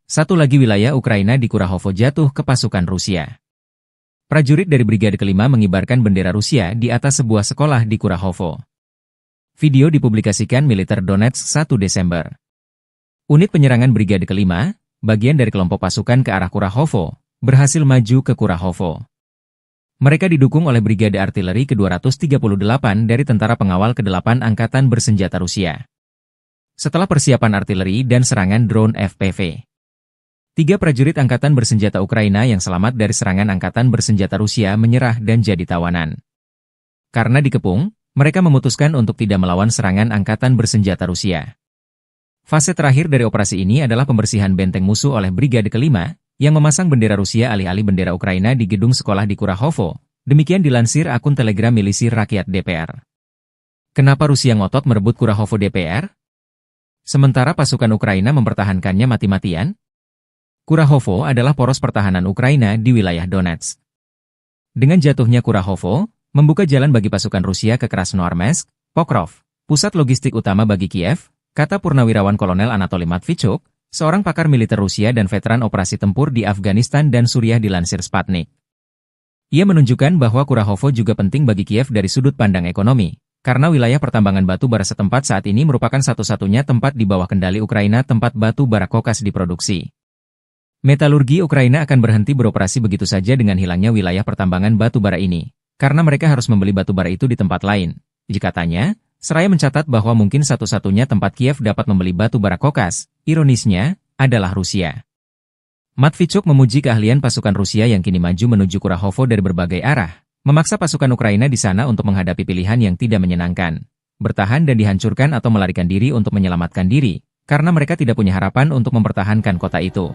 Satu lagi wilayah Ukraina di Kurahovo jatuh ke pasukan Rusia. Prajurit dari Brigade Kelima mengibarkan bendera Rusia di atas sebuah sekolah di Kurahovo. Video dipublikasikan militer Donetsk 1 Desember. Unit penyerangan Brigade Kelima, bagian dari kelompok pasukan ke arah Kurahovo, berhasil maju ke Kurahovo. Mereka didukung oleh Brigade Artileri ke-238 dari Tentara Pengawal ke-8 Angkatan Bersenjata Rusia. Setelah persiapan artileri dan serangan drone FPV, 3 prajurit Angkatan Bersenjata Ukraina yang selamat dari serangan Angkatan Bersenjata Rusia menyerah dan jadi tawanan. Karena dikepung, mereka memutuskan untuk tidak melawan serangan Angkatan Bersenjata Rusia. Fase terakhir dari operasi ini adalah pembersihan benteng musuh oleh Brigade Kelima, yang memasang bendera Rusia alih-alih bendera Ukraina di gedung sekolah di Kurahovo. Demikian dilansir akun Telegram milisi rakyat DPR. Kenapa Rusia ngotot merebut Kurahovo DPR? Sementara pasukan Ukraina mempertahankannya mati-matian? Kurahovo adalah poros pertahanan Ukraina di wilayah Donetsk. Dengan jatuhnya Kurahovo, membuka jalan bagi pasukan Rusia ke Krasnoarmeysk, Pokrov, pusat logistik utama bagi Kiev, kata Purnawirawan Kolonel Anatoly Matvichuk, seorang pakar militer Rusia dan veteran operasi tempur di Afghanistan dan Suriah dilansir Sputnik. Ia menunjukkan bahwa Kurahovo juga penting bagi Kiev dari sudut pandang ekonomi, karena wilayah pertambangan batu bara setempat saat ini merupakan satu-satunya tempat di bawah kendali Ukraina tempat batu bara kokas diproduksi. Metalurgi Ukraina akan berhenti beroperasi begitu saja dengan hilangnya wilayah pertambangan batu bara ini, karena mereka harus membeli batu bara itu di tempat lain. Katanya, seraya mencatat bahwa mungkin satu-satunya tempat Kiev dapat membeli batu bara kokas, ironisnya, adalah Rusia. Matvichuk memuji keahlian pasukan Rusia yang kini maju menuju Kurahovo dari berbagai arah, memaksa pasukan Ukraina di sana untuk menghadapi pilihan yang tidak menyenangkan, bertahan dan dihancurkan atau melarikan diri untuk menyelamatkan diri, karena mereka tidak punya harapan untuk mempertahankan kota itu.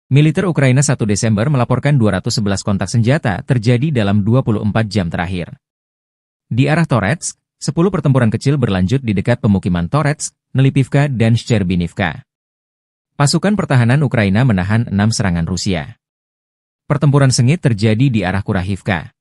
Militer Ukraina 1 Desember melaporkan 211 kontak senjata terjadi dalam 24 jam terakhir. Di arah Toretsk, 10 pertempuran kecil berlanjut di dekat pemukiman Toretsk, Nelipivka dan Shcherbinivka. Pasukan pertahanan Ukraina menahan 6 serangan Rusia. Pertempuran sengit terjadi di arah Kurahivka.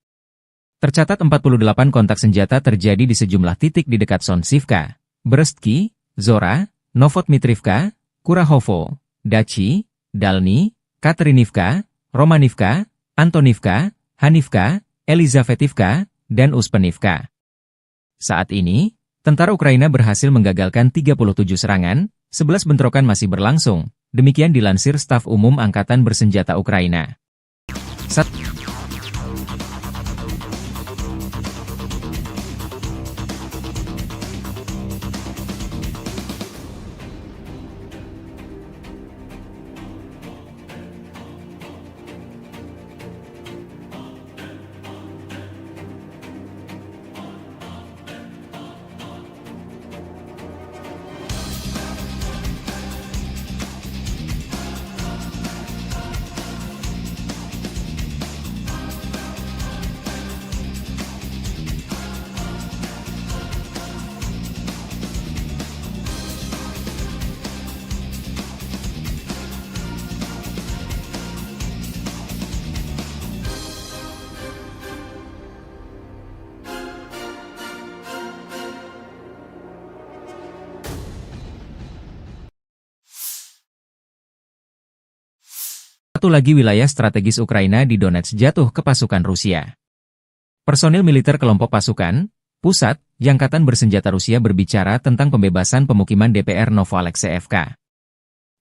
Tercatat 48 kontak senjata terjadi di sejumlah titik di dekat Sonsivka, Brestki, Zora, Novotmitrivka, Kurahovo, Dachi, Dalny, Katerinivka, Romanivka, Antonivka, Hanivka, Elizavetivka, dan Uspenivka. Saat ini, tentara Ukraina berhasil menggagalkan 37 serangan, 11 bentrokan masih berlangsung, demikian dilansir Staf Umum Angkatan Bersenjata Ukraina. Satu lagi wilayah strategis Ukraina di Donetsk jatuh ke pasukan Rusia. Personil militer kelompok pasukan pusat Angkatan Bersenjata Rusia berbicara tentang pembebasan pemukiman DPR Novoalexeyevka.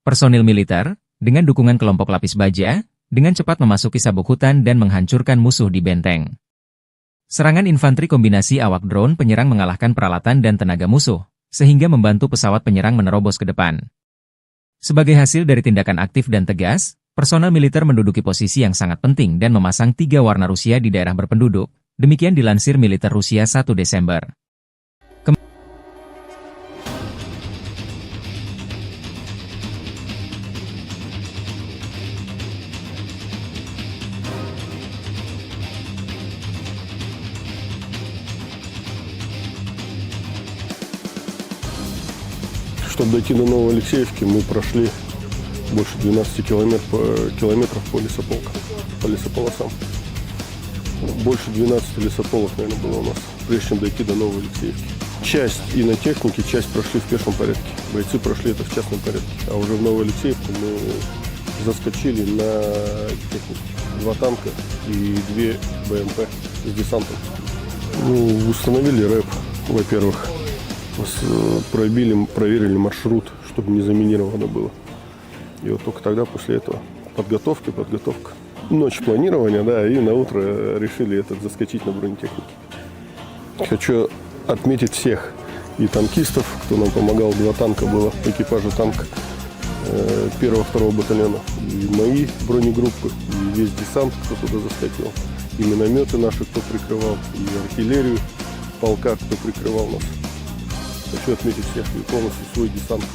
Personil militer, dengan dukungan kelompok lapis baja, dengan cepat memasuki sabuk hutan dan menghancurkan musuh di benteng. Serangan infanteri kombinasi awak drone penyerang mengalahkan peralatan dan tenaga musuh, sehingga membantu pesawat penyerang menerobos ke depan. Sebagai hasil dari tindakan aktif dan tegas, personel militer menduduki posisi yang sangat penting dan memasang 3 warna Rusia di daerah berpenduduk. Demikian dilansir militer Rusia 1 Desember. Чтобы дойти до Новоалексеевки, мы прошли больше 12 километров по лесополосам. Больше 12 лесополок, наверное, было у нас, прежде чем дойти до Новоалексеевки. Часть и на технике, часть прошли в пешем порядке. Бойцы прошли это в частном порядке. А уже в Новоалексеевку мы заскочили на технику. 2 танка и 2 БМП с десантом. Установили рэп, во-первых. Проверили маршрут, чтобы не заминировано было. И вот только тогда, после этого, подготовка. Ночь планирования, да, и на утро решили заскочить на бронетехнике. Хочу отметить всех и танкистов, кто нам помогал. 2 танка было, экипажа танка 1-2 батальона. И мои бронегруппы, и весь десант, кто туда заскочил. И минометы наши, кто прикрывал, и артиллерию полка, кто прикрывал нас. Хочу отметить всех и полностью свой десант,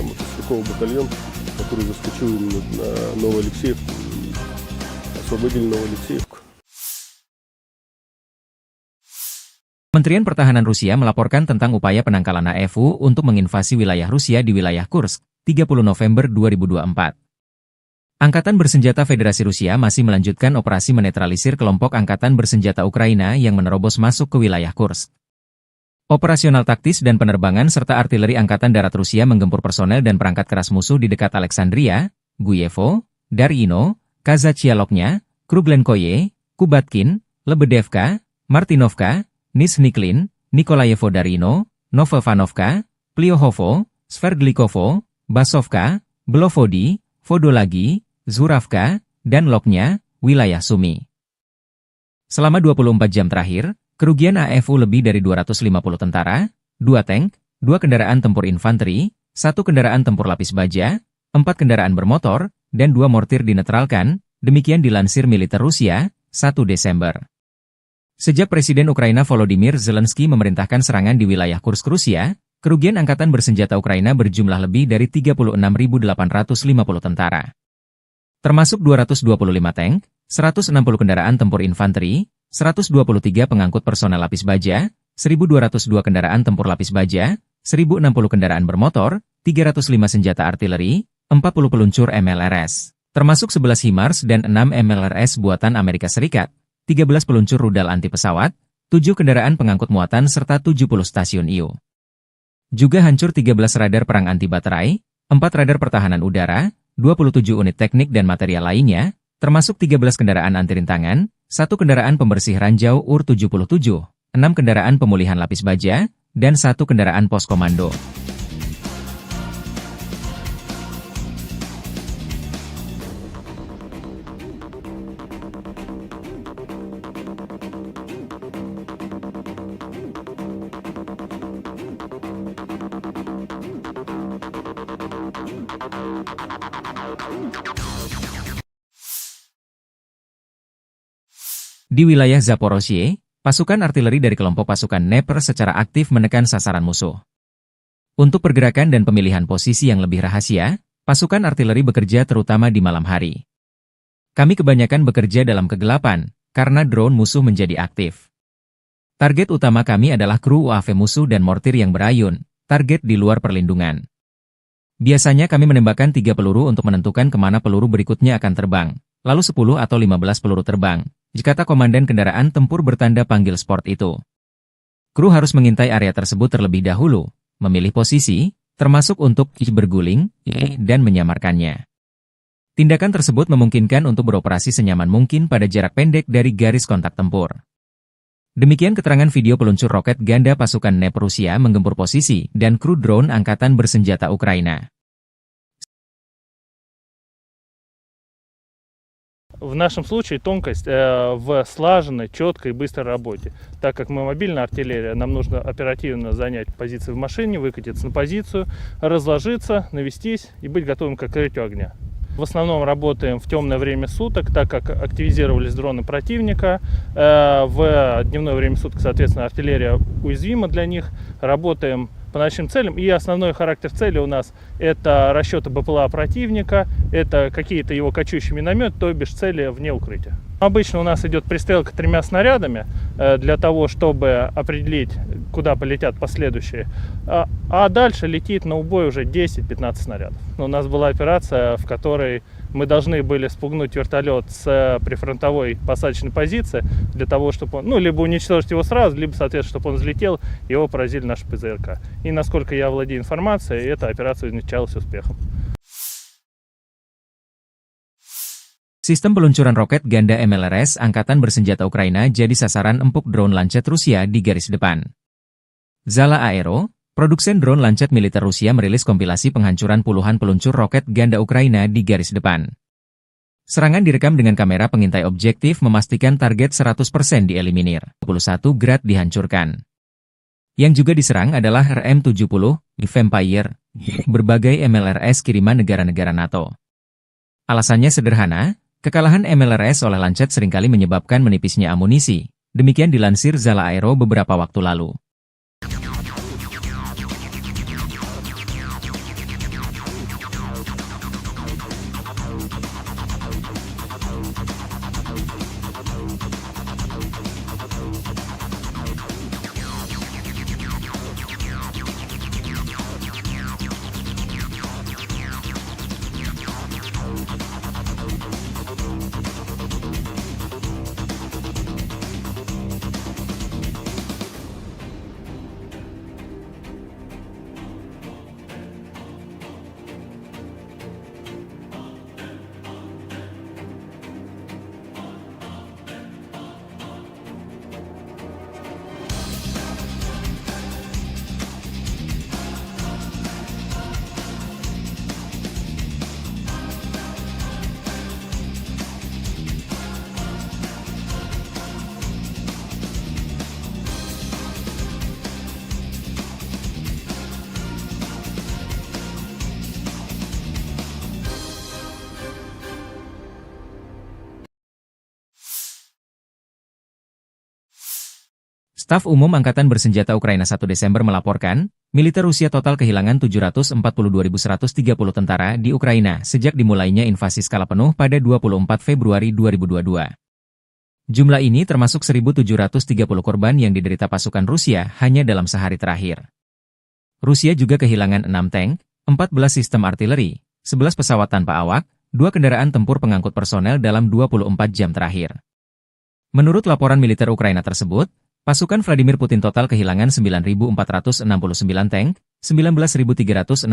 мотострелковый батальон, который заскочил на Новоалексеевку и освободили Новоалексеевку. Kementerian Pertahanan Rusia melaporkan tentang upaya penangkalan AFU untuk menginvasi wilayah Rusia di wilayah Kursk, 30 November 2024. Angkatan Bersenjata Federasi Rusia masih melanjutkan operasi menetralisir kelompok Angkatan Bersenjata Ukraina yang menerobos masuk ke wilayah Kursk. Operasional taktis dan penerbangan serta artileri Angkatan Darat Rusia menggempur personel dan perangkat keras musuh di dekat Alexandria, Guyevo, Darino, Kazachialoknya, Kruglenkoye, Kubatkin, Lebedevka, Martinovka, Nizhniklin, Nikolayevo Darino, Novovanovka, Pliohovo, Sverdlikovo, Basovka, Belovodi, Vodolagi, Zuravka, dan Loknya, wilayah Sumy. Selama 24 jam terakhir, kerugian AFU lebih dari 250 tentara, 2 tank, 2 kendaraan tempur infanteri, 1 kendaraan tempur lapis baja, 4 kendaraan bermotor, dan 2 mortir dinetralkan, demikian dilansir militer Rusia, 1 Desember. Sejak Presiden Ukraina Volodymyr Zelensky memerintahkan serangan di wilayah Kursk Rusia, kerugian Angkatan Bersenjata Ukraina berjumlah lebih dari 36.850 tentara. Termasuk 225 tank, 160 kendaraan tempur infanteri, 123 pengangkut personel lapis baja, 1.202 kendaraan tempur lapis baja, 1.060 kendaraan bermotor, 305 senjata artileri, 40 peluncur MLRS, termasuk 11 HIMARS dan 6 MLRS buatan Amerika Serikat, 13 peluncur rudal anti pesawat, 7 kendaraan pengangkut muatan serta 70 stasiun IU. Juga hancur 13 radar perang anti baterai, 4 radar pertahanan udara, 27 unit teknik dan material lainnya, termasuk 13 kendaraan anti rintangan, 1 kendaraan pembersih ranjau UR-77, 6 kendaraan pemulihan lapis baja, dan 1 kendaraan pos komando. Di wilayah Zaporozhye, pasukan artileri dari kelompok pasukan Dnepr secara aktif menekan sasaran musuh. Untuk pergerakan dan pemilihan posisi yang lebih rahasia, pasukan artileri bekerja terutama di malam hari. Kami kebanyakan bekerja dalam kegelapan, karena drone musuh menjadi aktif. Target utama kami adalah kru UAV musuh dan mortir yang berayun, target di luar perlindungan. Biasanya kami menembakkan 3 peluru untuk menentukan kemana peluru berikutnya akan terbang, lalu 10 atau 15 peluru terbang. Kata komandan kendaraan tempur bertanda panggil sport itu. Kru harus mengintai area tersebut terlebih dahulu, memilih posisi, termasuk untuk berguling, dan menyamarkannya. Tindakan tersebut memungkinkan untuk beroperasi senyaman mungkin pada jarak pendek dari garis kontak tempur. Demikian keterangan video peluncur roket ganda pasukan NEP Rusia menggempur posisi dan kru drone angkatan bersenjata Ukraina. В нашем случае тонкость в слаженной, четкой и быстрой работе. Так как мы мобильная артиллерия, нам нужно оперативно занять позиции в машине, выкатиться на позицию, разложиться, навестись и быть готовым к открытию огня. В основном работаем в темное время суток, так как активизировались дроны противника. В дневное время суток, соответственно, артиллерия уязвима для них. Работаем по ночным целям. И основной характер цели у нас это расчеты БПЛА противника, это какие-то его кочующие минометы, то бишь цели вне укрытия. Обычно у нас идет пристрелка 3 снарядами для того, чтобы определить, куда полетят последующие. А дальше летит на убой уже 10-15 снарядов. У нас была операция, в которой мы должны были спугнуть вертолет с прифронтовой посадочной позиции для того, чтобы он, либо уничтожить его сразу, либо, соответственно, чтобы он взлетел, и его поразили наши ПЗРК. И насколько я владею информацией, эта операция увенчалась успехом. Sistem peluncuran roket ganda MLRS Angkatan Bersenjata Ukraina jadi sasaran empuk drone Lancet Rusia di garis depan. Zala Aero, produsen drone Lancet militer Rusia merilis kompilasi penghancuran puluhan peluncur roket ganda Ukraina di garis depan. Serangan direkam dengan kamera pengintai objektif memastikan target 100% dieliminir. 21 Grad dihancurkan. Yang juga diserang adalah RM-70, Vampire, berbagai MLRS kiriman negara-negara NATO. Alasannya sederhana, kekalahan MLRS oleh Lancet seringkali menyebabkan menipisnya amunisi, demikian dilansir Zala Aero beberapa waktu lalu. Staf Umum Angkatan Bersenjata Ukraina 1 Desember melaporkan, militer Rusia total kehilangan 742.130 tentara di Ukraina sejak dimulainya invasi skala penuh pada 24 Februari 2022. Jumlah ini termasuk 1.730 korban yang diderita pasukan Rusia hanya dalam sehari terakhir. Rusia juga kehilangan 6 tank, 14 sistem artileri, 11 pesawat tanpa awak, 2 kendaraan tempur pengangkut personel dalam 24 jam terakhir. Menurut laporan militer Ukraina tersebut, pasukan Vladimir Putin total kehilangan 9.469 tank, 19.369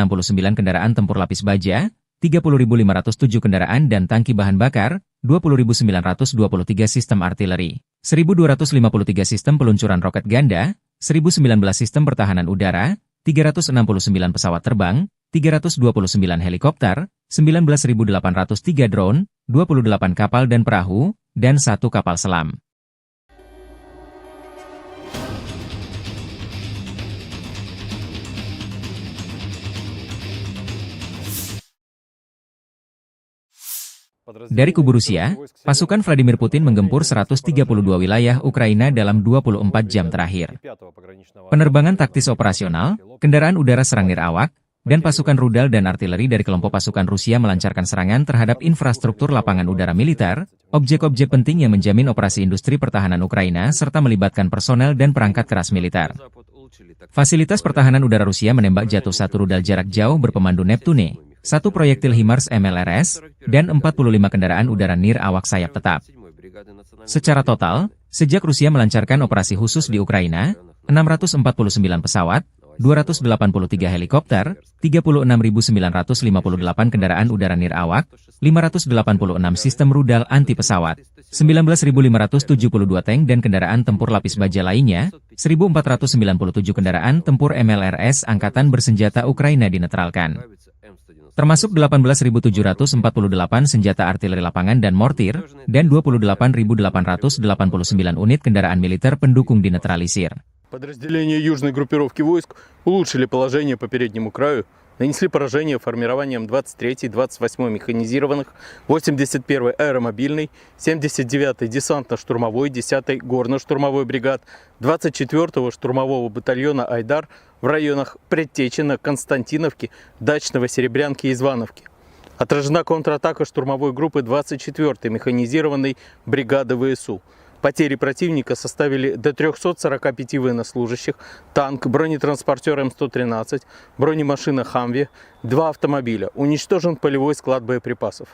kendaraan tempur lapis baja, 30.507 kendaraan dan tangki bahan bakar, 20.923 sistem artileri, 1.253 sistem peluncuran roket ganda, 1.019 sistem pertahanan udara, 369 pesawat terbang, 329 helikopter, 19.803 drone, 28 kapal dan perahu, dan 1 kapal selam. Dari kubu Rusia, pasukan Vladimir Putin menggempur 132 wilayah Ukraina dalam 24 jam terakhir. Penerbangan taktis operasional, kendaraan udara serang nirawak, dan pasukan rudal dan artileri dari kelompok pasukan Rusia melancarkan serangan terhadap infrastruktur lapangan udara militer, objek-objek penting yang menjamin operasi industri pertahanan Ukraina serta melibatkan personel dan perangkat keras militer. Fasilitas pertahanan udara Rusia menembak jatuh 1 rudal jarak jauh berpemandu Neptune, 1 proyektil HIMARS MLRS, dan 45 kendaraan udara nir awak sayap tetap. Secara total, sejak Rusia melancarkan operasi khusus di Ukraina, 649 pesawat, 283 helikopter, 36.958 kendaraan udara nirawak, 586 sistem rudal anti pesawat, 19.572 tank dan kendaraan tempur lapis baja lainnya, 1.497 kendaraan tempur MLRS Angkatan Bersenjata Ukraina dinetralkan. Termasuk 18.748 senjata artileri lapangan dan mortir, dan 28.889 unit kendaraan militer pendukung dinetralisir. Подразделения южной группировки войск улучшили положение по переднему краю, нанесли поражение формированием 23-й, 28-й механизированных, 81-й аэромобильной, 79-й десантно-штурмовой, 10-й горно-штурмовой бригад, 24-го штурмового батальона «Айдар» в районах Предтечина, Константиновки, Дачного, Серебрянки и Звановки. Отражена контратака штурмовой группы 24-й механизированной бригады ВСУ. Потери противника составили до 345 военнослужащих, танк, бронетранспортер М113, бронемашина «Хамви», 2 автомобиля. Уничтожен полевой склад боеприпасов.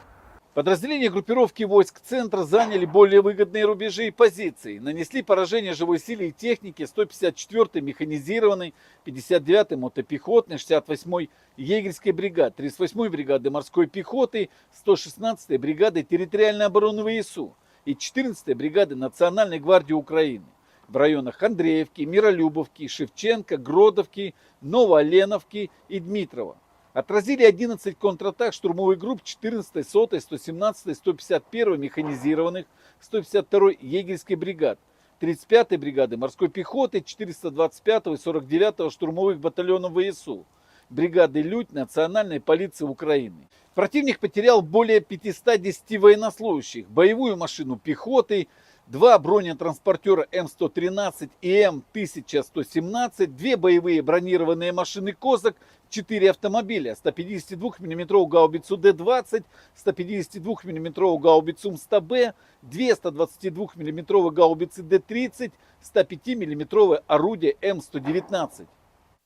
Подразделения группировки войск центра заняли более выгодные рубежи и позиции. Нанесли поражение живой силе и технике 154-й механизированной, 59-й мотопехотной, 68-й егерской бригады, 38-й бригады морской пехоты, 116-й бригады территориальной обороны ВСУ и 14-й бригады Национальной гвардии Украины в районах Андреевки, Миролюбовки, Шевченко, Гродовки, Новооленовки и Дмитрова. Отразили 11 контратак штурмовых групп 14-й, 100-й, 117-й, 151-й механизированных, 152-й егерской бригад, 35-й бригады морской пехоты, 425-го и 49-го штурмовых батальонов ВСУ, бригады «Людь» Национальной полиции Украины. Противник потерял более 510 военнослужащих, боевую машину пехоты, 2 бронетранспортера М113 и М1117, 2 боевые бронированные машины «Козак», 4 автомобиля, 152 мм гаубицу Д-20, 152 мм гаубицу М100Б, 2 122 мм гаубицы Д-30, 105 мм орудие М119.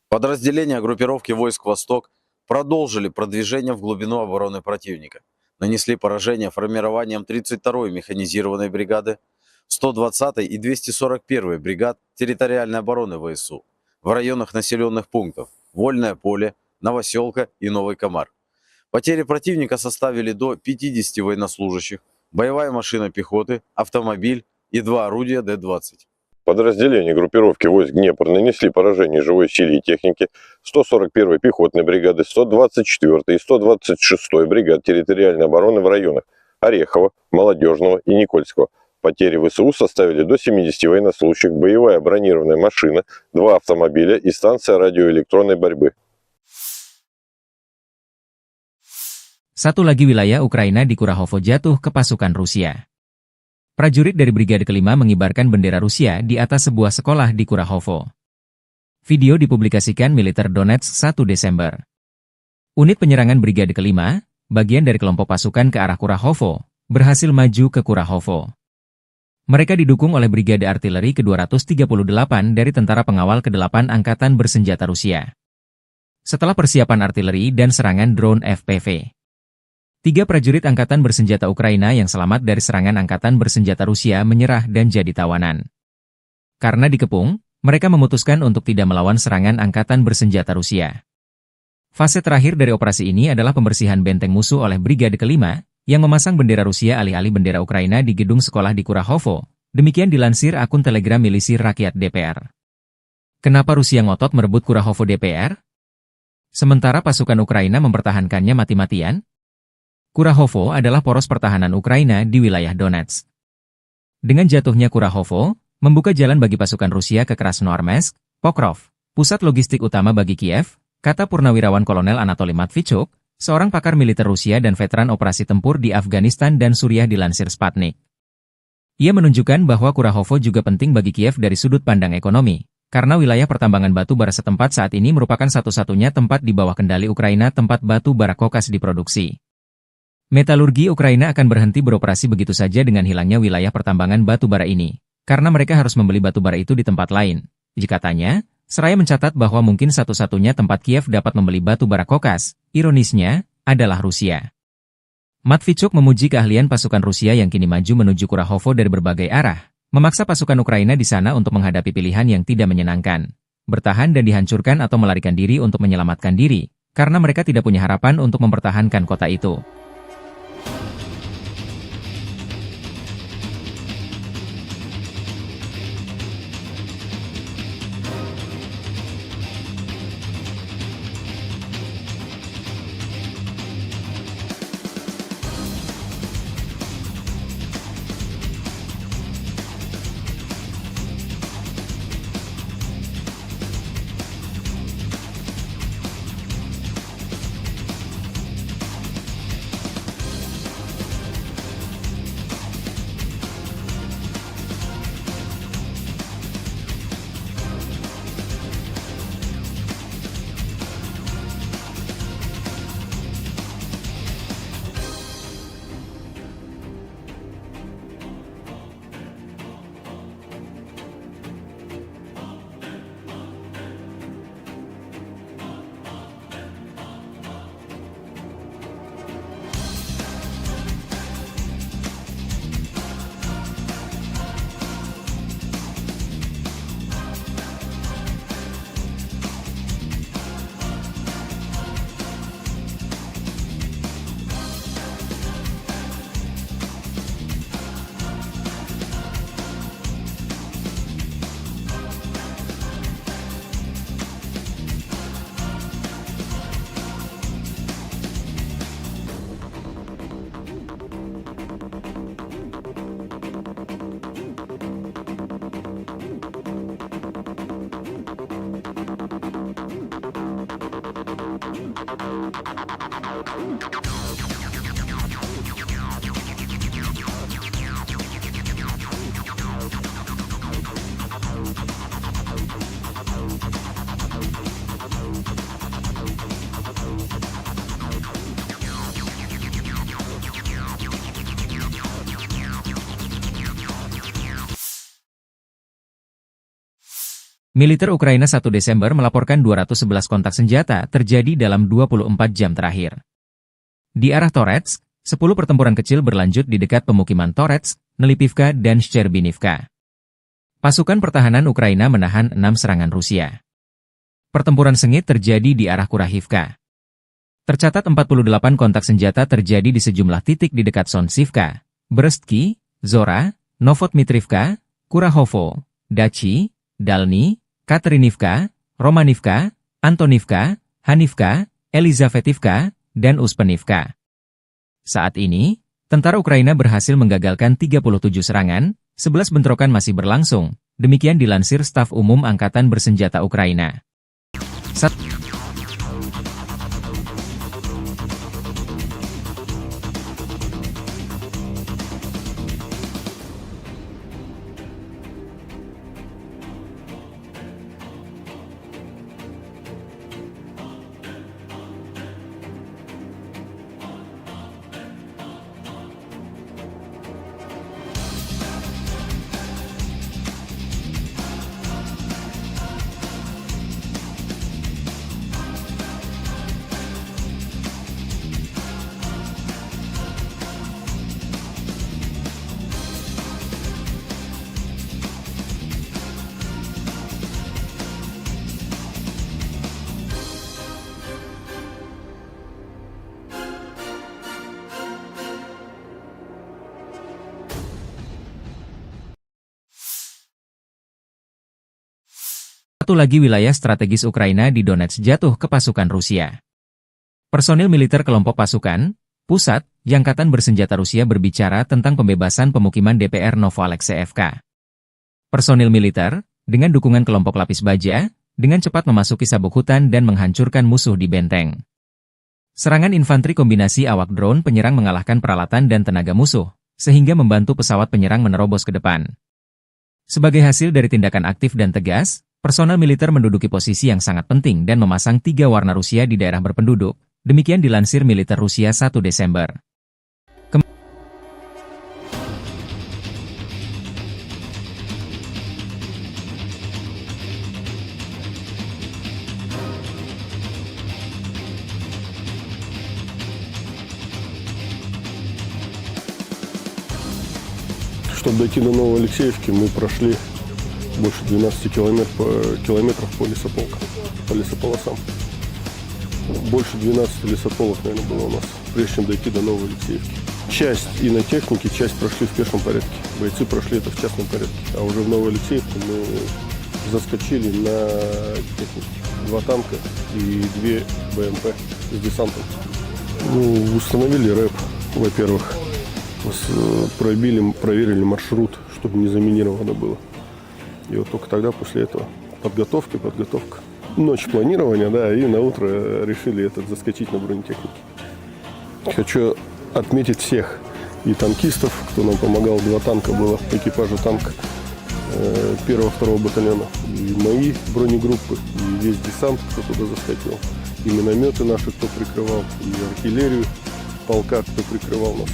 Подразделения группировки войск «Восток» продолжили продвижение в глубину обороны противника. Нанесли поражение формированием 32-й механизированной бригады, 120-й и 241-й бригад территориальной обороны ВСУ в районах населенных пунктов Вольное поле, Новоселка и Новый Комар. Потери противника составили до 50 военнослужащих, боевая машина пехоты, автомобиль и 2 орудия Д-20. Подразделения группировки войск Днепр нанесли поражение живой силе и технике 141-й пехотной бригады, 124-й и 126-й бригад территориальной обороны в районах Орехова, Молодежного и Никольского. Потери ВСУ составили до 70 военнослужащих, боевая бронированная машина, 2 автомобиля и станция радиоэлектронной борьбы. Satu lagi wilayah Ukraina di Kurahovo jatuh ke pasukan Rusia. Prajurit dari Brigade Kelima mengibarkan bendera Rusia di atas sebuah sekolah di Kurahovo. Video dipublikasikan militer Donetsk 1 Desember. Unit penyerangan Brigade Kelima, bagian dari kelompok pasukan ke arah Kurahovo, berhasil maju ke Kurahovo. Mereka didukung oleh Brigade Artileri ke-238 dari Tentara Pengawal ke-8 Angkatan Bersenjata Rusia. Setelah persiapan artileri dan serangan drone FPV, 3 prajurit Angkatan Bersenjata Ukraina yang selamat dari serangan Angkatan Bersenjata Rusia menyerah dan jadi tawanan. Karena dikepung, mereka memutuskan untuk tidak melawan serangan Angkatan Bersenjata Rusia. Fase terakhir dari operasi ini adalah pembersihan benteng musuh oleh Brigade Kelima, yang memasang bendera Rusia alih-alih bendera Ukraina di gedung sekolah di Kurahovo. Demikian dilansir akun Telegram Milisi Rakyat DPR. Kenapa Rusia ngotot merebut Kurahovo DPR? Sementara pasukan Ukraina mempertahankannya mati-matian? Kurahovo adalah poros pertahanan Ukraina di wilayah Donetsk. Dengan jatuhnya Kurahovo, membuka jalan bagi pasukan Rusia ke Krasnoarmeysk, Pokrov, pusat logistik utama bagi Kiev, kata Purnawirawan Kolonel Anatoly Matvichuk, seorang pakar militer Rusia dan veteran operasi tempur di Afghanistan dan Suriah dilansir Sputnik. Ia menunjukkan bahwa Kurahovo juga penting bagi Kiev dari sudut pandang ekonomi, karena wilayah pertambangan batu bara setempat saat ini merupakan satu-satunya tempat di bawah kendali Ukraina tempat batu bara kokas diproduksi. Metalurgi Ukraina akan berhenti beroperasi begitu saja dengan hilangnya wilayah pertambangan batu bara ini, karena mereka harus membeli batu bara itu di tempat lain. Katanya, seraya mencatat bahwa mungkin satu-satunya tempat Kiev dapat membeli batu bara kokas, ironisnya, adalah Rusia. Matvichuk memuji keahlian pasukan Rusia yang kini maju menuju Kurahovo dari berbagai arah, memaksa pasukan Ukraina di sana untuk menghadapi pilihan yang tidak menyenangkan. bertahan dan dihancurkan atau melarikan diri untuk menyelamatkan diri, karena mereka tidak punya harapan untuk mempertahankan kota itu. Militer Ukraina 1 Desember melaporkan 211 kontak senjata terjadi dalam 24 jam terakhir. Di arah Toretsk, 10 pertempuran kecil berlanjut di dekat pemukiman Toretsk, Nelipivka, dan Shcherbinivka. Pasukan pertahanan Ukraina menahan 6 serangan Rusia. Pertempuran sengit terjadi di arah Kurahivka. Tercatat 48 kontak senjata terjadi di sejumlah titik di dekat Sonsivka, Brestki, Zora, Novotmitrivka, Kurahovo, Dachi, Dalny, Katerinivka, Romanivka, Antonivka, Hanivka, Elizavetivka, dan Uspenivka. Saat ini, tentara Ukraina berhasil menggagalkan 37 serangan, 11 bentrokan masih berlangsung, demikian dilansir Staf Umum Angkatan Bersenjata Ukraina. Satu lagi wilayah strategis Ukraina di Donetsk jatuh ke pasukan Rusia. Personil militer kelompok pasukan pusat Angkatan Bersenjata Rusia berbicara tentang pembebasan pemukiman DPR Novoalexeyevka. Personil militer, dengan dukungan kelompok lapis baja, dengan cepat memasuki sabuk hutan dan menghancurkan musuh di benteng. Serangan infanteri kombinasi awak drone penyerang mengalahkan peralatan dan tenaga musuh, sehingga membantu pesawat penyerang menerobos ke depan. Sebagai hasil dari tindakan aktif dan tegas, personel militer menduduki posisi yang sangat penting dan memasang 3 warna Rusia di daerah berpenduduk, demikian dilansir militer Rusia 1 Desember. Чтобы дойти до Новоалексеевки, мы прошли больше 12 километров по лесополкам, по лесополосам. Больше 12 лесополок, наверное, было у нас, прежде чем дойти до Новой Алексеевки. Часть и на технике, часть прошли в пешем порядке. Бойцы прошли это в частном порядке. А уже в Новой Алексеевке мы заскочили на технике. 2 танка и 2 БМП с десантом. Ну, установили рэп, во-первых. Проверили маршрут, чтобы не заминировано было. И вот только тогда, после этого, подготовка. Ночь планирования, да, и на утро решили заскочить на бронетехнике. Хочу отметить всех и танкистов, кто нам помогал. 2 танка было, экипажа танка 1-2 батальона. И мои бронегруппы, и весь десант, кто туда заскочил. И минометы наши, кто прикрывал, и артиллерию полка, кто прикрывал нас.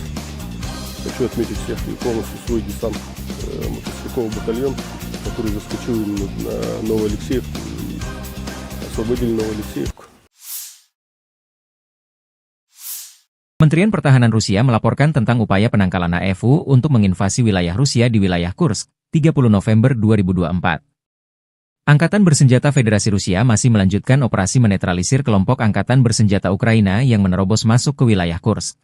Хочу отметить всех и полностью свой десант мотострелковый батальон, который заскочил именно на Новую Алексеевку и освободили Новую Алексеевку. Kementerian Pertahanan Rusia melaporkan tentang upaya penangkalan AFU untuk menginvasi wilayah Rusia di wilayah Kursk, 30 November 2024. Angkatan Bersenjata Federasi Rusia masih melanjutkan operasi menetralisir kelompok Angkatan Bersenjata Ukraina yang menerobos masuk ke wilayah Kursk.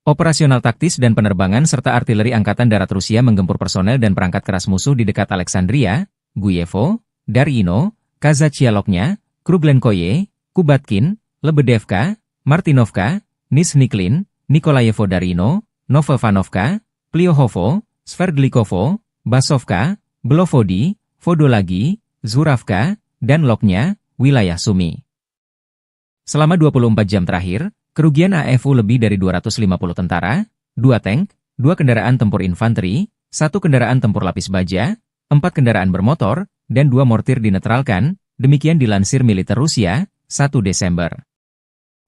Operasional taktis dan penerbangan serta artileri Angkatan Darat Rusia menggempur personel dan perangkat keras musuh di dekat Alexandria, Guyevo, Darino, Kazachialoknya, Kruglenkoye, Kubatkin, Lebedevka, Martinovka, Nizhny-Klin, Nikolayevo Darino, Novovanovka, Pliohovo, Sverdlikovo, Basovka, Belovodi, Vodolagi, Zuravka, dan Loknya, wilayah Sumy. Selama 24 jam terakhir, kerugian AFU lebih dari 250 tentara, 2 tank, 2 kendaraan tempur infanteri, 1 kendaraan tempur lapis baja, 4 kendaraan bermotor, dan 2 mortir dinetralkan, demikian dilansir militer Rusia, 1 Desember.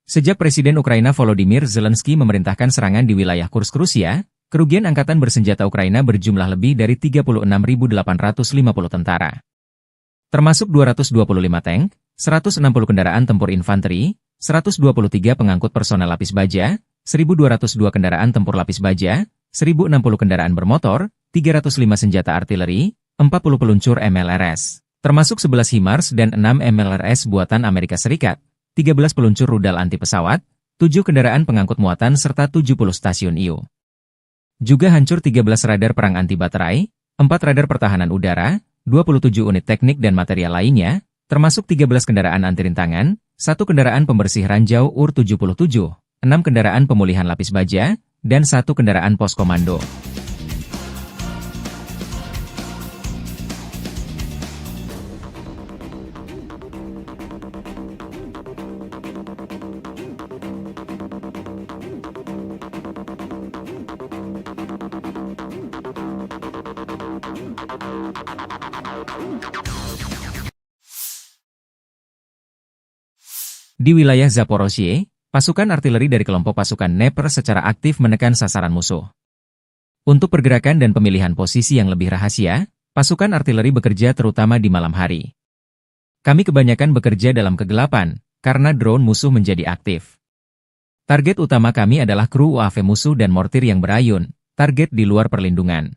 Sejak Presiden Ukraina Volodymyr Zelensky memerintahkan serangan di wilayah Kursk Rusia, kerugian Angkatan Bersenjata Ukraina berjumlah lebih dari 36.850 tentara. Termasuk 225 tank, 160 kendaraan tempur infanteri, 123 pengangkut personel lapis baja, 1.202 kendaraan tempur lapis baja, 1.060 kendaraan bermotor, 305 senjata artileri, 40 peluncur MLRS, termasuk 11 HIMARS dan 6 MLRS buatan Amerika Serikat, 13 peluncur rudal anti pesawat, 7 kendaraan pengangkut muatan serta 70 stasiun IU. Juga hancur 13 radar perang anti baterai, 4 radar pertahanan udara, 27 unit teknik dan material lainnya, termasuk 13 kendaraan anti rintangan, 1 kendaraan pembersih ranjau UR-77, 6 kendaraan pemulihan lapis baja, dan 1 kendaraan pos komando. Di wilayah Zaporozhye, pasukan artileri dari kelompok pasukan Dnepr secara aktif menekan sasaran musuh. Untuk pergerakan dan pemilihan posisi yang lebih rahasia, pasukan artileri bekerja terutama di malam hari. Kami kebanyakan bekerja dalam kegelapan, karena drone musuh menjadi aktif. Target utama kami adalah kru UAV musuh dan mortir yang berayun, target di luar perlindungan.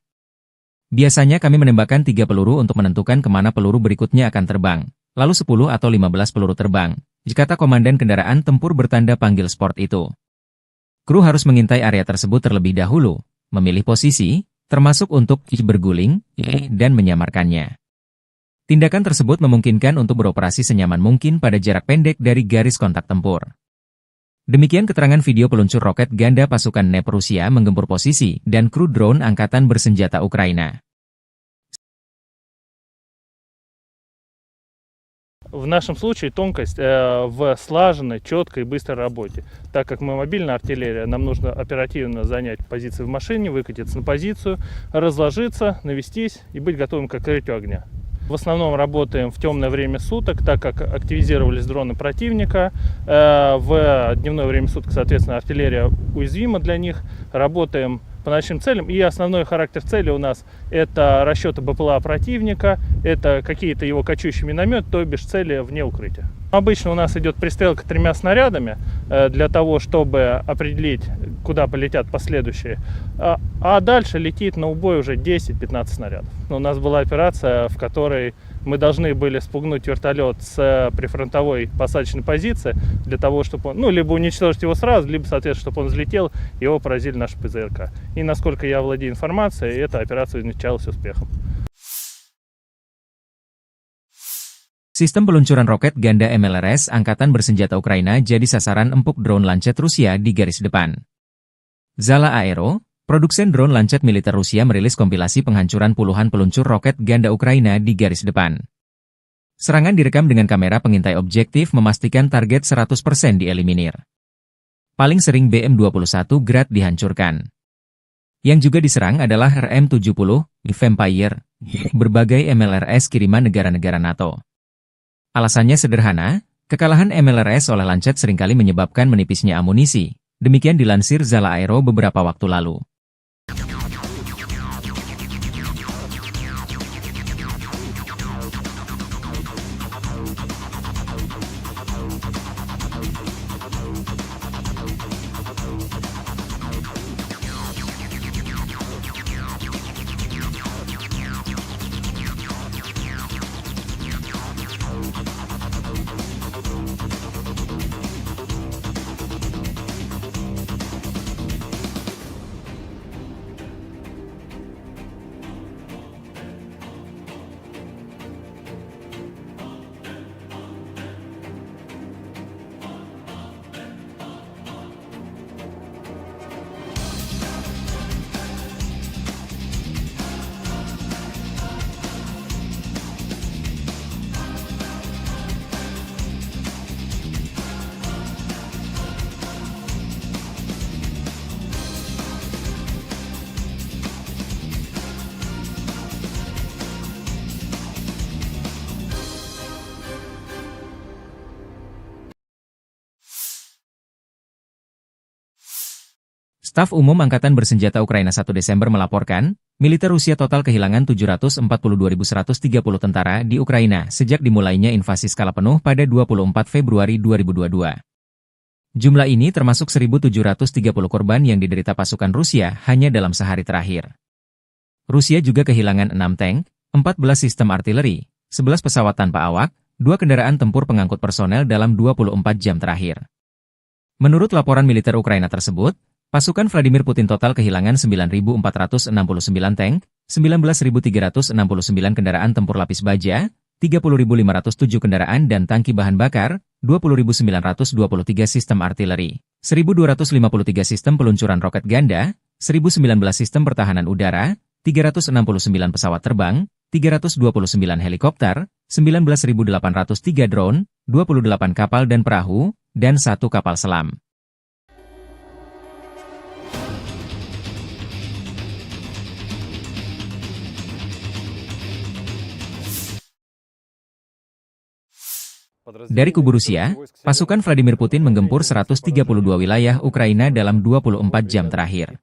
Biasanya kami menembakkan 3 peluru untuk menentukan kemana peluru berikutnya akan terbang, lalu 10 atau 15 peluru terbang, kata komandan kendaraan tempur bertanda panggil sport itu. Kru harus mengintai area tersebut terlebih dahulu, memilih posisi, termasuk untuk berguling, dan menyamarkannya. Tindakan tersebut memungkinkan untuk beroperasi senyaman mungkin pada jarak pendek dari garis kontak tempur. Demikian keterangan video peluncur roket ganda pasukan Dnepr Rusia menggempur posisi dan kru drone Angkatan Bersenjata Ukraina. В нашем случае тонкость в слаженной, четкой и быстрой работе. Так как мы мобильная артиллерия, нам нужно оперативно занять позиции в машине, выкатиться на позицию, разложиться, навестись и быть готовым к открытию огня. В основном работаем в темное время суток, так как активизировались дроны противника. В дневное время суток, соответственно, артиллерия уязвима для них. Работаем по ночным целям. И основной характер цели у нас это расчеты БПЛА противника, это какие-то его кочующие минометы, то бишь цели вне укрытия. Обычно у нас идет пристрелка 3 снарядами для того, чтобы определить, куда полетят последующие. А дальше летит на убой уже 10-15 снарядов. У нас была операция, в которой мы должны были спугнуть вертолет с прифронтовой посадочной позиции для того, чтобы он, либо уничтожить его сразу, либо, соответственно, чтобы он взлетел, его поразили наши ПЗРК. И насколько я владею информацией, эта операция увенчалась успехом. Sistem peluncuran roket ganda MLRS Angkatan Bersenjata Ukraina jadi sasaran empuk drone Lancet Rusia di garis depan. Zala Aero, produsen drone Lancet militer Rusia merilis kompilasi penghancuran puluhan peluncur roket ganda Ukraina di garis depan. Serangan direkam dengan kamera pengintai objektif memastikan target 100% dieliminir. Paling sering BM-21 Grad dihancurkan. Yang juga diserang adalah RM-70, Vampire, berbagai MLRS kiriman negara-negara NATO. Alasannya sederhana, kekalahan MLRS oleh Lancet seringkali menyebabkan menipisnya amunisi. Demikian dilansir Zala Aero beberapa waktu lalu. Staf Umum Angkatan Bersenjata Ukraina 1 Desember melaporkan, militer Rusia total kehilangan 742.130 tentara di Ukraina sejak dimulainya invasi skala penuh pada 24 Februari 2022. Jumlah ini termasuk 1.730 korban yang diderita pasukan Rusia hanya dalam sehari terakhir. Rusia juga kehilangan 6 tank, 14 sistem artileri, 11 pesawat tanpa awak, 2 kendaraan tempur pengangkut personel dalam 24 jam terakhir. Menurut laporan militer Ukraina tersebut, pasukan Vladimir Putin total kehilangan 9.469 tank, 19.369 kendaraan tempur lapis baja, 30.507 kendaraan dan tangki bahan bakar, 20.923 sistem artileri, 1.253 sistem peluncuran roket ganda, 1.019 sistem pertahanan udara, 369 pesawat terbang, 329 helikopter, 19.803 drone, 28 kapal dan perahu, dan 1 kapal selam. Dari kubu Rusia, pasukan Vladimir Putin menggempur 132 wilayah Ukraina dalam 24 jam terakhir.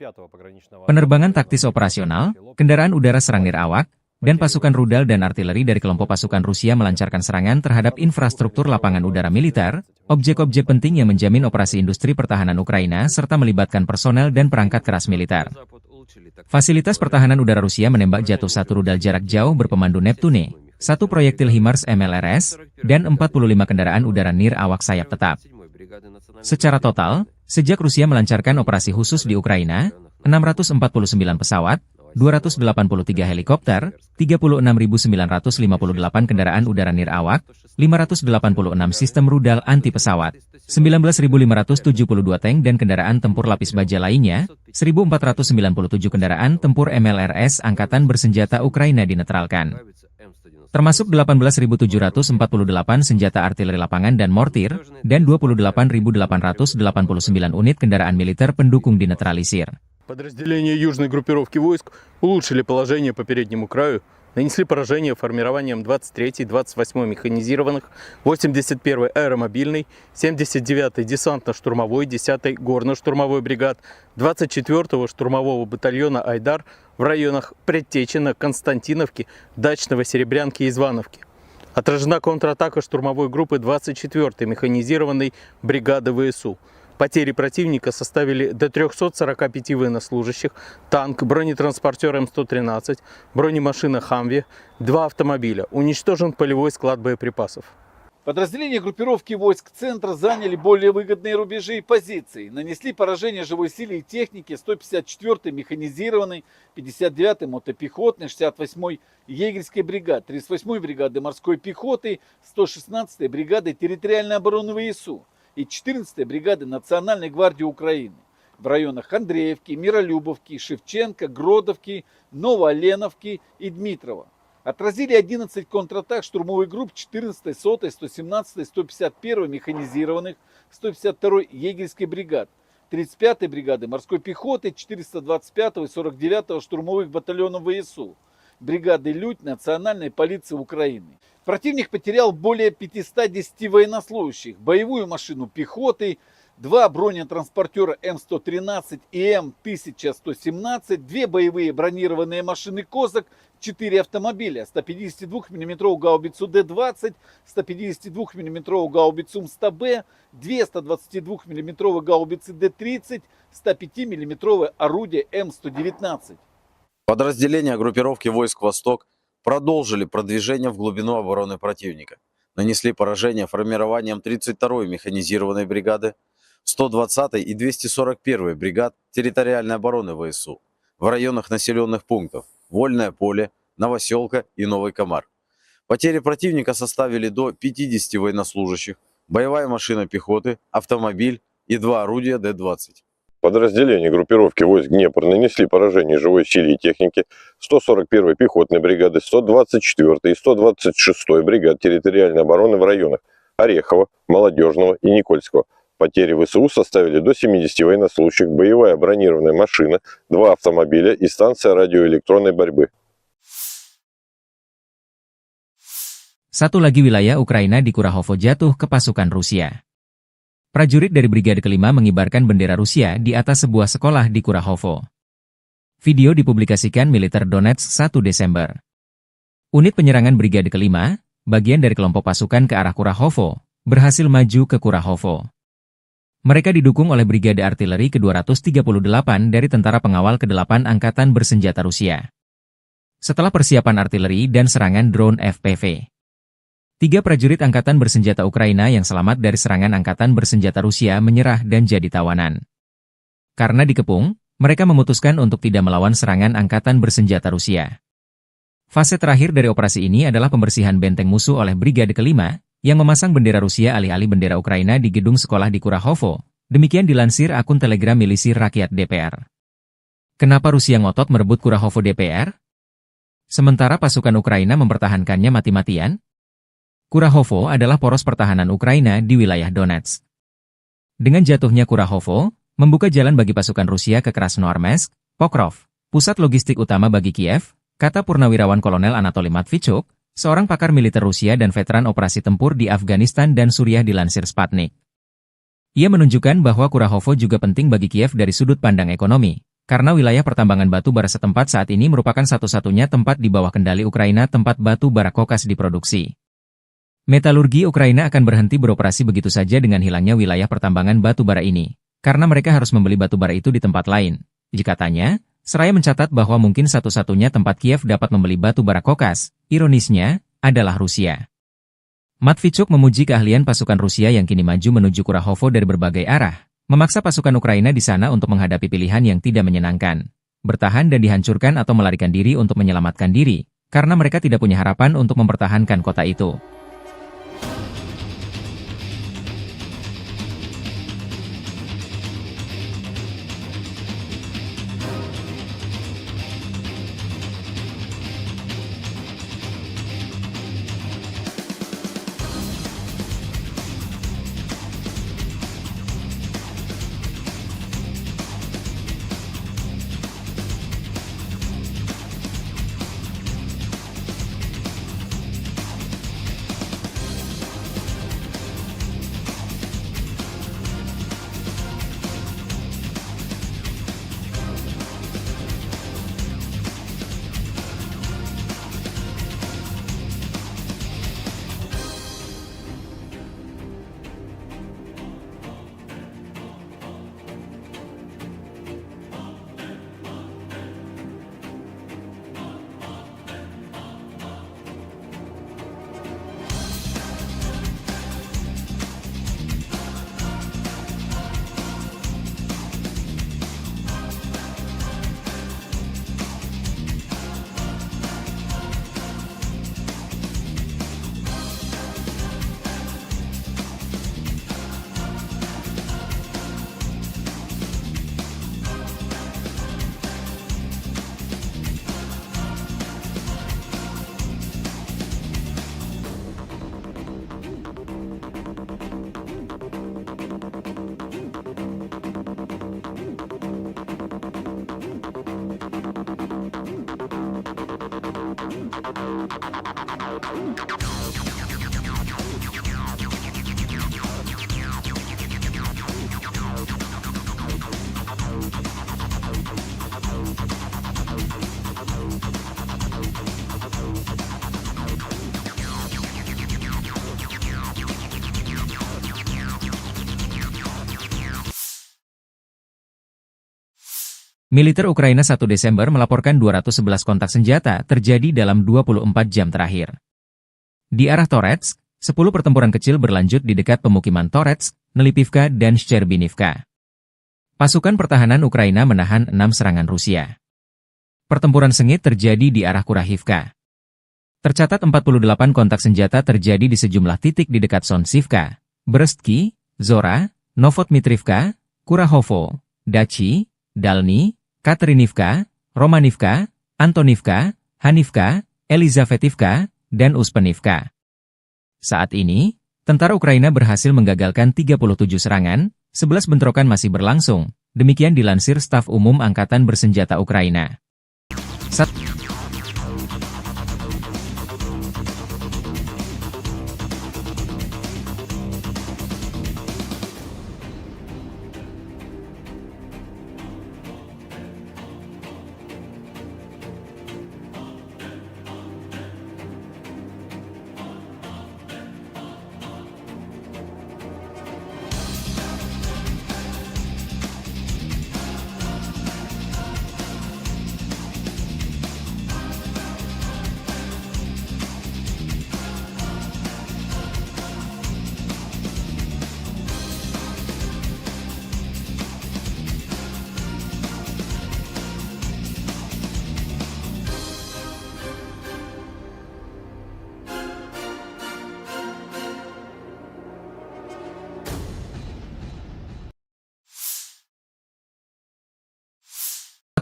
Penerbangan taktis operasional, kendaraan udara serang nirawak, dan pasukan rudal dan artileri dari kelompok pasukan Rusia melancarkan serangan terhadap infrastruktur lapangan udara militer, objek-objek penting yang menjamin operasi industri pertahanan Ukraina serta melibatkan personel dan perangkat keras militer. Fasilitas pertahanan udara Rusia menembak jatuh 1 rudal jarak jauh berpemandu Neptune, 1 proyektil HIMARS MLRS, dan 45 kendaraan udara nir awak sayap tetap. Secara total, sejak Rusia melancarkan operasi khusus di Ukraina, 649 pesawat, 283 helikopter, 36.958 kendaraan udara nir awak, 586 sistem rudal anti pesawat, 19.572 tank dan kendaraan tempur lapis baja lainnya, 1.497 kendaraan tempur MLRS Angkatan Bersenjata Ukraina dinetralkan. Termasuk 18.748 senjata artileri lapangan dan mortir, dan 28.889 unit kendaraan militer pendukung dinetralisir. Подразделения южной группировки войск улучшили положение по переднему краю, нанесли поражение формированиям 23-й, 28-й механизированных, 81-й аэромобильной, 79-й десантно-штурмовой, 10-й горно-штурмовой бригад, 24-го штурмового батальона «Айдар» в районах Предтечина, Константиновки, Дачного, Серебрянки и Звановки. Отражена контратака штурмовой группы 24-й механизированной бригады ВСУ. Потери противника составили до 345 военнослужащих, танк, бронетранспортер М113, бронемашина «Хамви», 2 автомобиля. Уничтожен полевой склад боеприпасов. Подразделения группировки войск центра заняли более выгодные рубежи и позиции. Нанесли поражение живой силе и технике 154-й механизированной, 59-й мотопехотной, 68-й егерской бригады, 38-й бригады морской пехоты, 116-й бригады территориальной обороны ВСУ и 14-й бригады Национальной гвардии Украины в районах Андреевки, Миролюбовки, Шевченко, Гродовки, Новооленовки и Дмитрова. Отразили 11 контратак штурмовых групп 14-й, 100-й, 117-й, 151-й механизированных, 152-й егерской бригад, 35-й бригады морской пехоты, 425-го и 49-го штурмовых батальонов ВСУ, бригады «Людь» Национальной полиции Украины. Противник потерял более 510 военнослужащих, боевую машину пехоты, 2 бронетранспортера М113 и М1117, 2 боевые бронированные машины «Козак», 4 автомобиля, 152 мм гаубицу Д-20, 152 мм гаубицу МСТБ, 2 122 мм гаубицы Д-30, 105 мм орудие М119. Подразделения группировки войск «Восток» продолжили продвижение в глубину обороны противника. Нанесли поражение формированиям 32-й механизированной бригады, 120-й и 241-й бригад территориальной обороны ВСУ в районах населенных пунктов Вольное поле, Новоселка и Новый Комар. Потери противника составили до 50 военнослужащих, боевая машина пехоты, автомобиль и 2 орудия Д-20. Подразделения группировки войск Днепр нанесли поражение живой силе и технике 141-й пехотной бригады, 124-й и 126-й бригад территориальной обороны в районах Орехова, Молодежного и Никольского. Потери ВСУ составили до 70 военнослужащих, боевая бронированная машина, 2 автомобиля и станция радиоэлектронной борьбы. Satu lagi wilayah Ukraina di Kurahovo jatuh ke pasukan Rusia. Prajurit dari Brigade Kelima mengibarkan bendera Rusia di atas sebuah sekolah di Kurahovo. Video dipublikasikan militer Donetsk 1 Desember. Unit penyerangan Brigade Kelima, bagian dari kelompok pasukan ke arah Kurahovo, berhasil maju ke Kurahovo. Mereka didukung oleh Brigade Artileri ke-238 dari Tentara Pengawal ke-8 Angkatan Bersenjata Rusia. Setelah persiapan artileri dan serangan drone FPV, 3 prajurit Angkatan Bersenjata Ukraina yang selamat dari serangan Angkatan Bersenjata Rusia menyerah dan jadi tawanan. Karena dikepung, mereka memutuskan untuk tidak melawan serangan Angkatan Bersenjata Rusia. Fase terakhir dari operasi ini adalah pembersihan benteng musuh oleh Brigade Kelima, yang memasang bendera Rusia alih-alih bendera Ukraina di gedung sekolah di Kurahovo. Demikian dilansir akun Telegram Milisi Rakyat DPR. Kenapa Rusia ngotot merebut Kurahovo DPR? Sementara pasukan Ukraina mempertahankannya mati-matian? Kurahovo adalah poros pertahanan Ukraina di wilayah Donetsk. Dengan jatuhnya Kurahovo, membuka jalan bagi pasukan Rusia ke Krasnoarmeysk, Pokrov, pusat logistik utama bagi Kiev, kata Purnawirawan Kolonel Anatoly Matvichuk, seorang pakar militer Rusia dan veteran operasi tempur di Afghanistan dan Suriah dilansir Sputnik. Ia menunjukkan bahwa Kurahovo juga penting bagi Kiev dari sudut pandang ekonomi, karena wilayah pertambangan batu bara setempat saat ini merupakan satu-satunya tempat di bawah kendali Ukraina tempat batu bara kokas diproduksi. Metalurgi Ukraina akan berhenti beroperasi begitu saja dengan hilangnya wilayah pertambangan batu bara ini, karena mereka harus membeli batu bara itu di tempat lain. Katanya, seraya mencatat bahwa mungkin satu-satunya tempat Kiev dapat membeli batu bara kokas, ironisnya, adalah Rusia. Matvichuk memuji keahlian pasukan Rusia yang kini maju menuju Kurahovo dari berbagai arah, memaksa pasukan Ukraina di sana untuk menghadapi pilihan yang tidak menyenangkan, bertahan dan dihancurkan atau melarikan diri untuk menyelamatkan diri, karena mereka tidak punya harapan untuk mempertahankan kota itu. Militer Ukraina 1 Desember melaporkan 211 kontak senjata terjadi dalam 24 jam terakhir. Di arah Toretsk, 10 pertempuran kecil berlanjut di dekat pemukiman Toretsk, Nelipivka, dan Shcherbinivka. Pasukan pertahanan Ukraina menahan 6 serangan Rusia. Pertempuran sengit terjadi di arah Kurahivka. Tercatat 48 kontak senjata terjadi di sejumlah titik di dekat Sonsivka, Brestki, Zora, Novotmitrivka, Kurahovo, Dachi, Dalny, Katerinivka, Romanivka, Antonivka, Hanivka, Elizavetivka, dan Uspenivka. Saat ini, tentara Ukraina berhasil menggagalkan 37 serangan, 11 bentrokan masih berlangsung, demikian dilansir Staf Umum Angkatan Bersenjata Ukraina.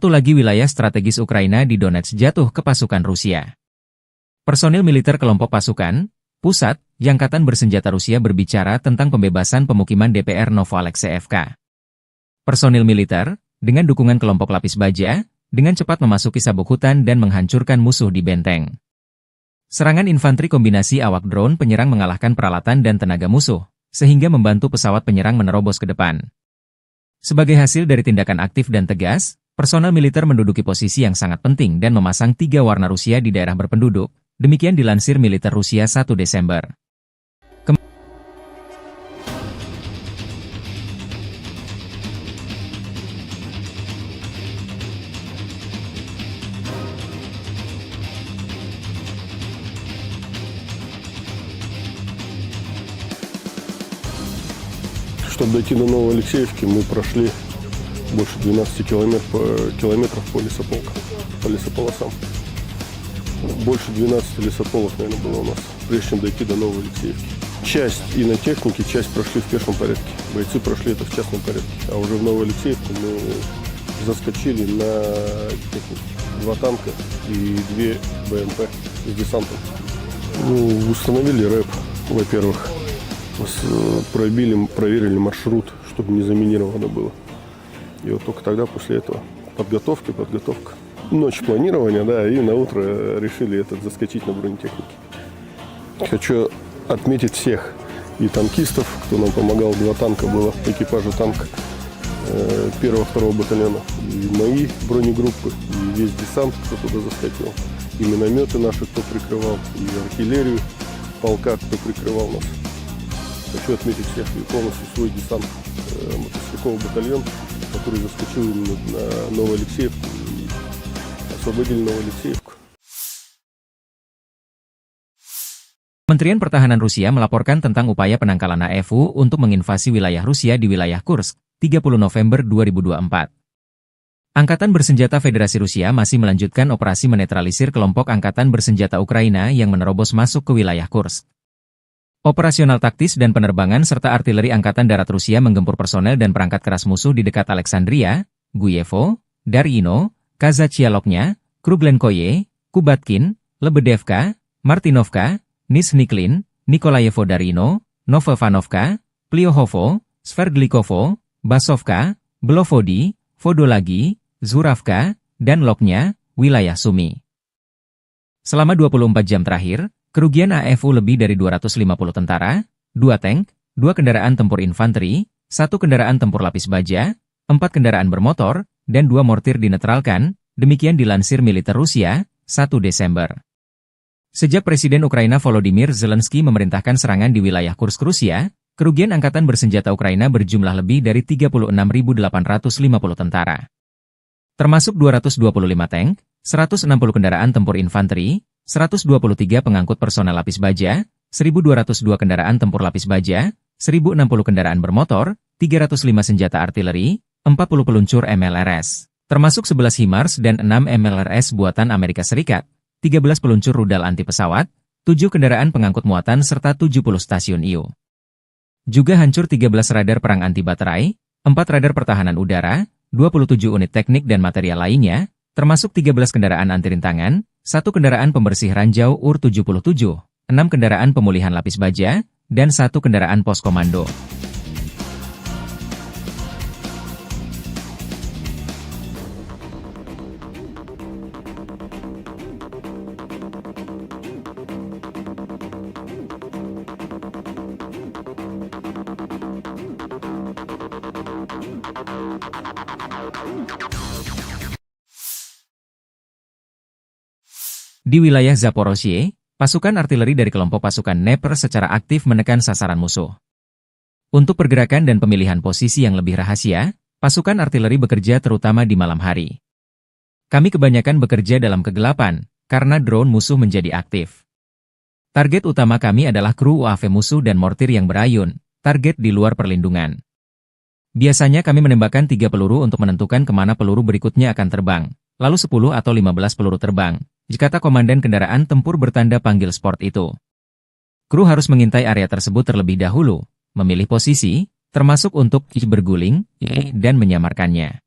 Satu lagi wilayah strategis Ukraina di Donetsk jatuh ke pasukan Rusia. Personil militer kelompok pasukan pusat Angkatan Bersenjata Rusia berbicara tentang pembebasan pemukiman DPR Novoalexeyevka. Personil militer, dengan dukungan kelompok lapis baja, dengan cepat memasuki sabuk hutan dan menghancurkan musuh di benteng. Serangan infanteri kombinasi awak drone penyerang mengalahkan peralatan dan tenaga musuh, sehingga membantu pesawat penyerang menerobos ke depan. Sebagai hasil dari tindakan aktif dan tegas, personel militer menduduki posisi yang sangat penting dan memasang 3 warna Rusia di daerah berpenduduk, demikian dilansir militer Rusia 1 Desember. Чтобы дойти до Новоалексеевки, мы прошли больше 12 километров по лесополосам. Больше 12 лесополос, наверное, было у нас, прежде чем дойти до Новоалексеевки. Часть и на технике, часть прошли в пешем порядке. Бойцы прошли это в частном порядке. А уже в Новоалексеевку мы заскочили на технику. 2 танка и 2 БМП с десантом. Установили рэп, во-первых. Проверили маршрут, чтобы не заминировано было. И вот только тогда, после этого, подготовка. Ночь планирования, да, и на утро решили заскочить на бронетехнике. Хочу отметить всех и танкистов, кто нам помогал. 2 танка было, экипажа танка 1-2 батальона. И мои бронегруппы, и весь десант, кто туда заскочил. И минометы наши, кто прикрывал, и артиллерию полка, кто прикрывал нас. Хочу отметить всех и полностью свой десант, мотострелковый батальон, который заскочил на Новоалексеевку и освободили Новоалексеевку. Kementerian Pertahanan Rusia melaporkan tentang upaya penangkalan AFU untuk menginvasi wilayah Rusia di wilayah Kursk, 30 November 2024. Angkatan Bersenjata Federasi Rusia masih melanjutkan operasi menetralisir kelompok Angkatan Bersenjata Ukraina yang menerobos masuk ke wilayah Kursk. Operasional taktis dan penerbangan serta artileri Angkatan Darat Rusia menggempur personel dan perangkat keras musuh di dekat Alexandria, Guyevo, Darino, Kazachialoknya, Kruglenkoye, Kubatkin, Lebedevka, Martinovka, Nizhniklin, Nikolayevo Darino, Novovanovka, Pliohovo, Sverdlikovo, Basovka, Belovodi, Vodolagi, Zuravka, dan Loknya, wilayah Sumy. Selama 24 jam terakhir, kerugian AFU lebih dari 250 tentara, 2 tank, 2 kendaraan tempur infanteri, 1 kendaraan tempur lapis baja, 4 kendaraan bermotor, dan 2 mortir dinetralkan, demikian dilansir militer Rusia, 1 Desember. Sejak Presiden Ukraina Volodymyr Zelensky memerintahkan serangan di wilayah Kursk Rusia, kerugian Angkatan Bersenjata Ukraina berjumlah lebih dari 36.850 tentara. termasuk 225 tank, 160 kendaraan tempur infanteri, 123 pengangkut personel lapis baja, 1.202 kendaraan tempur lapis baja, 1.060 kendaraan bermotor, 305 senjata artileri, 40 peluncur MLRS, termasuk 11 HIMARS dan 6 MLRS buatan Amerika Serikat, 13 peluncur rudal anti pesawat, 7 kendaraan pengangkut muatan serta 70 stasiun IU. Juga hancur 13 radar perang anti baterai, 4 radar pertahanan udara, 27 unit teknik dan material lainnya, termasuk 13 kendaraan anti rintangan, 1 kendaraan pembersih ranjau UR-77, 6 kendaraan pemulihan lapis baja, dan 1 kendaraan pos komando. Di wilayah Zaporozhye, pasukan artileri dari kelompok pasukan Dnepr secara aktif menekan sasaran musuh. Untuk pergerakan dan pemilihan posisi yang lebih rahasia, pasukan artileri bekerja terutama di malam hari. Kami kebanyakan bekerja dalam kegelapan, karena drone musuh menjadi aktif. Target utama kami adalah kru UAV musuh dan mortir yang berayun, target di luar perlindungan. Biasanya kami menembakkan 3 peluru untuk menentukan kemana peluru berikutnya akan terbang, lalu 10 atau 15 peluru terbang, jika komandan kendaraan tempur bertanda panggil sport itu. Kru harus mengintai area tersebut terlebih dahulu, memilih posisi, termasuk untuk berguling, dan menyamarkannya.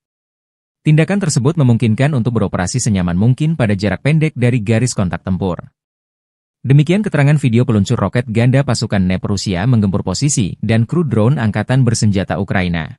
Tindakan tersebut memungkinkan untuk beroperasi senyaman mungkin pada jarak pendek dari garis kontak tempur. Demikian keterangan video peluncur roket ganda pasukan Dnepr Rusia menggempur posisi dan kru drone angkatan bersenjata Ukraina.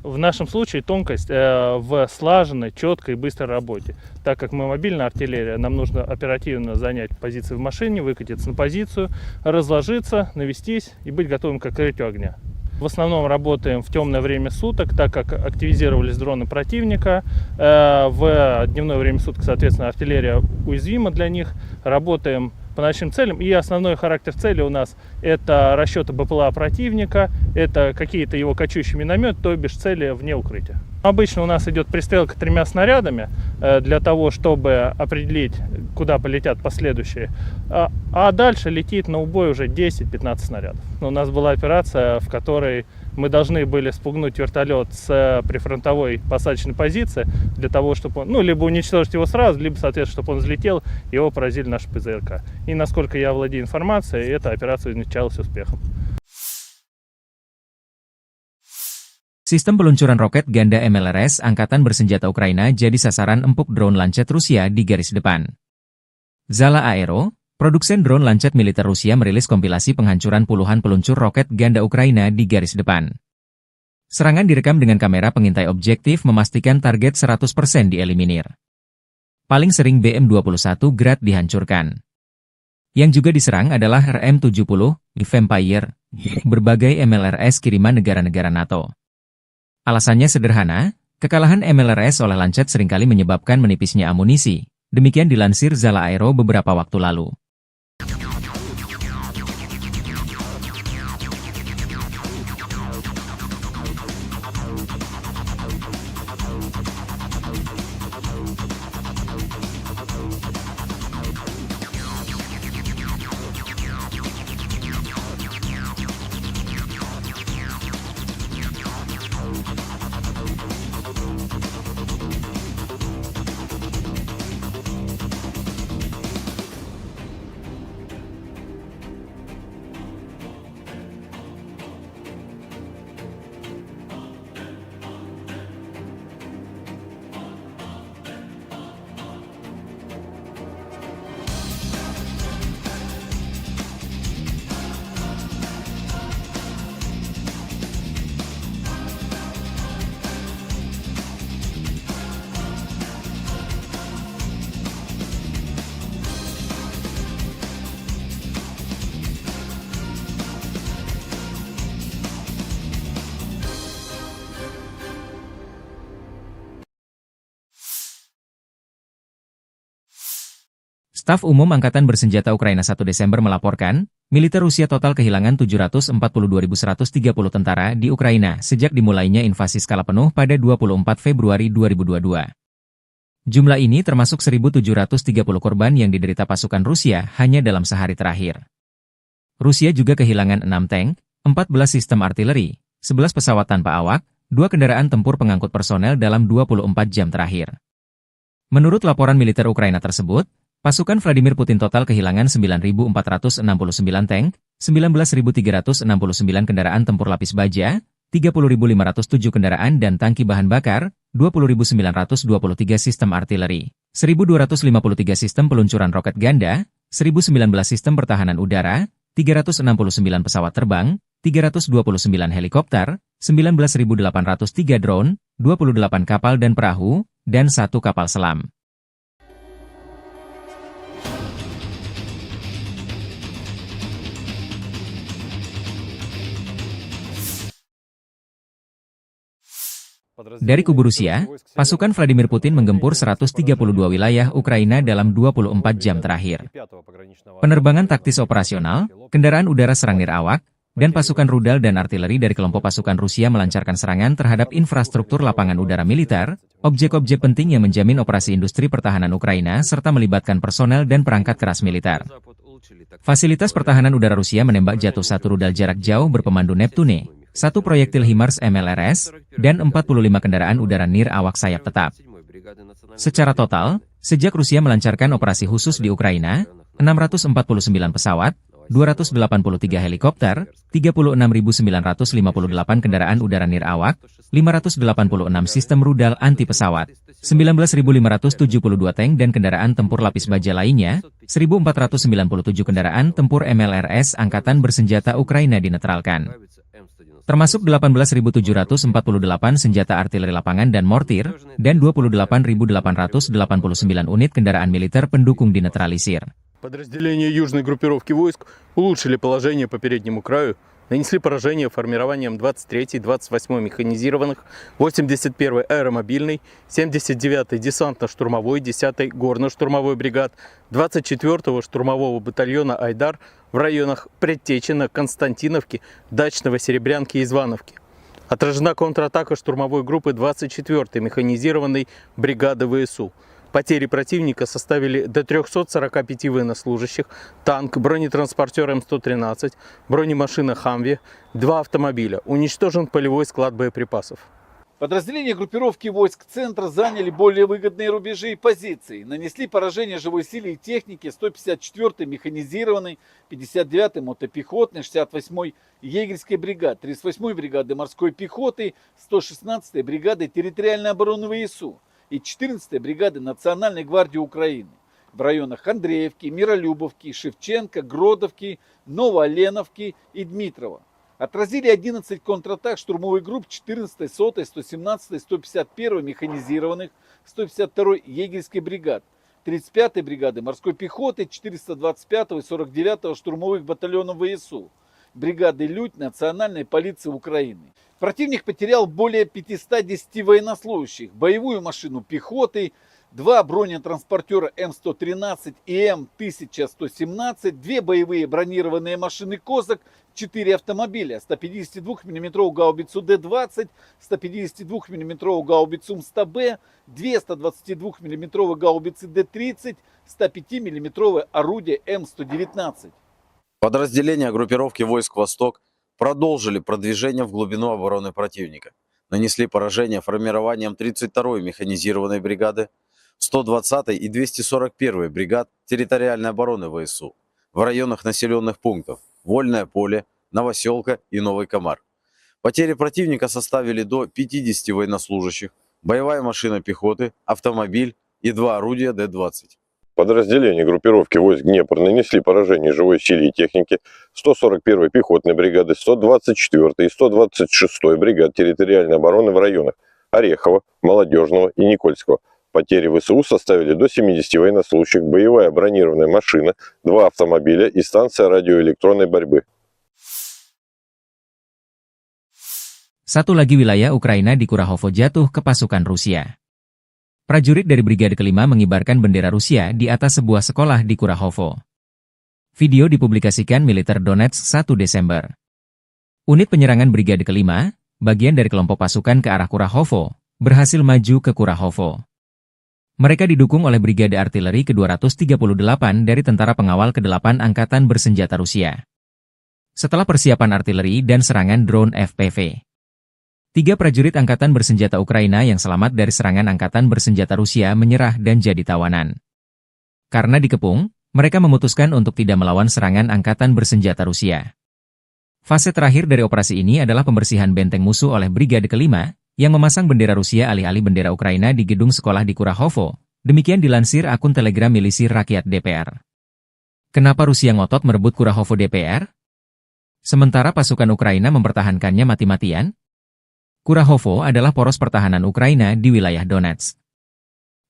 В нашем случае тонкость в слаженной, четкой и быстрой работе. Так как мы мобильная артиллерия, нам нужно оперативно занять позиции в машине, выкатиться на позицию, разложиться, навестись и быть готовым к открытию огня. В основном работаем в темное время суток, так как активизировались дроны противника. В дневное время суток, соответственно, артиллерия уязвима для них. Работаем по нашим целям. И основной характер цели у нас это расчеты БПЛА противника, это какие-то его кочующие минометы, то бишь цели вне укрытия. Обычно у нас идет пристрелка 3 снарядами для того, чтобы определить, куда полетят последующие. А дальше летит на убой уже 10-15 снарядов. У нас была операция, в которой мы должны были спугнуть вертолет с прифронтовой посадочной позиции для того, чтобы он, либо уничтожить его сразу, либо, соответственно, чтобы он взлетел, его поразили наши ПЗРК. И насколько я владею информацией, эта операция увенчалась успехом. Sistem peluncuran roket ganda MLRS Angkatan Bersenjata Ukraina jadi sasaran empuk drone Lancet Rusia di garis depan. Zala Aero, produsen drone Lancet militer Rusia merilis kompilasi penghancuran puluhan peluncur roket ganda Ukraina di garis depan. Serangan direkam dengan kamera pengintai objektif memastikan target 100% dieliminir. Paling sering BM-21 Grad dihancurkan. Yang juga diserang adalah RM-70, Vampire, berbagai MLRS kiriman negara-negara NATO. Alasannya sederhana, kekalahan MLRS oleh Lancet seringkali menyebabkan menipisnya amunisi. Demikian dilansir Zala Aero beberapa waktu lalu. Staf Umum Angkatan Bersenjata Ukraina 1 Desember melaporkan, militer Rusia total kehilangan 742.130 tentara di Ukraina sejak dimulainya invasi skala penuh pada 24 Februari 2022. Jumlah ini termasuk 1.730 korban yang diderita pasukan Rusia hanya dalam sehari terakhir. Rusia juga kehilangan 6 tank, 14 sistem artileri, 11 pesawat tanpa awak, 2 kendaraan tempur pengangkut personel dalam 24 jam terakhir. Menurut laporan militer Ukraina tersebut, pasukan Vladimir Putin total kehilangan 9.469 tank, 19.369 kendaraan tempur lapis baja, 30.507 kendaraan dan tangki bahan bakar, 20.923 sistem artileri, 1.253 sistem peluncuran roket ganda, 1.019 sistem pertahanan udara, 369 pesawat terbang, 329 helikopter, 19.803 drone, 28 kapal dan perahu, dan 1 kapal selam. Dari kubu Rusia, pasukan Vladimir Putin menggempur 132 wilayah Ukraina dalam 24 jam terakhir. Penerbangan taktis operasional, kendaraan udara serang nirawak, dan pasukan rudal dan artileri dari kelompok pasukan Rusia melancarkan serangan terhadap infrastruktur lapangan udara militer, objek-objek penting yang menjamin operasi industri pertahanan Ukraina serta melibatkan personel dan perangkat keras militer. Fasilitas pertahanan udara Rusia menembak jatuh 1 rudal jarak jauh berpemandu Neptune, 1 proyektil HIMARS MLRS, dan 45 kendaraan udara nirawak sayap tetap. Secara total, sejak Rusia melancarkan operasi khusus di Ukraina, 649 pesawat, 283 helikopter, 36.958 kendaraan udara nirawak, 586 sistem rudal anti-pesawat, 19.572 tank dan kendaraan tempur lapis baja lainnya, 1.497 kendaraan tempur MLRS Angkatan Bersenjata Ukraina dinetralkan. Termasuk 18.748 senjata artileri lapangan dan mortir, dan 28.889 unit kendaraan militer pendukung dinetralisir. Подразделения южной группировки войск улучшили положение по переднему краю, нанесли поражение формированием 23-й, 28-й механизированных, 81-й аэромобильной, 79-й десантно-штурмовой, 10-й горно-штурмовой бригад, 24-го штурмового батальона «Айдар» в районах Предтечина, Константиновки, Дачного, Серебрянки и Звановки. Отражена контратака штурмовой группы 24-й механизированной бригады ВСУ. Потери противника составили до 345 военнослужащих, танк, бронетранспортер М113, бронемашина «Хамви», 2 автомобиля. Уничтожен полевой склад боеприпасов. Подразделения группировки войск центра заняли более выгодные рубежи и позиции. Нанесли поражение живой силе и технике 154-й механизированной, 59-й мотопехотной, 68-й егерской бригады, 38-й бригады морской пехоты, 116-й бригады территориальной обороны ВСУ и 14-й бригады Национальной гвардии Украины в районах Андреевки, Миролюбовки, Шевченко, Гродовки, Новооленовки и Дмитрова. Отразили 11 контратак штурмовых групп 14-й, 100-й, 117-й, 151-й механизированных, 152-й егерской бригад, 35-й бригады морской пехоты, 425-го и 49-го штурмовых батальонов ВСУ, бригады «Людь» Национальной полиции Украины. Противник потерял более 510 военнослужащих, боевую машину пехоты, 2 бронетранспортера М113 и М1117, 2 боевые бронированные машины «Козак», 4 автомобиля, 152 мм гаубицу Д-20, 152 мм гаубицу МСТ-Б, 2 122 мм гаубицы Д-30, 105 мм орудие М119. Подразделения группировки войск «Восток» продолжили продвижение в глубину обороны противника. Нанесли поражение формированием 32-й механизированной бригады, 120-й и 241-й бригад территориальной обороны ВСУ в районах населенных пунктов Вольное поле, Новоселка и Новый Комар. Потери противника составили до 50 военнослужащих, боевая машина пехоты, автомобиль и 2 орудия Д-20. Подразделения группировки войск Днепр нанесли поражение живой силе и технике 141-й пехотной бригады, 124-й и 126-й бригад территориальной обороны в районах Орехова, Молодежного и Никольского. Потери ВСУ составили до 70 военнослужащих, боевая бронированная машина, 2 автомобиля и станция радиоэлектронной борьбы. Satu lagi wilayah Ukraina di Kurahovo jatuh ke pasukan Rusia. Prajurit dari Brigade Kelima mengibarkan bendera Rusia di atas sebuah sekolah di Kurahovo. Video dipublikasikan Militer Donetsk 1 Desember. Unit penyerangan Brigade Kelima, bagian dari kelompok pasukan ke arah Kurahovo, berhasil maju ke Kurahovo. Mereka didukung oleh Brigade Artileri ke-238 dari Tentara Pengawal ke-8 Angkatan Bersenjata Rusia. Setelah persiapan artileri dan serangan drone FPV, 3 prajurit Angkatan Bersenjata Ukraina yang selamat dari serangan Angkatan Bersenjata Rusia menyerah dan jadi tawanan. Karena dikepung, mereka memutuskan untuk tidak melawan serangan Angkatan Bersenjata Rusia. Fase terakhir dari operasi ini adalah pembersihan benteng musuh oleh Brigade Kelima, yang memasang bendera Rusia alih-alih bendera Ukraina di gedung sekolah di Kurahovo. Demikian dilansir akun Telegram Milisi Rakyat DPR. Kenapa Rusia ngotot merebut Kurahovo DPR? Sementara pasukan Ukraina mempertahankannya mati-matian? Kurahovo adalah poros pertahanan Ukraina di wilayah Donetsk.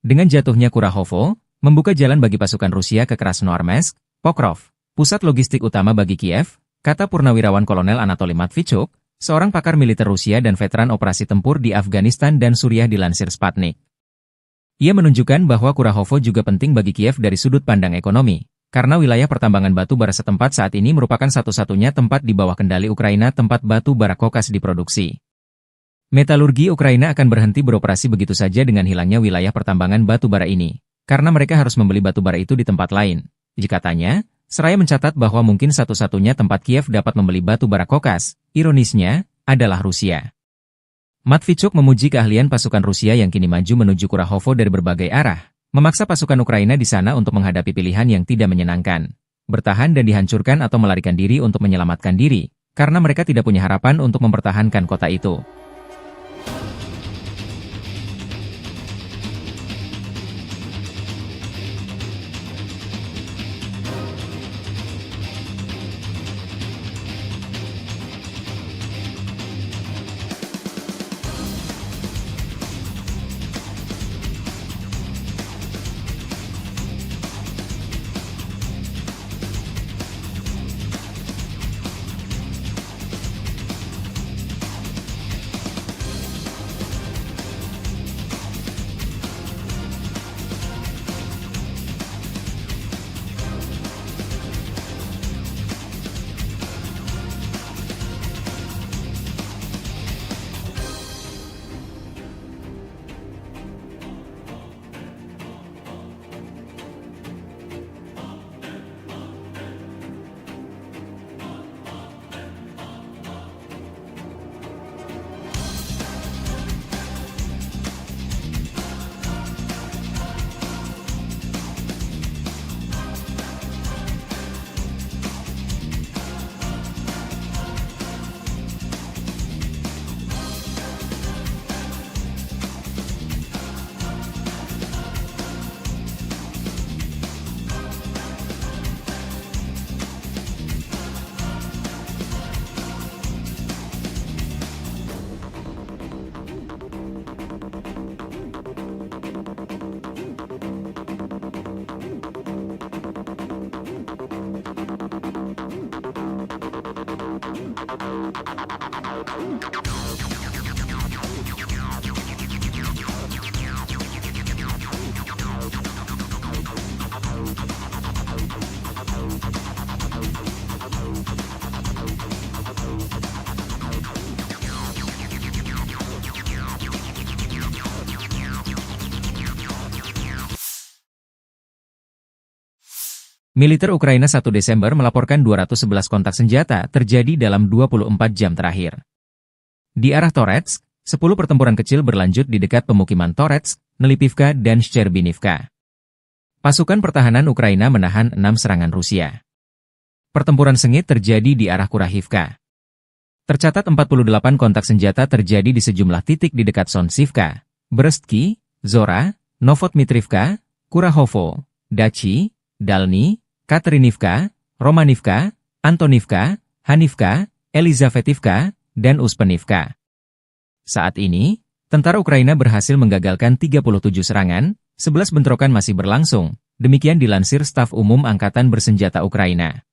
Dengan jatuhnya Kurahovo, membuka jalan bagi pasukan Rusia ke Krasnoarmeysk, Pokrov, pusat logistik utama bagi Kiev, kata Purnawirawan Kolonel Anatoly Matvichuk, seorang pakar militer Rusia dan veteran operasi tempur di Afghanistan dan Suriah dilansir Sputnik. Ia menunjukkan bahwa Kurahovo juga penting bagi Kiev dari sudut pandang ekonomi, karena wilayah pertambangan batu bara setempat saat ini merupakan satu-satunya tempat di bawah kendali Ukraina tempat batu bara kokas diproduksi. Metalurgi Ukraina akan berhenti beroperasi begitu saja dengan hilangnya wilayah pertambangan batu bara ini, karena mereka harus membeli batu bara itu di tempat lain. Katanya, seraya mencatat bahwa mungkin satu-satunya tempat Kiev dapat membeli batu bara kokas, ironisnya, adalah Rusia. Matvichuk memuji keahlian pasukan Rusia yang kini maju menuju Kurahovo dari berbagai arah, memaksa pasukan Ukraina di sana untuk menghadapi pilihan yang tidak menyenangkan, bertahan dan dihancurkan atau melarikan diri untuk menyelamatkan diri, karena mereka tidak punya harapan untuk mempertahankan kota itu. Militer Ukraina 1 Desember melaporkan 211 kontak senjata terjadi dalam 24 jam terakhir. Di arah Toretsk, 10 pertempuran kecil berlanjut di dekat pemukiman Toretsk, Nelipivka dan Shcherbinivka. Pasukan pertahanan Ukraina menahan 6 serangan Rusia. Pertempuran sengit terjadi di arah Kurahivka. Tercatat 48 kontak senjata terjadi di sejumlah titik di dekat Sonsivka, Brestki, Zora, Novotmitrivka, Kurahovo, Dachi, Dalny, Katerinivka, Romanivka, Antonivka, Hanivka, Elizavetivka, dan Uspenivka. Saat ini, tentara Ukraina berhasil menggagalkan 37 serangan, 11 bentrokan masih berlangsung, demikian dilansir Staf Umum Angkatan Bersenjata Ukraina.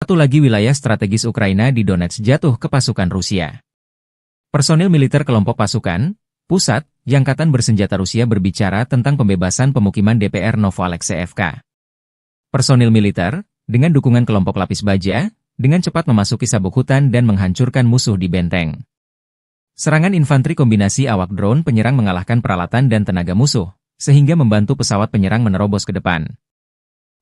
Satu lagi wilayah strategis Ukraina di Donetsk jatuh ke pasukan Rusia. Personil militer kelompok pasukan pusat Angkatan Bersenjata Rusia berbicara tentang pembebasan pemukiman DPR Novoalexeyevka. Personil militer, dengan dukungan kelompok lapis baja, dengan cepat memasuki sabuk hutan dan menghancurkan musuh di benteng. Serangan infanteri kombinasi awak drone penyerang mengalahkan peralatan dan tenaga musuh, sehingga membantu pesawat penyerang menerobos ke depan.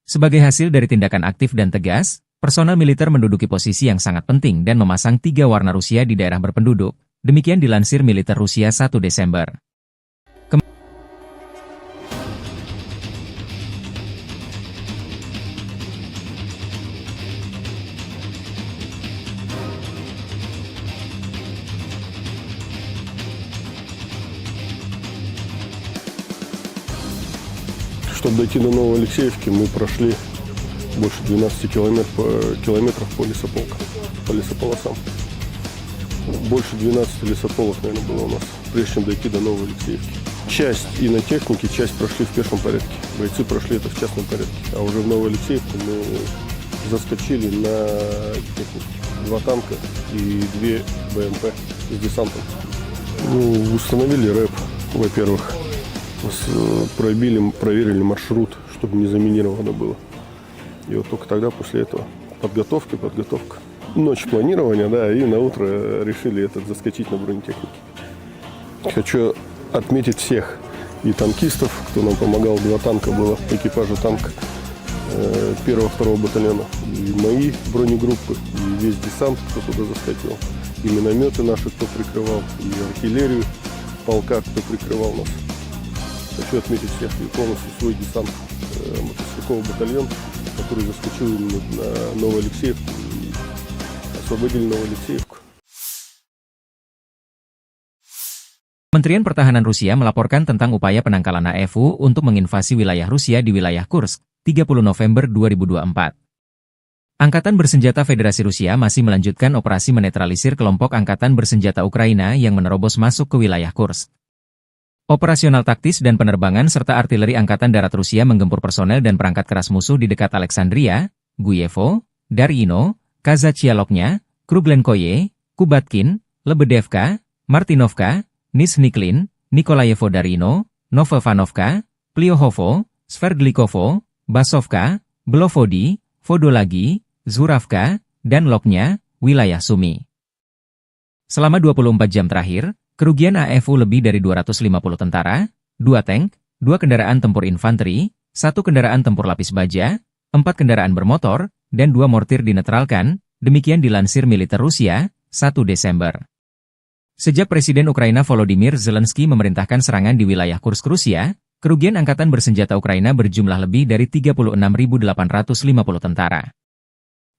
Sebagai hasil dari tindakan aktif dan tegas, personel militer menduduki posisi yang sangat penting dan memasang 3 warna Rusia di daerah berpenduduk. Demikian dilansir militer Rusia 1 Desember. Чтобы дойти до Новоалексеевки, мы прошли больше 12 километров по лесополосам. Больше 12 лесополос, наверное, было у нас, прежде чем дойти до Новоалексеевки. Часть и на технике, часть прошли в пешем порядке. Бойцы прошли это в частном порядке. А уже в Новоалексеевку мы заскочили на технику. 2 танка и 2 БМП с десантом. Установили рэп, во-первых. Проверили маршрут, чтобы не заминировано было. И вот только тогда, после этого, подготовка. Ночь планирования, да, и на утро решили заскочить на бронетехнике. Хочу отметить всех и танкистов, кто нам помогал. 2 танка было, экипажа танка 1-2 батальона. И мои бронегруппы, и весь десант, кто туда заскочил. И минометы наши, кто прикрывал, и артиллерию полка, кто прикрывал нас. Хочу отметить всех и полностью свой десант, мотострелковый батальон, который заскочил на Новоалексеевку и освободили Новоалексеевку. Kementerian Pertahanan Rusia melaporkan tentang upaya penangkalan AFU untuk menginvasi wilayah Rusia di wilayah Kursk, 30 November 2024. Angkatan Bersenjata Federasi Rusia masih melanjutkan operasi menetralisir kelompok Angkatan Bersenjata Ukraina yang menerobos masuk ke wilayah Kursk. Operasional taktis dan penerbangan serta artileri Angkatan Darat Rusia menggempur personel dan perangkat keras musuh di dekat Alexandria, Guyevo, Darino, Kazachialoknya, Kruglenkoye, Kubatkin, Lebedevka, Martinovka, Nizhniklin, Nikolayevo Darino, Novovanovka, Pliohovo, Sverdlikovo, Basovka, Belovodi, Vodolagi, Zuravka, dan Loknya, wilayah Sumi. Selama 24 jam terakhir, kerugian AFU lebih dari 250 tentara, 2 tank, 2 kendaraan tempur infanteri, 1 kendaraan tempur lapis baja, 4 kendaraan bermotor, dan 2 mortir dinetralkan, demikian dilansir militer Rusia, 1 Desember. Sejak Presiden Ukraina Volodymyr Zelensky memerintahkan serangan di wilayah Kursk Rusia, kerugian Angkatan Bersenjata Ukraina berjumlah lebih dari 36.850 tentara.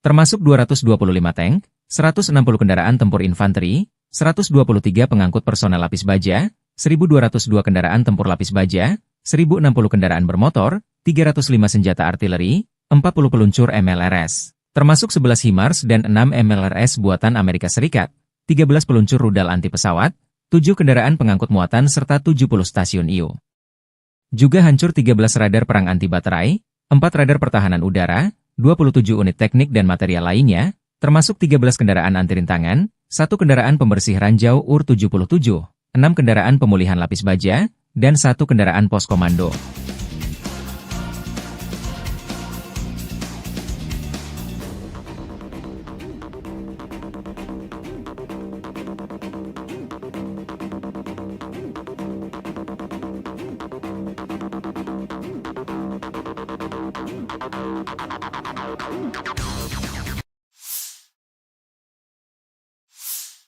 Termasuk 225 tank, 160 kendaraan tempur infanteri, 123 pengangkut personel lapis baja, 1.202 kendaraan tempur lapis baja, 1.060 kendaraan bermotor, 305 senjata artileri, 40 peluncur MLRS, termasuk 11 HIMARS dan 6 MLRS buatan Amerika Serikat, 13 peluncur rudal anti pesawat, 7 kendaraan pengangkut muatan serta 70 stasiun IU. Juga hancur 13 radar perang anti baterai, 4 radar pertahanan udara, 27 unit teknik dan material lainnya, termasuk 13 kendaraan anti rintangan, 1 kendaraan pembersih ranjau UR-77, 6 kendaraan pemulihan lapis baja, dan 1 kendaraan pos komando.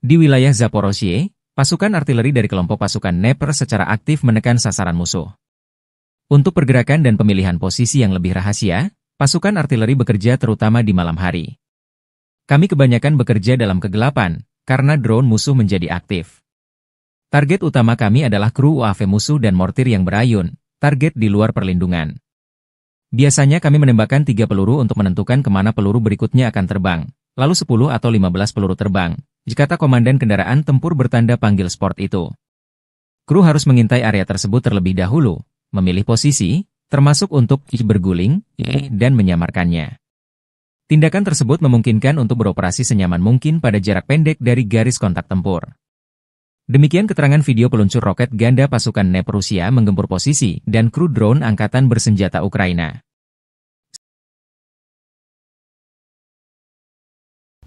Di wilayah Zaporozhye, pasukan artileri dari kelompok pasukan Dnepr secara aktif menekan sasaran musuh. Untuk pergerakan dan pemilihan posisi yang lebih rahasia, pasukan artileri bekerja terutama di malam hari. Kami kebanyakan bekerja dalam kegelapan, karena drone musuh menjadi aktif. Target utama kami adalah kru UAV musuh dan mortir yang berayun, target di luar perlindungan. Biasanya kami menembakkan 3 peluru untuk menentukan kemana peluru berikutnya akan terbang, lalu 10 atau 15 peluru terbang, kata komandan kendaraan tempur bertanda panggil sport itu. Kru harus mengintai area tersebut terlebih dahulu, memilih posisi, termasuk untuk berguling, dan menyamarkannya. Tindakan tersebut memungkinkan untuk beroperasi senyaman mungkin pada jarak pendek dari garis kontak tempur. Demikian keterangan video peluncur roket ganda pasukan NEP Rusia menggempur posisi dan kru drone angkatan bersenjata Ukraina.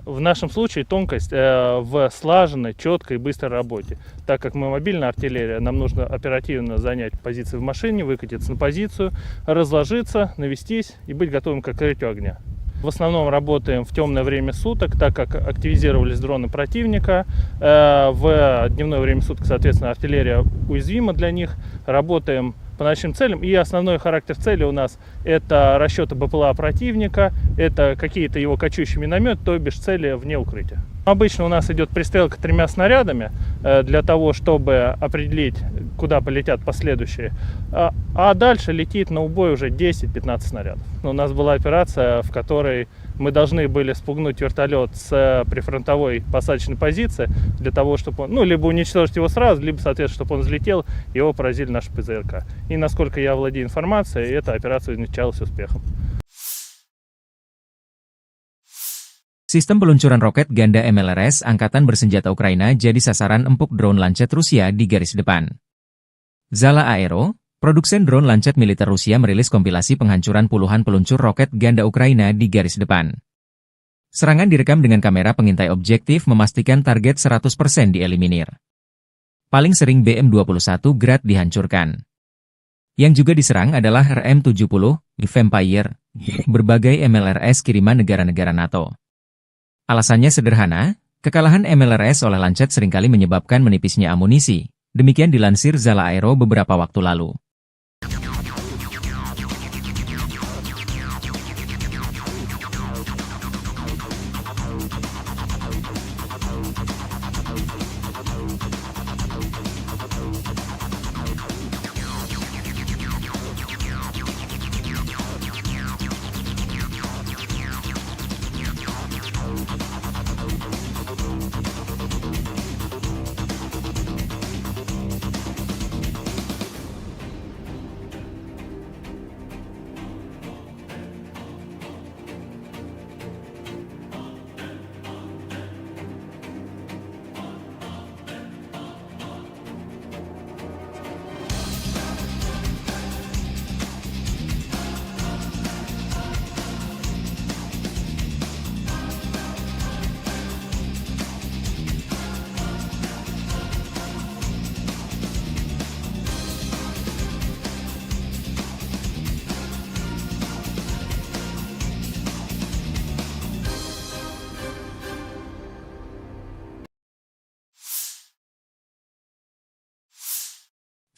В нашем случае тонкость в слаженной, четкой и быстрой работе. Так как мы мобильная артиллерия, нам нужно оперативно занять позиции в машине, выкатиться на позицию, разложиться, навестись и быть готовым к открытию огня. В основном работаем в темное время суток, так как активизировались дроны противника. В дневное время суток, соответственно, артиллерия уязвима для них. Работаем по ночным целям. И основной характер цели у нас это расчеты БПЛА противника, это какие-то его кочующие минометы, то бишь цели вне укрытия. Обычно у нас идет пристрелка 3 снарядами для того, чтобы определить, куда полетят последующие. А дальше летит на убой уже 10-15 снарядов. У нас была операция, в которой мы должны были спугнуть вертолет с прифронтовой посадочной позиции для того, чтобы он, либо уничтожить его сразу, либо, соответственно, чтобы он взлетел, и его поразили наши ПЗРК. И насколько я владею информацией, эта операция началась успехом. Sistem peluncuran roket ganda MLRS Angkatan Bersenjata Ukraina jadi sasaran empuk drone Lancet Rusia di garis depan. Zala Aero, produsen drone Lancet militer Rusia merilis kompilasi penghancuran puluhan peluncur roket ganda Ukraina di garis depan. Serangan direkam dengan kamera pengintai objektif memastikan target 100% dieliminir. Paling sering BM-21 Grad dihancurkan. Yang juga diserang adalah RM-70, Vampire, berbagai MLRS kiriman negara-negara NATO. Alasannya sederhana, kekalahan MLRS oleh Lancet seringkali menyebabkan menipisnya amunisi. Demikian dilansir Zala Aero beberapa waktu lalu.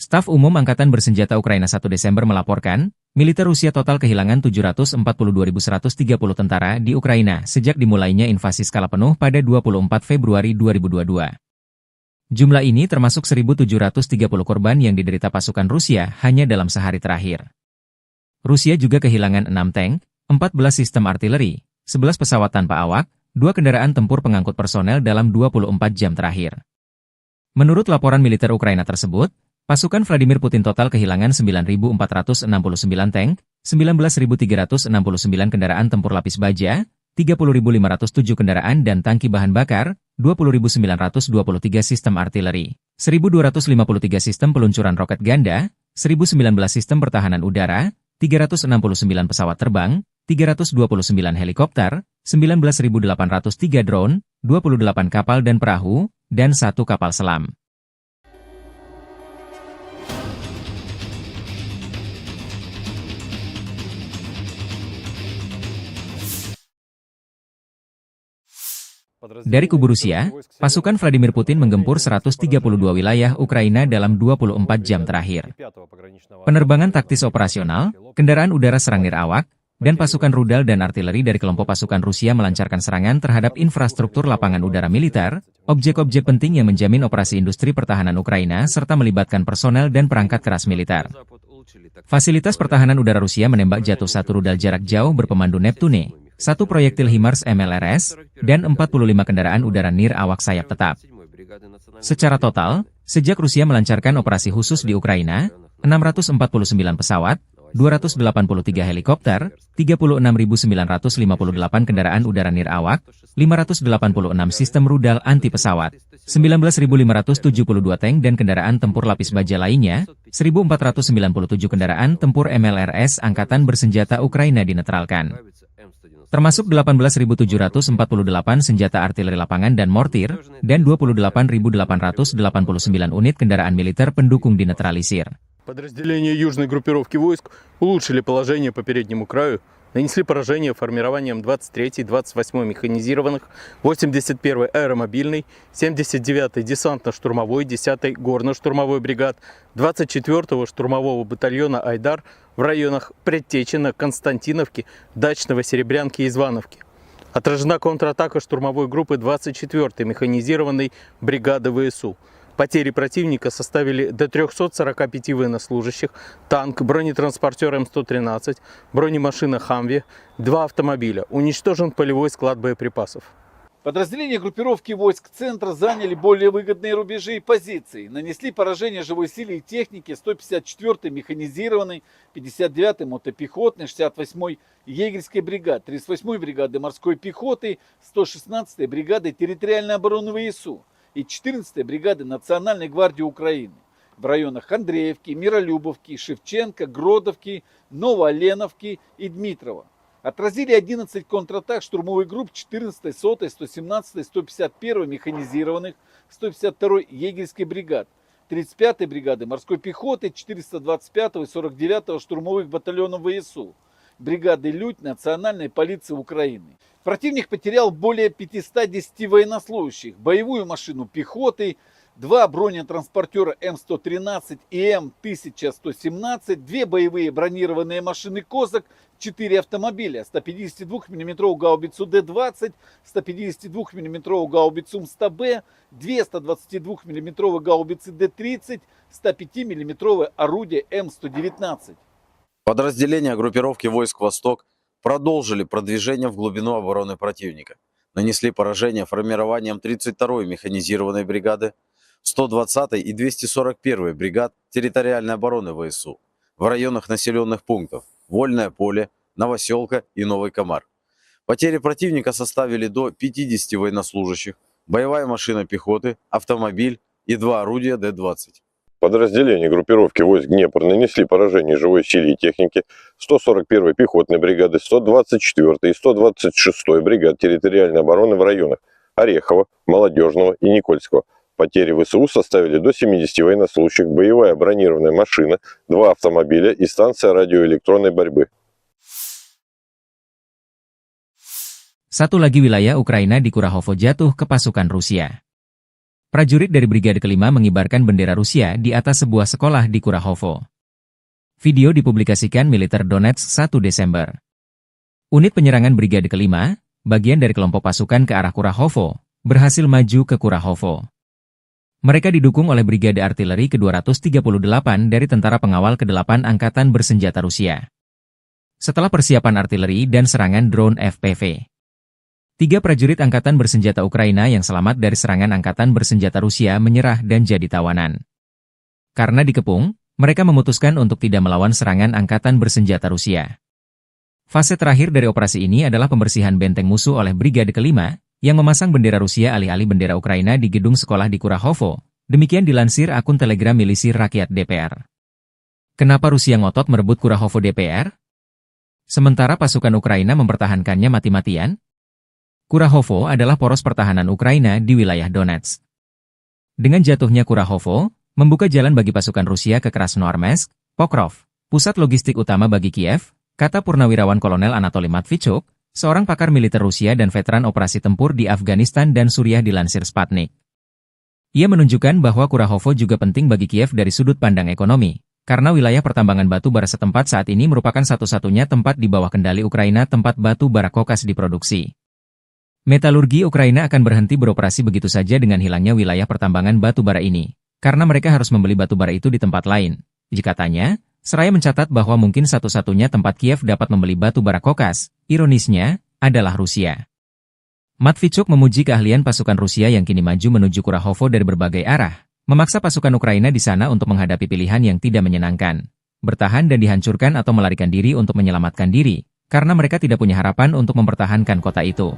Staf Umum Angkatan Bersenjata Ukraina 1 Desember melaporkan, militer Rusia total kehilangan 742.130 tentara di Ukraina sejak dimulainya invasi skala penuh pada 24 Februari 2022. Jumlah ini termasuk 1.730 korban yang diderita pasukan Rusia hanya dalam sehari terakhir. Rusia juga kehilangan 6 tank, 14 sistem artileri, 11 pesawat tanpa awak, 2 kendaraan tempur pengangkut personel dalam 24 jam terakhir. Menurut laporan militer Ukraina tersebut, pasukan Vladimir Putin total kehilangan 9.469 tank, 19.369 kendaraan tempur lapis baja, 30.507 kendaraan dan tangki bahan bakar, 20.923 sistem artileri, 1.253 sistem peluncuran roket ganda, 1.019 sistem pertahanan udara, 369 pesawat terbang, 329 helikopter, 19.803 drone, 28 kapal dan perahu, dan 1 kapal selam. Dari kubu Rusia, pasukan Vladimir Putin menggempur 132 wilayah Ukraina dalam 24 jam terakhir. Penerbangan taktis operasional, kendaraan udara serang nirawak, dan pasukan rudal dan artileri dari kelompok pasukan Rusia melancarkan serangan terhadap infrastruktur lapangan udara militer, objek-objek penting yang menjamin operasi industri pertahanan Ukraina serta melibatkan personel dan perangkat keras militer. Fasilitas pertahanan udara Rusia menembak jatuh 1 rudal jarak jauh berpemandu Neptune, 1 proyektil HIMARS MLRS, dan 45 kendaraan udara nirawak sayap tetap. Secara total, sejak Rusia melancarkan operasi khusus di Ukraina, 649 pesawat, 283 helikopter, 36.958 kendaraan udara nirawak, 586 sistem rudal anti pesawat, 19.572 tank dan kendaraan tempur lapis baja lainnya, 1.497 kendaraan tempur MLRS Angkatan Bersenjata Ukraina dinetralkan. Termasuk 18.748 senjata artileri lapangan dan mortir, dan 28.889 unit kendaraan militer pendukung dinetralisir. Подразделения южной группировки войск улучшили положение по переднему краю, нанесли поражение формированием 23-й, 28-й механизированных, 81-й аэромобильной, 79-й десантно-штурмовой, 10-й горно-штурмовой бригад, 24-го штурмового батальона «Айдар» в районах Предтечина, Константиновки, Дачного, Серебрянки и Звановки. Отражена контратака штурмовой группы 24-й механизированной бригады ВСУ. Потери противника составили до 345 военнослужащих, танк, бронетранспортер М113, бронемашина «Хамви», 2 автомобиля. Уничтожен полевой склад боеприпасов. Подразделения группировки войск центра заняли более выгодные рубежи и позиции. Нанесли поражение живой силе и технике 154-й механизированной, 59-й мотопехотной, 68-й егерской бригады, 38-й бригады морской пехоты, 116-й бригады территориальной обороны ВСУ и 14-й бригады Национальной гвардии Украины в районах Андреевки, Миролюбовки, Шевченко, Гродовки, Новооленовки и Дмитрова. Отразили 11 контратак штурмовых групп 14-й, 100-й, 117-й, 151-й механизированных, 152-й егерской бригад, 35-й бригады морской пехоты, 425-го и 49-го штурмовых батальонов ВСУ, бригады «Людь» Национальной полиции Украины. Противник потерял более 510 военнослужащих, боевую машину пехоты, 2 бронетранспортера М113 и М1117, 2 боевые бронированные машины «Козак», 4 автомобиля, 152 мм гаубицу Д-20, 152 мм гаубицу МСТБ, 2 122 мм гаубицы Д-30, 105 мм орудие М119. Подразделения группировки войск «Восток» продолжили продвижение в глубину обороны противника. Нанесли поражение формированием 32-й механизированной бригады, 120-й и 241-й бригад территориальной обороны ВСУ в районах населенных пунктов Вольное поле, Новоселка и Новый Комар. Потери противника составили до 50 военнослужащих, боевая машина пехоты, автомобиль и 2 орудия Д-20. Подразделения группировки войск Днепр нанесли поражение живой силе и технике 141-й пехотной бригады, 124-й и 126-й бригад территориальной обороны в районах Орехова, Молодежного и Никольского. Потери ВСУ составили до 70 военнослужащих, боевая бронированная машина, 2 автомобиля и станция радиоэлектронной борьбы. Satu lagi wilayah Ukraina di Kurahovo jatuh ke pasukan Rusia. Prajurit dari Brigade Kelima mengibarkan bendera Rusia di atas sebuah sekolah di Kurahovo. Video dipublikasikan militer Donetsk 1 Desember. Unit penyerangan Brigade Kelima, bagian dari kelompok pasukan ke arah Kurahovo, berhasil maju ke Kurahovo. Mereka didukung oleh Brigade Artileri ke-238 dari Tentara Pengawal ke-8 Angkatan Bersenjata Rusia. Setelah persiapan artileri dan serangan drone FPV, 3 prajurit Angkatan Bersenjata Ukraina yang selamat dari serangan Angkatan Bersenjata Rusia menyerah dan jadi tawanan. Karena dikepung, mereka memutuskan untuk tidak melawan serangan Angkatan Bersenjata Rusia. Fase terakhir dari operasi ini adalah pembersihan benteng musuh oleh Brigade Kelima, yang memasang bendera Rusia alih-alih bendera Ukraina di gedung sekolah di Kurahovo. Demikian dilansir akun Telegram Milisi Rakyat DPR. Kenapa Rusia ngotot merebut Kurahovo DPR? Sementara pasukan Ukraina mempertahankannya mati-matian? Kurahovo adalah poros pertahanan Ukraina di wilayah Donetsk. Dengan jatuhnya Kurahovo, membuka jalan bagi pasukan Rusia ke Krasnoarmeysk, Pokrov, pusat logistik utama bagi Kiev, kata Purnawirawan Kolonel Anatoly Matvichuk, seorang pakar militer Rusia dan veteran operasi tempur di Afghanistan dan Suriah dilansir Sputnik. Ia menunjukkan bahwa Kurahovo juga penting bagi Kiev dari sudut pandang ekonomi, karena wilayah pertambangan batu bara setempat saat ini merupakan satu-satunya tempat di bawah kendali Ukraina tempat batu bara kokas diproduksi. Metalurgi Ukraina akan berhenti beroperasi begitu saja dengan hilangnya wilayah pertambangan batu bara ini, karena mereka harus membeli batu bara itu di tempat lain. Katanya, seraya mencatat bahwa mungkin satu-satunya tempat Kiev dapat membeli batu bara kokas, ironisnya, adalah Rusia. Matvichuk memuji keahlian pasukan Rusia yang kini maju menuju Kurahovo dari berbagai arah, memaksa pasukan Ukraina di sana untuk menghadapi pilihan yang tidak menyenangkan. bertahan dan dihancurkan atau melarikan diri untuk menyelamatkan diri, karena mereka tidak punya harapan untuk mempertahankan kota itu.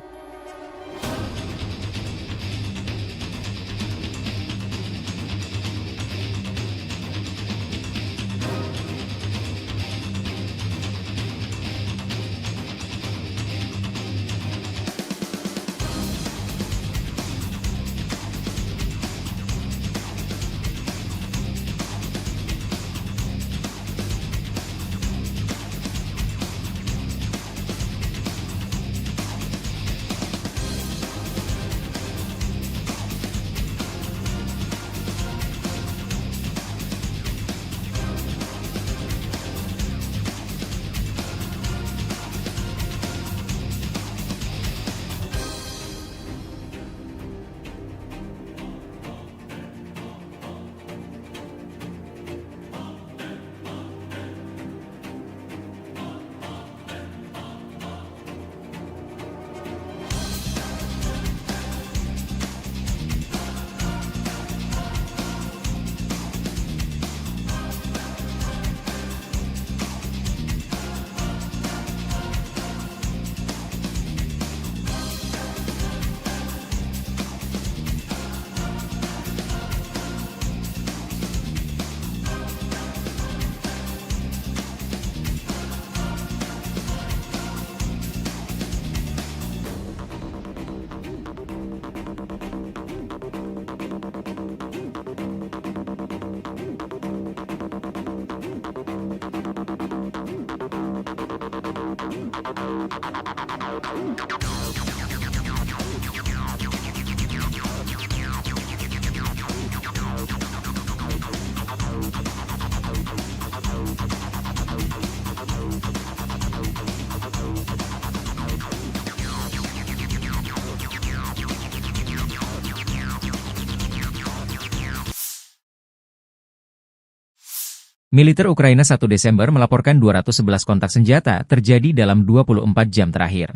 Militer Ukraina 1 Desember melaporkan 211 kontak senjata terjadi dalam 24 jam terakhir.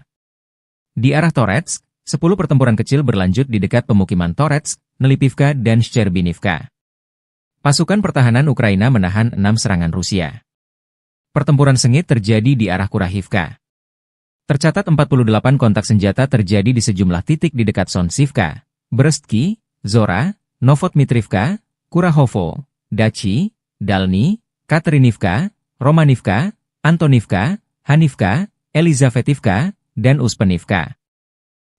Di arah Toretsk, 10 pertempuran kecil berlanjut di dekat pemukiman Toretsk, Nelipivka, dan Shcherbinivka. Pasukan pertahanan Ukraina menahan 6 serangan Rusia. Pertempuran sengit terjadi di arah Kurahivka. Tercatat 48 kontak senjata terjadi di sejumlah titik di dekat Sonsivka, Brestki, Zora, Novotmitrivka, Kurahovo, Dachi, Dalny, Katerinivka, Romanivka, Antonivka, Hanivka, Elizavetivka, dan Uspenivka.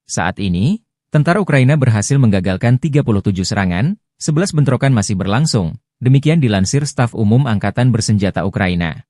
Saat ini, tentara Ukraina berhasil menggagalkan 37 serangan, 11 bentrokan masih berlangsung, demikian dilansir Staf Umum Angkatan Bersenjata Ukraina.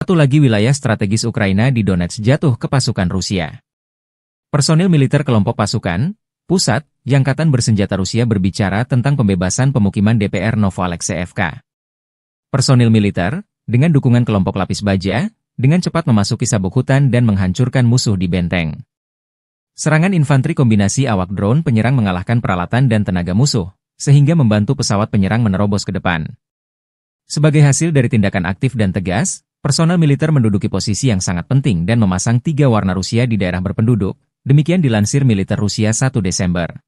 Satu lagi wilayah strategis Ukraina di Donetsk jatuh ke pasukan Rusia. Personil militer kelompok pasukan pusat Angkatan Bersenjata Rusia berbicara tentang pembebasan pemukiman DPR Novoalexeyevka. Personil militer, dengan dukungan kelompok lapis baja, dengan cepat memasuki sabuk hutan dan menghancurkan musuh di benteng. Serangan infanteri kombinasi awak drone penyerang mengalahkan peralatan dan tenaga musuh, sehingga membantu pesawat penyerang menerobos ke depan. Sebagai hasil dari tindakan aktif dan tegas, personel militer menduduki posisi yang sangat penting dan memasang 3 warna Rusia di daerah berpenduduk, demikian dilansir militer Rusia 1 Desember.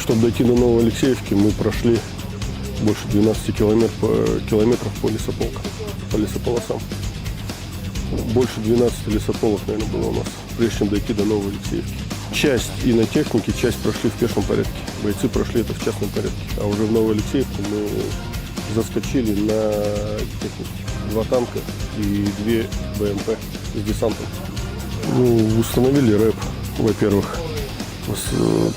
Чтобы дойти до Новоалексеевки, мы прошли больше 12 километров по лесополосам. Больше 12 лесополок, наверное, было у нас, прежде чем дойти до Новой Алексеевки. Часть и на технике, часть прошли в пешем порядке. Бойцы прошли это в частном порядке. А уже в Новой Алексеевке мы заскочили на технике. 2 танка и 2 БМП с десантом. Установили рэп, во-первых.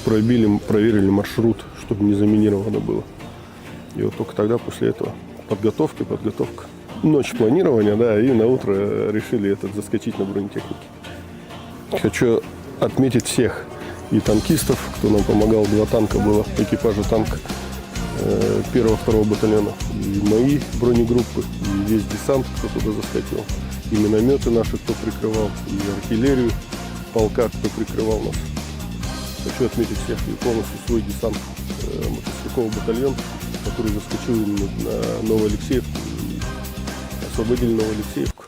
Проверили маршрут, чтобы не заминировано было. И вот только тогда, после этого, подготовка. Ночь планирования, да, и на утро решили заскочить на бронетехнике. Хочу отметить всех и танкистов, кто нам помогал. 2 танка было, экипажа танка 1-2 батальона. И мои бронегруппы, и весь десант, кто туда заскочил. И минометы наши, кто прикрывал, и артиллерию полка, кто прикрывал нас. Хочу отметить всех и полностью свой десант, мотострелковый батальон, который заскочил на Новую Алексеевку и освободили Новую Алексеевку.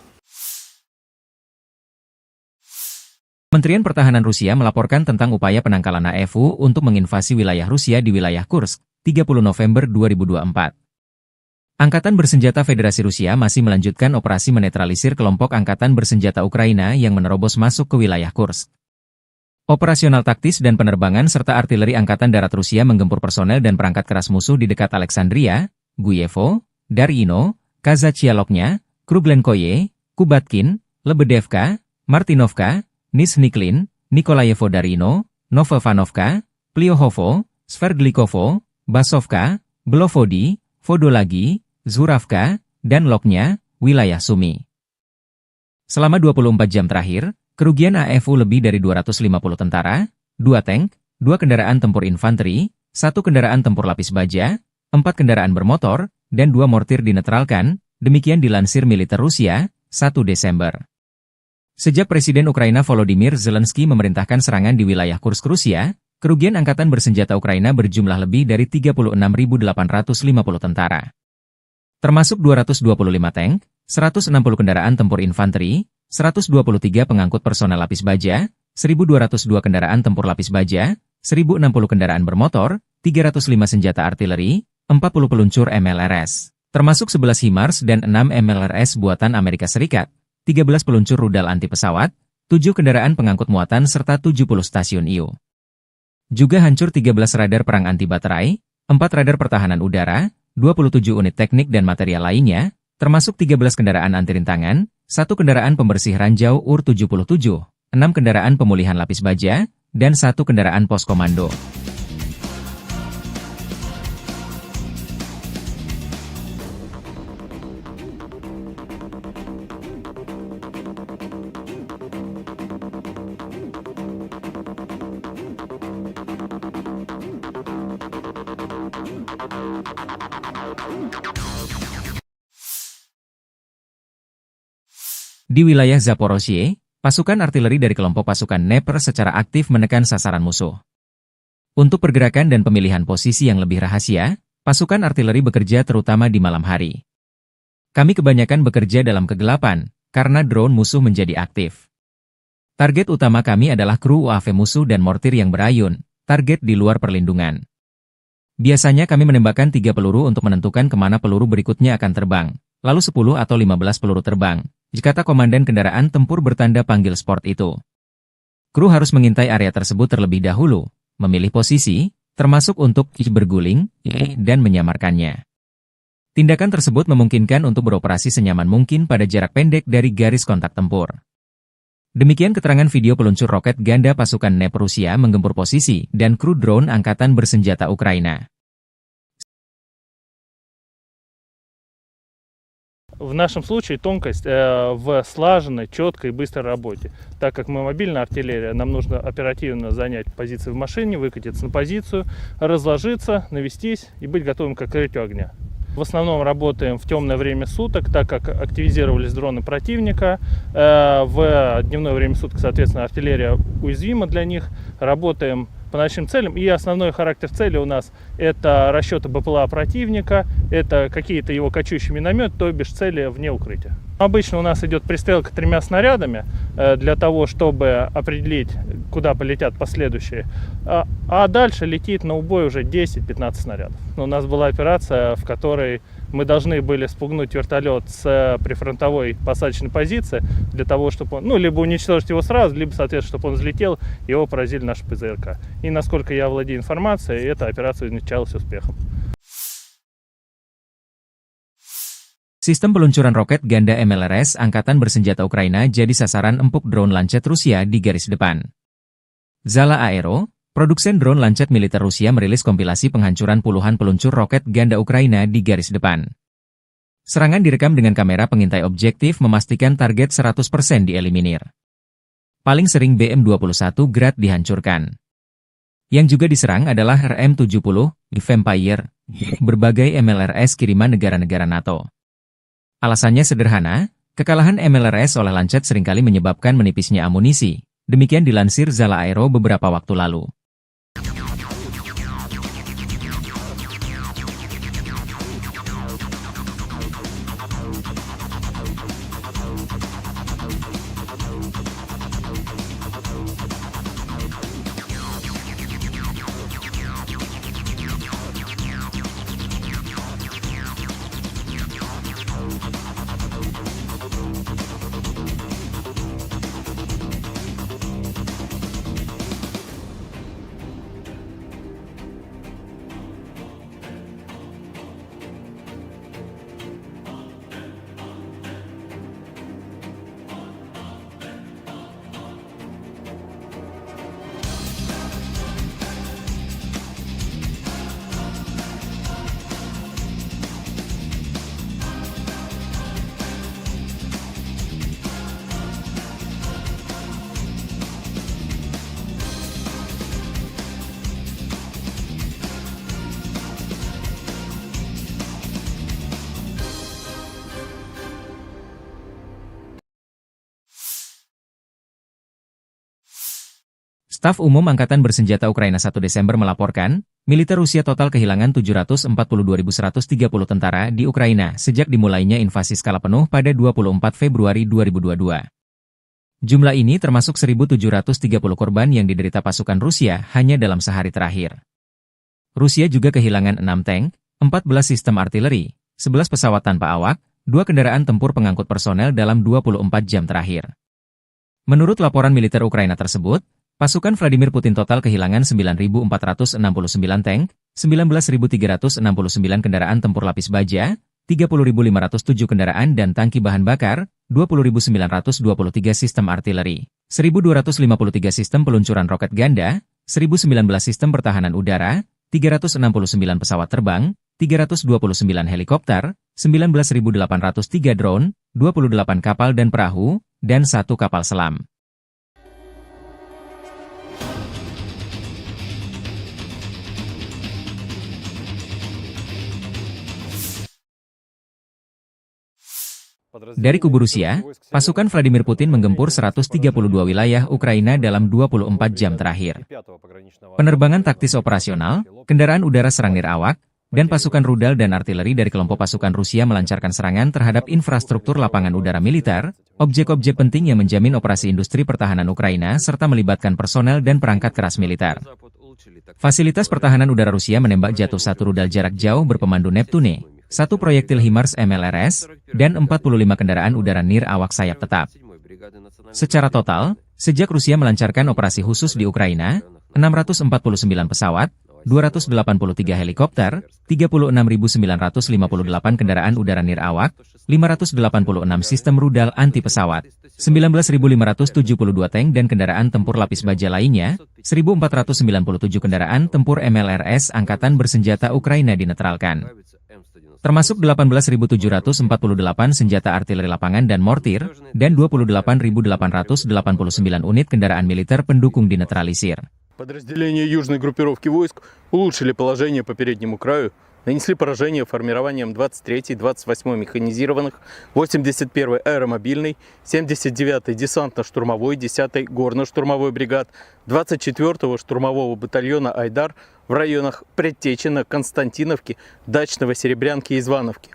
Kementerian Pertahanan Rusia melaporkan tentang upaya penangkalan AFU untuk menginvasi wilayah Rusia di wilayah Kursk, 30 November 2024. Angkatan Bersenjata Federasi Rusia masih melanjutkan operasi menetralisir kelompok Angkatan Bersenjata Ukraina yang menerobos masuk ke wilayah Kursk. Operasional taktis dan penerbangan serta artileri Angkatan Darat Rusia menggempur personel dan perangkat keras musuh di dekat Alexandria, Guyevo, Darino, Kazachialoknya, Kruglenkoye, Kubatkin, Lebedevka, Martinovka, Nizhniklin, Nikolayevo Darino, Novovanovka, Pliohovo, Sverdlikovo, Basovka, Belovodi, Vodolagi, Zuravka, dan Loknya, wilayah Sumi. Selama 24 jam terakhir, kerugian AFU lebih dari 250 tentara, 2 tank, 2 kendaraan tempur infanteri, 1 kendaraan tempur lapis baja, 4 kendaraan bermotor, dan 2 mortir dinetralkan, demikian dilansir militer Rusia, 1 Desember. Sejak Presiden Ukraina Volodymyr Zelensky memerintahkan serangan di wilayah Kursk Rusia, kerugian angkatan bersenjata Ukraina berjumlah lebih dari 36.850 tentara. Termasuk 225 tank, 160 kendaraan tempur infanteri, 123 pengangkut personel lapis baja, 1.202 kendaraan tempur lapis baja, 1.060 kendaraan bermotor, 305 senjata artileri, 40 peluncur MLRS, termasuk 11 HIMARS dan 6 MLRS buatan Amerika Serikat, 13 peluncur rudal anti pesawat, 7 kendaraan pengangkut muatan serta 70 stasiun IU. Juga hancur 13 radar perang anti baterai, 4 radar pertahanan udara, 27 unit teknik dan material lainnya, termasuk 13 kendaraan anti rintangan, 1 kendaraan pembersih ranjau UR-77, 6 kendaraan pemulihan lapis baja, dan 1 kendaraan pos komando. Di wilayah Zaporozhye, pasukan artileri dari kelompok pasukan Dnepr secara aktif menekan sasaran musuh. Untuk pergerakan dan pemilihan posisi yang lebih rahasia, pasukan artileri bekerja terutama di malam hari. Kami kebanyakan bekerja dalam kegelapan, karena drone musuh menjadi aktif. Target utama kami adalah kru UAV musuh dan mortir yang berayun, target di luar perlindungan. Biasanya kami menembakkan 3 peluru untuk menentukan kemana peluru berikutnya akan terbang, lalu 10 atau 15 peluru terbang, kata komandan kendaraan tempur bertanda panggil sport itu. Kru harus mengintai area tersebut terlebih dahulu, memilih posisi, termasuk untuk berguling, dan menyamarkannya. Tindakan tersebut memungkinkan untuk beroperasi senyaman mungkin pada jarak pendek dari garis kontak tempur. Demikian keterangan video peluncur roket ganda pasukan Dnepr Rusia menggempur posisi dan kru drone Angkatan Bersenjata Ukraina. В нашем случае тонкость в слаженной, четкой и быстрой работе. Так как мы мобильная артиллерия, нам нужно оперативно занять позиции в машине, выкатиться на позицию, разложиться, навестись и быть готовым к открытию огня. В основном работаем в темное время суток, так как активизировались дроны противника. В дневное время суток, соответственно, артиллерия уязвима для них. Работаем по нашим целям. И основной характер цели у нас это расчеты БПЛА противника, это какие-то его кочующие минометы, то бишь цели вне укрытия. Обычно у нас идет пристрелка 3 снарядами для того, чтобы определить, куда полетят последующие. А дальше летит на убой уже 10-15 снарядов. У нас была операция, в которой мы должны были спугнуть вертолет с прифронтовой посадочной позиции для того, чтобы он, либо уничтожить его сразу, либо, соответственно, чтобы он взлетел, его поразили наши ПЗРК. И насколько я владею информацией, эта операция увенчалась успехом. Sistem peluncuran roket ganda MLRS Angkatan Bersenjata Ukraina jadi sasaran empuk drone Lancet Rusia di garis depan. Zala Aero, produsen drone Lancet militer Rusia merilis kompilasi penghancuran puluhan peluncur roket ganda Ukraina di garis depan. Serangan direkam dengan kamera pengintai objektif memastikan target 100% dieliminir. Paling sering BM-21 Grad dihancurkan. Yang juga diserang adalah RM-70, Vampire, berbagai MLRS kiriman negara-negara NATO. Alasannya sederhana, kekalahan MLRS oleh Lancet seringkali menyebabkan menipisnya amunisi. Demikian dilansir Zala Aero beberapa waktu lalu. Staf Umum Angkatan Bersenjata Ukraina 1 Desember melaporkan, militer Rusia total kehilangan 742.130 tentara di Ukraina sejak dimulainya invasi skala penuh pada 24 Februari 2022. Jumlah ini termasuk 1.730 korban yang diderita pasukan Rusia hanya dalam sehari terakhir. Rusia juga kehilangan 6 tank, 14 sistem artileri, 11 pesawat tanpa awak, 2 kendaraan tempur pengangkut personel dalam 24 jam terakhir. Menurut laporan militer Ukraina tersebut, pasukan Vladimir Putin total kehilangan 9.469 tank, 19.369 kendaraan tempur lapis baja, 30.507 kendaraan dan tangki bahan bakar, 20.923 sistem artileri, 1.253 sistem peluncuran roket ganda, 1.019 sistem pertahanan udara, 369 pesawat terbang, 329 helikopter, 19.803 drone, 28 kapal dan perahu, dan 1 kapal selam. Dari kubu Rusia, pasukan Vladimir Putin menggempur 132 wilayah Ukraina dalam 24 jam terakhir. Penerbangan taktis operasional, kendaraan udara serang nirawak, dan pasukan rudal dan artileri dari kelompok pasukan Rusia melancarkan serangan terhadap infrastruktur lapangan udara militer, objek-objek penting yang menjamin operasi industri pertahanan Ukraina serta melibatkan personel dan perangkat keras militer. Fasilitas pertahanan udara Rusia menembak jatuh 1 rudal jarak jauh berpemandu Neptune, 1 proyektil HIMARS MLRS, dan 45 kendaraan udara nirawak sayap tetap. Secara total, sejak Rusia melancarkan operasi khusus di Ukraina, 649 pesawat, 283 helikopter, 36.958 kendaraan udara nirawak, 586 sistem rudal anti pesawat, 19.572 tank dan kendaraan tempur lapis baja lainnya, 1.497 kendaraan tempur MLRS Angkatan Bersenjata Ukraina dinetralkan. Termasuk 18.748 senjata artileri lapangan dan mortir, dan 28.889 unit kendaraan militer pendukung dinetralisir. Подразделения южной группировки войск улучшили положение по переднему краю, нанесли поражение формированиям 23-й, 28-й механизированных, 81-й аэромобильной, 79-й десантно-штурмовой, 10-й горно-штурмовой бригад, 24-го штурмового батальона «Айдар» в районах Предтечина, Константиновки, Дачного, Серебрянки и Звановки.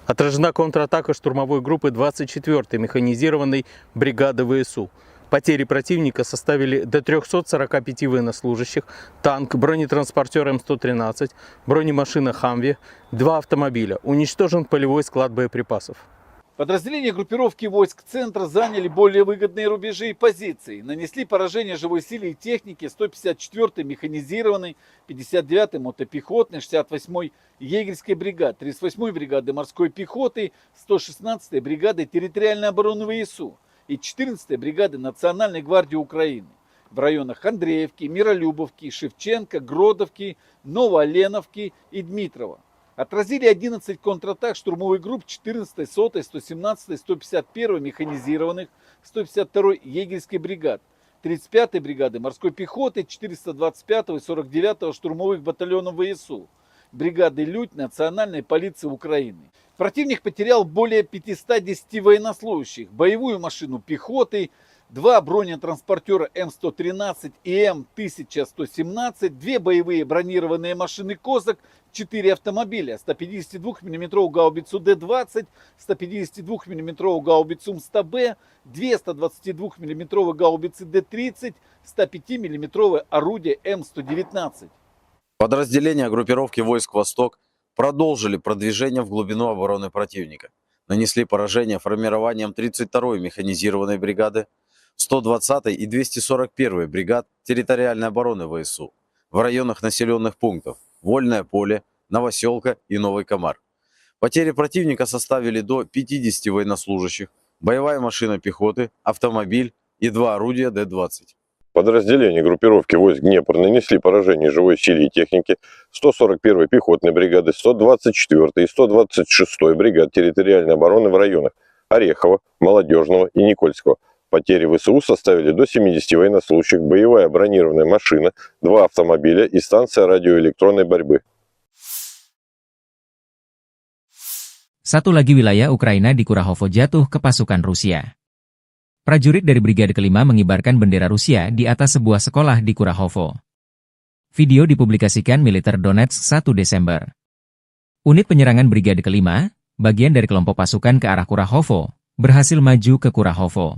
Отражена контратака штурмовой группы 24-й механизированной бригады ВСУ. Потери противника составили до 345 военнослужащих, танк, бронетранспортер М113, бронемашина «Хамви», 2 автомобиля. Уничтожен полевой склад боеприпасов. Подразделения группировки войск центра заняли более выгодные рубежи и позиции. Нанесли поражение живой силе и технике 154-й механизированной, 59-й мотопехотной, 68-й егерской бригады, 38-й бригады морской пехоты, 116-й бригады территориальной обороны ВСУ и 14-й бригады Национальной гвардии Украины в районах Андреевки, Миролюбовки, Шевченко, Гродовки, Новооленовки и Дмитрова. Отразили 11 контратак штурмовых групп 14-й, 100-й, 117-й, 151-й механизированных, 152-й егерской бригад, 35-й бригады морской пехоты, 425-го и 49-го штурмовых батальонов ВСУ, бригады «Людь» Национальной полиции Украины. Противник потерял более 510 военнослужащих, боевую машину пехоты, 2 бронетранспортера М113 и М1117, 2 боевые бронированные машины «Козак», 4 автомобиля, 152 мм гаубицу Д-20, 152 мм гаубицу МСТБ, 2 122 мм гаубицы Д-30, 105 мм орудие М119. Подразделения группировки войск «Восток» продолжили продвижение в глубину обороны противника. Нанесли поражение формированиям 32-й механизированной бригады, 120-й и 241-й бригад территориальной обороны ВСУ в районах населенных пунктов Вольное поле, Новоселка и Новый Комар. Потери противника составили до 50 военнослужащих, боевая машина пехоты, автомобиль и 2 орудия Д-20. Подразделения группировки войск Днепр нанесли поражение живой силе и технике 141-й пехотной бригады, 124-й и 126-й бригад территориальной обороны в районах Орехова, Молодежного и Никольского. Потери ВСУ составили до 70 военнослужащих, боевая бронированная машина, 2 автомобиля и станция радиоэлектронной борьбы. Satu lagi wilayah Ukraina di Kurahovo jatuh ke pasukan Rusia. Prajurit dari Brigade Kelima mengibarkan bendera Rusia di atas sebuah sekolah di Kurahovo. Video dipublikasikan militer Donetsk 1 Desember. Unit penyerangan Brigade Kelima, bagian dari kelompok pasukan ke arah Kurahovo, berhasil maju ke Kurahovo.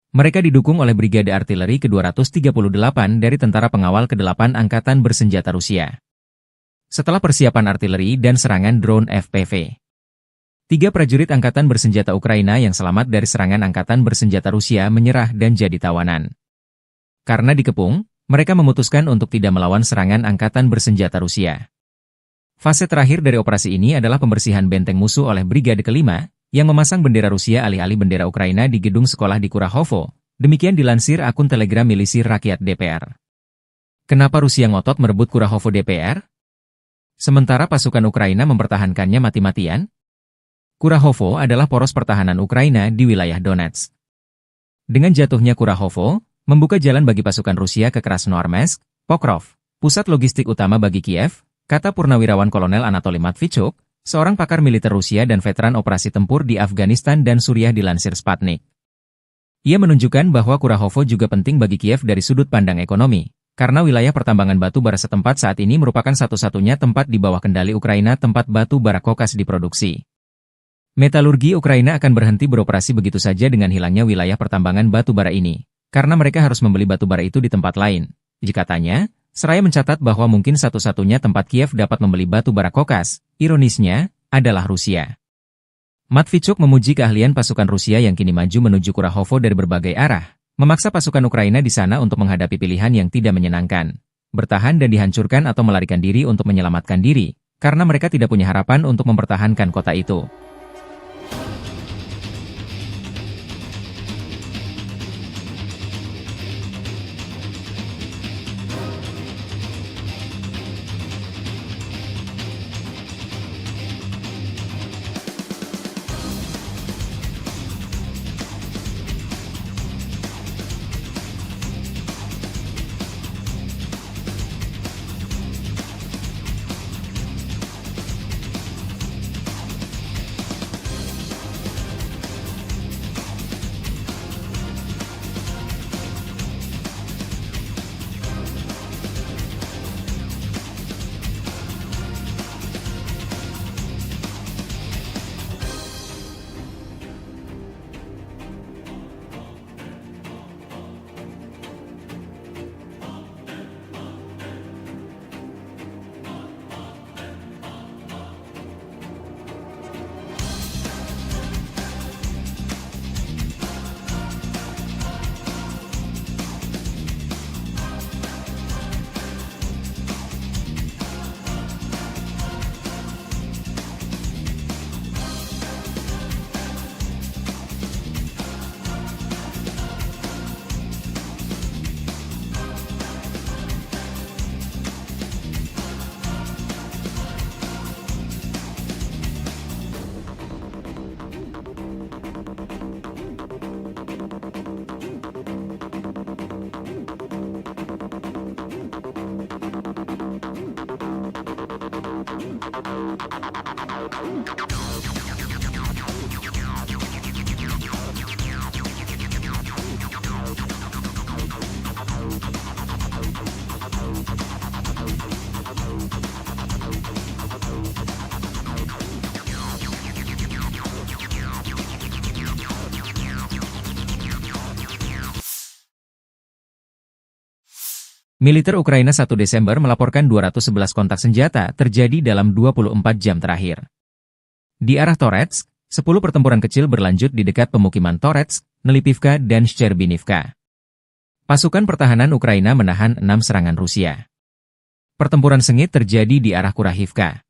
Mereka didukung oleh Brigade Artileri ke-238 dari Tentara Pengawal ke-8 Angkatan Bersenjata Rusia. Setelah persiapan artileri dan serangan drone FPV, 3 prajurit Angkatan Bersenjata Ukraina yang selamat dari serangan Angkatan Bersenjata Rusia menyerah dan jadi tawanan. Karena dikepung, mereka memutuskan untuk tidak melawan serangan Angkatan Bersenjata Rusia. Fase terakhir dari operasi ini adalah pembersihan benteng musuh oleh Brigade Kelima, yang memasang bendera Rusia alih-alih bendera Ukraina di gedung sekolah di Kurahovo. Demikian dilansir akun Telegram Milisi Rakyat DPR. Kenapa Rusia ngotot merebut Kurahovo DPR? Sementara pasukan Ukraina mempertahankannya mati-matian? Kurahovo adalah poros pertahanan Ukraina di wilayah Donetsk. Dengan jatuhnya Kurahovo, membuka jalan bagi pasukan Rusia ke Krasnoarmeysk, Pokrov, pusat logistik utama bagi Kiev, kata Purnawirawan Kolonel Anatoly Matvichuk, seorang pakar militer Rusia dan veteran operasi tempur di Afghanistan dan Suriah dilansir Sputnik. Ia menunjukkan bahwa Kurahovo juga penting bagi Kiev dari sudut pandang ekonomi, karena wilayah pertambangan batu bara setempat saat ini merupakan satu-satunya tempat di bawah kendali Ukraina tempat batu bara kokas diproduksi. Metalurgi Ukraina akan berhenti beroperasi begitu saja dengan hilangnya wilayah pertambangan batu bara ini, karena mereka harus membeli batu bara itu di tempat lain. Katanya, seraya mencatat bahwa mungkin satu-satunya tempat Kiev dapat membeli batu bara kokas, ironisnya, adalah Rusia. Matvichuk memuji keahlian pasukan Rusia yang kini maju menuju Kurahovo dari berbagai arah, memaksa pasukan Ukraina di sana untuk menghadapi pilihan yang tidak menyenangkan, bertahan dan dihancurkan atau melarikan diri untuk menyelamatkan diri, karena mereka tidak punya harapan untuk mempertahankan kota itu. Militer Ukraina 1 Desember melaporkan 211 kontak senjata terjadi dalam 24 jam terakhir. Di arah Toretsk, 10 pertempuran kecil berlanjut di dekat pemukiman Toretsk, Nelipivka dan Shcherbinivka. Pasukan pertahanan Ukraina menahan 6 serangan Rusia. Pertempuran sengit terjadi di arah Kurahivka.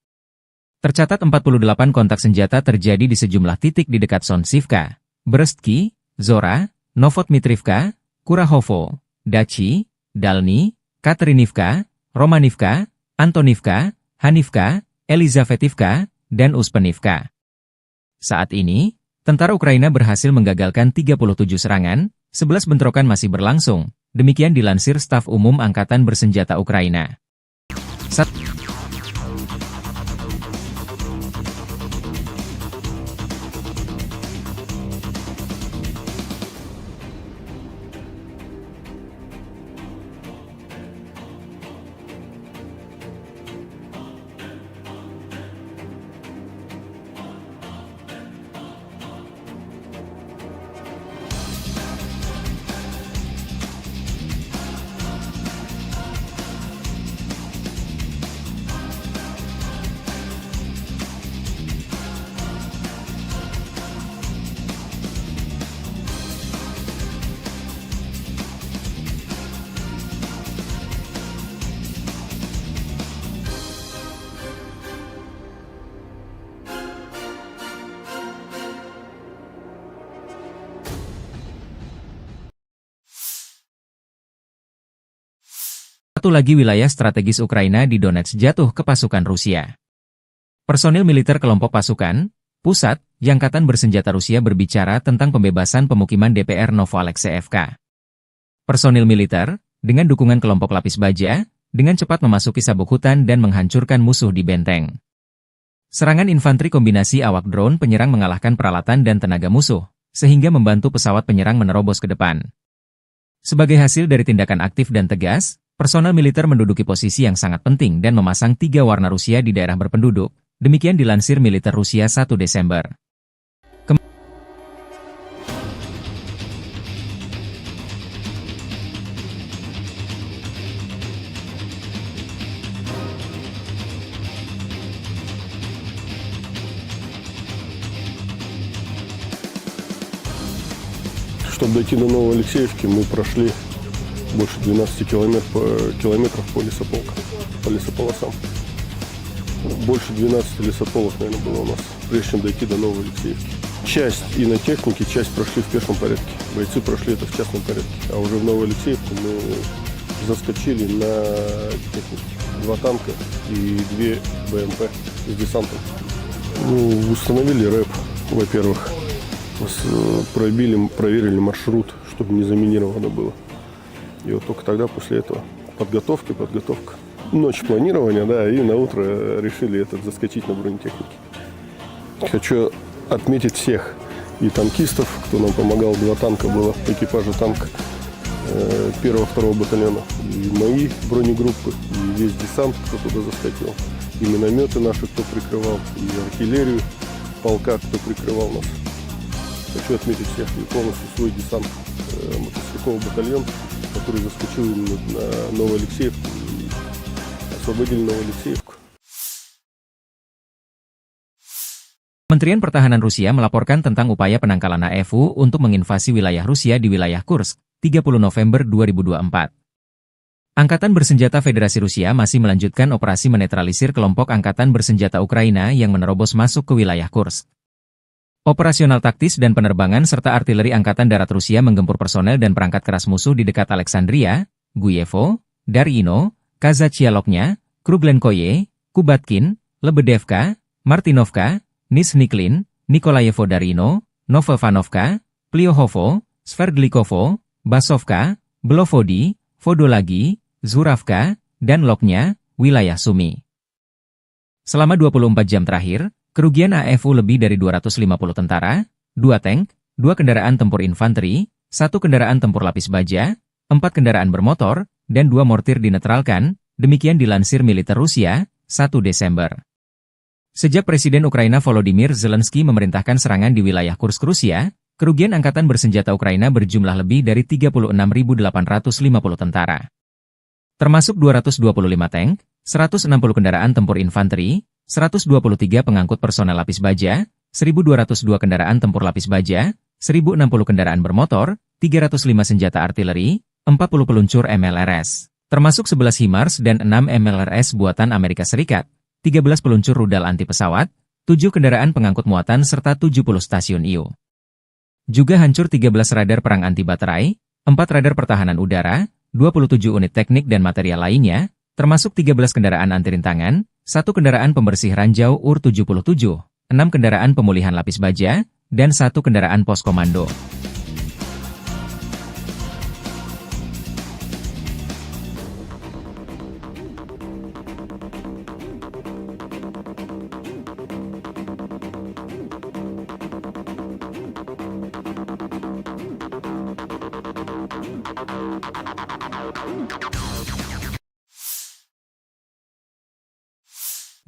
Tercatat 48 kontak senjata terjadi di sejumlah titik di dekat Sonsivka, Brestki, Zora, Novotmitrivka, Kurahovo, Dachi, Dalny, Katerinivka, Romanivka, Antonivka, Hanivka, Elizavetivka, dan Uspenivka. Saat ini, tentara Ukraina berhasil menggagalkan 37 serangan, 11 bentrokan masih berlangsung, demikian dilansir Staf Umum Angkatan Bersenjata Ukraina. Satu lagi wilayah strategis Ukraina di Donetsk jatuh ke pasukan Rusia. Personil militer kelompok pasukan pusat Angkatan Bersenjata Rusia berbicara tentang pembebasan pemukiman DPR Novoalexeyevka. Personil militer, dengan dukungan kelompok lapis baja, dengan cepat memasuki sabuk hutan dan menghancurkan musuh di benteng. Serangan infanteri kombinasi awak drone penyerang mengalahkan peralatan dan tenaga musuh, sehingga membantu pesawat penyerang menerobos ke depan. Sebagai hasil dari tindakan aktif dan tegas, personel militer menduduki posisi yang sangat penting dan memasang 3 warna Rusia di daerah berpenduduk, demikian dilansir militer Rusia 1 Desember. Чтобы дойти до Новоалексеевки, мы прошли больше 12 километров по лесополосам. Больше 12 лесополос, наверное, было у нас, прежде чем дойти до Новоалексеевки. Часть и на технике, часть прошли в пешем порядке. Бойцы прошли это в частном порядке. А уже в Новоалексеевку мы заскочили на технике. 2 танка и 2 БМП с десантом. Установили рэп, во-первых. Проверили маршрут, чтобы не заминировано было. И вот только тогда, после этого, подготовка. Ночь планирования, да, и на утро решили заскочить на бронетехнике. Хочу отметить всех и танкистов, кто нам помогал. 2 танка было, экипажа танка 1-2 батальона. И мои бронегруппы, и весь десант, кто туда заскочил. И минометы наши, кто прикрывал, и артиллерию полка, кто прикрывал нас. Хочу отметить всех и полностью свой десант, мотострелковый батальон, который заскочил на Новоалексеевку и освободили Новоалексеевку. Kementerian Pertahanan Rusia melaporkan tentang upaya penangkalan AFU untuk menginvasi wilayah Rusia di wilayah Kursk, 30 November 2024. Angkatan Bersenjata Federasi Rusia masih melanjutkan operasi menetralisir kelompok Angkatan Bersenjata Ukraina yang menerobos masuk ke wilayah Kursk. Operasional taktis dan penerbangan serta artileri Angkatan Darat Rusia menggempur personel dan perangkat keras musuh di dekat Alexandria, Guyevo, Darino, Kazachialoknya, Kruglenkoye, Kubatkin, Lebedevka, Martinovka, Nizhniklin, Nikolayevo Darino, Novovanovka, Pliohovo, Sverdlikovo, Basovka, Belovodi, Vodolagi, Zuravka, dan Loknya, wilayah Sumi. Selama 24 jam terakhir, kerugian AFU lebih dari 250 tentara, 2 tank, 2 kendaraan tempur infanteri, 1 kendaraan tempur lapis baja, 4 kendaraan bermotor, dan 2 mortir dinetralkan, demikian dilansir militer Rusia, 1 Desember. Sejak Presiden Ukraina Volodymyr Zelensky memerintahkan serangan di wilayah Kursk Rusia, kerugian angkatan bersenjata Ukraina berjumlah lebih dari 36.850 tentara. Termasuk 225 tank, 160 kendaraan tempur infanteri, 123 pengangkut personel lapis baja, 1.202 kendaraan tempur lapis baja, 1.060 kendaraan bermotor, 305 senjata artileri, 40 peluncur MLRS, termasuk 11 HIMARS dan 6 MLRS buatan Amerika Serikat, 13 peluncur rudal anti pesawat, 7 kendaraan pengangkut muatan serta 70 stasiun IU. Juga hancur 13 radar perang anti baterai, 4 radar pertahanan udara, 27 unit teknik dan material lainnya, termasuk 13 kendaraan anti rintangan, 1 kendaraan pembersih ranjau UR-77, 6 kendaraan pemulihan lapis baja, dan 1 kendaraan pos komando.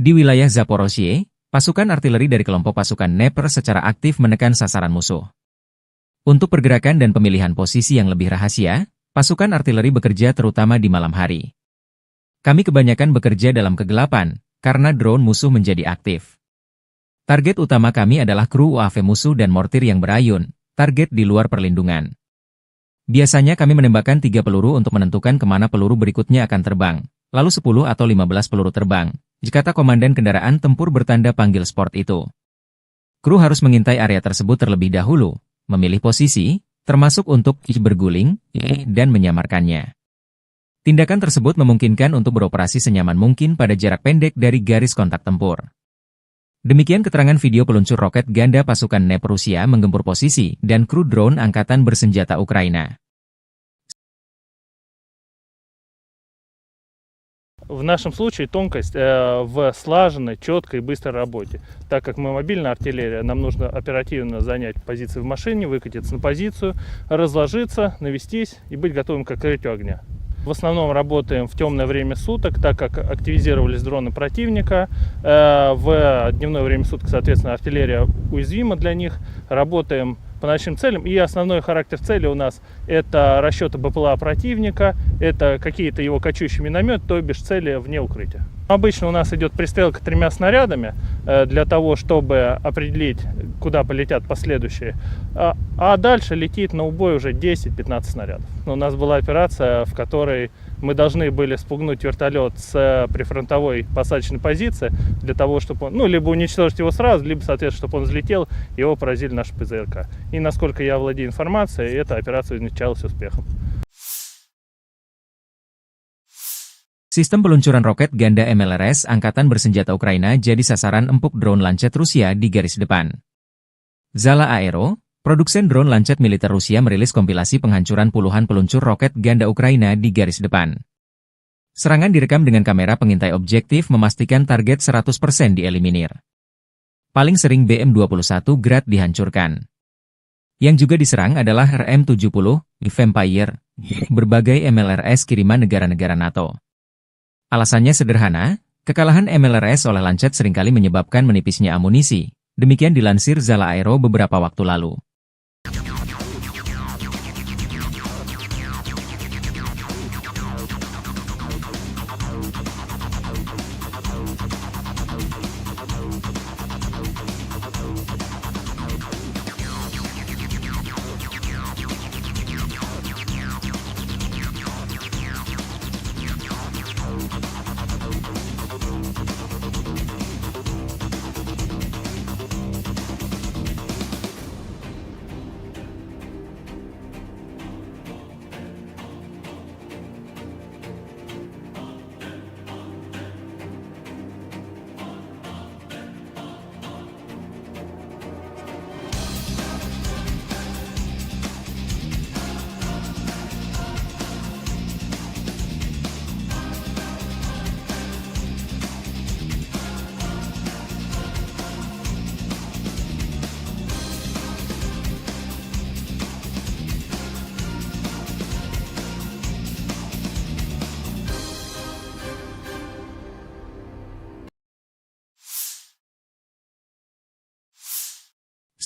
Di wilayah Zaporozhye, pasukan artileri dari kelompok pasukan Dnepr secara aktif menekan sasaran musuh. Untuk pergerakan dan pemilihan posisi yang lebih rahasia, pasukan artileri bekerja terutama di malam hari. Kami kebanyakan bekerja dalam kegelapan, karena drone musuh menjadi aktif. Target utama kami adalah kru UAV musuh dan mortir yang berayun, target di luar perlindungan. Biasanya kami menembakkan 3 peluru untuk menentukan kemana peluru berikutnya akan terbang, lalu 10 atau 15 peluru terbang, kata komandan kendaraan tempur bertanda panggil sport itu. Kru harus mengintai area tersebut terlebih dahulu, memilih posisi, termasuk untuk berguling, dan menyamarkannya. Tindakan tersebut memungkinkan untuk beroperasi senyaman mungkin pada jarak pendek dari garis kontak tempur. Demikian keterangan video peluncur roket ganda pasukan Dnepr Rusia menggempur posisi dan kru drone angkatan bersenjata Ukraina. В нашем случае тонкость в слаженной, четкой и быстрой работе. Так как мы мобильная артиллерия, нам нужно оперативно занять позиции в машине, выкатиться на позицию, разложиться, навестись и быть готовым к открытию огня. В основном работаем в темное время суток, так как активизировались дроны противника. В дневное время суток, соответственно, артиллерия уязвима для них. Работаем по ночным целям. И основной характер цели у нас это расчеты БПЛА противника, это какие-то его кочующие минометы, то бишь цели вне укрытия. Обычно у нас идет пристрелка 3 снарядами для того, чтобы определить, куда полетят последующие. А дальше летит на убой уже 10-15 снарядов. У нас была операция, в которой мы должны были спугнуть вертолет с прифронтовой посадочной позиции для того, чтобы он, либо уничтожить его сразу, либо, соответственно, чтобы он взлетел, и его поразили наши ПЗРК. И насколько я владею информацией, эта операция увенчалась успехом. Sistem peluncuran roket ganda MLRS Angkatan Bersenjata Ukraina jadi sasaran empuk drone Lancet Rusia di garis depan. Zala Aero, produsen drone Lancet militer Rusia merilis kompilasi penghancuran puluhan peluncur roket ganda Ukraina di garis depan. Serangan direkam dengan kamera pengintai objektif memastikan target 100% dieliminir. Paling sering BM-21 Grad dihancurkan. Yang juga diserang adalah RM-70, Vampire, berbagai MLRS kiriman negara-negara NATO. Alasannya sederhana, kekalahan MLRS oleh Lancet seringkali menyebabkan menipisnya amunisi. Demikian dilansir Zala Aero beberapa waktu lalu.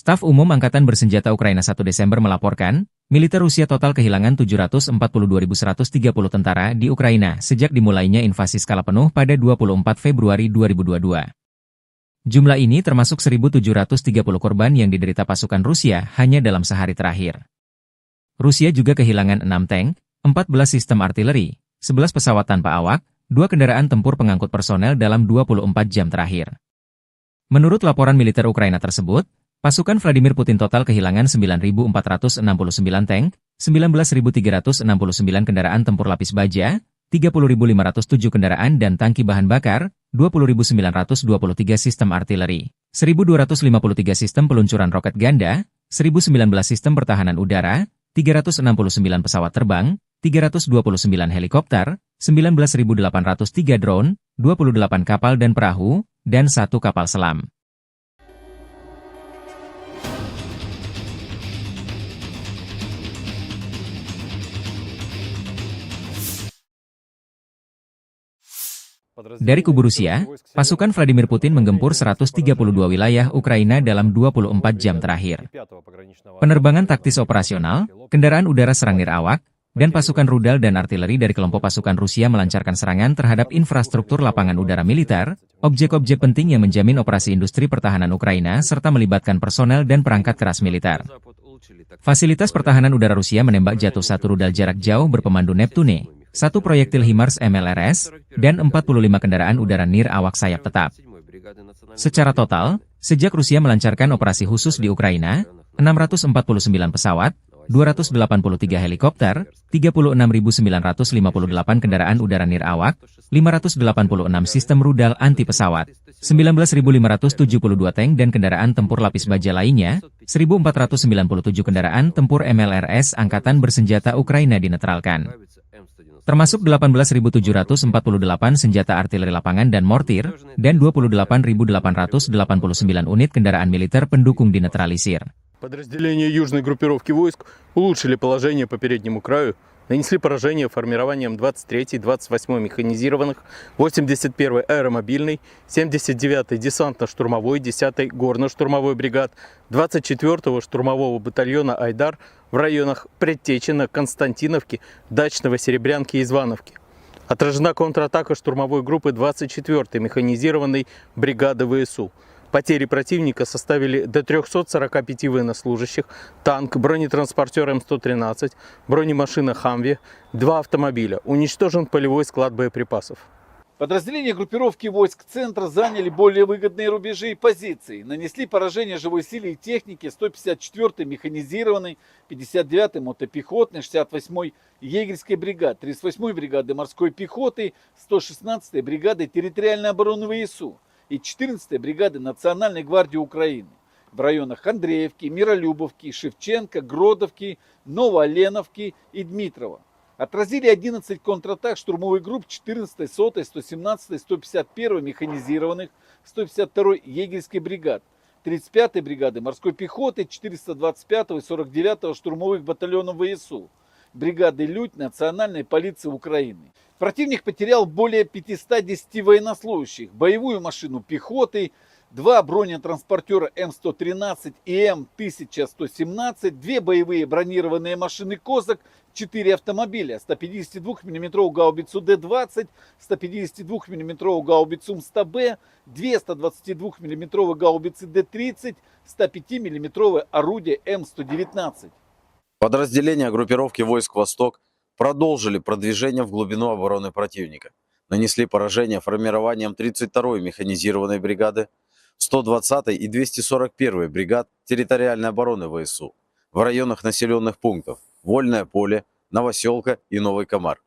Staf Umum Angkatan Bersenjata Ukraina 1 Desember melaporkan, militer Rusia total kehilangan 742.130 tentara di Ukraina sejak dimulainya invasi skala penuh pada 24 Februari 2022. Jumlah ini termasuk 1.730 korban yang diderita pasukan Rusia hanya dalam sehari terakhir. Rusia juga kehilangan 6 tank, 14 sistem artileri, 11 pesawat tanpa awak, 2 kendaraan tempur pengangkut personel dalam 24 jam terakhir. Menurut laporan militer Ukraina tersebut, pasukan Vladimir Putin total kehilangan 9.469 tank, 19.369 kendaraan tempur lapis baja, 30.507 kendaraan dan tangki bahan bakar, 20.923 sistem artileri, 1.253 sistem peluncuran roket ganda, 1.019 sistem pertahanan udara, 369 pesawat terbang, 329 helikopter, 19.803 drone, 28 kapal dan perahu, dan 1 kapal selam. Dari kubu Rusia, pasukan Vladimir Putin menggempur 132 wilayah Ukraina dalam 24 jam terakhir. Penerbangan taktis operasional, kendaraan udara serang nirawak, dan pasukan rudal dan artileri dari kelompok pasukan Rusia melancarkan serangan terhadap infrastruktur lapangan udara militer, objek-objek penting yang menjamin operasi industri pertahanan Ukraina serta melibatkan personel dan perangkat keras militer. Fasilitas pertahanan udara Rusia menembak jatuh 1 rudal jarak jauh berpemandu Neptune, 1 proyektil HIMARS MLRS, dan 45 kendaraan udara nirawak sayap tetap. Secara total, sejak Rusia melancarkan operasi khusus di Ukraina, 649 pesawat, 283 helikopter, 36.958 kendaraan udara nirawak, 586 sistem rudal anti-pesawat, 19.572 tank dan kendaraan tempur lapis baja lainnya, 1.497 kendaraan tempur MLRS Angkatan Bersenjata Ukraina dinetralkan. Termasuk 18.748 senjata artileri lapangan dan mortir, dan 28.889 unit kendaraan militer pendukung dinetralisir. Подразделения южной группировки войск улучшили положение по переднему краю, нанесли поражение формированием 23-й, 28-й механизированных, 81-й аэромобильной, 79-й десантно-штурмовой, 10-й горно-штурмовой бригад, 24-го штурмового батальона «Айдар» в районах Предтечина, Константиновки, Дачного, Серебрянки и Звановки. Отражена контратака штурмовой группы 24-й механизированной бригады ВСУ. Потери противника составили до 345 военнослужащих, танк, бронетранспортер М113, бронемашина «Хамви», 2 автомобиля. Уничтожен полевой склад боеприпасов. Подразделения группировки войск центра заняли более выгодные рубежи и позиции. Нанесли поражение живой силе и технике 154-й механизированной, 59-й мотопехотной, 68-й егерской бригады, 38-й бригады морской пехоты, 116-й бригады территориальной обороны ВСУ и 14-й бригады Национальной гвардии Украины в районах Андреевки, Миролюбовки, Шевченко, Гродовки, Новооленовки и Дмитрова. Отразили 11 контратак штурмовых групп 14-й, 100-й, 117-й, 151-й механизированных, 152-й егерской бригад, 35-й бригады морской пехоты, 425-го и 49-го штурмовых батальонов ВСУ, бригады «Людь» Национальной полиции Украины. Противник потерял более 510 военнослужащих, боевую машину пехоты, 2 бронетранспортера М113 и М1117, 2 боевые бронированные машины «Козак», 4 автомобиля, 152 мм гаубицу Д-20, 152 мм гаубицу М100Б, 2 122 мм гаубицы Д-30, 105 мм орудие М119. Подразделения группировки войск «Восток» продолжили продвижение в глубину обороны противника. Нанесли поражение формированием 32-й механизированной бригады, 120-й и 241-й бригад территориальной обороны ВСУ в районах населенных пунктов Вольное поле, Новоселка и Новый Комар.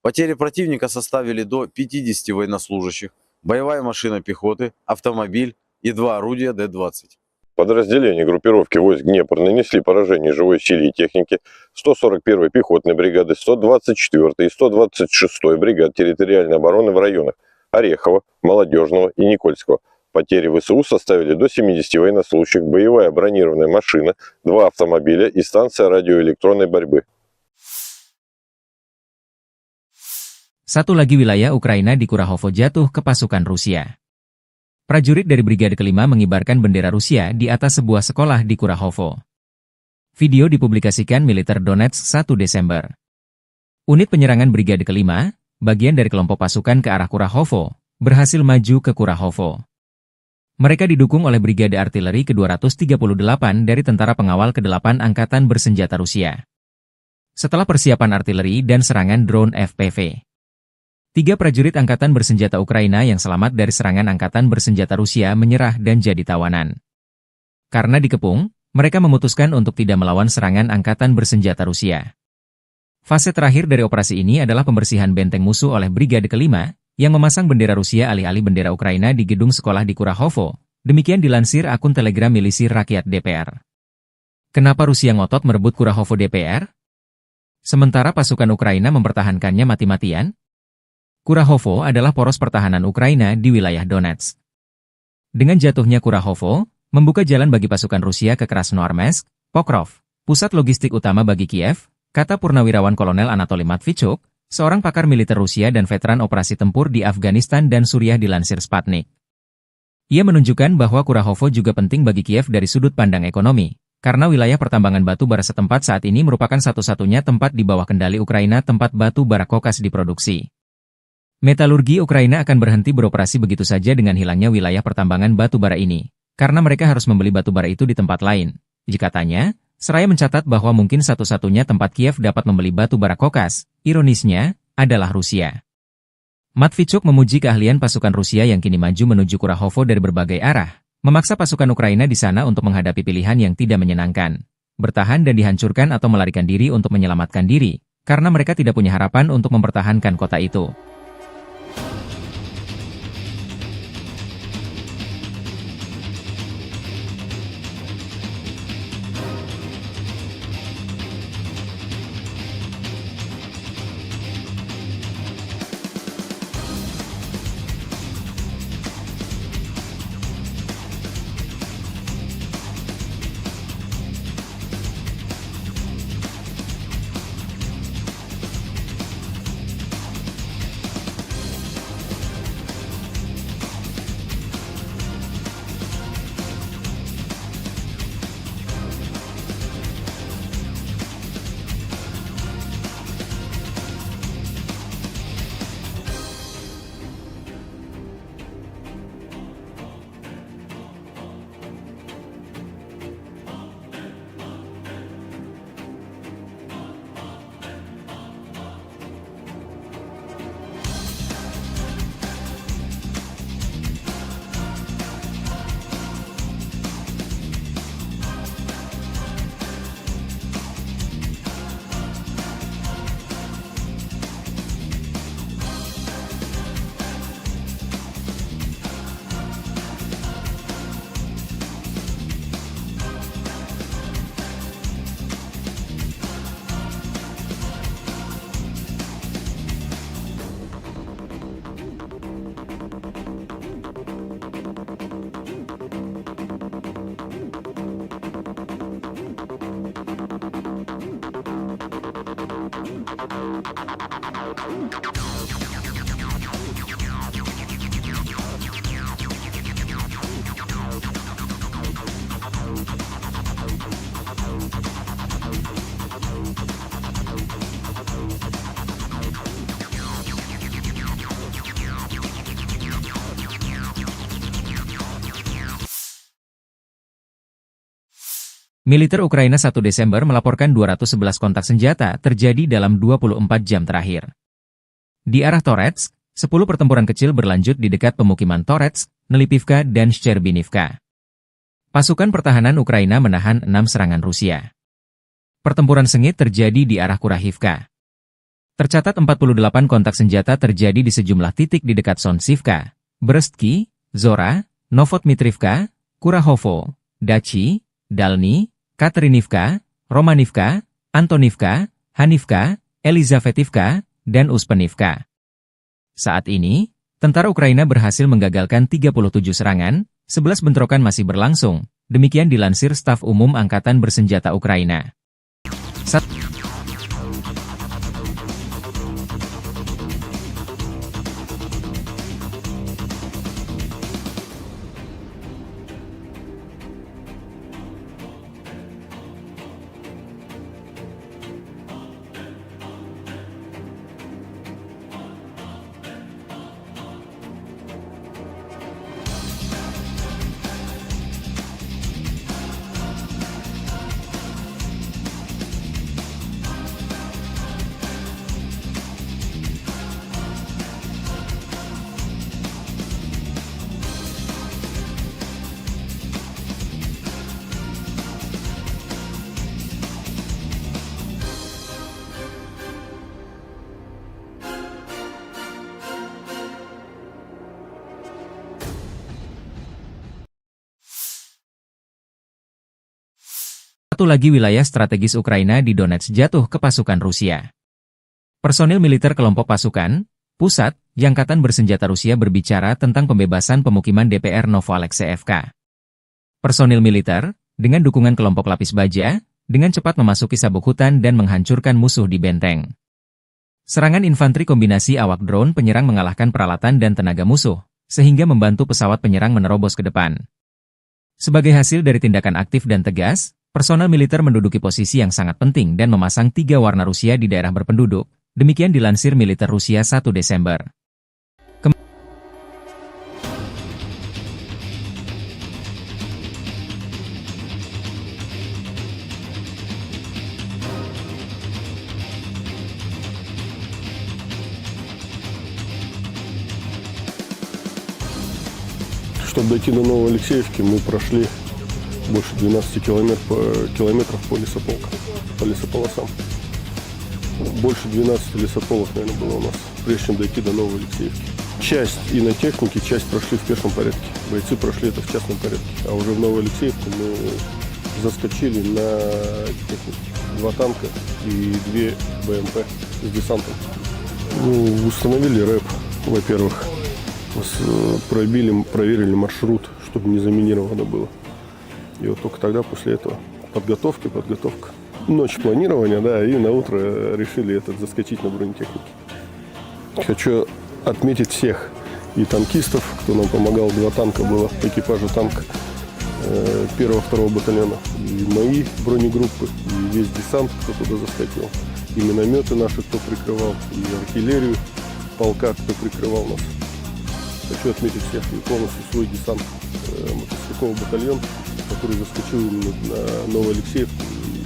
Потери противника составили до 50 военнослужащих, боевая машина пехоты, автомобиль и 2 орудия Д-20. Подразделения группировки войск Днепр нанесли поражение живой силе и технике 141-й пехотной бригады, 124-й и 126-й бригад территориальной обороны в районах Орехова, Молодежного и Никольского. Потери ВСУ составили до 70 военнослужащих, боевая бронированная машина, 2 автомобиля и станция радиоэлектронной борьбы. Satu lagi wilayah Ukraina di Kurahovo jatuh ke pasukan Rusia. Prajurit dari Brigade Kelima mengibarkan bendera Rusia di atas sebuah sekolah di Kurahovo. Video dipublikasikan Militer Donetsk 1 Desember. Unit penyerangan Brigade Kelima, bagian dari kelompok pasukan ke arah Kurahovo, berhasil maju ke Kurahovo. Mereka didukung oleh Brigade Artileri ke-238 dari Tentara Pengawal ke-8 Angkatan Bersenjata Rusia. Setelah persiapan artileri dan serangan drone FPV, 3 prajurit Angkatan Bersenjata Ukraina yang selamat dari serangan Angkatan Bersenjata Rusia menyerah dan jadi tawanan. Karena dikepung, mereka memutuskan untuk tidak melawan serangan Angkatan Bersenjata Rusia. Fase terakhir dari operasi ini adalah pembersihan benteng musuh oleh Brigade Kelima, yang memasang bendera Rusia alih-alih bendera Ukraina di gedung sekolah di Kurahovo. Demikian dilansir akun Telegram milisi rakyat DPR. Kenapa Rusia ngotot merebut Kurahovo DPR? Sementara pasukan Ukraina mempertahankannya mati-matian? Kurahovo adalah poros pertahanan Ukraina di wilayah Donetsk. Dengan jatuhnya Kurahovo, membuka jalan bagi pasukan Rusia ke Krasnoarmeysk, Pokrov, pusat logistik utama bagi Kiev, kata Purnawirawan Kolonel Anatoly Matvichuk, seorang pakar militer Rusia dan veteran operasi tempur di Afghanistan dan Suriah dilansir Sputnik. Ia menunjukkan bahwa Kurahovo juga penting bagi Kiev dari sudut pandang ekonomi, karena wilayah pertambangan batu bara setempat saat ini merupakan satu-satunya tempat di bawah kendali Ukraina tempat batu bara kokas diproduksi. Metalurgi Ukraina akan berhenti beroperasi begitu saja dengan hilangnya wilayah pertambangan batu bara ini, karena mereka harus membeli batu bara itu di tempat lain. Jika tanya, seraya mencatat bahwa mungkin satu-satunya tempat Kiev dapat membeli batu bara kokas, ironisnya, adalah Rusia. Matvichuk memuji keahlian pasukan Rusia yang kini maju menuju Kurahovo dari berbagai arah, memaksa pasukan Ukraina di sana untuk menghadapi pilihan yang tidak menyenangkan, bertahan dan dihancurkan atau melarikan diri untuk menyelamatkan diri, karena mereka tidak punya harapan untuk mempertahankan kota itu. Militer Ukraina 1 Desember melaporkan 211 kontak senjata terjadi dalam 24 jam terakhir. Di arah Toretsk, 10 pertempuran kecil berlanjut di dekat pemukiman Toretsk, Nelipivka, dan Shcherbinivka. Pasukan pertahanan Ukraina menahan 6 serangan Rusia. Pertempuran sengit terjadi di arah Kurahivka. Tercatat 48 kontak senjata terjadi di sejumlah titik di dekat Sonsivka, Brestki, Zora, Novotmitrivka, Kurahovo, Dachi, Dalny, Katerinivka, Romanivka, Antonivka, Hanivka, Elizavetivka, dan Uspenivka. Saat ini, tentara Ukraina berhasil menggagalkan 37 serangan, 11 bentrokan masih berlangsung, demikian dilansir Staf Umum Angkatan Bersenjata Ukraina. Satu lagi wilayah strategis Ukraina di Donetsk jatuh ke pasukan Rusia. Personil militer kelompok pasukan pusat Angkatan Bersenjata Rusia berbicara tentang pembebasan pemukiman DPR Novoalexeyevka. Personil militer, dengan dukungan kelompok lapis baja, dengan cepat memasuki sabuk hutan dan menghancurkan musuh di benteng. Serangan infanteri kombinasi awak drone penyerang mengalahkan peralatan dan tenaga musuh, sehingga membantu pesawat penyerang menerobos ke depan. Sebagai hasil dari tindakan aktif dan tegas, personel militer menduduki posisi yang sangat penting dan memasang 3 warna Rusia di daerah berpenduduk. Demikian dilansir militer Rusia 1 Desember. Чтобы дойти до Новоалексеевки, мы прошли больше 12 километров по лесополосам. Больше 12 лесополос, наверное, было у нас, прежде чем дойти до Новоалексеевки. Часть и на технике, часть прошли в пешем порядке. Бойцы прошли это в частном порядке. А уже в Новоалексеевку мы заскочили на технике. 2 танка и 2 БМП с десантом. Установили рэп, во-первых. Проверили маршрут, чтобы не заминировано было. И вот только тогда, после этого, подготовка. Ночь планирования, да, и на утро решили заскочить на бронетехнике. Хочу отметить всех и танкистов, кто нам помогал. 2 танка было, экипажа танка 1-2 батальона. И мои бронегруппы, и весь десант, кто туда заскочил. И минометы наши, кто прикрывал, и артиллерию полка, кто прикрывал нас. Хочу отметить всех и полностью свой десант, мотострелковый батальон, который заскочил на Новоалексеевку и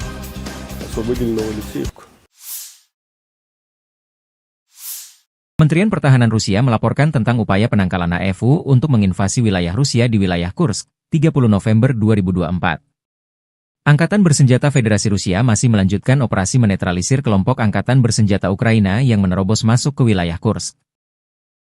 освободили Новоалексеевку. Kementerian Pertahanan Rusia melaporkan tentang upaya penangkalan AFU untuk menginvasi wilayah Rusia di wilayah Kursk, 30 November 2024. Angkatan Bersenjata Federasi Rusia masih melanjutkan operasi menetralisir kelompok Angkatan Bersenjata Ukraina yang menerobos masuk ke wilayah Kursk.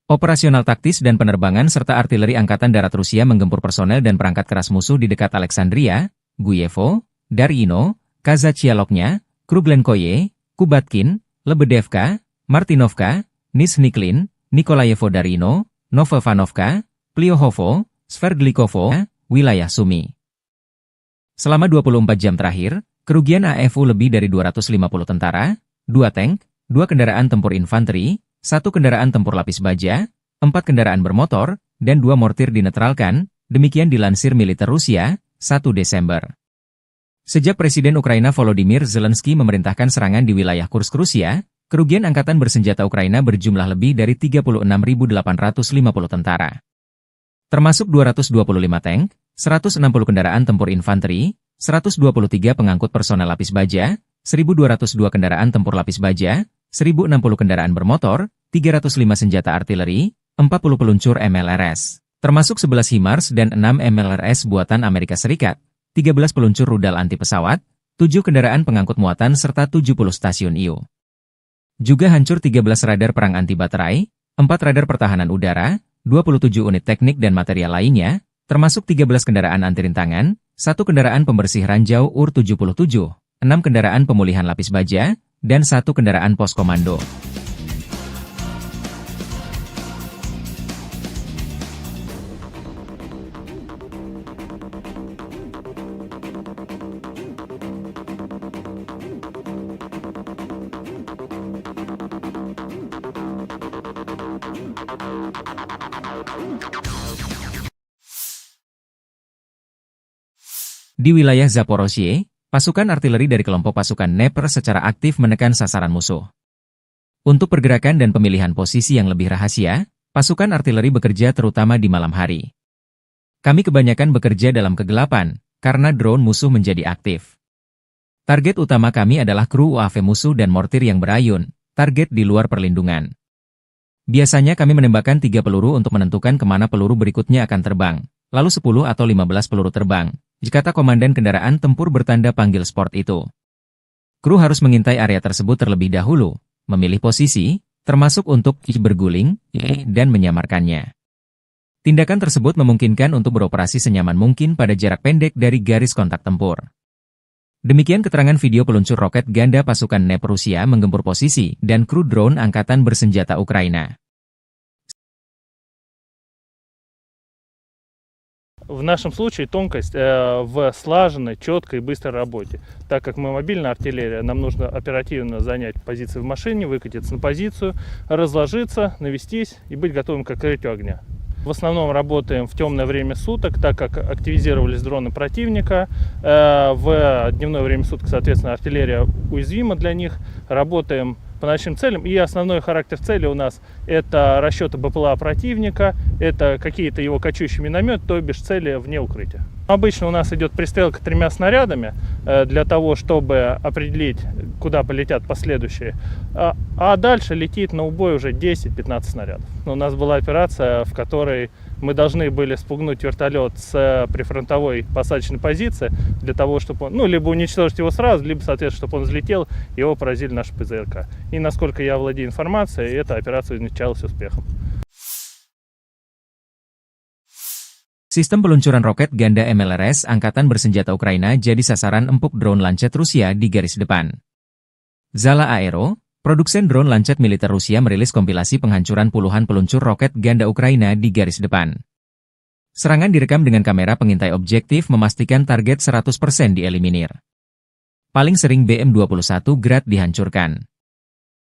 Operasional taktis dan penerbangan serta artileri Angkatan Darat Rusia menggempur personel dan perangkat keras musuh di dekat Alexandria, Guyevo, Darino, Kazachialoknya, Kruglenkoye, Kubatkin, Lebedevka, Martinovka, Nizhniklin, Nikolayevo Darino, Novovanovka, Pliohovo, Sverdlikovo, wilayah Sumi. Selama 24 jam terakhir, kerugian AFU lebih dari 250 tentara, 2 tank, 2 kendaraan tempur infanteri, 1 kendaraan tempur lapis baja, 4 kendaraan bermotor, dan 2 mortir dinetralkan, demikian dilansir militer Rusia, 1 Desember. Sejak Presiden Ukraina Volodymyr Zelensky memerintahkan serangan di wilayah Kursk Rusia, kerugian Angkatan Bersenjata Ukraina berjumlah lebih dari 36.850 tentara. Termasuk 225 tank, 160 kendaraan tempur infanteri, 123 pengangkut personel lapis baja, 1.202 kendaraan tempur lapis baja, 1.060 kendaraan bermotor, 305 senjata artileri, 40 peluncur MLRS, termasuk 11 HIMARS dan 6 MLRS buatan Amerika Serikat, 13 peluncur rudal anti pesawat, 7 kendaraan pengangkut muatan serta 70 stasiun IU. Juga hancur 13 radar perang anti baterai, 4 radar pertahanan udara, 27 unit teknik dan material lainnya, termasuk 13 kendaraan anti rintangan, 1 kendaraan pembersih ranjau UR-77, 6 kendaraan pemulihan lapis baja, dan 1 kendaraan pos komando. Di wilayah Zaporozhye, pasukan artileri dari kelompok pasukan Dnepr secara aktif menekan sasaran musuh. Untuk pergerakan dan pemilihan posisi yang lebih rahasia, pasukan artileri bekerja terutama di malam hari. Kami kebanyakan bekerja dalam kegelapan, karena drone musuh menjadi aktif. Target utama kami adalah kru UAV musuh dan mortir yang berayun, target di luar perlindungan. Biasanya kami menembakkan 3 peluru untuk menentukan kemana peluru berikutnya akan terbang, lalu 10 atau 15 peluru terbang, kata komandan kendaraan tempur bertanda panggil sport itu. Kru harus mengintai area tersebut terlebih dahulu, memilih posisi, termasuk untuk berguling, dan menyamarkannya. Tindakan tersebut memungkinkan untuk beroperasi senyaman mungkin pada jarak pendek dari garis kontak tempur. Demikian keterangan video peluncur roket ganda pasukan NEP Rusia menggempur posisi dan kru drone angkatan bersenjata Ukraina. В нашем случае тонкость в слаженной, четкой и быстрой работе. Так как мы мобильная артиллерия, нам нужно оперативно занять позиции в машине, выкатиться на позицию, разложиться, навестись и быть готовым к открытию огня. В основном работаем в темное время суток, так как активизировались дроны противника. В дневное время суток, соответственно, артиллерия уязвима для них. Работаем по ночным целям. И основной характер цели у нас это расчеты БПЛА противника, это какие-то его кочующие минометы, то бишь цели вне укрытия. Обычно у нас идет пристрелка 3 снарядами для того, чтобы определить, куда полетят последующие. А дальше летит на убой уже 10-15 снарядов. У нас была операция, в которой мы должны были спугнуть вертолет с прифронтовой посадочной позиции для того, чтобы он, либо уничтожить его сразу, либо, соответственно, чтобы он взлетел, его поразили наши ПЗРК. И насколько я владею информацией, эта операция увенчалась успехом. Sistem peluncuran roket ganda MLRS Angkatan Bersenjata Ukraina jadi sasaran empuk drone lancet Rusia di garis depan. Zala Aero, produsen drone lancet militer Rusia merilis kompilasi penghancuran puluhan peluncur roket ganda Ukraina di garis depan. Serangan direkam dengan kamera pengintai objektif memastikan target 100% dieliminir. Paling sering BM-21 Grad dihancurkan.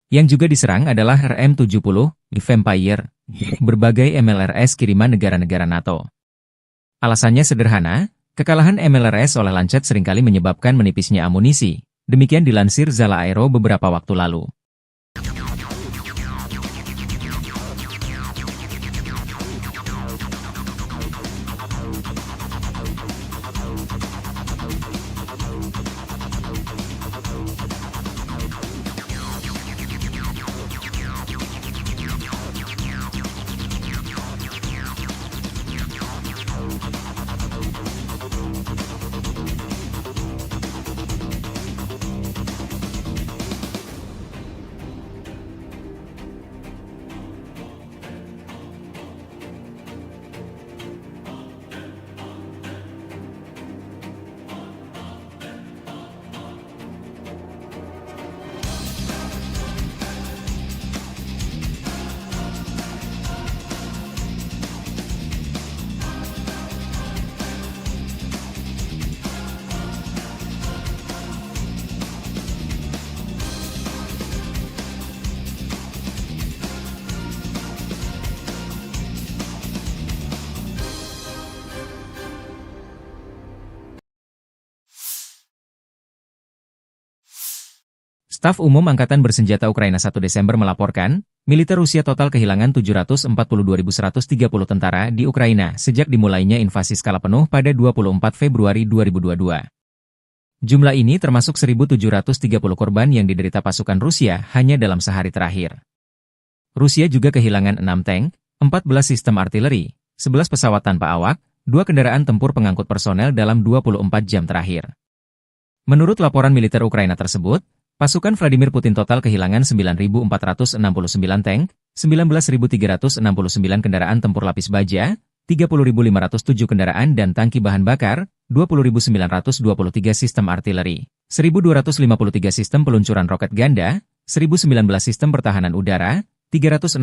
Yang juga diserang adalah RM-70, Vampire, berbagai MLRS kiriman negara-negara NATO. Alasannya sederhana, kekalahan MLRS oleh lancet seringkali menyebabkan menipisnya amunisi. Demikian dilansir Zala Aero beberapa waktu lalu. Staf Umum Angkatan Bersenjata Ukraina 1 Desember melaporkan, militer Rusia total kehilangan 742.130 tentara di Ukraina sejak dimulainya invasi skala penuh pada 24 Februari 2022. Jumlah ini termasuk 1.730 korban yang diderita pasukan Rusia hanya dalam sehari terakhir. Rusia juga kehilangan 6 tank, 14 sistem artileri, 11 pesawat tanpa awak, 2 kendaraan tempur pengangkut personel dalam 24 jam terakhir. Menurut laporan militer Ukraina tersebut, pasukan Vladimir Putin total kehilangan 9.469 tank, 19.369 kendaraan tempur lapis baja, 30.507 kendaraan dan tangki bahan bakar, 20.923 sistem artileri, 1.253 sistem peluncuran roket ganda, 1.019 sistem pertahanan udara, 369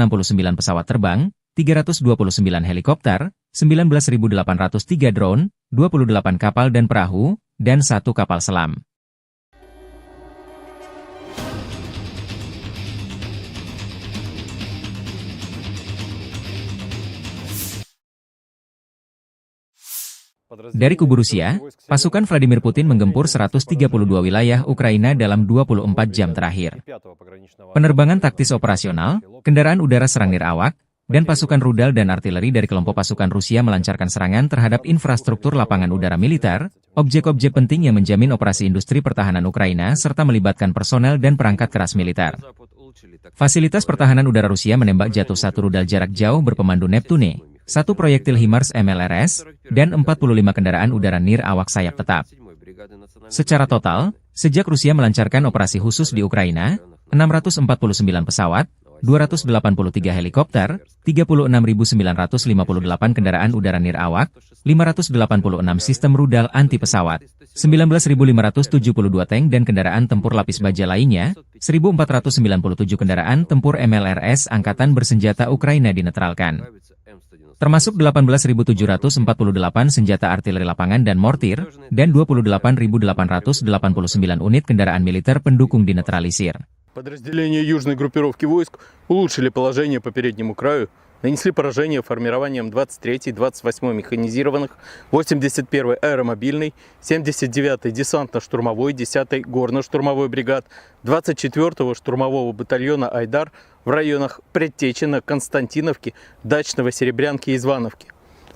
pesawat terbang, 329 helikopter, 19.803 drone, 28 kapal dan perahu, dan 1 kapal selam. Dari kubu Rusia, pasukan Vladimir Putin menggempur 132 wilayah Ukraina dalam 24 jam terakhir. Penerbangan taktis operasional, kendaraan udara serang nirawak, dan pasukan rudal dan artileri dari kelompok pasukan Rusia melancarkan serangan terhadap infrastruktur lapangan udara militer, objek-objek penting yang menjamin operasi industri pertahanan Ukraina serta melibatkan personel dan perangkat keras militer. Fasilitas pertahanan udara Rusia menembak jatuh 1 rudal jarak jauh berpemandu Neptune, 1 proyektil HIMARS MLRS, dan 45 kendaraan udara nir awak sayap tetap. Secara total, sejak Rusia melancarkan operasi khusus di Ukraina, 649 pesawat, 283 helikopter, 36.958 kendaraan udara nirawak, 586 sistem rudal anti pesawat, 19.572 tank dan kendaraan tempur lapis baja lainnya, 1.497 kendaraan tempur MLRS Angkatan Bersenjata Ukraina dinetralkan. Termasuk 18.748 senjata artileri lapangan dan mortir, dan 28.889 unit kendaraan militer pendukung dinetralisir. Подразделения южной группировки войск улучшили положение по переднему краю, нанесли поражение формированием 23-й, 28-й механизированных, 81-й аэромобильной, 79-й десантно-штурмовой, 10-й горно-штурмовой бригад, 24-го штурмового батальона «Айдар» в районах Предтечина, Константиновки, Дачного, Серебрянки и Звановки.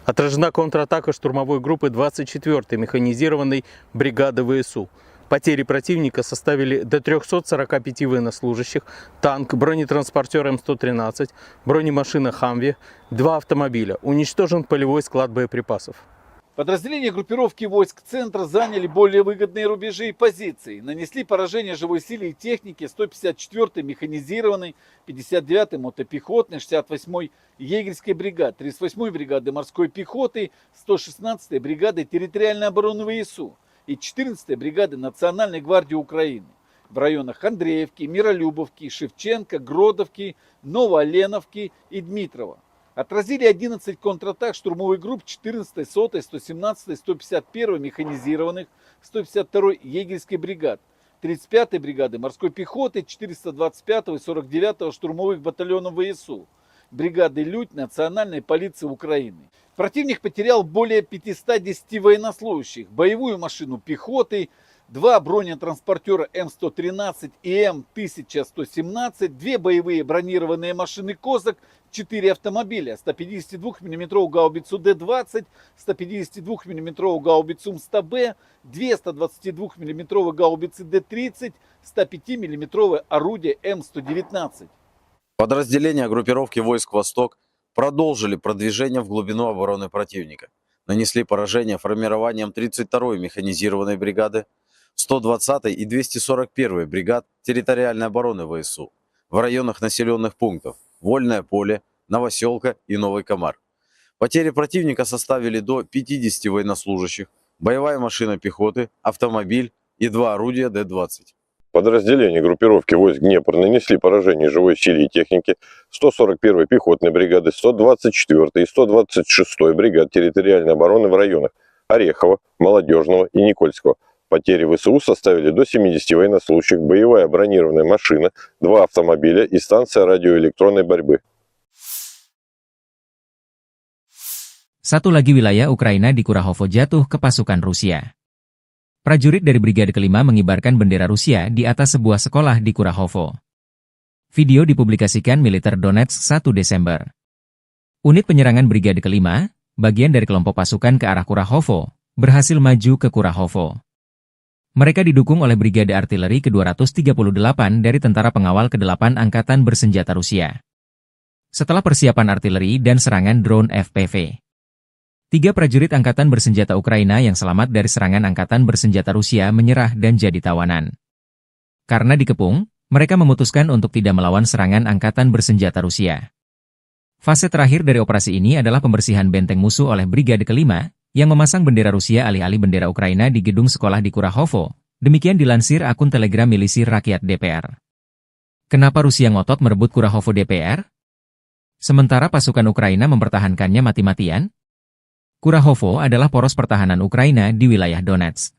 Отражена контратака штурмовой группы 24-й механизированной бригады ВСУ. Потери противника составили до 345 военнослужащих, танк, бронетранспортер М113, бронемашина «Хамви», 2 автомобиля. Уничтожен полевой склад боеприпасов. Подразделения группировки войск центра заняли более выгодные рубежи и позиции. Нанесли поражение живой силе и технике 154-й механизированной, 59-й мотопехотной, 68-й егерской бригады, 38-й бригады морской пехоты, 116-й бригады территориальной обороны ВСУ и 14-й бригады Национальной гвардии Украины в районах Андреевки, Миролюбовки, Шевченко, Гродовки, Новооленовки и Дмитрова. Отразили 11 контратак штурмовых групп 14-й, 100-й, 117-й, 151-й механизированных, 152-й егерской бригад, 35-й бригады морской пехоты, 425-го и 49-го штурмовых батальонов ВСУ, бригады «Людь» Национальной полиции Украины. Противник потерял более 510 военнослужащих, боевую машину пехоты, 2 бронетранспортера М113 и М1117, 2 боевые бронированные машины «Козак», 4 автомобиля, 152 мм гаубицу Д-20, 152 мм гаубицу М100Б, 2 122 мм гаубицы Д-30, 105 мм орудие М119. Подразделения группировки войск «Восток» продолжили продвижение в глубину обороны противника. Нанесли поражение формированием 32-й механизированной бригады, 120-й и 241-й бригад территориальной обороны ВСУ в районах населенных пунктов Вольное поле, Новоселка и Новый Комар. Потери противника составили до 50 военнослужащих, боевая машина пехоты, автомобиль и 2 орудия Д-20. Подразделения группировки войск Днепр нанесли поражение живой силе и технике 141-й пехотной бригады, 124-й и 126-й бригад территориальной обороны в районах Орехова, Молодежного и Никольского. Потери ВСУ составили до 70 военнослужащих, боевая бронированная машина, 2 автомобиля и станция радиоэлектронной борьбы. Satu lagi wilayah Ukraina di Kurahovo jatuh ke pasukan Rusia. Prajurit dari Brigade Kelima mengibarkan bendera Rusia di atas sebuah sekolah di Kurahovo. Video dipublikasikan militer Donetsk 1 Desember. Unit penyerangan Brigade Kelima, bagian dari kelompok pasukan ke arah Kurahovo, berhasil maju ke Kurahovo. Mereka didukung oleh Brigade Artileri ke-238 dari Tentara Pengawal ke-8 Angkatan Bersenjata Rusia. Setelah persiapan artileri dan serangan drone FPV, 3 prajurit Angkatan Bersenjata Ukraina yang selamat dari serangan Angkatan Bersenjata Rusia menyerah dan jadi tawanan. Karena dikepung, mereka memutuskan untuk tidak melawan serangan Angkatan Bersenjata Rusia. Fase terakhir dari operasi ini adalah pembersihan benteng musuh oleh Brigade Kelima, yang memasang bendera Rusia alih-alih bendera Ukraina di gedung sekolah di Kurahovo. Demikian dilansir akun Telegram Milisi Rakyat DPR. Kenapa Rusia ngotot merebut Kurahovo DPR? Sementara pasukan Ukraina mempertahankannya mati-matian? Kurahovo adalah poros pertahanan Ukraina di wilayah Donetsk.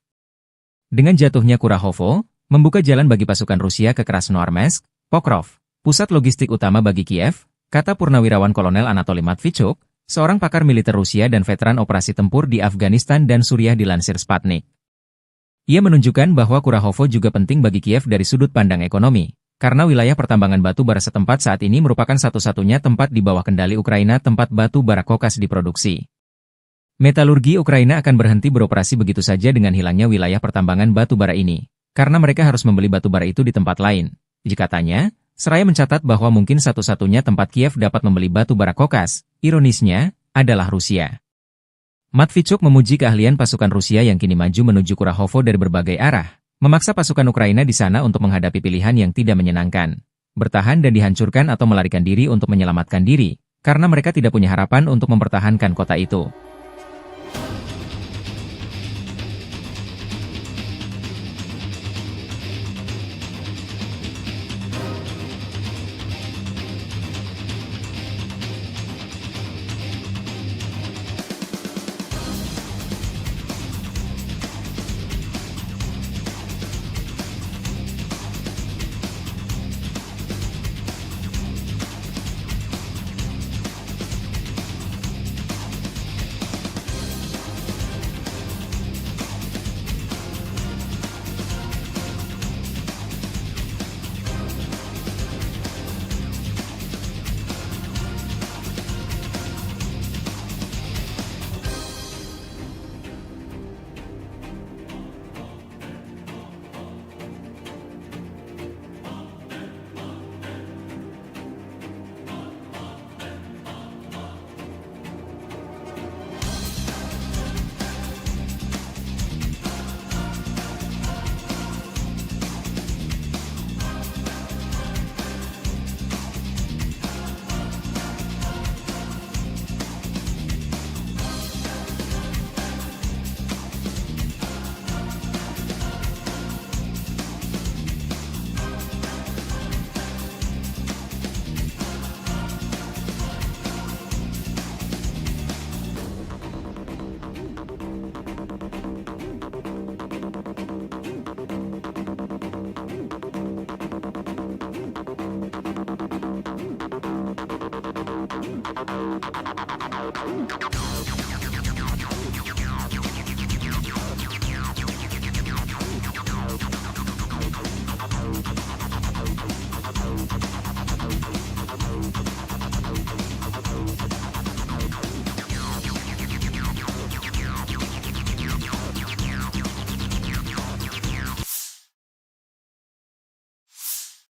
Dengan jatuhnya Kurahovo, membuka jalan bagi pasukan Rusia ke Krasnoarmeysk, Pokrov, pusat logistik utama bagi Kiev, kata Purnawirawan Kolonel Anatoly Matvichuk, seorang pakar militer Rusia dan veteran operasi tempur di Afghanistan dan Suriah dilansir Sputnik. Ia menunjukkan bahwa Kurahovo juga penting bagi Kiev dari sudut pandang ekonomi, karena wilayah pertambangan batu bara setempat saat ini merupakan satu-satunya tempat di bawah kendali Ukraina tempat batu bara kokas diproduksi. Metalurgi Ukraina akan berhenti beroperasi begitu saja dengan hilangnya wilayah pertambangan batu bara ini, karena mereka harus membeli batu bara itu di tempat lain. Katanya, seraya mencatat bahwa mungkin satu-satunya tempat Kiev dapat membeli batu bara kokas, ironisnya, adalah Rusia. Matvichuk memuji keahlian pasukan Rusia yang kini maju menuju Kurahovo dari berbagai arah, memaksa pasukan Ukraina di sana untuk menghadapi pilihan yang tidak menyenangkan, bertahan dan dihancurkan atau melarikan diri untuk menyelamatkan diri, karena mereka tidak punya harapan untuk mempertahankan kota itu.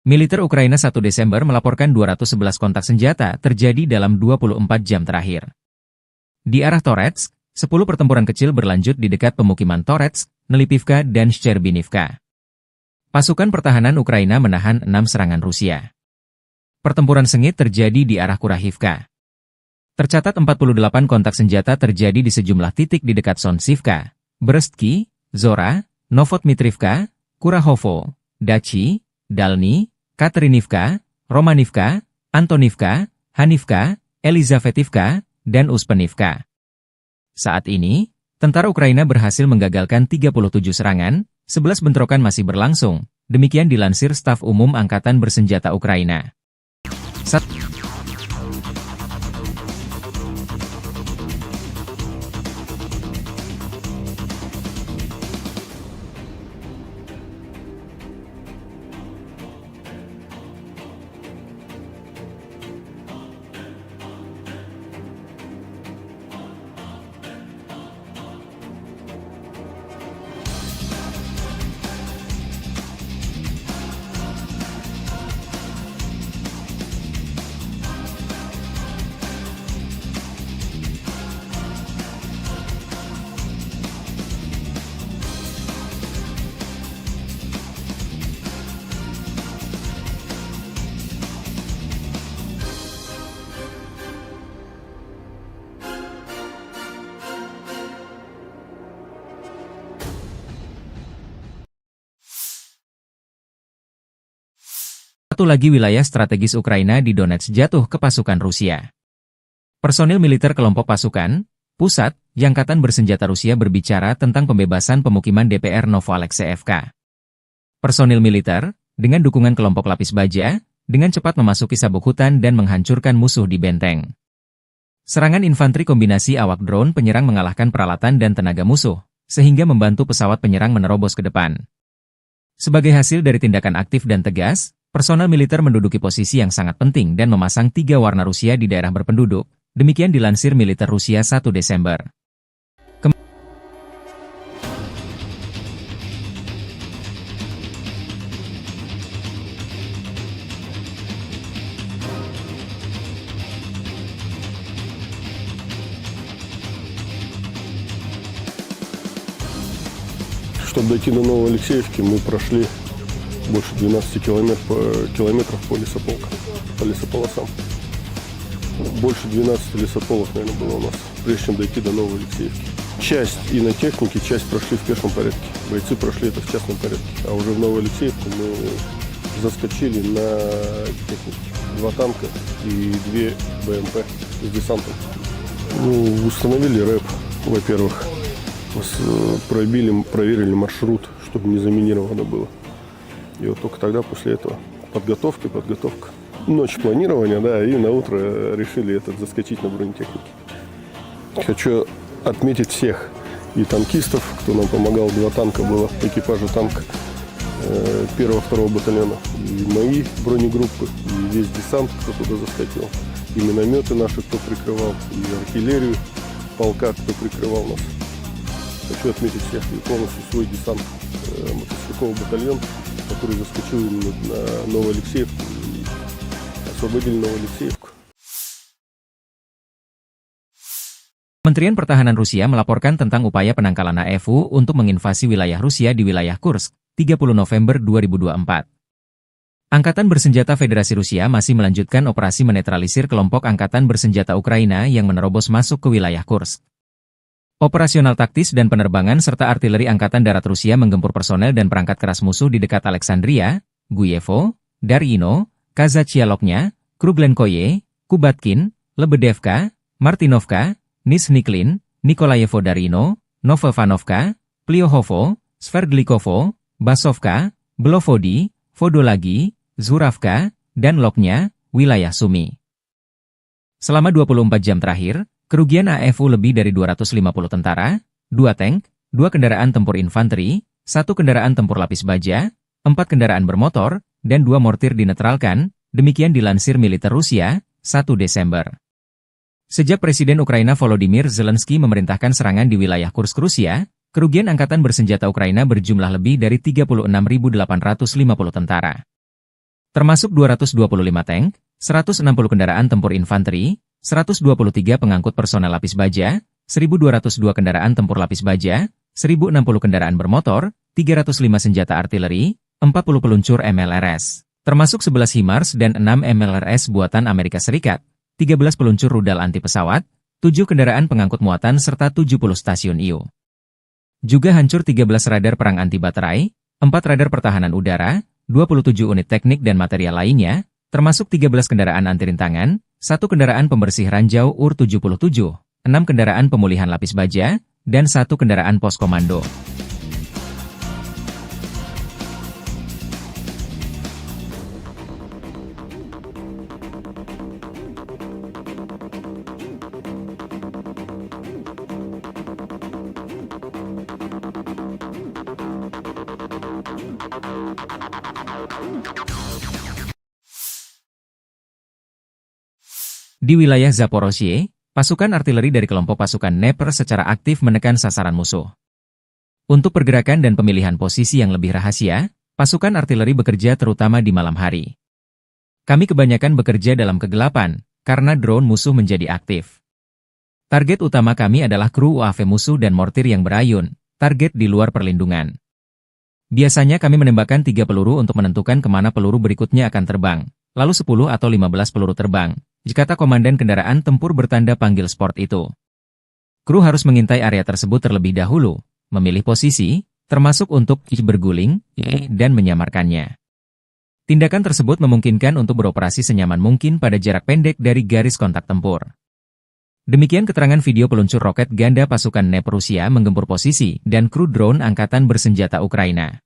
Militer Ukraina 1 Desember melaporkan 211 kontak senjata terjadi dalam 24 jam terakhir. Di arah Toretsk, 10 pertempuran kecil berlanjut di dekat pemukiman Toretsk, Nelipivka, dan Shcherbinivka. Pasukan pertahanan Ukraina menahan 6 serangan Rusia. Pertempuran sengit terjadi di arah Kurahivka. Tercatat 48 kontak senjata terjadi di sejumlah titik di dekat Sonsivka, Brestki, Zora, Novotmitrivka, Kurahovo, Dachi, Dalny, Katerinivka, Romanivka, Antonivka, Hanivka, Elizavetivka, dan Uspenivka. Saat ini, tentara Ukraina berhasil menggagalkan 37 serangan, 11 bentrokan masih berlangsung, demikian dilansir Staf Umum Angkatan Bersenjata Ukraina. Satu lagi wilayah strategis Ukraina di Donetsk jatuh ke pasukan Rusia. Personil militer kelompok pasukan pusat Angkatan Bersenjata Rusia berbicara tentang pembebasan pemukiman DPR Novoalexeyevka. Personil militer, dengan dukungan kelompok lapis baja, dengan cepat memasuki sabuk hutan dan menghancurkan musuh di benteng. Serangan infanteri kombinasi awak drone penyerang mengalahkan peralatan dan tenaga musuh, sehingga membantu pesawat penyerang menerobos ke depan. Sebagai hasil dari tindakan aktif dan tegas, personel militer menduduki posisi yang sangat penting dan memasang 3 warna Rusia di daerah berpenduduk, demikian dilansir militer Rusia 1 Desember. Чтобы дойти до Новоалексеевки, мы прошли больше 12 километров по лесополосам. Больше 12 лесополос, наверное, было у нас, прежде чем дойти до Новоалексеевки. Часть и на технике, часть прошли в пешем порядке. Бойцы прошли это в частном порядке. А уже в Новоалексеевку мы заскочили на технике. 2 танка и 2 БМП с десантом. Ну, установили рэп, во-первых. Проверили маршрут, чтобы не заминировано было. И вот только тогда, после этого, подготовка. Ночь планирования, да, и на утро решили заскочить на бронетехнике. Хочу отметить всех и танкистов, кто нам помогал. 2 танка было, экипажа танка 1-2 батальона. И мои бронегруппы, и весь десант, кто туда заскочил. И минометы наши, кто прикрывал, и артиллерию полка, кто прикрывал нас. Хочу отметить всех и полностью свой десант, мотострелковый батальон, который заскочил именно на Новоалексеевку и освободили Новоалексеевку. Kementerian Pertahanan Rusia melaporkan tentang upaya penangkalan AFU untuk menginvasi wilayah Rusia di wilayah Kursk, 30 November 2024. Angkatan Bersenjata Federasi Rusia masih melanjutkan operasi menetralisir kelompok Angkatan Bersenjata Ukraina yang menerobos masuk ke wilayah Kursk. Operasional taktis dan penerbangan serta artileri Angkatan Darat Rusia menggempur personel dan perangkat keras musuh di dekat Alexandria, Guyevo, Darino, Kazachialoknya, Kruglenkoye, Kubatkin, Lebedevka, Martinovka, Nizhniklin, Nikolayevo Darino, Novovanovka, Pliohovo, Sverdlikovo, Basovka, Belovodi, Vodolagi, Zuravka, dan Loknya, wilayah Sumi. Selama 24 jam terakhir, kerugian AFU lebih dari 250 tentara, 2 tank, 2 kendaraan tempur infanteri, 1 kendaraan tempur lapis baja, 4 kendaraan bermotor, dan 2 mortir dinetralkan, demikian dilansir militer Rusia, 1 Desember. Sejak Presiden Ukraina Volodymyr Zelensky memerintahkan serangan di wilayah Kursk Rusia, kerugian Angkatan Bersenjata Ukraina berjumlah lebih dari 36.850 tentara. Termasuk 225 tank, 160 kendaraan tempur infanteri, 123 pengangkut personel lapis baja, 1.202 kendaraan tempur lapis baja, 1.060 kendaraan bermotor, 305 senjata artileri, 40 peluncur MLRS, termasuk 11 HIMARS dan 6 MLRS buatan Amerika Serikat, 13 peluncur rudal anti pesawat, 7 kendaraan pengangkut muatan serta 70 stasiun IU. Juga hancur 13 radar perang anti baterai, 4 radar pertahanan udara, 27 unit teknik dan material lainnya, termasuk 13 kendaraan anti rintangan, 1 kendaraan pembersih ranjau UR-77, 6 kendaraan pemulihan lapis baja, dan 1 kendaraan pos komando. Di wilayah Zaporozhye, pasukan artileri dari kelompok pasukan Dnepr secara aktif menekan sasaran musuh. Untuk pergerakan dan pemilihan posisi yang lebih rahasia, pasukan artileri bekerja terutama di malam hari. Kami kebanyakan bekerja dalam kegelapan, karena drone musuh menjadi aktif. Target utama kami adalah kru UAV musuh dan mortir yang berayun, target di luar perlindungan. Biasanya kami menembakkan 3 peluru untuk menentukan kemana peluru berikutnya akan terbang, lalu 10 atau 15 peluru terbang, jika komandan kendaraan tempur bertanda panggil sport itu. Kru harus mengintai area tersebut terlebih dahulu, memilih posisi, termasuk untuk berguling, dan menyamarkannya. Tindakan tersebut memungkinkan untuk beroperasi senyaman mungkin pada jarak pendek dari garis kontak tempur. Demikian keterangan video peluncur roket ganda pasukan Dnepr Rusia menggempur posisi dan kru drone Angkatan Bersenjata Ukraina.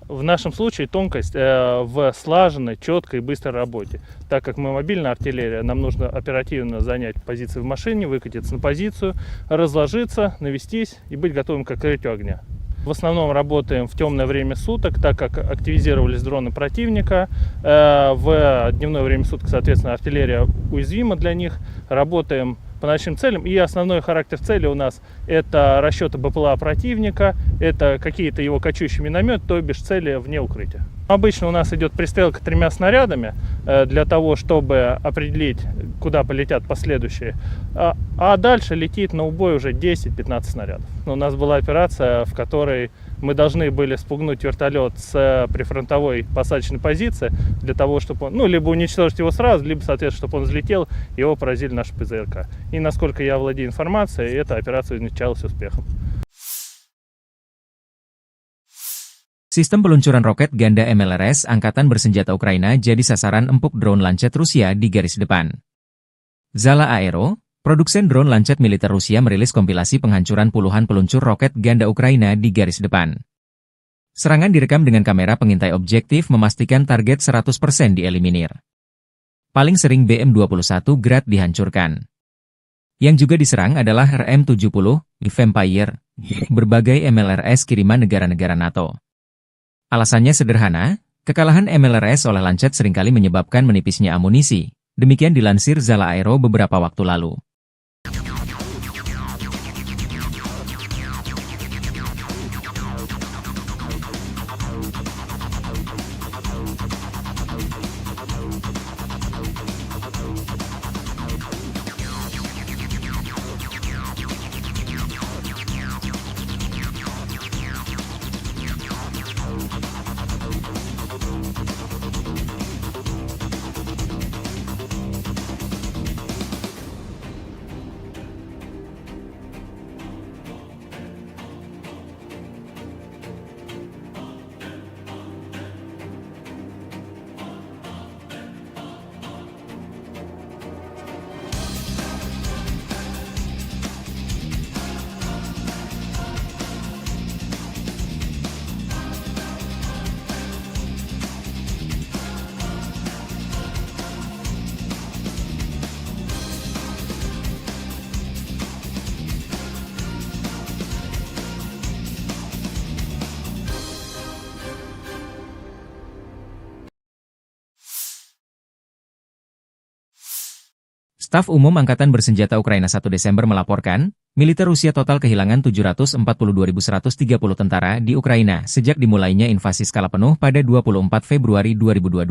В нашем случае тонкость в слаженной, четкой и быстрой работе. Так как мы мобильная артиллерия, нам нужно оперативно занять позиции в машине, выкатиться на позицию, разложиться, навестись и быть готовым к открытию огня. В основном работаем в темное время суток, так как активизировались дроны противника. В дневное время суток, соответственно, артиллерия уязвима для них. Работаем по ночным целям. И основной характер цели у нас это расчеты БПЛА противника, это какие-то его кочующие минометы, то бишь цели вне укрытия. Обычно у нас идет пристрелка 3 снарядами для того, чтобы определить, куда полетят последующие. А дальше летит на убой уже 10-15 снарядов. У нас была операция, в которой мы должны были спугнуть вертолет с прифронтовой посадочной позиции для того, чтобы он, либо уничтожить его сразу, либо, соответственно, чтобы он взлетел, его поразили наши ПЗРК. И насколько я владею информацией, эта операция увенчалась успехом. Sistem peluncuran roket ganda MLRS Angkatan Bersenjata Ukraina jadi sasaran empuk drone Lancet Rusia di garis depan. Zala Aero, produsen drone Lancet militer Rusia merilis kompilasi penghancuran puluhan peluncur roket ganda Ukraina di garis depan. Serangan direkam dengan kamera pengintai objektif memastikan target 100% dieliminir. Paling sering BM-21 Grad dihancurkan. Yang juga diserang adalah RM-70, Vampire, berbagai MLRS kiriman negara-negara NATO. Alasannya sederhana, kekalahan MLRS oleh Lancet seringkali menyebabkan menipisnya amunisi. Demikian dilansir Zala Aero beberapa waktu lalu. Staf Umum Angkatan Bersenjata Ukraina 1 Desember melaporkan, militer Rusia total kehilangan 742.130 tentara di Ukraina sejak dimulainya invasi skala penuh pada 24 Februari 2022.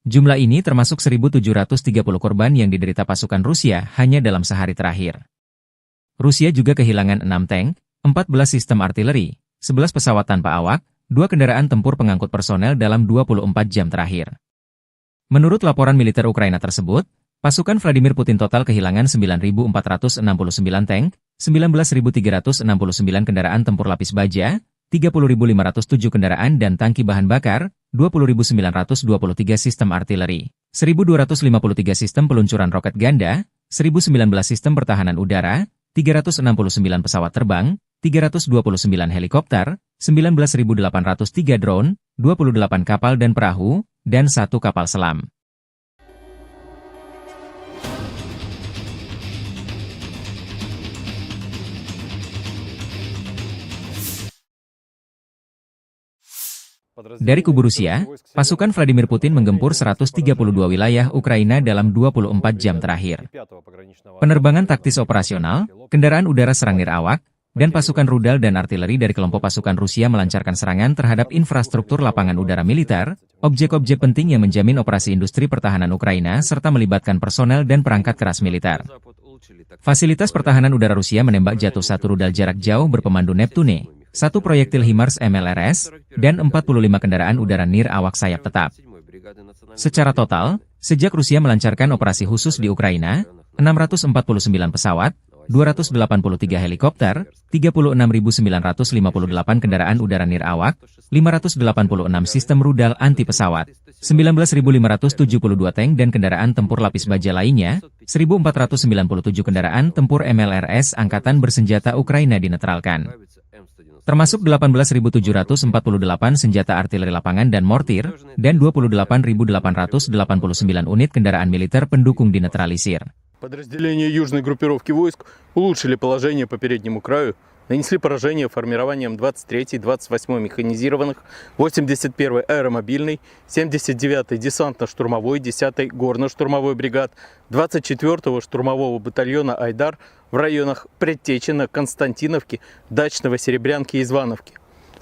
Jumlah ini termasuk 1.730 korban yang diderita pasukan Rusia hanya dalam sehari terakhir. Rusia juga kehilangan 6 tank, 14 sistem artileri, 11 pesawat tanpa awak, 2 kendaraan tempur pengangkut personel dalam 24 jam terakhir. Menurut laporan militer Ukraina tersebut, pasukan Vladimir Putin total kehilangan 9.469 tank, 19.369 kendaraan tempur lapis baja, 30.507 kendaraan dan tangki bahan bakar, 20.923 sistem artileri, 1.253 sistem peluncuran roket ganda, 1.019 sistem pertahanan udara, 369 pesawat terbang, 329 helikopter, 19.803 drone, 28 kapal dan perahu, dan 1 kapal selam. Dari kubu Rusia, pasukan Vladimir Putin menggempur 132 wilayah Ukraina dalam 24 jam terakhir. Penerbangan taktis operasional, kendaraan udara serang nirawak, dan pasukan rudal dan artileri dari kelompok pasukan Rusia melancarkan serangan terhadap infrastruktur lapangan udara militer, objek-objek penting yang menjamin operasi industri pertahanan Ukraina serta melibatkan personel dan perangkat keras militer. Fasilitas pertahanan udara Rusia menembak jatuh 1 rudal jarak jauh berpemandu Neptune, 1 proyektil HIMARS MLRS, dan 45 kendaraan udara nirawak sayap tetap. Secara total, sejak Rusia melancarkan operasi khusus di Ukraina, 649 pesawat, 283 helikopter, 36.958 kendaraan udara nirawak, 586 sistem rudal anti-pesawat, 19.572 tank dan kendaraan tempur lapis baja lainnya, 1.497 kendaraan tempur MLRS Angkatan Bersenjata Ukraina dinetralkan. Termasuk 18.748 senjata artileri lapangan dan mortir, dan 28.889 unit kendaraan militer pendukung dinetralisir. Подразделения южной группировки войск улучшили положение по переднему краю, нанесли поражение формированием 23-й, 28-й механизированных, 81-й аэромобильной, 79-й десантно-штурмовой, 10-й горно-штурмовой бригад, 24-го штурмового батальона «Айдар» в районах Предтечина, Константиновки, Дачного, Серебрянки и Звановки.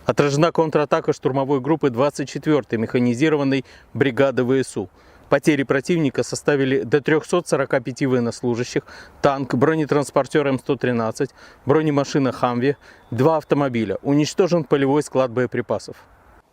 Отражена контратака штурмовой группы 24-й механизированной бригады ВСУ. Потери противника составили до 345 военнослужащих, танк, бронетранспортер М113, бронемашина «Хамви», 2 автомобиля. Уничтожен полевой склад боеприпасов.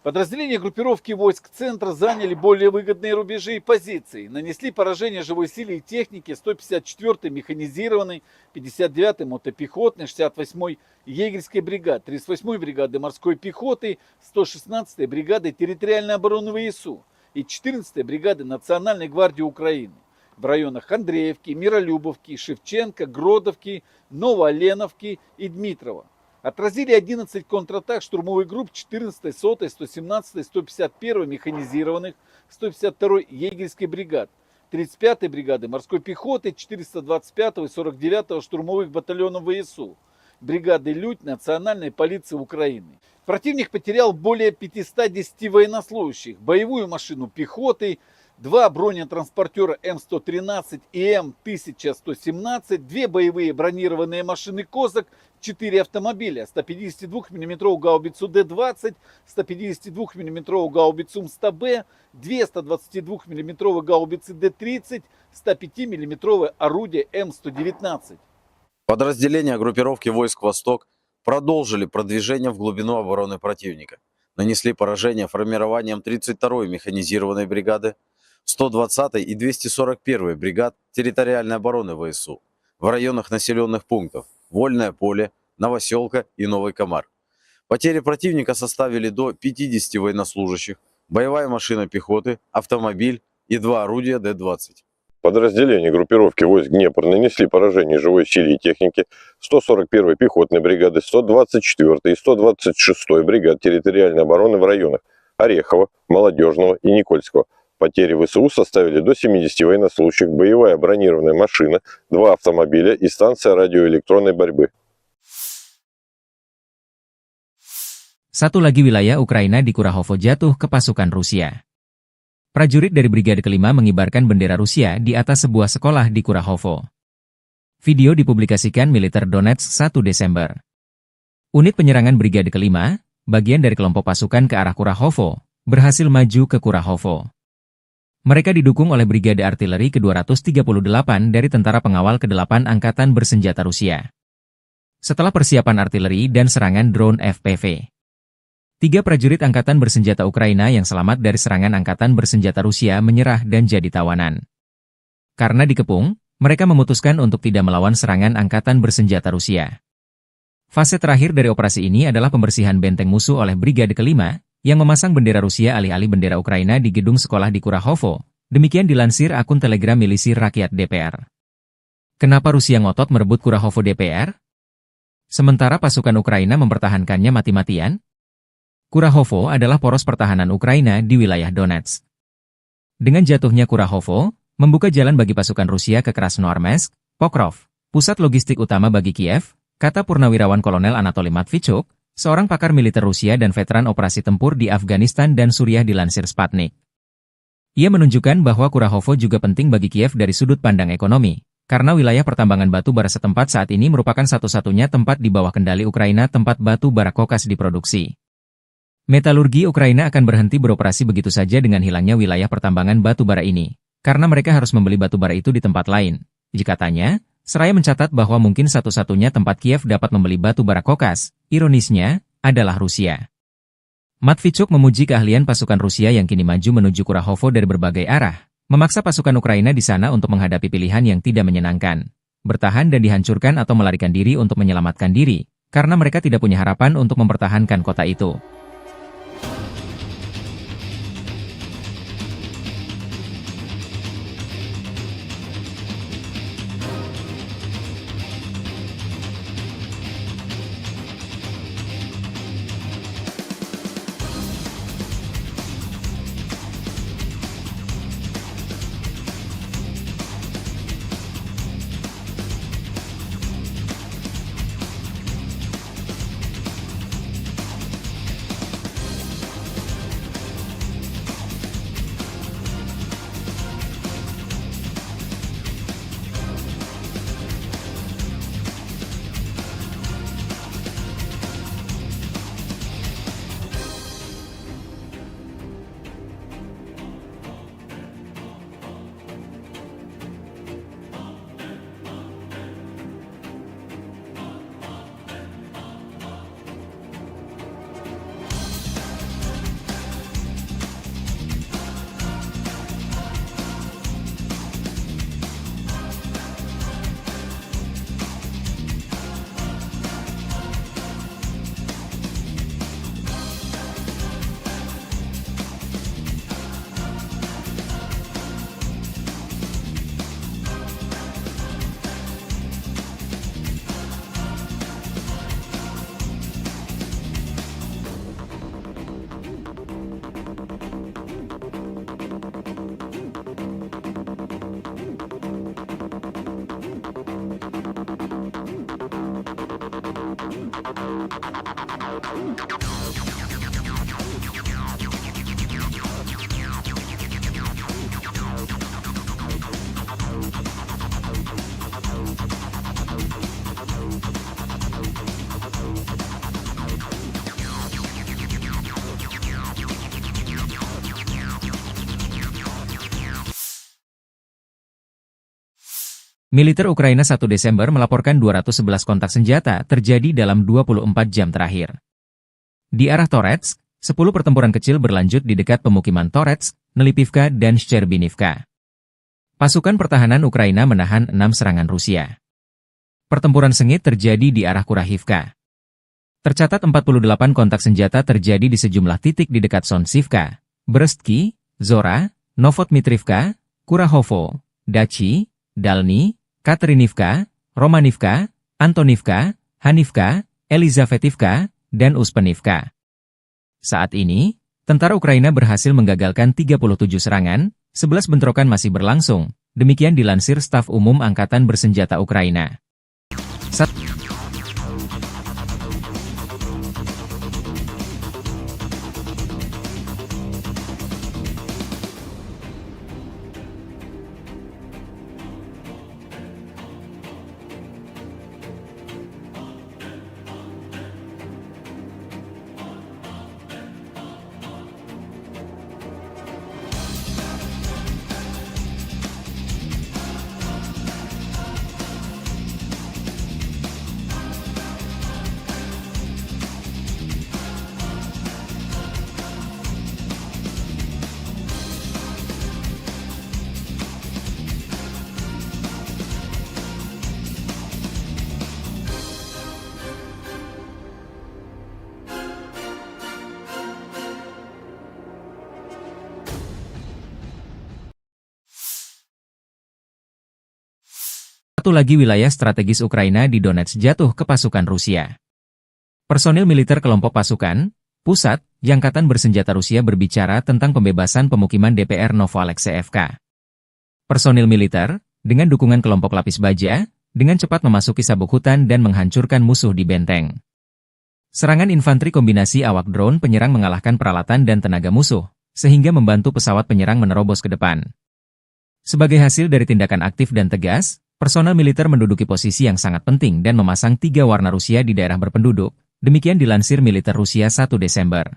Подразделения группировки войск центра заняли более выгодные рубежи и позиции. Нанесли поражение живой силе и технике 154-й механизированной, 59-й мотопехотной, 68-й егерской бригады, 38-й бригады морской пехоты, 116-й бригады территориальной обороны ВСУ и 14-й бригады Национальной гвардии Украины в районах Андреевки, Миролюбовки, Шевченко, Гродовки, Новооленовки и Дмитрова. Отразили 11 контратак штурмовых групп 14-й, 100-й, 117-й, 151-й механизированных, 152-й егерской бригад, 35-й бригады морской пехоты, 425-го и 49-го штурмовых батальонов ВСУ, бригады «Людь» Национальной полиции Украины. Противник потерял более 510 военнослужащих, боевую машину пехоты, 2 бронетранспортера М113 и М1117, 2 боевые бронированные машины «Козак», 4 автомобиля, 152 мм гаубицу Д-20, 152 мм гаубицу М100Б, 2 122 мм гаубицы Д-30, 105 мм орудие М119. Подразделения группировки войск «Восток» продолжили продвижение в глубину обороны противника. Нанесли поражение формированием 32-й механизированной бригады, 120-й и 241-й бригад территориальной обороны ВСУ в районах населенных пунктов Вольное поле, Новоселка и Новый Комар. Потери противника составили до 50 военнослужащих, боевая машина пехоты, автомобиль и 2 орудия Д-20. Подразделения группировки войск Днепр нанесли поражение живой силе и технике 141-й пехотной бригады, 124-й и 126-й бригад территориальной обороны в районах Орехова, Молодежного и Никольского. Потери ВСУ составили до 70 военнослужащих, боевая бронированная машина, 2 автомобиля и станция радиоэлектронной борьбы. Satu lagi wilayah Ukraina di Kurahovo jatuh ke pasukan Rusia. Prajurit dari Brigade Kelima mengibarkan bendera Rusia di atas sebuah sekolah di Kurahovo. Video dipublikasikan militer Donetsk 1 Desember. Unit penyerangan Brigade Kelima, bagian dari kelompok pasukan ke arah Kurahovo, berhasil maju ke Kurahovo. Mereka didukung oleh Brigade Artileri ke-238 dari Tentara Pengawal ke-8 Angkatan Bersenjata Rusia. Setelah persiapan artileri dan serangan drone FPV, 3 prajurit Angkatan Bersenjata Ukraina yang selamat dari serangan Angkatan Bersenjata Rusia menyerah dan jadi tawanan. Karena dikepung, mereka memutuskan untuk tidak melawan serangan Angkatan Bersenjata Rusia. Fase terakhir dari operasi ini adalah pembersihan benteng musuh oleh Brigade Kelima, yang memasang bendera Rusia alih-alih bendera Ukraina di gedung sekolah di Kurahovo. Demikian dilansir akun Telegram Milisi Rakyat DPR. Kenapa Rusia ngotot merebut Kurahovo DPR? Sementara pasukan Ukraina mempertahankannya mati-matian? Kurahovo adalah poros pertahanan Ukraina di wilayah Donetsk. Dengan jatuhnya Kurahovo, membuka jalan bagi pasukan Rusia ke Krasnoarmeysk, Pokrov, pusat logistik utama bagi Kiev, kata Purnawirawan Kolonel Anatoly Matvichuk, seorang pakar militer Rusia dan veteran operasi tempur di Afghanistan dan Suriah dilansir Sputnik. Ia menunjukkan bahwa Kurahovo juga penting bagi Kiev dari sudut pandang ekonomi, karena wilayah pertambangan batu bara setempat saat ini merupakan satu-satunya tempat di bawah kendali Ukraina tempat batu bara kokas diproduksi. Metalurgi Ukraina akan berhenti beroperasi begitu saja dengan hilangnya wilayah pertambangan batu bara ini, karena mereka harus membeli batu bara itu di tempat lain. Katanya, seraya mencatat bahwa mungkin satu-satunya tempat Kiev dapat membeli batu bara kokas, ironisnya, adalah Rusia. Matvichuk memuji keahlian pasukan Rusia yang kini maju menuju Kurahovo dari berbagai arah, memaksa pasukan Ukraina di sana untuk menghadapi pilihan yang tidak menyenangkan, bertahan dan dihancurkan atau melarikan diri untuk menyelamatkan diri, karena mereka tidak punya harapan untuk mempertahankan kota itu. Militer Ukraina 1 Desember melaporkan 211 kontak senjata terjadi dalam 24 jam terakhir. Di arah Toretsk, 10 pertempuran kecil berlanjut di dekat pemukiman Toretsk, Nelipivka, dan Shcherbinivka. Pasukan pertahanan Ukraina menahan 6 serangan Rusia. Pertempuran sengit terjadi di arah Kurahivka. Tercatat 48 kontak senjata terjadi di sejumlah titik di dekat Sonsivka, Brestki, Zora, Novotmitrivka, Kurahovo, Dachi, Dalny, Katerinivka, Romanivka, Antonivka, Hanivka, Elizavetivka, dan Uspenivka. Saat ini, tentara Ukraina berhasil menggagalkan 37 serangan, 11 bentrokan masih berlangsung, demikian dilansir Staf Umum Angkatan Bersenjata Ukraina. Satu lagi wilayah strategis Ukraina di Donetsk jatuh ke pasukan Rusia. Personil militer kelompok pasukan pusat Angkatan Bersenjata Rusia berbicara tentang pembebasan pemukiman DPR Novoalexeyevka. Personil militer, dengan dukungan kelompok lapis baja, dengan cepat memasuki sabuk hutan dan menghancurkan musuh di benteng. Serangan infanteri kombinasi awak drone penyerang mengalahkan peralatan dan tenaga musuh, sehingga membantu pesawat penyerang menerobos ke depan. Sebagai hasil dari tindakan aktif dan tegas, personel militer menduduki posisi yang sangat penting dan memasang 3 warna Rusia di daerah berpenduduk, demikian dilansir militer Rusia 1 Desember.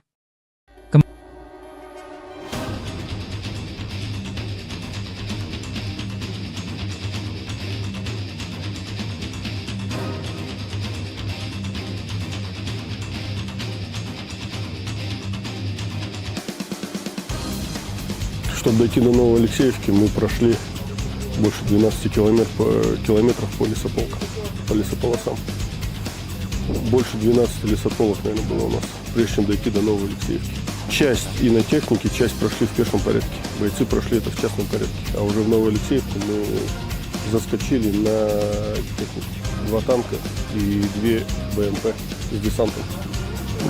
Чтобы дойти до Новоалексеевки, мы прошли больше 12 километров по лесополосам. Больше 12 лесополос, наверное, было у нас, прежде чем дойти до Новоалексеевки. Часть и на технике, часть прошли в пешем порядке. Бойцы прошли это в частном порядке. А уже в Новоалексеевку мы заскочили на технике. 2 танка и 2 БМП с десантом.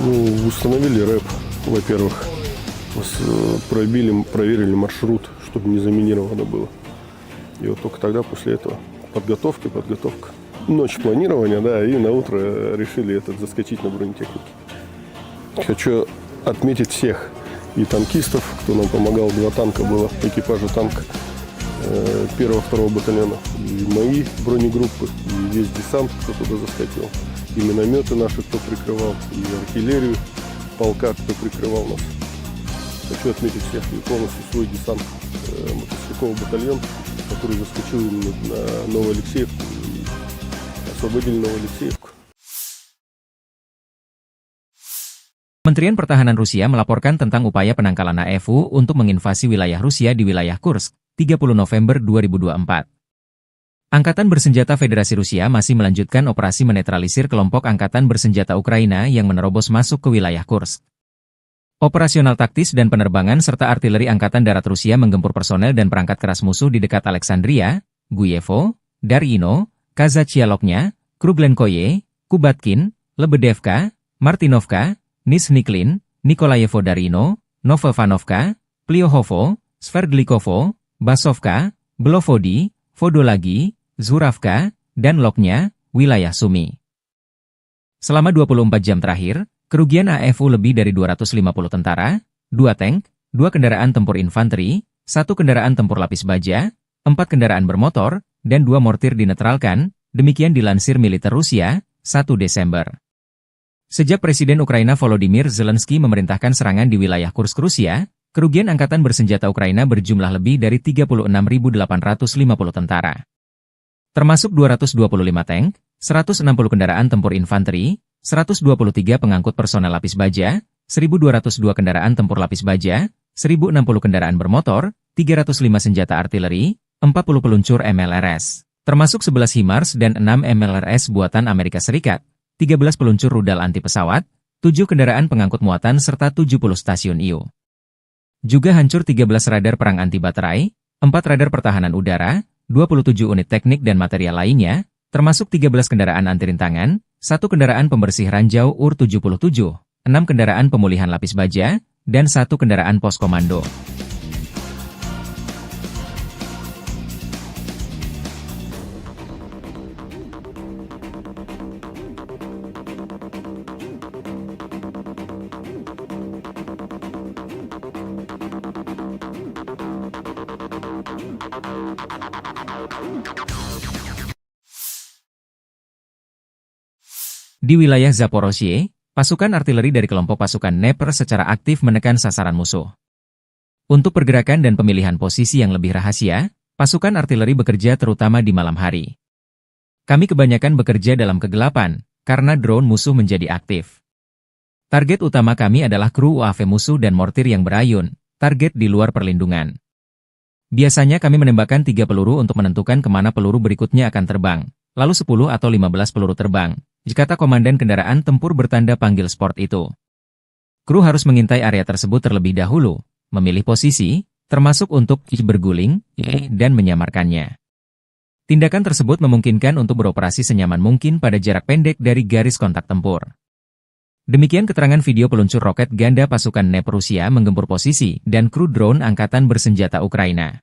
Ну, установили рэп, во-первых. Проверили маршрут, чтобы не заминировано было. И вот только тогда, после этого, подготовка. Ночь планирования, да, и на утро решили заскочить на бронетехнике. Хочу отметить всех и танкистов, кто нам помогал. 2 танка было, экипажа танка 1-2 батальона. И мои бронегруппы, и весь десант, кто туда заскочил. И минометы наши, кто прикрывал, и артиллерию полка, кто прикрывал нас. Хочу отметить всех и полностью свой десант, мотострелковый батальон, который заскочил именно на Новоалексеевку и освободили Новоалексеевку. Kementerian Pertahanan Rusia melaporkan tentang upaya penangkalan AFU untuk menginvasi wilayah Rusia di wilayah Kursk, 30 November 2024. Angkatan Bersenjata Federasi Rusia masih melanjutkan operasi menetralisir kelompok Angkatan Bersenjata Ukraina yang menerobos masuk ke wilayah Kursk. Operasional taktis dan penerbangan serta artileri Angkatan Darat Rusia menggempur personel dan perangkat keras musuh di dekat Alexandria, Guyevo, Darino, Kazachialoknya, Kruglenkoye, Kubatkin, Lebedevka, Martinovka, Nizhniklin, Nikolayevo Darino, Novovanovka, Pliohovo, Sverdlikovo, Basovka, Belovodi, Vodolagi, Zuravka, dan Loknya, wilayah Sumi. Selama 24 jam terakhir, kerugian AFU lebih dari 250 tentara, 2 tank, 2 kendaraan tempur infanteri, 1 kendaraan tempur lapis baja, 4 kendaraan bermotor, dan 2 mortir dinetralkan, demikian dilansir militer Rusia, 1 Desember. Sejak Presiden Ukraina Volodymyr Zelensky memerintahkan serangan di wilayah Kursk Rusia, kerugian Angkatan Bersenjata Ukraina berjumlah lebih dari 36.850 tentara. termasuk 225 tank, 160 kendaraan tempur infanteri, 123 pengangkut personel lapis baja, 1.202 kendaraan tempur lapis baja, 1.060 kendaraan bermotor, 305 senjata artileri, 40 peluncur MLRS, termasuk 11 HIMARS dan 6 MLRS buatan Amerika Serikat, 13 peluncur rudal anti pesawat, 7 kendaraan pengangkut muatan serta 70 stasiun IU. Juga hancur 13 radar perang anti baterai, 4 radar pertahanan udara, 27 unit teknik dan material lainnya, termasuk 13 kendaraan anti rintangan, 1 kendaraan pembersih ranjau UR-77, 6 kendaraan pemulihan lapis baja, dan 1 kendaraan pos komando. Di wilayah Zaporozhye, pasukan artileri dari kelompok pasukan Dnepr secara aktif menekan sasaran musuh. Untuk pergerakan dan pemilihan posisi yang lebih rahasia, pasukan artileri bekerja terutama di malam hari. Kami kebanyakan bekerja dalam kegelapan, karena drone musuh menjadi aktif. Target utama kami adalah kru UAV musuh dan mortir yang berayun, target di luar perlindungan. Biasanya kami menembakkan 3 peluru untuk menentukan kemana peluru berikutnya akan terbang, lalu 10 atau 15 peluru terbang, jika komandan kendaraan tempur bertanda panggil sport itu. Kru harus mengintai area tersebut terlebih dahulu, memilih posisi, termasuk untuk berguling, dan menyamarkannya. Tindakan tersebut memungkinkan untuk beroperasi senyaman mungkin pada jarak pendek dari garis kontak tempur. Demikian keterangan video peluncur roket ganda pasukan Dnepr Rusia menggempur posisi dan kru drone angkatan bersenjata Ukraina.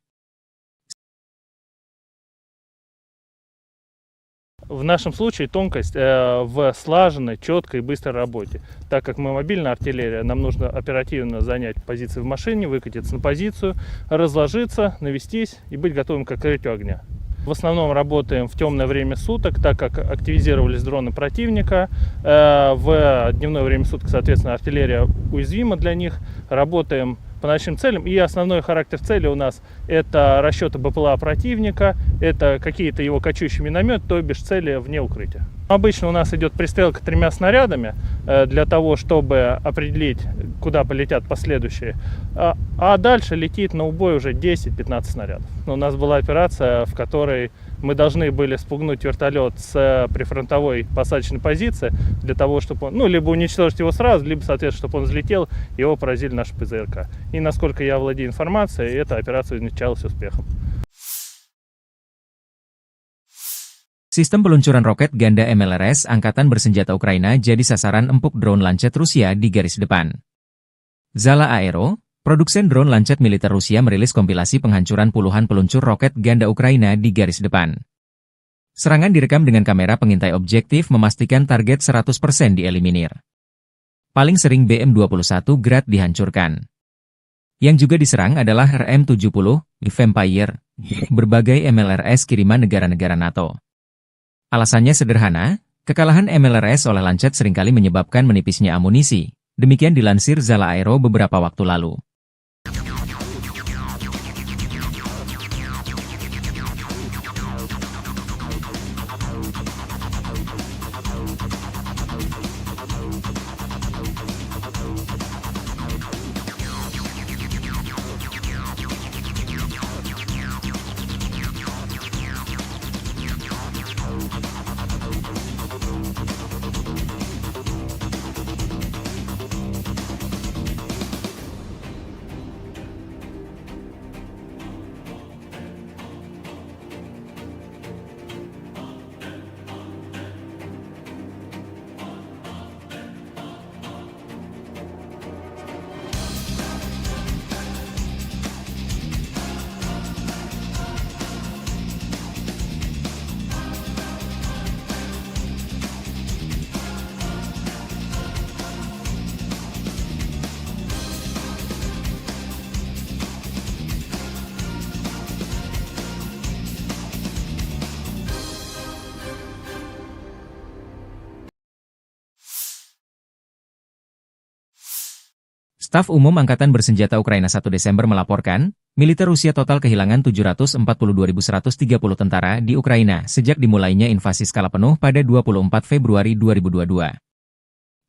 В нашем случае тонкость в слаженной, четкой и быстрой работе. Так как мы мобильная артиллерия, нам нужно оперативно занять позиции в машине, выкатиться на позицию, разложиться, навестись и быть готовым к открытию огня. В основном работаем в темное время суток, так как активизировались дроны противника. В дневное время суток, соответственно, артиллерия уязвима для них. Работаем по ночным целям. И основной характер цели у нас это расчеты БПЛА противника, это какие-то его кочующие минометы, то бишь цели вне укрытия. Обычно у нас идет пристрелка 3 снарядами для того, чтобы определить, куда полетят последующие. А дальше летит на убой уже 10-15 снарядов. У нас была операция, в которой мы должны были спугнуть вертолет с прифронтовой посадочной позиции для того, чтобы он, либо уничтожить его сразу, либо, соответственно, чтобы он взлетел, его поразили наши ПЗРК. И насколько я владею информацией, эта операция увенчалась успехом. Sistem peluncuran roket ganda MLRS Angkatan Bersenjata Ukraina jadi sasaran empuk drone Lancet Rusia di garis depan. Zala Aero, produsen drone Lancet militer Rusia merilis kompilasi penghancuran puluhan peluncur roket ganda Ukraina di garis depan. Serangan direkam dengan kamera pengintai objektif memastikan target 100% dieliminir. Paling sering BM-21 Grad dihancurkan. Yang juga diserang adalah RM-70, Vampire, berbagai MLRS kiriman negara-negara NATO. Alasannya sederhana, kekalahan MLRS oleh Lancet seringkali menyebabkan menipisnya amunisi. Demikian dilansir Zala Aero beberapa waktu lalu. Staf Umum Angkatan Bersenjata Ukraina 1 Desember melaporkan, militer Rusia total kehilangan 742.130 tentara di Ukraina sejak dimulainya invasi skala penuh pada 24 Februari 2022.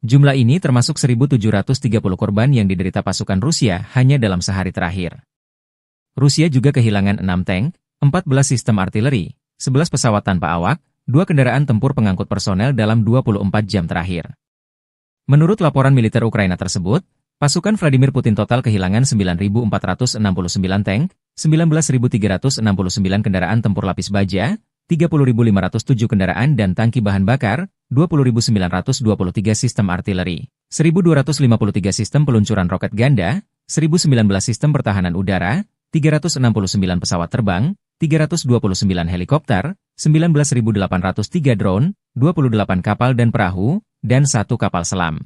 Jumlah ini termasuk 1.730 korban yang diderita pasukan Rusia hanya dalam sehari terakhir. Rusia juga kehilangan 6 tank, 14 sistem artileri, 11 pesawat tanpa awak, 2 kendaraan tempur pengangkut personel dalam 24 jam terakhir. Menurut laporan militer Ukraina tersebut, pasukan Vladimir Putin total kehilangan 9.469 tank, 19.369 kendaraan tempur lapis baja, 30.507 kendaraan dan tangki bahan bakar, 20.923 sistem artileri, 1.253 sistem peluncuran roket ganda, 1.019 sistem pertahanan udara, 369 pesawat terbang, 329 helikopter, 19.803 drone, 28 kapal dan perahu, dan 1 kapal selam.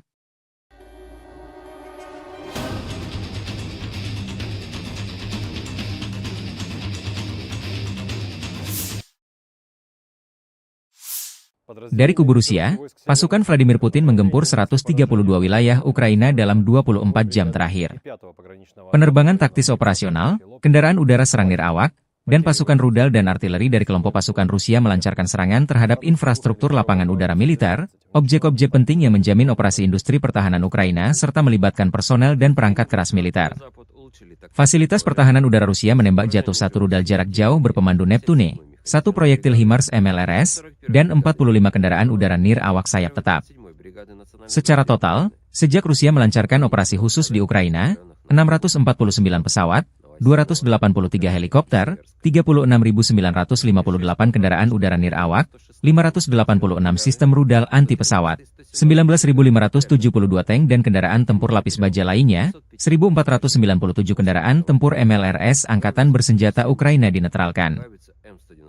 Dari kubu Rusia, pasukan Vladimir Putin menggempur 132 wilayah Ukraina dalam 24 jam terakhir. Penerbangan taktis operasional, kendaraan udara serang nirawak, dan pasukan rudal dan artileri dari kelompok pasukan Rusia melancarkan serangan terhadap infrastruktur lapangan udara militer, objek-objek penting yang menjamin operasi industri pertahanan Ukraina serta melibatkan personel dan perangkat keras militer. Fasilitas pertahanan udara Rusia menembak jatuh 1 rudal jarak jauh berpemandu Neptune, 1 proyektil HIMARS MLRS, dan 45 kendaraan udara nirawak sayap tetap. Secara total, sejak Rusia melancarkan operasi khusus di Ukraina, 649 pesawat, 283 helikopter, 36.958 kendaraan udara nirawak, 586 sistem rudal anti pesawat, 19.572 tank dan kendaraan tempur lapis baja lainnya, 1.497 kendaraan tempur MLRS Angkatan Bersenjata Ukraina dinetralkan.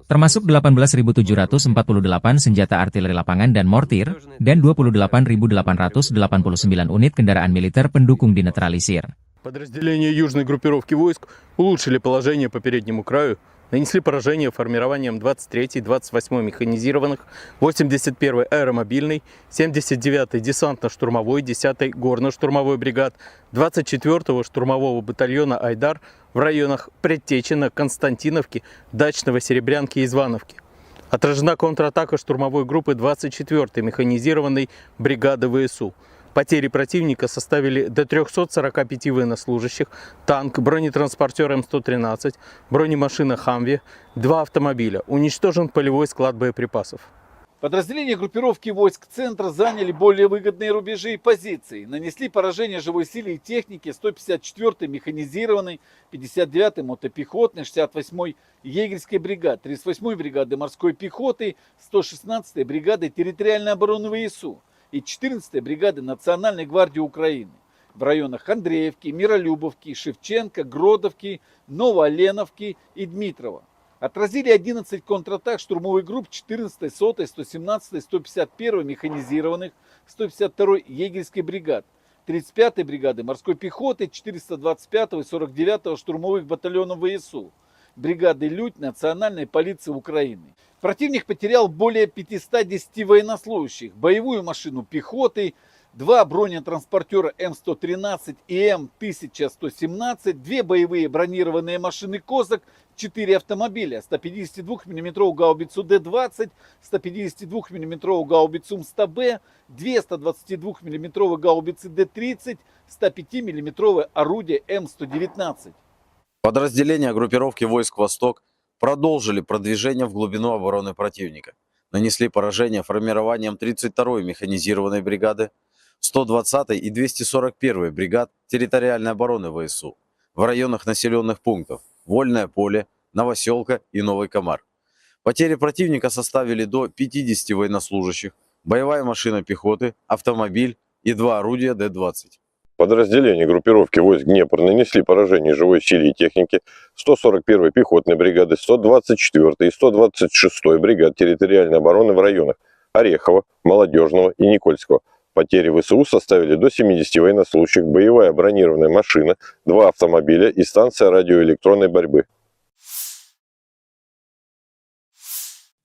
Termasuk 18.748 senjata artileri lapangan dan mortir, dan 28.889 unit kendaraan militer pendukung dinetralisir. Подразделения южной группировки войск улучшили положение по переднему краю, нанесли поражение формированием 23-й, 28-й механизированных, 81-й аэромобильной, 79-й десантно-штурмовой, 10-й горно-штурмовой бригад, 24-го штурмового батальона «Айдар» в районах Предтечина, Константиновки, Дачного, Серебрянки и Звановки. Отражена контратака штурмовой группы 24-й механизированной бригады ВСУ. Потери противника составили до 345 военнослужащих, танк, бронетранспортер М113, бронемашина «Хамви», 2 автомобиля. Уничтожен полевой склад боеприпасов. Подразделения группировки войск центра заняли более выгодные рубежи и позиции. Нанесли поражение живой силе и технике 154-й механизированной, 59-й мотопехотной, 68-й егерской бригады, 38-й бригады морской пехоты, 116-й бригады территориальной обороны ВСУ и 14-й бригады Национальной гвардии Украины в районах Андреевки, Миролюбовки, Шевченко, Гродовки, Новооленовки и Дмитрова. Отразили 11 контратак штурмовых групп 14-й, 100-й, 117-й, 151-й механизированных, 152-й егерской бригад, 35-й бригады морской пехоты, 425-го и 49-го штурмовых батальонов ВСУ, бригады «Людь» Национальной полиции Украины. Противник потерял более 510 военнослужащих, боевую машину пехоты, 2 бронетранспортера М113 и М1117, 2 боевые бронированные машины «Козак», 4 автомобиля, 152 мм гаубицу Д-20, 152 мм гаубицу М100Б, 2 122 мм гаубицы Д-30, 105 мм орудие М119. Подразделения группировки войск «Восток» продолжили продвижение в глубину обороны противника. Нанесли поражение формированием 32-й механизированной бригады, 120-й и 241-й бригад территориальной обороны ВСУ в районах населенных пунктов Вольное поле, Новоселка и Новый Комар. Потери противника составили до 50 военнослужащих, боевая машина пехоты, автомобиль и 2 орудия Д-20. Подразделения группировки войск Днепр нанесли поражение живой силе и технике 141-й пехотной бригады, 124-й и 126-й бригад территориальной обороны в районах Орехова, Молодежного и Никольского. Потери ВСУ составили до 70 военнослужащих, боевая бронированная машина, 2 автомобиля и станция радиоэлектронной борьбы.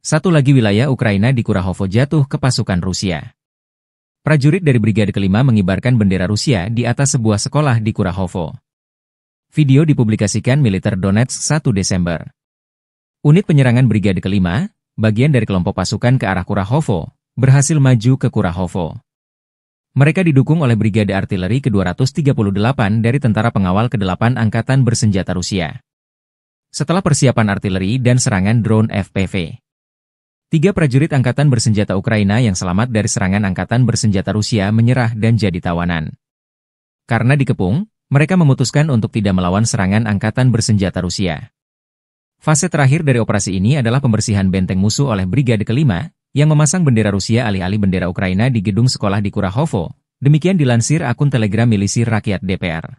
Satu lagi wilayah Ukraina di Kurahovo jatuh ke pasukan Rusia. Prajurit dari Brigade Kelima mengibarkan bendera Rusia di atas sebuah sekolah di Kurahovo. Video dipublikasikan Militer Donetsk 1 Desember. Unit penyerangan Brigade Kelima, bagian dari kelompok pasukan ke arah Kurahovo, berhasil maju ke Kurahovo. Mereka didukung oleh Brigade Artileri ke-238 dari Tentara Pengawal ke-8 Angkatan Bersenjata Rusia. Setelah persiapan artileri dan serangan drone FPV, 3 prajurit Angkatan Bersenjata Ukraina yang selamat dari serangan Angkatan Bersenjata Rusia menyerah dan jadi tawanan. Karena dikepung, mereka memutuskan untuk tidak melawan serangan Angkatan Bersenjata Rusia. Fase terakhir dari operasi ini adalah pembersihan benteng musuh oleh Brigade Kelima, yang memasang bendera Rusia alih-alih bendera Ukraina di gedung sekolah di Kurahovo. Demikian dilansir akun Telegram Milisi Rakyat DPR.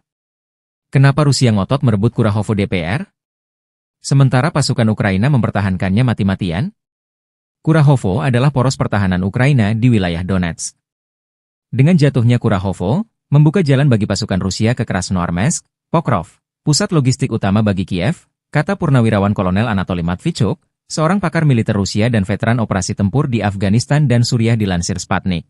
Kenapa Rusia ngotot merebut Kurahovo DPR? Sementara pasukan Ukraina mempertahankannya mati-matian? Kurahovo adalah poros pertahanan Ukraina di wilayah Donetsk. Dengan jatuhnya Kurahovo, membuka jalan bagi pasukan Rusia ke Krasnoarmeysk, Pokrov, pusat logistik utama bagi Kiev, kata Purnawirawan Kolonel Anatoly Matvichuk, seorang pakar militer Rusia dan veteran operasi tempur di Afghanistan dan Suriah dilansir Sputnik.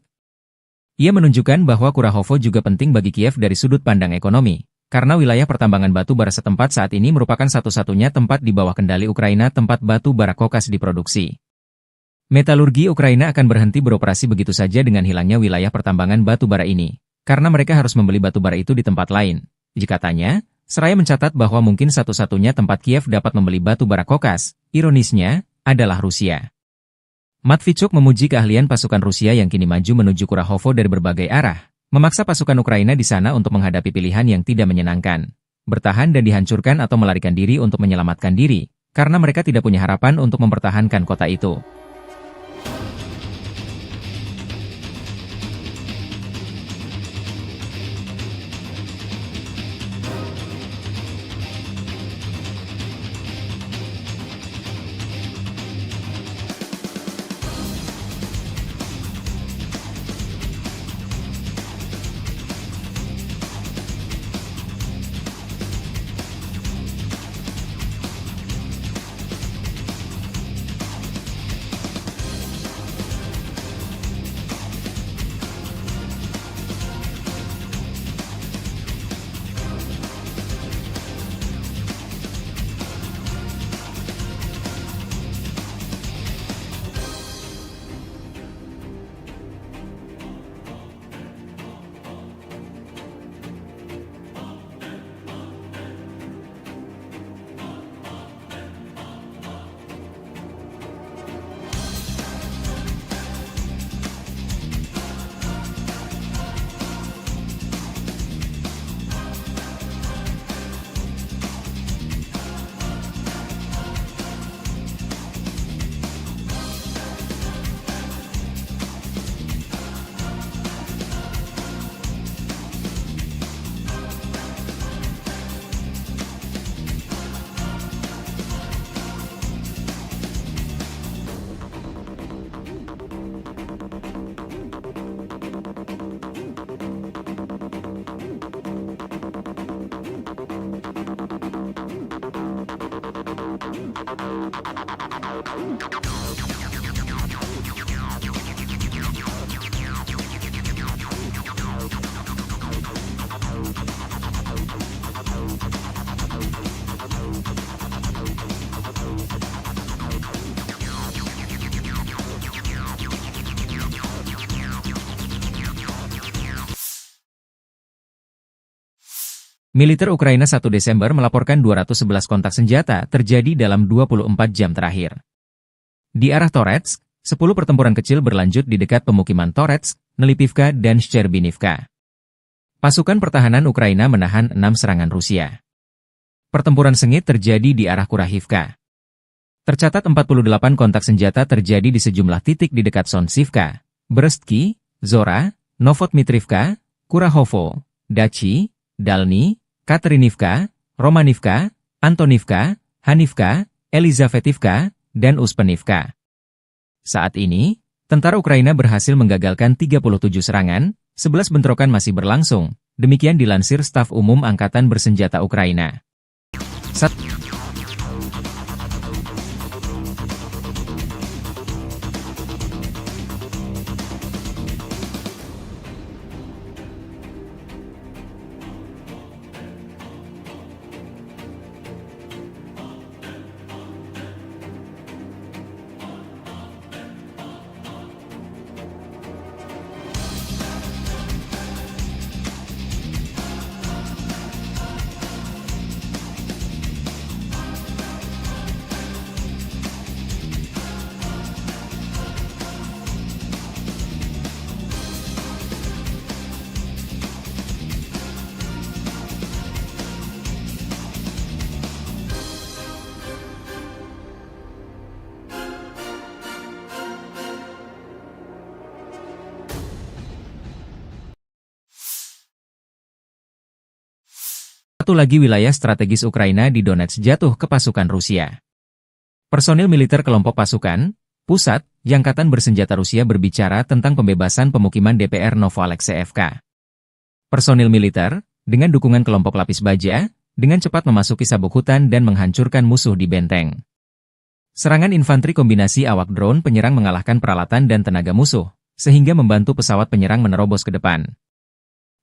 Ia menunjukkan bahwa Kurahovo juga penting bagi Kiev dari sudut pandang ekonomi, karena wilayah pertambangan batu bara setempat saat ini merupakan satu-satunya tempat di bawah kendali Ukraina tempat batu bara kokas diproduksi. Metalurgi Ukraina akan berhenti beroperasi begitu saja dengan hilangnya wilayah pertambangan batu bara ini, karena mereka harus membeli batu bara itu di tempat lain. Katanya, seraya mencatat bahwa mungkin satu-satunya tempat Kiev dapat membeli batu bara kokas, ironisnya, adalah Rusia. Matvichuk memuji keahlian pasukan Rusia yang kini maju menuju Kurahovo dari berbagai arah, memaksa pasukan Ukraina di sana untuk menghadapi pilihan yang tidak menyenangkan, bertahan dan dihancurkan atau melarikan diri untuk menyelamatkan diri, karena mereka tidak punya harapan untuk mempertahankan kota itu. Militer Ukraina 1 Desember melaporkan 211 kontak senjata terjadi dalam 24 jam terakhir. Di arah Toretsk, 10 pertempuran kecil berlanjut di dekat pemukiman Toretsk, Nelipivka dan Shcherbinivka. Pasukan pertahanan Ukraina menahan 6 serangan Rusia. Pertempuran sengit terjadi di arah Kurahivka. Tercatat 48 kontak senjata terjadi di sejumlah titik di dekat Sonsivka, Brestki, Zora, Novotmitrivka, Kurahovo, Dachi, Dalny, Katerinivka, Romanivka, Antonivka, Hanivka, Elizavetivka, dan Uspenivka. Saat ini, tentara Ukraina berhasil menggagalkan 37 serangan, 11 bentrokan masih berlangsung, demikian dilansir Staf Umum Angkatan Bersenjata Ukraina. Satu lagi wilayah strategis Ukraina di Donetsk jatuh ke pasukan Rusia. Personil militer kelompok pasukan pusat Angkatan Bersenjata Rusia berbicara tentang pembebasan pemukiman DPR Novoalexeyevka. Personil militer, dengan dukungan kelompok lapis baja, dengan cepat memasuki sabuk hutan dan menghancurkan musuh di benteng. Serangan infanteri kombinasi awak drone penyerang mengalahkan peralatan dan tenaga musuh, sehingga membantu pesawat penyerang menerobos ke depan.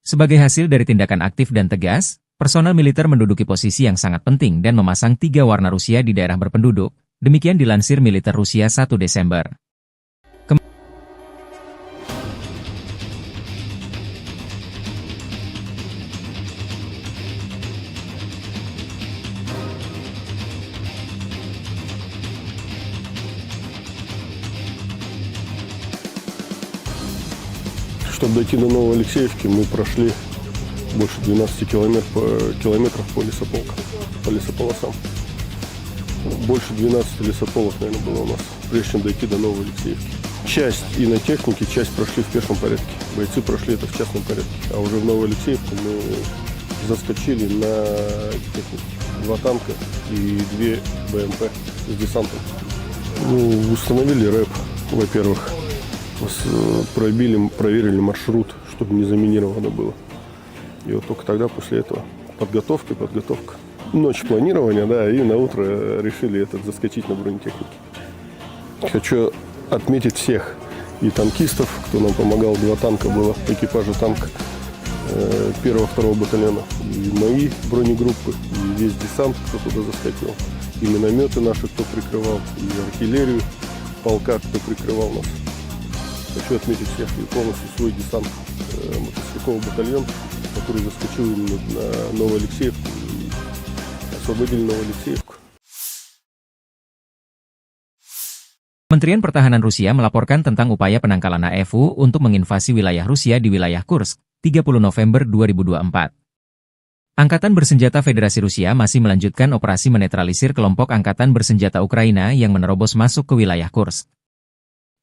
Sebagai hasil dari tindakan aktif dan tegas, personel militer menduduki posisi yang sangat penting dan memasang 3 warna Rusia di daerah berpenduduk. Demikian dilansir militer Rusia 1 Desember. Чтобы дойти до Новоалексеевки, мы прошли больше 12 километров по лесополосам. Больше 12 лесополос, наверное, было у нас, прежде чем дойти до Новоалексеевки. Часть и на технике, часть прошли в пешем порядке. Бойцы прошли это в частном порядке. А уже в Новоалексеевку мы заскочили на технику. 2 танка и 2 БМП с десантом. Установили рэп, во-первых. Проверили маршрут, чтобы не заминировано было. И вот только тогда, после этого, подготовка. Ночь планирования, да, и на утро решили заскочить на бронетехнике. Хочу отметить всех и танкистов, кто нам помогал. 2 танка было, экипажа танка 1-2 батальона. И мои бронегруппы, и весь десант, кто туда заскочил. И минометы наши, кто прикрывал, и артиллерию полка, кто прикрывал нас. Хочу отметить всех и полностью свой десант, мотострелковый батальон, который заскочил именно на Новоалексеевку и освободили Новоалексеевку. Kementerian Pertahanan Rusia melaporkan tentang upaya penangkalan AFU untuk menginvasi wilayah Rusia di wilayah Kursk, 30 November 2024. Angkatan Bersenjata Federasi Rusia masih melanjutkan operasi menetralisir kelompok Angkatan Bersenjata Ukraina yang menerobos masuk ke wilayah Kursk.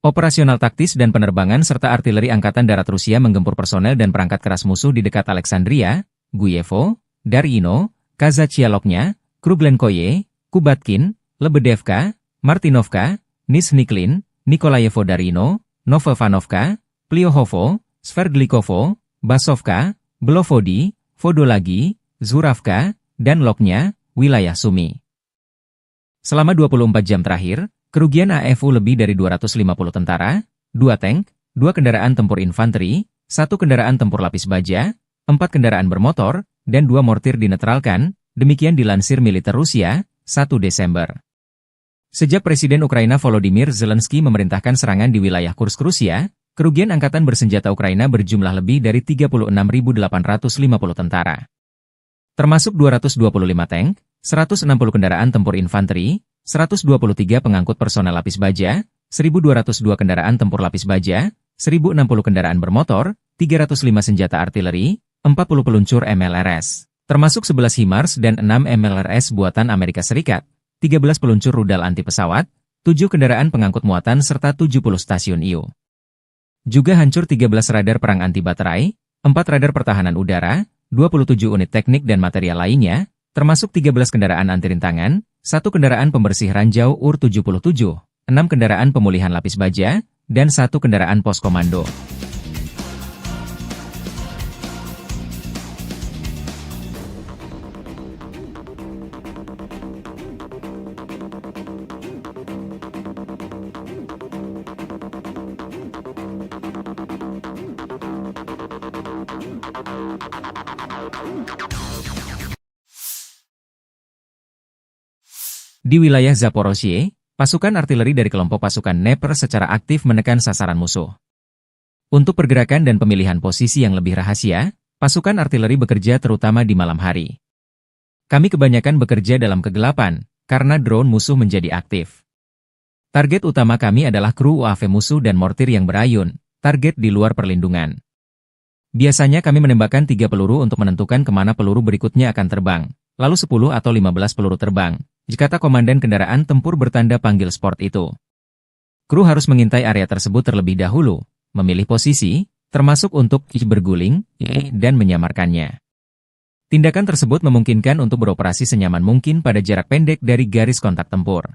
Operasional taktis dan penerbangan serta artileri Angkatan Darat Rusia menggempur personel dan perangkat keras musuh di dekat Alexandria, Guyevo, Darino, Kazachialoknya, Kruglenkoye, Kubatkin, Lebedevka, Martinovka, Nizhniklin, Nikolayevo Darino, Novovanovka, Pliohovo, Sverdlikovo, Basovka, Belovodi, Vodolagi, Zuravka, dan Loknya, wilayah Sumi. Selama 24 jam terakhir, kerugian AFU lebih dari 250 tentara, 2 tank, 2 kendaraan tempur infanteri, 1 kendaraan tempur lapis baja, 4 kendaraan bermotor, dan 2 mortir dinetralkan, demikian dilansir militer Rusia, 1 Desember. Sejak Presiden Ukraina Volodymyr Zelensky memerintahkan serangan di wilayah Kursk Rusia, kerugian Angkatan Bersenjata Ukraina berjumlah lebih dari 36.850 tentara. Termasuk 225 tank, 160 kendaraan tempur infanteri, 123 pengangkut personel lapis baja, 1.202 kendaraan tempur lapis baja, 1.060 kendaraan bermotor, 305 senjata artileri, 40 peluncur MLRS, termasuk 11 HIMARS dan 6 MLRS buatan Amerika Serikat, 13 peluncur rudal anti pesawat, 7 kendaraan pengangkut muatan serta 70 stasiun IU. Juga hancur 13 radar perang anti baterai, 4 radar pertahanan udara, 27 unit teknik dan material lainnya, termasuk 13 kendaraan anti rintangan, 1 kendaraan pembersih ranjau UR-77, 6 kendaraan pemulihan lapis baja, dan 1 kendaraan pos komando. Di wilayah Zaporozhye, pasukan artileri dari kelompok pasukan Dnepr secara aktif menekan sasaran musuh. Untuk pergerakan dan pemilihan posisi yang lebih rahasia, pasukan artileri bekerja terutama di malam hari. Kami kebanyakan bekerja dalam kegelapan, karena drone musuh menjadi aktif. Target utama kami adalah kru UAV musuh dan mortir yang berayun, target di luar perlindungan. Biasanya kami menembakkan 3 peluru untuk menentukan kemana peluru berikutnya akan terbang, lalu 10 atau 15 peluru terbang, jika komandan kendaraan tempur bertanda panggil sport itu. Kru harus mengintai area tersebut terlebih dahulu, memilih posisi, termasuk untuk berguling, dan menyamarkannya. Tindakan tersebut memungkinkan untuk beroperasi senyaman mungkin pada jarak pendek dari garis kontak tempur.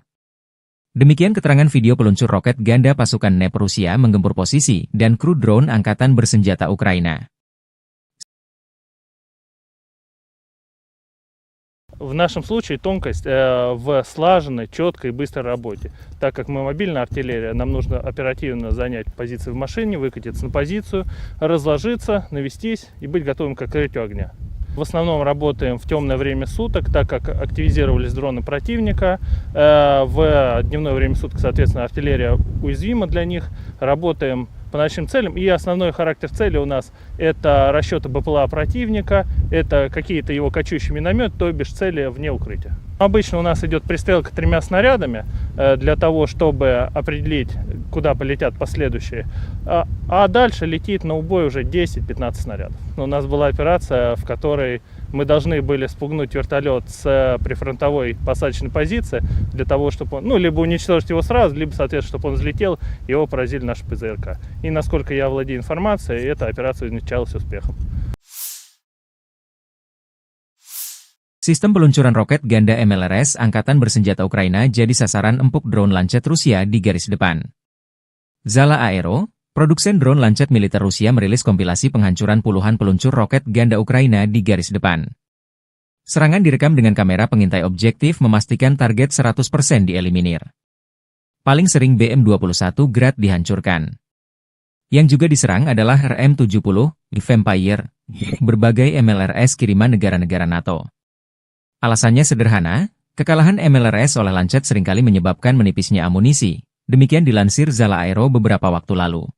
Demikian keterangan video peluncur roket ganda pasukan NEP Rusia menggempur posisi dan kru drone angkatan bersenjata Ukraina. В нашем случае тонкость в слаженной, четкой и быстрой работе. Так как мы мобильная артиллерия, нам нужно оперативно занять позиции в машине, выкатиться на позицию, разложиться, навестись и быть готовым к открытию огня. В основном работаем в темное время суток, так как активизировались дроны противника. В дневное время суток, соответственно, артиллерия уязвима для них. Работаем по ночным целям. И основной характер цели у нас это расчеты БПЛА противника, это какие-то его кочующие минометы, то бишь цели вне укрытия. Обычно у нас идет пристрелка 3 снарядами для того, чтобы определить, куда полетят последующие. А дальше летит на убой уже 10-15 снарядов. У нас была операция, в которой мы должны были спугнуть вертолет с прифронтовой посадочной позиции для того, чтобы он, либо уничтожить его сразу, либо, соответственно, чтобы он взлетел, его поразили наши ПЗРК. И насколько я владею информацией, эта операция увенчалась успехом. Sistem peluncuran roket ganda MLRS Angkatan Bersenjata Ukraina jadi sasaran empuk drone Lancet Rusia di garis depan. Zala Aero, produsen drone Lancet militer Rusia merilis kompilasi penghancuran puluhan peluncur roket ganda Ukraina di garis depan. Serangan direkam dengan kamera pengintai objektif memastikan target 100% dieliminir. Paling sering BM-21 Grad dihancurkan. Yang juga diserang adalah RM-70, Vampire, berbagai MLRS kiriman negara-negara NATO. Alasannya sederhana, kekalahan MLRS oleh Lancet seringkali menyebabkan menipisnya amunisi. Demikian dilansir Zala Aero beberapa waktu lalu.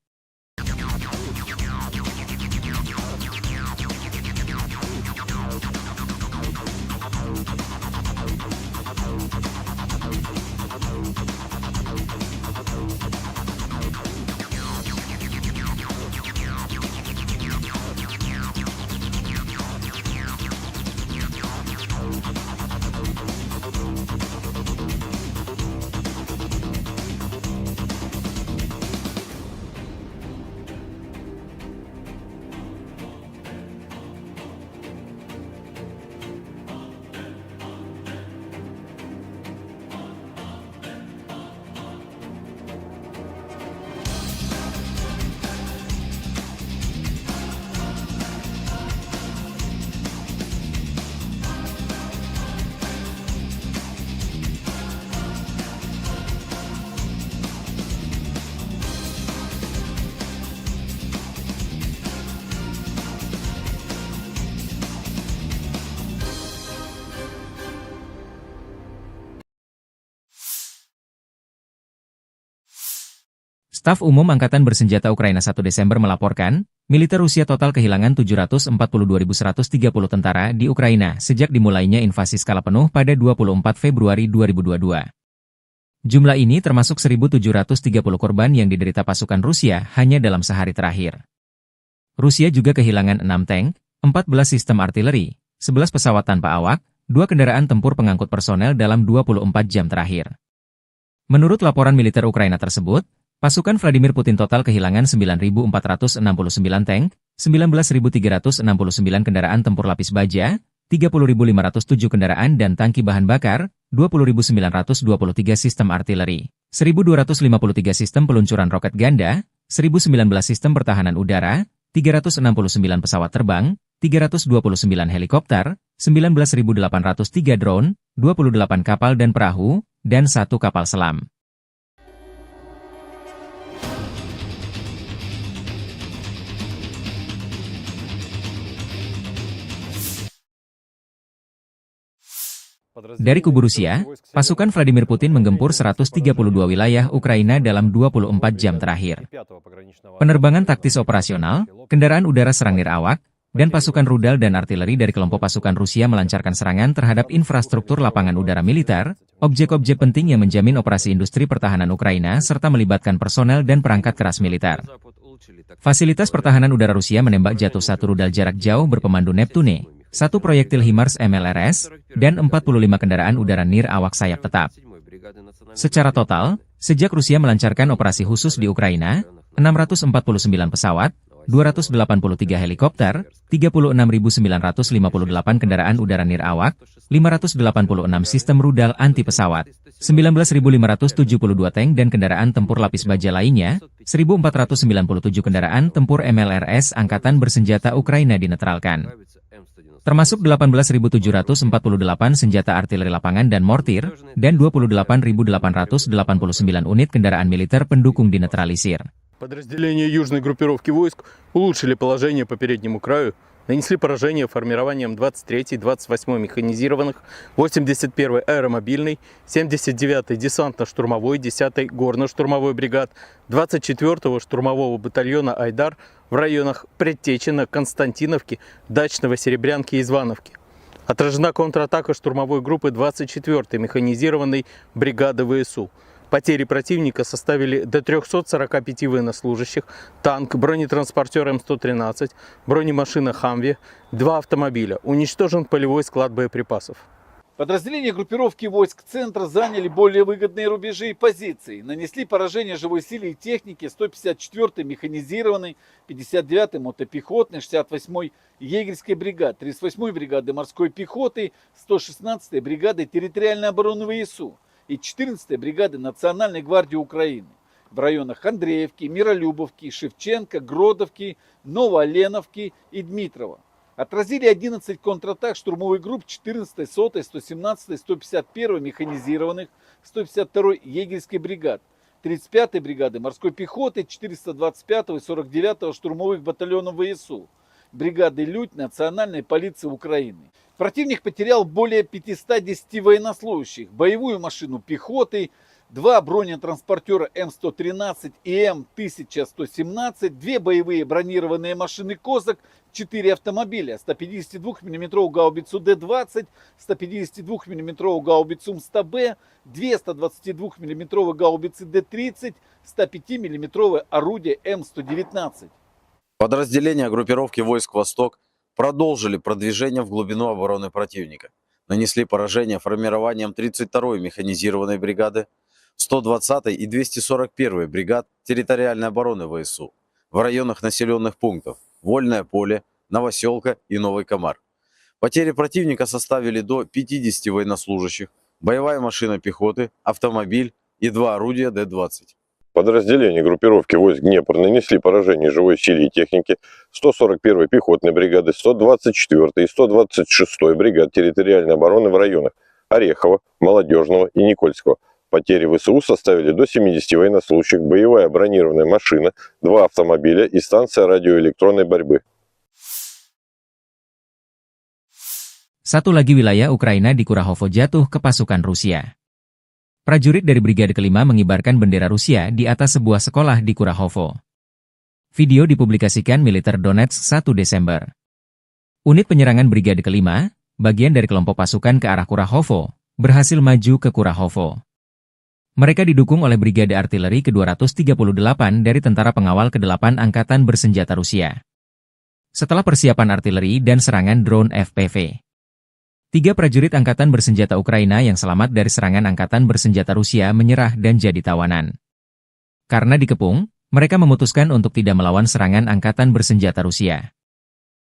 Staf Umum Angkatan Bersenjata Ukraina 1 Desember melaporkan, militer Rusia total kehilangan 742.130 tentara di Ukraina sejak dimulainya invasi skala penuh pada 24 Februari 2022. Jumlah ini termasuk 1.730 korban yang diderita pasukan Rusia hanya dalam sehari terakhir. Rusia juga kehilangan 6 tank, 14 sistem artileri, 11 pesawat tanpa awak, 2 kendaraan tempur pengangkut personel dalam 24 jam terakhir. Menurut laporan militer Ukraina tersebut, pasukan Vladimir Putin total kehilangan 9.469 tank, 19.369 kendaraan tempur lapis baja, 30.507 kendaraan dan tangki bahan bakar, 20.923 sistem artileri, 1.253 sistem peluncuran roket ganda, 1.019 sistem pertahanan udara, 369 pesawat terbang, 329 helikopter, 19.803 drone, 28 kapal dan perahu, dan 1 kapal selam. Dari kubu Rusia, pasukan Vladimir Putin menggempur 132 wilayah Ukraina dalam 24 jam terakhir. Penerbangan taktis operasional, kendaraan udara serang nirawak, dan pasukan rudal dan artileri dari kelompok pasukan Rusia melancarkan serangan terhadap infrastruktur lapangan udara militer, objek-objek penting yang menjamin operasi industri pertahanan Ukraina serta melibatkan personel dan perangkat keras militer. Fasilitas pertahanan udara Rusia menembak jatuh 1 rudal jarak jauh berpemandu Neptune, 1 proyektil HIMARS MLRS, dan 45 kendaraan udara nir awak sayap tetap. Secara total, sejak Rusia melancarkan operasi khusus di Ukraina, 649 pesawat, 283 helikopter, 36.958 kendaraan udara nirawak, 586 sistem rudal anti pesawat, 19.572 tank dan kendaraan tempur lapis baja lainnya, 1.497 kendaraan tempur MLRS Angkatan Bersenjata Ukraina dinetralkan. Termasuk 18.748 senjata artileri lapangan dan mortir, dan 28.889 unit kendaraan militer pendukung dinetralisir. Подразделения южной группировки войск улучшили положение по переднему краю, нанесли поражение формированиям 23-й, 28-й механизированных, 81-й аэромобильной, 79-й десантно-штурмовой, 10-й горно-штурмовой бригад, 24-го штурмового батальона «Айдар» в районах Предтечина, Константиновки, Дачного, Серебрянки и Звановки. Отражена контратака штурмовой группы 24-й механизированной бригады ВСУ. Потери противника составили до 345 военнослужащих, танк, бронетранспортер М113, бронемашина «Хамви», 2 автомобиля. Уничтожен полевой склад боеприпасов. Подразделения группировки войск центра заняли более выгодные рубежи и позиции. Нанесли поражение живой силе и технике 154-й механизированной, 59-й мотопехотной, 68-й егерской бригады, 38-й бригады морской пехоты, 116-й бригады территориальной обороны ВСУ и 14-й бригады Национальной гвардии Украины в районах Андреевки, Миролюбовки, Шевченко, Гродовки, Новооленовки и Дмитрова. Отразили 11 контратак штурмовых групп 14-й, 100-й, 117-й, 151-й механизированных, 152-й егерской бригад, 35-й бригады морской пехоты, 425-го и 49-го штурмовых батальонов ВСУ, бригады «Людь» Национальной полиции Украины. Противник потерял более 510 военнослужащих, боевую машину пехоты, 2 бронетранспортера М113 и М1117, 2 боевые бронированные машины «Козак», 4 автомобиля, 152 мм гаубицу Д-20, 152 мм гаубицу МСТБ, 2 122 мм гаубицы Д-30, 105 мм орудие М119. Подразделения группировки войск «Восток» продолжили продвижение в глубину обороны противника. Нанесли поражение формированиям 32-й механизированной бригады, 120-й и 241-й бригад территориальной обороны ВСУ в районах населенных пунктов Вольное поле, Новоселка и Новый Комар. Потери противника составили до 50 военнослужащих, боевая машина пехоты, автомобиль и 2 орудия Д-20. Подразделения группировки войск Днепр нанесли поражение живой силе и технике 141-й пехотной бригады, 124-й и 126-й бригад территориальной обороны в районах Орехова, Молодежного и Никольского. Потери ВСУ составили до 70 военнослужащих, боевая бронированная машина, 2 автомобиля и станция радиоэлектронной борьбы. Satu lagi wilayah Ukraina di Kurahovo jatuh ke pasukan Rusia. Prajurit dari Brigade Kelima mengibarkan bendera Rusia di atas sebuah sekolah di Kurahovo. Video dipublikasikan militer Donetsk 1 Desember. Unit penyerangan Brigade Kelima, bagian dari kelompok pasukan ke arah Kurahovo, berhasil maju ke Kurahovo. Mereka didukung oleh Brigade Artileri ke-238 dari Tentara Pengawal ke-8 Angkatan Bersenjata Rusia. Setelah persiapan artileri dan serangan drone FPV, 3 prajurit Angkatan Bersenjata Ukraina yang selamat dari serangan Angkatan Bersenjata Rusia menyerah dan jadi tawanan. Karena dikepung, mereka memutuskan untuk tidak melawan serangan Angkatan Bersenjata Rusia.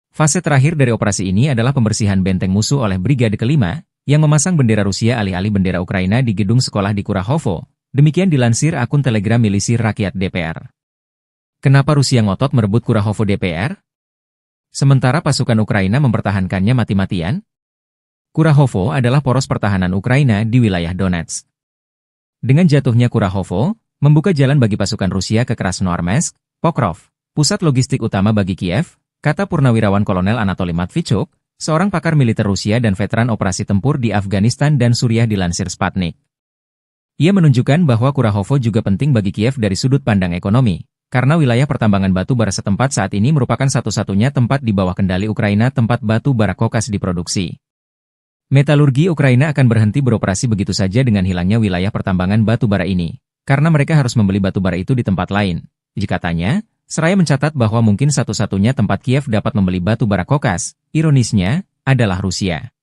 Fase terakhir dari operasi ini adalah pembersihan benteng musuh oleh Brigade Kelima, yang memasang bendera Rusia alih-alih bendera Ukraina di gedung sekolah di Kurahovo. Demikian dilansir akun Telegram Milisi Rakyat DPR. Kenapa Rusia ngotot merebut Kurahovo DPR? Sementara pasukan Ukraina mempertahankannya mati-matian? Kurahovo adalah poros pertahanan Ukraina di wilayah Donetsk. Dengan jatuhnya Kurahovo, membuka jalan bagi pasukan Rusia ke Krasnoarmeysk, Pokrov, pusat logistik utama bagi Kiev, kata Purnawirawan Kolonel Anatoly Matvichuk, seorang pakar militer Rusia dan veteran operasi tempur di Afghanistan dan Suriah dilansir Sputnik. Ia menunjukkan bahwa Kurahovo juga penting bagi Kiev dari sudut pandang ekonomi, karena wilayah pertambangan batu bara setempat saat ini merupakan satu-satunya tempat di bawah kendali Ukraina tempat batu bara kokas diproduksi. Metalurgi Ukraina akan berhenti beroperasi begitu saja dengan hilangnya wilayah pertambangan batu bara ini, karena mereka harus membeli batu bara itu di tempat lain. Katanya, seraya mencatat bahwa mungkin satu-satunya tempat Kiev dapat membeli batu bara kokas, ironisnya, adalah Rusia.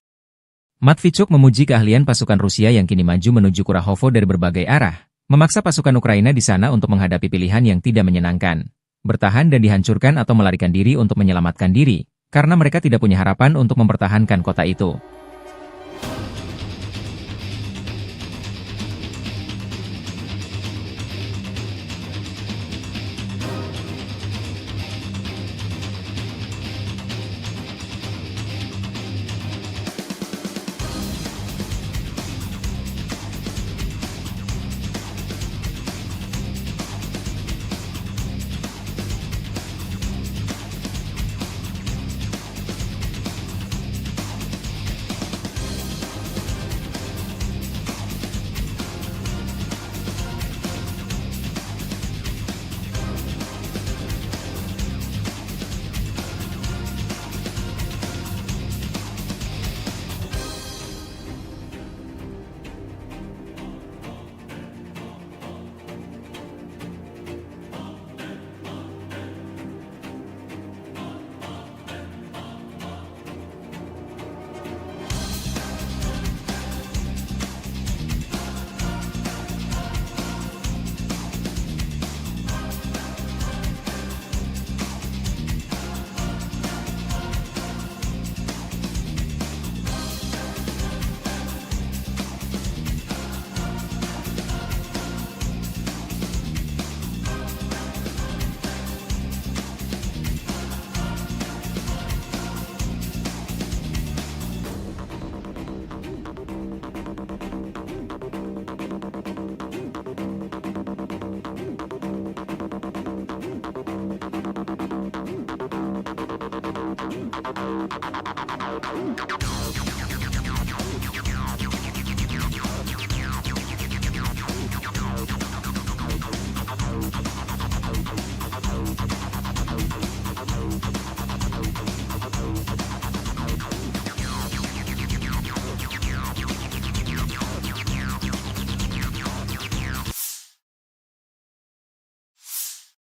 Matvichuk memuji keahlian pasukan Rusia yang kini maju menuju Kurahovo dari berbagai arah, memaksa pasukan Ukraina di sana untuk menghadapi pilihan yang tidak menyenangkan. bertahan dan dihancurkan atau melarikan diri untuk menyelamatkan diri, karena mereka tidak punya harapan untuk mempertahankan kota itu.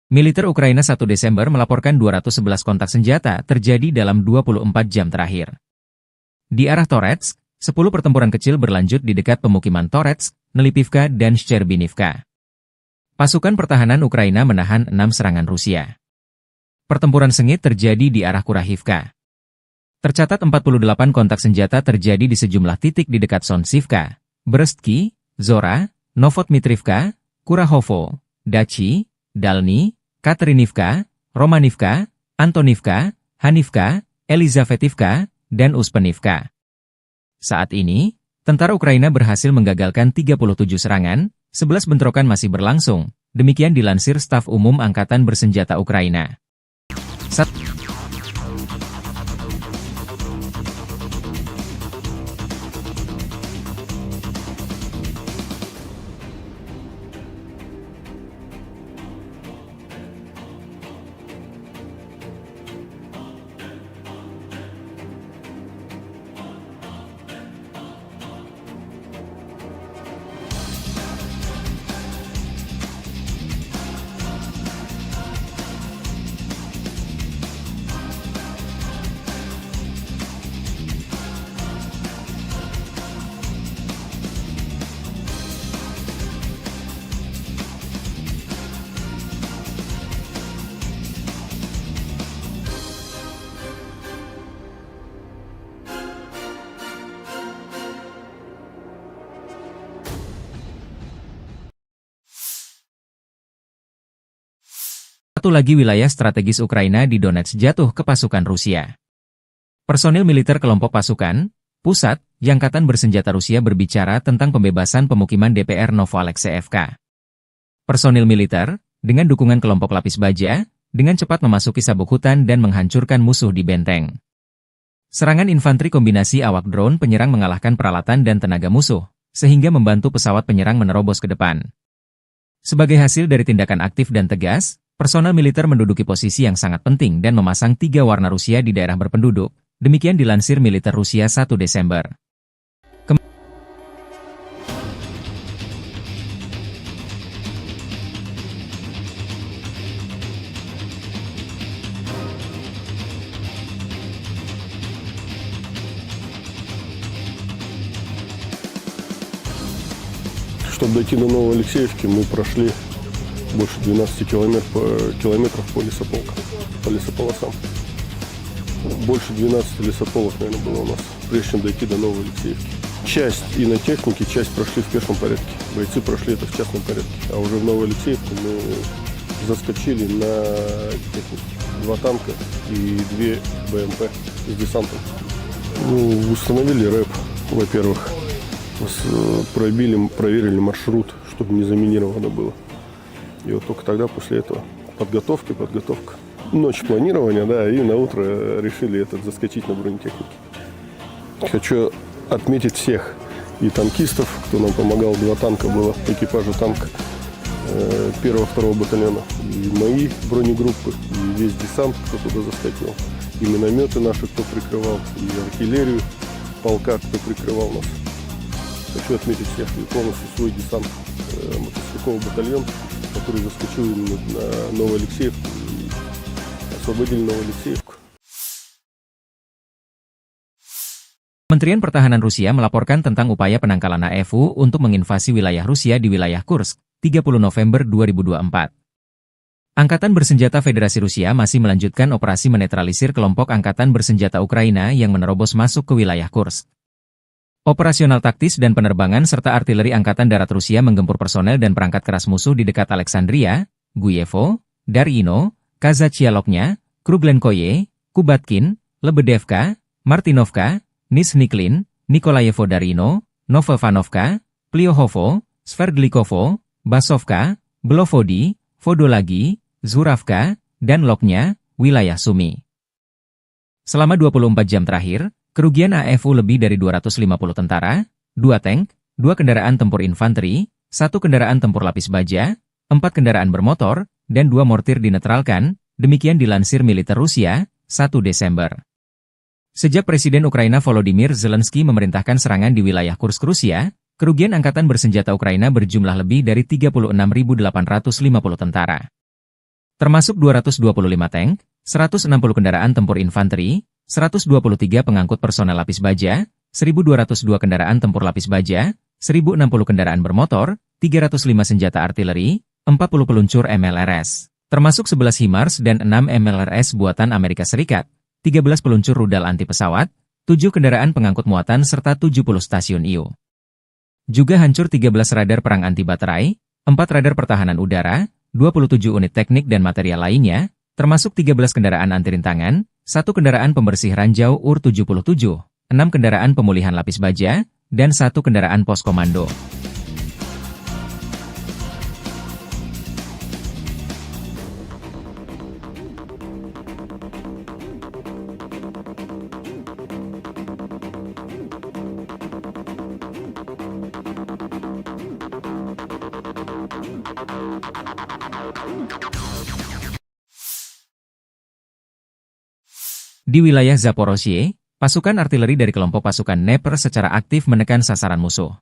Militer Ukraina 1 Desember melaporkan 211 kontak senjata terjadi dalam 24 jam terakhir. Di arah Toretsk, 10 pertempuran kecil berlanjut di dekat pemukiman Toretsk, Nelipivka, dan Shcherbinivka. Pasukan pertahanan Ukraina menahan 6 serangan Rusia. Pertempuran sengit terjadi di arah Kurahivka. Tercatat 48 kontak senjata terjadi di sejumlah titik di dekat Sonsivka, Brestki, Zora, Novotmitrivka, Kurahovo, Dachi, Dalny, Katerinivka, Romanivka, Antonivka, Hanivka, Elizavetivka, dan Uspenivka. Saat ini, tentara Ukraina berhasil menggagalkan 37 serangan, 11 bentrokan masih berlangsung, demikian dilansir Staf Umum Angkatan Bersenjata Ukraina. Satu lagi wilayah strategis Ukraina di Donetsk jatuh ke pasukan Rusia. Personil militer kelompok pasukan pusat Angkatan Bersenjata Rusia berbicara tentang pembebasan pemukiman DPR Novoalexeyevka. Personil militer, dengan dukungan kelompok lapis baja, dengan cepat memasuki sabuk hutan dan menghancurkan musuh di benteng. Serangan infanteri kombinasi awak drone penyerang mengalahkan peralatan dan tenaga musuh, sehingga membantu pesawat penyerang menerobos ke depan. Sebagai hasil dari tindakan aktif dan tegas, personel militer menduduki posisi yang sangat penting dan memasang 3 warna Rusia di daerah berpenduduk, demikian dilansir militer Rusia 1 Desember. Чтобы дойти до Новоалексеевки, мы прошли больше 12 километров по лесополосам. Больше 12 лесополок, наверное, было у нас, прежде чем дойти до Новой Алексеевки. Часть и на технике, часть прошли в пешем порядке. Бойцы прошли это в частном порядке. А уже в Новой Алексеевке мы заскочили на технику. 2 танка и 2 БМП с десантом. Установили рэп, во-первых. Проверили маршрут, чтобы не заминировано было. И вот только тогда, после этого, подготовка. Ночь планирования, да, и на утро решили заскочить на бронетехнике. Хочу отметить всех и танкистов, кто нам помогал. 2 танка было, экипажа танка 1-2 батальона. И мои бронегруппы, и весь десант, кто туда заскочил. И минометы наши, кто прикрывал, и артиллерию полка, кто прикрывал нас. Хочу отметить всех и полностью свой десант, мотострелковый батальон, который заскочил на Новую Алексеевку и освободили Новую Алексеевку. Kementerian Pertahanan Rusia melaporkan tentang upaya penangkalan AFU untuk menginvasi wilayah Rusia di wilayah Kursk, 30 November 2024. Angkatan Bersenjata Federasi Rusia masih melanjutkan operasi menetralisir kelompok Angkatan Bersenjata Ukraina yang menerobos masuk ke wilayah Kursk. Operasional taktis dan penerbangan serta artileri Angkatan Darat Rusia menggempur personel dan perangkat keras musuh di dekat Alexandria, Guyevo, Darino, Kazachialoknya, Kruglenkoye, Kubatkin, Lebedevka, Martinovka, Nizhniklin, Nikolayevo Darino, Novovanovka, Pliohovo, Sverdlikovo, Basovka, Belovodi, Vodolagi, Zuravka, dan Loknya, wilayah Sumi. Selama 24 jam terakhir, kerugian AFU lebih dari 250 tentara, 2 tank, 2 kendaraan tempur infanteri, 1 kendaraan tempur lapis baja, 4 kendaraan bermotor, dan 2 mortir dinetralkan, demikian dilansir militer Rusia, 1 Desember. Sejak Presiden Ukraina Volodymyr Zelensky memerintahkan serangan di wilayah Kursk Rusia, kerugian Angkatan Bersenjata Ukraina berjumlah lebih dari 36.850 tentara. Termasuk 225 tank, 160 kendaraan tempur infanteri, 123 pengangkut personel lapis baja, 1.202 kendaraan tempur lapis baja, 1.060 kendaraan bermotor, 305 senjata artileri, 40 peluncur MLRS, termasuk 11 HIMARS dan 6 MLRS buatan Amerika Serikat, 13 peluncur rudal anti pesawat, 7 kendaraan pengangkut muatan serta 70 stasiun IU. Juga hancur 13 radar perang anti baterai, 4 radar pertahanan udara, 27 unit teknik dan material lainnya, termasuk 13 kendaraan anti rintangan, 1 kendaraan pembersih ranjau UR-77, 6 kendaraan pemulihan lapis baja, dan 1 kendaraan pos komando. Di wilayah Zaporozhye, pasukan artileri dari kelompok pasukan Dnepr secara aktif menekan sasaran musuh.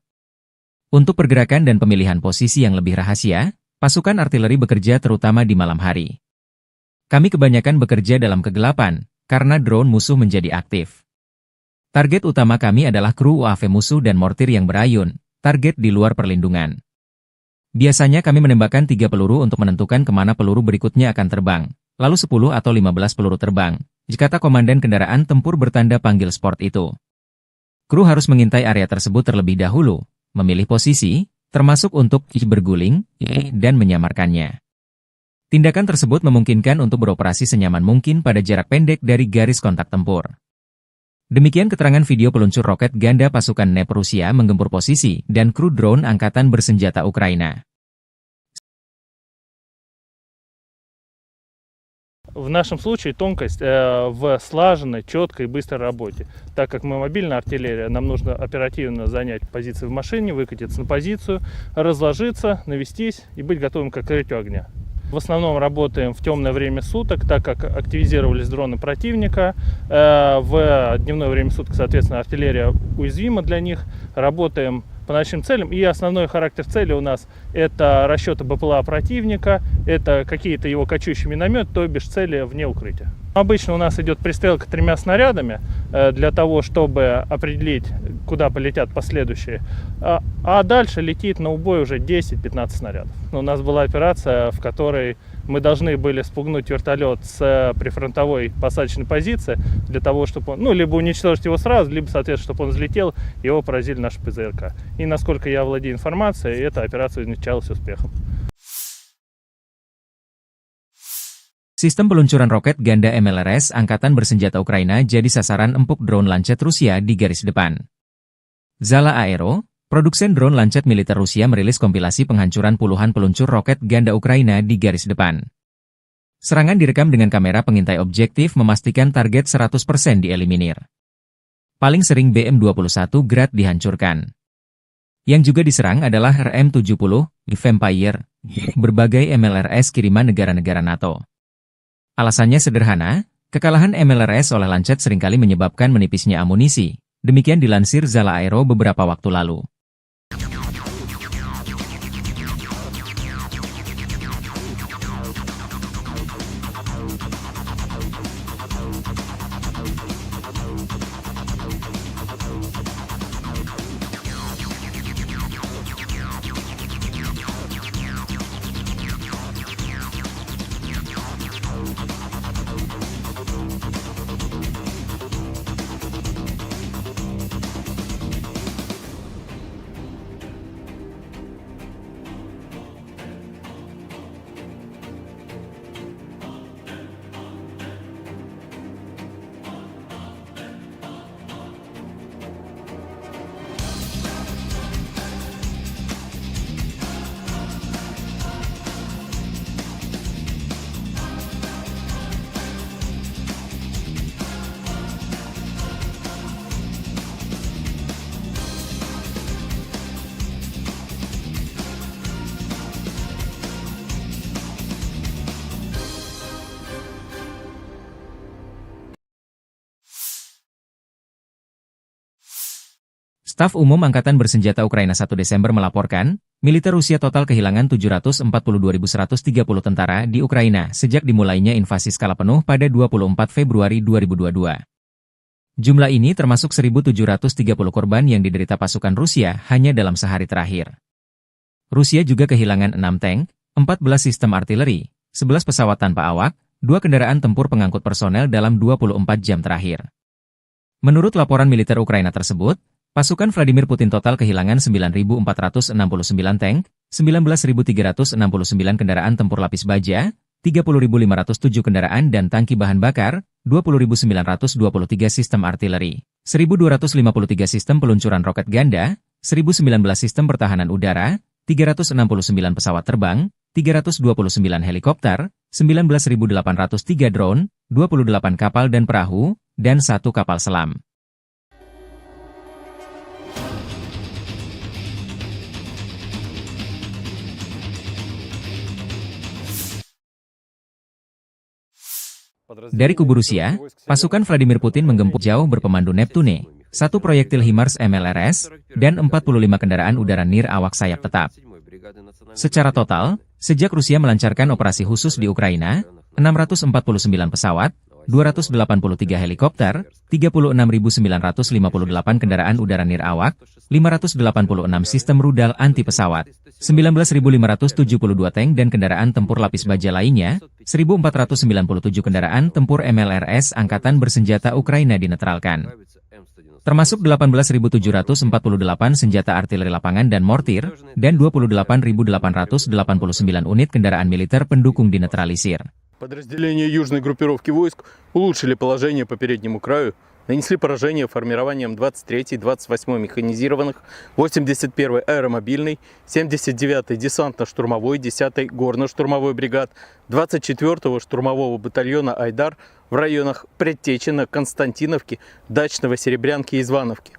Untuk pergerakan dan pemilihan posisi yang lebih rahasia, pasukan artileri bekerja terutama di malam hari. Kami kebanyakan bekerja dalam kegelapan, karena drone musuh menjadi aktif. Target utama kami adalah kru UAV musuh dan mortir yang berayun, target di luar perlindungan. Biasanya kami menembakkan 3 peluru untuk menentukan kemana peluru berikutnya akan terbang, lalu 10 atau 15 peluru terbang, kata komandan kendaraan tempur bertanda panggil sport itu. Kru harus mengintai area tersebut terlebih dahulu, memilih posisi, termasuk untuk berguling, dan menyamarkannya. Tindakan tersebut memungkinkan untuk beroperasi senyaman mungkin pada jarak pendek dari garis kontak tempur. Demikian keterangan video peluncur roket ganda pasukan Dnepr Rusia menggempur posisi dan kru drone Angkatan Bersenjata Ukraina. В нашем случае тонкость в слаженной, четкой и быстрой работе. Так как мы мобильная артиллерия, нам нужно оперативно занять позиции в машине, выкатиться на позицию, разложиться, навестись и быть готовым к открытию огня. В основном работаем в темное время суток, так как активизировались дроны противника. В дневное время суток, соответственно, артиллерия уязвима для них. Работаем по ночным целям. И основной характер цели у нас это расчеты БПЛА противника, это какие-то его кочующие минометы, то бишь цели вне укрытия. Обычно у нас идет пристрелка 3 снарядами для того, чтобы определить, куда полетят последующие. А дальше летит на убой уже 10-15 снарядов. У нас была операция, в которой мы должны были спугнуть вертолет с прифронтовой посадочной позиции для того, чтобы он, либо уничтожить его сразу, либо, соответственно, чтобы он взлетел, его поразили наши ПЗРК. И насколько я владею информацией, эта операция увенчалась успехом. Sistem peluncuran roket ganda MLRS Angkatan Bersenjata Ukraina jadi sasaran empuk drone Lancet Rusia di garis depan. Zala Aero, produsen drone Lancet militer Rusia merilis kompilasi penghancuran puluhan peluncur roket ganda Ukraina di garis depan. Serangan direkam dengan kamera pengintai objektif memastikan target 100% dieliminir. Paling sering BM-21 Grad dihancurkan. Yang juga diserang adalah RM-70, Vampire, berbagai MLRS kiriman negara-negara NATO. Alasannya sederhana, kekalahan MLRS oleh Lancet seringkali menyebabkan menipisnya amunisi. Demikian dilansir Zala Aero beberapa waktu lalu. Staf Umum Angkatan Bersenjata Ukraina 1 Desember melaporkan, militer Rusia total kehilangan 742.130 tentara di Ukraina sejak dimulainya invasi skala penuh pada 24 Februari 2022. Jumlah ini termasuk 1.730 korban yang diderita pasukan Rusia hanya dalam sehari terakhir. Rusia juga kehilangan 6 tank, 14 sistem artileri, 11 pesawat tanpa awak, 2 kendaraan tempur pengangkut personel dalam 24 jam terakhir. Menurut laporan militer Ukraina tersebut, pasukan Vladimir Putin total kehilangan 9.469 tank, 19.369 kendaraan tempur lapis baja, 30.507 kendaraan dan tangki bahan bakar, 20.923 sistem artileri, 1.253 sistem peluncuran roket ganda, 1.019 sistem pertahanan udara, 369 pesawat terbang, 329 helikopter, 19.803 drone, 28 kapal dan perahu, dan 1 kapal selam. Dari kubu Rusia, pasukan Vladimir Putin menggempur jauh berpemandu Neptune, 1 proyektil HIMARS MLRS, dan 45 kendaraan udara nir awak sayap tetap. Secara total, sejak Rusia melancarkan operasi khusus di Ukraina, 649 pesawat, 283 helikopter, 36.958 kendaraan udara nir awak, 586 sistem rudal anti pesawat, 19.572 tank dan kendaraan tempur lapis baja lainnya, 1.497 kendaraan tempur MLRS Angkatan Bersenjata Ukraina dinetralkan. Termasuk 18.748 senjata artileri lapangan dan mortir, dan 28.889 unit kendaraan militer pendukung dinetralisir. Подразделения южной группировки войск улучшили положение по переднему краю, нанесли поражение формированиям 23-й, 28-й механизированных, 81-й аэромобильной, 79-й десантно-штурмовой, 10-й горно-штурмовой бригад, 24-го штурмового батальона «Айдар» в районах Предтечина, Константиновки, Дачного, Серебрянки и Звановки.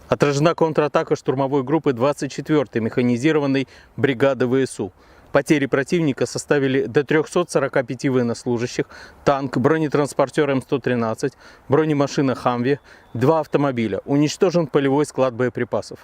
Отражена контратака штурмовой группы 24-й механизированной бригады ВСУ. Потери противника составили до 345 военнослужащих, танк, бронетранспортер М113, бронемашина «Хамви», 2 автомобиля. Уничтожен полевой склад боеприпасов.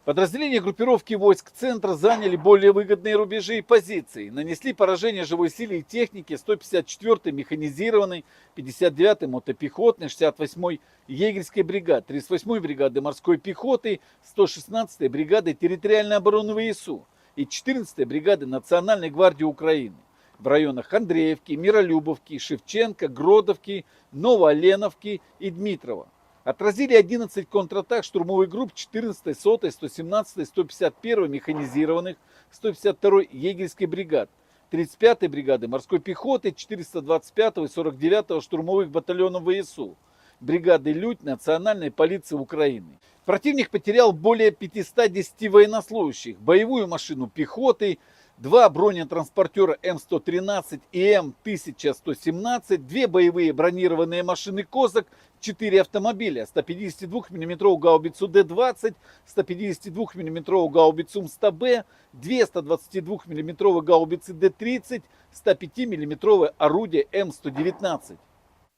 Подразделения группировки войск центра заняли более выгодные рубежи и позиции, нанесли поражение живой силе и технике 154-й механизированной, 59-й мотопехотной, 68-й егерской бригады, 38-й бригады морской пехоты, 116-й бригады территориальной обороны ВСУ и 14-й бригады Национальной гвардии Украины в районах Андреевки, Миролюбовки, Шевченко, Гродовки, Новооленовки и Дмитрова. Отразили 11 контратак штурмовых групп 14-й, 100-й, 117-й, 151-й механизированных, 152-й егерской бригад, 35-й бригады морской пехоты, 425-го и 49-го штурмовых батальонов ВСУ, бригады «Людь» Национальной полиции Украины. Противник потерял более 510 военнослужащих, боевую машину пехоты, 2 бронетранспортера М113 и М1117, 2 боевые бронированные машины «Козак», 4 автомобиля, 152 мм гаубицу Д-20, 152 мм гаубицу М100Б, 2 122 мм гаубицы Д-30, 105 мм орудие М119.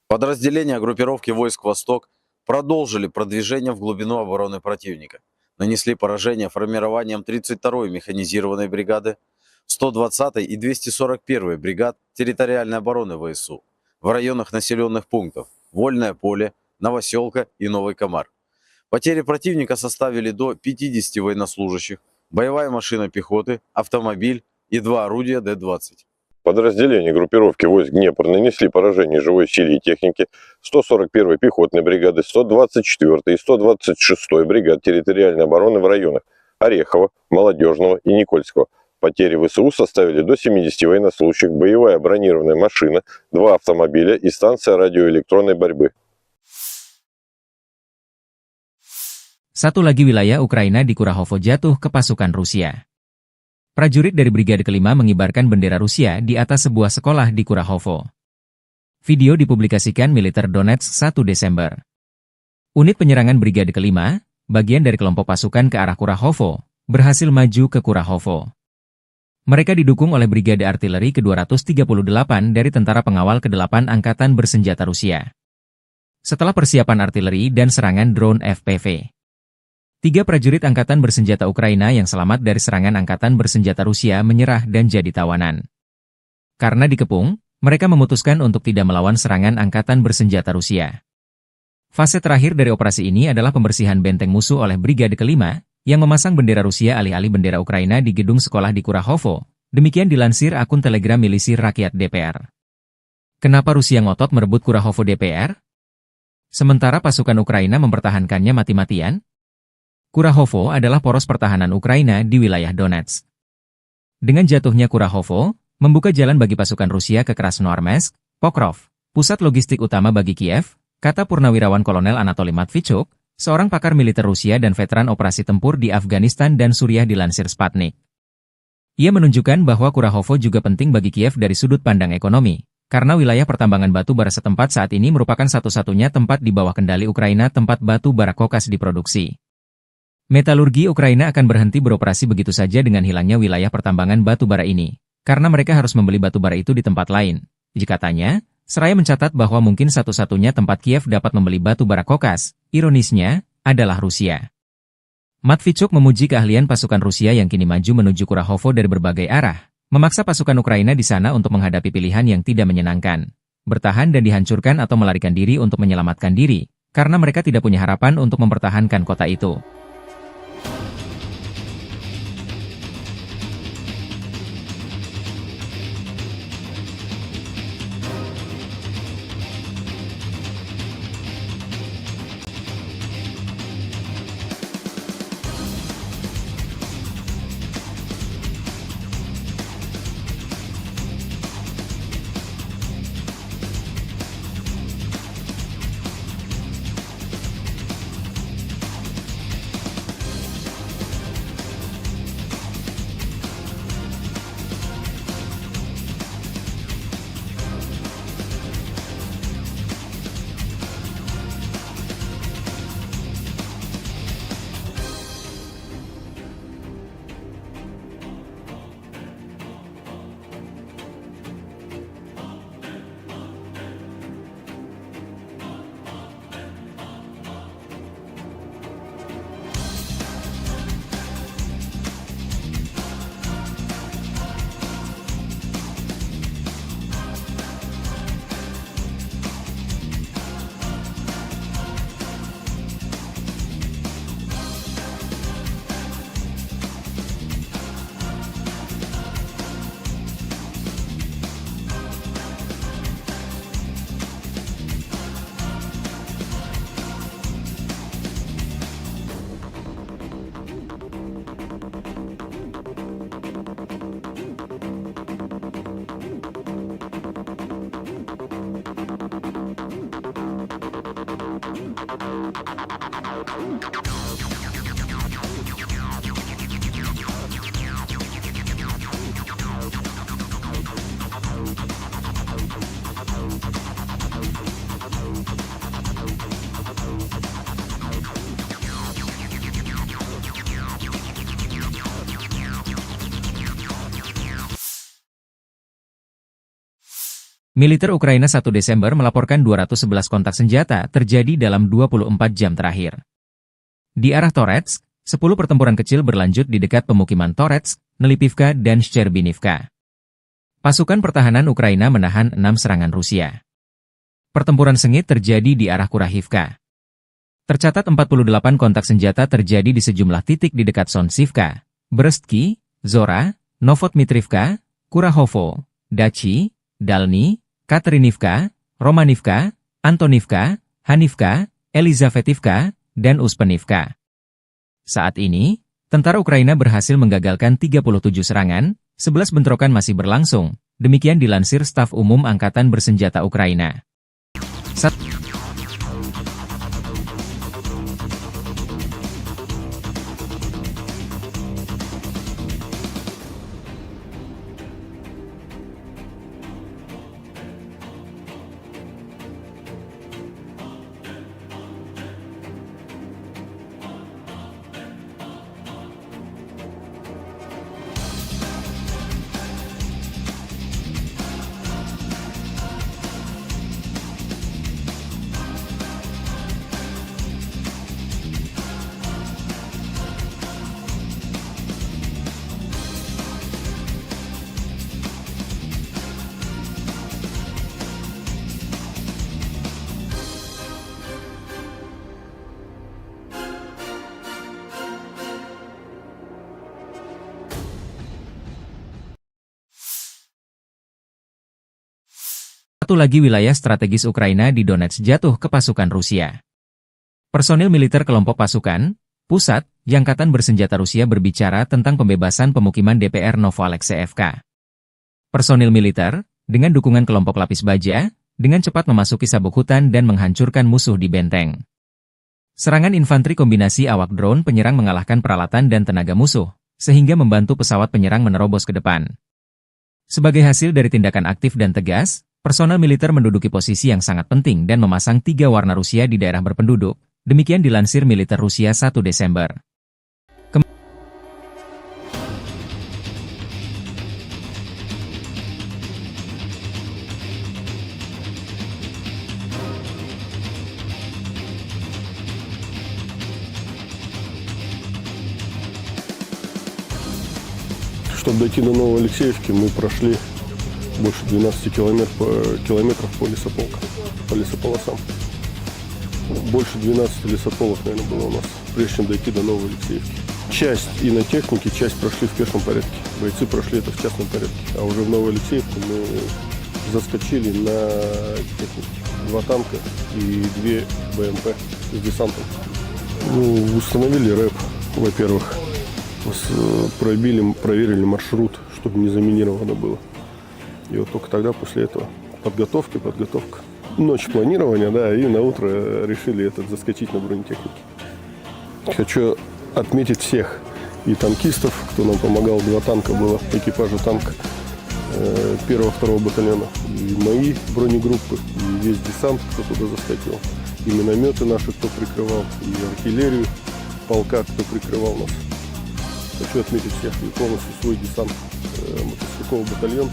Подразделения группировки войск «Восток» продолжили продвижение в глубину обороны противника. Нанесли поражение формированием 32-й механизированной бригады, 120-й и 241-й бригад территориальной обороны ВСУ в районах населенных пунктов Вольное поле, Новоселка и Новый Комар. Потери противника составили до 50 военнослужащих, боевая машина пехоты, автомобиль и 2 орудия Д-20. Подразделения группировки войск Днепр нанесли поражение живой силе и технике 141-й пехотной бригады, 124-й и 126-й бригад территориальной обороны в районах Орехова, Молодежного и Никольского. Потери ВСУ составили до 70 военнослужащих, боевая бронированная машина, 2 автомобиля и станция радиоэлектронной борьбы. Satu lagi wilayah Ukraina di Kurahovo jatuh ke pasukan Rusia. Prajurit dari Brigade Kelima mengibarkan bendera Rusia di atas sebuah sekolah di Kurahovo. Video dipublikasikan militer Donetsk 1 Desember. Unit penyerangan Brigade Kelima, bagian dari kelompok pasukan ke arah Kurahovo, berhasil maju ke Kurahovo. Mereka didukung oleh Brigade Artileri ke-238 dari Tentara Pengawal ke-8 Angkatan Bersenjata Rusia. Setelah persiapan artileri dan serangan drone FPV, 3 prajurit Angkatan Bersenjata Ukraina yang selamat dari serangan Angkatan Bersenjata Rusia menyerah dan jadi tawanan. Karena dikepung, mereka memutuskan untuk tidak melawan serangan Angkatan Bersenjata Rusia. Fase terakhir dari operasi ini adalah pembersihan benteng musuh oleh Brigade Kelima, yang memasang bendera Rusia alih-alih bendera Ukraina di gedung sekolah di Kurahovo. Demikian dilansir akun Telegram Milisi Rakyat DPR. Kenapa Rusia ngotot merebut Kurahovo DPR? Sementara pasukan Ukraina mempertahankannya mati-matian? Kurahovo adalah poros pertahanan Ukraina di wilayah Donetsk. Dengan jatuhnya Kurahovo, membuka jalan bagi pasukan Rusia ke Krasnoarmeysk, Pokrov, pusat logistik utama bagi Kiev, kata Purnawirawan Kolonel Anatoly Matvichuk, seorang pakar militer Rusia dan veteran operasi tempur di Afghanistan dan Suriah dilansir Sputnik. Ia menunjukkan bahwa Kurahovo juga penting bagi Kiev dari sudut pandang ekonomi, karena wilayah pertambangan batu bara setempat saat ini merupakan satu-satunya tempat di bawah kendali Ukraina tempat batu bara kokas diproduksi. Metalurgi Ukraina akan berhenti beroperasi begitu saja dengan hilangnya wilayah pertambangan batu bara ini, karena mereka harus membeli batu bara itu di tempat lain. Katanya, seraya mencatat bahwa mungkin satu-satunya tempat Kiev dapat membeli batu bara kokas, ironisnya, adalah Rusia. Matvichuk memuji keahlian pasukan Rusia yang kini maju menuju Kurahovo dari berbagai arah, memaksa pasukan Ukraina di sana untuk menghadapi pilihan yang tidak menyenangkan, bertahan dan dihancurkan atau melarikan diri untuk menyelamatkan diri, karena mereka tidak punya harapan untuk mempertahankan kota itu. Militer Ukraina 1 Desember melaporkan 211 kontak senjata terjadi dalam 24 jam terakhir. Di arah Toretsk, 10 pertempuran kecil berlanjut di dekat pemukiman Toretsk, Nelipivka dan Shcherbinivka. Pasukan pertahanan Ukraina menahan 6 serangan Rusia. Pertempuran sengit terjadi di arah Kurahivka. Tercatat 48 kontak senjata terjadi di sejumlah titik di dekat Sonsivka, Brestki, Zora, Novotmitrivka, Kurahovo, Dachi, Dalny, Katerinivka, Romanivka, Antonivka, Hanivka, Elizavetivka, dan Uspenivka. Saat ini, tentara Ukraina berhasil menggagalkan 37 serangan, 11 bentrokan masih berlangsung, demikian dilansir Staf Umum Angkatan Bersenjata Ukraina. Satu lagi wilayah strategis Ukraina di Donetsk jatuh ke pasukan Rusia. Personil militer kelompok pasukan pusat Angkatan Bersenjata Rusia berbicara tentang pembebasan pemukiman DPR Novoalexeyevka. Personil militer, dengan dukungan kelompok lapis baja, dengan cepat memasuki sabuk hutan dan menghancurkan musuh di benteng. Serangan infanteri kombinasi awak drone penyerang mengalahkan peralatan dan tenaga musuh, sehingga membantu pesawat penyerang menerobos ke depan. Sebagai hasil dari tindakan aktif dan tegas, personel militer menduduki posisi yang sangat penting dan memasang 3 warna Rusia di daerah berpenduduk, demikian dilansir militer Rusia 1 Desember. Чтобы дойти до Новоалексеевки, мы прошли больше 12 километров по лесополосам. Больше 12 лесополос, наверное, было у нас, прежде чем дойти до Новоалексеевки. Часть и на технике, часть прошли в пешем порядке. Бойцы прошли это в частном порядке. А уже в Новоалексеевку мы заскочили на технике. 2 танка и 2 БМП с десантом. Установили рэп, во-первых. Проверили маршрут, чтобы не заминировано было. И вот только тогда, после этого, подготовка. Ночь планирования, да, и на утро решили заскочить на бронетехнике. Хочу отметить всех и танкистов, кто нам помогал. 2 танка было, экипажа танка 1-2 батальона. И мои бронегруппы, и весь десант, кто туда заскочил. И минометы наши, кто прикрывал, и артиллерию полка, кто прикрывал нас. Хочу отметить всех и полностью свой десант, мотострелковый батальон,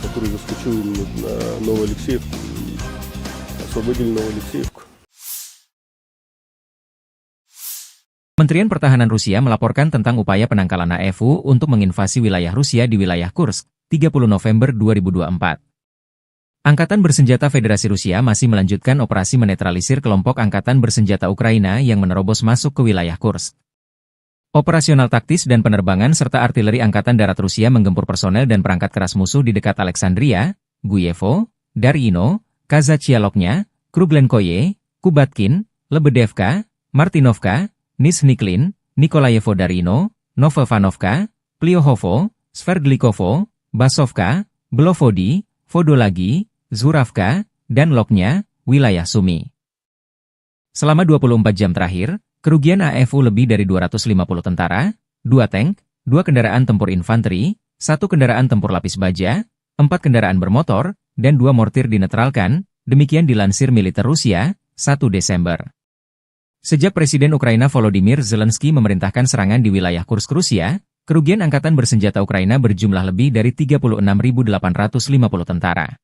который заскочил на Новоалексеевку и освободили Новоалексеевку. Kementerian Pertahanan Rusia melaporkan tentang upaya penangkalan AFU untuk menginvasi wilayah Rusia di wilayah Kursk, 30 November 2024. Angkatan Bersenjata Federasi Rusia masih melanjutkan operasi menetralisir kelompok Angkatan Bersenjata Ukraina yang menerobos masuk ke wilayah Kursk. Operasional taktis dan penerbangan serta artileri Angkatan Darat Rusia menggempur personel dan perangkat keras musuh di dekat Alexandria, Guyevo, Darino, Kazachialoknya, Kruglenkoye, Kubatkin, Lebedevka, Martinovka, Nizhniklin, Nikolayevo Darino, Novovanovka, Pliohovo, Sverdlikovo, Basovka, Belovodi, Vodolagi, Zuravka, dan Loknya, wilayah Sumi. Selama 24 jam terakhir, kerugian AFU lebih dari 250 tentara, 2 tank, 2 kendaraan tempur infanteri, 1 kendaraan tempur lapis baja, 4 kendaraan bermotor, dan 2 mortir dinetralkan, demikian dilansir militer Rusia, 1 Desember. Sejak Presiden Ukraina Volodymyr Zelensky memerintahkan serangan di wilayah Kursk Rusia, kerugian angkatan bersenjata Ukraina berjumlah lebih dari 36.850 tentara.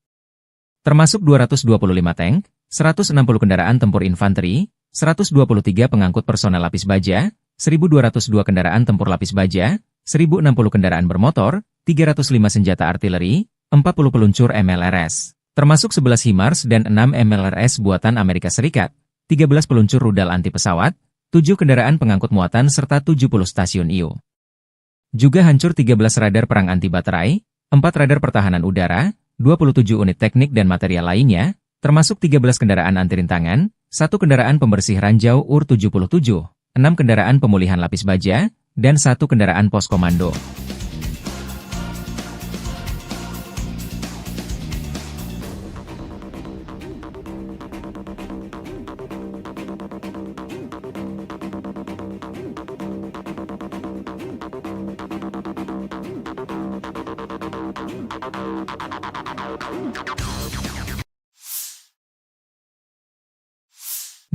Termasuk 225 tank, 160 kendaraan tempur infanteri, 123 pengangkut personel lapis baja, 1.202 kendaraan tempur lapis baja, 1.060 kendaraan bermotor, 305 senjata artileri, 40 peluncur MLRS, termasuk 11 HIMARS dan 6 MLRS buatan Amerika Serikat, 13 peluncur rudal anti pesawat, 7 kendaraan pengangkut muatan serta 70 stasiun IU. Juga hancur 13 radar perang anti baterai, 4 radar pertahanan udara, 27 unit teknik dan material lainnya, termasuk 13 kendaraan anti rintangan, 1 kendaraan pembersih ranjau UR-77, 6 kendaraan pemulihan lapis baja, dan 1 kendaraan pos komando.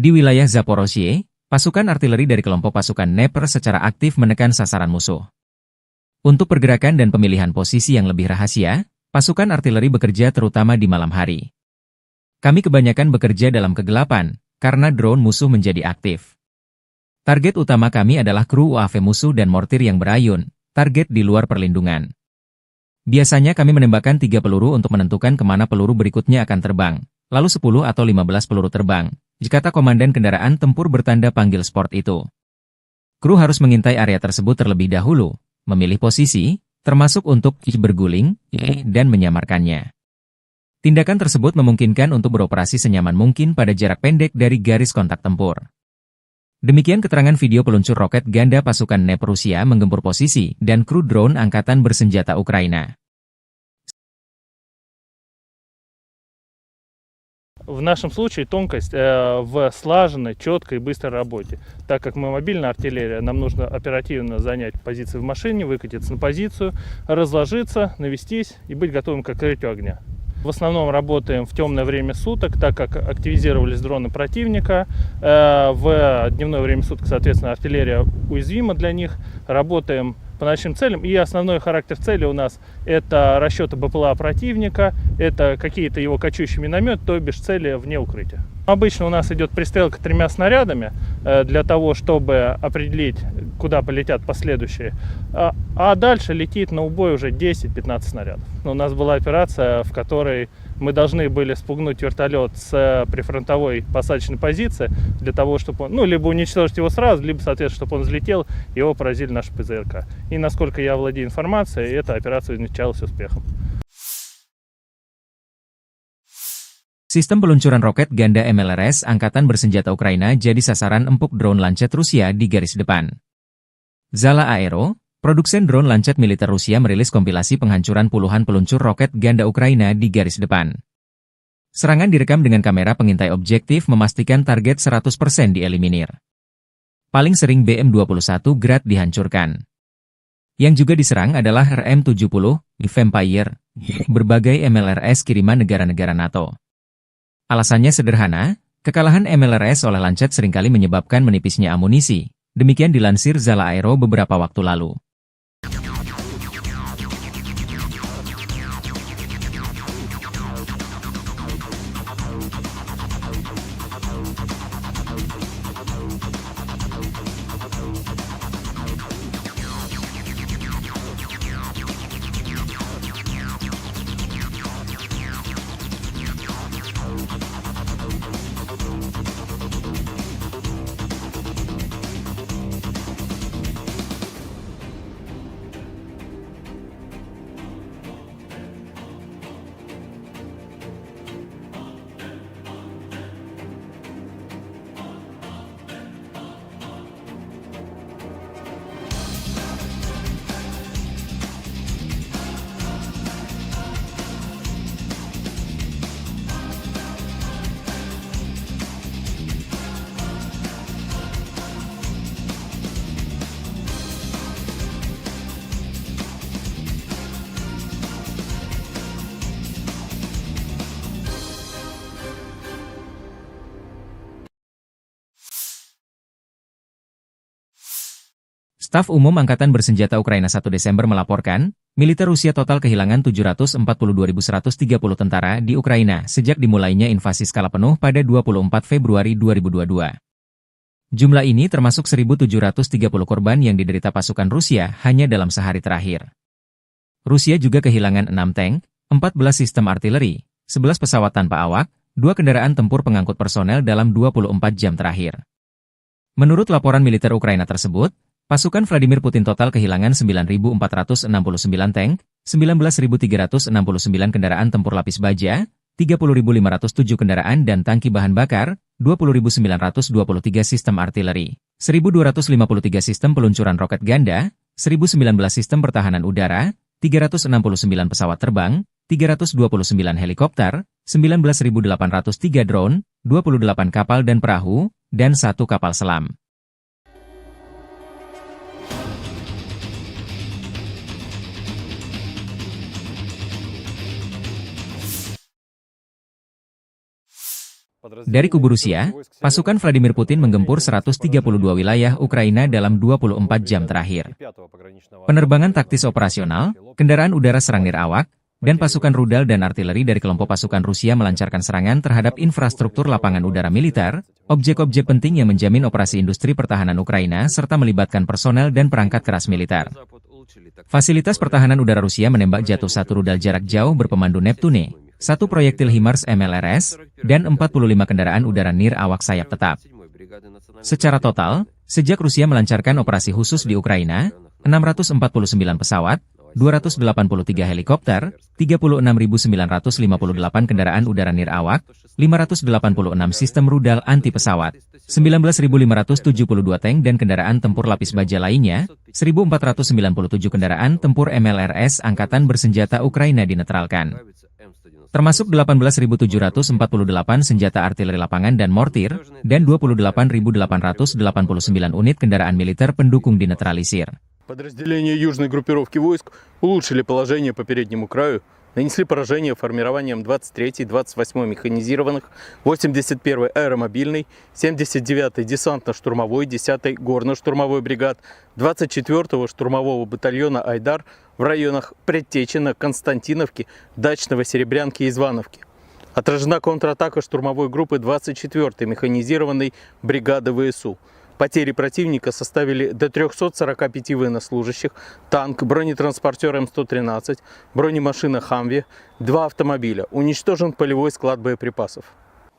Di wilayah Zaporozhye, pasukan artileri dari kelompok pasukan Dnepr secara aktif menekan sasaran musuh. Untuk pergerakan dan pemilihan posisi yang lebih rahasia, pasukan artileri bekerja terutama di malam hari. Kami kebanyakan bekerja dalam kegelapan, karena drone musuh menjadi aktif. Target utama kami adalah kru UAV musuh dan mortir yang berayun, target di luar perlindungan. Biasanya kami menembakkan 3 peluru untuk menentukan kemana peluru berikutnya akan terbang, lalu 10 atau 15 peluru terbang, kata komandan kendaraan tempur bertanda panggil sport itu. Kru harus mengintai area tersebut terlebih dahulu, memilih posisi, termasuk untuk berguling, dan menyamarkannya. Tindakan tersebut memungkinkan untuk beroperasi senyaman mungkin pada jarak pendek dari garis kontak tempur. Demikian keterangan video peluncur roket ganda pasukan Dnepr Rusia menggempur posisi dan kru drone angkatan bersenjata Ukraina. В нашем случае тонкость в слаженной, четкой и быстрой работе. Так как мы мобильная артиллерия, нам нужно оперативно занять позиции в машине, выкатиться на позицию, разложиться, навестись и быть готовым к открытию огня. В основном работаем в темное время суток, так как активизировались дроны противника. В дневное время суток, соответственно, артиллерия уязвима для них. Работаем по ночным целям. И основной характер цели у нас это расчеты БПЛА противника, это какие-то его кочующие минометы, то бишь цели вне укрытия. Обычно у нас идет пристрелка 3 снарядами для того, чтобы определить, куда полетят последующие. А дальше летит на убой уже 10-15 снарядов. У нас была операция, в которой мы должны были спугнуть вертолет с прифронтовой посадочной позиции для того, чтобы он, либо уничтожить его сразу, либо, соответственно, чтобы он взлетел, его поразили наши ПЗРК. И насколько я владею информацией, эта операция увенчалась успехом. Sistem peluncuran roket ganda MLRS Angkatan Bersenjata Ukraina jadi sasaran empuk drone Lancet Rusia di garis depan. Zala Aero, produsen drone Lancet militer Rusia merilis kompilasi penghancuran puluhan peluncur roket ganda Ukraina di garis depan. Serangan direkam dengan kamera pengintai objektif memastikan target 100% dieliminir. Paling sering BM-21 Grad dihancurkan. Yang juga diserang adalah RM-70, Vampire, berbagai MLRS kiriman negara-negara NATO. Alasannya sederhana, kekalahan MLRS oleh Lancet seringkali menyebabkan menipisnya amunisi. Demikian dilansir Zala Aero beberapa waktu lalu. Staf Umum Angkatan Bersenjata Ukraina 1 Desember melaporkan, militer Rusia total kehilangan 742.130 tentara di Ukraina sejak dimulainya invasi skala penuh pada 24 Februari 2022. Jumlah ini termasuk 1.730 korban yang diderita pasukan Rusia hanya dalam sehari terakhir. Rusia juga kehilangan 6 tank, 14 sistem artileri, 11 pesawat tanpa awak, 2 kendaraan tempur pengangkut personel dalam 24 jam terakhir. Menurut laporan militer Ukraina tersebut, pasukan Vladimir Putin total kehilangan 9.469 tank, 19.369 kendaraan tempur lapis baja, 30.507 kendaraan dan tangki bahan bakar, 20.923 sistem artileri, 1.253 sistem peluncuran roket ganda, 1.019 sistem pertahanan udara, 369 pesawat terbang, 329 helikopter, 19.803 drone, 28 kapal dan perahu, dan 1 kapal selam. Dari kubu Rusia, pasukan Vladimir Putin menggempur 132 wilayah Ukraina dalam 24 jam terakhir. Penerbangan taktis operasional, kendaraan udara serang nirawak, dan pasukan rudal dan artileri dari kelompok pasukan Rusia melancarkan serangan terhadap infrastruktur lapangan udara militer, objek-objek penting yang menjamin operasi industri pertahanan Ukraina serta melibatkan personel dan perangkat keras militer. Fasilitas pertahanan udara Rusia menembak jatuh 1 rudal jarak jauh berpemandu Neptune, 1 proyektil HIMARS MLRS, dan 45 kendaraan udara nirawak sayap tetap. Secara total, sejak Rusia melancarkan operasi khusus di Ukraina, 649 pesawat, 283 helikopter, 36.958 kendaraan udara nirawak, 586 sistem rudal anti pesawat, 19.572 tank dan kendaraan tempur lapis baja lainnya, 1.497 kendaraan tempur MLRS Angkatan Bersenjata Ukraina dinetralkan. Termasuk 18.748 senjata artileri lapangan dan mortir, dan 28.889 unit kendaraan militer pendukung dinetralisir. Подразделения южной группировки войск улучшили положение по переднему краю, нанесли поражение формированием 23-й, 28-й механизированных, 81-й аэромобильной, 79-й десантно-штурмовой, 10-й горно-штурмовой бригад, 24-го штурмового батальона «Айдар» в районах Предтечина, Константиновки, Дачного, Серебрянки и Звановки. Отражена контратака штурмовой группы 24-й механизированной бригады ВСУ. Потери противника составили до 345 военнослужащих, танк, бронетранспортер М113, бронемашина «Хамви», 2 автомобиля. Уничтожен полевой склад боеприпасов.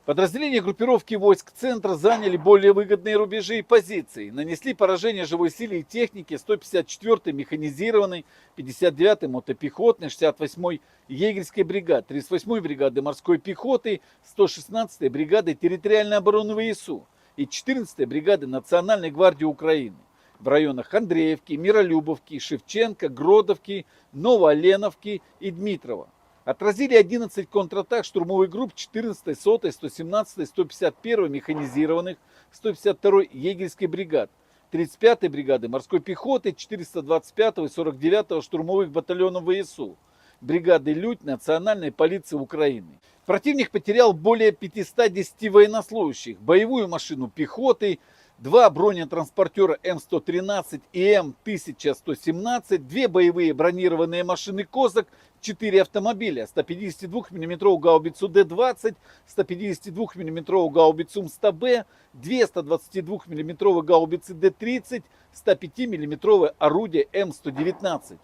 Подразделения группировки войск центра заняли более выгодные рубежи и позиции. Нанесли поражение живой силе и технике 154-й механизированной, 59-й мотопехотной, 68-й егерской бригады, 38-й бригады морской пехоты, 116-й бригады территориальной обороны ВСУ и 14-й бригады Национальной гвардии Украины в районах Андреевки, Миролюбовки, Шевченко, Гродовки, Новооленовки и Дмитрова. Отразили 11 контратак штурмовых групп 14-й, 100-й, 117-й, 151-й механизированных, 152-й егерской бригад, 35-й бригады морской пехоты, 425-го и 49-го штурмовых батальонов ВСУ, бригады «Людь» Национальной полиции Украины. Противник потерял более 510 военнослужащих, боевую машину пехоты, 2 бронетранспортера М113 и М1117, 2 боевые бронированные машины «Козак», 4 автомобиля, 152 мм гаубицу Д-20, 152 мм гаубицу МСТБ, 2 122 мм гаубицы Д-30, 105 мм орудие М119.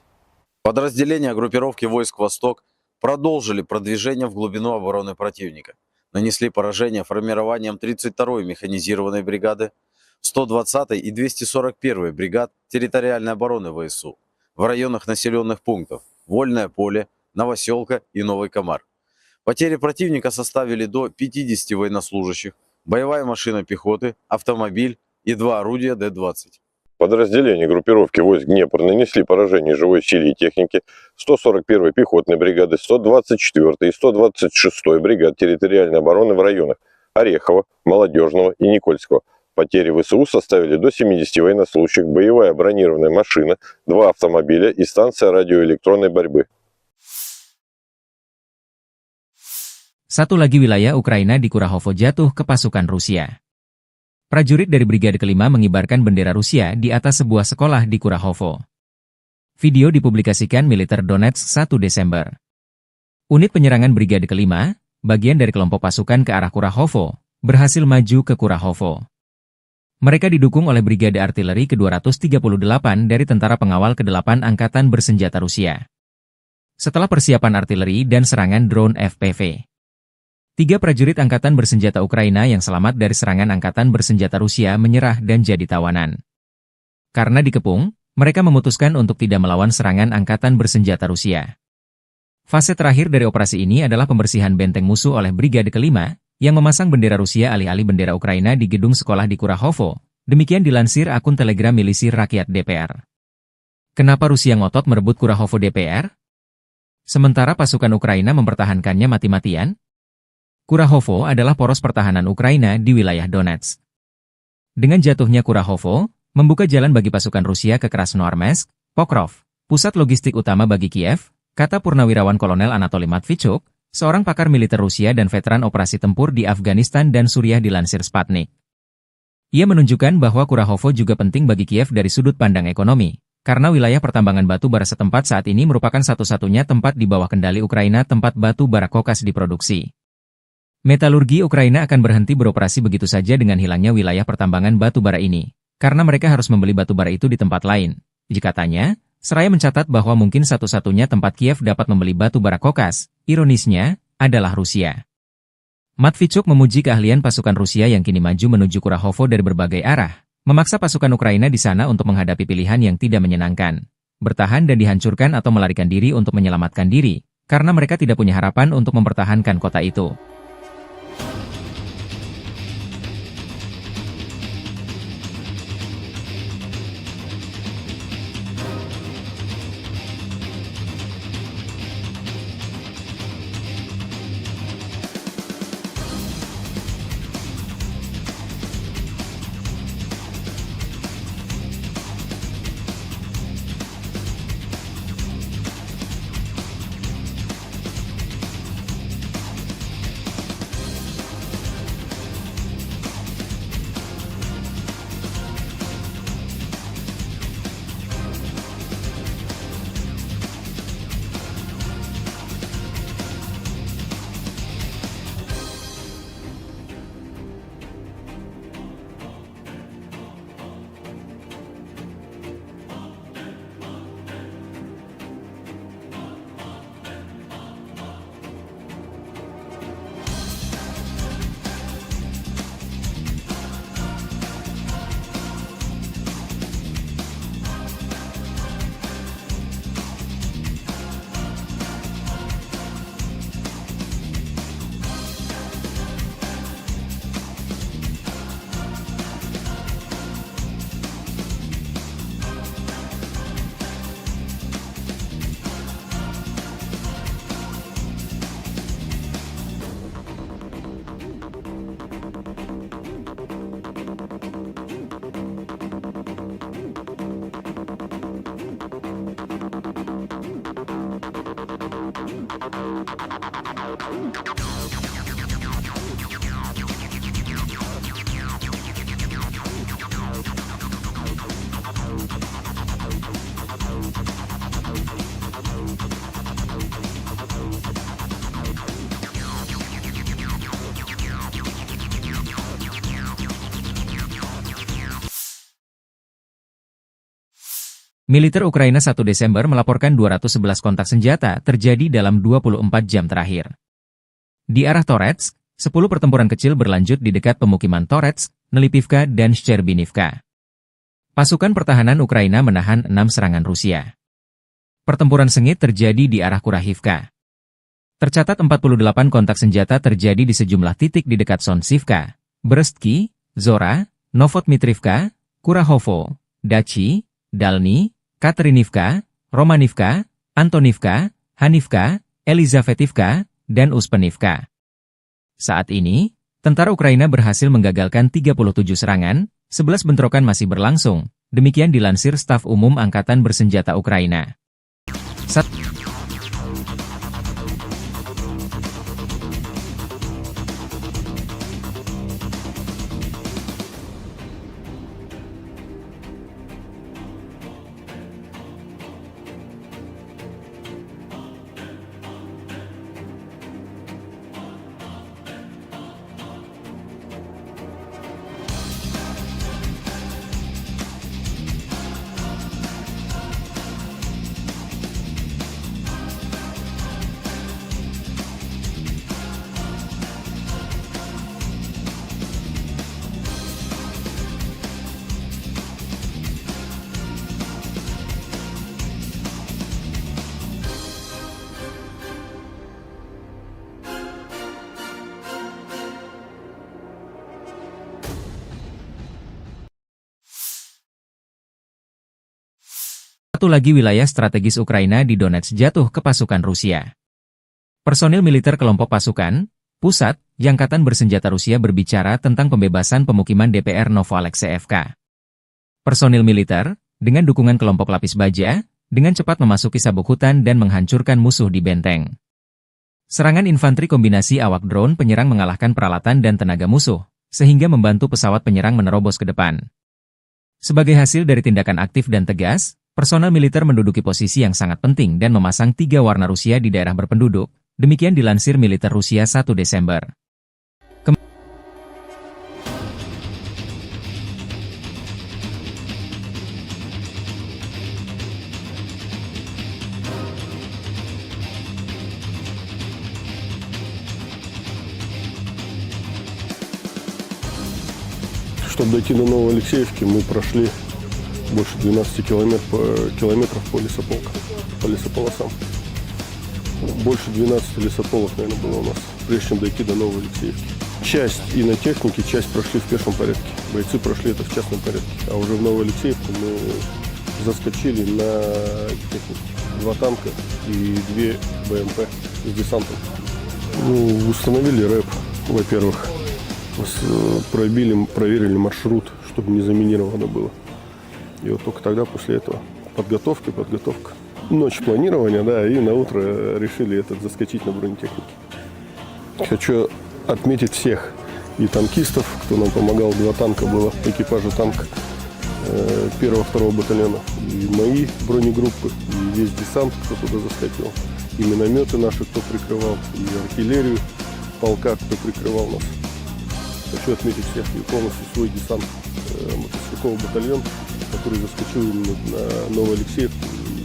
Подразделения группировки войск «Восток» продолжили продвижение в глубину обороны противника. Нанесли поражение формированием 32-й механизированной бригады, 120-й и 241-й бригад территориальной обороны ВСУ в районах населенных пунктов Вольное поле, Новоселка и Новый Комар. Потери противника составили до 50 военнослужащих, боевая машина пехоты, автомобиль и 2 орудия Д-20. Подразделения группировки войск Днепр нанесли поражение живой силе и технике 141-й пехотной бригады, 124-й и 126-й бригад территориальной обороны в районах Орехова, Молодежного и Никольского. Потери ВСУ составили до 70 военнослужащих, боевая бронированная машина, 2 автомобиля и станция радиоэлектронной борьбы. Satu lagi wilayah Ukraina di Kurahovo jatuh ke pasukan Rusia. Prajurit dari Brigade Kelima mengibarkan bendera Rusia di atas sebuah sekolah di Kurahovo. Video dipublikasikan Militer Donetsk 1 Desember. Unit penyerangan Brigade Kelima, bagian dari kelompok pasukan ke arah Kurahovo, berhasil maju ke Kurahovo. Mereka didukung oleh Brigade Artileri ke-238 dari Tentara Pengawal ke-8 Angkatan Bersenjata Rusia. Setelah persiapan artileri dan serangan drone FPV, 3 prajurit Angkatan Bersenjata Ukraina yang selamat dari serangan Angkatan Bersenjata Rusia menyerah dan jadi tawanan. Karena dikepung, mereka memutuskan untuk tidak melawan serangan Angkatan Bersenjata Rusia. Fase terakhir dari operasi ini adalah pembersihan benteng musuh oleh Brigade Kelima, yang memasang bendera Rusia alih-alih bendera Ukraina di gedung sekolah di Kurahovo. Demikian dilansir akun Telegram Milisi Rakyat DPR. Kenapa Rusia ngotot merebut Kurahovo DPR? Sementara pasukan Ukraina mempertahankannya mati-matian? Kurahovo adalah poros pertahanan Ukraina di wilayah Donetsk. Dengan jatuhnya Kurahovo, membuka jalan bagi pasukan Rusia ke Krasnoarmeysk, Pokrov, pusat logistik utama bagi Kiev, kata Purnawirawan Kolonel Anatoly Matvichuk, seorang pakar militer Rusia dan veteran operasi tempur di Afghanistan dan Suriah dilansir Sputnik. Ia menunjukkan bahwa Kurahovo juga penting bagi Kiev dari sudut pandang ekonomi, karena wilayah pertambangan batu bara setempat saat ini merupakan satu-satunya tempat di bawah kendali Ukraina tempat batu bara kokas diproduksi. Metalurgi Ukraina akan berhenti beroperasi begitu saja dengan hilangnya wilayah pertambangan batu bara ini, karena mereka harus membeli batu bara itu di tempat lain. Katanya, seraya mencatat bahwa mungkin satu-satunya tempat Kiev dapat membeli batu bara kokas, ironisnya, adalah Rusia. Matvichuk memuji keahlian pasukan Rusia yang kini maju menuju Kurahovo dari berbagai arah, memaksa pasukan Ukraina di sana untuk menghadapi pilihan yang tidak menyenangkan, bertahan dan dihancurkan atau melarikan diri untuk menyelamatkan diri, karena mereka tidak punya harapan untuk mempertahankan kota itu. Militer Ukraina 1 Desember melaporkan 211 kontak senjata terjadi dalam 24 jam terakhir. Di arah Toretsk, 10 pertempuran kecil berlanjut di dekat pemukiman Toretsk, Nelipivka dan Shcherbinivka. Pasukan pertahanan Ukraina menahan 6 serangan Rusia. Pertempuran sengit terjadi di arah Kurahivka. Tercatat 48 kontak senjata terjadi di sejumlah titik di dekat Sonsivka, Brestki, Zora, Novotmitrivka, Kurahovo, Dachi, Dalny, Katerinivka, Romanivka, Antonivka, Hanivka, Elizavetivka, dan Uspenivka. Saat ini, tentara Ukraina berhasil menggagalkan 37 serangan, 11 bentrokan masih berlangsung, demikian dilansir Staf Umum Angkatan Bersenjata Ukraina. Satu lagi wilayah strategis Ukraina di Donetsk jatuh ke pasukan Rusia. Personil militer kelompok pasukan pusat Angkatan Bersenjata Rusia berbicara tentang pembebasan pemukiman DPR Novoalexeyevka. Personil militer, dengan dukungan kelompok lapis baja, dengan cepat memasuki sabuk hutan dan menghancurkan musuh di benteng. Serangan infanteri kombinasi awak drone penyerang mengalahkan peralatan dan tenaga musuh, sehingga membantu pesawat penyerang menerobos ke depan. Sebagai hasil dari tindakan aktif dan tegas, personel militer menduduki posisi yang sangat penting dan memasang 3 warna Rusia di daerah berpenduduk, demikian dilansir militer Rusia 1 Desember. Чтобы дойти до Новоалексеевки, мы прошли больше 12 километров по лесополосам. Больше 12 лесополок, наверное, было у нас, прежде чем дойти до Новоалексеевки. Часть и на технике, часть прошли в пешем порядке. Бойцы прошли это в частном порядке. А уже в Новоалексеевку мы заскочили на технику. 2 танка и 2 БМП с десантом. Установили рэп, во-первых. Проверили маршрут, чтобы не заминировано было. И вот только тогда, после этого, подготовка. Ночь планирования, да, и на утро решили заскочить на бронетехнике. Хочу отметить всех и танкистов, кто нам помогал. 2 танка было, экипажа танка 1-2 батальона. И мои бронегруппы, и весь десант, кто туда заскочил. И минометы наши, кто прикрывал, и артиллерию полка, кто прикрывал нас. Хочу отметить всех и полностью свой десант, мотострелковый батальон, который заскочил на Новоалексеевку и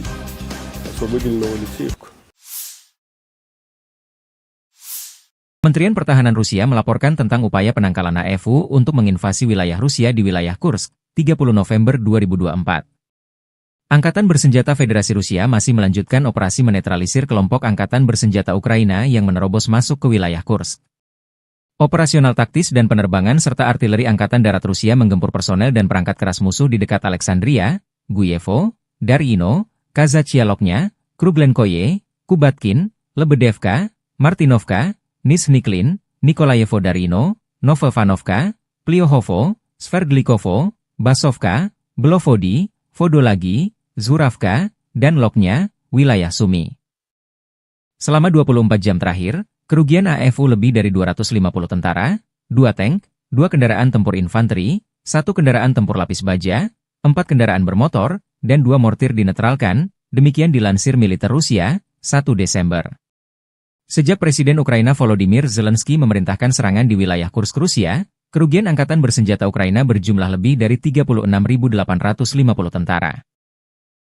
освободили Новоалексеевку. Kementerian Pertahanan Rusia melaporkan tentang upaya penangkalan AFU untuk menginvasi wilayah Rusia di wilayah Kursk, 30 November 2024. Angkatan Bersenjata Federasi Rusia masih melanjutkan operasi menetralisir kelompok Angkatan Bersenjata Ukraina yang menerobos masuk ke wilayah Kursk. Operasional taktis dan penerbangan serta artileri Angkatan Darat Rusia menggempur personel dan perangkat keras musuh di dekat Alexandria, Guyevo, Darino, Kazachialoknya, Kruglenkoye, Kubatkin, Lebedevka, Martinovka, Nizhniklin, Nikolayevo Darino, Novovanovka, Pliohovo, Sverdlikovo, Basovka, Belovodi, Vodolagi, Zuravka, dan Loknya, wilayah Sumi. Selama 24 jam terakhir, kerugian AFU lebih dari 250 tentara, 2 tank, 2 kendaraan tempur infanteri, 1 kendaraan tempur lapis baja, 4 kendaraan bermotor, dan 2 mortir dinetralkan, demikian dilansir militer Rusia, 1 Desember. Sejak Presiden Ukraina Volodymyr Zelensky memerintahkan serangan di wilayah Kursk Rusia, kerugian Angkatan Bersenjata Ukraina berjumlah lebih dari 36.850 tentara.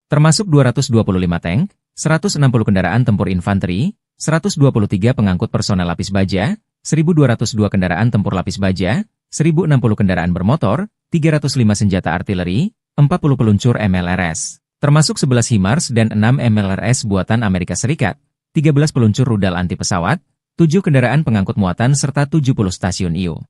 Termasuk 225 tank, 160 kendaraan tempur infanteri, 123 pengangkut personel lapis baja, 1.202 kendaraan tempur lapis baja, 1.060 kendaraan bermotor, 305 senjata artileri, 40 peluncur MLRS, termasuk 11 HIMARS dan 6 MLRS buatan Amerika Serikat, 13 peluncur rudal anti pesawat, 7 kendaraan pengangkut muatan serta 70 stasiun IU.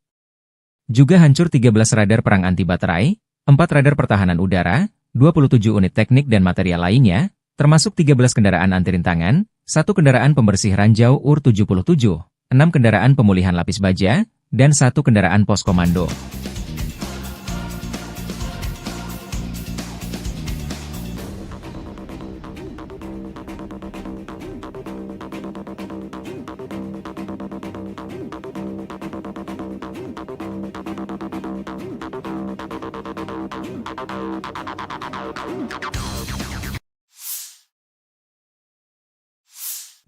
Juga hancur 13 radar perang anti baterai, 4 radar pertahanan udara, 27 unit teknik dan material lainnya, termasuk 13 kendaraan anti rintangan, 1 kendaraan pembersih ranjau UR-77, 6 kendaraan pemulihan lapis baja, dan 1 kendaraan pos komando.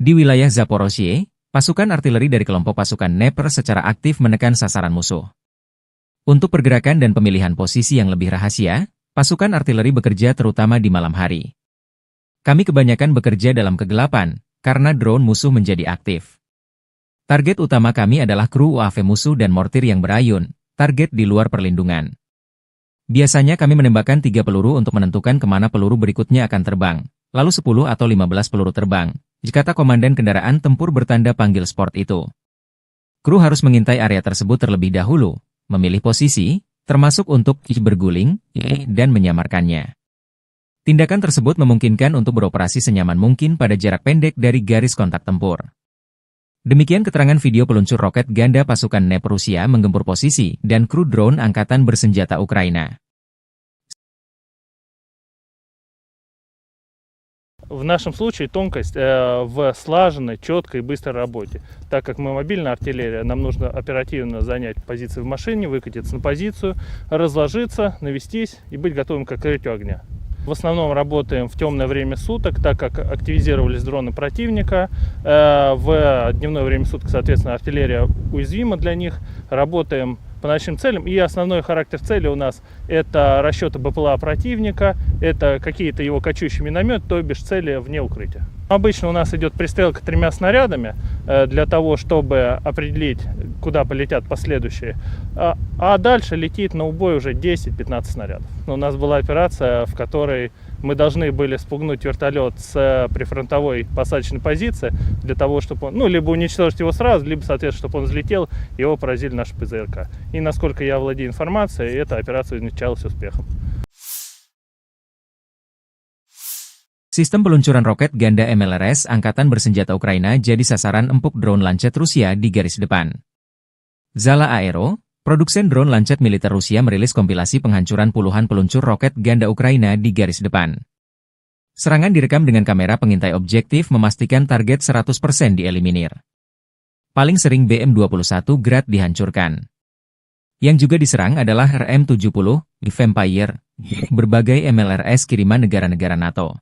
Di wilayah Zaporozhye, pasukan artileri dari kelompok pasukan Dnepr secara aktif menekan sasaran musuh. Untuk pergerakan dan pemilihan posisi yang lebih rahasia, pasukan artileri bekerja terutama di malam hari. Kami kebanyakan bekerja dalam kegelapan, karena drone musuh menjadi aktif. Target utama kami adalah kru UAV musuh dan mortir yang berayun, target di luar perlindungan. Biasanya kami menembakkan 3 peluru untuk menentukan kemana peluru berikutnya akan terbang, lalu 10 atau 15 peluru terbang, kata komandan kendaraan tempur bertanda panggil sport itu. Kru harus mengintai area tersebut terlebih dahulu, memilih posisi, termasuk untuk berguling, dan menyamarkannya. Tindakan tersebut memungkinkan untuk beroperasi senyaman mungkin pada jarak pendek dari garis kontak tempur. Demikian keterangan video peluncur roket ganda pasukan NEP Rusia menggempur posisi dan kru drone angkatan bersenjata Ukraina. В нашем случае тонкость в слаженной, четкой и быстрой работе. Так как мы мобильная артиллерия, нам нужно оперативно занять позиции в машине, выкатиться на позицию, разложиться, навестись и быть готовым к открытию огня. В основном работаем в темное время суток, так как активизировались дроны противника. В дневное время суток, соответственно, артиллерия уязвима для них. Работаем по ночным целям. И основной характер цели у нас это расчеты БПЛА противника, это какие-то его кочующие минометы, то бишь цели вне укрытия. Обычно у нас идет пристрелка 3 снарядами для того, чтобы определить, куда полетят последующие. А дальше летит на убой уже 10-15 снарядов. У нас была операция, в которой мы должны были спугнуть вертолет с прифронтовой посадочной позиции для того, чтобы он, либо уничтожить его сразу, либо, соответственно, чтобы он взлетел, и его поразили наши ПЗРК. И насколько я владею информацией, эта операция увенчалась успехом. Sistem peluncuran roket ganda MLRS Angkatan Bersenjata Ukraina jadi sasaran empuk drone Lancet Rusia di garis depan. Zala Aero, produsen drone Lancet militer Rusia merilis kompilasi penghancuran puluhan peluncur roket ganda Ukraina di garis depan. Serangan direkam dengan kamera pengintai objektif memastikan target 100% dieliminir. Paling sering BM-21 Grad dihancurkan. Yang juga diserang adalah RM-70, Vampire, berbagai MLRS kiriman negara-negara NATO.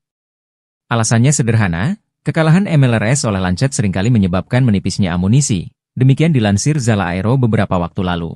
Alasannya sederhana, kekalahan MLRS oleh Lancet seringkali menyebabkan menipisnya amunisi. Demikian dilansir Zala Aero beberapa waktu lalu.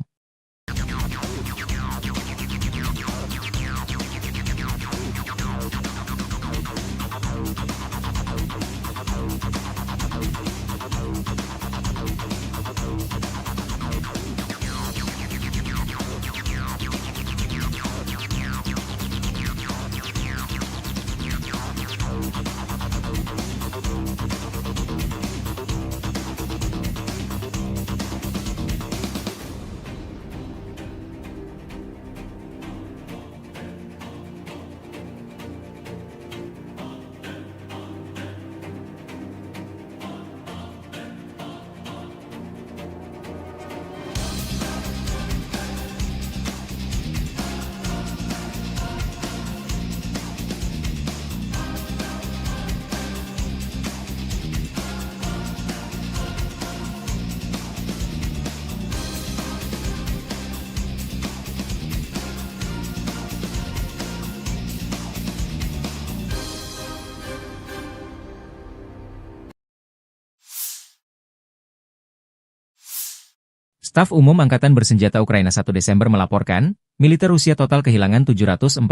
Staf Umum Angkatan Bersenjata Ukraina 1 Desember melaporkan, militer Rusia total kehilangan 742.130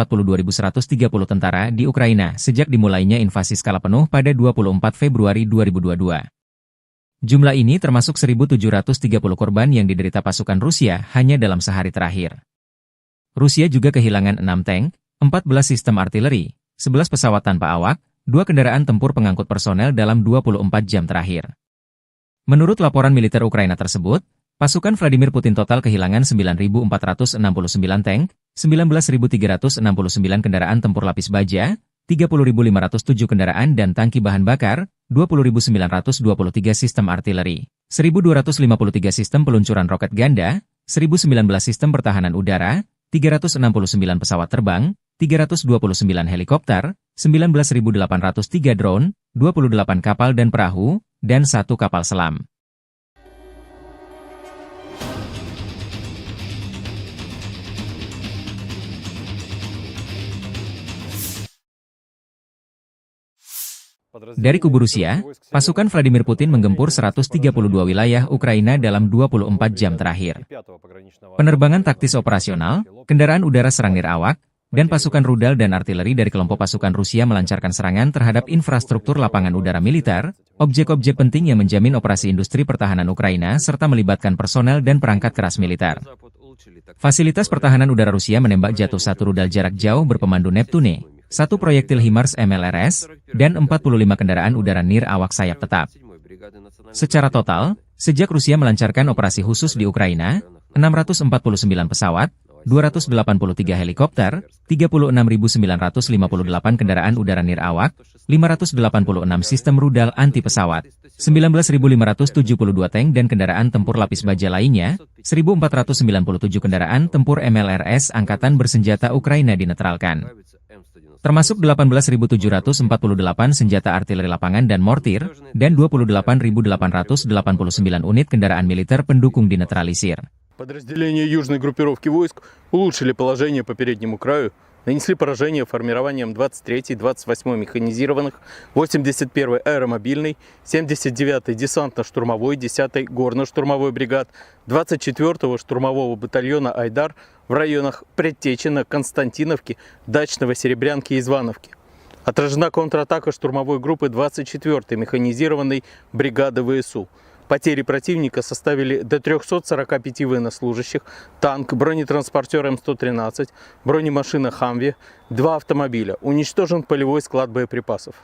tentara di Ukraina sejak dimulainya invasi skala penuh pada 24 Februari 2022. Jumlah ini termasuk 1.730 korban yang diderita pasukan Rusia hanya dalam sehari terakhir. Rusia juga kehilangan 6 tank, 14 sistem artileri, 11 pesawat tanpa awak, 2 kendaraan tempur pengangkut personel dalam 24 jam terakhir. Menurut laporan militer Ukraina tersebut, pasukan Vladimir Putin total kehilangan 9.469 tank, 19.369 kendaraan tempur lapis baja, 30.507 kendaraan dan tangki bahan bakar, 20.923 sistem artileri, 1.253 sistem peluncuran roket ganda, 1.019 sistem pertahanan udara, 369 pesawat terbang, 329 helikopter, 19.803 drone, 28 kapal dan perahu, dan 1 kapal selam. Dari kubu Rusia, pasukan Vladimir Putin menggempur 132 wilayah Ukraina dalam 24 jam terakhir. Penerbangan taktis operasional, kendaraan udara serang nirawak, dan pasukan rudal dan artileri dari kelompok pasukan Rusia melancarkan serangan terhadap infrastruktur lapangan udara militer, objek-objek penting yang menjamin operasi industri pertahanan Ukraina serta melibatkan personel dan perangkat keras militer. Fasilitas pertahanan udara Rusia menembak jatuh 1 rudal jarak jauh berpemandu Neptune, 1 proyektil HIMARS MLRS, dan 45 kendaraan udara nir awak sayap tetap. Secara total, sejak Rusia melancarkan operasi khusus di Ukraina, 649 pesawat, 283 helikopter, 36.958 kendaraan udara nirawak, 586 sistem rudal anti pesawat, 19.572 tank dan kendaraan tempur lapis baja lainnya, 1.497 kendaraan tempur MLRS Angkatan Bersenjata Ukraina dinetralkan. Termasuk 18.748 senjata artileri lapangan dan mortir, dan 28.889 unit kendaraan militer pendukung dinetralisir. Подразделения южной группировки войск улучшили положение по переднему краю, нанесли поражение формированиям 23-й, 28-й механизированных, 81-й аэромобильной, 79-й десантно-штурмовой, 10-й горно-штурмовой бригад, 24-го штурмового батальона «Айдар» в районах Предтечина, Константиновки, Дачного, Серебрянки и Звановки. Отражена контратака штурмовой группы 24-й механизированной бригады ВСУ. Потери противника составили до 345 военнослужащих, танк, бронетранспортер М113, бронемашина «Хамви», 2 автомобиля. Уничтожен полевой склад боеприпасов.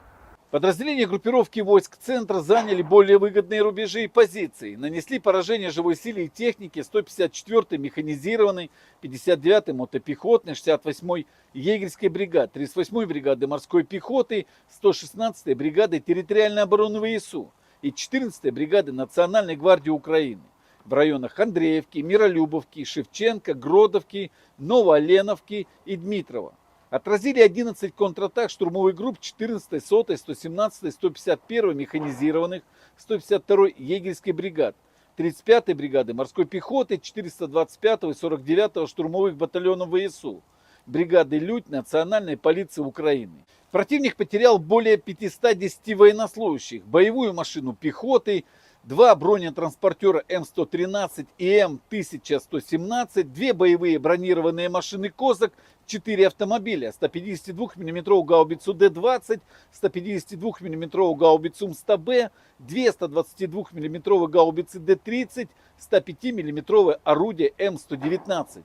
Подразделения группировки войск центра заняли более выгодные рубежи и позиции. Нанесли поражение живой силе и технике 154-й механизированной, 59-й мотопехотной, 68-й егерской бригады, 38-й бригады морской пехоты, 116-й бригады территориальной обороны ВСУ и 14-й бригады Национальной гвардии Украины в районах Андреевки, Миролюбовки, Шевченко, Гродовки, Новооленовки и Дмитрова. Отразили 11 контратак штурмовых групп 14-й, 100-й, 117-й, 151-й механизированных, 152-й егерской бригад, 35-й бригады морской пехоты, 425-го и 49-го штурмовых батальонов ВСУ, бригады «Людь» Национальной полиции Украины. Противник потерял более 510 военнослужащих, боевую машину пехоты, 2 бронетранспортера М113 и М1117, 2 боевые бронированные машины «Козак», 4 автомобиля, 152 мм гаубицу Д-20, 152 мм гаубицу М100Б, 2 122 мм гаубицы Д-30, 105 мм орудие М119.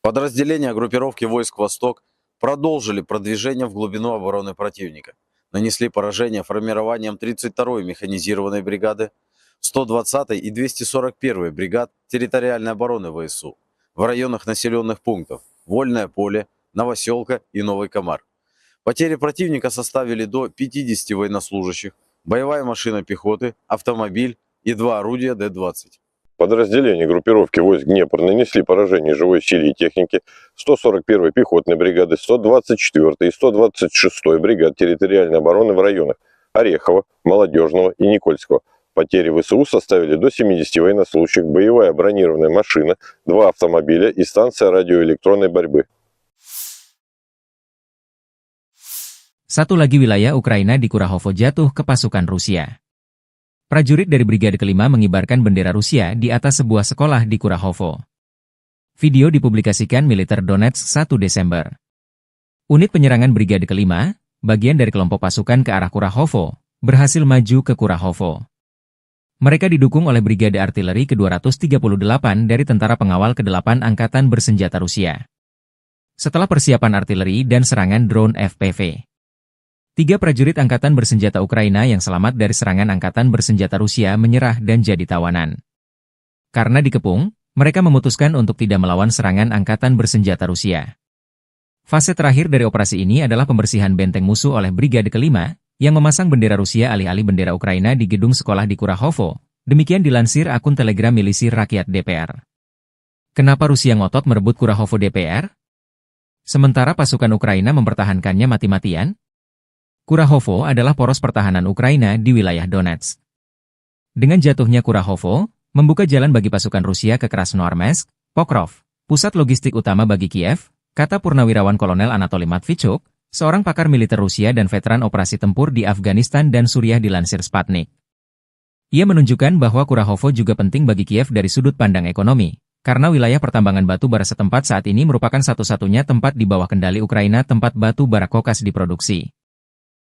Подразделения группировки войск «Восток» продолжили продвижение в глубину обороны противника. Нанесли поражение формированиям 32-й механизированной бригады, 120-й и 241-й бригад территориальной обороны ВСУ в районах населенных пунктов Вольное поле, Новоселка и Новый Комар. Потери противника составили до 50 военнослужащих, боевая машина пехоты, автомобиль и 2 орудия Д-20. Подразделения группировки войск Днепр нанесли поражение живой силе и технике 141-й пехотной бригады, 124-й и 126-й бригад территориальной обороны в районах Орехова, Молодежного и Никольского. Потери ВСУ составили до 70 военнослужащих, боевая бронированная машина, 2 автомобиля и станция радиоэлектронной борьбы. Satu lagi wilayah Ukraina di Kurahovo jatuh ke pasukan Rusia. Prajurit dari Brigade Kelima mengibarkan bendera Rusia di atas sebuah sekolah di Kurahovo. Video dipublikasikan militer Donetsk 1 Desember. Unit penyerangan Brigade Kelima, bagian dari kelompok pasukan ke arah Kurahovo, berhasil maju ke Kurahovo. Mereka didukung oleh Brigade Artileri ke-238 dari Tentara Pengawal ke-8 Angkatan Bersenjata Rusia. Setelah persiapan artileri dan serangan drone FPV, 3 prajurit Angkatan Bersenjata Ukraina yang selamat dari serangan Angkatan Bersenjata Rusia menyerah dan jadi tawanan. Karena dikepung, mereka memutuskan untuk tidak melawan serangan Angkatan Bersenjata Rusia. Fase terakhir dari operasi ini adalah pembersihan benteng musuh oleh Brigade Kelima, yang memasang bendera Rusia alih-alih bendera Ukraina di gedung sekolah di Kurahovo. Demikian dilansir akun Telegram Milisi Rakyat DPR. Kenapa Rusia ngotot merebut Kurahovo DPR? Sementara pasukan Ukraina mempertahankannya mati-matian? Kurahovo adalah poros pertahanan Ukraina di wilayah Donetsk. Dengan jatuhnya Kurahovo, membuka jalan bagi pasukan Rusia ke Krasnoarmeysk, Pokrov, pusat logistik utama bagi Kiev, kata Purnawirawan Kolonel Anatoly Matvichuk, seorang pakar militer Rusia dan veteran operasi tempur di Afghanistan dan Suriah dilansir Sputnik. Ia menunjukkan bahwa Kurahovo juga penting bagi Kiev dari sudut pandang ekonomi, karena wilayah pertambangan batu bara setempat saat ini merupakan satu-satunya tempat di bawah kendali Ukraina tempat batu bara kokas diproduksi.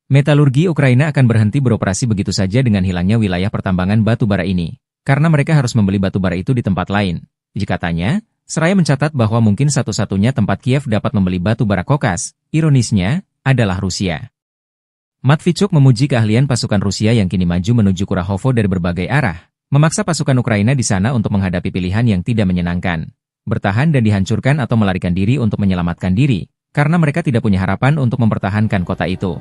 Metalurgi Ukraina akan berhenti beroperasi begitu saja dengan hilangnya wilayah pertambangan batu bara ini, karena mereka harus membeli batu bara itu di tempat lain. Katanya, seraya mencatat bahwa mungkin satu-satunya tempat Kiev dapat membeli batu bara kokas, ironisnya, adalah Rusia. Matvichuk memuji keahlian pasukan Rusia yang kini maju menuju Kurahovo dari berbagai arah, memaksa pasukan Ukraina di sana untuk menghadapi pilihan yang tidak menyenangkan. bertahan dan dihancurkan atau melarikan diri untuk menyelamatkan diri, karena mereka tidak punya harapan untuk mempertahankan kota itu.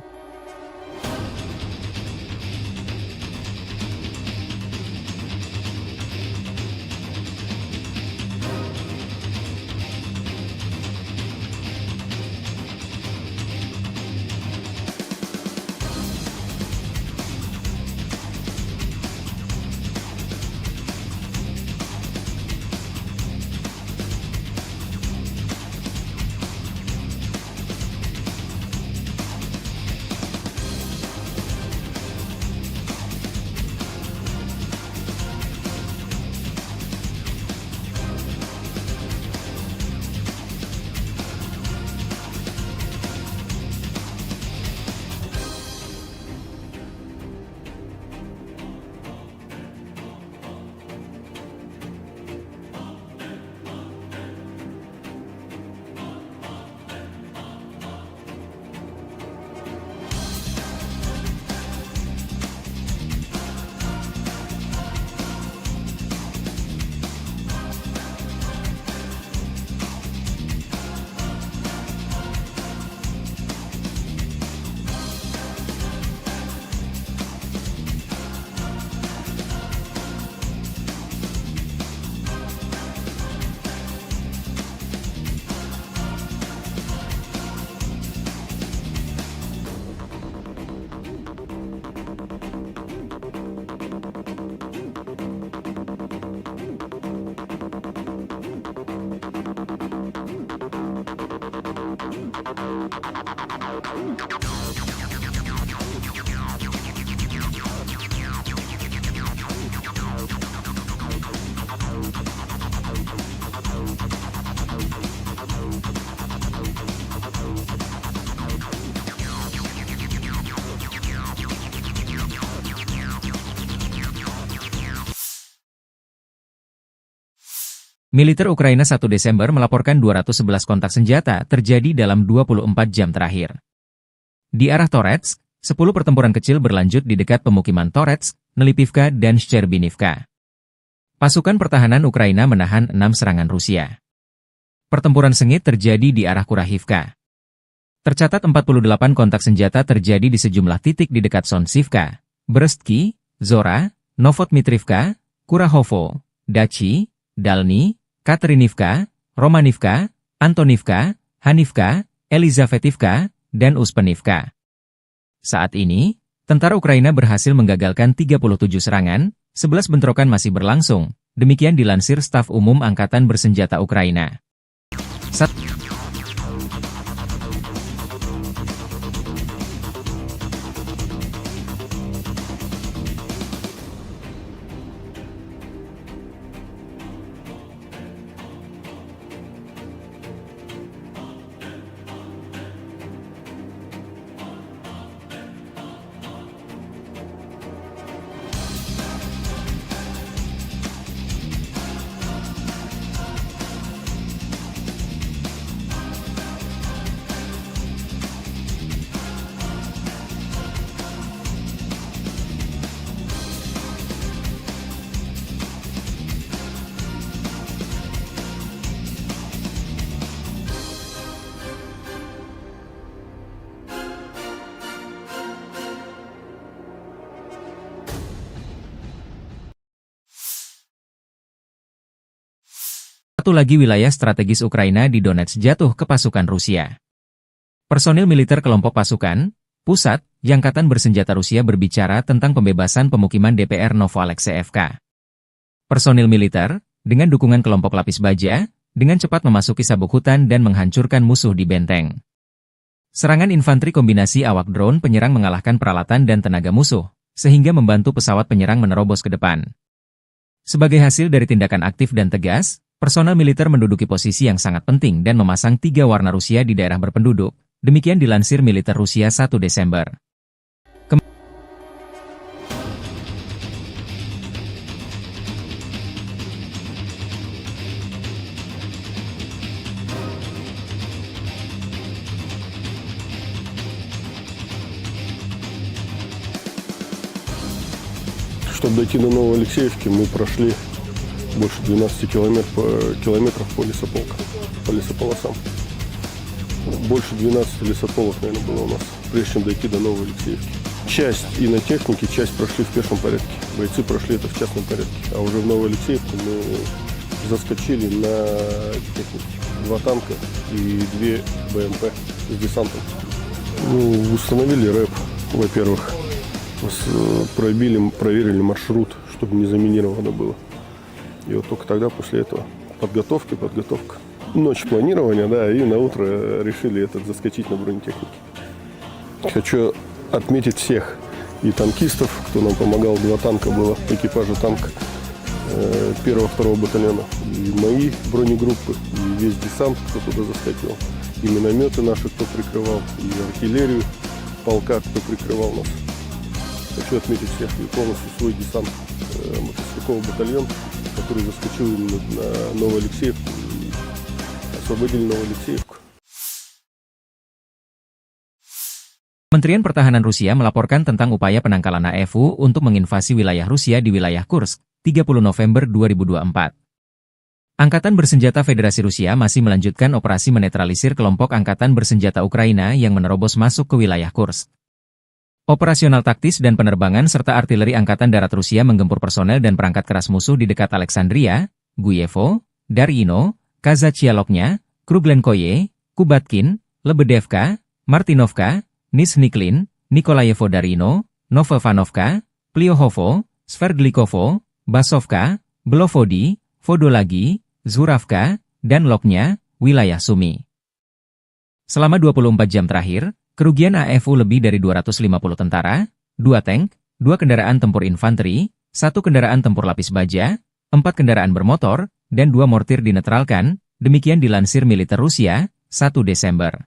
Militer Ukraina 1 Desember melaporkan 211 kontak senjata terjadi dalam 24 jam terakhir. Di arah Toretsk, 10 pertempuran kecil berlanjut di dekat pemukiman Toretsk, Nelipivka, dan Shcherbinivka. Pasukan pertahanan Ukraina menahan 6 serangan Rusia. Pertempuran sengit terjadi di arah Kurahivka. Tercatat 48 kontak senjata terjadi di sejumlah titik di dekat Sonsivka, Brestki, Zora, Novotmitrivka, Kurahovo, Dachi, Dalny, Katerinivka, Romanivka, Antonivka, Hanivka, Elizavetivka, dan Uspenivka. Saat ini, tentara Ukraina berhasil menggagalkan 37 serangan, 11 bentrokan masih berlangsung, demikian dilansir Staf Umum Angkatan Bersenjata Ukraina. Satu lagi wilayah strategis Ukraina di Donetsk jatuh ke pasukan Rusia. Personil militer kelompok pasukan pusat Angkatan Bersenjata Rusia berbicara tentang pembebasan pemukiman DPR Novoalexeyevka. Personil militer, dengan dukungan kelompok lapis baja, dengan cepat memasuki sabuk hutan dan menghancurkan musuh di benteng. Serangan infanteri kombinasi awak drone penyerang mengalahkan peralatan dan tenaga musuh, sehingga membantu pesawat penyerang menerobos ke depan. Sebagai hasil dari tindakan aktif dan tegas, personel militer menduduki posisi yang sangat penting dan memasang 3 warna Rusia di daerah berpenduduk, demikian dilansir militer Rusia 1 Desember. Чтобы дойти до Новоалексеевки, мы прошли больше 12 километров по лесополосам. Больше 12 лесополок, наверное, было у нас, прежде чем дойти до Новой Алексеевки. Часть и на технике, часть прошли в пешем порядке. Бойцы прошли это в частном порядке. А уже в Новую Алексеевку мы заскочили на технике. 2 танка и 2 БМП с десантом. Установили рэп, во-первых. Проверили маршрут, чтобы не заминировано было. И вот только тогда, после этого, подготовка. Ночь планирования, да, и на утро решили заскочить на бронетехнике. Хочу отметить всех и танкистов, кто нам помогал. 2 танка было, экипажа танка 1-2 батальона. И мои бронегруппы, и весь десант, кто туда заскочил. И минометы наши, кто прикрывал, и артиллерию полка, кто прикрывал нас. Хочу отметить всех и полностью свой десант, мотострелковый батальон, который заскочил именно на Новую Алексеевку и освободили Новую Алексеевку. Kementerian Pertahanan Rusia melaporkan tentang upaya penangkalan AFU untuk menginvasi wilayah Rusia di wilayah Kursk, 30 November 2024. Angkatan Bersenjata Federasi Rusia masih melanjutkan operasi menetralisir kelompok Angkatan Bersenjata Ukraina yang menerobos masuk ke wilayah Kursk. Operasional taktis dan penerbangan serta artileri Angkatan Darat Rusia menggempur personel dan perangkat keras musuh di dekat Alexandria, Guyevo, Darino, Kazachialoknya, Kruglenkoye, Kubatkin, Lebedevka, Martinovka, Nizhniklin, Nikolayevo Darino, Novovanovka, Pliohovo, Sverdlikovo, Basovka, Belovodi, Vodolagi, Zuravka, dan Loknya, wilayah Sumi. Selama 24 jam terakhir, kerugian AFU lebih dari 250 tentara, 2 tank, 2 kendaraan tempur infanteri, 1 kendaraan tempur lapis baja, 4 kendaraan bermotor, dan 2 mortir dinetralkan, demikian dilansir militer Rusia, 1 Desember.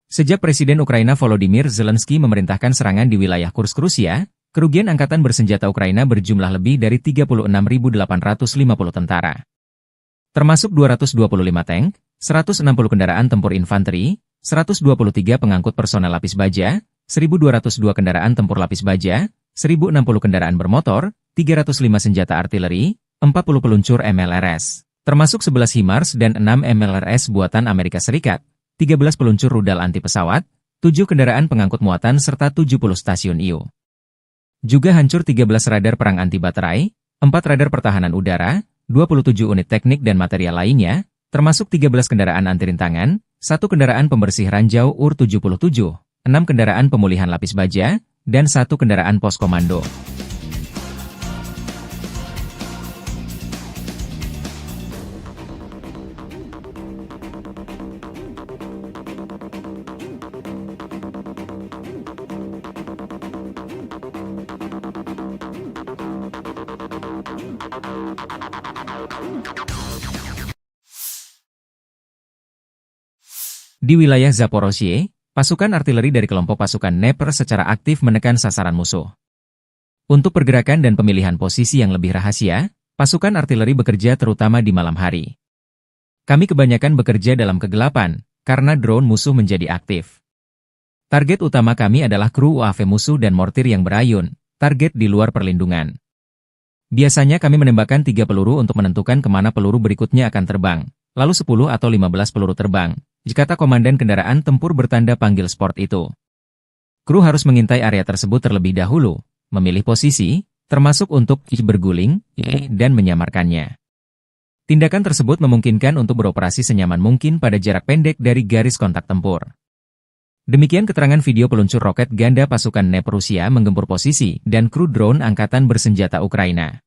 Sejak Presiden Ukraina Volodymyr Zelensky memerintahkan serangan di wilayah Kursk Rusia, kerugian Angkatan Bersenjata Ukraina berjumlah lebih dari 36.850 tentara. Termasuk 225 tank, 160 kendaraan tempur infanteri, 123 pengangkut personel lapis baja, 1.202 kendaraan tempur lapis baja, 1.060 kendaraan bermotor, 305 senjata artileri, 40 peluncur MLRS, termasuk 11 HIMARS dan 6 MLRS buatan Amerika Serikat, 13 peluncur rudal anti pesawat, 7 kendaraan pengangkut muatan serta 70 stasiun IU. Juga hancur 13 radar perang anti baterai, 4 radar pertahanan udara, 27 unit teknik dan material lainnya, termasuk 13 kendaraan anti rintangan, 1 kendaraan pembersih ranjau UR-77, 6 kendaraan pemulihan lapis baja, dan 1 kendaraan pos komando. Di wilayah Zaporozhye, pasukan artileri dari kelompok pasukan Dnepr secara aktif menekan sasaran musuh. Untuk pergerakan dan pemilihan posisi yang lebih rahasia, pasukan artileri bekerja terutama di malam hari. Kami kebanyakan bekerja dalam kegelapan, karena drone musuh menjadi aktif. Target utama kami adalah kru UAV musuh dan mortir yang berayun, target di luar perlindungan. Biasanya kami menembakkan 3 peluru untuk menentukan kemana peluru berikutnya akan terbang, lalu 10 atau 15 peluru terbang, kata komandan kendaraan tempur bertanda panggil sport itu. Kru harus mengintai area tersebut terlebih dahulu, memilih posisi, termasuk untuk berguling, dan menyamarkannya. Tindakan tersebut memungkinkan untuk beroperasi senyaman mungkin pada jarak pendek dari garis kontak tempur. Demikian keterangan video peluncur roket ganda pasukan Dnepr Rusia menggempur posisi dan kru drone Angkatan Bersenjata Ukraina.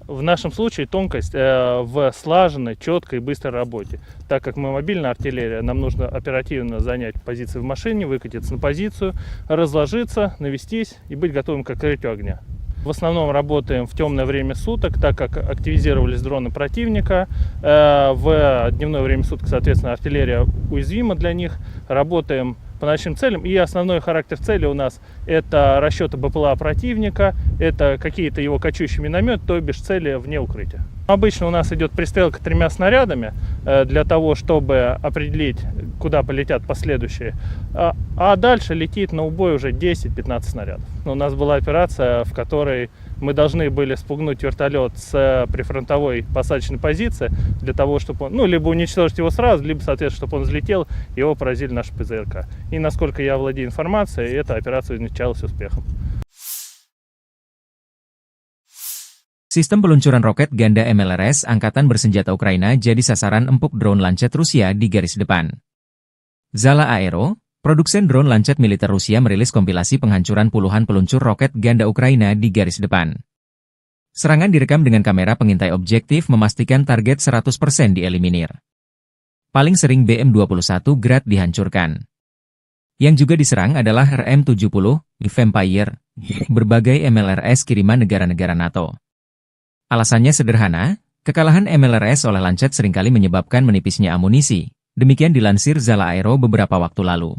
В нашем случае тонкость в слаженной, четкой и быстрой работе. Так как мы мобильная артиллерия, нам нужно оперативно занять позиции в машине, выкатиться на позицию, разложиться, навестись и быть готовым к открытию огня. В основном работаем в темное время суток, так как активизировались дроны противника. В дневное время суток, соответственно, артиллерия уязвима для них. Работаем по ночным целям. И основной характер цели у нас это расчеты БПЛА противника, это какие-то его кочующие минометы, то бишь цели вне укрытия. Обычно у нас идет пристрелка 3 снарядами для того, чтобы определить, куда полетят последующие. А дальше летит на убой уже 10-15 снарядов. У нас была операция, в которой мы должны были спугнуть вертолет с прифронтовой посадочной позиции для того, чтобы он, либо уничтожить его сразу, либо, соответственно, чтобы он взлетел, его поразили наши ПЗРК. И насколько я владею информацией, эта операция увенчалась успехом. Sistem peluncuran roket ganda MLRS Angkatan Bersenjata Ukraina jadi sasaran empuk drone Lancet Rusia di garis depan. Zala Aero, produsen drone Lancet militer Rusia merilis kompilasi penghancuran puluhan peluncur roket ganda Ukraina di garis depan. Serangan direkam dengan kamera pengintai objektif memastikan target 100% dieliminir. Paling sering BM-21 Grad dihancurkan. Yang juga diserang adalah RM-70, Vampire, berbagai MLRS kiriman negara-negara NATO. Alasannya sederhana, kekalahan MLRS oleh Lancet seringkali menyebabkan menipisnya amunisi. Demikian dilansir Zala Aero beberapa waktu lalu.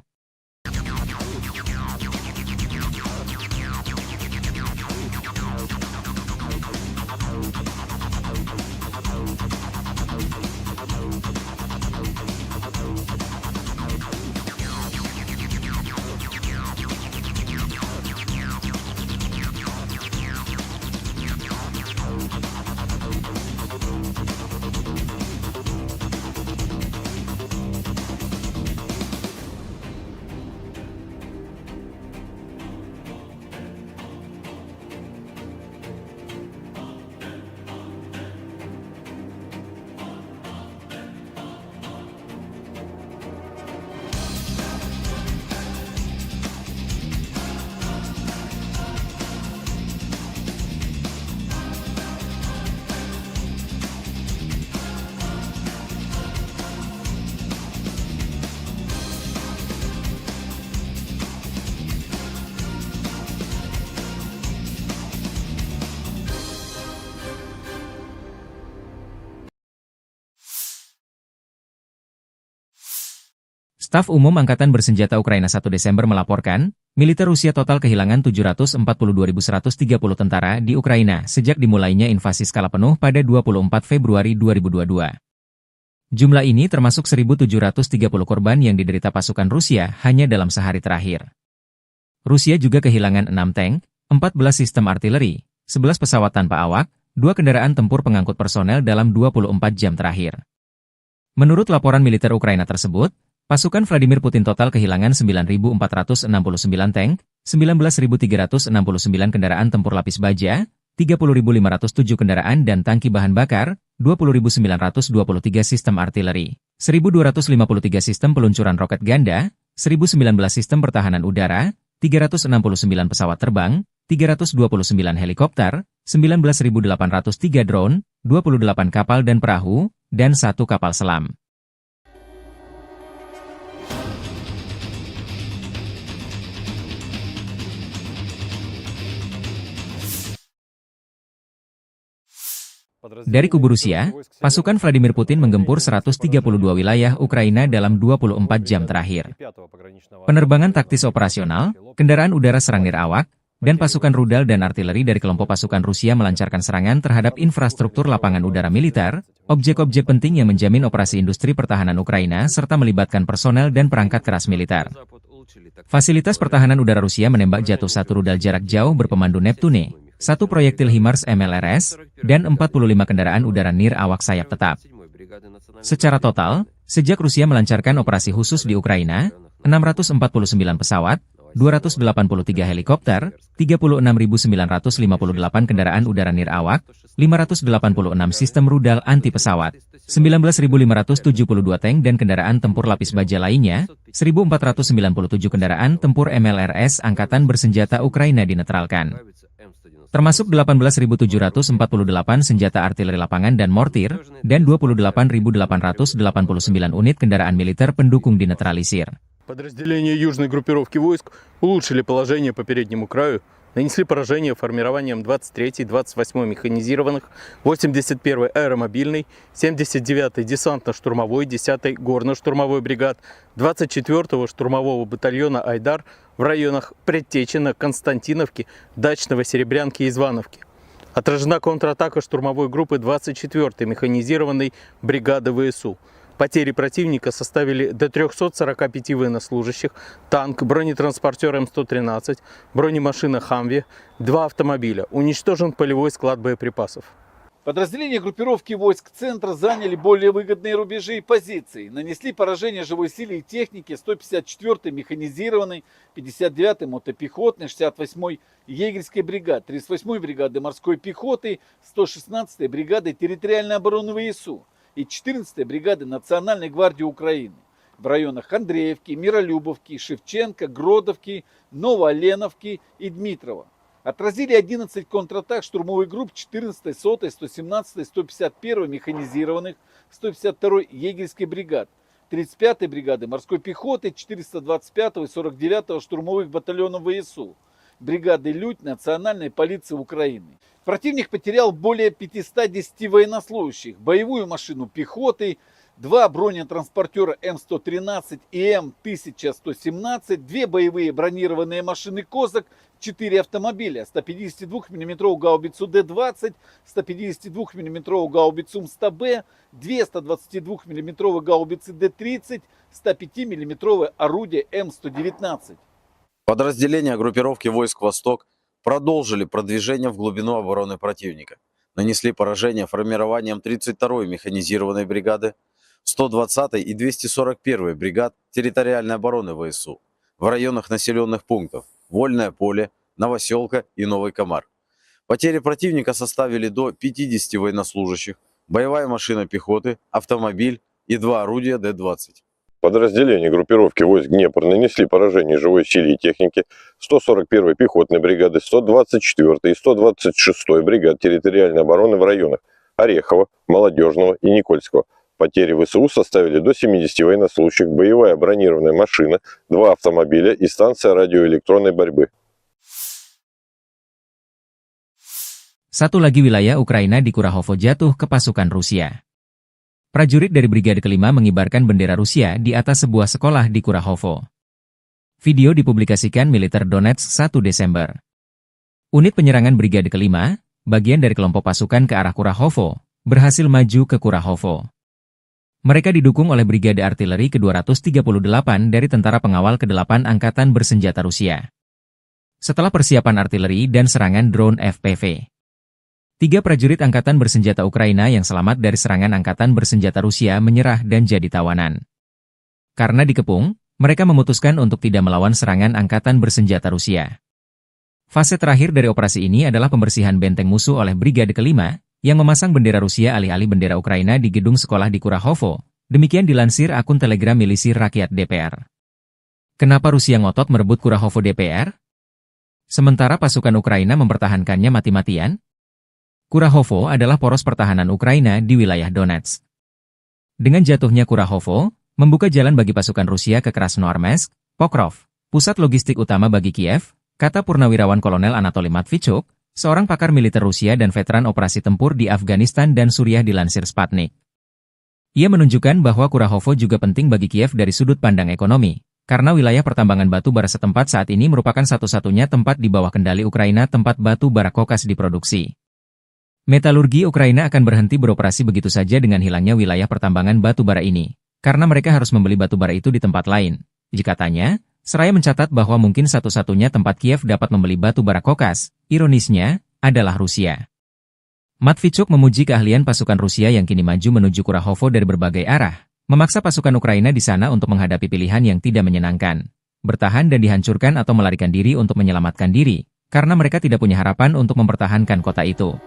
Staf Umum Angkatan Bersenjata Ukraina 1 Desember melaporkan, militer Rusia total kehilangan 742.130 tentara di Ukraina sejak dimulainya invasi skala penuh pada 24 Februari 2022. Jumlah ini termasuk 1.730 korban yang diderita pasukan Rusia hanya dalam sehari terakhir. Rusia juga kehilangan 6 tank, 14 sistem artileri, 11 pesawat tanpa awak, 2 kendaraan tempur pengangkut personel dalam 24 jam terakhir. Menurut laporan militer Ukraina tersebut, pasukan Vladimir Putin total kehilangan 9.469 tank, 19.369 kendaraan tempur lapis baja, 30.507 kendaraan dan tangki bahan bakar, 20.923 sistem artileri, 1.253 sistem peluncuran roket ganda, 1.019 sistem pertahanan udara, 369 pesawat terbang, 329 helikopter, 19.803 drone, 28 kapal dan perahu, dan 1 kapal selam. Dari kubu Rusia, pasukan Vladimir Putin menggempur 132 wilayah Ukraina dalam 24 jam terakhir. Penerbangan taktis operasional, kendaraan udara serang nirawak, dan pasukan rudal dan artileri dari kelompok pasukan Rusia melancarkan serangan terhadap infrastruktur lapangan udara militer, objek-objek penting yang menjamin operasi industri pertahanan Ukraina serta melibatkan personel dan perangkat keras militer. Fasilitas pertahanan udara Rusia menembak jatuh 1 rudal jarak jauh berpemandu Neptune, 1 proyektil HIMARS MLRS, dan 45 kendaraan udara nir awak sayap tetap. Secara total, sejak Rusia melancarkan operasi khusus di Ukraina, 649 pesawat, 283 helikopter, 36.958 kendaraan udara nir awak, 586 sistem rudal anti pesawat, 19.572 tank dan kendaraan tempur lapis baja lainnya, 1.497 kendaraan tempur MLRS Angkatan Bersenjata Ukraina dinetralkan. Termasuk 18.748 senjata artileri lapangan dan mortir, dan 28.889 unit kendaraan militer pendukung dinetralisir. Подразделения южной группировки войск улучшили положение по переднему краю, нанесли поражение формированиям 23-й, 28-й механизированных, 81-й аэромобильной, 79-й десантно-штурмовой, 10-й горно-штурмовой бригад, 24-го штурмового батальона «Айдар» в районах Предтечина, Константиновки, Дачного, Серебрянки и Звановки. Отражена контратака штурмовой группы 24-й механизированной бригады ВСУ. Потери противника составили до 345 военнослужащих, танк, бронетранспортер М113, бронемашина «Хамви», 2 автомобиля. Уничтожен полевой склад боеприпасов. Подразделения группировки войск центра заняли более выгодные рубежи и позиции. Нанесли поражение живой силе и технике 154-й механизированной, 59-й мотопехотной, 68-й егерской бригады, 38-й бригады морской пехоты, 116-й бригады территориальной обороны ВСУ и 14-й бригады Национальной гвардии Украины в районах Андреевки, Миролюбовки, Шевченко, Гродовки, Новооленовки и Дмитрова. Отразили 11 контратак штурмовых групп 14-й, 100-й, 117-й, 151-й механизированных, 152-й егерской бригад, 35-й бригады морской пехоты, 425-го и 49-го штурмовых батальонов ВСУ, бригады «Людь» Национальной полиции Украины. Противник потерял более 510 военнослужащих, боевую машину пехоты, 2 бронетранспортера М113 и М1117, 2 боевые бронированные машины «Козак», 4 автомобиля, 152 мм гаубицу Д-20, 152 мм гаубицу М100Б, 2 122 мм гаубицы Д-30, 105 мм орудие М119. Подразделения группировки войск «Восток» продолжили продвижение в глубину обороны противника. Нанесли поражение формированием 32-й механизированной бригады, 120-й и 241-й бригад территориальной обороны ВСУ в районах населенных пунктов Вольное поле, Новоселка и Новый Комар. Потери противника составили до 50 военнослужащих, боевая машина пехоты, автомобиль и 2 орудия Д-20. Подразделения группировки войск Днепр нанесли поражение живой силе и технике 141-й пехотной бригады, 124-й и 126-й бригад территориальной обороны в районах Орехова, Молодежного и Никольского. Потери ВСУ составили до 70 военнослужащих, боевая бронированная машина, 2 автомобиля и станция радиоэлектронной борьбы. Satu lagi wilayah Ukraina di Kurahovo jatuh ke pasukan Rusia. Prajurit dari Brigade Kelima mengibarkan bendera Rusia di atas sebuah sekolah di Kurahovo. Video dipublikasikan Militer Donetsk 1 Desember. Unit penyerangan Brigade Kelima, bagian dari kelompok pasukan ke arah Kurahovo, berhasil maju ke Kurahovo. Mereka didukung oleh Brigade Artileri ke-238 dari Tentara Pengawal ke-8 Angkatan Bersenjata Rusia. Setelah persiapan artileri dan serangan drone FPV, 3 prajurit Angkatan Bersenjata Ukraina yang selamat dari serangan Angkatan Bersenjata Rusia menyerah dan jadi tawanan. Karena dikepung, mereka memutuskan untuk tidak melawan serangan Angkatan Bersenjata Rusia. Fase terakhir dari operasi ini adalah pembersihan benteng musuh oleh Brigade Kelima, yang memasang bendera Rusia alih-alih bendera Ukraina di gedung sekolah di Kurahovo. Demikian dilansir akun Telegram Milisi Rakyat DPR. Kenapa Rusia ngotot merebut Kurahovo DPR? Sementara pasukan Ukraina mempertahankannya mati-matian? Kurahovo adalah poros pertahanan Ukraina di wilayah Donetsk. Dengan jatuhnya Kurahovo, membuka jalan bagi pasukan Rusia ke Krasnoarmeysk, Pokrov, pusat logistik utama bagi Kiev, kata Purnawirawan Kolonel Anatoly Matvichuk, seorang pakar militer Rusia dan veteran operasi tempur di Afghanistan dan Suriah dilansir Sputnik. Ia menunjukkan bahwa Kurahovo juga penting bagi Kiev dari sudut pandang ekonomi, karena wilayah pertambangan batu bara setempat saat ini merupakan satu-satunya tempat di bawah kendali Ukraina tempat batu bara kokas diproduksi. Metalurgi Ukraina akan berhenti beroperasi begitu saja dengan hilangnya wilayah pertambangan batu bara ini, karena mereka harus membeli batu bara itu di tempat lain. Katanya, seraya mencatat bahwa mungkin satu-satunya tempat Kiev dapat membeli batu bara kokas, ironisnya, adalah Rusia. Matvichuk memuji keahlian pasukan Rusia yang kini maju menuju Kurahovo dari berbagai arah, memaksa pasukan Ukraina di sana untuk menghadapi pilihan yang tidak menyenangkan, bertahan dan dihancurkan atau melarikan diri untuk menyelamatkan diri, karena mereka tidak punya harapan untuk mempertahankan kota itu.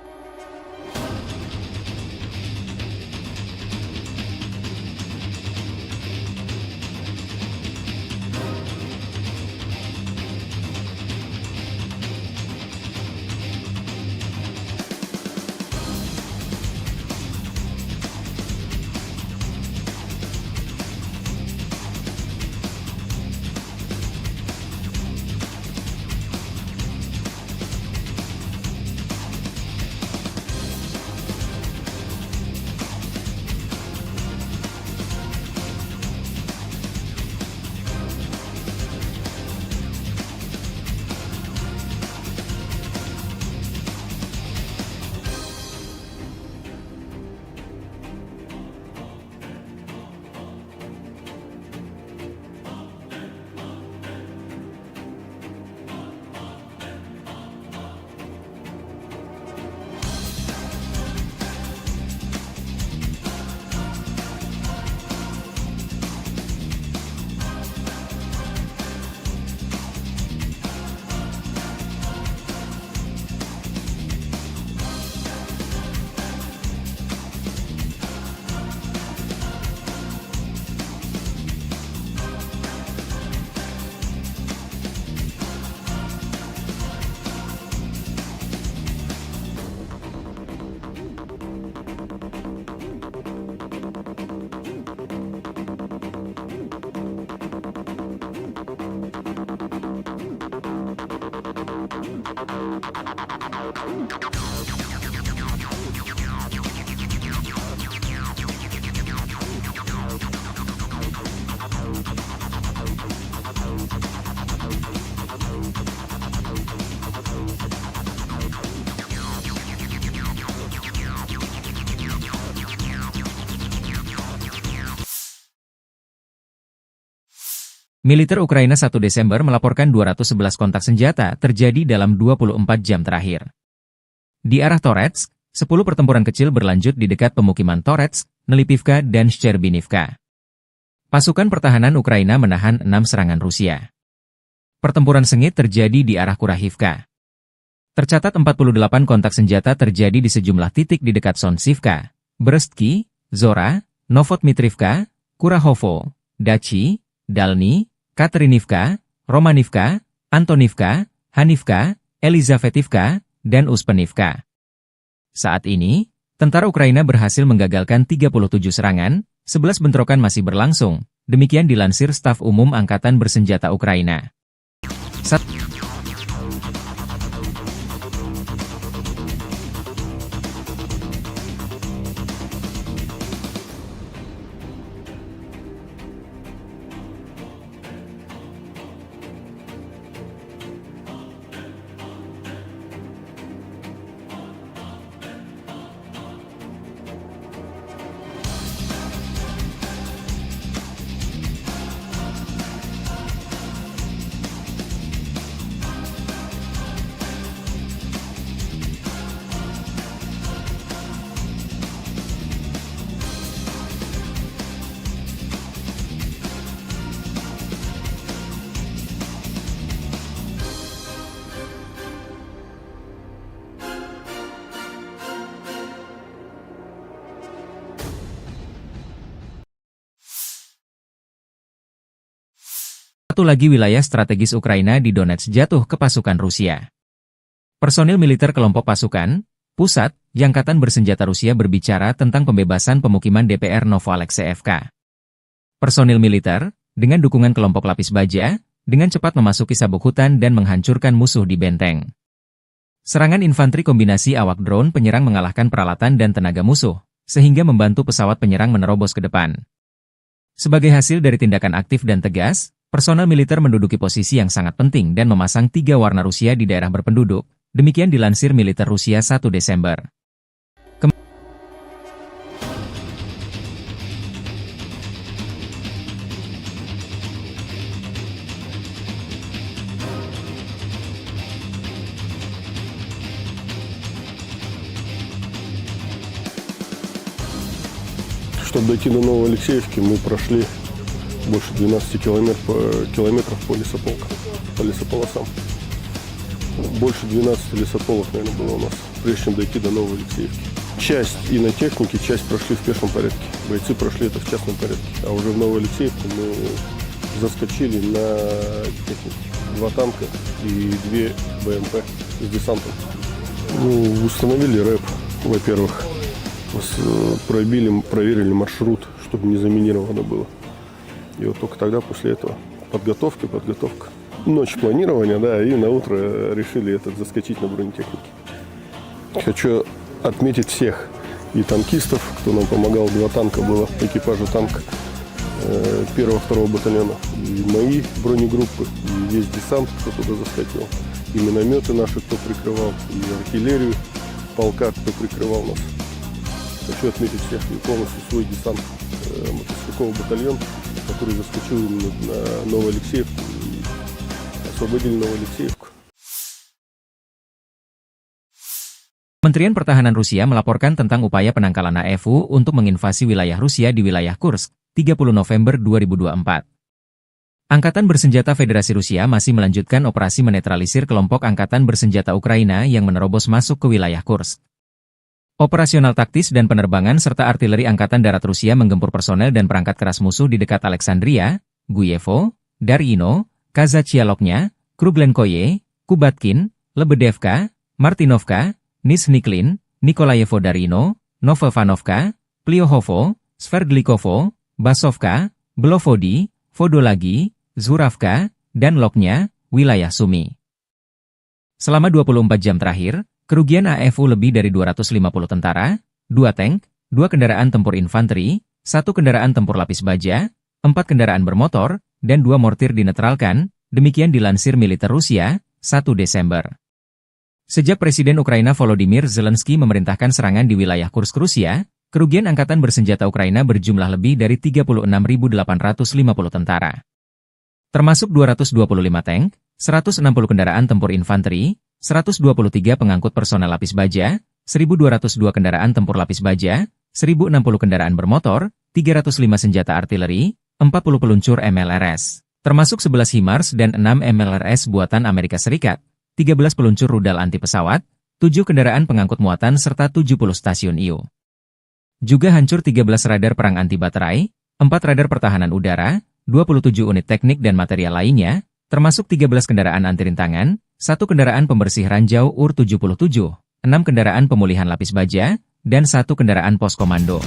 Militer Ukraina 1 Desember melaporkan 211 kontak senjata terjadi dalam 24 jam terakhir. Di arah Toretsk, 10 pertempuran kecil berlanjut di dekat pemukiman Toretsk, Nelipivka dan Shcherbinivka. Pasukan pertahanan Ukraina menahan 6 serangan Rusia. Pertempuran sengit terjadi di arah Kurahivka. Tercatat 48 kontak senjata terjadi di sejumlah titik di dekat Sonsivka, Brestki, Zora, Novotmitrivka, Kurahovo, Dachi, Dalny, Katerinivka, Romanivka, Antonivka, Hanivka, Elizavetivka, dan Uspenivka. Saat ini, tentara Ukraina berhasil menggagalkan 37 serangan, 11 bentrokan masih berlangsung, demikian dilansir Staf Umum Angkatan Bersenjata Ukraina. Satu lagi wilayah strategis Ukraina di Donetsk jatuh ke pasukan Rusia. Personil militer kelompok pasukan pusat Angkatan Bersenjata Rusia berbicara tentang pembebasan pemukiman DPR Novoalexeyevka. Personil militer, dengan dukungan kelompok lapis baja, dengan cepat memasuki sabuk hutan dan menghancurkan musuh di benteng. Serangan infanteri kombinasi awak drone penyerang mengalahkan peralatan dan tenaga musuh, sehingga membantu pesawat penyerang menerobos ke depan. Sebagai hasil dari tindakan aktif dan tegas, personel militer menduduki posisi yang sangat penting dan memasang 3 warna Rusia di daerah berpenduduk, demikian dilansir militer Rusia 1 Desember. Чтобы дойти до Новоалексеевки, мы прошли больше 12 километров по лесополосам. Больше 12 лесополок, наверное, было у нас, прежде чем дойти до Новоалексеевки. Часть и на технике, часть прошли в пешем порядке. Бойцы прошли это в частном порядке. А уже в Новоалексеевку мы заскочили на технике. 2 танка и 2 БМП с десантом. Установили рэп, во-первых. Проверили маршрут, чтобы не заминировано было. И вот только тогда, после этого, подготовка. Ночь планирования, да, и на утро решили заскочить на бронетехнике. Хочу отметить всех и танкистов, кто нам помогал. 2 танка было, экипажа танка 1-2 батальона. И мои бронегруппы, и весь десант, кто туда заскочил. И минометы наши, кто прикрывал, и артиллерию полка, кто прикрывал нас. Хочу отметить всех и полностью свой десант, мотострелковый батальон, который заскочил на Новоалексеевку и освободили Новоалексеевку. Kementerian Pertahanan Rusia melaporkan tentang upaya penangkalan AFU untuk menginvasi wilayah Rusia di wilayah Kursk, 30 November 2024. Angkatan Bersenjata Federasi Rusia masih melanjutkan operasi menetralisir kelompok Angkatan Bersenjata Ukraina yang menerobos masuk ke wilayah Kursk. Operasional taktis dan penerbangan serta artileri Angkatan Darat Rusia menggempur personel dan perangkat keras musuh di dekat Alexandria, Guyevo, Daryino, Kazachialoknya, Kruglenkoye, Kubatkin, Lebedevka, Martinovka, Nizhniklin, Nikolayevo Daryino, Novovanovka, Pliohovo, Sverdlikovo, Basovka, Belovodi, Vodolagi, Zuravka, dan Loknya, wilayah Sumy. Selama 24 jam terakhir, Kerugian AFU lebih dari 250 tentara, 2 tank, 2 kendaraan tempur infanteri, 1 kendaraan tempur lapis baja, 4 kendaraan bermotor, dan 2 mortir dinetralkan, demikian dilansir militer Rusia, 1 Desember. Sejak Presiden Ukraina Volodymyr Zelensky memerintahkan serangan di wilayah Kursk Rusia, kerugian angkatan bersenjata Ukraina berjumlah lebih dari 36.850 tentara. Termasuk 225 tank, 160 kendaraan tempur infanteri, 123 pengangkut personel lapis baja, 1.202 kendaraan tempur lapis baja, 1.060 kendaraan bermotor, 305 senjata artileri, 40 peluncur MLRS, termasuk 11 HIMARS dan 6 MLRS buatan Amerika Serikat, 13 peluncur rudal anti pesawat, 7 kendaraan pengangkut muatan serta 70 stasiun IU. Juga hancur 13 radar perang anti baterai, 4 radar pertahanan udara, 27 unit teknik dan material lainnya, termasuk 13 kendaraan anti rintangan, 1 kendaraan pembersih ranjau UR-77, 6 kendaraan pemulihan lapis baja, dan 1 kendaraan pos komando.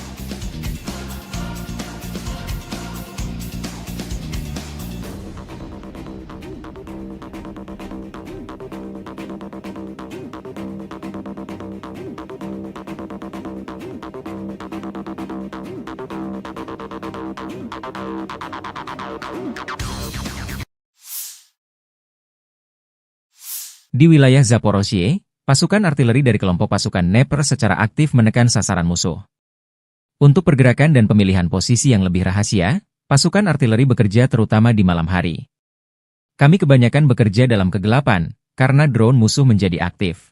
Di wilayah Zaporozhye, pasukan artileri dari kelompok pasukan Dnepr secara aktif menekan sasaran musuh. Untuk pergerakan dan pemilihan posisi yang lebih rahasia, pasukan artileri bekerja terutama di malam hari. Kami kebanyakan bekerja dalam kegelapan, karena drone musuh menjadi aktif.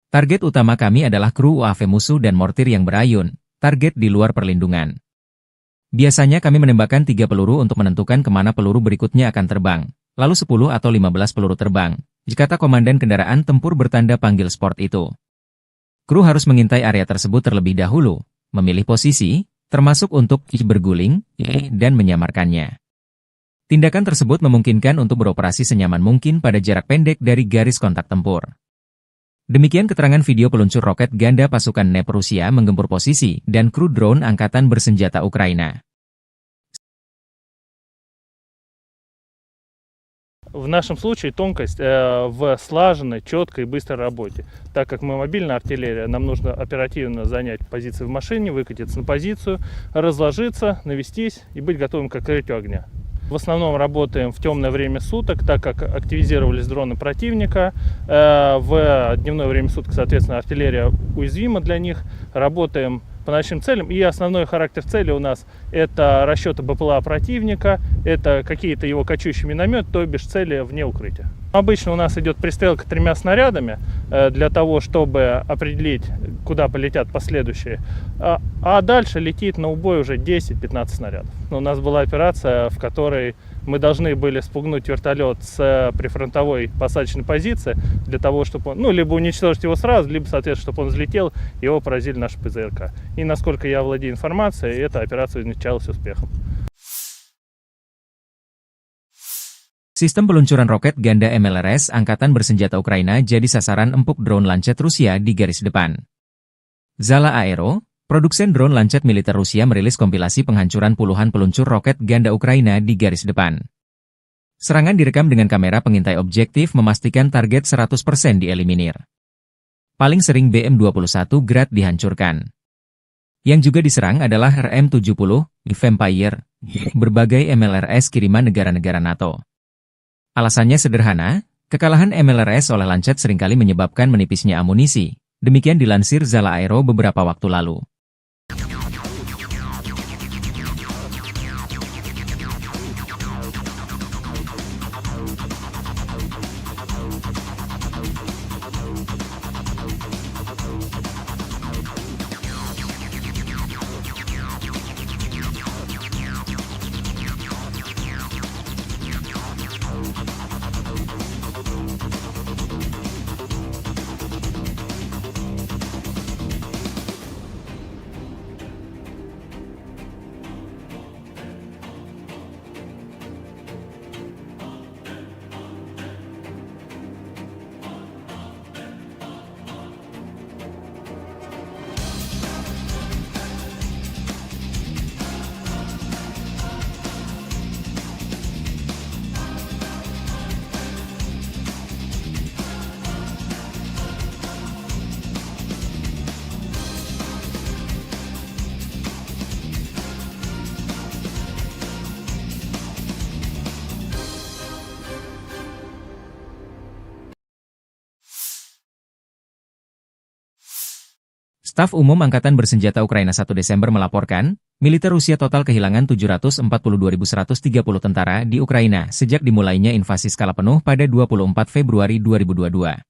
Target utama kami adalah kru UAV musuh dan mortir yang berayun, target di luar perlindungan. Biasanya kami menembakkan 3 peluru untuk menentukan kemana peluru berikutnya akan terbang, lalu 10 atau 15 peluru terbang, kata komandan kendaraan tempur bertanda panggil sport itu. Kru harus mengintai area tersebut terlebih dahulu, memilih posisi, termasuk untuk berguling, dan menyamarkannya. Tindakan tersebut memungkinkan untuk beroperasi senyaman mungkin pada jarak pendek dari garis kontak tempur. Demikian keterangan video peluncur roket ganda pasukan Dnepr Rusia menggempur posisi dan kru drone angkatan bersenjata Ukraina. В нашем случае тонкость в слаженной, четкой и быстрой работе. Так как мы мобильная артиллерия, нам нужно оперативно занять позиции в машине, выкатиться на позицию, разложиться, навестись и быть готовым к открытию огня. В основном работаем в темное время суток, так как активизировались дроны противника. В дневное время суток, соответственно, артиллерия уязвима для них. Работаем по ночным целям. И основной характер цели у нас это расчеты БПЛА противника, это какие-то его кочующие минометы, то бишь цели вне укрытия. Обычно у нас идет пристрелка 3 снарядами для того, чтобы определить, куда полетят последующие. А дальше летит на убой уже 10-15 снарядов. У нас была операция, в которой мы должны были спугнуть вертолет с прифронтовой посадочной позиции для того, чтобы он, либо уничтожить его сразу, либо, соответственно, чтобы он взлетел, его поразили наши ПЗРК. И насколько я владею информацией, эта операция увенчалась успехом. Sistem peluncuran roket ganda MLRS Angkatan Bersenjata Ukraina jadi sasaran empuk drone lancet Rusia di garis depan. Zala Aero, produsen drone lancet militer Rusia merilis kompilasi penghancuran puluhan peluncur roket ganda Ukraina di garis depan. Serangan direkam dengan kamera pengintai objektif memastikan target 100% dieliminir. Paling sering BM-21 Grad dihancurkan. Yang juga diserang adalah RM-70, Vampire, berbagai MLRS kiriman negara-negara NATO. Alasannya sederhana, kekalahan MLRS oleh lancet seringkali menyebabkan menipisnya amunisi. Demikian dilansir Zala Aero beberapa waktu lalu. Staf Umum Angkatan Bersenjata Ukraina 1 Desember melaporkan, militer Rusia total kehilangan 742.130 tentara di Ukraina sejak dimulainya invasi skala penuh pada 24 Februari 2022.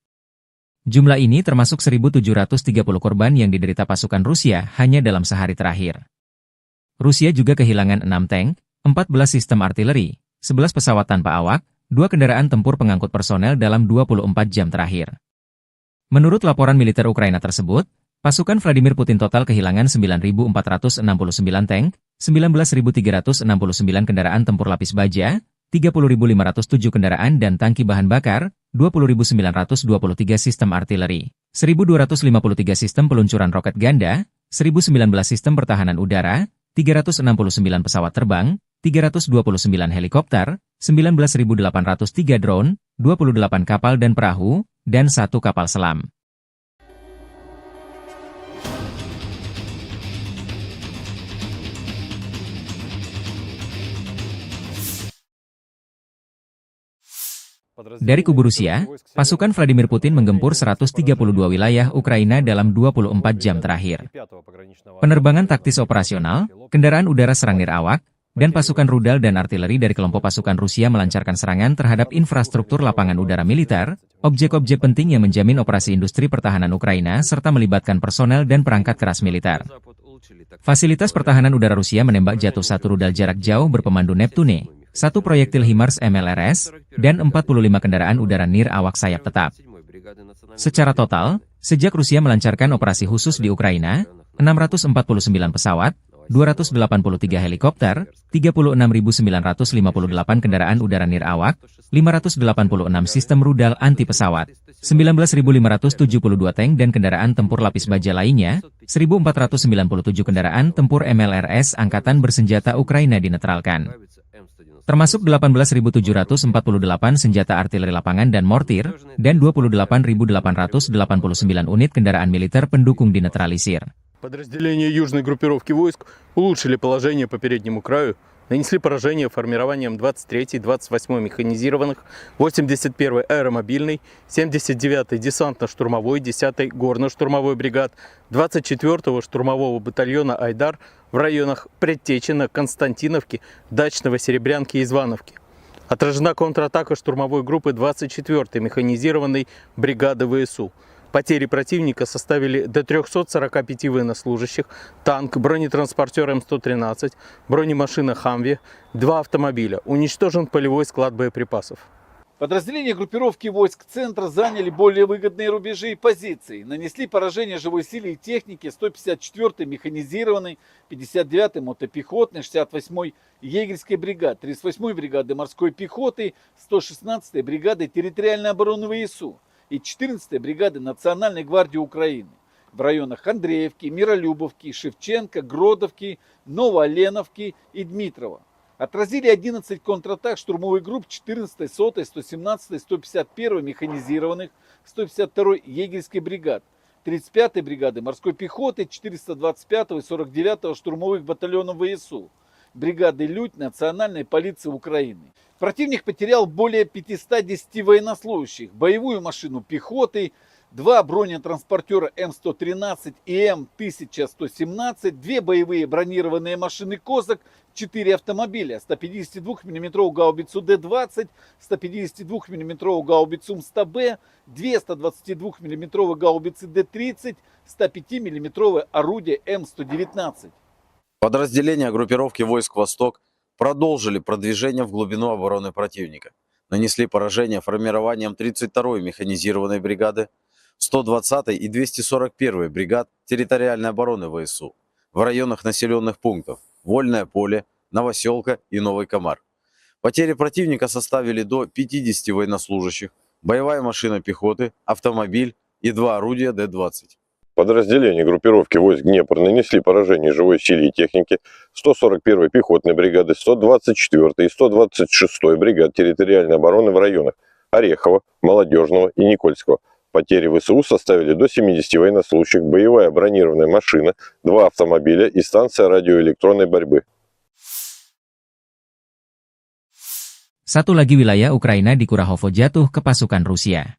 Jumlah ini termasuk 1.730 korban yang diderita pasukan Rusia hanya dalam sehari terakhir. Rusia juga kehilangan 6 tank, 14 sistem artileri, 11 pesawat tanpa awak, 2 kendaraan tempur pengangkut personel dalam 24 jam terakhir. Menurut laporan militer Ukraina tersebut, pasukan Vladimir Putin total kehilangan 9.469 tank, 19.369 kendaraan tempur lapis baja, 30.507 kendaraan dan tangki bahan bakar, 20.923 sistem artileri, 1.253 sistem peluncuran roket ganda, 1.019 sistem pertahanan udara, 369 pesawat terbang, 329 helikopter, 19.803 drone, 28 kapal dan perahu, dan 1 kapal selam. Dari kubu Rusia, pasukan Vladimir Putin menggempur 132 wilayah Ukraina dalam 24 jam terakhir. Penerbangan taktis operasional, kendaraan udara serang nirawak, dan pasukan rudal dan artileri dari kelompok pasukan Rusia melancarkan serangan terhadap infrastruktur lapangan udara militer, objek-objek penting yang menjamin operasi industri pertahanan Ukraina serta melibatkan personel dan perangkat keras militer. Fasilitas pertahanan udara Rusia menembak jatuh 1 rudal jarak jauh berpemandu Neptune, 1 proyektil HIMARS MLRS, dan 45 kendaraan udara nirawak sayap tetap. Secara total, sejak Rusia melancarkan operasi khusus di Ukraina, 649 pesawat, 283 helikopter, 36.958 kendaraan udara nirawak, 586 sistem rudal anti-pesawat, 19.572 tank dan kendaraan tempur lapis baja lainnya, 1.497 kendaraan tempur MLRS Angkatan Bersenjata Ukraina dinetralkan. Termasuk 18.748 senjata artileri lapangan dan mortir, dan 28.889 unit kendaraan militer pendukung dinetralisir. Подразделения южной группировки войск улучшили положение по переднему краю, нанесли поражение формированием 23-й, 28-й механизированных, 81-й аэромобильной, 79-й десантно-штурмовой, 10-й горно-штурмовой бригад, 24-го штурмового батальона «Айдар» в районах Предтечина, Константиновки, Дачного, Серебрянки и Звановки. Отражена контратака штурмовой группы 24-й механизированной бригады ВСУ. Потери противника составили до 345 военнослужащих, танк, бронетранспортер М113, бронемашина «Хамви», 2 автомобиля. Уничтожен полевой склад боеприпасов. Подразделения группировки войск центра заняли более выгодные рубежи и позиции. Нанесли поражение живой силе и технике 154-й механизированной, 59-й мотопехотной, 68-й егерской бригады, 38-й бригады морской пехоты, 116-й бригады территориальной обороны ВСУ и 14-й бригады Национальной гвардии Украины в районах Андреевки, Миролюбовки, Шевченко, Гродовки, Новооленовки и Дмитрова. Отразили 11 контратак штурмовых групп 14-й, 100-й, 117-й, 151-й механизированных, 152-й егерской бригад, 35-й бригады морской пехоты, 425-го и 49-го штурмовых батальонов ВСУ, бригады «Людь» Национальной полиции Украины. Противник потерял более 510 военнослужащих, боевую машину пехоты, 2 бронетранспортера М113 и М1117, 2 боевые бронированные машины «Козак», 4 автомобиля, 152 мм гаубицу Д-20, 152 мм гаубицу М100Б, 2 122 мм гаубицы Д-30, 105 мм орудие М119. Подразделения группировки войск «Восток» продолжили продвижение в глубину обороны противника. Нанесли поражение формированием 32-й механизированной бригады, 120-й и 241-й бригад территориальной обороны ВСУ в районах населенных пунктов Вольное поле, Новоселка и Новый Комар. Потери противника составили до 50 военнослужащих, боевая машина пехоты, автомобиль и 2 орудия Д-20. Подразделения группировки войск Днепр нанесли поражение живой силе и технике 141-й пехотной бригады, 124-й и 126-й бригад территориальной обороны в районах Орехова, Молодежного и Никольского. Потери ВСУ составили до 70 военнослужащих, боевая бронированная машина, 2 автомобиля и станция радиоэлектронной борьбы. Satu lagi wilayah Ukraina di Kurahovo jatuh ke pasukan Rusia.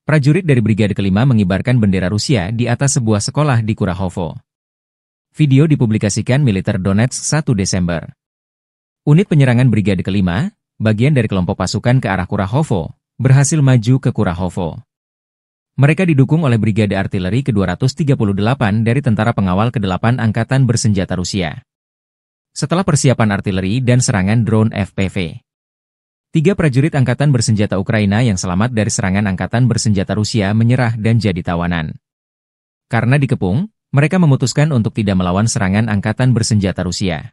Prajurit dari Brigade Kelima mengibarkan bendera Rusia di atas sebuah sekolah di Kurahovo. Video dipublikasikan Militer Donetsk 1 Desember. Unit penyerangan Brigade Kelima, bagian dari kelompok pasukan ke arah Kurahovo, berhasil maju ke Kurahovo. Mereka didukung oleh Brigade Artileri ke-238 dari Tentara Pengawal ke-8 Angkatan Bersenjata Rusia. Setelah persiapan artileri dan serangan drone FPV, 3 prajurit Angkatan Bersenjata Ukraina yang selamat dari serangan Angkatan Bersenjata Rusia menyerah dan jadi tawanan. Karena dikepung, mereka memutuskan untuk tidak melawan serangan Angkatan Bersenjata Rusia.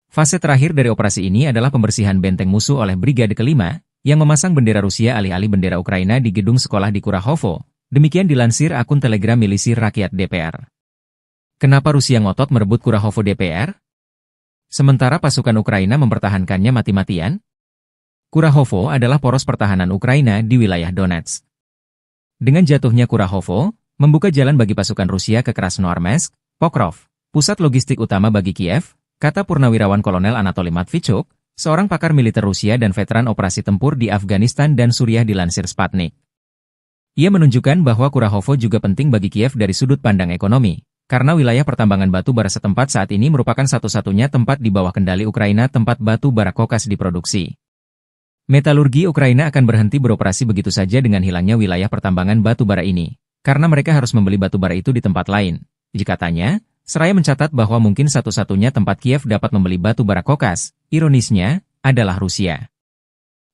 Fase terakhir dari operasi ini adalah pembersihan benteng musuh oleh Brigade Kelima, yang memasang bendera Rusia alih-alih bendera Ukraina di gedung sekolah di Kurahovo. Demikian dilansir akun Telegram Milisi Rakyat DPR. Kenapa Rusia ngotot merebut Kurahovo DPR? Sementara pasukan Ukraina mempertahankannya mati-matian? Kurahovo adalah poros pertahanan Ukraina di wilayah Donetsk. Dengan jatuhnya Kurahovo, membuka jalan bagi pasukan Rusia ke Krasnoarmeysk, Pokrov, pusat logistik utama bagi Kiev, kata Purnawirawan Kolonel Anatoly Matvichuk, seorang pakar militer Rusia dan veteran operasi tempur di Afghanistan dan Suriah dilansir Sputnik. Ia menunjukkan bahwa Kurahovo juga penting bagi Kiev dari sudut pandang ekonomi, karena wilayah pertambangan batu bara setempat saat ini merupakan satu-satunya tempat di bawah kendali Ukraina tempat batu bara kokas diproduksi. Metalurgi Ukraina akan berhenti beroperasi begitu saja dengan hilangnya wilayah pertambangan batu bara ini, karena mereka harus membeli batu bara itu di tempat lain. Katanya, seraya mencatat bahwa mungkin satu-satunya tempat Kiev dapat membeli batu bara kokas, ironisnya, adalah Rusia.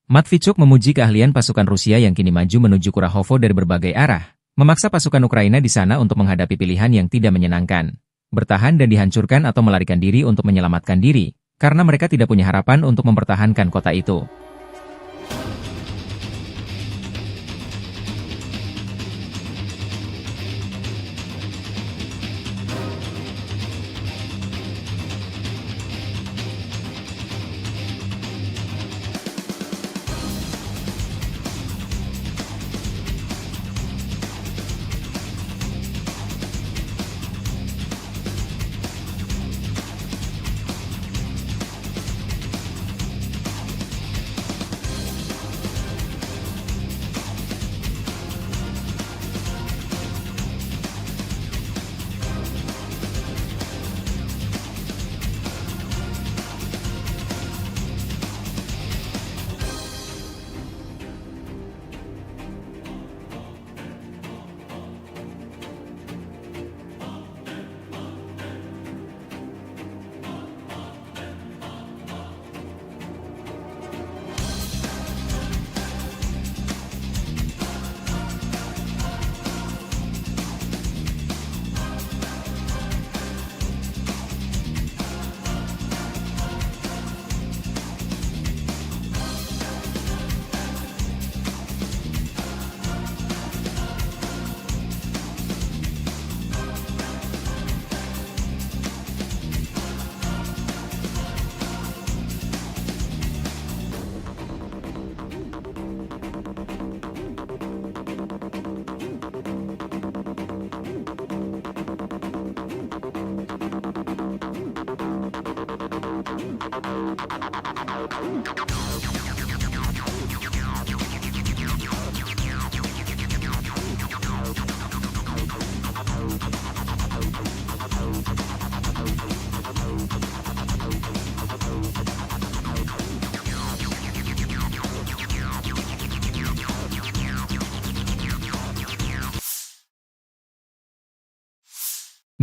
Matvichuk memuji keahlian pasukan Rusia yang kini maju menuju Kurahovo dari berbagai arah, memaksa pasukan Ukraina di sana untuk menghadapi pilihan yang tidak menyenangkan, bertahan dan dihancurkan atau melarikan diri untuk menyelamatkan diri, karena mereka tidak punya harapan untuk mempertahankan kota itu.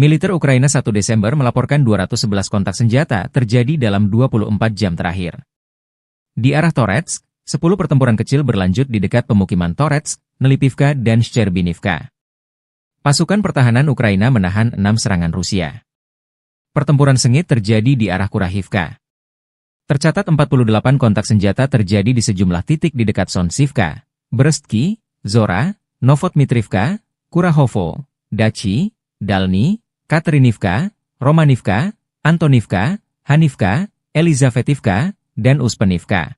Militer Ukraina 1 Desember melaporkan 211 kontak senjata terjadi dalam 24 jam terakhir. Di arah Toretsk, 10 pertempuran kecil berlanjut di dekat pemukiman Toretsk, Nelipivka dan Shcherbinivka. Pasukan pertahanan Ukraina menahan 6 serangan Rusia. Pertempuran sengit terjadi di arah Kurahivka. Tercatat 48 kontak senjata terjadi di sejumlah titik di dekat Sonsivka, Brestki, Zora, Novotmitrivka, Kurahovo, Dachi, Dalny, Katerinivka, Romanivka, Antonivka, Hanivka, Elizavetivka, dan Uspenivka.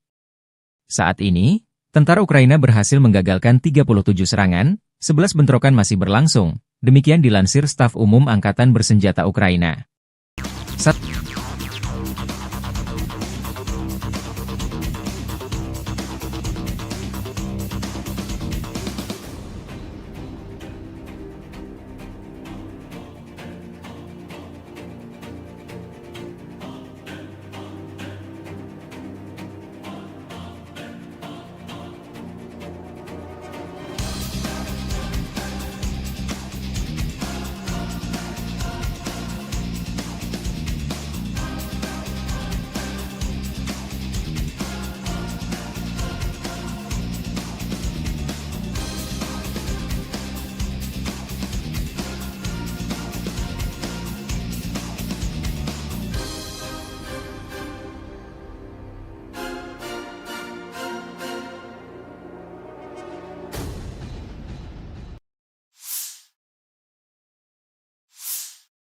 Saat ini, tentara Ukraina berhasil menggagalkan 37 serangan, 11 bentrokan masih berlangsung, demikian dilansir Staf Umum Angkatan Bersenjata Ukraina.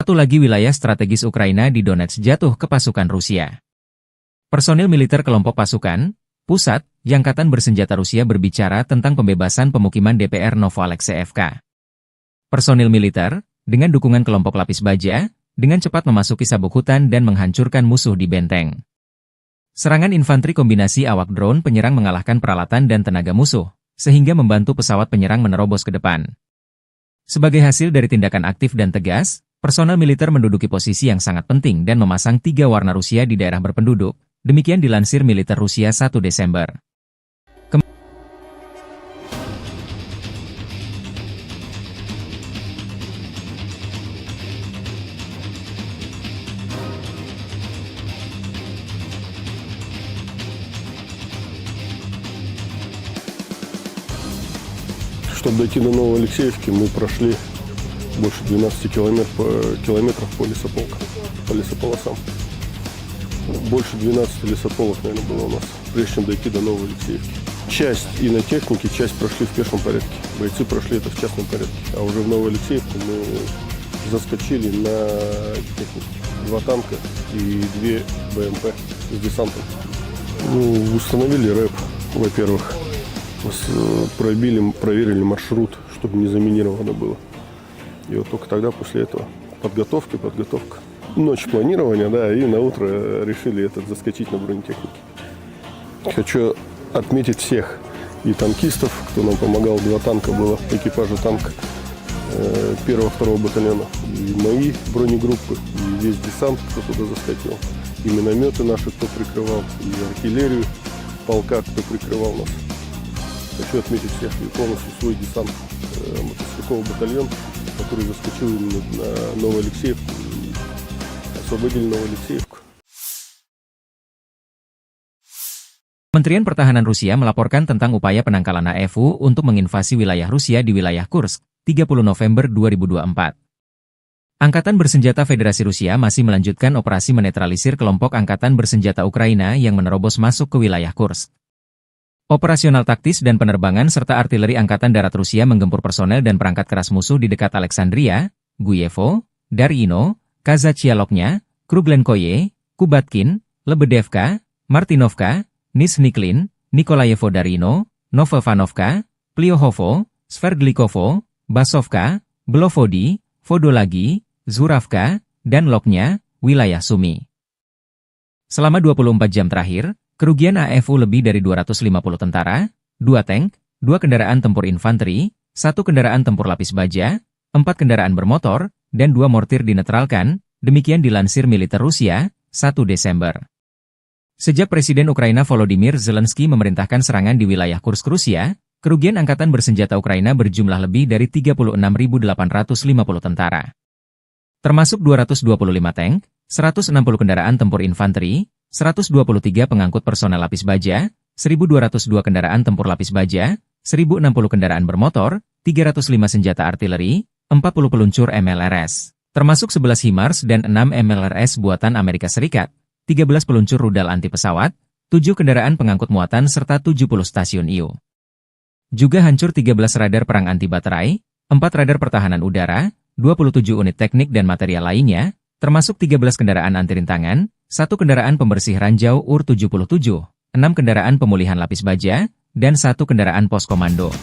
Satu lagi wilayah strategis Ukraina di Donetsk jatuh ke pasukan Rusia. Personil militer kelompok pasukan pusat Angkatan Bersenjata Rusia berbicara tentang pembebasan pemukiman DPR Novoalexeyevka. Personil militer, dengan dukungan kelompok lapis baja, dengan cepat memasuki sabuk hutan dan menghancurkan musuh di benteng. Serangan infanteri kombinasi awak drone penyerang mengalahkan peralatan dan tenaga musuh, sehingga membantu pesawat penyerang menerobos ke depan. Sebagai hasil dari tindakan aktif dan tegas, personel militer menduduki posisi yang sangat penting dan memasang 3 warna Rusia di daerah berpenduduk. Demikian dilansir militer Rusia 1 Desember. Чтобы дойти до Новоалексеевки, мы прошли больше 12 километров по лесополосам. Больше 12 лесополос, наверное, было у нас, прежде чем дойти до Новоалексеевки. Часть и на технике, часть прошли в пешем порядке. Бойцы прошли это в частном порядке. А уже в Новоалексеевку мы заскочили на технике. 2 танка и 2 БМП с десантом. Ну, установили рэп, во-первых. Проверили маршрут, чтобы не заминировано было. И вот только тогда, после этого, подготовка. Ночь планирования, да, и на утро решили заскочить на бронетехнике. Хочу отметить всех и танкистов, кто нам помогал. 2 танка было, экипажа танка 1-2 батальона. И мои бронегруппы, и весь десант, кто туда заскочил. И минометы наши, кто прикрывал, и артиллерию полка, кто прикрывал нас. Хочу отметить всех и полностью свой десант мотострелкового батальона, который заскочил на Новоалексеевку и освободили Новоалексеевку. Kementerian Pertahanan Rusia melaporkan tentang upaya penangkalan AFU untuk menginvasi wilayah Rusia di wilayah Kursk, 30 November 2024. Angkatan Bersenjata Federasi Rusia masih melanjutkan operasi menetralisir kelompok Angkatan Bersenjata Ukraina yang menerobos masuk ke wilayah Kursk. Operasional taktis dan penerbangan serta artileri Angkatan Darat Rusia menggempur personel dan perangkat keras musuh di dekat Alexandria, Guyevo, Darino, Kazachialoknya, Kruglenkoye, Kubatkin, Lebedevka, Martinovka, Nizhniklin, Nikolayevo Darino, Novovanovka, Pliohovo, Sverdlikovo, Basovka, Belovodi, Vodolagi, Zuravka, dan Loknya, wilayah Sumi. Selama 24 jam terakhir, kerugian AFU lebih dari 250 tentara, 2 tank, 2 kendaraan tempur infanteri, 1 kendaraan tempur lapis baja, 4 kendaraan bermotor, dan 2 mortir dinetralkan, demikian dilansir militer Rusia, 1 Desember. Sejak Presiden Ukraina Volodymyr Zelensky memerintahkan serangan di wilayah Kursk Rusia, kerugian Angkatan Bersenjata Ukraina berjumlah lebih dari 36.850 tentara. Termasuk 225 tank, 160 kendaraan tempur infanteri, 123 pengangkut personel lapis baja, 1.202 kendaraan tempur lapis baja, 1.060 kendaraan bermotor, 305 senjata artileri, 40 peluncur MLRS, termasuk 11 HIMARS dan 6 MLRS buatan Amerika Serikat, 13 peluncur rudal anti pesawat, 7 kendaraan pengangkut muatan serta 70 stasiun IU. Juga hancur 13 radar perang anti baterai, 4 radar pertahanan udara, 27 unit teknik dan material lainnya, termasuk 13 kendaraan anti rintangan, 1 kendaraan pembersih ranjau UR-77, 6 kendaraan pemulihan lapis baja, dan 1 kendaraan pos komando.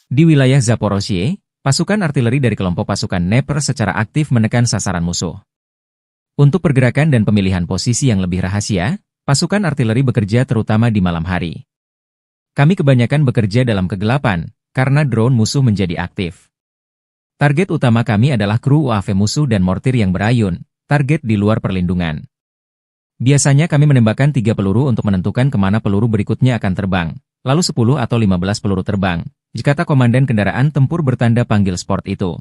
Di wilayah Zaporozhye, pasukan artileri dari kelompok pasukan Dnepr secara aktif menekan sasaran musuh. Untuk pergerakan dan pemilihan posisi yang lebih rahasia, pasukan artileri bekerja terutama di malam hari. Kami kebanyakan bekerja dalam kegelapan, karena drone musuh menjadi aktif. Target utama kami adalah kru UAV musuh dan mortir yang berayun, target di luar perlindungan. Biasanya kami menembakkan 3 peluru untuk menentukan kemana peluru berikutnya akan terbang, lalu 10 atau 15 peluru terbang, jika komandan kendaraan tempur bertanda panggil sport itu.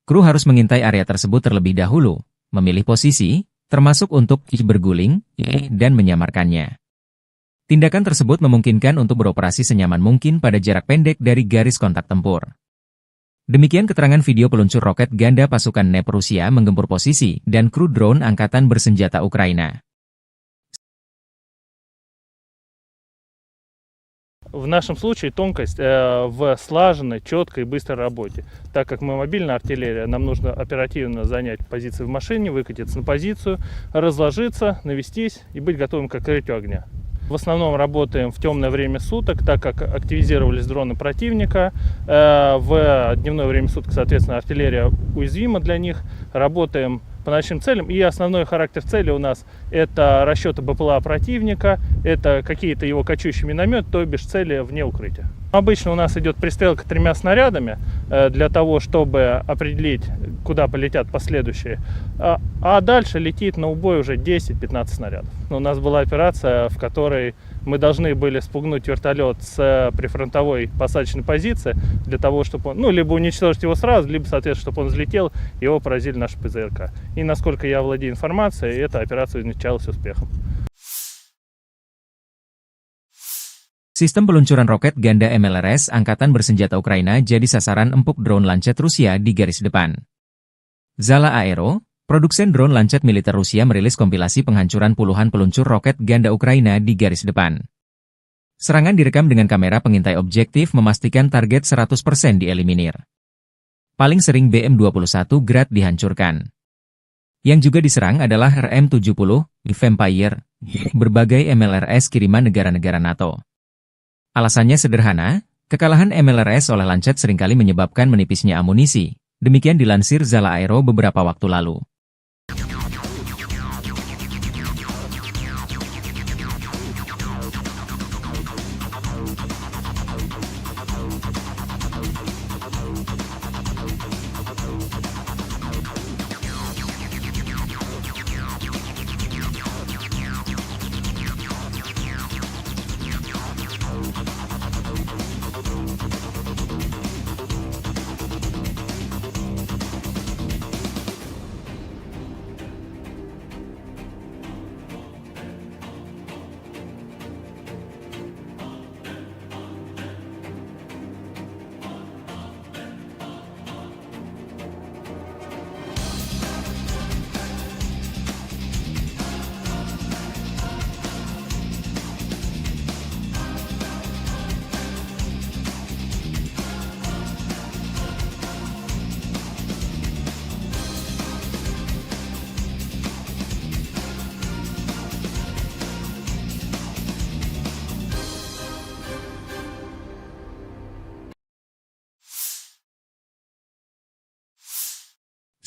Kru harus mengintai area tersebut terlebih dahulu, memilih posisi, termasuk untuk berguling, dan menyamarkannya. Tindakan tersebut memungkinkan untuk beroperasi senyaman mungkin pada jarak pendek dari garis kontak tempur. Demikian keterangan video peluncur roket ganda pasukan NEP Rusia menggempur posisi dan kru drone angkatan bersenjata Ukraina. В нашем случае тонкость в слаженной, четкой и быстрой работе. Так как мы мобильная артиллерия, нам нужно оперативно занять позиции в машине, выкатиться на позицию, разложиться, навестись и быть готовым к открытию огня. В основном работаем в темное время суток, так как активизировались дроны противника. В дневное время суток, соответственно, артиллерия уязвима для них. Работаем по ночным целям. И основной характер цели у нас это расчеты БПЛА противника, это какие-то его кочующие минометы, то бишь цели вне укрытия. Обычно у нас идет пристрелка 3 снарядами для того, чтобы определить, куда полетят последующие. А дальше летит на убой уже 10-15 снарядов. У нас была операция, в которой мы должны были спугнуть вертолет с прифронтовой посадочной позиции для того, чтобы он, либо уничтожить его сразу, либо, соответственно, чтобы он взлетел, его поразили наши ПЗРК. И насколько я владею информацией, эта операция увенчалась успехом. Sistem peluncuran roket ganda MLRS Angkatan Bersenjata Ukraina jadi sasaran empuk drone Lancet Rusia di garis depan. Zala Aero, produsen drone Lancet militer Rusia merilis kompilasi penghancuran puluhan peluncur roket ganda Ukraina di garis depan. Serangan direkam dengan kamera pengintai objektif memastikan target 100% dieliminir. Paling sering BM-21 Grad dihancurkan. Yang juga diserang adalah RM-70, Vampire, berbagai MLRS kiriman negara-negara NATO. Alasannya sederhana, kekalahan MLRS oleh Lancet seringkali menyebabkan menipisnya amunisi. Demikian dilansir Zala Aero beberapa waktu lalu.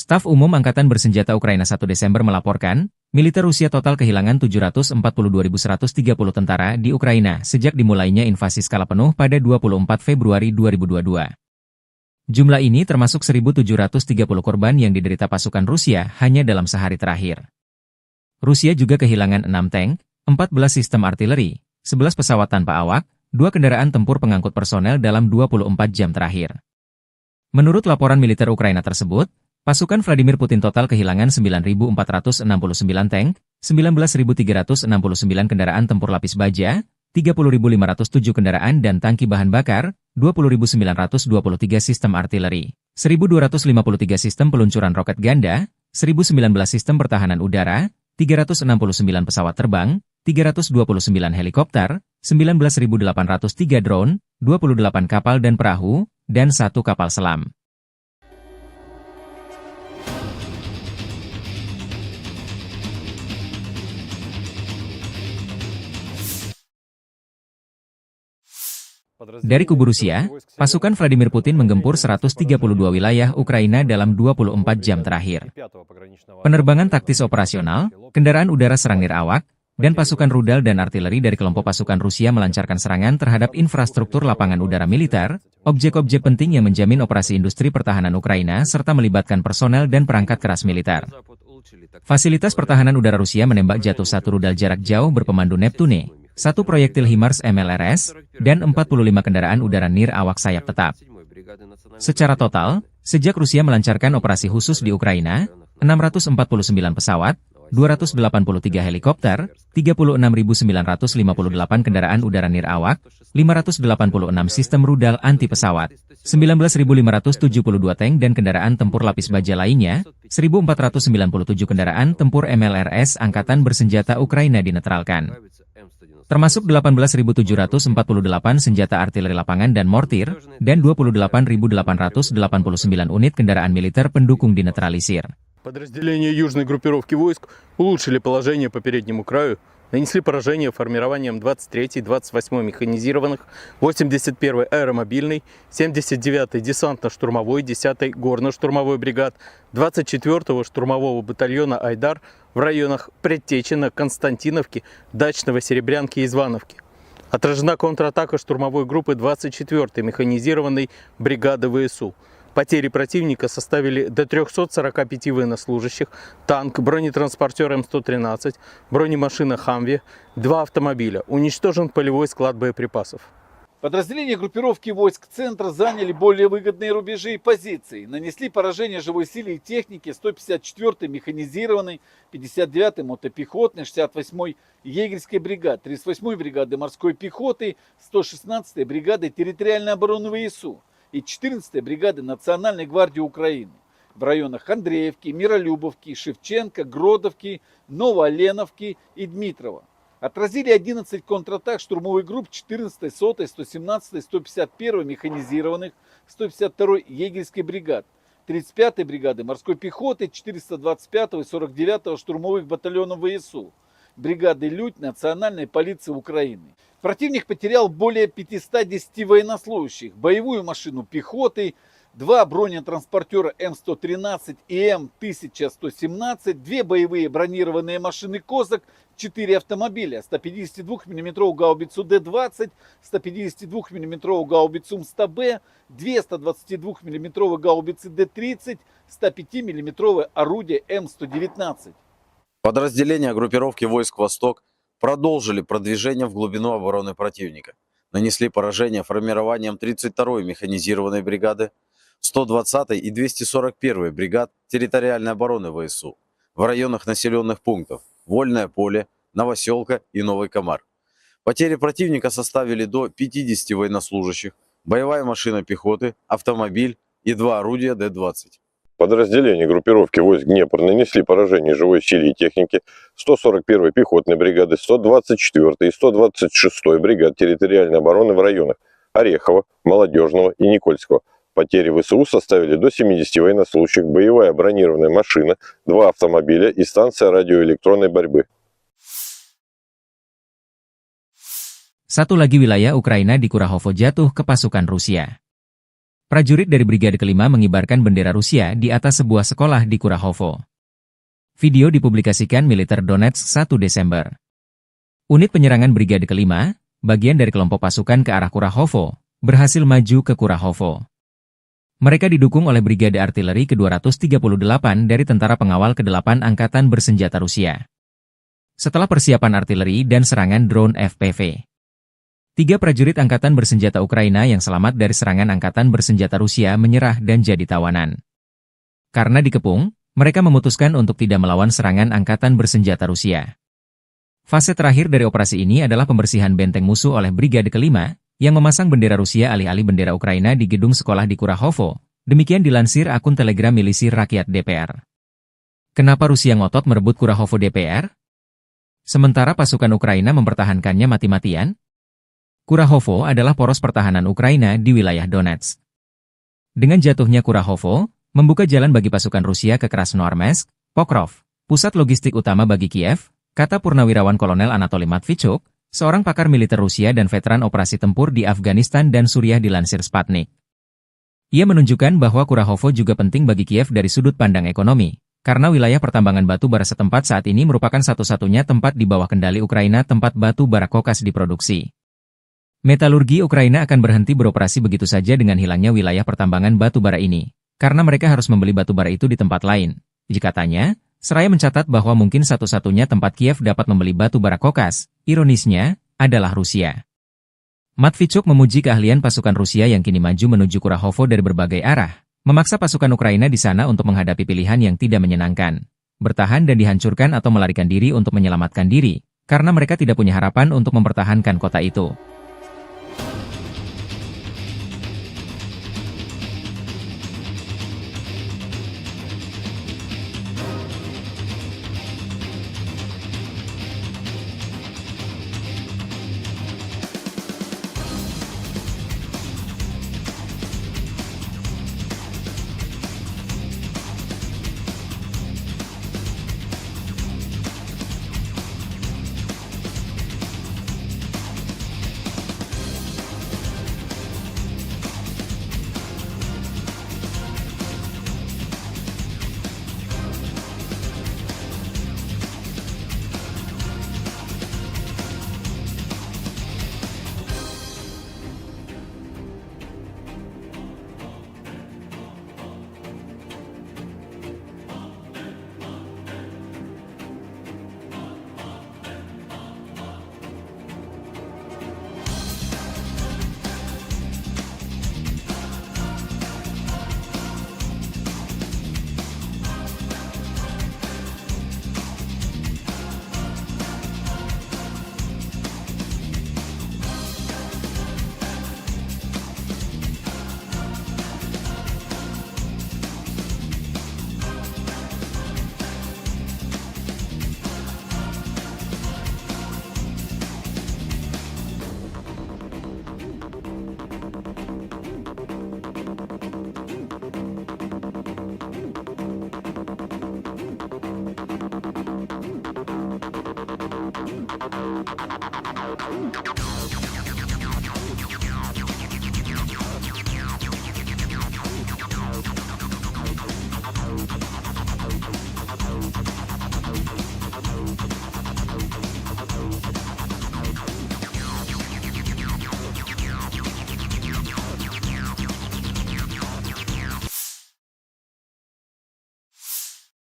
Staf Umum Angkatan Bersenjata Ukraina 1 Desember melaporkan, militer Rusia total kehilangan 742.130 tentara di Ukraina sejak dimulainya invasi skala penuh pada 24 Februari 2022. Jumlah ini termasuk 1.730 korban yang diderita pasukan Rusia hanya dalam sehari terakhir. Rusia juga kehilangan 6 tank, 14 sistem artileri, 11 pesawat tanpa awak, 2 kendaraan tempur pengangkut personel dalam 24 jam terakhir. Menurut laporan militer Ukraina tersebut, pasukan Vladimir Putin total kehilangan 9.469 tank, 19.369 kendaraan tempur lapis baja, 30.507 kendaraan dan tangki bahan bakar, 20.923 sistem artileri, 1.253 sistem peluncuran roket ganda, 1.019 sistem pertahanan udara, 369 pesawat terbang, 329 helikopter, 19.803 drone, 28 kapal dan perahu, dan 1 kapal selam. Dari kubu Rusia, pasukan Vladimir Putin menggempur 132 wilayah Ukraina dalam 24 jam terakhir. Penerbangan taktis operasional, kendaraan udara serang nirawak, dan pasukan rudal dan artileri dari kelompok pasukan Rusia melancarkan serangan terhadap infrastruktur lapangan udara militer, objek-objek penting yang menjamin operasi industri pertahanan Ukraina serta melibatkan personel dan perangkat keras militer. Fasilitas pertahanan udara Rusia menembak jatuh 1 rudal jarak jauh berpemandu Neptune, 1 proyektil HIMARS MLRS, dan 45 kendaraan udara nir awak sayap tetap. Secara total, sejak Rusia melancarkan operasi khusus di Ukraina, 649 pesawat, 283 helikopter, 36.958 kendaraan udara nirawak, 586 sistem rudal anti pesawat, 19.572 tank dan kendaraan tempur lapis baja lainnya, 1.497 kendaraan tempur MLRS Angkatan Bersenjata Ukraina dinetralkan. Termasuk 18.748 senjata artileri lapangan dan mortir, dan 28.889 unit kendaraan militer pendukung dinetralisir. Подразделения южной группировки войск улучшили положение по переднему краю, нанесли поражение формированиям 23-й, 28-й механизированных, 81-й аэромобильной, 79-й десантно-штурмовой, 10-й горно-штурмовой бригад, 24-го штурмового батальона «Айдар» в районах Предтечина, Константиновки, Дачного, Серебрянки и Звановки. Отражена контратака штурмовой группы 24-й механизированной бригады ВСУ. Потери противника составили до 345 военнослужащих, танк, бронетранспортер М113, бронемашина «Хамви», 2 автомобиля. Уничтожен полевой склад боеприпасов. Подразделения группировки войск центра заняли более выгодные рубежи и позиции. Нанесли поражение живой силе и технике 154-й механизированной, 59-й мотопехотной, 68-й егерской бригады, 38-й бригады морской пехоты, 116-й бригады территориальной обороны ВСУ и 14-й бригады Национальной гвардии Украины в районах Андреевки, Миролюбовки, Шевченко, Гродовки, Новооленовки и Дмитрова. Отразили 11 контратак штурмовых групп 14-й, 100-й, 117-й, 151-й механизированных, 152-й егерской бригад, 35-й бригады морской пехоты, 425-го и 49-го штурмовых батальонов ВСУ, бригады «Людь» Национальной полиции Украины. Противник потерял более 510 военнослужащих, боевую машину пехоты, 2 бронетранспортера М113 и М1117, 2 боевые бронированные машины «Козак», 4 автомобиля, 152 мм гаубицу Д-20, 152 мм гаубицу МСТБ, 2 122 мм гаубицы Д-30, 105 мм орудие М119. Подразделения группировки войск «Восток» продолжили продвижение в глубину обороны противника. Нанесли поражение формированиям 32-й механизированной бригады, 120-й и 241-й бригад территориальной обороны ВСУ в районах населенных пунктов Вольное поле, Новоселка и Новый Комар. Потери противника составили до 50 военнослужащих, боевая машина пехоты, автомобиль и 2 орудия Д-20. Подразделения группировки войск Днепр нанесли поражение живой силе и технике 141-й пехотной бригады, 124-й и 126-й бригад территориальной обороны в районах Орехова, Молодежного и Никольского. Потери ВСУ составили до 70 военнослужащих, боевая бронированная машина, 2 автомобиля и станция радиоэлектронной борьбы. Satu lagi wilayah Ukraina di Kurahovo jatuh ke pasukan Rusia. Prajurit dari Brigade Kelima mengibarkan bendera Rusia di atas sebuah sekolah di Kurahovo. Video dipublikasikan militer Donetsk 1 Desember. Unit penyerangan Brigade Kelima, bagian dari kelompok pasukan ke arah Kurahovo, berhasil maju ke Kurahovo. Mereka didukung oleh Brigade Artileri ke-238 dari Tentara Pengawal ke-8 Angkatan Bersenjata Rusia. Setelah persiapan artileri dan serangan drone FPV, 3 prajurit Angkatan Bersenjata Ukraina yang selamat dari serangan Angkatan Bersenjata Rusia menyerah dan jadi tawanan. Karena dikepung, mereka memutuskan untuk tidak melawan serangan Angkatan Bersenjata Rusia. Fase terakhir dari operasi ini adalah pembersihan benteng musuh oleh Brigade Kelima, yang memasang bendera Rusia alih-alih bendera Ukraina di gedung sekolah di Kurahovo. Demikian dilansir akun Telegram milisi rakyat DPR. Kenapa Rusia ngotot merebut Kurahovo DPR? Sementara pasukan Ukraina mempertahankannya mati-matian? Kurahovo adalah poros pertahanan Ukraina di wilayah Donetsk. Dengan jatuhnya Kurahovo, membuka jalan bagi pasukan Rusia ke Krasnoarmeysk, Pokrov, pusat logistik utama bagi Kiev, kata Purnawirawan Kolonel Anatoly Matvichuk, seorang pakar militer Rusia dan veteran operasi tempur di Afghanistan dan Suriah dilansir Sputnik. Ia menunjukkan bahwa Kurahovo juga penting bagi Kiev dari sudut pandang ekonomi, karena wilayah pertambangan batu bara setempat saat ini merupakan satu-satunya tempat di bawah kendali Ukraina tempat batu bara kokas diproduksi. Metalurgi Ukraina akan berhenti beroperasi begitu saja dengan hilangnya wilayah pertambangan batu bara ini, karena mereka harus membeli batu bara itu di tempat lain. Katanya, seraya mencatat bahwa mungkin satu-satunya tempat Kiev dapat membeli batu bara kokas, ironisnya, adalah Rusia. Matvichuk memuji keahlian pasukan Rusia yang kini maju menuju Kurahovo dari berbagai arah, memaksa pasukan Ukraina di sana untuk menghadapi pilihan yang tidak menyenangkan. bertahan dan dihancurkan atau melarikan diri untuk menyelamatkan diri, karena mereka tidak punya harapan untuk mempertahankan kota itu.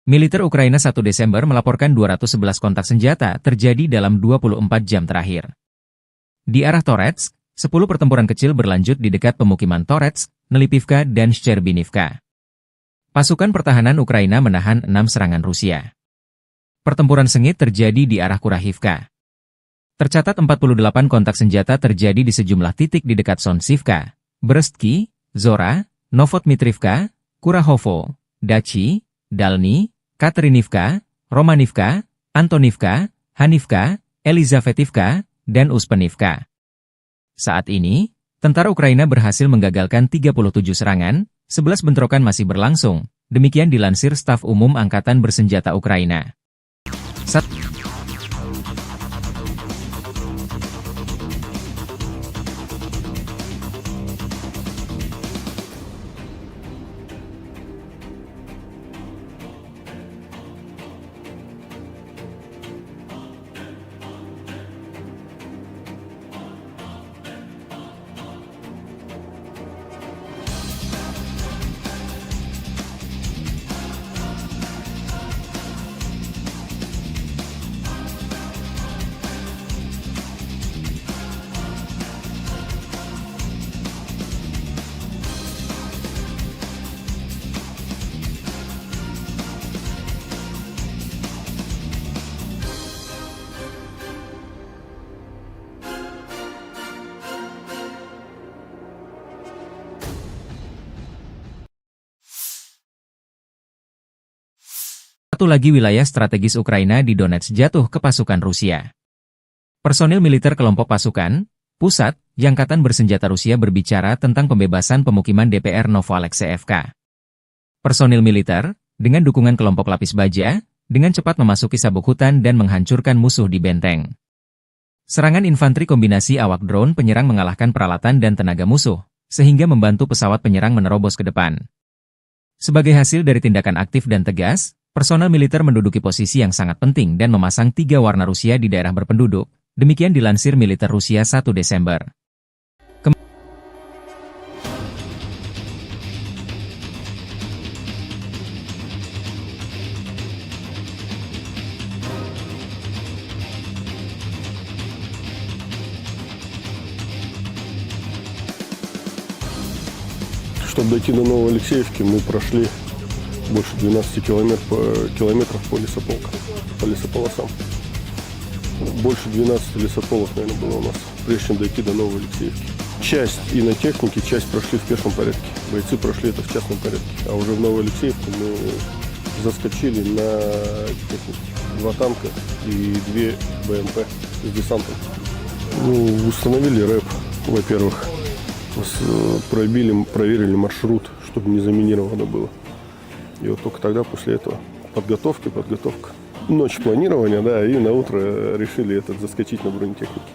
Militer Ukraina 1 Desember melaporkan 211 kontak senjata terjadi dalam 24 jam terakhir. Di arah Toretsk, 10 pertempuran kecil berlanjut di dekat pemukiman Toretsk, Nelipivka, dan Shcherbinivka. Pasukan pertahanan Ukraina menahan 6 serangan Rusia. Pertempuran sengit terjadi di arah Kurahivka. Tercatat 48 kontak senjata terjadi di sejumlah titik di dekat Sonsivka, Brestki, Zora, Novotmitrivka, Kurahovo, Dachi, Dalny, Katerinivka, Romanivka, Antonivka, Hanivka, Elizavetivka, dan Uspenivka. Saat ini, tentara Ukraina berhasil menggagalkan 37 serangan, 11 bentrokan masih berlangsung, demikian dilansir Staf Umum Angkatan Bersenjata Ukraina. Satu lagi wilayah strategis Ukraina di Donetsk jatuh ke pasukan Rusia. Personil militer kelompok pasukan pusat Angkatan Bersenjata Rusia berbicara tentang pembebasan pemukiman DPR Novoalexeyevka. Personil militer, dengan dukungan kelompok lapis baja, dengan cepat memasuki sabuk hutan dan menghancurkan musuh di benteng. Serangan infanteri kombinasi awak drone penyerang mengalahkan peralatan dan tenaga musuh, sehingga membantu pesawat penyerang menerobos ke depan. Sebagai hasil dari tindakan aktif dan tegas, personel militer menduduki posisi yang sangat penting dan memasang 3 warna Rusia di daerah berpenduduk, demikian dilansir militer Rusia 1 Desember. Чтобы дойти до Новоалексеевки, мы прошли больше 12 километров по лесополосам. Больше 12 лесополос, наверное, было у нас, прежде чем дойти до Новой Алексеевки. Часть и на технике, часть прошли в пешем порядке. Бойцы прошли это в частном порядке. А уже в Новой Алексеевке мы заскочили на технике. 2 танка и 2 БМП с десантом. Установили рэп, во-первых. Проверили маршрут, чтобы не заминировано было. И вот только тогда, после этого, подготовка. Ночь планирования, да, и на утро решили заскочить на бронетехнике.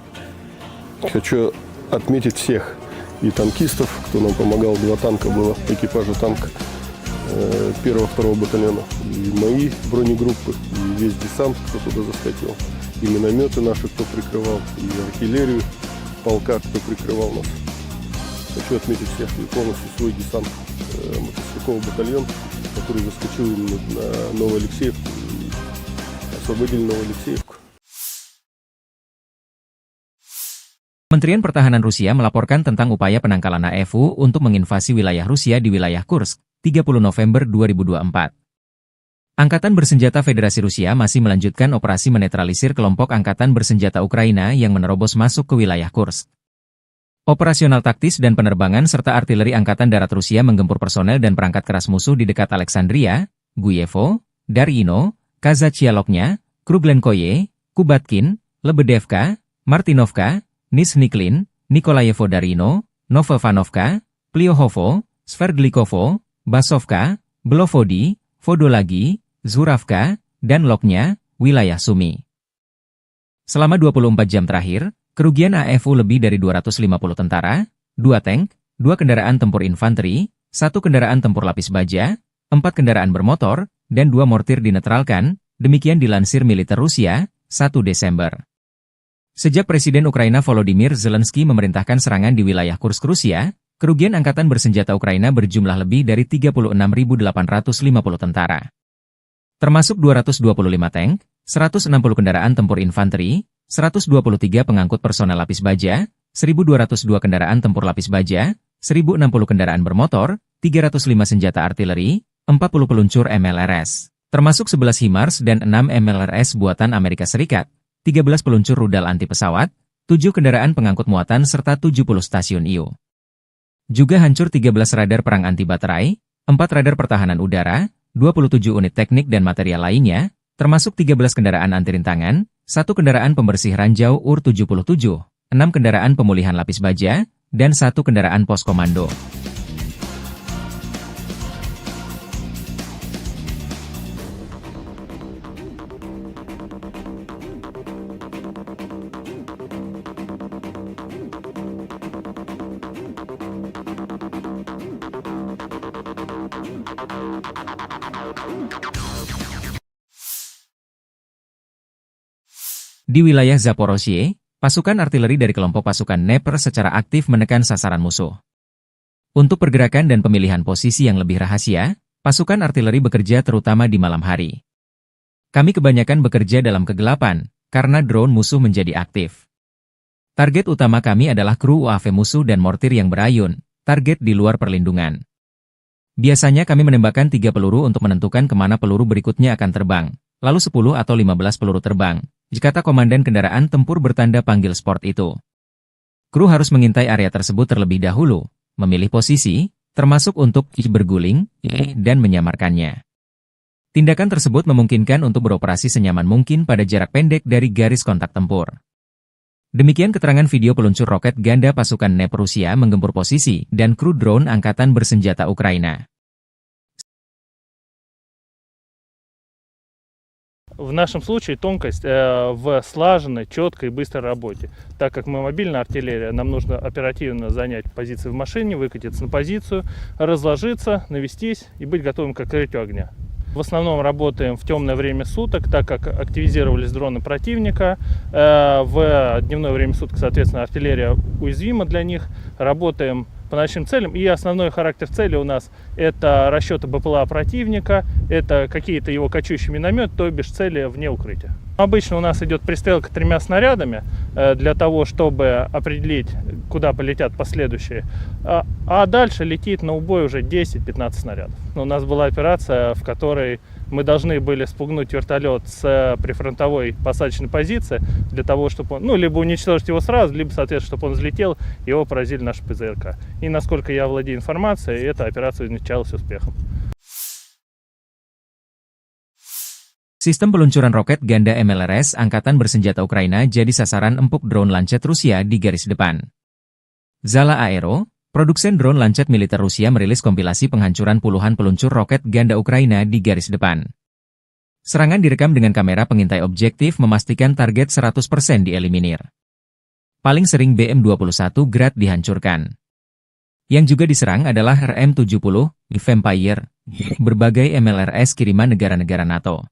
Хочу отметить всех и танкистов, кто нам помогал. 2 танка было, экипажа танка 1-2 батальона. И мои бронегруппы, и весь десант, кто туда заскочил. И минометы наши, кто прикрывал, и артиллерию полка, кто прикрывал нас. Хочу отметить всех и полностью свой десант, мотострелковый батальон, который заскочил именно на Новую Алексеевку и освободили Новую Алексеевку. Kementerian Pertahanan Rusia melaporkan tentang upaya penangkalan AFU untuk menginvasi wilayah Rusia di wilayah Kursk, 30 November 2024. Angkatan Bersenjata Federasi Rusia masih melanjutkan operasi menetralisir kelompok Angkatan Bersenjata Ukraina yang menerobos masuk ke wilayah Kursk. Operasional taktis dan penerbangan serta artileri Angkatan Darat Rusia menggempur personel dan perangkat keras musuh di dekat Alexandria, Guyevo, Darino, Kazachialoknya, Kruglenkoye, Kubatkin, Lebedevka, Martinovka, Nizhniklin, Nikolayevo Darino, Novovanovka, Pliohovo, Sverdlikovo, Basovka, Belovodi, Vodolagi, Zuravka, dan Loknya, wilayah Sumi. Selama 24 jam terakhir, kerugian AFU lebih dari 250 tentara, 2 tank, 2 kendaraan tempur infanteri, 1 kendaraan tempur lapis baja, 4 kendaraan bermotor, dan 2 mortir dinetralkan, demikian dilansir militer Rusia, 1 Desember. Sejak Presiden Ukraina Volodymyr Zelensky memerintahkan serangan di wilayah Kursk Rusia, kerugian Angkatan Bersenjata Ukraina berjumlah lebih dari 36.850 tentara. Termasuk 225 tank, 160 kendaraan tempur infanteri, 123 pengangkut personel lapis baja, 1.202 kendaraan tempur lapis baja, 1.060 kendaraan bermotor, 305 senjata artileri, 40 peluncur MLRS, termasuk 11 HIMARS dan 6 MLRS buatan Amerika Serikat, 13 peluncur rudal anti pesawat, 7 kendaraan pengangkut muatan serta 70 stasiun IU. Juga hancur 13 radar perang anti baterai, 4 radar pertahanan udara, 27 unit teknik dan material lainnya, termasuk 13 kendaraan anti rintangan, 1 kendaraan pembersih ranjau UR-77, 6 kendaraan pemulihan lapis baja, dan 1 kendaraan pos komando. Di wilayah Zaporozhye, pasukan artileri dari kelompok pasukan Dnepr secara aktif menekan sasaran musuh. Untuk pergerakan dan pemilihan posisi yang lebih rahasia, pasukan artileri bekerja terutama di malam hari. Kami kebanyakan bekerja dalam kegelapan, karena drone musuh menjadi aktif. Target utama kami adalah kru UAV musuh dan mortir yang berayun, target di luar perlindungan. Biasanya kami menembakkan 3 peluru untuk menentukan kemana peluru berikutnya akan terbang, lalu 10 atau 15 peluru terbang, jika komandan kendaraan tempur bertanda panggil sport itu. Kru harus mengintai area tersebut terlebih dahulu, memilih posisi, termasuk untuk berguling, dan menyamarkannya. Tindakan tersebut memungkinkan untuk beroperasi senyaman mungkin pada jarak pendek dari garis kontak tempur. Demikian keterangan video peluncur roket ganda pasukan Dnepr Rusia menggempur posisi dan kru drone Angkatan Bersenjata Ukraina. В нашем случае тонкость в слаженной, четкой и быстрой работе. Так как мы мобильная артиллерия, нам нужно оперативно занять позиции в машине, выкатиться на позицию, разложиться, навестись и быть готовым к открытию огня. В основном работаем в темное время суток, так как активизировались дроны противника. В дневное время суток, соответственно, артиллерия уязвима для них. Работаем по нашим целям. И основной характер цели у нас это расчеты БПЛА противника, это какие-то его кочующие минометы, то бишь цели вне укрытия. Обычно у нас идет пристрелка 3 снарядами для того, чтобы определить, куда полетят последующие. А дальше летит на убой уже 10-15 снарядов. У нас была операция, в которой мы должны были спугнуть вертолет с прифронтовой посадочной позиции для того, чтобы он, либо уничтожить его сразу, либо, соответственно, чтобы он взлетел, его поразили наши ПЗРК. И насколько я владею информацией, эта операция увенчалась успехом. Sistem peluncuran roket ganda MLRS Angkatan Bersenjata Ukraina jadi sasaran empuk drone Lancet Rusia di garis depan. Zala Aero, produsen drone Lancet militer Rusia merilis kompilasi penghancuran puluhan peluncur roket ganda Ukraina di garis depan. Serangan direkam dengan kamera pengintai objektif memastikan target 100% dieliminir. Paling sering BM-21 Grad dihancurkan. Yang juga diserang adalah RM-70, Vampire, berbagai MLRS kiriman negara-negara NATO.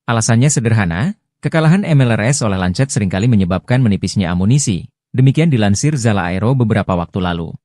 Alasannya sederhana, kekalahan MLRS oleh Lancet seringkali menyebabkan menipisnya amunisi. Demikian dilansir Zala Aero beberapa waktu lalu.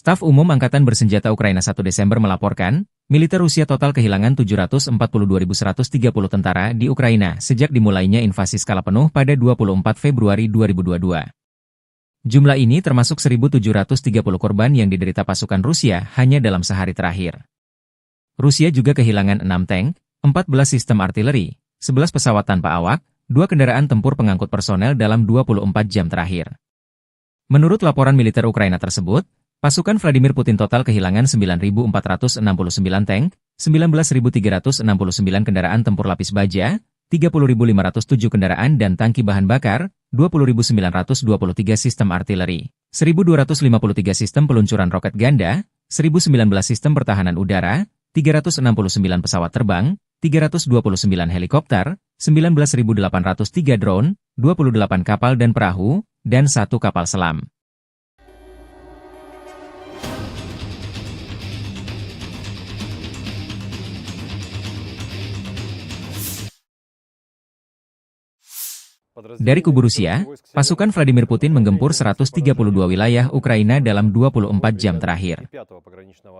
Staf Umum Angkatan Bersenjata Ukraina 1 Desember melaporkan, militer Rusia total kehilangan 742.130 tentara di Ukraina sejak dimulainya invasi skala penuh pada 24 Februari 2022. Jumlah ini termasuk 1.730 korban yang diderita pasukan Rusia hanya dalam sehari terakhir. Rusia juga kehilangan 6 tank, 14 sistem artileri, 11 pesawat tanpa awak, 2 kendaraan tempur pengangkut personel dalam 24 jam terakhir. Menurut laporan militer Ukraina tersebut, pasukan Vladimir Putin total kehilangan 9.469 tank, 19.369 kendaraan tempur lapis baja, 30.507 kendaraan dan tangki bahan bakar, 20.923 sistem artileri, 1.253 sistem peluncuran roket ganda, 1.019 sistem pertahanan udara, 369 pesawat terbang, 329 helikopter, 19.803 drone, 28 kapal dan perahu, dan 1 kapal selam. Dari kubu Rusia, pasukan Vladimir Putin menggempur 132 wilayah Ukraina dalam 24 jam terakhir.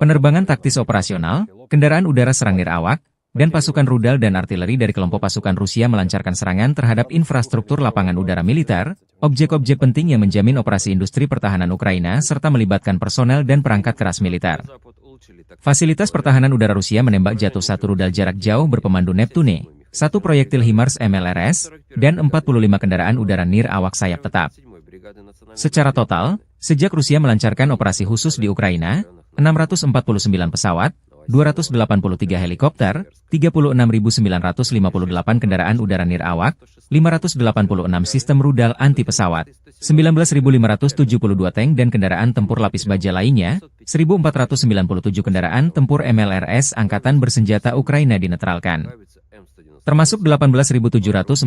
Penerbangan taktis operasional, kendaraan udara serang nirawak, dan pasukan rudal dan artileri dari kelompok pasukan Rusia melancarkan serangan terhadap infrastruktur lapangan udara militer, objek-objek penting yang menjamin operasi industri pertahanan Ukraina serta melibatkan personel dan perangkat keras militer. Fasilitas pertahanan udara Rusia menembak jatuh 1 rudal jarak jauh berpemandu Neptune, 1 proyektil HIMARS MLRS, dan 45 kendaraan udara nir awak sayap tetap. Secara total, sejak Rusia melancarkan operasi khusus di Ukraina, 649 pesawat, 283 helikopter, 36.958 kendaraan udara nir awak, 586 sistem rudal anti pesawat, 19.572 tank dan kendaraan tempur lapis baja lainnya, 1.497 kendaraan tempur MLRS Angkatan Bersenjata Ukraina dinetralkan. Termasuk 18.748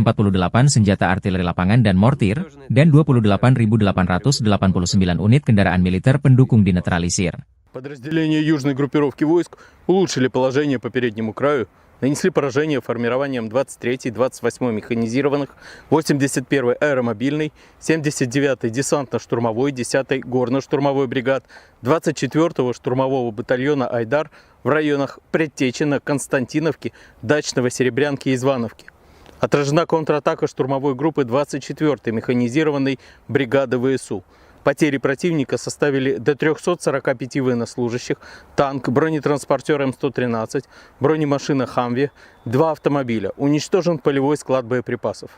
senjata artileri lapangan dan mortir, dan 28.889 unit kendaraan militer pendukung dinetralisir. Подразделения южной группировки войск улучшили положение по переднему краю, нанесли поражение формированиям 23-й, 28-й механизированных, 81-й аэромобильной, 79-й десантно-штурмовой, 10-й горно-штурмовой бригад, 24-го штурмового батальона «Айдар» в районах Предтечина, Константиновки, Дачного, Серебрянки и Звановки. Отражена контратака штурмовой группы 24-й механизированной бригады ВСУ. Потери противника составили до 345 военнослужащих, танк, бронетранспортер М113, бронемашина «Хамви», 2 автомобиля. Уничтожен полевой склад боеприпасов.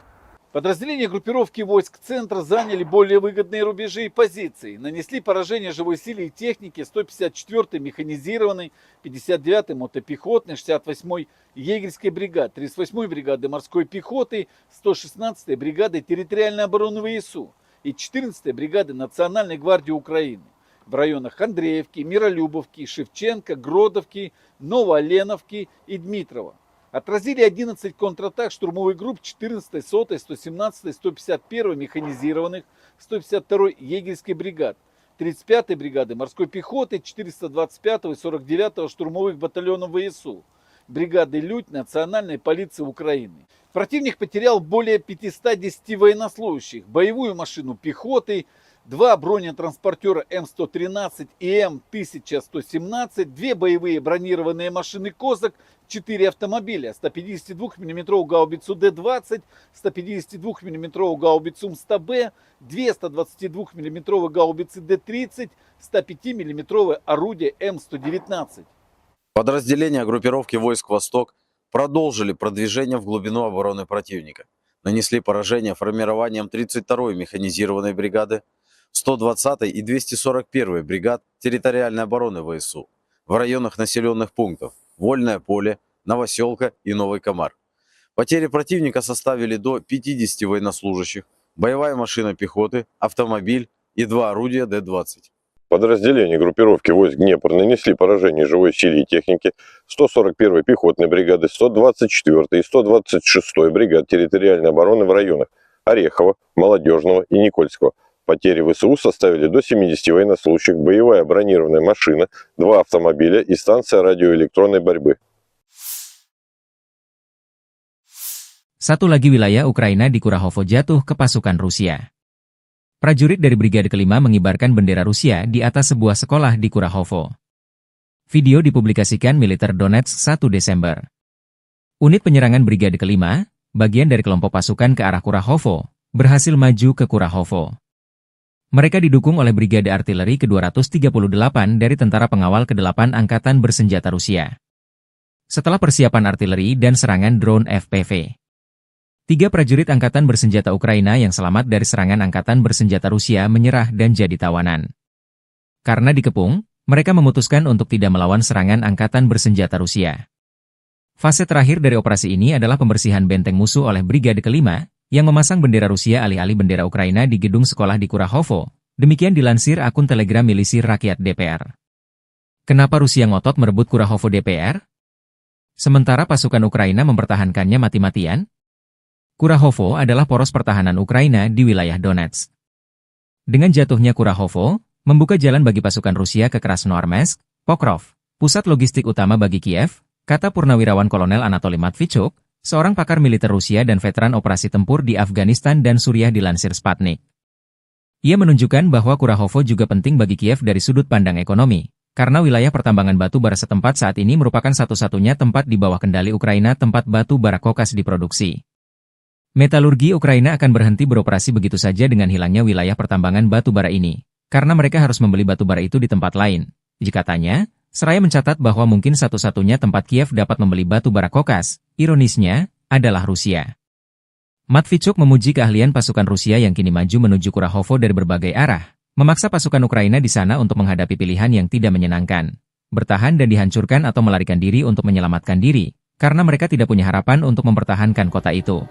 Подразделения группировки войск центра заняли более выгодные рубежи и позиции. Нанесли поражение живой силе и технике 154-й механизированной, 59-й мотопехотной, 68-й егерской бригады, 38-й бригады морской пехоты, 116-й бригады территориальной обороны ВСУ и 14-й бригады Национальной гвардии Украины в районах Андреевки, Миролюбовки, Шевченко, Гродовки, Новооленовки и Дмитрова. Отразили 11 контратак штурмовых групп 14-й, 100-й, 117-й, 151-й механизированных, 152-й егерской бригад, 35-й бригады морской пехоты, 425-го и 49-го штурмовых батальонов ВСУ, бригады «Людь» Национальной полиции Украины. Противник потерял более 510 военнослужащих, боевую машину пехоты, 2 бронетранспортера М113 и М1117, 2 боевые бронированные машины «Козак», 4 автомобиля, 152 мм гаубицу Д-20, 152 мм гаубицу МСТБ, 2 122 мм гаубицы Д-30, 105 мм орудие М119. Подразделения группировки войск «Восток» продолжили продвижение в глубину обороны противника. Нанесли поражение формированиям 32-й механизированной бригады, 120-й и 241-й бригад территориальной обороны ВСУ в районах населенных пунктов Вольное поле, Новоселка и Новый Комар. Потери противника составили до 50 военнослужащих, боевая машина пехоты, автомобиль и 2 орудия Д-20. Подразделения группировки войск Днепр нанесли поражение живой силе и технике 141-й пехотной бригады, 124-й и 126-й бригад территориальной обороны в районах Орехова, Молодежного и Никольского. Потери ВСУ составили до 70 военнослужащих, боевая бронированная машина, 2 автомобиля и станция радиоэлектронной борьбы. Satu lagi wilayah Ukraina di Kurahovo jatuh ke pasukan Rusia. Prajurit dari Brigade Kelima mengibarkan bendera Rusia di atas sebuah sekolah di Kurahovo. Video dipublikasikan militer Donetsk 1 Desember. Unit penyerangan Brigade Kelima, bagian dari kelompok pasukan ke arah Kurahovo, berhasil maju ke Kurahovo. Mereka didukung oleh Brigade Artileri ke-238 dari Tentara Pengawal ke-8 Angkatan Bersenjata Rusia. Setelah persiapan artileri dan serangan drone FPV, 3 prajurit Angkatan Bersenjata Ukraina yang selamat dari serangan Angkatan Bersenjata Rusia menyerah dan jadi tawanan. Karena dikepung, mereka memutuskan untuk tidak melawan serangan Angkatan Bersenjata Rusia. Fase terakhir dari operasi ini adalah pembersihan benteng musuh oleh Brigade Kelima, yang memasang bendera Rusia alih-alih bendera Ukraina di gedung sekolah di Kurahovo. Demikian dilansir akun Telegram Milisi Rakyat DPR. Kenapa Rusia ngotot merebut Kurahovo DPR? Sementara pasukan Ukraina mempertahankannya mati-matian? Kurahovo adalah poros pertahanan Ukraina di wilayah Donetsk. Dengan jatuhnya Kurahovo, membuka jalan bagi pasukan Rusia ke Krasnoarmeysk, Pokrov, pusat logistik utama bagi Kiev, kata Purnawirawan Kolonel Anatoly Matvichuk, seorang pakar militer Rusia dan veteran operasi tempur di Afghanistan dan Suriah dilansir Sputnik. Ia menunjukkan bahwa Kurahovo juga penting bagi Kiev dari sudut pandang ekonomi, karena wilayah pertambangan batu bara setempat saat ini merupakan satu-satunya tempat di bawah kendali Ukraina tempat batu bara kokas diproduksi. Metalurgi Ukraina akan berhenti beroperasi begitu saja dengan hilangnya wilayah pertambangan batu bara ini, karena mereka harus membeli batu bara itu di tempat lain. Katanya, seraya mencatat bahwa mungkin satu-satunya tempat Kiev dapat membeli batu bara kokas, ironisnya, adalah Rusia. Matvichuk memuji keahlian pasukan Rusia yang kini maju menuju Kurahovo dari berbagai arah, memaksa pasukan Ukraina di sana untuk menghadapi pilihan yang tidak menyenangkan, bertahan dan dihancurkan atau melarikan diri untuk menyelamatkan diri, karena mereka tidak punya harapan untuk mempertahankan kota itu.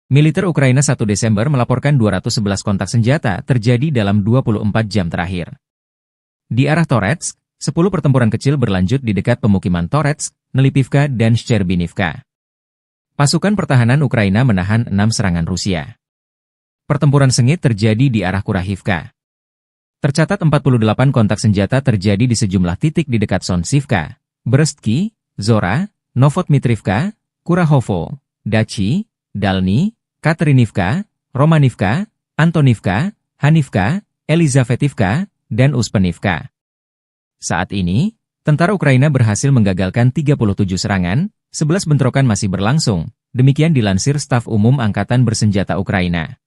Militer Ukraina 1 Desember melaporkan 211 kontak senjata terjadi dalam 24 jam terakhir. Di arah Toretsk, 10 pertempuran kecil berlanjut di dekat pemukiman Toretsk, Nelipivka dan Shcherbinivka. Pasukan pertahanan Ukraina menahan 6 serangan Rusia. Pertempuran sengit terjadi di arah Kurahivka. Tercatat 48 kontak senjata terjadi di sejumlah titik di dekat Sonsivka, Brestki, Zora, Novotmitrivka, Kurahovo, Dachi, Dalny, Katerinivka, Romanivka, Antonivka, Hanivka, Elizavetivka, dan Uspenivka. Saat ini, tentara Ukraina berhasil menggagalkan 37 serangan, 11 bentrokan masih berlangsung, demikian dilansir Staf Umum Angkatan Bersenjata Ukraina.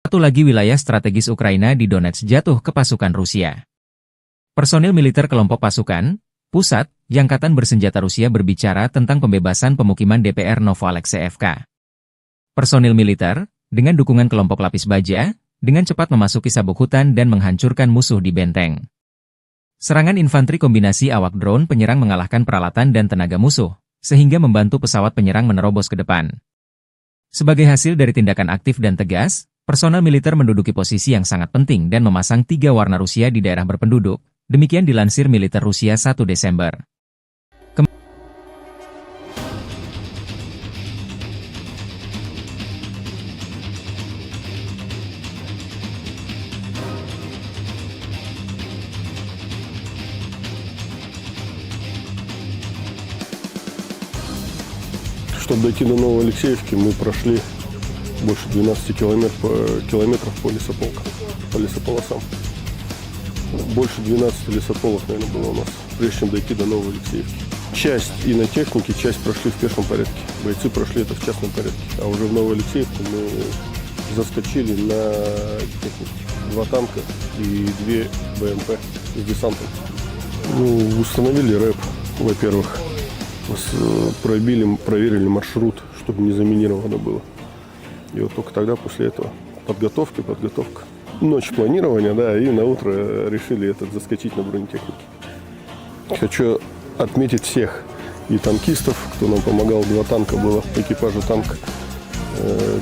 Satu lagi wilayah strategis Ukraina di Donetsk jatuh ke pasukan Rusia. Personil militer kelompok pasukan pusat Angkatan Bersenjata Rusia berbicara tentang pembebasan pemukiman DPR Novoalexeyevka. Personil militer, dengan dukungan kelompok lapis baja, dengan cepat memasuki sabuk hutan dan menghancurkan musuh di benteng. Serangan infanteri kombinasi awak drone penyerang mengalahkan peralatan dan tenaga musuh, sehingga membantu pesawat penyerang menerobos ke depan. Sebagai hasil dari tindakan aktif dan tegas, personel militer menduduki posisi yang sangat penting dan memasang 3 warna Rusia di daerah berpenduduk, demikian dilansir militer Rusia 1 Desember. Чтобы дойти до Новоалексеевки, мы прошли больше 12 километров по лесополосам. Больше 12 лесополос, наверное, было у нас, прежде чем дойти до Новоалексеевки. Часть и на технике, часть прошли в пешем порядке. Бойцы прошли это в частном порядке. А уже в Новоалексеевку мы заскочили на технике. 2 танка и 2 БМП с десантом. Установили рэп, во-первых. Проверили маршрут, чтобы не заминировано было. И вот только тогда, после этого, подготовка. Ночь планирования, да, и на утро решили заскочить на бронетехнике. Хочу отметить всех и танкистов, кто нам помогал. 2 танка было, экипажа танка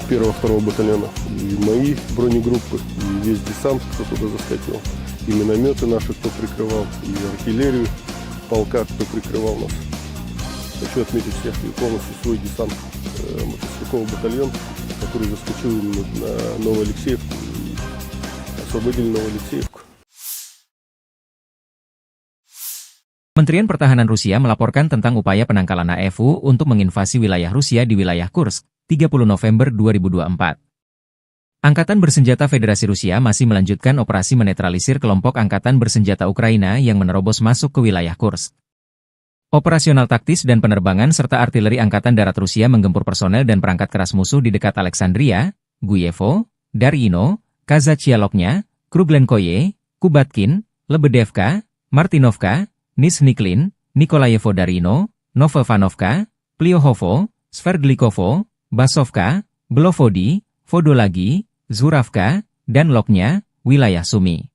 1-2 батальона. И мои бронегруппы, и весь десант, кто туда заскочил. И минометы наши, кто прикрывал, и артиллерию полка, кто прикрывал нас. Хочу отметить всех и полностью свой десант, мотострелковый батальон, который заскочил на Новоалексеевку и освободили Новоалексеевку. Kementerian Pertahanan Rusia melaporkan tentang upaya penangkalan AFU untuk menginvasi wilayah Rusia di wilayah Kursk, 30 November 2024. Angkatan Bersenjata Federasi Rusia masih melanjutkan operasi menetralisir kelompok Angkatan Bersenjata Ukraina yang menerobos masuk ke wilayah Kursk. Operasional taktis dan penerbangan serta artileri Angkatan Darat Rusia menggempur personel dan perangkat keras musuh di dekat Alexandria, Guyevo, Darino, Kazachialoknya, Kruglenkoye, Kubatkin, Lebedevka, Martinovka, Nizhniklin, Nikolayevo Darino, Novovanovka, Pliohovo, Sverdlikovo, Basovka, Belovodi, Vodolagi, Zuravka, dan Loknya, wilayah Sumi.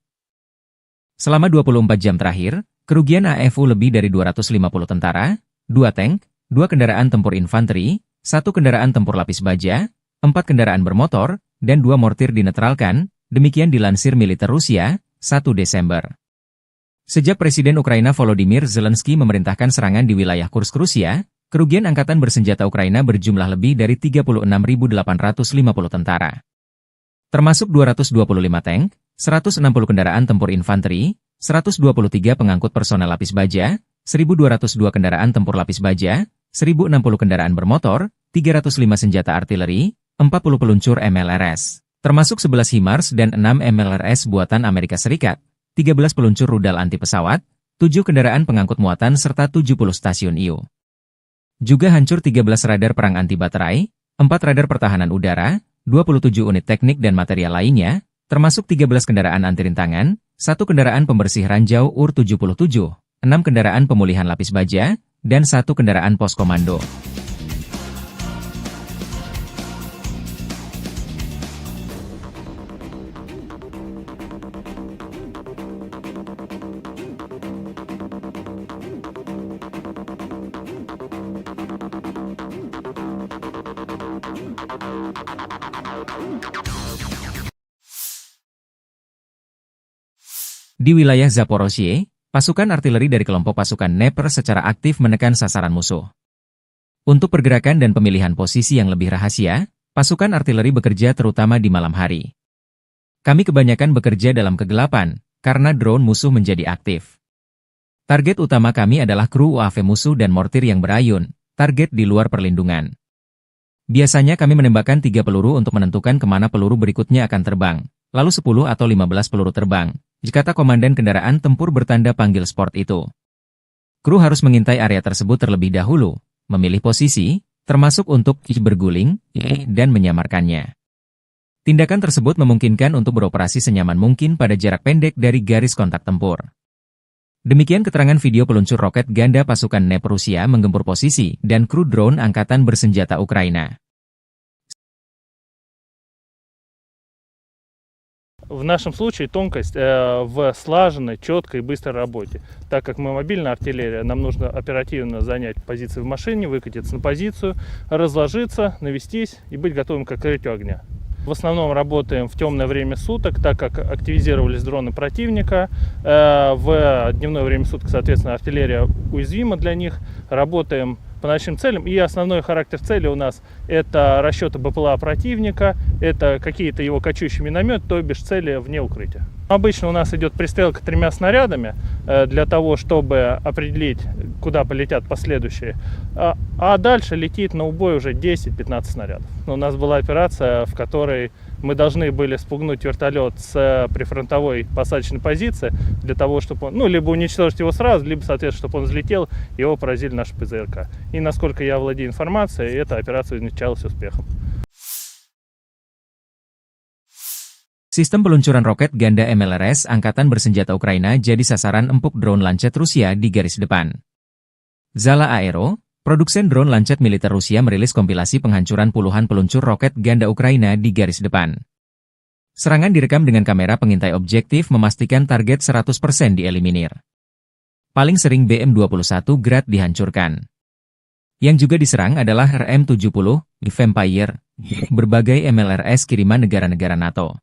Selama 24 jam terakhir, kerugian AFU lebih dari 250 tentara, 2 tank, 2 kendaraan tempur infanteri, 1 kendaraan tempur lapis baja, 4 kendaraan bermotor, dan 2 mortir dinetralkan, demikian dilansir militer Rusia, 1 Desember. Sejak Presiden Ukraina Volodymyr Zelensky memerintahkan serangan di wilayah Kursk Rusia, kerugian Angkatan Bersenjata Ukraina berjumlah lebih dari 36.850 tentara. termasuk 225 tank, 160 kendaraan tempur infanteri, 123 pengangkut personel lapis baja, 1.202 kendaraan tempur lapis baja, 1.060 kendaraan bermotor, 305 senjata artileri, 40 peluncur MLRS, termasuk 11 HIMARS dan 6 MLRS buatan Amerika Serikat, 13 peluncur rudal anti pesawat, 7 kendaraan pengangkut muatan serta 70 stasiun IU. Juga hancur 13 radar perang anti baterai, 4 radar pertahanan udara, 27 unit teknik dan material lainnya, termasuk 13 kendaraan anti rintangan, 1 kendaraan pembersih ranjau UR-77, 6 kendaraan pemulihan lapis baja, dan 1 kendaraan pos komando. Di wilayah Zaporozhye, pasukan artileri dari kelompok pasukan Dnepr secara aktif menekan sasaran musuh. Untuk pergerakan dan pemilihan posisi yang lebih rahasia, pasukan artileri bekerja terutama di malam hari. Kami kebanyakan bekerja dalam kegelapan, karena drone musuh menjadi aktif. Target utama kami adalah kru UAV musuh dan mortir yang berayun, target di luar perlindungan. Biasanya kami menembakkan 3 peluru untuk menentukan kemana peluru berikutnya akan terbang, lalu 10 atau 15 peluru terbang, kata komandan kendaraan tempur bertanda panggil sport itu. Kru harus mengintai area tersebut terlebih dahulu, memilih posisi, termasuk untuk berguling, dan menyamarkannya. Tindakan tersebut memungkinkan untuk beroperasi senyaman mungkin pada jarak pendek dari garis kontak tempur. Demikian keterangan video peluncur roket ganda pasukan Dnepr Rusia menggempur posisi dan kru drone angkatan bersenjata Ukraina. В нашем случае тонкость в слаженной, четкой и быстрой работе. Так как мы мобильная артиллерия, нам нужно оперативно занять позиции в машине, выкатиться на позицию, разложиться, навестись и быть готовым к открытию огня. В основном работаем в темное время суток, так как активизировались дроны противника. В дневное время суток, соответственно, артиллерия уязвима для них. Работаем по ночным целям. И основной характер цели у нас это расчеты БПЛА противника, это какие-то его кочующие минометы, то бишь цели вне укрытия. Обычно у нас идет пристрелка 3 снарядами для того, чтобы определить, куда полетят последующие. А дальше летит на убой уже 10-15 снарядов. У нас была операция, в которой мы должны были спугнуть вертолет с прифронтовой посадочной позиции для того, чтобы он, либо уничтожить его сразу, либо, соответственно, чтобы он взлетел, и его поразили наши ПЗРК. И насколько я владею информацией, эта операция увенчалась успехом. Sistem peluncuran roket ganda MLRS Angkatan Bersenjata Ukraina jadi sasaran empuk drone Lancet Rusia di garis depan. Zala Aero, produsen drone Lancet militer Rusia merilis kompilasi penghancuran puluhan peluncur roket ganda Ukraina di garis depan. Serangan direkam dengan kamera pengintai objektif memastikan target 100% dieliminir. Paling sering BM-21 Grad dihancurkan. Yang juga diserang adalah RM-70, Vampire, berbagai MLRS kiriman negara-negara NATO.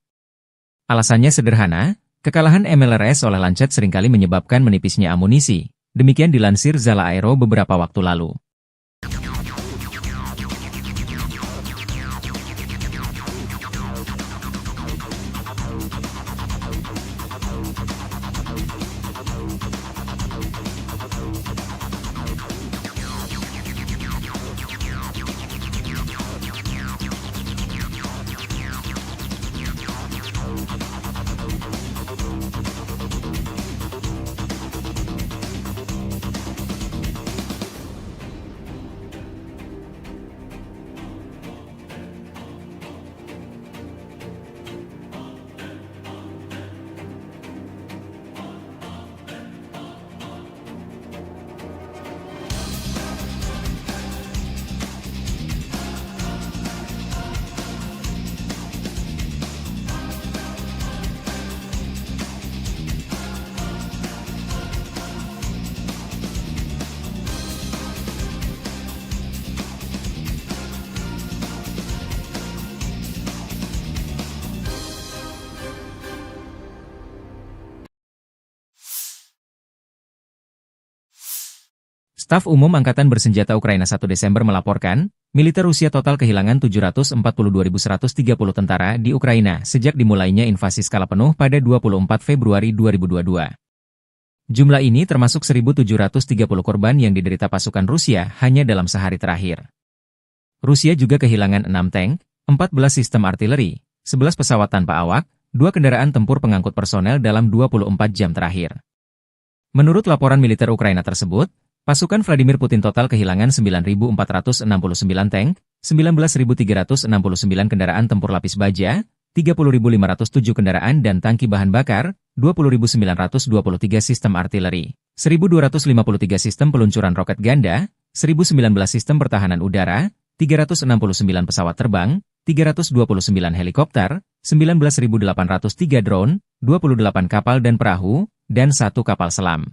Alasannya sederhana, kekalahan MLRS oleh Lancet seringkali menyebabkan menipisnya amunisi. Demikian dilansir Zala Aero beberapa waktu lalu. Staf Umum Angkatan Bersenjata Ukraina 1 Desember melaporkan, militer Rusia total kehilangan 742.130 tentara di Ukraina sejak dimulainya invasi skala penuh pada 24 Februari 2022. Jumlah ini termasuk 1.730 korban yang diderita pasukan Rusia hanya dalam sehari terakhir. Rusia juga kehilangan 6 tank, 14 sistem artileri, 11 pesawat tanpa awak, 2 kendaraan tempur pengangkut personel dalam 24 jam terakhir. Menurut laporan militer Ukraina tersebut, pasukan Vladimir Putin total kehilangan 9.469 tank, 19.369 kendaraan tempur lapis baja, 30.507 kendaraan dan tangki bahan bakar, 20.923 sistem artileri, 1.253 sistem peluncuran roket ganda, 1.019 sistem pertahanan udara, 369 pesawat terbang, 329 helikopter, 19.803 drone, 28 kapal dan perahu, dan 1 kapal selam.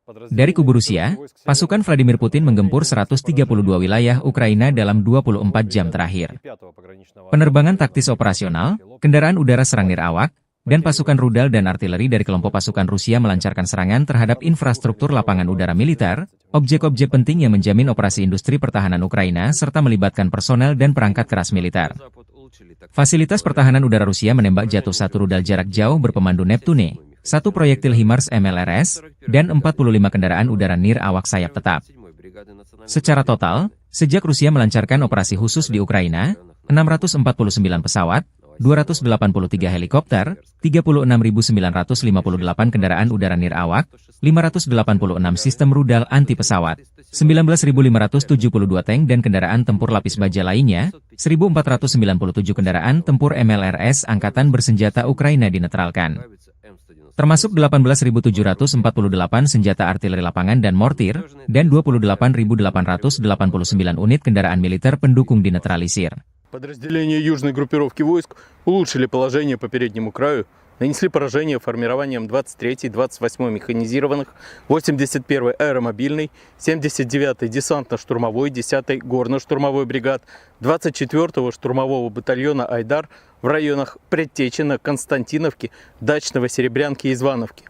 Dari kubu Rusia, pasukan Vladimir Putin menggempur 132 wilayah Ukraina dalam 24 jam terakhir. Penerbangan taktis operasional, kendaraan udara serang nirawak, dan pasukan rudal dan artileri dari kelompok pasukan Rusia melancarkan serangan terhadap infrastruktur lapangan udara militer, objek-objek penting yang menjamin operasi industri pertahanan Ukraina serta melibatkan personel dan perangkat keras militer. Fasilitas pertahanan udara Rusia menembak jatuh 1 rudal jarak jauh berpemandu Neptune, 1 proyektil HIMARS MLRS, dan 45 kendaraan udara nirawak sayap tetap. Secara total, sejak Rusia melancarkan operasi khusus di Ukraina, 649 pesawat, 283 helikopter, 36.958 kendaraan udara nirawak, 586 sistem rudal anti pesawat, 19.572 tank dan kendaraan tempur lapis baja lainnya, 1.497 kendaraan tempur MLRS Angkatan Bersenjata Ukraina dinetralkan. Termasuk 18.748 senjata artileri lapangan dan mortir, dan 28.889 unit kendaraan militer pendukung dinetralisir. Подразделения южной группировки войск улучшили положение по переднему краю, нанесли поражение формированием 23-й, 28-й механизированных, 81-й аэромобильной, 79-й десантно-штурмовой, 10-й горно-штурмовой бригад, 24-го штурмового батальона «Айдар» в районах Предтечина, Константиновки, Дачного, Серебрянки и Звановки.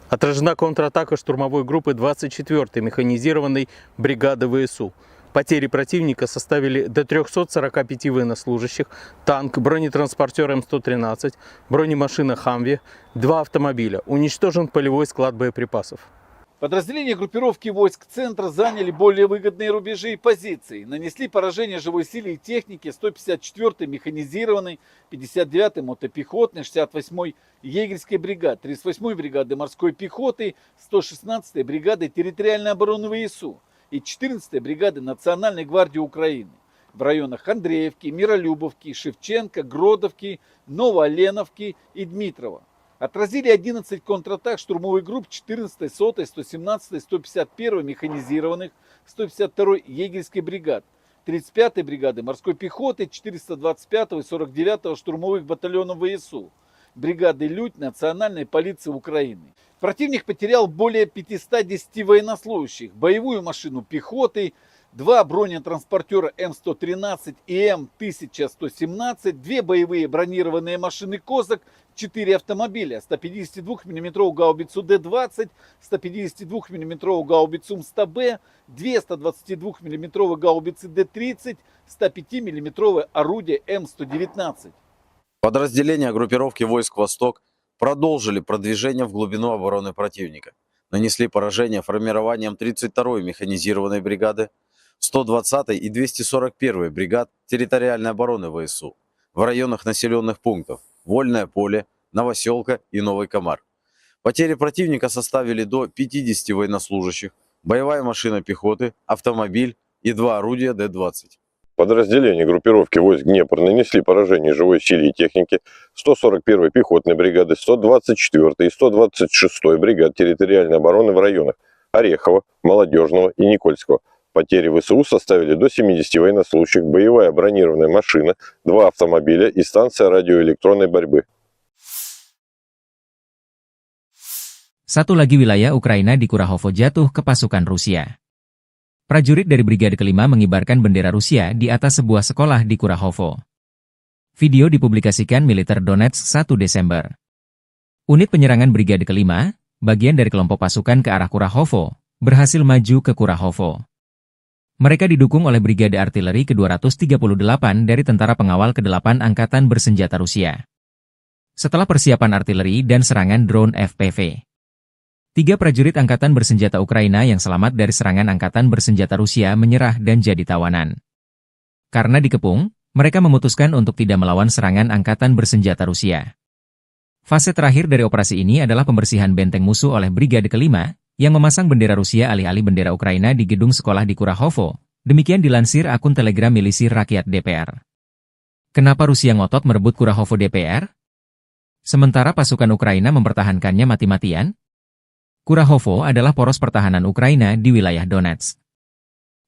Отражена контратака штурмовой группы 24-й механизированной бригады ВСУ. Потери противника составили до 345 военнослужащих, танк, бронетранспортер М113, бронемашина «Хамви», 2 автомобиля. Уничтожен полевой склад боеприпасов. Подразделения группировки войск центра заняли более выгодные рубежи и позиции. Нанесли поражение живой силе и технике 154-й механизированной, 59-й мотопехотной, 68-й егерской бригады, 38-й бригады морской пехоты, 116-й бригады территориальной обороны ВСУ и 14-й бригады Национальной гвардии Украины в районах Андреевки, Миролюбовки, Шевченко, Гродовки, Новооленовки и Дмитрова. Отразили 11 контратак штурмовых групп 14-й, 100-й, 117-й, 151-й механизированных, 152-й егерской бригад, 35-й бригады морской пехоты, 425-го и 49-го штурмовых батальонов ВСУ, бригады «Людь» Национальной полиции Украины. Противник потерял более 510 военнослужащих, боевую машину пехоты, 2 бронетранспортера М113 и М1117, 2 боевые бронированные машины «Козак», 4 автомобиля, 152 мм гаубицу Д-20, 152 мм гаубицу МСТБ, 2 122 мм гаубицы Д-30, 105 мм орудие М119. Подразделения группировки войск «Восток» продолжили продвижение в глубину обороны противника. Нанесли поражение формированием 32-й механизированной бригады, 120-й и 241-й бригад территориальной обороны ВСУ в районах населенных пунктов Вольное поле, Новоселка и Новый Комар. Потери противника составили до 50 военнослужащих, боевая машина пехоты, автомобиль и 2 орудия Д-20. Подразделения группировки войск Днепр нанесли поражение живой силе и технике 141-й пехотной бригады, 124-й и 126-й бригад территориальной обороны в районах Орехова, Молодежного и Никольского. Потери ВСУ составили до 70 военнослужащих, боевая бронированная машина, 2 автомобиля и станция радиоэлектронной борьбы. Satu lagi wilayah Ukraina di Kurahovo jatuh ke pasukan Rusia. Prajurit dari Brigade Kelima mengibarkan bendera Rusia di atas sebuah sekolah di Kurahovo. Video dipublikasikan Militer Donetsk 1 Desember. Unit penyerangan Brigade Kelima, bagian dari kelompok pasukan ke arah Kurahovo, berhasil maju ke Kurahovo. Mereka didukung oleh Brigade Artileri ke-238 dari Tentara Pengawal ke-8 Angkatan Bersenjata Rusia. Setelah persiapan artileri dan serangan drone FPV, 3 prajurit Angkatan Bersenjata Ukraina yang selamat dari serangan Angkatan Bersenjata Rusia menyerah dan jadi tawanan. Karena dikepung, mereka memutuskan untuk tidak melawan serangan Angkatan Bersenjata Rusia. Fase terakhir dari operasi ini adalah pembersihan benteng musuh oleh Brigade Kelima, yang memasang bendera Rusia alih-alih bendera Ukraina di gedung sekolah di Kurahovo. Demikian dilansir akun Telegram Milisi Rakyat DPR. Kenapa Rusia ngotot merebut Kurahovo DPR? Sementara pasukan Ukraina mempertahankannya mati-matian? Kurahovo adalah poros pertahanan Ukraina di wilayah Donetsk.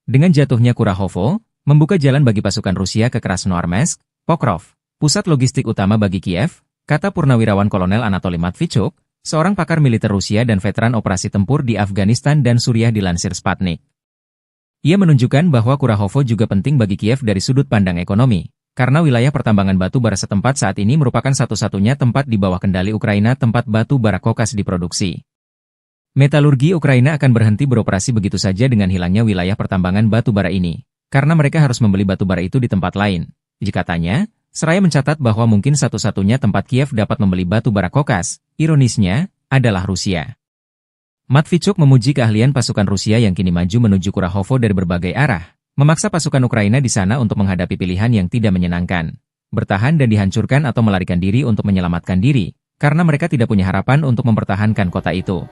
Dengan jatuhnya Kurahovo, membuka jalan bagi pasukan Rusia ke Krasnoarmeysk, Pokrov, pusat logistik utama bagi Kiev, kata Purnawirawan Kolonel Anatoly Matvichuk, seorang pakar militer Rusia dan veteran operasi tempur di Afghanistan dan Suriah dilansir Sputnik. Ia menunjukkan bahwa Kurahovo juga penting bagi Kiev dari sudut pandang ekonomi, karena wilayah pertambangan batu bara setempat saat ini merupakan satu-satunya tempat di bawah kendali Ukraina tempat batu bara kokas diproduksi. Metalurgi Ukraina akan berhenti beroperasi begitu saja dengan hilangnya wilayah pertambangan batu bara ini, karena mereka harus membeli batu bara itu di tempat lain. Katanya, seraya mencatat bahwa mungkin satu-satunya tempat Kiev dapat membeli batu bara kokas, ironisnya, adalah Rusia. Matvichuk memuji keahlian pasukan Rusia yang kini maju menuju Kurahovo dari berbagai arah, memaksa pasukan Ukraina di sana untuk menghadapi pilihan yang tidak menyenangkan, bertahan dan dihancurkan atau melarikan diri untuk menyelamatkan diri, karena mereka tidak punya harapan untuk mempertahankan kota itu.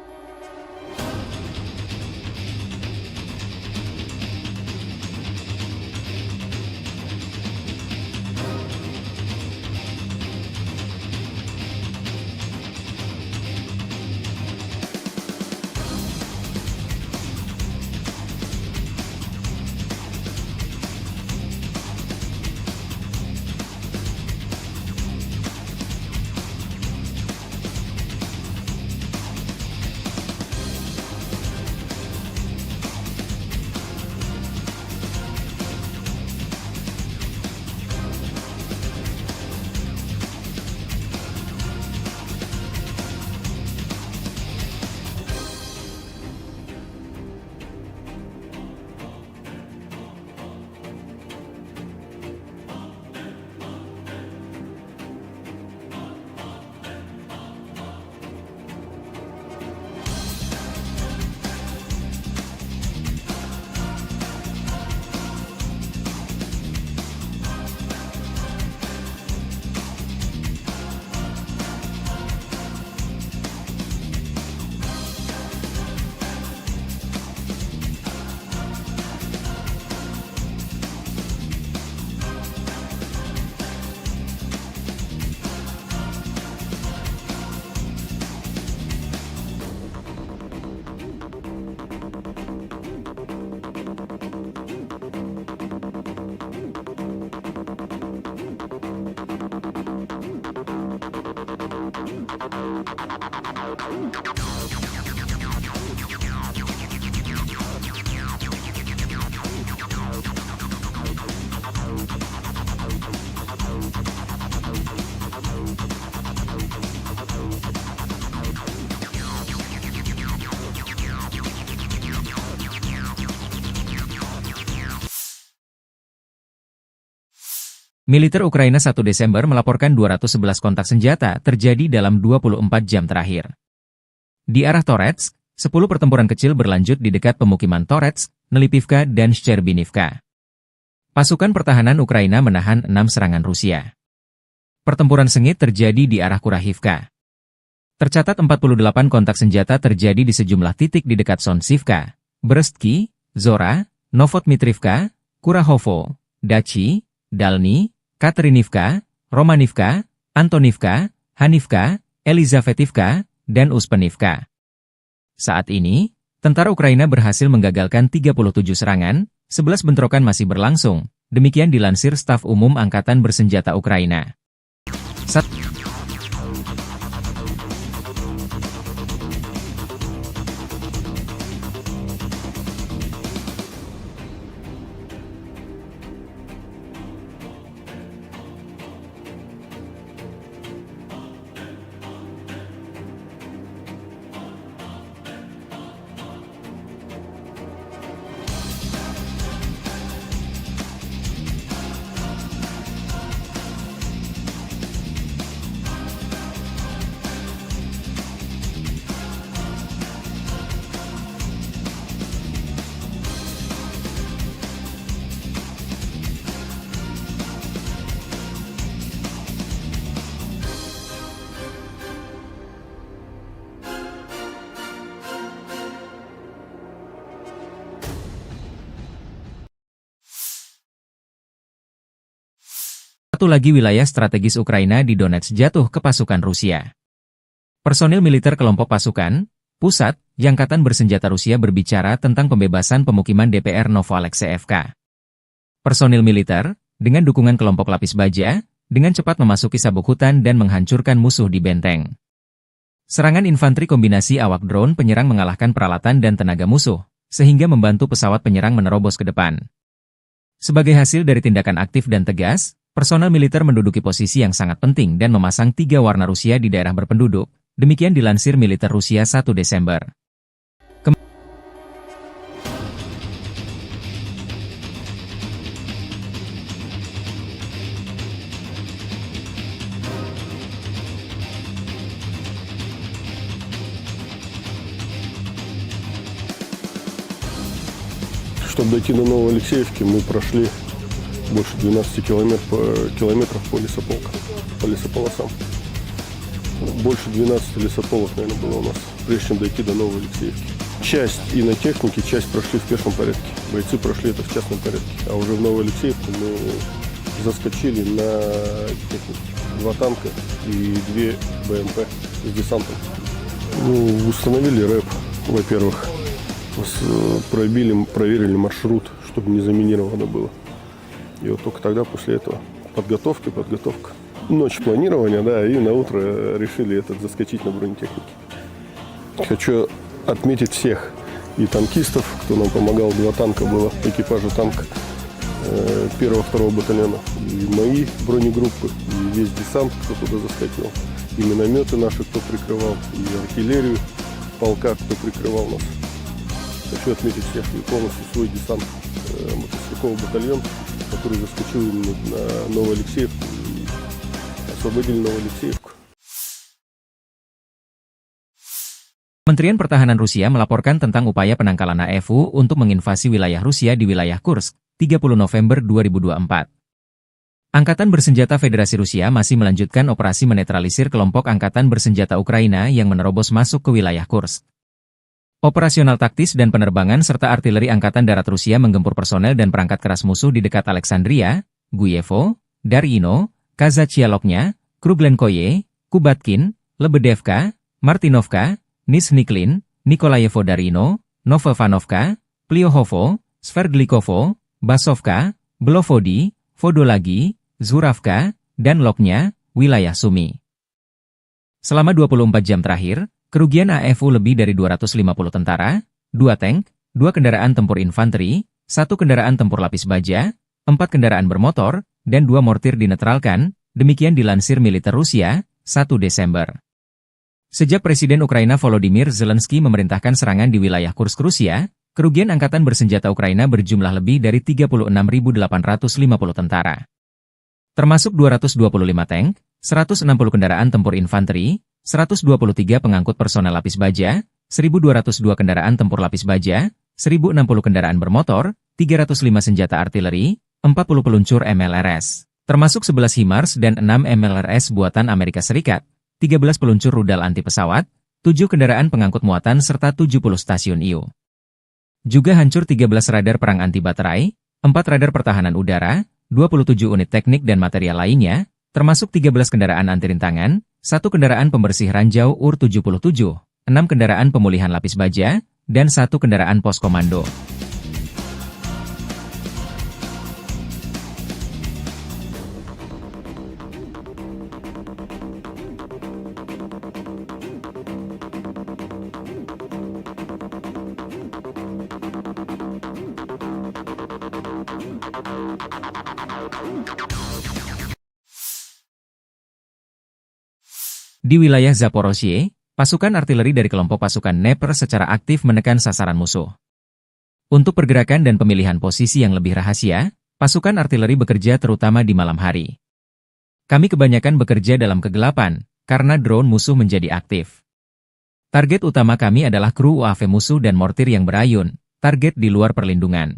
Militer Ukraina 1 Desember melaporkan 211 kontak senjata terjadi dalam 24 jam terakhir. Di arah Toretsk, 10 pertempuran kecil berlanjut di dekat pemukiman Toretsk, Nelipivka dan Shcherbinivka. Pasukan pertahanan Ukraina menahan 6 serangan Rusia. Pertempuran sengit terjadi di arah Kurahivka. Tercatat 48 kontak senjata terjadi di sejumlah titik di dekat Sonsivka, Brestki, Zora, Novotmitrivka, Kurahovo, Dachi, Dalny, Katerinivka, Romanivka, Antonivka, Hanivka, Elizavetivka, dan Uspenivka. Saat ini, tentara Ukraina berhasil menggagalkan 37 serangan, 11 bentrokan masih berlangsung, demikian dilansir Staf Umum Angkatan Bersenjata Ukraina. Satu lagi wilayah strategis Ukraina di Donetsk jatuh ke pasukan Rusia. Personil militer kelompok pasukan pusat Angkatan Bersenjata Rusia berbicara tentang pembebasan pemukiman DPR Novoalexeyevka. Personil militer, dengan dukungan kelompok lapis baja, dengan cepat memasuki sabuk hutan dan menghancurkan musuh di benteng. Serangan infanteri kombinasi awak drone penyerang mengalahkan peralatan dan tenaga musuh, sehingga membantu pesawat penyerang menerobos ke depan. Sebagai hasil dari tindakan aktif dan tegas, personel militer menduduki posisi yang sangat penting dan memasang 3 warna Rusia di daerah berpenduduk, demikian dilansir militer Rusia 1 Desember. Чтобы дойти до Новоалексеевки, мы прошли больше 12 километров по лесополосам. Больше 12 лесополок, наверное, было у нас, прежде чем дойти до Новоалексеевки. Часть и на технике, часть прошли в пешем порядке. Бойцы прошли это в частном порядке. А уже в Новоалексеевку мы заскочили на технике. 2 танка и 2 БМП с десантом. Установили рэп, во-первых. Проверили маршрут, чтобы не заминировано было. И вот только тогда, после этого, подготовка. Ночь планирования, да, и на утро решили заскочить на бронетехнике. Хочу отметить всех и танкистов, кто нам помогал. 2 танка было, экипажа танка 1-2 батальона. И мои бронегруппы, и весь десант, кто туда заскочил. И минометы наши, кто прикрывал, и артиллерию полка, кто прикрывал нас. Хочу отметить всех и полностью свой десант, мотострелковый батальон, который заскочил на Новоалексеевку и освободили Новоалексеевку. Kementerian Pertahanan Rusia melaporkan tentang upaya penangkalan AFU untuk menginvasi wilayah Rusia di wilayah Kursk, 30 November 2024. Angkatan Bersenjata Federasi Rusia masih melanjutkan operasi menetralisir kelompok Angkatan Bersenjata Ukraina yang menerobos masuk ke wilayah Kursk. Operasional taktis dan penerbangan serta artileri Angkatan Darat Rusia menggempur personel dan perangkat keras musuh di dekat Alexandria, Guyevo, Darino, Kazachialoknya, Kruglenkoye, Kubatkin, Lebedevka, Martinovka, Nizhniklin, Nikolayevo Darino, Novovanovka, Pliohovo, Sverdlikovo, Basovka, Belovodi, Vodolagi, Zuravka, dan Loknya, wilayah Sumi. Selama 24 jam terakhir, kerugian AFU lebih dari 250 tentara, 2 tank, 2 kendaraan tempur infanteri, 1 kendaraan tempur lapis baja, 4 kendaraan bermotor, dan 2 mortir dinetralkan, demikian dilansir militer Rusia, 1 Desember. Sejak Presiden Ukraina Volodymyr Zelensky memerintahkan serangan di wilayah Kursk Rusia, kerugian Angkatan Bersenjata Ukraina berjumlah lebih dari 36.850 tentara. Termasuk 225 tank, 160 kendaraan tempur infanteri, 123 pengangkut personel lapis baja, 1.202 kendaraan tempur lapis baja, 1.060 kendaraan bermotor, 305 senjata artileri, 40 peluncur MLRS, termasuk 11 HIMARS dan 6 MLRS buatan Amerika Serikat, 13 peluncur rudal anti pesawat, 7 kendaraan pengangkut muatan serta 70 stasiun IU. Juga hancur 13 radar perang anti baterai, 4 radar pertahanan udara, 27 unit teknik dan material lainnya, termasuk 13 kendaraan anti rintangan, 1 kendaraan pembersih ranjau UR-77, 6 kendaraan pemulihan lapis baja, dan 1 kendaraan pos komando. Di wilayah Zaporozhye, pasukan artileri dari kelompok pasukan Dnepr secara aktif menekan sasaran musuh. Untuk pergerakan dan pemilihan posisi yang lebih rahasia, pasukan artileri bekerja terutama di malam hari. Kami kebanyakan bekerja dalam kegelapan, karena drone musuh menjadi aktif. Target utama kami adalah kru UAV musuh dan mortir yang berayun, target di luar perlindungan.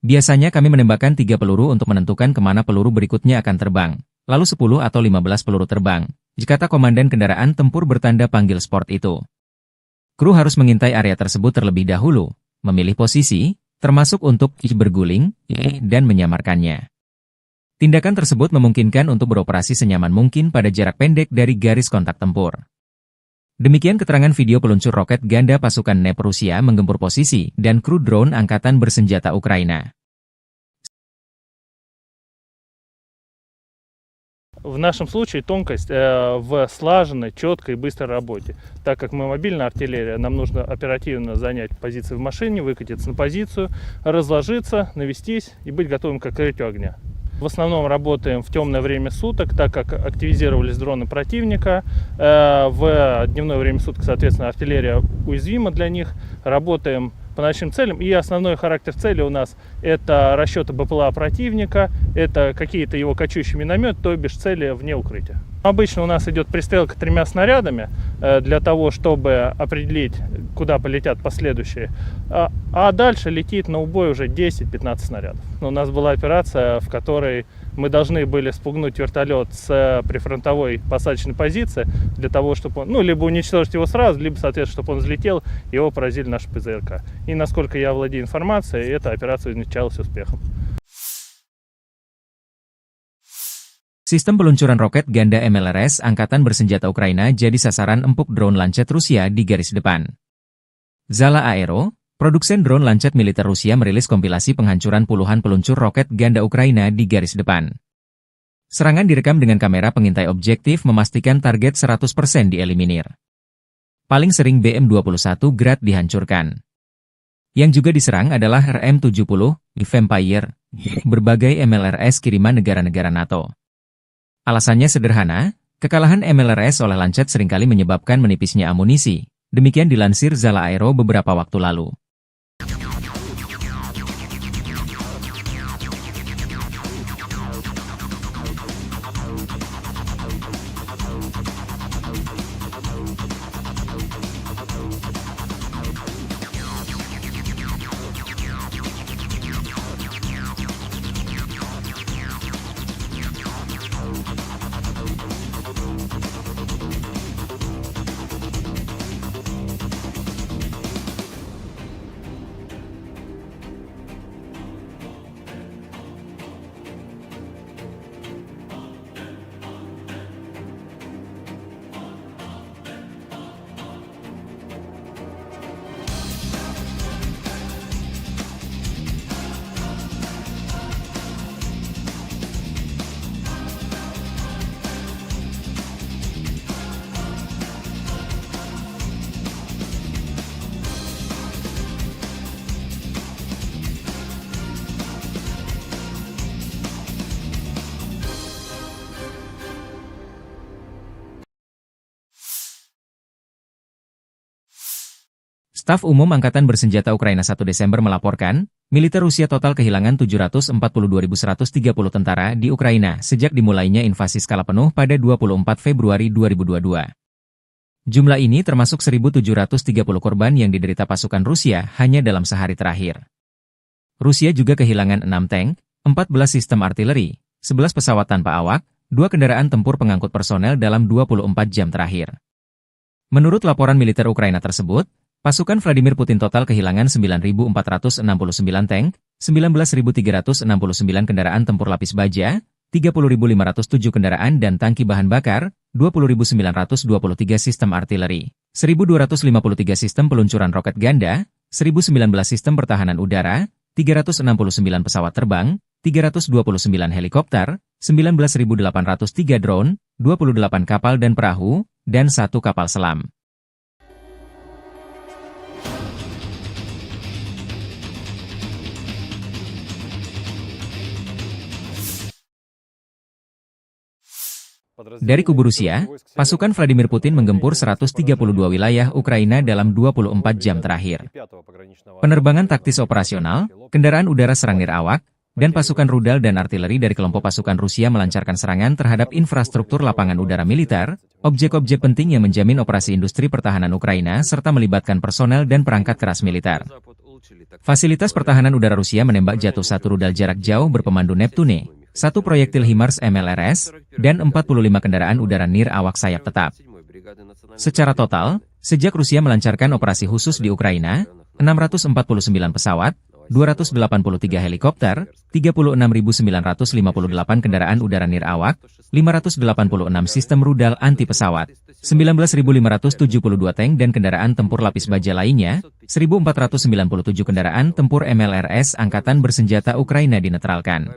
Biasanya kami menembakkan 3 peluru untuk menentukan kemana peluru berikutnya akan terbang, lalu 10 atau 15 peluru terbang, kata komandan kendaraan tempur bertanda panggil sport itu. Kru harus mengintai area tersebut terlebih dahulu, memilih posisi, termasuk untuk berguling, dan menyamarkannya. Tindakan tersebut memungkinkan untuk beroperasi senyaman mungkin pada jarak pendek dari garis kontak tempur. Demikian keterangan video peluncur roket ganda pasukan NEP Rusia menggempur posisi dan kru drone angkatan bersenjata Ukraina. В нашем случае тонкость в слаженной, четкой и быстрой работе. Так как мы мобильная артиллерия, нам нужно оперативно занять позиции в машине, выкатиться на позицию, разложиться, навестись и быть готовым к открытию огня. В основном работаем в темное время суток, так как активизировались дроны противника. В дневное время суток, соответственно, артиллерия уязвима для них. Работаем по ночным целям. И основной характер цели у нас это расчеты БПЛА противника, это какие-то его кочующие минометы, то бишь цели вне укрытия. Обычно у нас идет пристрелка 3 снарядами для того, чтобы определить, куда полетят последующие. А дальше летит на убой уже 10-15 снарядов. У нас была операция, в которой мы должны были спугнуть вертолет с прифронтовой посадочной позиции для того, чтобы он, либо уничтожить его сразу, либо, соответственно, чтобы он взлетел, и его поразили наши ПЗРК. И насколько я владею информацией, эта операция увенчалась успехом. Sistem peluncuran roket ganda MLRS Angkatan Bersenjata Ukraina jadi sasaran empuk drone Lancet Rusia di garis depan. Zala Aero, produsen drone Lancet militer Rusia merilis kompilasi penghancuran puluhan peluncur roket ganda Ukraina di garis depan. Serangan direkam dengan kamera pengintai objektif memastikan target 100% dieliminir. Paling sering BM-21 Grad dihancurkan. Yang juga diserang adalah RM-70, Vampire, berbagai MLRS kiriman negara-negara NATO. Alasannya sederhana, kekalahan MLRS oleh Lancet seringkali menyebabkan menipisnya amunisi. Demikian dilansir Zala Aero beberapa waktu lalu. Staf Umum Angkatan Bersenjata Ukraina 1 Desember melaporkan, militer Rusia total kehilangan 742.130 tentara di Ukraina sejak dimulainya invasi skala penuh pada 24 Februari 2022. Jumlah ini termasuk 1.730 korban yang diderita pasukan Rusia hanya dalam sehari terakhir. Rusia juga kehilangan 6 tank, 14 sistem artileri, 11 pesawat tanpa awak, 2 kendaraan tempur pengangkut personel dalam 24 jam terakhir. Menurut laporan militer Ukraina tersebut, pasukan Vladimir Putin total kehilangan 9.469 tank, 19.369 kendaraan tempur lapis baja, 30.507 kendaraan dan tangki bahan bakar, 20.923 sistem artileri, 1.253 sistem peluncuran roket ganda, 1.019 sistem pertahanan udara, 369 pesawat terbang, 329 helikopter, 19.803 drone, 28 kapal dan perahu, dan 1 kapal selam. Dari kubu Rusia, pasukan Vladimir Putin menggempur 132 wilayah Ukraina dalam 24 jam terakhir. Penerbangan taktis operasional, kendaraan udara serang nirawak, dan pasukan rudal dan artileri dari kelompok pasukan Rusia melancarkan serangan terhadap infrastruktur lapangan udara militer, objek-objek penting yang menjamin operasi industri pertahanan Ukraina serta melibatkan personel dan perangkat keras militer. Fasilitas pertahanan udara Rusia menembak jatuh 1 rudal jarak jauh berpemandu Neptune, 1 proyektil HIMARS MLRS, dan 45 kendaraan udara nir awak sayap tetap. Secara total, sejak Rusia melancarkan operasi khusus di Ukraina, 649 pesawat, 283 helikopter, 36.958 kendaraan udara nirawak, 586 sistem rudal anti pesawat, 19.572 tank dan kendaraan tempur lapis baja lainnya, 1.497 kendaraan tempur MLRS Angkatan Bersenjata Ukraina dinetralkan.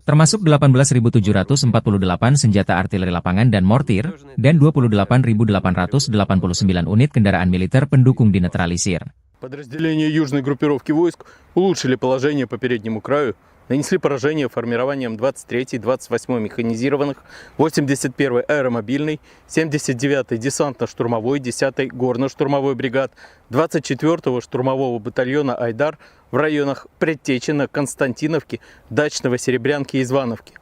Termasuk 18.748 senjata artileri lapangan dan mortir, dan 28.889 unit kendaraan militer pendukung dinetralisir. Подразделения южной группировки войск улучшили положение по переднему краю, нанесли поражение формированиям 23-й, 28-й механизированных, 81-й аэромобильной, 79-й десантно-штурмовой, 10-й горно-штурмовой бригад, 24-го штурмового батальона «Айдар» в районах Предтечина, Константиновки, Дачного, Серебрянки и Звановки.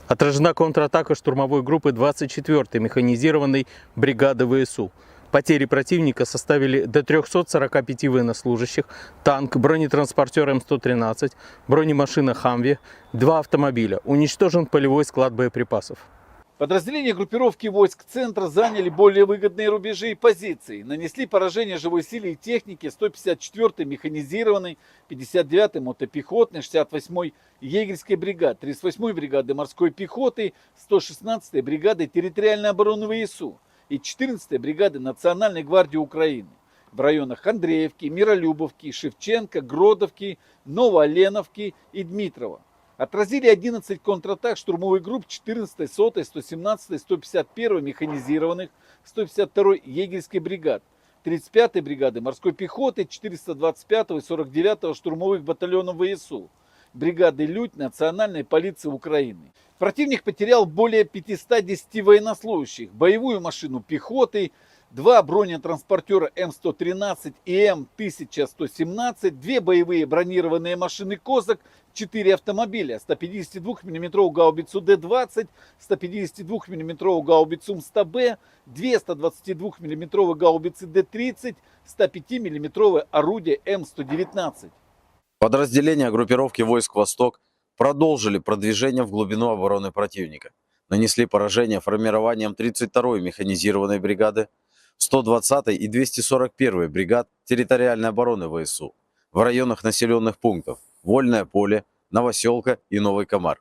Отражена контратака штурмовой группы 24-й механизированной бригады ВСУ. Потери противника составили до 345 военнослужащих, танк, бронетранспортер М113, бронемашина «Хамви», 2 автомобиля. Уничтожен полевой склад боеприпасов. Подразделения группировки войск центра заняли более выгодные рубежи и позиции. Нанесли поражение живой силе и технике 154-й механизированной, 59-й мотопехотной, 68-й егерской бригады, 38-й бригады морской пехоты, 116-й бригады территориальной обороны ВСУ и 14-й бригады Национальной гвардии Украины в районах Андреевки, Миролюбовки, Шевченко, Гродовки, Новооленовки и Дмитрова. Отразили 11 контратак штурмовых групп 14-й, 100-й, 117-й, 151-й механизированных, 152-й егерской бригад, 35-й бригады морской пехоты, 425-го и 49-го штурмовых батальонов ВСУ, бригады «Людь» Национальной полиции Украины. Противник потерял более 510 военнослужащих, боевую машину пехоты, 2 бронетранспортера М113 и М1117, 2 боевые бронированные машины «Козак», 4 автомобиля, 152 мм гаубицу Д-20, 152 мм гаубицу М100Б, 2 122 мм гаубицы Д-30, 105 мм орудие М119. Подразделения группировки войск «Восток» продолжили продвижение в глубину обороны противника. Нанесли поражение формированиям 32-й механизированной бригады, 120-й и 241-й бригад территориальной обороны ВСУ в районах населенных пунктов Вольное поле, Новоселка и Новый Комар.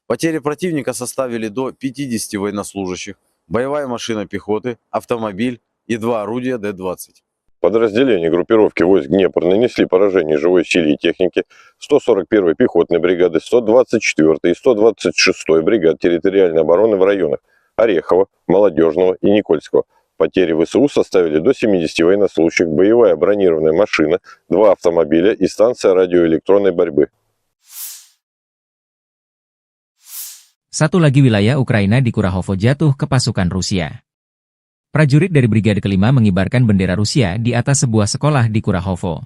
Потери противника составили до 50 военнослужащих, боевая машина пехоты, автомобиль и 2 орудия Д-20. Подразделения группировки войск Днепр нанесли поражение живой силе и технике 141-й пехотной бригады, 124-й и 126-й бригад территориальной обороны в районах Орехова, Молодежного и Никольского. Потери ВСУ составили до 70 военнослужащих, боевая бронированная машина, 2 автомобиля и станция радиоэлектронной борьбы. Satu lagi wilayah Ukraina di Kurahovo jatuh ke pasukan Rusia. Prajurit dari Brigade Kelima mengibarkan bendera Rusia di atas sebuah sekolah di Kurahovo.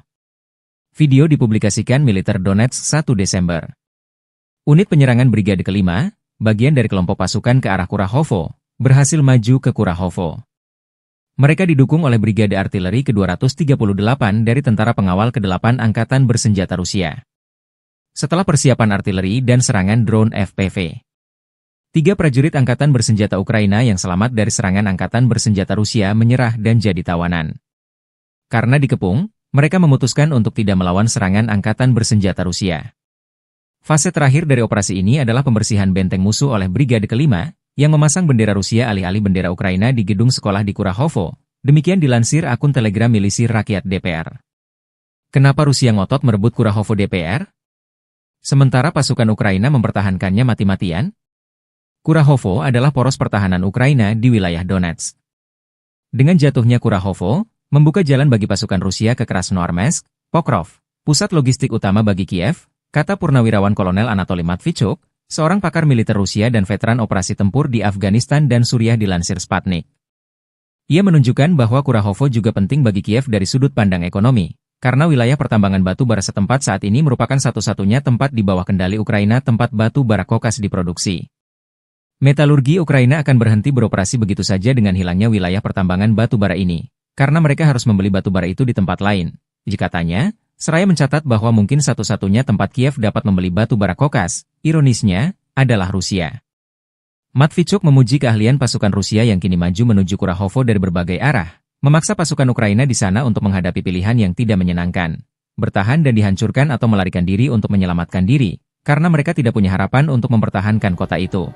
Video dipublikasikan militer Donetsk 1 Desember. Unit penyerangan Brigade Kelima, bagian dari kelompok pasukan ke arah Kurahovo, berhasil maju ke Kurahovo. Mereka didukung oleh Brigade Artileri ke-238 dari Tentara Pengawal ke-8 Angkatan Bersenjata Rusia. Setelah persiapan artileri dan serangan drone FPV, 3 prajurit Angkatan Bersenjata Ukraina yang selamat dari serangan Angkatan Bersenjata Rusia menyerah dan jadi tawanan. Karena dikepung, mereka memutuskan untuk tidak melawan serangan Angkatan Bersenjata Rusia. Fase terakhir dari operasi ini adalah pembersihan benteng musuh oleh Brigade Kelima, yang memasang bendera Rusia alih-alih bendera Ukraina di gedung sekolah di Kurahovo. Demikian dilansir akun Telegram milisi rakyat DPR. Kenapa Rusia ngotot merebut Kurahovo DPR? Sementara pasukan Ukraina mempertahankannya mati-matian? Kurahovo adalah poros pertahanan Ukraina di wilayah Donetsk. Dengan jatuhnya Kurahovo, membuka jalan bagi pasukan Rusia ke Krasnoarmeysk, Pokrov, pusat logistik utama bagi Kiev, kata Purnawirawan Kolonel Anatoly Matvichuk, seorang pakar militer Rusia dan veteran operasi tempur di Afghanistan dan Suriah dilansir Sputnik. Ia menunjukkan bahwa Kurahovo juga penting bagi Kiev dari sudut pandang ekonomi, karena wilayah pertambangan batu bara setempat saat ini merupakan satu-satunya tempat di bawah kendali Ukraina tempat batu bara kokas diproduksi. Metalurgi Ukraina akan berhenti beroperasi begitu saja dengan hilangnya wilayah pertambangan batu bara ini, karena mereka harus membeli batu bara itu di tempat lain. Jika tanya, seraya mencatat bahwa mungkin satu-satunya tempat Kiev dapat membeli batu bara kokas, ironisnya, adalah Rusia. Matvichuk memuji keahlian pasukan Rusia yang kini maju menuju Kurahovo dari berbagai arah, memaksa pasukan Ukraina di sana untuk menghadapi pilihan yang tidak menyenangkan. bertahan dan dihancurkan atau melarikan diri untuk menyelamatkan diri, karena mereka tidak punya harapan untuk mempertahankan kota itu.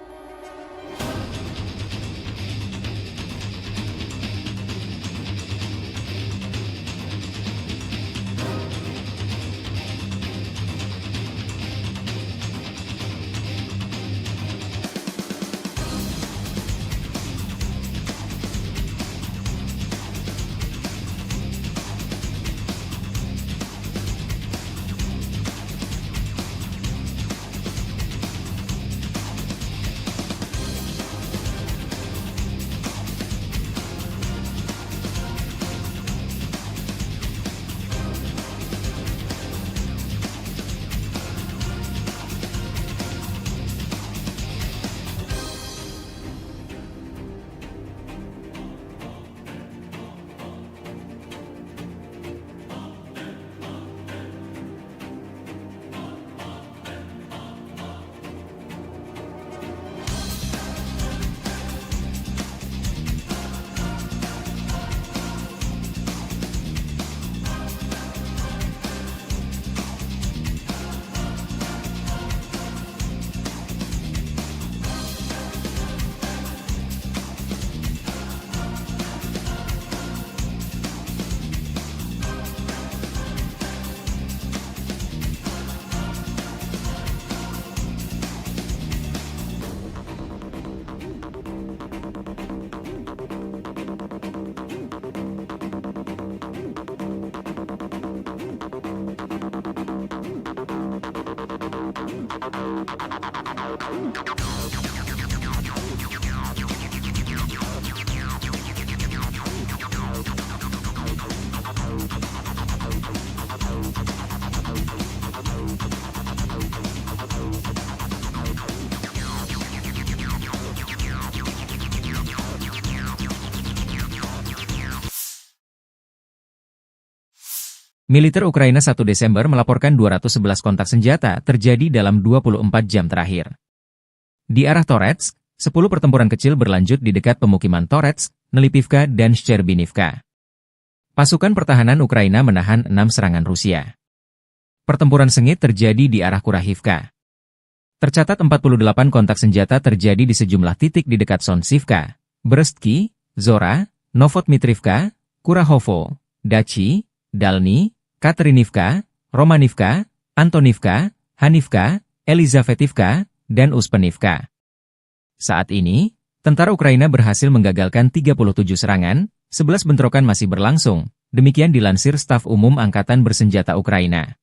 Militer Ukraina 1 Desember melaporkan 211 kontak senjata terjadi dalam 24 jam terakhir. Di arah Toretsk, 10 pertempuran kecil berlanjut di dekat pemukiman Toretsk, Nelipivka, dan Shcherbinivka. Pasukan pertahanan Ukraina menahan 6 serangan Rusia. Pertempuran sengit terjadi di arah Kurahivka. Tercatat 48 kontak senjata terjadi di sejumlah titik di dekat Sonsivka, Brestki, Zora, Novotmitrivka, Kurahovo, Dachi, Dalny, Katerinivka, Romanivka, Antonivka, Hanivka, Elizavetivka, dan Uspenivka. Saat ini, tentara Ukraina berhasil menggagalkan 37 serangan, 11 bentrokan masih berlangsung, demikian dilansir Staf Umum Angkatan Bersenjata Ukraina.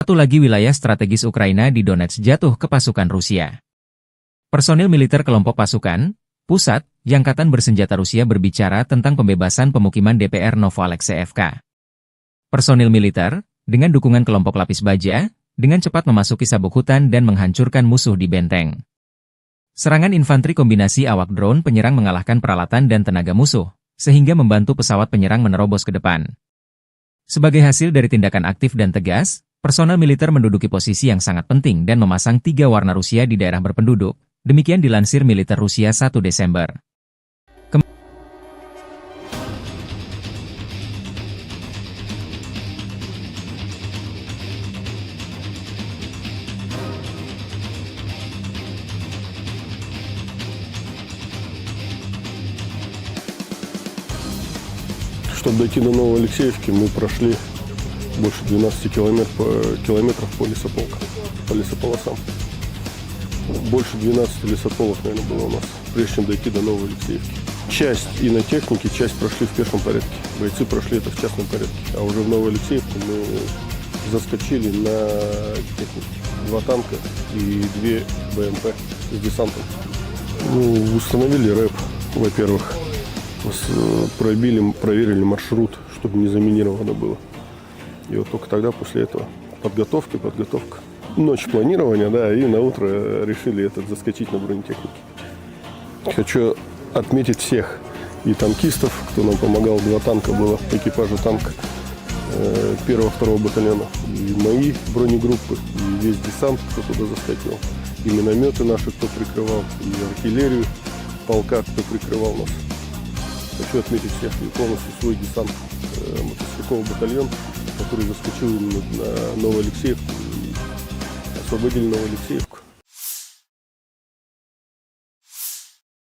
Satu lagi wilayah strategis Ukraina di Donetsk jatuh ke pasukan Rusia. Personil militer kelompok pasukan pusat Angkatan Bersenjata Rusia berbicara tentang pembebasan pemukiman DPR Novoalexeyevka. Personil militer, dengan dukungan kelompok lapis baja, dengan cepat memasuki sabuk hutan dan menghancurkan musuh di benteng. Serangan infanteri kombinasi awak drone penyerang mengalahkan peralatan dan tenaga musuh, sehingga membantu pesawat penyerang menerobos ke depan. Sebagai hasil dari tindakan aktif dan tegas, personel militer menduduki posisi yang sangat penting dan memasang 3 warna Rusia di daerah berpenduduk, demikian dilansir militer Rusia 1 Desember. Чтобы дойти до Новоалексеевки, мы прошли больше 12 километров по лесополосам. Больше 12 лесополос, наверное, было у нас, прежде чем дойти до Новой Алексеевки. Часть и на технике, часть прошли в пешем порядке. Бойцы прошли это в частном порядке. А уже в Новую Алексеевку мы заскочили на технике. 2 танка и 2 БМП с десантом. Установили рэп, во-первых. Проверили маршрут, чтобы не заминировано было. И вот только тогда, после этого, подготовка. Ночь планирования, да, и на утро решили заскочить на бронетехнике. Хочу отметить всех и танкистов, кто нам помогал. 2 танка было, экипажа танка 1-2 батальона. И мои бронегруппы, и весь десант, кто туда заскочил. И минометы наши, кто прикрывал, и артиллерию полка, кто прикрывал нас. Хочу отметить всех и полностью свой десант, мотострелковый батальон, который заскочил на Новую Алексеевку и освободили Новую Алексеевку.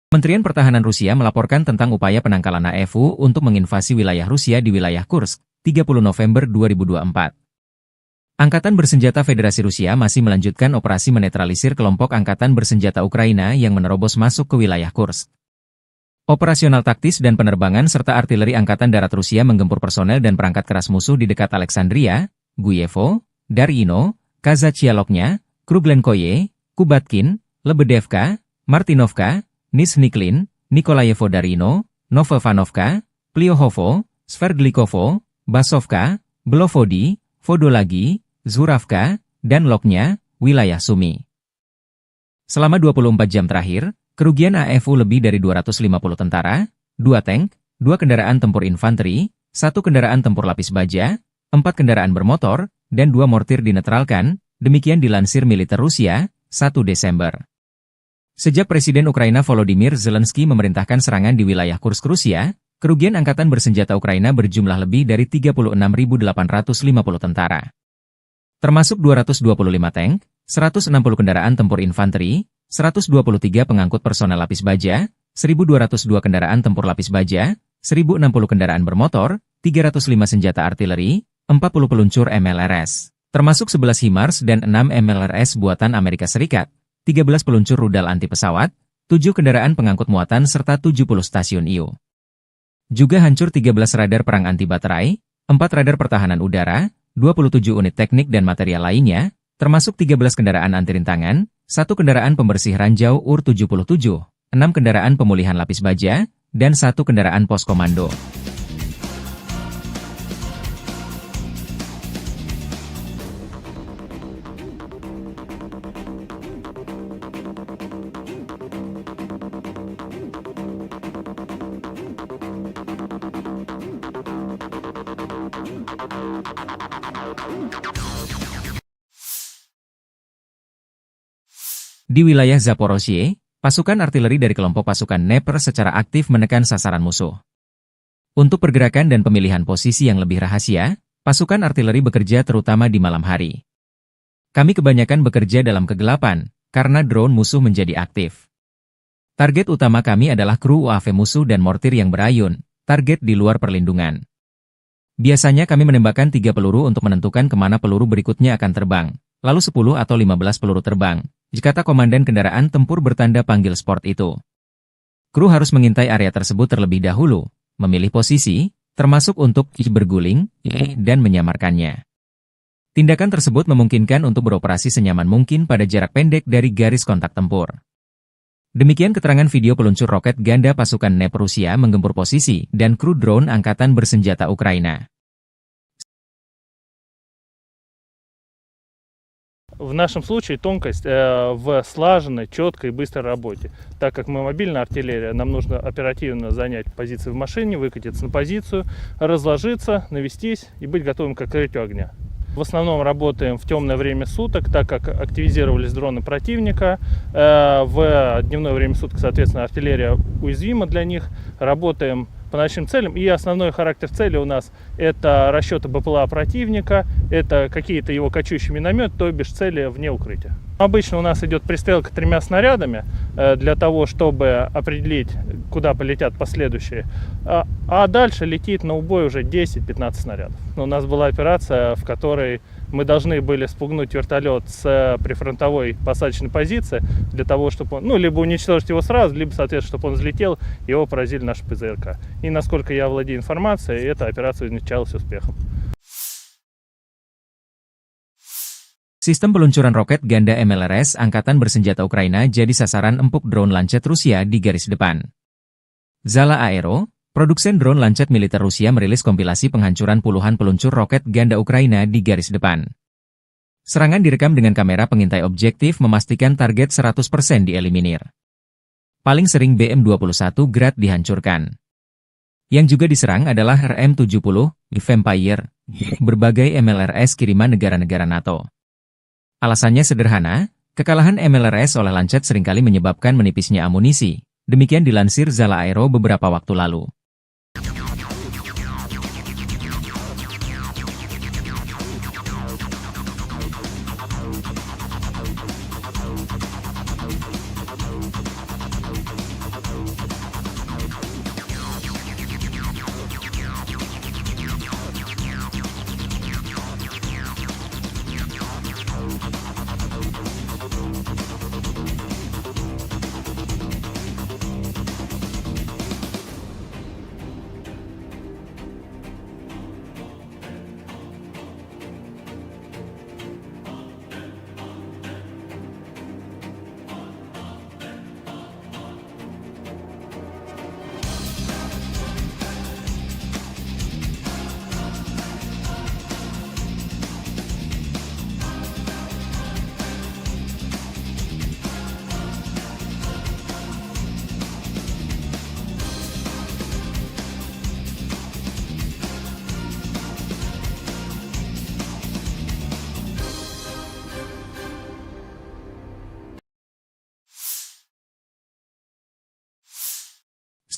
Kementerian Pertahanan Rusia melaporkan tentang upaya penangkalan AFU untuk menginvasi wilayah Rusia di wilayah Kursk, 30 November 2024. Angkatan Bersenjata Federasi Rusia masih melanjutkan operasi menetralisir kelompok Angkatan Bersenjata Ukraina yang menerobos masuk ke wilayah Kursk. Operasional taktis dan penerbangan serta artileri Angkatan Darat Rusia menggempur personel dan perangkat keras musuh di dekat Alexandria, Guyevo, Darino, Kazachialoknya, Kruglenkoye, Kubatkin, Lebedevka, Martinovka, Nizhniklin, Nikolayevo Darino, Novovanovka, Pliohovo, Sverdlikovo, Basovka, Belovodi, Vodolagi, Zuravka, dan Loknya, wilayah Sumi. Selama 24 jam terakhir, kerugian AFU lebih dari 250 tentara, 2 tank, 2 kendaraan tempur infanteri, 1 kendaraan tempur lapis baja, 4 kendaraan bermotor, dan 2 mortir dinetralkan, demikian dilansir militer Rusia, 1 Desember. Sejak Presiden Ukraina Volodymyr Zelensky memerintahkan serangan di wilayah Kursk Rusia, kerugian Angkatan Bersenjata Ukraina berjumlah lebih dari 36.850 tentara. Termasuk 225 tank, 160 kendaraan tempur infanteri, 123 pengangkut personel lapis baja, 1.202 kendaraan tempur lapis baja, 1.060 kendaraan bermotor, 305 senjata artileri, 40 peluncur MLRS, termasuk 11 HIMARS dan 6 MLRS buatan Amerika Serikat, 13 peluncur rudal anti pesawat, 7 kendaraan pengangkut muatan serta 70 stasiun IU. Juga hancur 13 radar perang anti baterai, 4 radar pertahanan udara, 27 unit teknik dan material lainnya, termasuk 13 kendaraan anti rintangan, 1 kendaraan pembersih ranjau UR-77, 6 kendaraan pemulihan lapis baja, dan 1 kendaraan pos komando. Di wilayah Zaporozhye, pasukan artileri dari kelompok pasukan Dnepr secara aktif menekan sasaran musuh. Untuk pergerakan dan pemilihan posisi yang lebih rahasia, pasukan artileri bekerja terutama di malam hari. Kami kebanyakan bekerja dalam kegelapan, karena drone musuh menjadi aktif. Target utama kami adalah kru UAV musuh dan mortir yang berayun, target di luar perlindungan. Biasanya kami menembakkan 3 peluru untuk menentukan kemana peluru berikutnya akan terbang, lalu 10 atau 15 peluru terbang, kata komandan kendaraan tempur bertanda panggil sport itu. Kru harus mengintai area tersebut terlebih dahulu, memilih posisi, termasuk untuk berguling, dan menyamarkannya. Tindakan tersebut memungkinkan untuk beroperasi senyaman mungkin pada jarak pendek dari garis kontak tempur. Demikian keterangan video peluncur roket ganda pasukan Dnepr Rusia menggempur posisi dan kru drone Angkatan Bersenjata Ukraina. В нашем случае тонкость в слаженной, четкой и быстрой работе. Так как мы мобильная артиллерия, нам нужно оперативно занять позиции в машине, выкатиться на позицию, разложиться, навестись и быть готовым к открытию огня. В основном работаем в темное время суток, так как активизировались дроны противника. В дневное время суток, соответственно, артиллерия уязвима для них. Работаем по ночным целям. И основной характер цели у нас это расчеты БПЛА противника, это какие-то его кочующие минометы, то бишь цели вне укрытия. Обычно у нас идет пристрелка 3 снарядами для того, чтобы определить, куда полетят последующие. А дальше летит на убой уже 10-15 снарядов. У нас была операция, в которой мы должны были спугнуть вертолет с прифронтовой посадочной позиции для того, чтобы он, либо уничтожить его сразу, либо, соответственно, чтобы он взлетел, его поразили наши ПЗРК. И насколько я владею информацией, эта операция увенчалась успехом. Sistem peluncuran roket ganda MLRS Angkatan Bersenjata Ukraina jadi sasaran empuk drone Lancet Rusia di garis depan. Zala Aero, produsen drone Lancet militer Rusia merilis kompilasi penghancuran puluhan peluncur roket ganda Ukraina di garis depan. Serangan direkam dengan kamera pengintai objektif memastikan target 100% dieliminir. Paling sering BM-21 Grad dihancurkan. Yang juga diserang adalah RM-70, Vampire, berbagai MLRS kiriman negara-negara NATO. Alasannya sederhana, kekalahan MLRS oleh Lancet seringkali menyebabkan menipisnya amunisi. Demikian dilansir Zala Aero beberapa waktu lalu.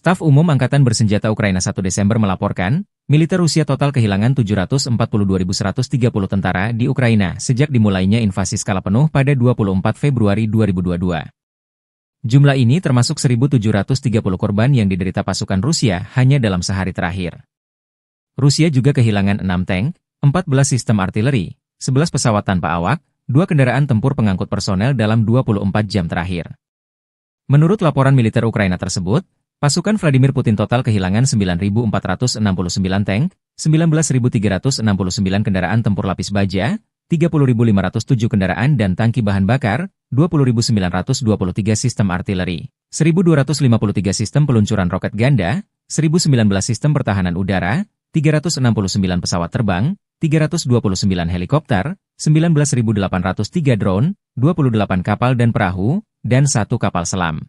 Staf Umum Angkatan Bersenjata Ukraina 1 Desember melaporkan, militer Rusia total kehilangan 742.130 tentara di Ukraina sejak dimulainya invasi skala penuh pada 24 Februari 2022. Jumlah ini termasuk 1.730 korban yang diderita pasukan Rusia hanya dalam sehari terakhir. Rusia juga kehilangan 6 tank, 14 sistem artileri, 11 pesawat tanpa awak, 2 kendaraan tempur pengangkut personel dalam 24 jam terakhir. Menurut laporan militer Ukraina tersebut, pasukan Vladimir Putin total kehilangan 9.469 tank, 19.369 kendaraan tempur lapis baja, 30.507 kendaraan dan tangki bahan bakar, 20.923 sistem artileri, 1.253 sistem peluncuran roket ganda, 1.019 sistem pertahanan udara, 369 pesawat terbang, 329 helikopter, 19.803 drone, 28 kapal dan perahu, dan 1 kapal selam.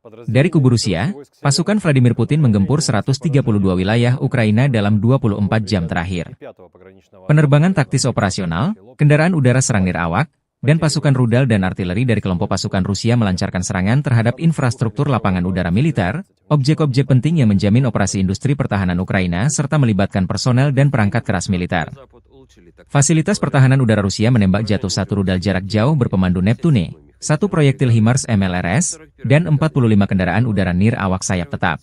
Dari kubu Rusia, pasukan Vladimir Putin menggempur 132 wilayah Ukraina dalam 24 jam terakhir. Penerbangan taktis operasional, kendaraan udara serang nirawak, dan pasukan rudal dan artileri dari kelompok pasukan Rusia melancarkan serangan terhadap infrastruktur lapangan udara militer, objek-objek penting yang menjamin operasi industri pertahanan Ukraina serta melibatkan personel dan perangkat keras militer. Fasilitas pertahanan udara Rusia menembak jatuh 1 rudal jarak jauh berpemandu Neptune, 1 proyektil HIMARS MLRS, dan 45 kendaraan udara nir awak sayap tetap.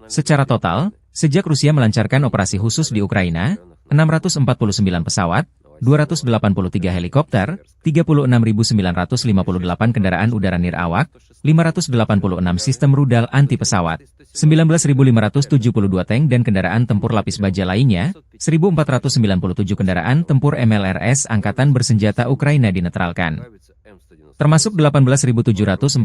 Secara total, sejak Rusia melancarkan operasi khusus di Ukraina, 649 pesawat, 283 helikopter, 36.958 kendaraan udara nir awak, 586 sistem rudal anti pesawat, 19.572 tank dan kendaraan tempur lapis baja lainnya, 1.497 kendaraan tempur MLRS Angkatan Bersenjata Ukraina dinetralkan. Termasuk 18.748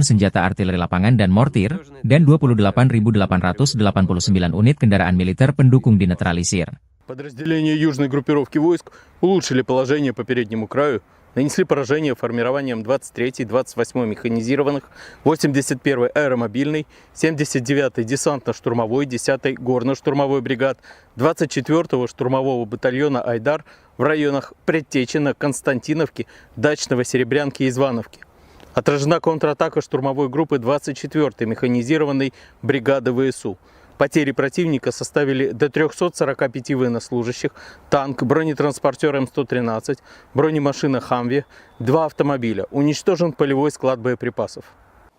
senjata artileri lapangan dan mortir, dan 28.889 unit kendaraan militer pendukung dinetralisir. Подразделения южной группировки войск улучшили положение по переднему краю, нанесли поражение формированиям 23-й, 28-й механизированных, 81-й аэромобильной, 79-й десантно-штурмовой, 10-й горно-штурмовой бригад, 24-го штурмового батальона «Айдар» в районах Предтечина, Константиновки, Дачного, Серебрянки и Звановки. Отражена контратака штурмовой группы 24-й механизированной бригады ВСУ. Потери противника составили до 345 военнослужащих, танк, бронетранспортер М113, бронемашина «Хамви», 2 автомобиля. Уничтожен полевой склад боеприпасов.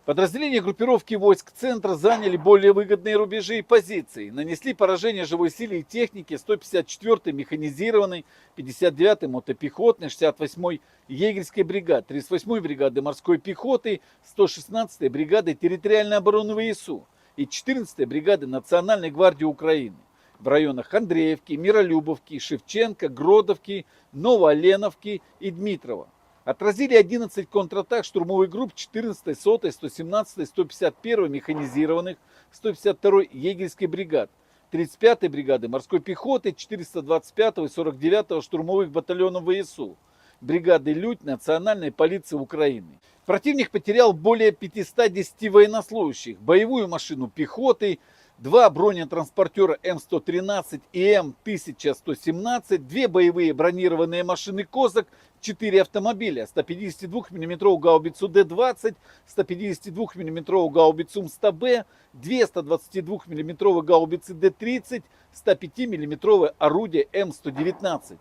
Подразделения группировки войск центра заняли более выгодные рубежи и позиции. Нанесли поражение живой силе и технике 154-й механизированной, 59-й мотопехотной, 68-й егерской бригады, 38-й бригады морской пехоты, 116-й бригады территориальной обороны ВСУ и 14-й бригады Национальной гвардии Украины в районах Андреевки, Миролюбовки, Шевченко, Гродовки, Новооленовки и Дмитрова. Отразили 11 контратак штурмовых групп 14-й, 100-й, 117-й, 151-й механизированных, 152-й егерской бригад, 35-й бригады морской пехоты, 425-го и 49-го штурмовых батальонов ВСУ, бригады «Людь» Национальной полиции Украины. Противник потерял более 510 военнослужащих, боевую машину пехоты, 2 бронетранспортера М113 и М1117, 2 боевые бронированные машины «Козак», 4 автомобиля, 152 мм гаубицу Д-20, 152 мм гаубицу М100Б, 2 122 мм гаубицы Д-30, 105 мм орудие М119.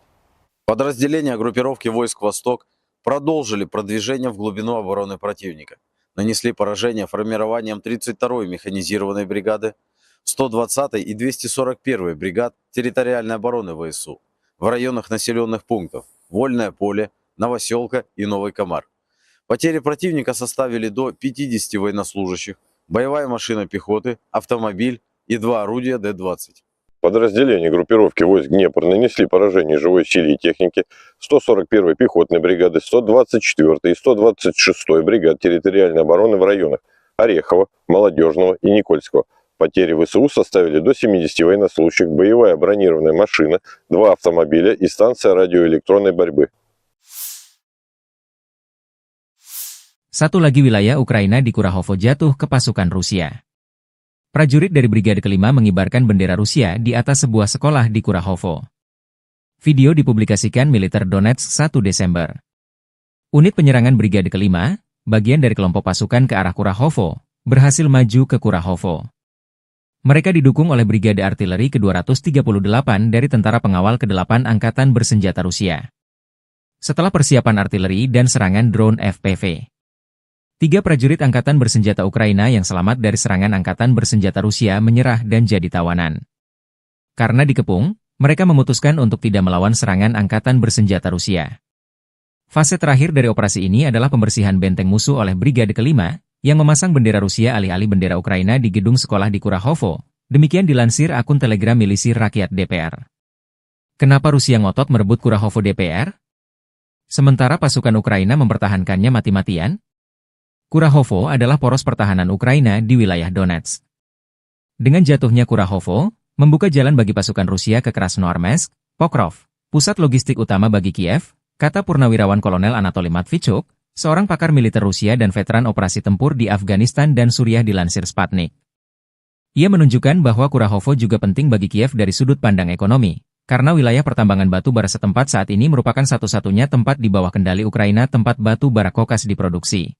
Подразделения группировки войск «Восток» продолжили продвижение в глубину обороны противника. Нанесли поражение формированием 32-й механизированной бригады, 120-й и 241-й бригад территориальной обороны ВСУ в районах населенных пунктов Вольное поле, Новоселка и Новый Комар. Потери противника составили до 50 военнослужащих, боевая машина пехоты, автомобиль и 2 орудия Д-20. Подразделения группировки войск Днепр нанесли поражение живой силе и технике 141-й пехотной бригады, 124-й и 126-й бригад территориальной обороны в районах Орехова, Молодежного и Никольского. Потери ВСУ составили до 70 военнослужащих, боевая бронированная машина, 2 автомобиля и станция радиоэлектронной борьбы. Satu lagi wilayah Ukraina di Kurahovo jatuh ke pasukan Rusia. Prajurit dari Brigade Kelima mengibarkan bendera Rusia di atas sebuah sekolah di Kurahovo. Video dipublikasikan Militer Donetsk 1 Desember. Unit penyerangan Brigade Kelima, bagian dari kelompok pasukan ke arah Kurahovo, berhasil maju ke Kurahovo. Mereka didukung oleh Brigade Artileri ke-238 dari Tentara Pengawal ke-8 Angkatan Bersenjata Rusia. Setelah persiapan artileri dan serangan drone FPV, 3 prajurit Angkatan Bersenjata Ukraina yang selamat dari serangan Angkatan Bersenjata Rusia menyerah dan jadi tawanan. Karena dikepung, mereka memutuskan untuk tidak melawan serangan Angkatan Bersenjata Rusia. Fase terakhir dari operasi ini adalah pembersihan benteng musuh oleh Brigade Kelima, yang memasang bendera Rusia alih-alih bendera Ukraina di gedung sekolah di Kurahovo. Demikian dilansir akun Telegram Milisi Rakyat DPR. Kenapa Rusia ngotot merebut Kurahovo DPR? Sementara pasukan Ukraina mempertahankannya mati-matian? Kurahovo adalah poros pertahanan Ukraina di wilayah Donetsk. Dengan jatuhnya Kurahovo, membuka jalan bagi pasukan Rusia ke Krasnoarmeysk, Pokrov, pusat logistik utama bagi Kiev, kata Purnawirawan Kolonel Anatoly Matvichuk, seorang pakar militer Rusia dan veteran operasi tempur di Afghanistan dan Suriah dilansir Sputnik. Ia menunjukkan bahwa Kurahovo juga penting bagi Kiev dari sudut pandang ekonomi, karena wilayah pertambangan batu bara setempat saat ini merupakan satu-satunya tempat di bawah kendali Ukraina tempat batu bara kokas diproduksi.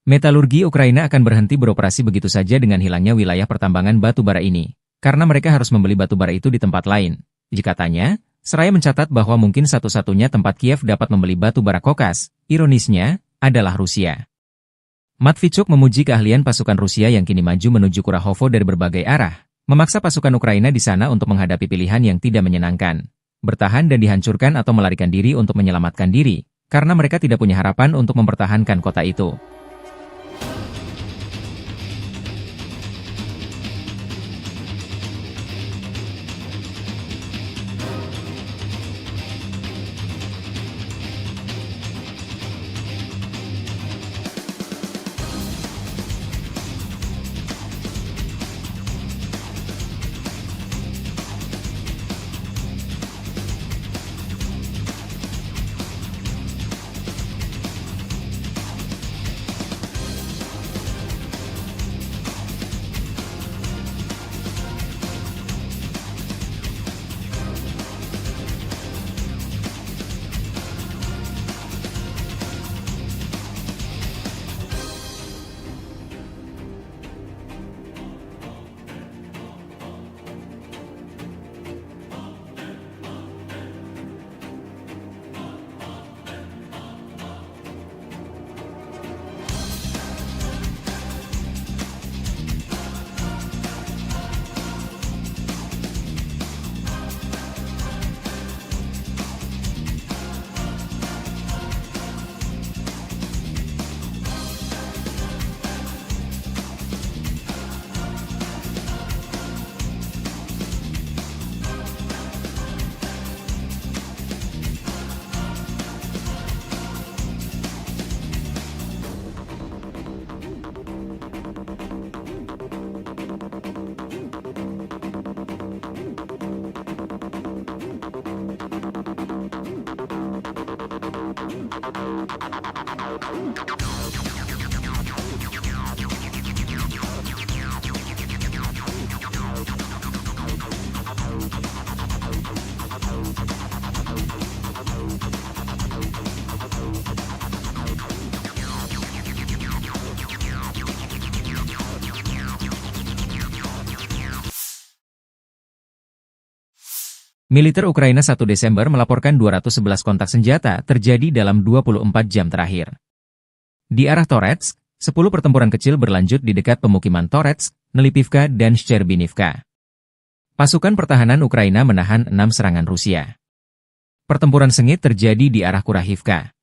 Metalurgi Ukraina akan berhenti beroperasi begitu saja dengan hilangnya wilayah pertambangan batu bara ini, karena mereka harus membeli batu bara itu di tempat lain. Katanya, seraya mencatat bahwa mungkin satu-satunya tempat Kiev dapat membeli batu bara kokas, ironisnya, adalah Rusia. Matvichuk memuji keahlian pasukan Rusia yang kini maju menuju Kurahovo dari berbagai arah, memaksa pasukan Ukraina di sana untuk menghadapi pilihan yang tidak menyenangkan, bertahan dan dihancurkan atau melarikan diri untuk menyelamatkan diri, karena mereka tidak punya harapan untuk mempertahankan kota itu. Militer Ukraina 1 Desember melaporkan 211 kontak senjata terjadi dalam 24 jam terakhir. Di arah Toretsk, 10 pertempuran kecil berlanjut di dekat pemukiman Toretsk, Nelipivka dan Shcherbinivka. Pasukan pertahanan Ukraina menahan 6 serangan Rusia. Pertempuran sengit terjadi di arah Kurahivka.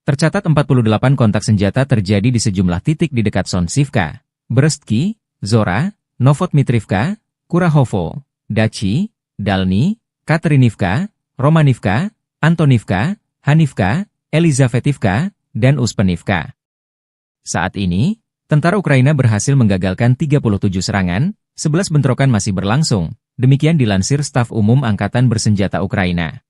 Tercatat 48 kontak senjata terjadi di sejumlah titik di dekat Sonsivka, Brestki, Zora, Novotmitrivka, Kurahovo, Dachi, Dalny, Katerinivka, Romanivka, Antonivka, Hanivka, Elizavetivka, dan Uspenivka. Saat ini, tentara Ukraina berhasil menggagalkan 37 serangan, 11 bentrokan masih berlangsung, demikian dilansir Staf Umum Angkatan Bersenjata Ukraina.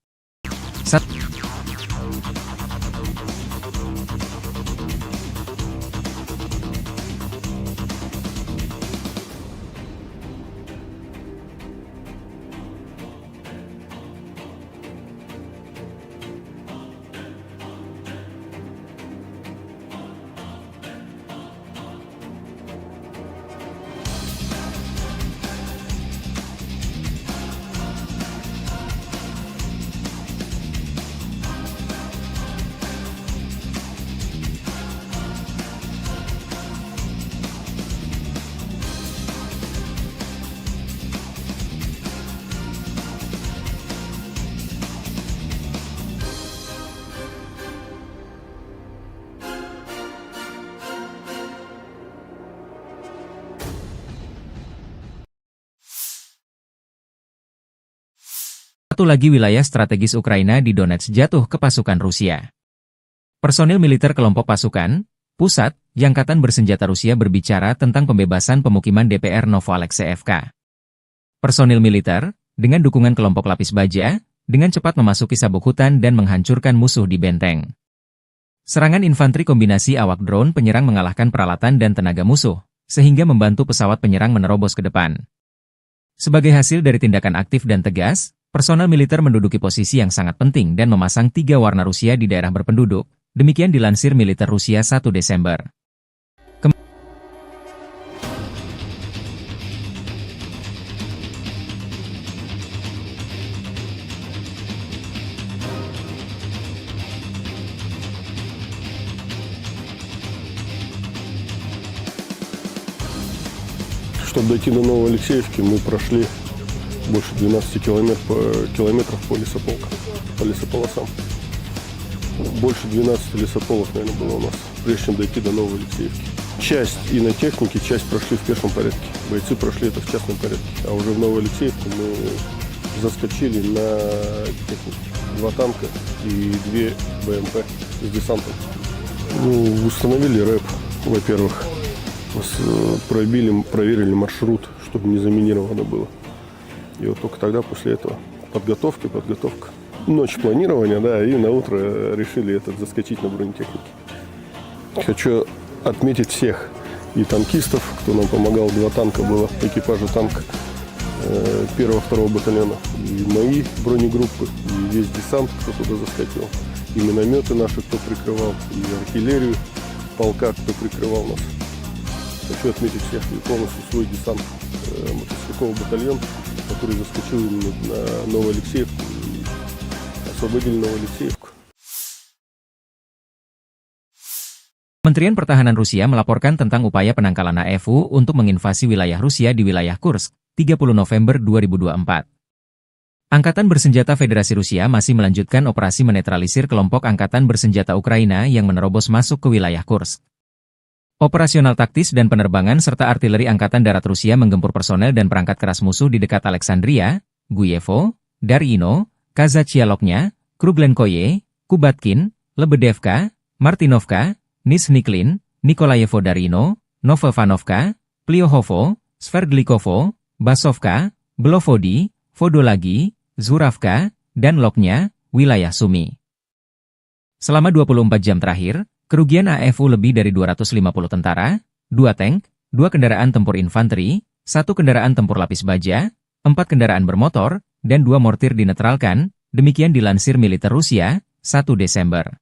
Satu lagi wilayah strategis Ukraina di Donetsk jatuh ke pasukan Rusia. Personil militer kelompok pasukan pusat Angkatan Bersenjata Rusia berbicara tentang pembebasan pemukiman DPR Novoalexeyevka. Personil militer, dengan dukungan kelompok lapis baja, dengan cepat memasuki sabuk hutan dan menghancurkan musuh di benteng. Serangan infanteri kombinasi awak drone penyerang mengalahkan peralatan dan tenaga musuh, sehingga membantu pesawat penyerang menerobos ke depan. Sebagai hasil dari tindakan aktif dan tegas, personel militer menduduki posisi yang sangat penting dan memasang 3 warna Rusia di daerah berpenduduk, demikian dilansir militer Rusia 1 Desember. Чтобы дойти до Новоалексеевки, мы прошли больше 12 километров по лесополосам. Больше 12 лесополос, наверное, было у нас, прежде чем дойти до Новоалексеевки. Часть и на технике, часть прошли в пешем порядке. Бойцы прошли это в частном порядке. А уже в Новоалексеевку мы заскочили на технике. 2 танка и 2 БМП с десантом. Установили рэп, во-первых. Проверили маршрут, чтобы не заминировано было. И вот только тогда, после этого, подготовка. Ночь планирования, да, и на утро решили заскочить на бронетехнике. Хочу отметить всех и танкистов, кто нам помогал. 2 танка было, экипажа танка 1-2 батальона. И мои бронегруппы, и весь десант, кто туда заскочил. И минометы наши, кто прикрывал, и артиллерию полка, кто прикрывал нас. Хочу отметить всех и полностью свой десант, мотострелковый батальон, который заскочил на Новоалексеевку и освободили Новоалексеевку. Kementerian Pertahanan Rusia melaporkan tentang upaya penangkalan AFU untuk menginvasi wilayah Rusia di wilayah Kursk, 30 November 2024. Angkatan Bersenjata Federasi Rusia masih melanjutkan operasi menetralisir kelompok Angkatan Bersenjata Ukraina yang menerobos masuk ke wilayah Kursk. Operasional taktis dan penerbangan serta artileri Angkatan Darat Rusia menggempur personel dan perangkat keras musuh di dekat Alexandria, Guyevo, Darino, Kazachialoknya, Kruglenkoye, Kubatkin, Lebedevka, Martinovka, Nizhniklin, Nikolayevo Darino, Novovanovka, Pliohovo, Sverdlikovo, Basovka, Belovodi, Vodolagi, Zuravka, dan Loknya, wilayah Sumi. Selama 24 jam terakhir, Kerugian AFU lebih dari 250 tentara, 2 tank, 2 kendaraan tempur infanteri, 1 kendaraan tempur lapis baja, 4 kendaraan bermotor, dan 2 mortir dinetralkan, demikian dilansir militer Rusia, 1 Desember.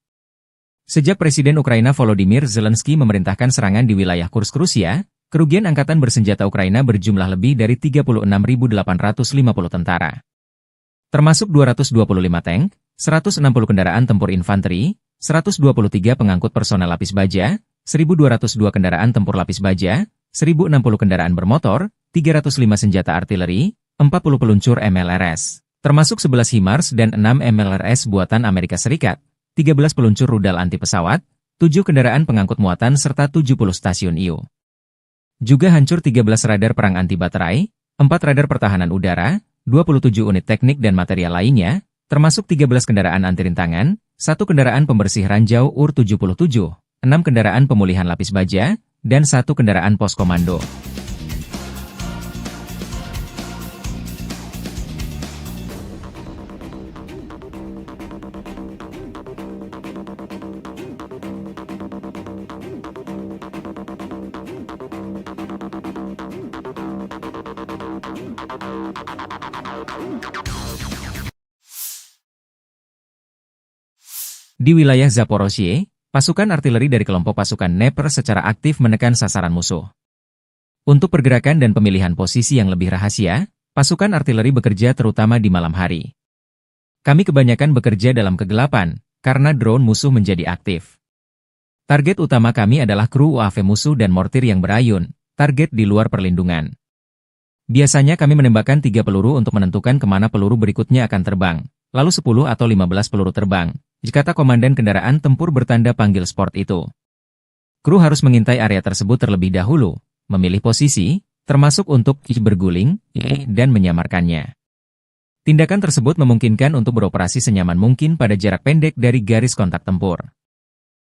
Sejak Presiden Ukraina Volodymyr Zelensky memerintahkan serangan di wilayah Kursk Rusia, kerugian angkatan bersenjata Ukraina berjumlah lebih dari 36.850 tentara. Termasuk 225 tank, 160 kendaraan tempur infanteri, 123 pengangkut personel lapis baja, 1.202 kendaraan tempur lapis baja, 1.060 kendaraan bermotor, 305 senjata artileri, 40 peluncur MLRS, termasuk 11 HIMARS dan 6 MLRS buatan Amerika Serikat, 13 peluncur rudal anti pesawat, 7 kendaraan pengangkut muatan serta 70 stasiun IU. Juga hancur 13 radar perang anti baterai, 4 radar pertahanan udara, 27 unit teknik dan material lainnya, termasuk 13 kendaraan anti rintangan, 1 kendaraan pembersih ranjau UR-77, 6 kendaraan pemulihan lapis baja, dan 1 kendaraan pos komando. Di wilayah Zaporozhye, pasukan artileri dari kelompok pasukan Dnepr secara aktif menekan sasaran musuh. Untuk pergerakan dan pemilihan posisi yang lebih rahasia, pasukan artileri bekerja terutama di malam hari. Kami kebanyakan bekerja dalam kegelapan, karena drone musuh menjadi aktif. Target utama kami adalah kru UAV musuh dan mortir yang berayun, target di luar perlindungan. Biasanya kami menembakkan 3 peluru untuk menentukan kemana peluru berikutnya akan terbang, lalu 10 atau 15 peluru terbang, kata komandan kendaraan tempur bertanda panggil sport itu. Kru harus mengintai area tersebut terlebih dahulu, memilih posisi, termasuk untuk berguling, dan menyamarkannya. Tindakan tersebut memungkinkan untuk beroperasi senyaman mungkin pada jarak pendek dari garis kontak tempur.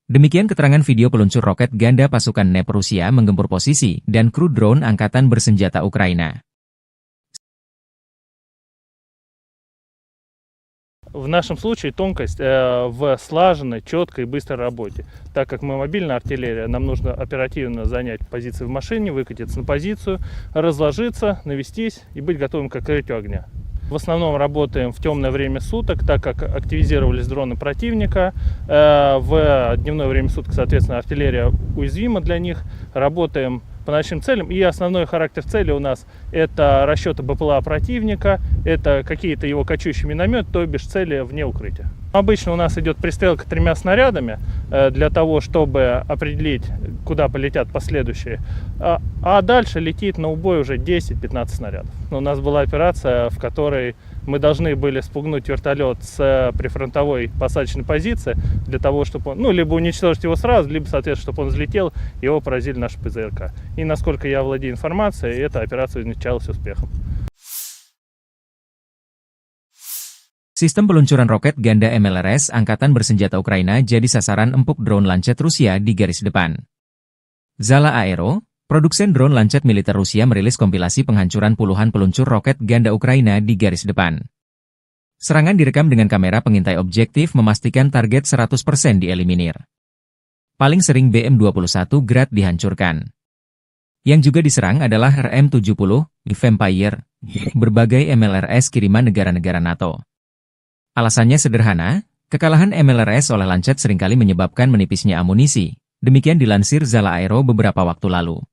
Demikian keterangan video peluncur roket ganda pasukan Dnepr Rusia menggempur posisi dan kru drone angkatan bersenjata Ukraina. В нашем случае тонкость в слаженной, четкой и быстрой работе. Так как мы мобильная артиллерия, нам нужно оперативно занять позиции в машине, выкатиться на позицию, разложиться, навестись и быть готовым к открытию огня. В основном работаем в темное время суток, так как активизировались дроны противника. В дневное время суток, соответственно, артиллерия уязвима для них. Работаем по ночным целям. И основной характер цели у нас это расчеты БПЛА противника, это какие-то его кочующие минометы, то бишь цели вне укрытия. Обычно у нас идет пристрелка 3 снарядами для того, чтобы определить, куда полетят последующие. А дальше летит на убой уже 10-15 снарядов. У нас была операция, в которой мы должны были спугнуть вертолет с прифронтовой посадочной позиции для того, чтобы он, либо уничтожить его сразу, либо, соответственно, чтобы он взлетел, его поразили наши ПЗРК. И насколько я владею информацией, эта операция увенчалась успехом. Sistem peluncuran roket ganda MLRS Angkatan Bersenjata Ukraina jadi sasaran empuk drone lancet Rusia di garis depan. Zala Aero, produsen drone lancet militer Rusia merilis kompilasi penghancuran puluhan peluncur roket ganda Ukraina di garis depan. Serangan direkam dengan kamera pengintai objektif memastikan target 100% dieliminir. Paling sering BM-21 Grad dihancurkan. Yang juga diserang adalah RM-70, Vampire, berbagai MLRS kiriman negara-negara NATO. Alasannya sederhana, kekalahan MLRS oleh lancet seringkali menyebabkan menipisnya amunisi. Demikian dilansir Zala Aero beberapa waktu lalu.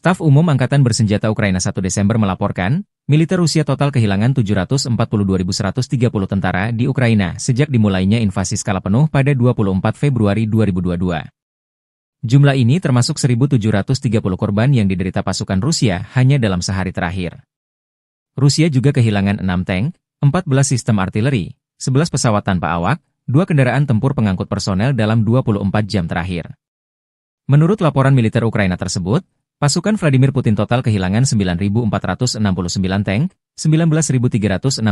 Staf Umum Angkatan Bersenjata Ukraina 1 Desember melaporkan, militer Rusia total kehilangan 742.130 tentara di Ukraina sejak dimulainya invasi skala penuh pada 24 Februari 2022. Jumlah ini termasuk 1.730 korban yang diderita pasukan Rusia hanya dalam sehari terakhir. Rusia juga kehilangan 6 tank, 14 sistem artileri, 11 pesawat tanpa awak, 2 kendaraan tempur pengangkut personel dalam 24 jam terakhir. Menurut laporan militer Ukraina tersebut, pasukan Vladimir Putin total kehilangan 9.469 tank, 19.369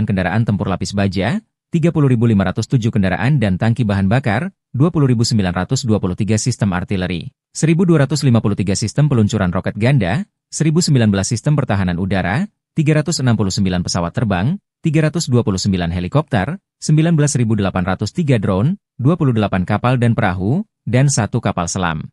kendaraan tempur lapis baja, 30.507 kendaraan dan tangki bahan bakar, 20.923 sistem artileri, 1.253 sistem peluncuran roket ganda, 1.019 sistem pertahanan udara, 369 pesawat terbang, 329 helikopter, 19.803 drone, 28 kapal dan perahu, dan 1 kapal selam.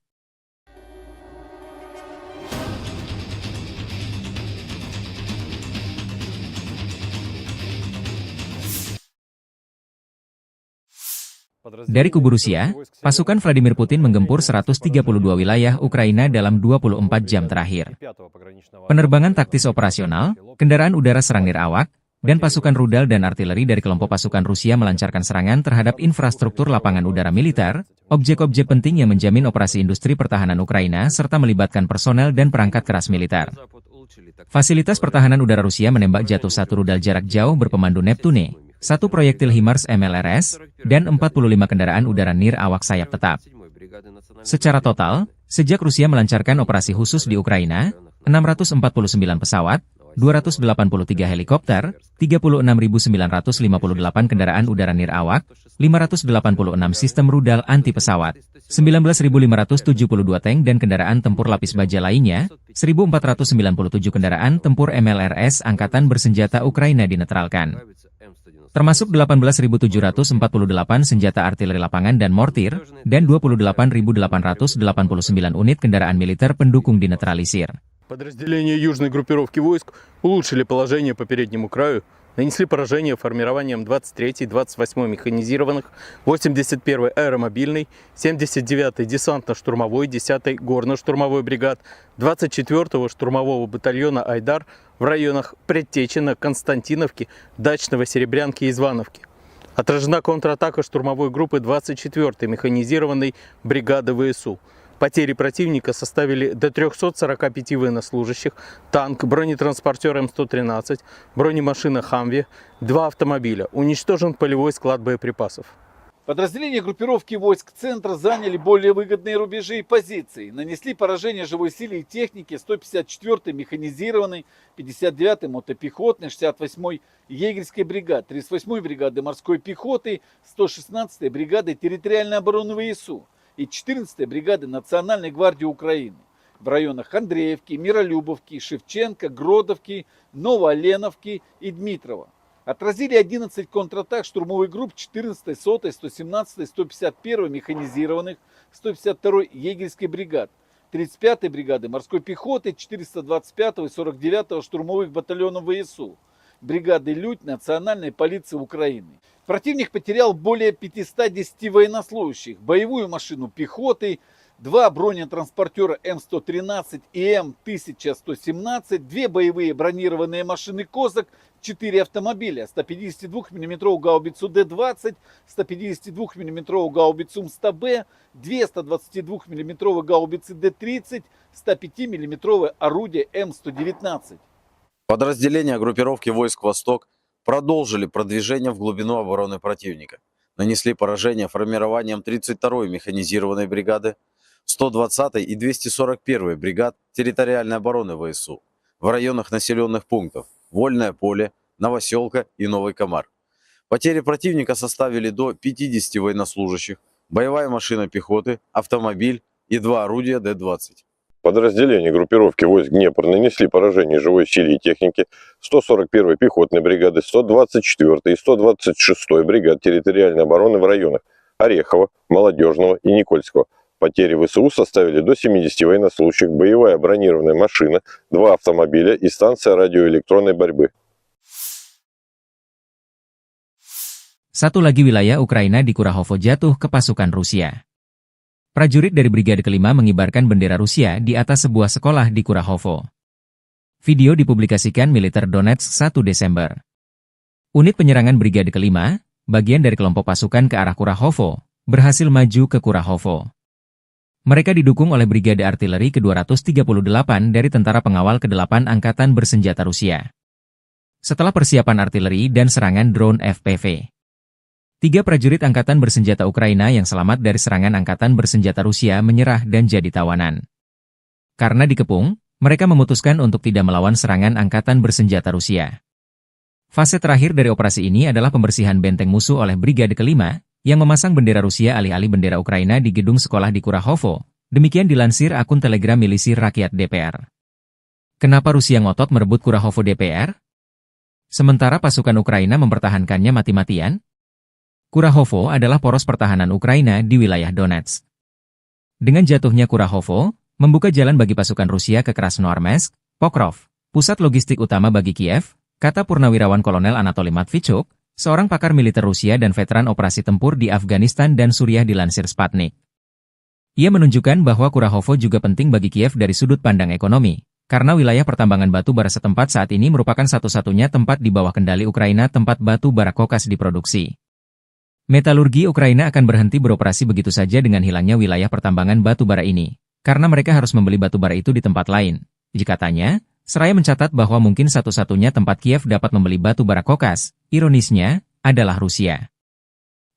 Dari kubu Rusia, pasukan Vladimir Putin menggempur 132 wilayah Ukraina dalam 24 jam terakhir. Penerbangan taktis operasional, kendaraan udara serang nirawak, dan pasukan rudal dan artileri dari kelompok pasukan Rusia melancarkan serangan terhadap infrastruktur lapangan udara militer, objek-objek penting yang menjamin operasi industri pertahanan Ukraina serta melibatkan personel dan perangkat keras militer. Fasilitas pertahanan udara Rusia menembak jatuh 1 rudal jarak jauh berpemandu Neptune, 1 proyektil HIMARS MLRS, dan 45 kendaraan udara nir-awak sayap tetap. Secara total, sejak Rusia melancarkan operasi khusus di Ukraina, 649 pesawat, 283 helikopter, 36.958 kendaraan udara nir-awak, 586 sistem rudal anti-pesawat, 19.572 tank dan kendaraan tempur lapis baja lainnya, 1.497 kendaraan tempur MLRS Angkatan Bersenjata Ukraina dinetralkan. Termasuk 18.748 senjata artileri lapangan dan mortir, dan 28.889 unit kendaraan militer pendukung dinetralisir. Подразделения южной группировки войск улучшили положение по переднему краю, нанесли поражение формированием 23-й, 28-й механизированных, 81-й аэромобильной, 79-й десантно-штурмовой, 10-й горно-штурмовой бригад, 24-го штурмового батальона «Айдар» в районах Предтечина, Константиновки, Дачного, Серебрянки и Звановки. Отражена контратака штурмовой группы 24-й механизированной бригады ВСУ. Потери противника составили до 345 военнослужащих, танк, бронетранспортер М113, бронемашина «Хамви», 2 автомобиля. Уничтожен полевой склад боеприпасов. Подразделения группировки войск центра заняли более выгодные рубежи и позиции. Нанесли поражение живой силе и технике 154-й механизированной, 59-й мотопехотной, 68-й егерской бригады, 38-й бригады морской пехоты, 116-й бригады территориальной обороны ВСУ и 14-й бригады Национальной гвардии Украины в районах Андреевки, Миролюбовки, Шевченко, Гродовки, Новооленовки и Дмитрова. Отразили 11 контратак штурмовых групп 14-й, 100-й, 117-й, 151-й механизированных, 152-й егерской бригад, 35-й бригады морской пехоты, 425-го и 49-го штурмовых батальонов ВСУ, бригады «Людь» Национальной полиции Украины. Противник потерял более 510 военнослужащих, боевую машину пехоты, 2 бронетранспортера М113 и М1117, 2 боевые бронированные машины «Козак», 4 автомобиля, 152 мм гаубицу Д-20, 152 мм гаубицу М100Б, 2 122 мм гаубицы Д-30, 105 мм орудие М119. Подразделения группировки войск «Восток» продолжили продвижение в глубину обороны противника. Нанесли поражение формированием 32-й механизированной бригады, 120-й и 241-й бригад территориальной обороны ВСУ в районах населенных пунктов Вольное поле, Новоселка и Новый Комар. Потери противника составили до 50 военнослужащих, боевая машина пехоты, автомобиль и 2 орудия Д-20. Подразделения группировки войск Днепр нанесли поражение живой силе и технике 141-й пехотной бригады, 124-й и 126-й бригад территориальной обороны в районах Орехова, Молодежного и Никольского. Потери ВСУ составили до 70 военнослужащих, боевая бронированная машина, 2 автомобиля и станция радиоэлектронной борьбы. Satu lagi wilayah Ukraina di Kurahovo jatuh ke pasukan Rusia. Prajurit dari Brigade Kelima mengibarkan bendera Rusia di atas sebuah sekolah di Kurahovo. Video dipublikasikan Militer Donetsk 1 Desember. Unit penyerangan Brigade Kelima, bagian dari kelompok pasukan ke arah Kurahovo, berhasil maju ke Kurahovo. Mereka didukung oleh Brigade Artileri ke-238 dari Tentara Pengawal ke-8 Angkatan Bersenjata Rusia. Setelah persiapan artileri dan serangan drone FPV, 3 prajurit Angkatan Bersenjata Ukraina yang selamat dari serangan Angkatan Bersenjata Rusia menyerah dan jadi tawanan. Karena dikepung, mereka memutuskan untuk tidak melawan serangan Angkatan Bersenjata Rusia. Fase terakhir dari operasi ini adalah pembersihan benteng musuh oleh Brigade Kelima, yang memasang bendera Rusia alih-alih bendera Ukraina di gedung sekolah di Kurahovo. Demikian dilansir akun Telegram Milisi Rakyat DPR. Kenapa Rusia ngotot merebut Kurahovo DPR? Sementara pasukan Ukraina mempertahankannya mati-matian? Kurahovo adalah poros pertahanan Ukraina di wilayah Donetsk. Dengan jatuhnya Kurahovo, membuka jalan bagi pasukan Rusia ke Krasnoarmeysk, Pokrov, pusat logistik utama bagi Kiev, kata Purnawirawan Kolonel Anatoly Matvichuk, seorang pakar militer Rusia dan veteran operasi tempur di Afghanistan dan Suriah dilansir Sputnik. Ia menunjukkan bahwa Kurahovo juga penting bagi Kiev dari sudut pandang ekonomi, karena wilayah pertambangan batu bara setempat saat ini merupakan satu-satunya tempat di bawah kendali Ukraina tempat batu bara kokas diproduksi. Metalurgi Ukraina akan berhenti beroperasi begitu saja dengan hilangnya wilayah pertambangan batu bara ini, karena mereka harus membeli batu bara itu di tempat lain. Katanya, seraya mencatat bahwa mungkin satu-satunya tempat Kiev dapat membeli batu bara kokas, ironisnya, adalah Rusia.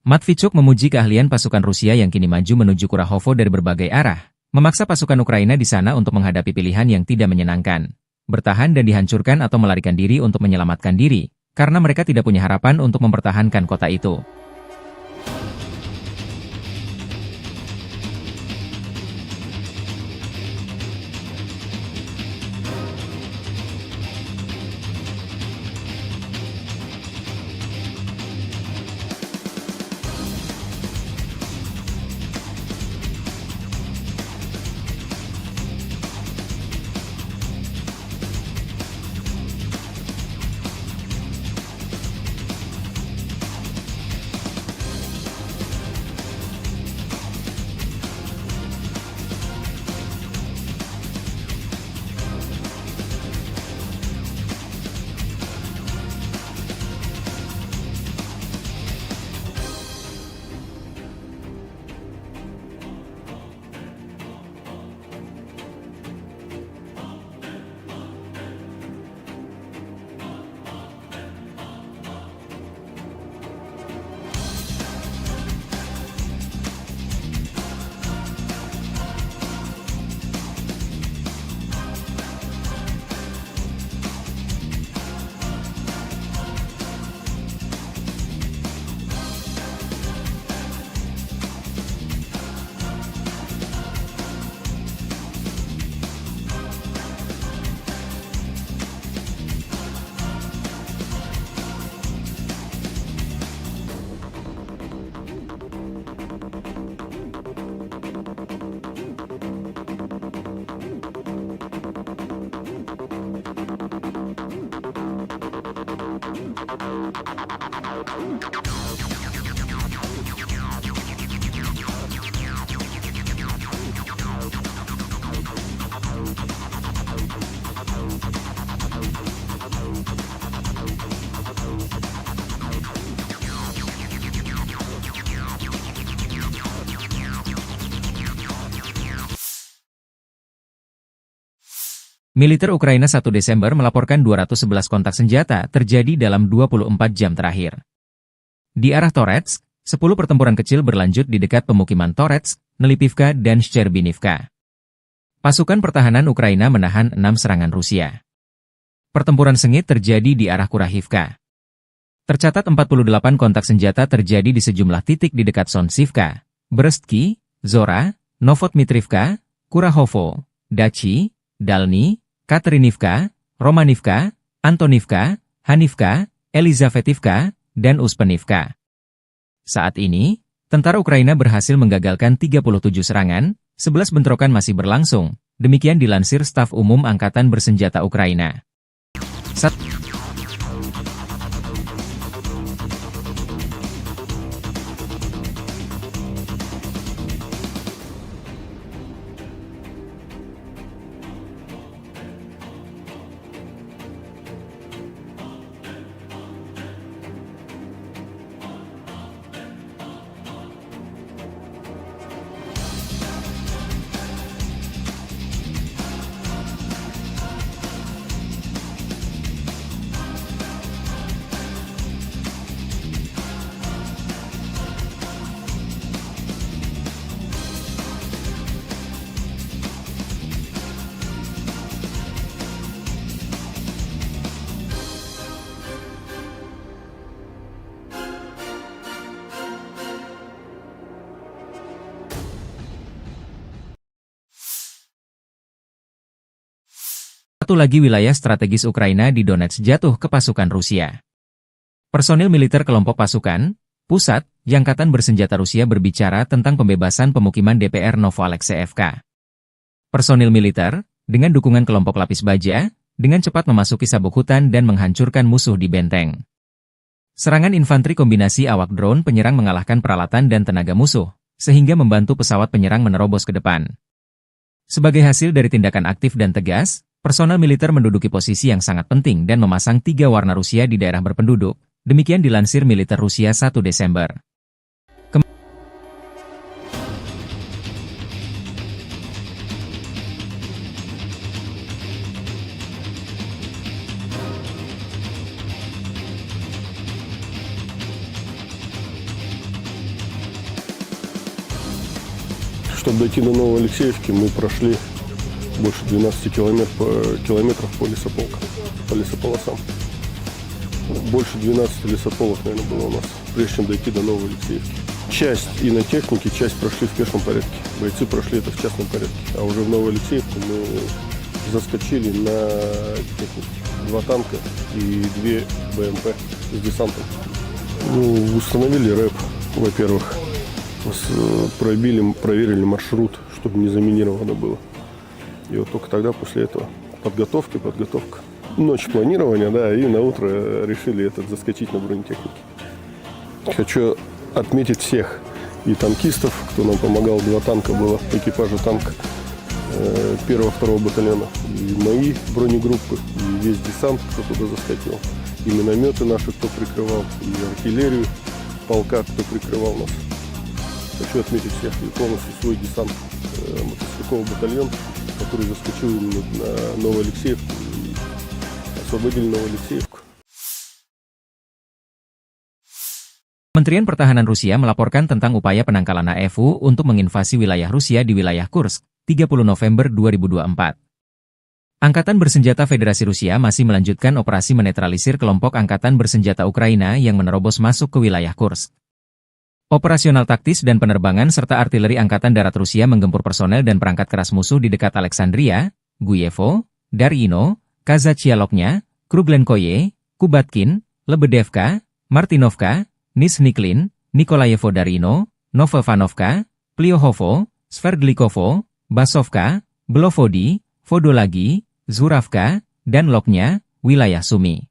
Matvichuk memuji keahlian pasukan Rusia yang kini maju menuju Kurahovo dari berbagai arah, memaksa pasukan Ukraina di sana untuk menghadapi pilihan yang tidak menyenangkan, bertahan dan dihancurkan atau melarikan diri untuk menyelamatkan diri, karena mereka tidak punya harapan untuk mempertahankan kota itu. Militer Ukraina 1 Desember melaporkan 211 kontak senjata terjadi dalam 24 jam terakhir. Di arah Toretsk, 10 pertempuran kecil berlanjut di dekat pemukiman Toretsk, Nelipivka dan Shcherbinivka. Pasukan pertahanan Ukraina menahan 6 serangan Rusia. Pertempuran sengit terjadi di arah Kurahivka. Tercatat 48 kontak senjata terjadi di sejumlah titik di dekat Sonsivka, Brestki, Zora, Novotmitrivka, Kurahovo, Dachi, Dalny, Katerinivka, Romanivka, Antonivka, Hanivka, Elizavetivka, dan Uspenivka. Saat ini, tentara Ukraina berhasil menggagalkan 37 serangan, 11 bentrokan masih berlangsung, demikian dilansir Staf Umum Angkatan Bersenjata Ukraina. Satu lagi wilayah strategis Ukraina di Donetsk jatuh ke pasukan Rusia. Personil militer kelompok pasukan pusat Angkatan Bersenjata Rusia berbicara tentang pembebasan pemukiman DPR Novoalexeyevka. Personil militer, dengan dukungan kelompok lapis baja, dengan cepat memasuki sabuk hutan dan menghancurkan musuh di benteng. Serangan infanteri kombinasi awak drone penyerang mengalahkan peralatan dan tenaga musuh, sehingga membantu pesawat penyerang menerobos ke depan. Sebagai hasil dari tindakan aktif dan tegas, personel militer menduduki posisi yang sangat penting dan memasang 3 warna Rusia di daerah berpenduduk. Demikian dilansir militer Rusia 1 Desember. Чтобы дойти до Новоалексеевки, мы прошли больше 12 километров по лесополосам. Больше 12 лесополос, наверное, было у нас, прежде чем дойти до Новоалексеевки. Часть и на технике, часть прошли в пешем порядке. Бойцы прошли это в частном порядке. А уже в Новоалексеевку мы заскочили на технике. 2 танка и 2 БМП с десантом. Установили рэп, во-первых. Проверили маршрут, чтобы не заминировано было. И вот только тогда, после этого, подготовка. Ночь планирования, да, и на утро решили заскочить на бронетехнике. Хочу отметить всех и танкистов, кто нам помогал. 2 танка было, экипажа танка 1-2 батальона. И мои бронегруппы, и весь десант, кто туда заскочил. И минометы наши, кто прикрывал, и артиллерию полка, кто прикрывал нас. Хочу отметить всех и полностью свой десант мотострелковый батальон, который заскочил именно на Новоалексеевку и освободили Новоалексеевку. Kementerian Pertahanan Rusia melaporkan tentang upaya penangkalan AFU untuk menginvasi wilayah Rusia di wilayah Kursk, 30 November 2024. Angkatan Bersenjata Federasi Rusia masih melanjutkan operasi menetralisir kelompok Angkatan Bersenjata Ukraina yang menerobos masuk ke wilayah Kursk. Operasional taktis dan penerbangan serta artileri Angkatan Darat Rusia menggempur personel dan perangkat keras musuh di dekat Alexandria, Guyevo, Darino, Kazachialoknya, Kruglenkoye, Kubatkin, Lebedevka, Martinovka, Nizhniklin, Nikolayevo Darino, Novovanovka, Pliohovo, Sverdlikovo, Basovka, Belovodi, Vodolagi, Zuravka, dan Loknya, wilayah Sumi.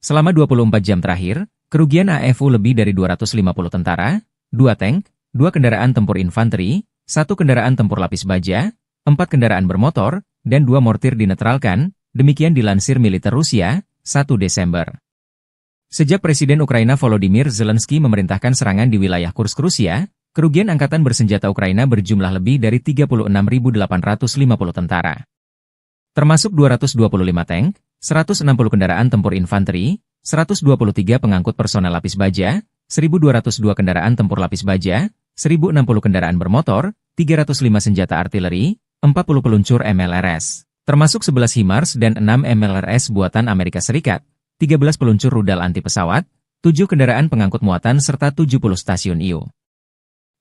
Selama 24 jam terakhir, kerugian AFU lebih dari 250 tentara, 2 tank, 2 kendaraan tempur infanteri, 1 kendaraan tempur lapis baja, 4 kendaraan bermotor, dan 2 mortir dinetralkan, demikian dilansir militer Rusia, 1 Desember. Sejak Presiden Ukraina Volodymyr Zelensky memerintahkan serangan di wilayah Kursk Rusia, kerugian Angkatan Bersenjata Ukraina berjumlah lebih dari 36.850 tentara. Termasuk 225 tank, 160 kendaraan tempur infanteri, 123 pengangkut personel lapis baja, 1.202 kendaraan tempur lapis baja, 1.060 kendaraan bermotor, 305 senjata artileri, 40 peluncur MLRS, termasuk 11 HIMARS dan 6 MLRS buatan Amerika Serikat, 13 peluncur rudal anti pesawat, 7 kendaraan pengangkut muatan serta 70 stasiun IU.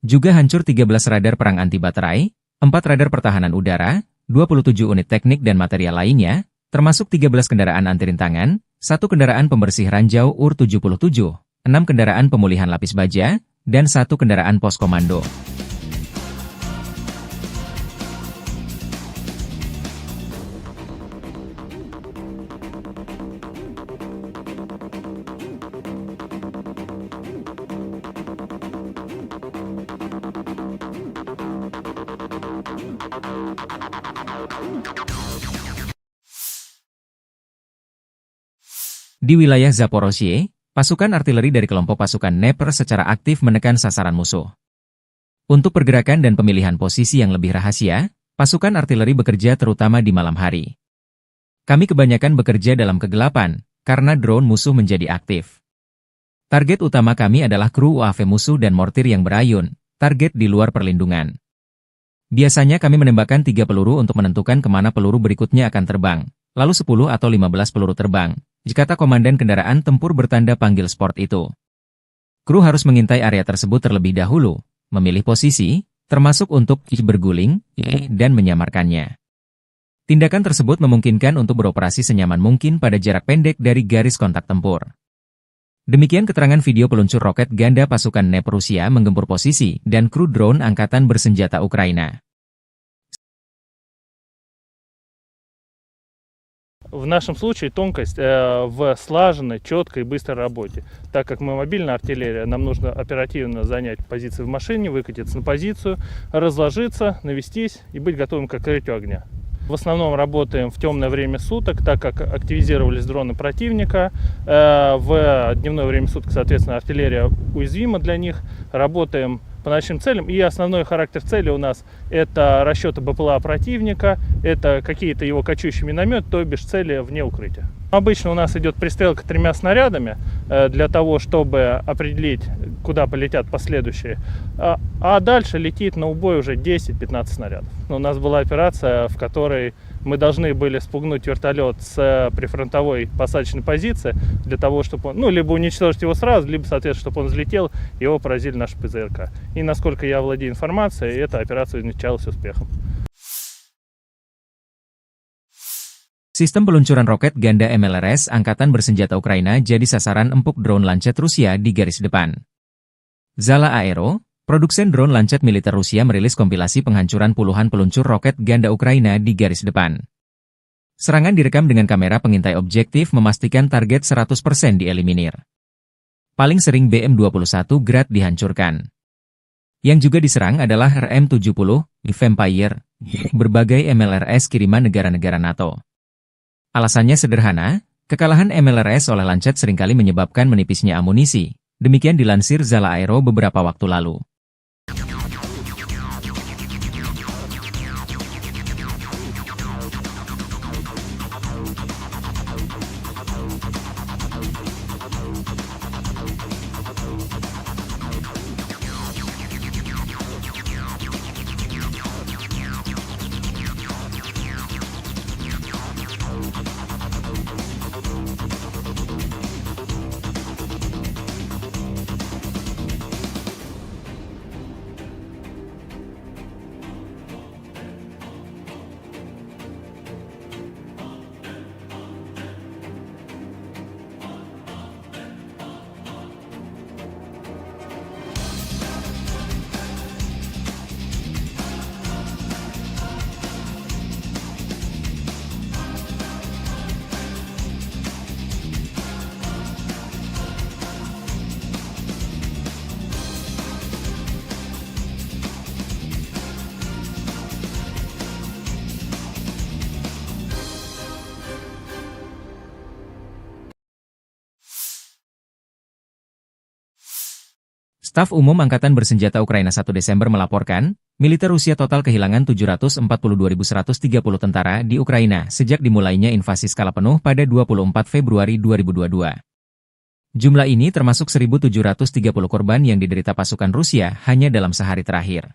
Juga hancur 13 radar perang anti baterai, 4 radar pertahanan udara, 27 unit teknik dan material lainnya, termasuk 13 kendaraan anti rintangan, 1 kendaraan pembersih ranjau UR-77, 6 kendaraan pemulihan lapis baja, dan 1 kendaraan pos komando. Di wilayah Zaporozhye, pasukan artileri dari kelompok pasukan Dnepr secara aktif menekan sasaran musuh. Untuk pergerakan dan pemilihan posisi yang lebih rahasia, pasukan artileri bekerja terutama di malam hari. Kami kebanyakan bekerja dalam kegelapan, karena drone musuh menjadi aktif. Target utama kami adalah kru UAV musuh dan mortir yang berayun, target di luar perlindungan. Biasanya kami menembakkan 3 peluru untuk menentukan kemana peluru berikutnya akan terbang, lalu 10 atau 15 peluru terbang, kata komandan kendaraan tempur bertanda panggil sport itu. Kru harus mengintai area tersebut terlebih dahulu, memilih posisi, termasuk untuk berguling, dan menyamarkannya. Tindakan tersebut memungkinkan untuk beroperasi senyaman mungkin pada jarak pendek dari garis kontak tempur. Demikian keterangan video peluncur roket ganda pasukan NEP Rusia menggempur posisi dan kru drone angkatan bersenjata Ukraina. В нашем случае тонкость в слаженной, четкой и быстрой работе. Так как мы мобильная артиллерия, нам нужно оперативно занять позиции в машине, выкатиться на позицию, разложиться, навестись и быть готовым к открытию огня. В основном работаем в темное время суток, так как активизировались дроны противника. В дневное время суток, соответственно, артиллерия уязвима для них. Работаем по ночным целям. И основной характер цели у нас это расчеты БПЛА противника, это какие-то его кочующие минометы, то бишь цели вне укрытия. Обычно у нас идет пристрелка 3 снарядами для того, чтобы определить, куда полетят последующие. А дальше летит на убой уже 10-15 снарядов. У нас была операция, в которой мы должны были спугнуть вертолет с прифронтовой посадочной позиции для того, чтобы он, либо уничтожить его сразу, либо, соответственно, чтобы он взлетел, его поразили наши ПЗРК. И насколько я владею информацией, эта операция увенчалась успехом. Sistem peluncuran roket ganda MLRS Angkatan Bersenjata Ukraina jadi sasaran empuk drone Lancet Rusia di garis depan. Zala Aero, produsen drone Lancet militer Rusia merilis kompilasi penghancuran puluhan peluncur roket ganda Ukraina di garis depan. Serangan direkam dengan kamera pengintai objektif memastikan target 100% dieliminir. Paling sering BM-21 Grad dihancurkan. Yang juga diserang adalah RM-70, Vampire, berbagai MLRS kiriman negara-negara NATO. Alasannya sederhana, kekalahan MLRS oleh Lancet seringkali menyebabkan menipisnya amunisi. Demikian dilansir Zala Aero beberapa waktu lalu. Staf Umum Angkatan Bersenjata Ukraina 1 Desember melaporkan, militer Rusia total kehilangan 742.130 tentara di Ukraina sejak dimulainya invasi skala penuh pada 24 Februari 2022. Jumlah ini termasuk 1.730 korban yang diderita pasukan Rusia hanya dalam sehari terakhir.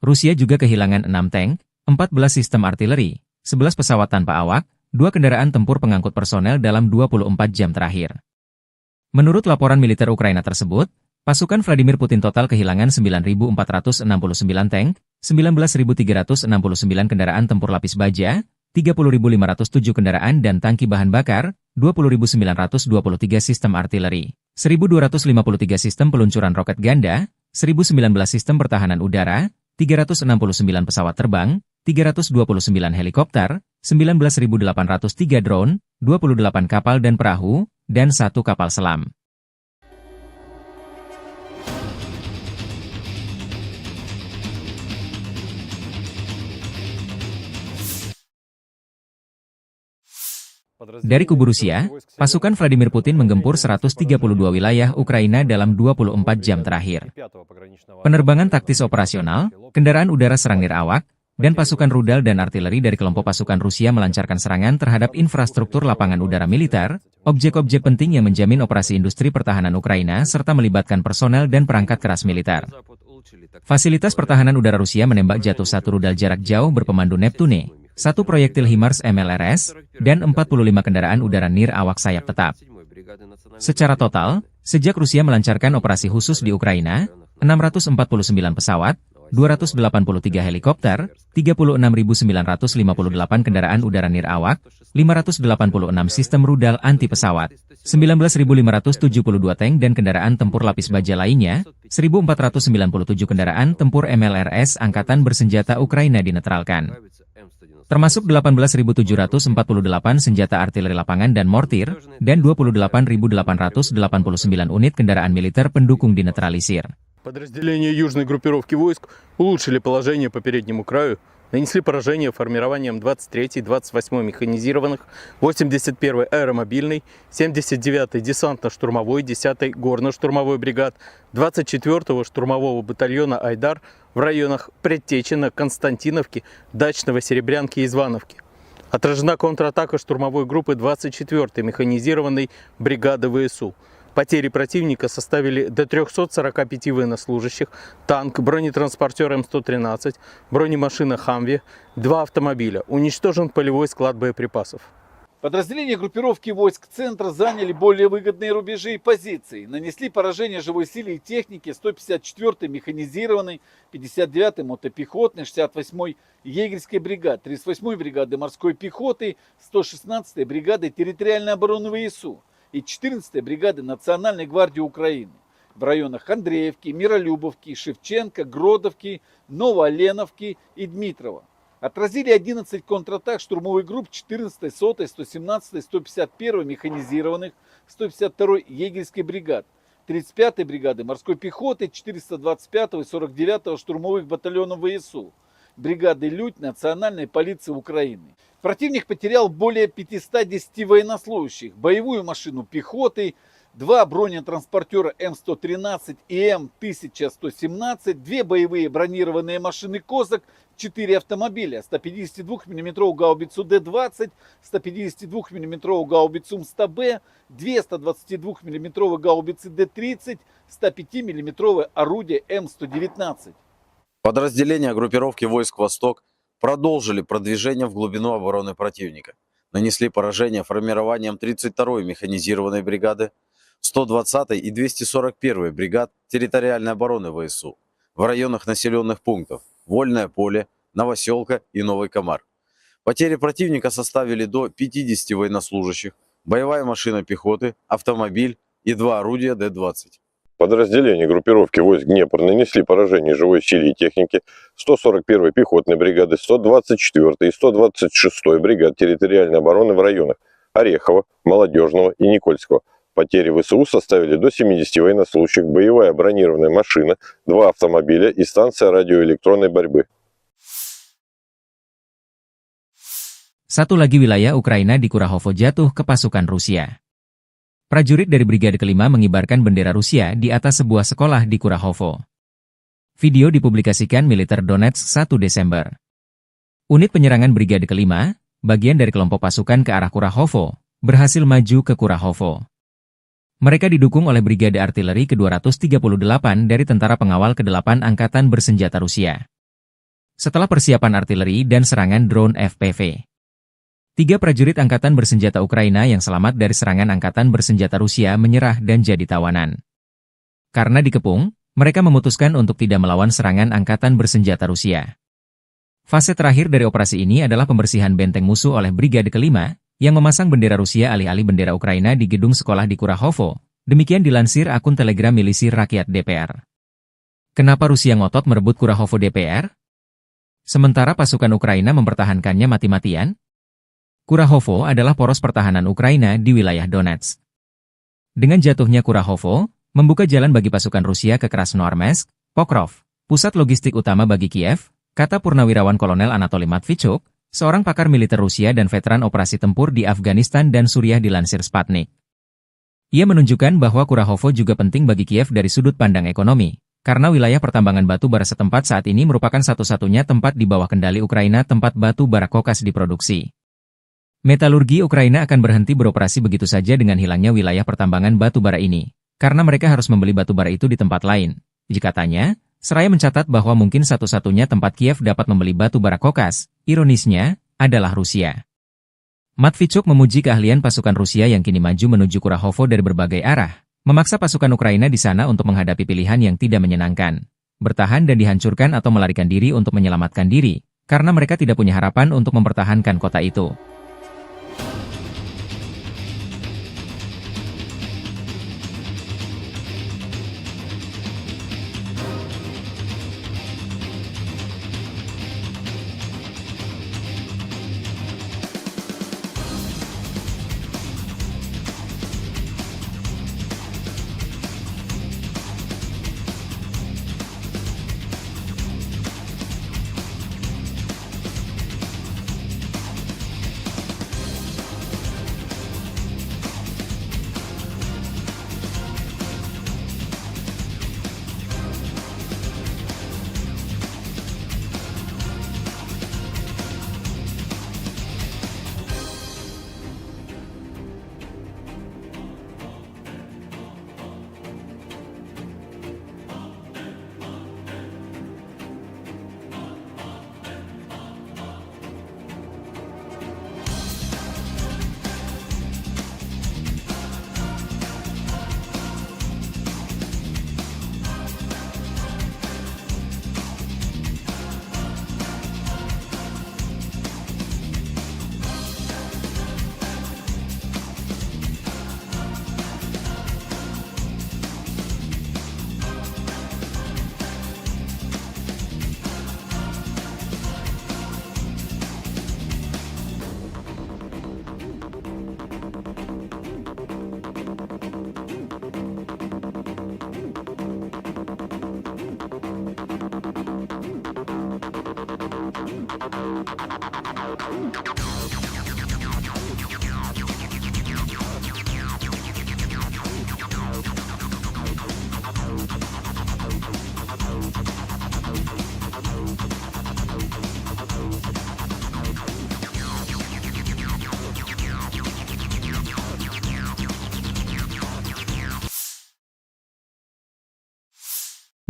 Rusia juga kehilangan 6 tank, 14 sistem artileri, 11 pesawat tanpa awak, 2 kendaraan tempur pengangkut personel dalam 24 jam terakhir. Menurut laporan militer Ukraina tersebut, pasukan Vladimir Putin total kehilangan 9.469 tank, 19.369 kendaraan tempur lapis baja, 30.507 kendaraan dan tangki bahan bakar, 20.923 sistem artileri, 1.253 sistem peluncuran roket ganda, 1.019 sistem pertahanan udara, 369 pesawat terbang, 329 helikopter, 19.803 drone, 28 kapal dan perahu, dan 1 kapal selam. Dari kubu Rusia, pasukan Vladimir Putin menggempur 132 wilayah Ukraina dalam 24 jam terakhir. Penerbangan taktis operasional, kendaraan udara serang nirawak, dan pasukan rudal dan artileri dari kelompok pasukan Rusia melancarkan serangan terhadap infrastruktur lapangan udara militer, objek-objek penting yang menjamin operasi industri pertahanan Ukraina serta melibatkan personel dan perangkat keras militer. Fasilitas pertahanan udara Rusia menembak jatuh 1 rudal jarak jauh berpemandu Neptune, 1 proyektil HIMARS MLRS, dan 45 kendaraan udara nir awak sayap tetap. Secara total, sejak Rusia melancarkan operasi khusus di Ukraina, 649 pesawat, 283 helikopter, 36.958 kendaraan udara nirawak, 586 sistem rudal anti pesawat, 19.572 tank dan kendaraan tempur lapis baja lainnya, 1.497 kendaraan tempur MLRS Angkatan Bersenjata Ukraina dinetralkan. Termasuk 18.748 senjata artileri lapangan dan mortir, dan 28.889 unit kendaraan militer pendukung dinetralisir. Подразделения южной группировки войск улучшили положение по переднему краю, нанесли поражение формированиям 23-й, 28-й механизированных, 81-й аэромобильной, 79-й десантно-штурмовой, 10-й горно-штурмовой бригад, 24-го штурмового батальона «Айдар» в районах Предтечина, Константиновки, Дачного, Серебрянки и Звановки. Отражена контратака штурмовой группы 24-й механизированной бригады ВСУ. Потери противника составили до 345 военнослужащих, танк, бронетранспортер М113, бронемашина «Хамви», 2 автомобиля. Уничтожен полевой склад боеприпасов. Подразделения группировки войск центра заняли более выгодные рубежи и позиции. Нанесли поражение живой силе и технике 154-й механизированной, 59-й мотопехотной, 68-й егерской бригады, 38-й бригады морской пехоты, 116-й бригады территориальной обороны ВСУ и 14-й бригады Национальной гвардии Украины в районах Андреевки, Миролюбовки, Шевченко, Гродовки, Новооленовки и Дмитрова. Отразили 11 контратак штурмовых групп 14-й, 100-й, 117-й, 151-й механизированных, 152-й егерской бригад, 35-й бригады морской пехоты, 425-го и 49-го штурмовых батальонов ВСУ, бригады «Людь» Национальной полиции Украины. Противник потерял более 510 военнослужащих, боевую машину пехоты, 2 бронетранспортера М113 и М1117, 2 боевые бронированные машины «Козак», 4 автомобиля, 152 мм гаубицу Д-20, 152 мм гаубицу М100Б, 2 122 мм гаубицы Д-30, 105 мм орудие М119. Подразделения группировки войск «Восток» продолжили продвижение в глубину обороны противника. Нанесли поражение формированиям 32-й механизированной бригады, 120-й и 241-й бригад территориальной обороны ВСУ в районах населенных пунктов Вольное поле, Новоселка и Новый Комар. Потери противника составили до 50 военнослужащих, боевая машина пехоты, автомобиль и 2 орудия Д-20. Подразделения группировки войск Днепр нанесли поражение живой силе и технике 141-й пехотной бригады, 124-й и 126-й бригад территориальной обороны в районах Орехова, Молодежного и Никольского. Потери ВСУ составили до 70 военнослужащих, боевая бронированная машина, 2 автомобиля и станция радиоэлектронной борьбы. Satu lagi wilayah Ukraina di Kurahovo jatuh ke pasukan Rusia. Prajurit dari Brigade Kelima mengibarkan bendera Rusia di atas sebuah sekolah di Kurahovo. Video dipublikasikan militer Donetsk 1 Desember. Unit penyerangan Brigade Kelima, bagian dari kelompok pasukan ke arah Kurahovo, berhasil maju ke Kurahovo. Mereka didukung oleh Brigade Artileri ke-238 dari Tentara Pengawal ke-8 Angkatan Bersenjata Rusia. Setelah persiapan artileri dan serangan drone FPV, 3 prajurit Angkatan Bersenjata Ukraina yang selamat dari serangan Angkatan Bersenjata Rusia menyerah dan jadi tawanan. Karena dikepung, mereka memutuskan untuk tidak melawan serangan Angkatan Bersenjata Rusia. Fase terakhir dari operasi ini adalah pembersihan benteng musuh oleh Brigade Kelima, yang memasang bendera Rusia alih-alih bendera Ukraina di gedung sekolah di Kurahovo. Demikian dilansir akun Telegram milisi rakyat DPR. Kenapa Rusia ngotot merebut Kurahovo DPR? Sementara pasukan Ukraina mempertahankannya mati-matian? Kurahovo adalah poros pertahanan Ukraina di wilayah Donetsk. Dengan jatuhnya Kurahovo, membuka jalan bagi pasukan Rusia ke Krasnoarmeysk, Pokrov, pusat logistik utama bagi Kiev, kata Purnawirawan Kolonel Anatoly Matvichuk, seorang pakar militer Rusia dan veteran operasi tempur di Afghanistan dan Suriah dilansir Sputnik. Ia menunjukkan bahwa Kurahovo juga penting bagi Kiev dari sudut pandang ekonomi, karena wilayah pertambangan batu bara setempat saat ini merupakan satu-satunya tempat di bawah kendali Ukraina tempat batu bara kokas diproduksi. Metalurgi Ukraina akan berhenti beroperasi begitu saja dengan hilangnya wilayah pertambangan batu bara ini, karena mereka harus membeli batu bara itu di tempat lain. Katanya, seraya mencatat bahwa mungkin satu-satunya tempat Kiev dapat membeli batu bara kokas, ironisnya, adalah Rusia. Matvichuk memuji keahlian pasukan Rusia yang kini maju menuju Kurahovo dari berbagai arah, memaksa pasukan Ukraina di sana untuk menghadapi pilihan yang tidak menyenangkan. bertahan dan dihancurkan atau melarikan diri untuk menyelamatkan diri, karena mereka tidak punya harapan untuk mempertahankan kota itu.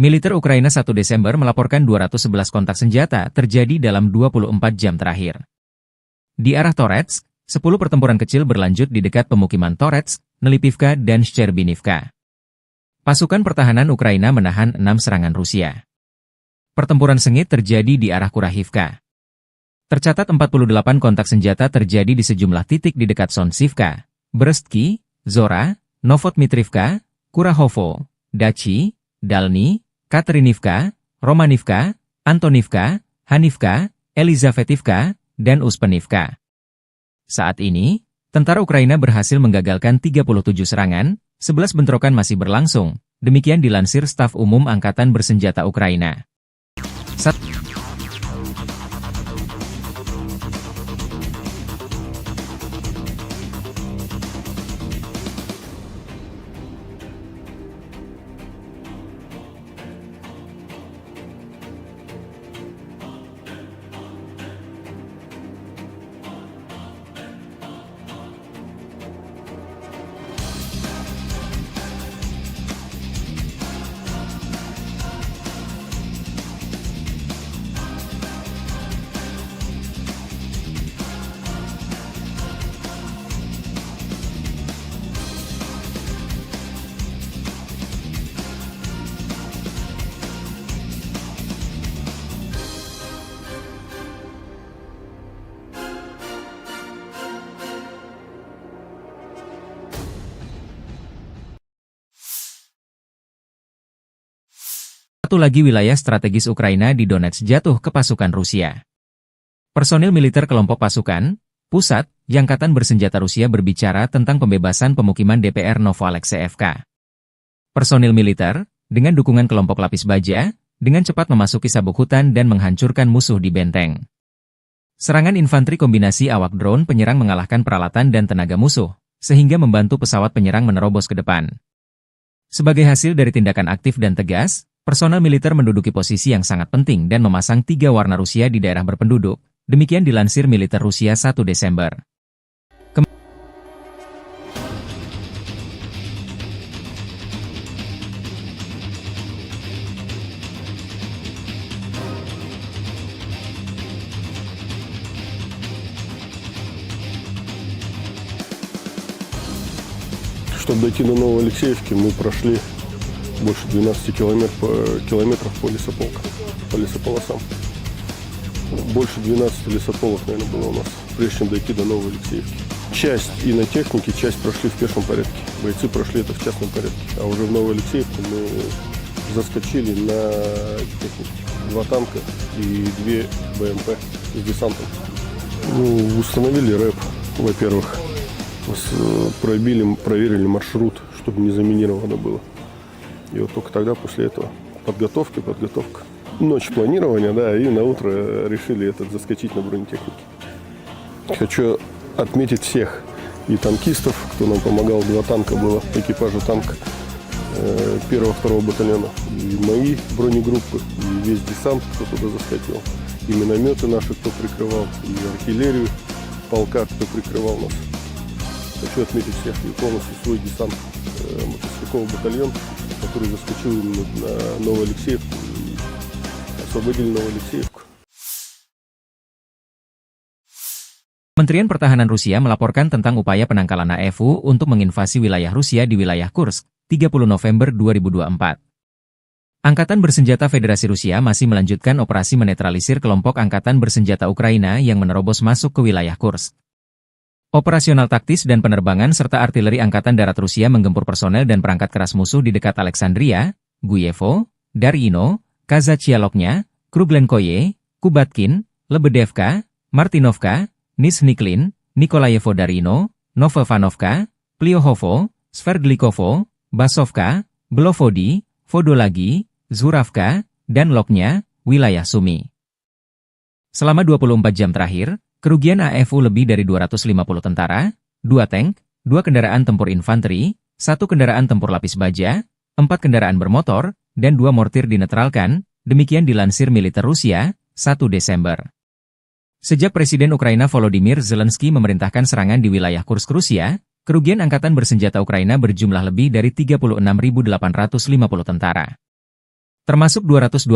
Militer Ukraina 1 Desember melaporkan 211 kontak senjata terjadi dalam 24 jam terakhir. Di arah Toretsk, 10 pertempuran kecil berlanjut di dekat pemukiman Toretsk, Nelipivka, dan Shcherbinivka. Pasukan pertahanan Ukraina menahan 6 serangan Rusia. Pertempuran sengit terjadi di arah Kurahivka. Tercatat 48 kontak senjata terjadi di sejumlah titik di dekat Sonsivka, Brestki, Zora, Novotmitrivka, Kurahovo, Dachi, Dalny, Katerinivka, Romanivka, Antonivka, Hanivka, Elizavetivka, dan Uspenivka. Saat ini, tentara Ukraina berhasil menggagalkan 37 serangan, 11 bentrokan masih berlangsung, demikian dilansir Staf Umum Angkatan Bersenjata Ukraina. Satu lagi wilayah strategis Ukraina di Donetsk jatuh ke pasukan Rusia. Personil militer kelompok pasukan pusat Angkatan Bersenjata Rusia berbicara tentang pembebasan pemukiman DPR Novoalexeyevka. Personil militer, dengan dukungan kelompok lapis baja, dengan cepat memasuki sabuk hutan dan menghancurkan musuh di benteng. Serangan infanteri kombinasi awak drone penyerang mengalahkan peralatan dan tenaga musuh, sehingga membantu pesawat penyerang menerobos ke depan. Sebagai hasil dari tindakan aktif dan tegas, personel militer menduduki posisi yang sangat penting dan memasang 3 warna Rusia di daerah berpenduduk, demikian dilansir militer Rusia 1 Desember. Чтобы дойти до Новоалексеевки, мы прошли больше 12 километров по лесополосам. Больше 12 лесополок, наверное, было у нас, прежде чем дойти до Новой Алексеевки. Часть и на технике, часть прошли в пешем порядке. Бойцы прошли это в частном порядке. А уже в Новой Алексеевке мы заскочили на технике. 2 танка и 2 БМП с десантом. Установили рэп, во-первых. Проверили маршрут, чтобы не заминировано было. И вот только тогда, после этого, подготовка. Ночь планирования, да, и на утро решили заскочить на бронетехнике. Хочу отметить всех и танкистов, кто нам помогал. 2 танка было, экипажа танка 1-2 батальона. И мои бронегруппы, и весь десант, кто туда заскочил. И минометы наши, кто прикрывал, и артиллерию полка, кто прикрывал нас. Хочу отметить всех и полностью свой десант, мотострелковый батальон, который заскочил на Новую Алексеевку и освободили Новую Алексеевку. Kementerian Pertahanan Rusia melaporkan tentang upaya penangkalan AFU untuk menginvasi wilayah Rusia di wilayah Kursk, 30 November 2024. Angkatan Bersenjata Federasi Rusia masih melanjutkan operasi menetralisir kelompok Angkatan Bersenjata Ukraina yang menerobos masuk ke wilayah Kursk. Operasional taktis dan penerbangan serta artileri Angkatan Darat Rusia menggempur personel dan perangkat keras musuh di dekat Alexandria, Guyevo, Darino, Kazachialoknya, Kruglenkoye, Kubatkin, Lebedevka, Martinovka, Nizhniklin, Nikolayevo Darino, Novovanovka, Pliohovo, Sverdlikovo, Basovka, Belovodi, Vodolagi, Zuravka, dan Loknya, wilayah Sumi. Selama 24 jam terakhir, kerugian AFU lebih dari 250 tentara, 2 tank, 2 kendaraan tempur infanteri, 1 kendaraan tempur lapis baja, 4 kendaraan bermotor, dan 2 mortir dinetralkan, demikian dilansir militer Rusia, 1 Desember. Sejak Presiden Ukraina Volodymyr Zelensky memerintahkan serangan di wilayah Kursk Rusia, kerugian Angkatan Bersenjata Ukraina berjumlah lebih dari 36.850 tentara. Termasuk 225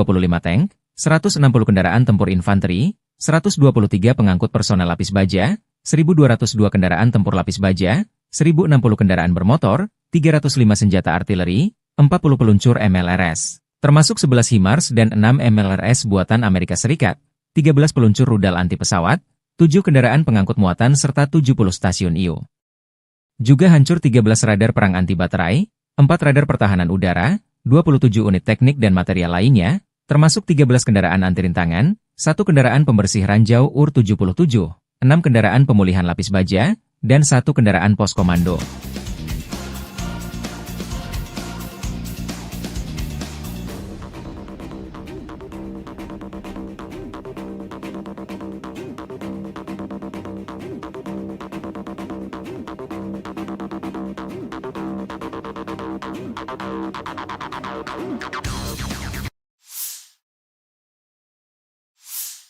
tank, 160 kendaraan tempur infanteri, 123 pengangkut personel lapis baja, 1.202 kendaraan tempur lapis baja, 1.060 kendaraan bermotor, 305 senjata artileri, 40 peluncur MLRS, termasuk 11 HIMARS dan 6 MLRS buatan Amerika Serikat, 13 peluncur rudal anti pesawat, 7 kendaraan pengangkut muatan serta 70 stasiun IU. Juga hancur 13 radar perang anti baterai, 4 radar pertahanan udara, 27 unit teknik dan material lainnya, termasuk 13 kendaraan anti rintangan, 1 kendaraan pembersih ranjau UR-77, 6 kendaraan pemulihan lapis baja, dan 1 kendaraan pos komando.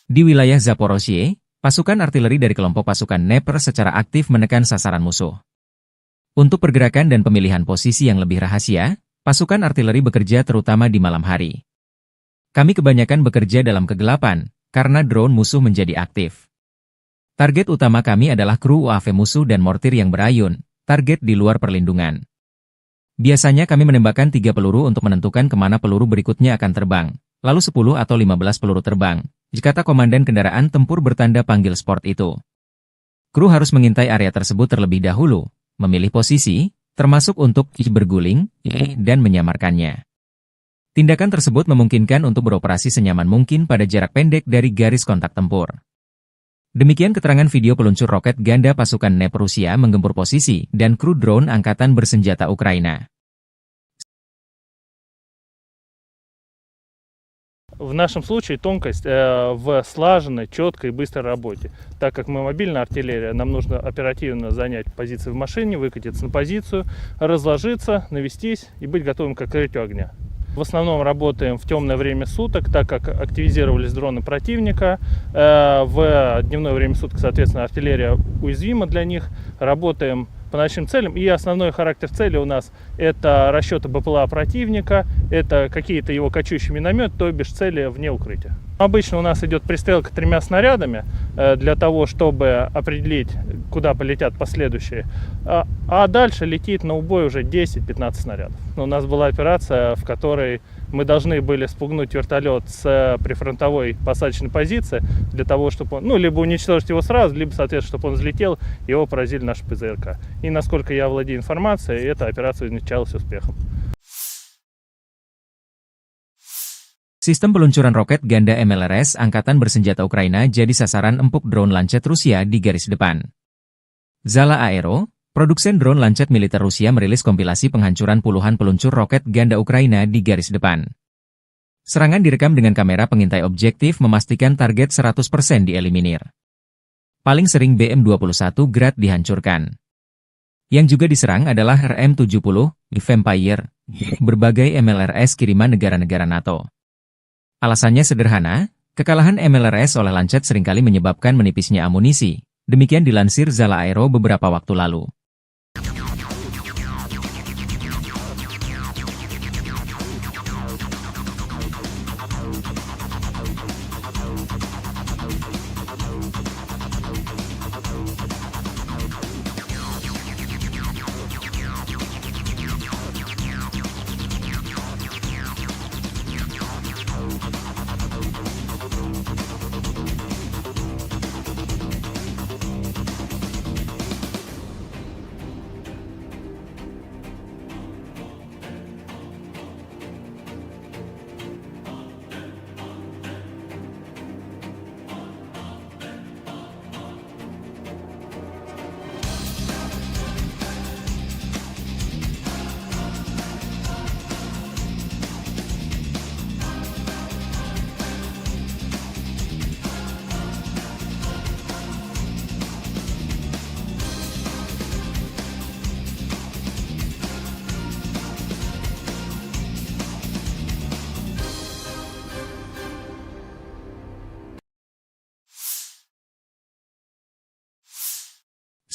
Di wilayah Zaporozhye, pasukan artileri dari kelompok pasukan Dnepr secara aktif menekan sasaran musuh. Untuk pergerakan dan pemilihan posisi yang lebih rahasia, pasukan artileri bekerja terutama di malam hari. Kami kebanyakan bekerja dalam kegelapan, karena drone musuh menjadi aktif. Target utama kami adalah kru UAV musuh dan mortir yang berayun, target di luar perlindungan. Biasanya kami menembakkan 3 peluru untuk menentukan kemana peluru berikutnya akan terbang, lalu 10 atau 15 peluru terbang, kata komandan kendaraan tempur bertanda panggil sport itu. Kru harus mengintai area tersebut terlebih dahulu, memilih posisi, termasuk untuk berguling, dan menyamarkannya. Tindakan tersebut memungkinkan untuk beroperasi senyaman mungkin pada jarak pendek dari garis kontak tempur. Demikian keterangan video peluncur roket ganda pasukan Dnepr Rusia menggempur posisi dan kru drone Angkatan Bersenjata Ukraina. В нашем случае тонкость в слаженной, четкой и быстрой работе. Так как мы мобильная артиллерия, нам нужно оперативно занять позиции в машине, выкатиться на позицию, разложиться, навестись и быть готовым к открытию огня. В основном работаем в темное время суток, так как активизировались дроны противника. В дневное время суток, соответственно, артиллерия уязвима для них. Работаем по нашим целям. И основной характер цели у нас это расчеты БПЛА противника, это какие-то его кочующие минометы, то бишь цели вне укрытия. Обычно у нас идет пристрелка 3 снарядами для того, чтобы определить, куда полетят последующие. А дальше летит на убой уже 10-15 снарядов. У нас была операция, в которой мы должны были спугнуть вертолет с прифронтовой посадочной позиции для того, чтобы он, либо уничтожить его сразу, либо, соответственно, чтобы он взлетел, его поразили наши ПЗРК. И насколько я владею информацией, эта операция увенчалась успехом. Sistem peluncuran roket ganda MLRS Angkatan Bersenjata Ukraina jadi sasaran empuk drone Lancet Rusia di garis depan. Zala Aero, produsen drone Lancet militer Rusia merilis kompilasi penghancuran puluhan peluncur roket ganda Ukraina di garis depan. Serangan direkam dengan kamera pengintai objektif memastikan target 100% dieliminir. Paling sering BM-21 Grad dihancurkan. Yang juga diserang adalah RM-70, Vampire, berbagai MLRS kiriman negara-negara NATO. Alasannya sederhana, kekalahan MLRS oleh Lancet seringkali menyebabkan menipisnya amunisi. Demikian dilansir Zala Aero beberapa waktu lalu.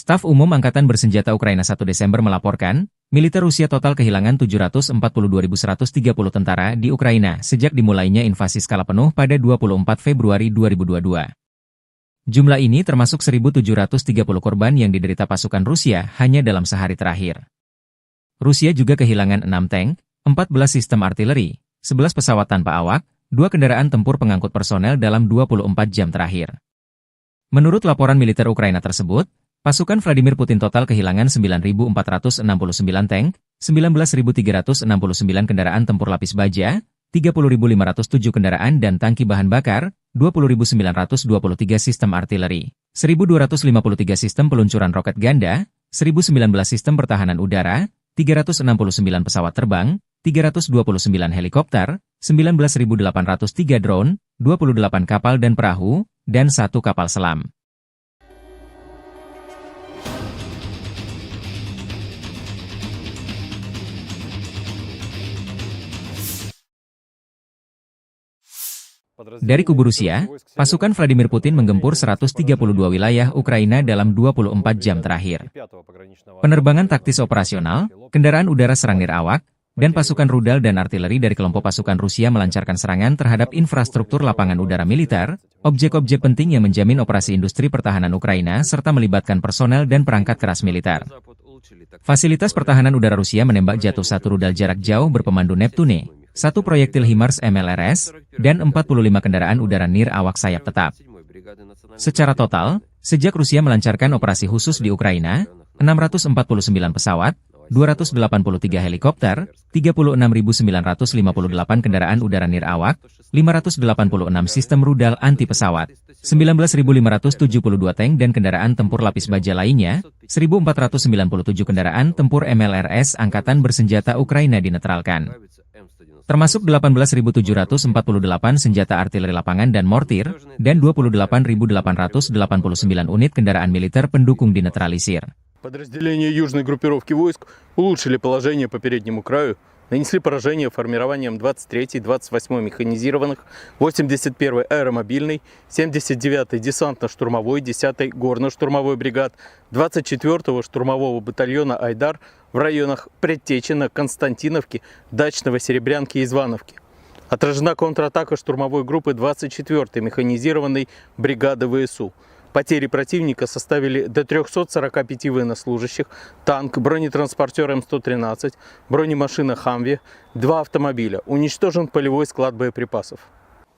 Staf Umum Angkatan Bersenjata Ukraina 1 Desember melaporkan, militer Rusia total kehilangan 742.130 tentara di Ukraina sejak dimulainya invasi skala penuh pada 24 Februari 2022. Jumlah ini termasuk 1.730 korban yang diderita pasukan Rusia hanya dalam sehari terakhir. Rusia juga kehilangan 6 tank, 14 sistem artileri, 11 pesawat tanpa awak, 2 kendaraan tempur pengangkut personel dalam 24 jam terakhir. Menurut laporan militer Ukraina tersebut, pasukan Vladimir Putin total kehilangan 9.469 tank, 19.369 kendaraan tempur lapis baja, 30.507 kendaraan dan tangki bahan bakar, 20.923 sistem artileri, 1.253 sistem peluncuran roket ganda, 1.019 sistem pertahanan udara, 369 pesawat terbang, 329 helikopter, 19.803 drone, 28 kapal dan perahu, dan 1 kapal selam. Dari kubu Rusia, pasukan Vladimir Putin menggempur 132 wilayah Ukraina dalam 24 jam terakhir. Penerbangan taktis operasional, kendaraan udara serang nirawak, dan pasukan rudal dan artileri dari kelompok pasukan Rusia melancarkan serangan terhadap infrastruktur lapangan udara militer, objek-objek penting yang menjamin operasi industri pertahanan Ukraina serta melibatkan personel dan perangkat keras militer. Fasilitas pertahanan udara Rusia menembak jatuh 1 rudal jarak jauh berpemandu Neptune, 1 proyektil HIMARS MLRS, dan 45 kendaraan udara nir awak sayap tetap. Secara total, sejak Rusia melancarkan operasi khusus di Ukraina, 649 pesawat, 283 helikopter, 36.958 kendaraan udara nir awak, 586 sistem rudal anti pesawat, 19.572 tank dan kendaraan tempur lapis baja lainnya, 1.497 kendaraan tempur MLRS Angkatan Bersenjata Ukraina dinetralkan. Termasuk 18.748 senjata artileri lapangan dan mortir, dan 28.889 unit kendaraan militer pendukung dinetralisir. Подразделения южной группировки войск улучшили положение по переднему краю, нанесли поражение формированием 23-й, 28-й механизированных, 81-й аэромобильной, 79-й десантно-штурмовой, 10-й горно-штурмовой бригад, 24-го штурмового батальона «Айдар» в районах Предтечина, Константиновки, Дачного, Серебрянки и Звановки, Отражена контратака штурмовой группы 24-й механизированной бригады ВСУ. Потери противника составили до 345 военнослужащих, танк, бронетранспортер М113, бронемашина «Хамви», 2 автомобиля. Уничтожен полевой склад боеприпасов.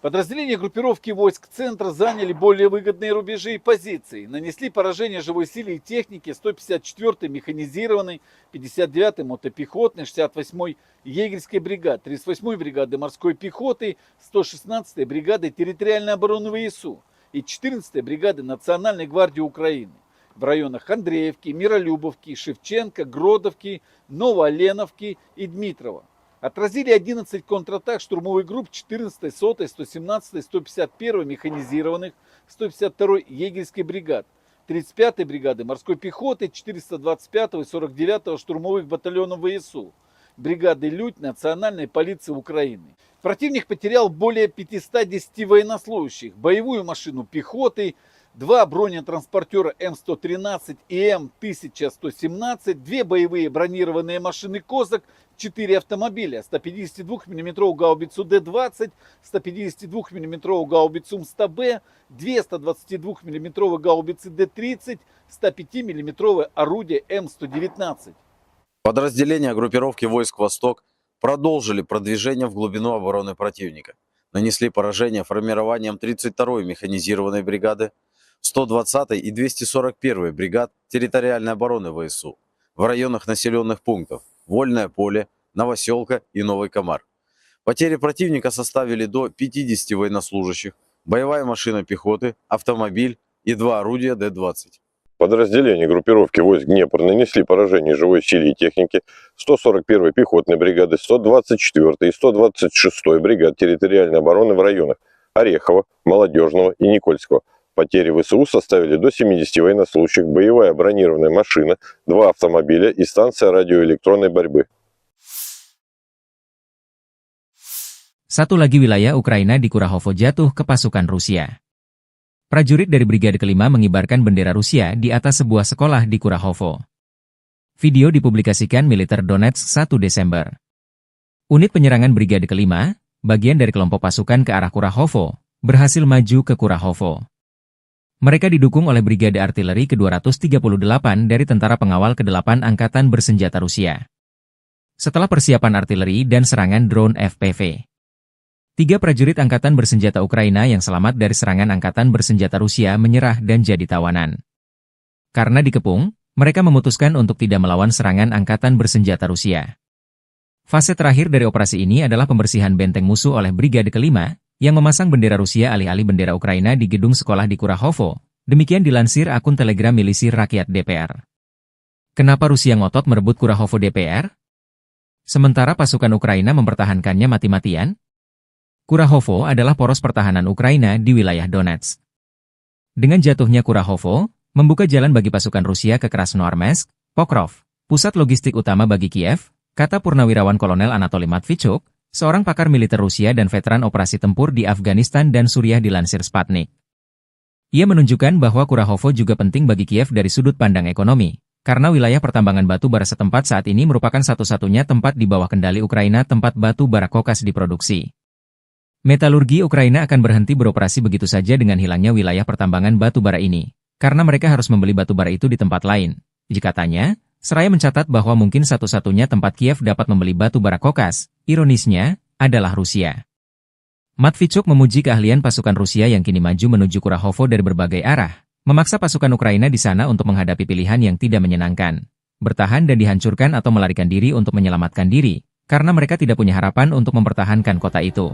Подразделения группировки войск центра заняли более выгодные рубежи и позиции. Нанесли поражение живой силе и технике 154-й механизированной, 59-й мотопехотной, 68-й егерской бригады, 38-й бригады морской пехоты, 116-й бригады территориальной обороны ВСУ и 14-й бригады Национальной гвардии Украины в районах Андреевки, Миролюбовки, Шевченко, Гродовки, Новооленовки и Дмитрова. Отразили 11 контратак штурмовых групп 14-й, 100-й, 117-й, 151-й механизированных, 152-й егерской бригад, 35-й бригады морской пехоты, 425-го и 49-го штурмовых батальонов ВСУ, бригады «Людь» Национальной полиции Украины. Противник потерял более 510 военнослужащих, боевую машину пехоты, 2 бронетранспортера М113 и М1117, 2 боевые бронированные машины «Козак», 4 автомобиля, 152 мм гаубицу Д-20, 152 мм гаубицу МСТБ, 2 122 мм гаубицы Д-30, 105 мм орудие М119. Подразделения группировки войск «Восток» продолжили продвижение в глубину обороны противника. Нанесли поражение формированием 32-й механизированной бригады, 120-й и 241-й бригад территориальной обороны ВСУ в районах населенных пунктов Вольное поле, Новоселка и Новый Комар. Потери противника составили до 50 военнослужащих, боевая машина пехоты, автомобиль и 2 орудия Д-20. Подразделения группировки войск Днепр нанесли поражение живой силе и технике 141-й пехотной бригады, 124-й и 126-й бригад территориальной обороны в районах Орехова, Молодежного и Никольского. Потери ВСУ составили до 70 военнослужащих, боевая бронированная машина, 2 автомобиля и станция радиоэлектронной борьбы. Satu lagi wilayah Ukraina di Kurahovo jatuh ke pasukan Rusia. Prajurit dari Brigade Kelima mengibarkan bendera Rusia di atas sebuah sekolah di Kurahovo. Video dipublikasikan militer Donetsk 1 Desember. Unit penyerangan Brigade Kelima, bagian dari kelompok pasukan ke arah Kurahovo, berhasil maju ke Kurahovo. Mereka didukung oleh Brigade Artileri ke-238 dari Tentara Pengawal ke-8 Angkatan Bersenjata Rusia. Setelah persiapan artileri dan serangan drone FPV, 3 prajurit Angkatan Bersenjata Ukraina yang selamat dari serangan Angkatan Bersenjata Rusia menyerah dan jadi tawanan. Karena dikepung, mereka memutuskan untuk tidak melawan serangan Angkatan Bersenjata Rusia. Fase terakhir dari operasi ini adalah pembersihan benteng musuh oleh Brigade Kelima, yang memasang bendera Rusia alih-alih bendera Ukraina di gedung sekolah di Kurahovo. Demikian dilansir akun Telegram Milisi Rakyat DPR. Kenapa Rusia ngotot merebut Kurahovo DPR? Sementara pasukan Ukraina mempertahankannya mati-matian? Kurahovo adalah poros pertahanan Ukraina di wilayah Donetsk. Dengan jatuhnya Kurahovo, membuka jalan bagi pasukan Rusia ke Krasnoarmeysk, Pokrov, pusat logistik utama bagi Kiev, kata Purnawirawan Kolonel Anatoly Matvichuk, seorang pakar militer Rusia dan veteran operasi tempur di Afghanistan dan Suriah dilansir Sputnik. Ia menunjukkan bahwa Kurahovo juga penting bagi Kiev dari sudut pandang ekonomi, karena wilayah pertambangan batu bara setempat saat ini merupakan satu-satunya tempat di bawah kendali Ukraina tempat batu bara kokas diproduksi. Metalurgi Ukraina akan berhenti beroperasi begitu saja dengan hilangnya wilayah pertambangan batu bara ini, karena mereka harus membeli batu bara itu di tempat lain. Katanya, seraya mencatat bahwa mungkin satu-satunya tempat Kiev dapat membeli batu bara kokas, ironisnya, adalah Rusia. Matvichuk memuji keahlian pasukan Rusia yang kini maju menuju Kurahovo dari berbagai arah, memaksa pasukan Ukraina di sana untuk menghadapi pilihan yang tidak menyenangkan, bertahan dan dihancurkan atau melarikan diri untuk menyelamatkan diri, karena mereka tidak punya harapan untuk mempertahankan kota itu.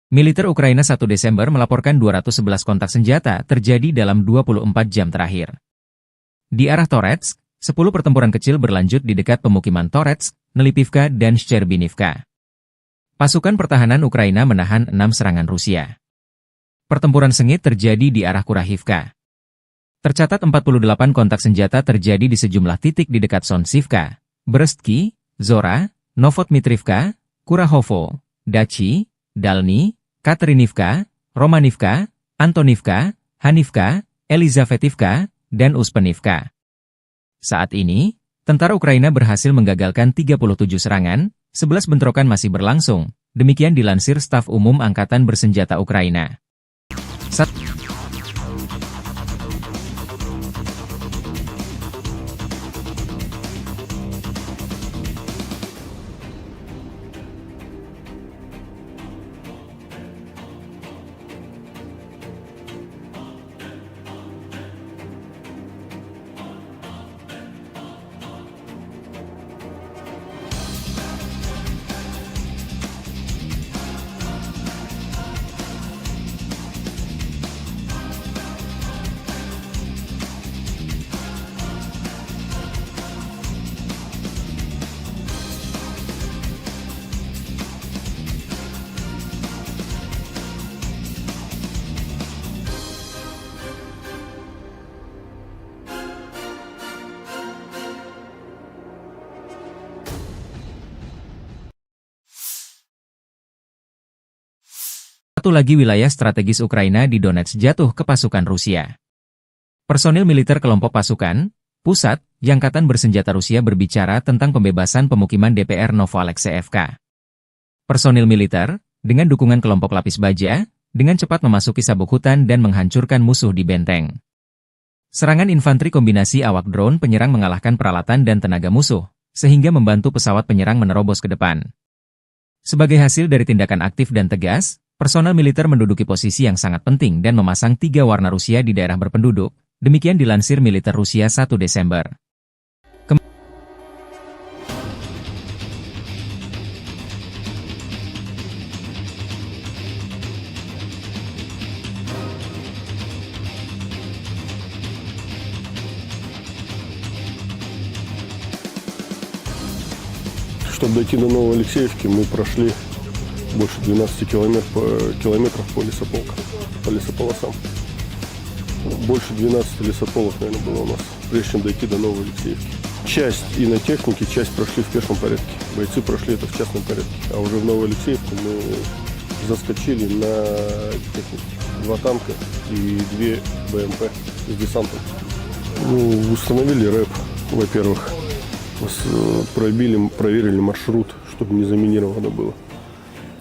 Militer Ukraina 1 Desember melaporkan 211 kontak senjata terjadi dalam 24 jam terakhir. Di arah Toretsk, 10 pertempuran kecil berlanjut di dekat pemukiman Toretsk, Nelipivka dan Shcherbinivka. Pasukan pertahanan Ukraina menahan 6 serangan Rusia. Pertempuran sengit terjadi di arah Kurahivka. Tercatat 48 kontak senjata terjadi di sejumlah titik di dekat Sonsivka, Brestki, Zora, Novotmitrivka, Kurahovo, Dachi, Dalny, Katerinivka, Romanivka, Antonivka, Hanivka, Elizavetivka, dan Uspenivka. Saat ini, tentara Ukraina berhasil menggagalkan 37 serangan, 11 bentrokan masih berlangsung, demikian dilansir Staf Umum Angkatan Bersenjata Ukraina. Satu lagi wilayah strategis Ukraina di Donetsk jatuh ke pasukan Rusia. Personil militer kelompok pasukan pusat Angkatan Bersenjata Rusia berbicara tentang pembebasan pemukiman DPR Novoalexeyevka. Personil militer, dengan dukungan kelompok lapis baja, dengan cepat memasuki sabuk hutan dan menghancurkan musuh di benteng. Serangan infanteri kombinasi awak drone penyerang mengalahkan peralatan dan tenaga musuh, sehingga membantu pesawat penyerang menerobos ke depan. Sebagai hasil dari tindakan aktif dan tegas, personel militer menduduki posisi yang sangat penting dan memasang 3 warna Rusia di daerah berpenduduk, demikian dilansir militer Rusia 1 Desember. Чтобы дойти до Новоалексеевки, мы прошли больше 12 километров по лесополосам. Больше 12 лесополос, наверное, было у нас, прежде чем дойти до Новоалексеевки. Часть и на технике, часть прошли в пешем порядке. Бойцы прошли это в частном порядке. А уже в Новоалексеевку мы заскочили на технике. 2 танка и 2 БМП с десантом. Установили рэп, во-первых. Проверили маршрут, чтобы не заминировано было.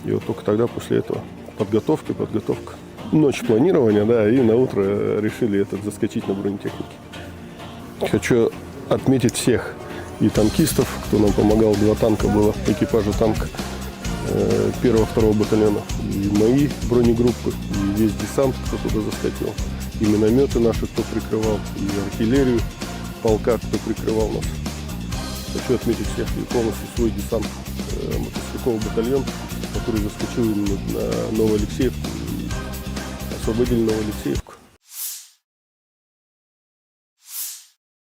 И вот только тогда, после этого, подготовка. Ночь планирования, да, и на утро решили заскочить на бронетехнике. Хочу отметить всех и танкистов, кто нам помогал. 2 танка было, экипажа танка 1-2 батальона. И мои бронегруппы, и весь десант, кто туда заскочил. И минометы наши, кто прикрывал, и артиллерию полка, кто прикрывал нас. Хочу отметить всех и полностью свой десант, мотострелковый батальон, который заскочил на Новоалексеевку и освободили Новоалексеевку.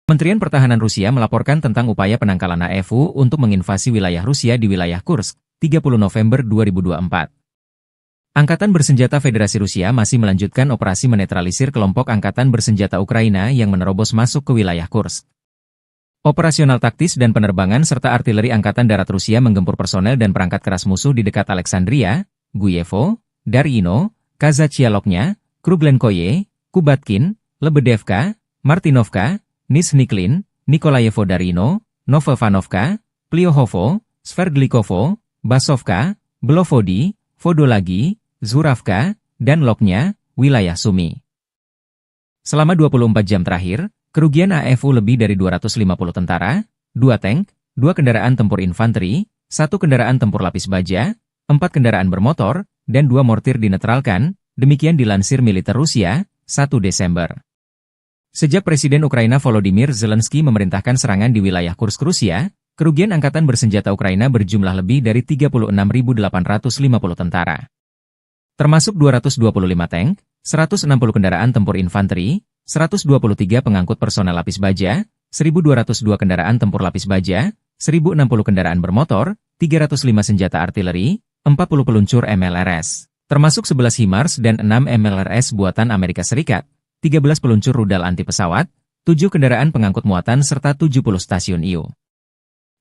Kementerian Pertahanan Rusia melaporkan tentang upaya penangkalan AFU untuk menginvasi wilayah Rusia di wilayah Kursk, 30 November 2024. Angkatan Bersenjata Federasi Rusia masih melanjutkan operasi menetralisir kelompok Angkatan Bersenjata Ukraina yang menerobos masuk ke wilayah Kursk. Operasional taktis dan penerbangan serta artileri Angkatan Darat Rusia menggempur personel dan perangkat keras musuh di dekat Alexandria, Guyevo, Darino, Kazachialoknya, Kruglenkoye, Kubatkin, Lebedevka, Martinovka, Nizhniklin, Nikolayevo Darino, Novovanovka, Pliohovo, Sverdlikovo, Basovka, Belovodi, Vodolagi, Zuravka, dan Loknya, wilayah Sumi. Selama 24 jam terakhir, kerugian AFU lebih dari 250 tentara, 2 tank, 2 kendaraan tempur infanteri, 1 kendaraan tempur lapis baja, 4 kendaraan bermotor, dan 2 mortir dinetralkan, demikian dilansir militer Rusia, 1 Desember. Sejak Presiden Ukraina Volodymyr Zelensky memerintahkan serangan di wilayah Kursk Rusia, kerugian angkatan bersenjata Ukraina berjumlah lebih dari 36.850 tentara. Termasuk 225 tank, 160 kendaraan tempur infanteri, 123 pengangkut personel lapis baja, 1.202 kendaraan tempur lapis baja, 1.060 kendaraan bermotor, 305 senjata artileri, 40 peluncur MLRS, termasuk 11 HIMARS dan 6 MLRS buatan Amerika Serikat, 13 peluncur rudal anti pesawat, 7 kendaraan pengangkut muatan serta 70 stasiun IU.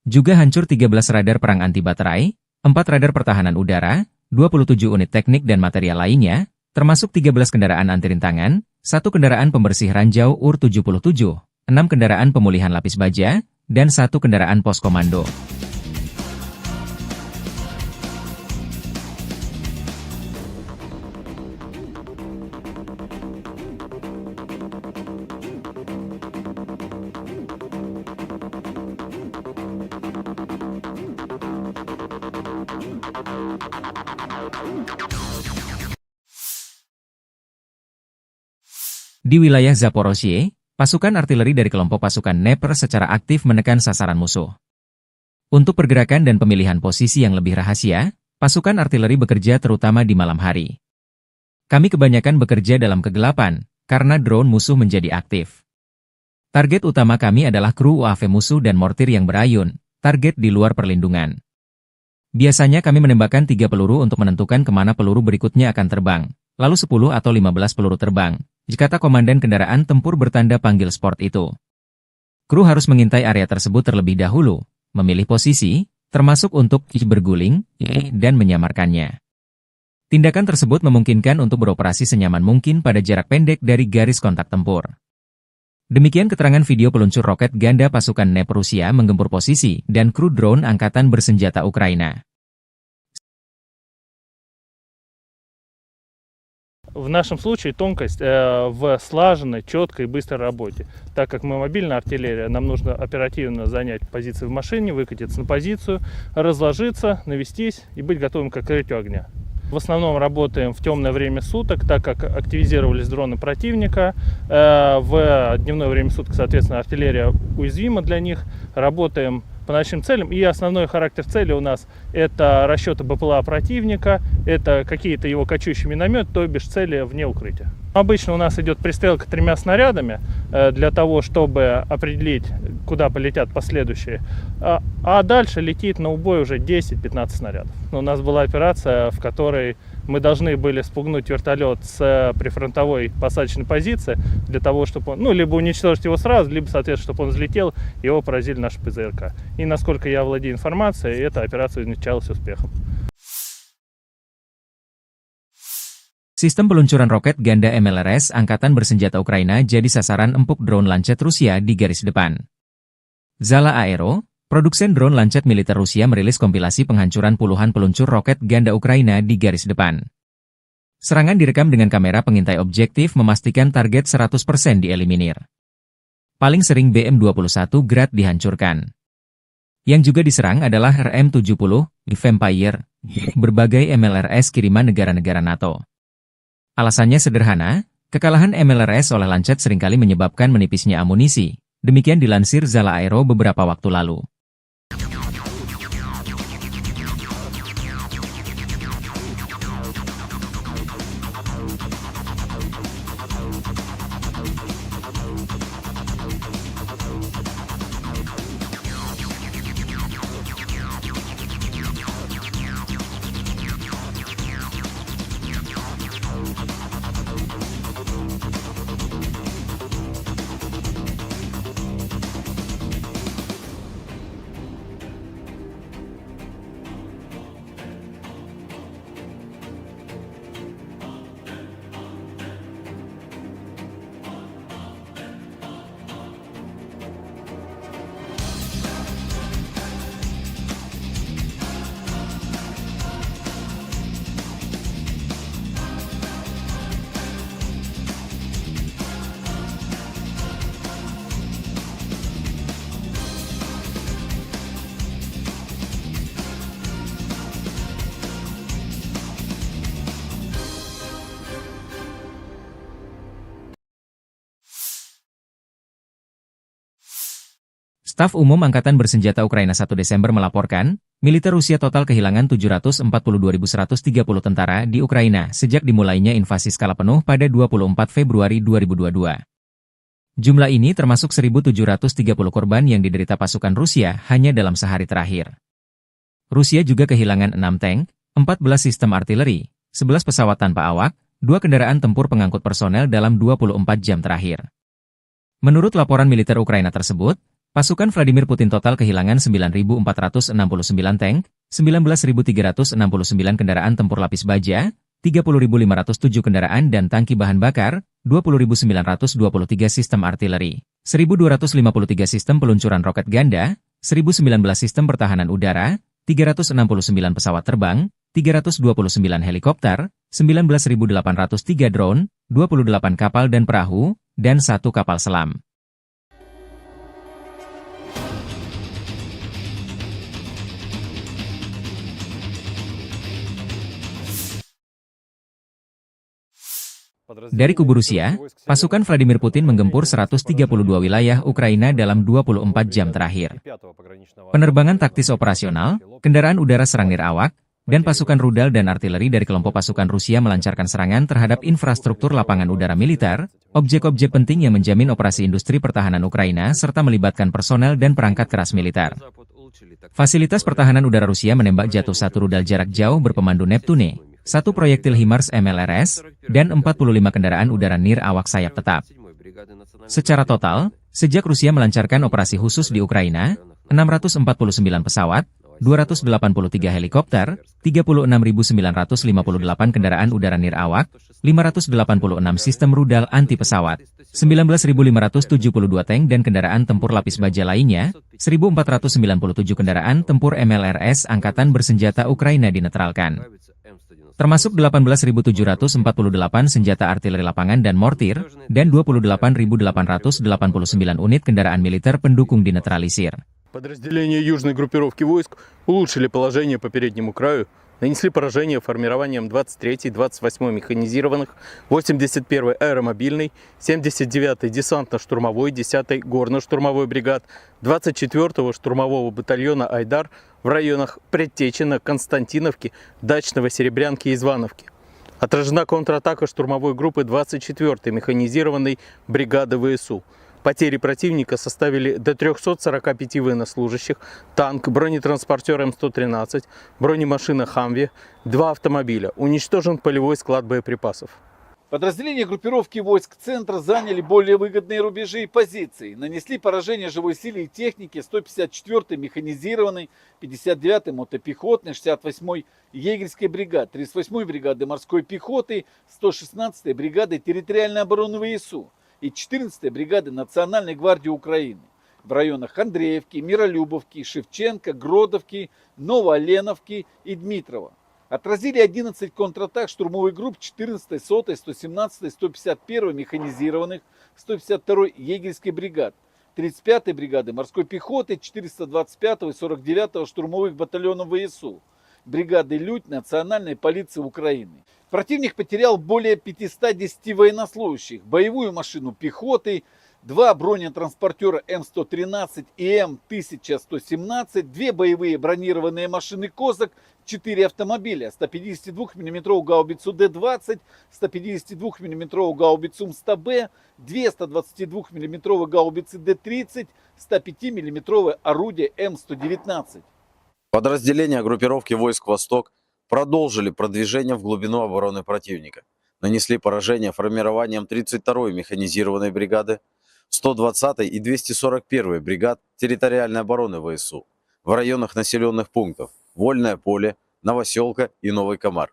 Juga hancur 13 radar perang anti baterai, 4 radar pertahanan udara, 27 unit teknik dan material lainnya, termasuk 13 kendaraan anti-rintangan, 1 kendaraan pembersih ranjau UR-77, 6 kendaraan pemulihan lapis baja, dan 1 kendaraan pos komando. Di wilayah Zaporozhye, pasukan artileri dari kelompok pasukan Dnepr secara aktif menekan sasaran musuh. Untuk pergerakan dan pemilihan posisi yang lebih rahasia, pasukan artileri bekerja terutama di malam hari. Kami kebanyakan bekerja dalam kegelapan, karena drone musuh menjadi aktif. Target utama kami adalah kru UAV musuh dan mortir yang berayun, target di luar perlindungan. Biasanya kami menembakkan 3 peluru untuk menentukan kemana peluru berikutnya akan terbang, lalu 10 atau 15 peluru terbang, kata komandan kendaraan tempur bertanda panggil sport itu. Kru harus mengintai area tersebut terlebih dahulu, memilih posisi, termasuk untuk berguling, dan menyamarkannya. Tindakan tersebut memungkinkan untuk beroperasi senyaman mungkin pada jarak pendek dari garis kontak tempur. Demikian keterangan video peluncur roket ganda pasukan Dnepr Rusia menggempur posisi dan kru drone angkatan bersenjata Ukraina. В нашем случае тонкость в слаженной, четкой и быстрой работе. Так как мы мобильная артиллерия, нам нужно оперативно занять позиции в машине, выкатиться на позицию, разложиться, навестись и быть готовым к открытию огня. В основном работаем в темное время суток, так как активизировались дроны противника. В дневное время суток, соответственно, артиллерия уязвима для них. Работаем по ночным целям. И основной характер цели у нас это расчеты БПЛА противника, это какие-то его кочующие минометы, то бишь цели вне укрытия. Обычно у нас идет пристрелка 3 снарядами для того, чтобы определить, куда полетят последующие. А дальше летит на убой уже 10-15 снарядов. У нас была операция, в которой мы должны были спугнуть вертолет с прифронтовой посадочной позиции для того, чтобы он, либо уничтожить его сразу, либо, соответственно, чтобы он взлетел, и его поразили наши ПЗРК. И насколько я владею информацией, эта операция увенчалась успехом. Sistem peluncuran roket ganda MLRS Angkatan Bersenjata Ukraina jadi sasaran empuk drone Lancet Rusia di garis depan. Zala Aero, produsen drone Lancet militer Rusia merilis kompilasi penghancuran puluhan peluncur roket ganda Ukraina di garis depan. Serangan direkam dengan kamera pengintai objektif memastikan target 100% dieliminir. Paling sering BM-21 Grad dihancurkan. Yang juga diserang adalah RM-70, Vampire, berbagai MLRS kiriman negara-negara NATO. Alasannya sederhana, kekalahan MLRS oleh Lancet seringkali menyebabkan menipisnya amunisi. Demikian dilansir Zala Aero beberapa waktu lalu. Staf Umum Angkatan Bersenjata Ukraina 1 Desember melaporkan, militer Rusia total kehilangan 742.130 tentara di Ukraina sejak dimulainya invasi skala penuh pada 24 Februari 2022. Jumlah ini termasuk 1.730 korban yang diderita pasukan Rusia hanya dalam sehari terakhir. Rusia juga kehilangan 6 tank, 14 sistem artileri, 11 pesawat tanpa awak, 2 kendaraan tempur pengangkut personel dalam 24 jam terakhir. Menurut laporan militer Ukraina tersebut, pasukan Vladimir Putin total kehilangan 9.469 tank, 19.369 kendaraan tempur lapis baja, 30.507 kendaraan dan tangki bahan bakar, 20.923 sistem artileri, 1.253 sistem peluncuran roket ganda, 1.019 sistem pertahanan udara, 369 pesawat terbang, 329 helikopter, 19.803 drone, 28 kapal dan perahu, dan 1 kapal selam. Dari kubu Rusia, pasukan Vladimir Putin menggempur 132 wilayah Ukraina dalam 24 jam terakhir. Penerbangan taktis operasional, kendaraan udara serang nirawak, dan pasukan rudal dan artileri dari kelompok pasukan Rusia melancarkan serangan terhadap infrastruktur lapangan udara militer, objek-objek penting yang menjamin operasi industri pertahanan Ukraina serta melibatkan personel dan perangkat keras militer. Fasilitas pertahanan udara Rusia menembak jatuh 1 rudal jarak jauh berpemandu Neptune, 1 proyektil HIMARS MLRS, dan 45 kendaraan udara nirawak sayap tetap. Secara total, sejak Rusia melancarkan operasi khusus di Ukraina, 649 pesawat, 283 helikopter, 36.958 kendaraan udara nirawak, 586 sistem rudal anti pesawat, 19.572 tank dan kendaraan tempur lapis baja lainnya, 1.497 kendaraan tempur MLRS Angkatan Bersenjata Ukraina dinetralkan. Termasuk 18.748 senjata artileri lapangan dan mortir, dan 28.889 unit kendaraan militer pendukung dinetralisir. Подразделения южной группировки войск улучшили положение по переднему краю, нанесли поражение формированиям 23-й, 28-й механизированных, 81-й аэромобильной, 79-й десантно-штурмовой, 10-й горно-штурмовой бригад, 24-го штурмового батальона «Айдар» в районах Предтечина, Константиновки, Дачного, Серебрянки и Звановки. Отражена контратака штурмовой группы 24-й механизированной бригады ВСУ. Потери противника составили до 345 военнослужащих, танк, бронетранспортер М113, бронемашина «Хамви», 2 автомобиля. Уничтожен полевой склад боеприпасов. Подразделения группировки войск центра заняли более выгодные рубежи и позиции. Нанесли поражение живой силе и технике 154-й механизированной, 59-й мотопехотной, 68-й егерской бригады, 38-й бригады морской пехоты, 116-й бригады территориальной обороны ВСУ и 14-й бригады Национальной гвардии Украины в районах Андреевки, Миролюбовки, Шевченко, Гродовки, Новооленовки и Дмитрова. Отразили 11 контратак штурмовых групп 14-й, 100-й, 117-й, 151-й механизированных, 152-й егерской бригад, 35-й бригады морской пехоты, 425-го и 49-го штурмовых батальонов ВСУ, бригады «Людь» Национальной полиции Украины. Противник потерял более 510 военнослужащих, боевую машину пехоты, 2 бронетранспортера М113 и М1117, 2 боевые бронированные машины «Козак», 4 автомобиля, 152 мм гаубицу Д-20, 152 мм гаубицу МСТБ, 2 122 мм гаубицы Д-30, 105 мм орудие М119. Подразделения группировки войск «Восток» продолжили продвижение в глубину обороны противника. Нанесли поражение формированиям 32-й механизированной бригады, 120-й и 241-й бригад территориальной обороны ВСУ в районах населенных пунктов Вольное поле, Новоселка и Новый Комар.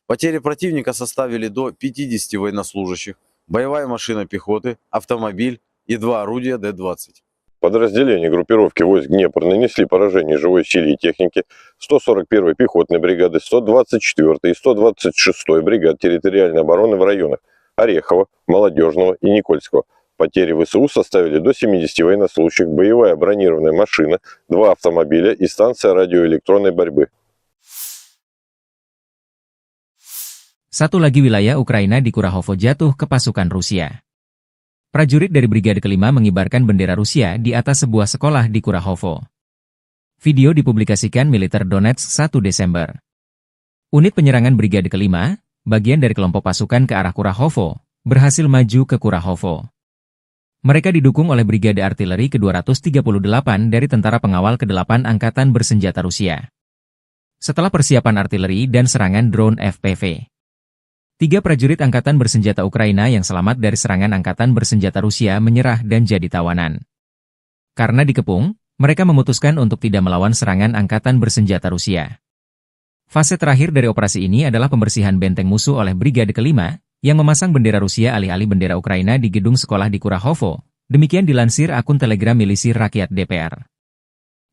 Потери противника составили до 50 военнослужащих, боевая машина пехоты, автомобиль и 2 орудия Д-20. Подразделения группировки войск Днепр нанесли поражение живой силе и технике 141-й пехотной бригады, 124-й и 126-й бригад территориальной обороны в районах Орехова, Молодежного и Никольского. Потери ВСУ составили до 70 военнослужащих, боевая бронированная машина, 2 автомобиля и станция радиоэлектронной борьбы. Satu lagi wilayah Ukraina di Kurahovo jatuh ke pasukan Rusia. Prajurit dari Brigade Kelima mengibarkan bendera Rusia di atas sebuah sekolah di Kurahovo. Video dipublikasikan Militer Donetsk 1 Desember. Unit penyerangan Brigade Kelima, bagian dari kelompok pasukan ke arah Kurahovo, berhasil maju ke Kurahovo. Mereka didukung oleh Brigade Artileri ke-238 dari Tentara Pengawal ke-8 Angkatan Bersenjata Rusia. Setelah persiapan artileri dan serangan drone FPV, 3 prajurit Angkatan Bersenjata Ukraina yang selamat dari serangan Angkatan Bersenjata Rusia menyerah dan jadi tawanan. Karena dikepung, mereka memutuskan untuk tidak melawan serangan Angkatan Bersenjata Rusia. Fase terakhir dari operasi ini adalah pembersihan benteng musuh oleh Brigade Kelima, yang memasang bendera Rusia alih-alih bendera Ukraina di gedung sekolah di Kurahovo. Demikian dilansir akun Telegram milisi rakyat DPR.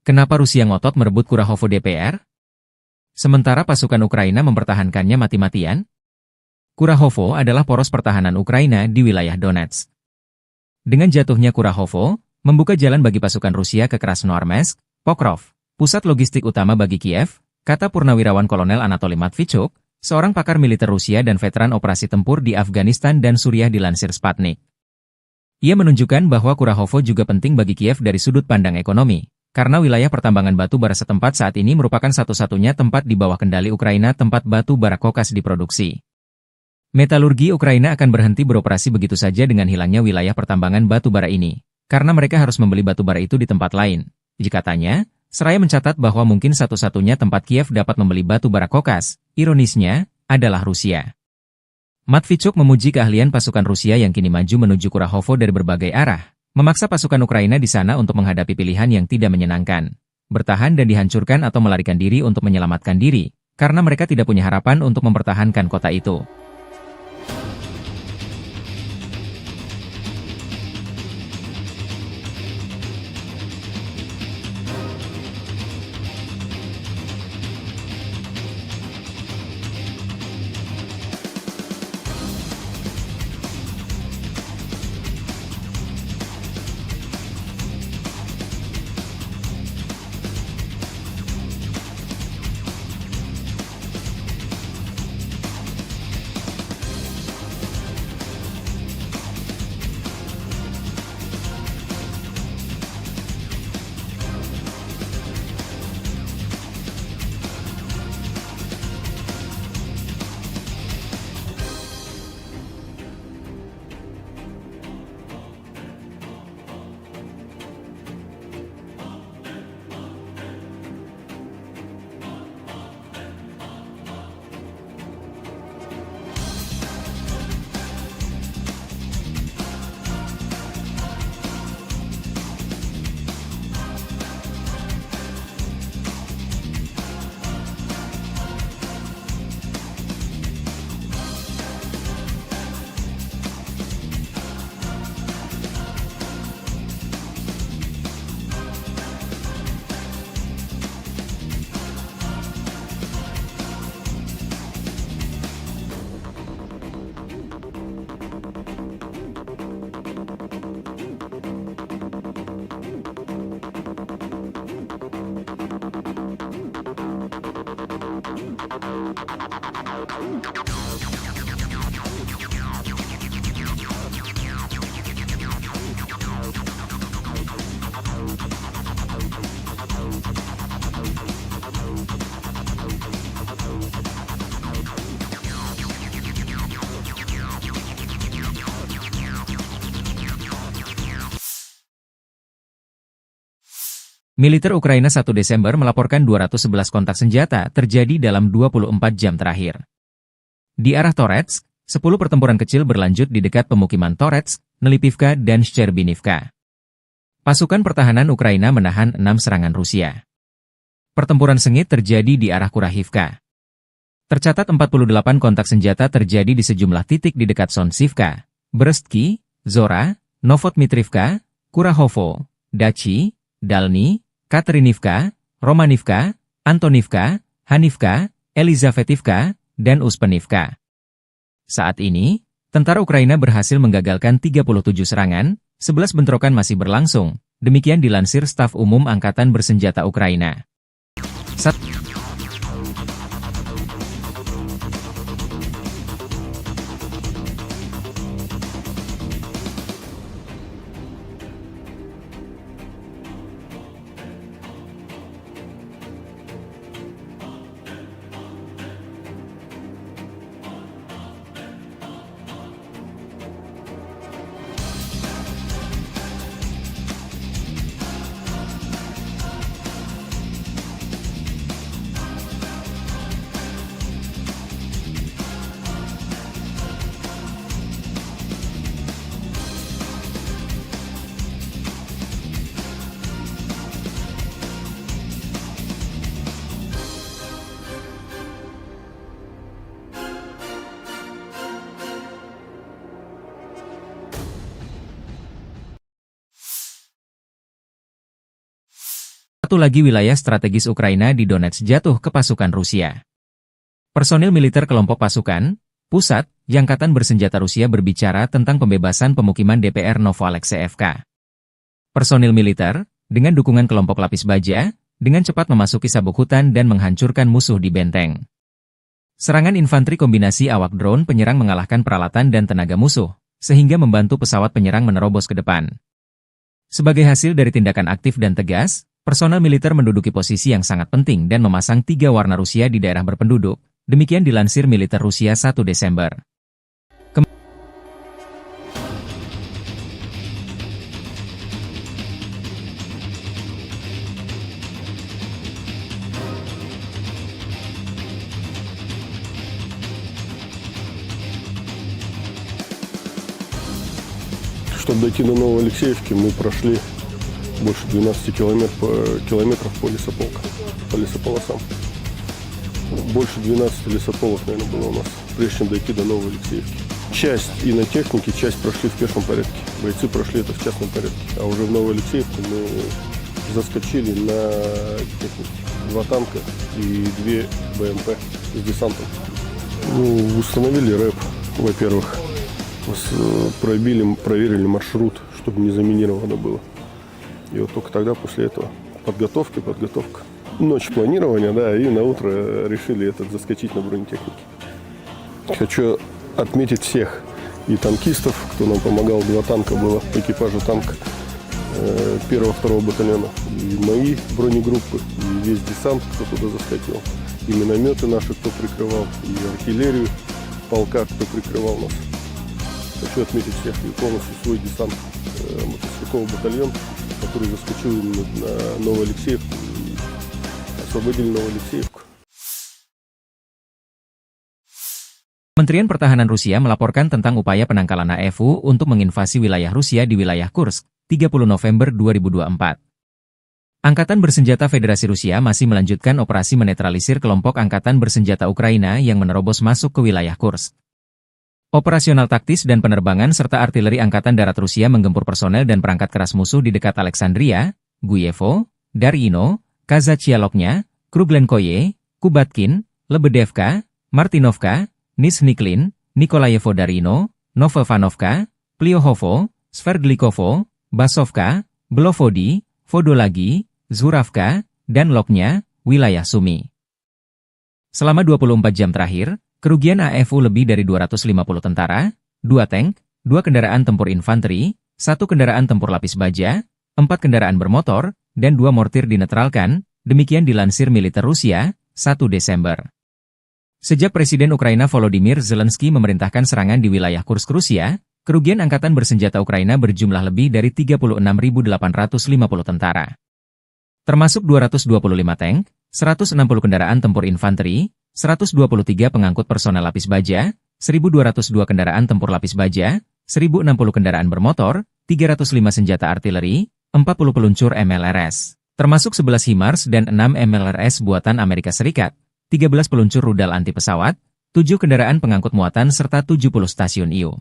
Kenapa Rusia ngotot merebut Kurahovo DPR? Sementara pasukan Ukraina mempertahankannya mati-matian? Kurahovo adalah poros pertahanan Ukraina di wilayah Donetsk. Dengan jatuhnya Kurahovo, membuka jalan bagi pasukan Rusia ke Krasnoarmeysk, Pokrov, pusat logistik utama bagi Kiev, kata Purnawirawan Kolonel Anatoly Matvichuk, seorang pakar militer Rusia dan veteran operasi tempur di Afghanistan dan Suriah dilansir Sputnik. Ia menunjukkan bahwa Kurahovo juga penting bagi Kiev dari sudut pandang ekonomi, karena wilayah pertambangan batu bara setempat saat ini merupakan satu-satunya tempat di bawah kendali Ukraina tempat batu bara kokas diproduksi. Metalurgi Ukraina akan berhenti beroperasi begitu saja dengan hilangnya wilayah pertambangan batu bara ini, karena mereka harus membeli batu bara itu di tempat lain. Katanya, seraya mencatat bahwa mungkin satu-satunya tempat Kiev dapat membeli batu bara kokas, ironisnya, adalah Rusia. Matvichuk memuji keahlian pasukan Rusia yang kini maju menuju Kurahovo dari berbagai arah, memaksa pasukan Ukraina di sana untuk menghadapi pilihan yang tidak menyenangkan, bertahan dan dihancurkan atau melarikan diri untuk menyelamatkan diri, karena mereka tidak punya harapan untuk mempertahankan kota itu. Militer Ukraina 1 Desember melaporkan 211 kontak senjata terjadi dalam 24 jam terakhir. Di arah Toretsk, 10 pertempuran kecil berlanjut di dekat pemukiman Toretsk, Nelipivka dan Shcherbinivka. Pasukan pertahanan Ukraina menahan 6 serangan Rusia. Pertempuran sengit terjadi di arah Kurahivka. Tercatat 48 kontak senjata terjadi di sejumlah titik di dekat Sonsivka, Brestki, Zora, Novotmitrivka, Kurahovo, Dachi, Dalny, Katerinivka, Romanivka, Antonivka, Hanivka, Elizavetivka, dan Uspenivka. Saat ini, tentara Ukraina berhasil menggagalkan 37 serangan, 11 bentrokan masih berlangsung, demikian dilansir Staf Umum Angkatan Bersenjata Ukraina. Satu lagi wilayah strategis Ukraina di Donetsk jatuh ke pasukan Rusia. Personil militer kelompok pasukan pusat Angkatan Bersenjata Rusia berbicara tentang pembebasan pemukiman DPR Novoalexeyevka. Personil militer, dengan dukungan kelompok lapis baja, dengan cepat memasuki sabuk hutan dan menghancurkan musuh di benteng. Serangan infanteri kombinasi awak drone penyerang mengalahkan peralatan dan tenaga musuh, sehingga membantu pesawat penyerang menerobos ke depan. Sebagai hasil dari tindakan aktif dan tegas, personel militer menduduki posisi yang sangat penting dan memasang 3 warna Rusia di daerah berpenduduk, demikian dilansir militer Rusia 1 Desember. Чтобы дойти до Новоалексеевки, мы прошли больше 12 километров по лесополосам. Больше 12 лесополок, наверное, было у нас, прежде чем дойти до Новоалексеевки. Часть и на технике, часть прошли в пешем порядке. Бойцы прошли это в частном порядке. А уже в Новоалексеевку мы заскочили на технике. 2 танка и 2 БМП с десантом. Установили рэп, во-первых. Проверили маршрут, чтобы не заминировано было. И вот только тогда, после этого, подготовка. Ночь планирования, да, и на утро решили заскочить на бронетехнике. Хочу отметить всех и танкистов, кто нам помогал. 2 танка было по экипажу танка 1-2 батальона. И мои бронегруппы, и весь десант, кто туда заскочил. И минометы наши, кто прикрывал, и артиллерию полка, кто прикрывал нас. Хочу отметить всех и полностью свой десант, мотострелковый батальон, который заскочил на Новоалексеевку и освободили Новоалексеевку. Kementerian Pertahanan Rusia melaporkan tentang upaya penangkalan AFU untuk menginvasi wilayah Rusia di wilayah Kursk, 30 November 2024. Angkatan Bersenjata Federasi Rusia masih melanjutkan operasi menetralisir kelompok Angkatan Bersenjata Ukraina yang menerobos masuk ke wilayah Kursk. Operasional taktis dan penerbangan serta artileri Angkatan Darat Rusia menggempur personel dan perangkat keras musuh di dekat Alexandria, Guyevo, Darino, Kazachialoknya, Kruglenkoye, Kubatkin, Lebedevka, Martinovka, Nizhniklin, Nikolayevo Darino, Novovanovka, Pliohovo, Sverdlikovo, Basovka, Belovodi, Vodolagi, Zuravka, dan Loknya, wilayah Sumi. Selama 24 jam terakhir, kerugian AFU lebih dari 250 tentara, 2 tank, 2 kendaraan tempur infanteri, 1 kendaraan tempur lapis baja, 4 kendaraan bermotor, dan 2 mortir dinetralkan, demikian dilansir militer Rusia, 1 Desember. Sejak Presiden Ukraina Volodymyr Zelensky memerintahkan serangan di wilayah Kursk Rusia, kerugian Angkatan Bersenjata Ukraina berjumlah lebih dari 36.850 tentara. Termasuk 225 tank, 160 kendaraan tempur infanteri, 123 pengangkut personel lapis baja, 1.202 kendaraan tempur lapis baja, 1.060 kendaraan bermotor, 305 senjata artileri, 40 peluncur MLRS, termasuk 11 HIMARS dan 6 MLRS buatan Amerika Serikat, 13 peluncur rudal anti pesawat, 7 kendaraan pengangkut muatan serta 70 stasiun IU.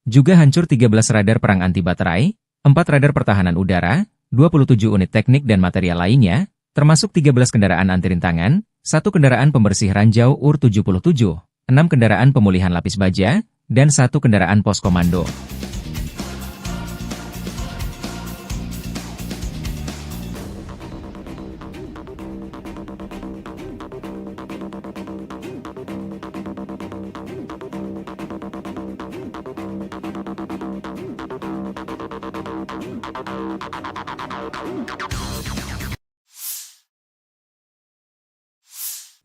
Juga hancur 13 radar perang anti baterai, 4 radar pertahanan udara, 27 unit teknik dan material lainnya, termasuk 13 kendaraan anti rintangan, 1 kendaraan pembersih ranjau UR-77, 6 kendaraan pemulihan lapis baja, dan 1 kendaraan pos komando.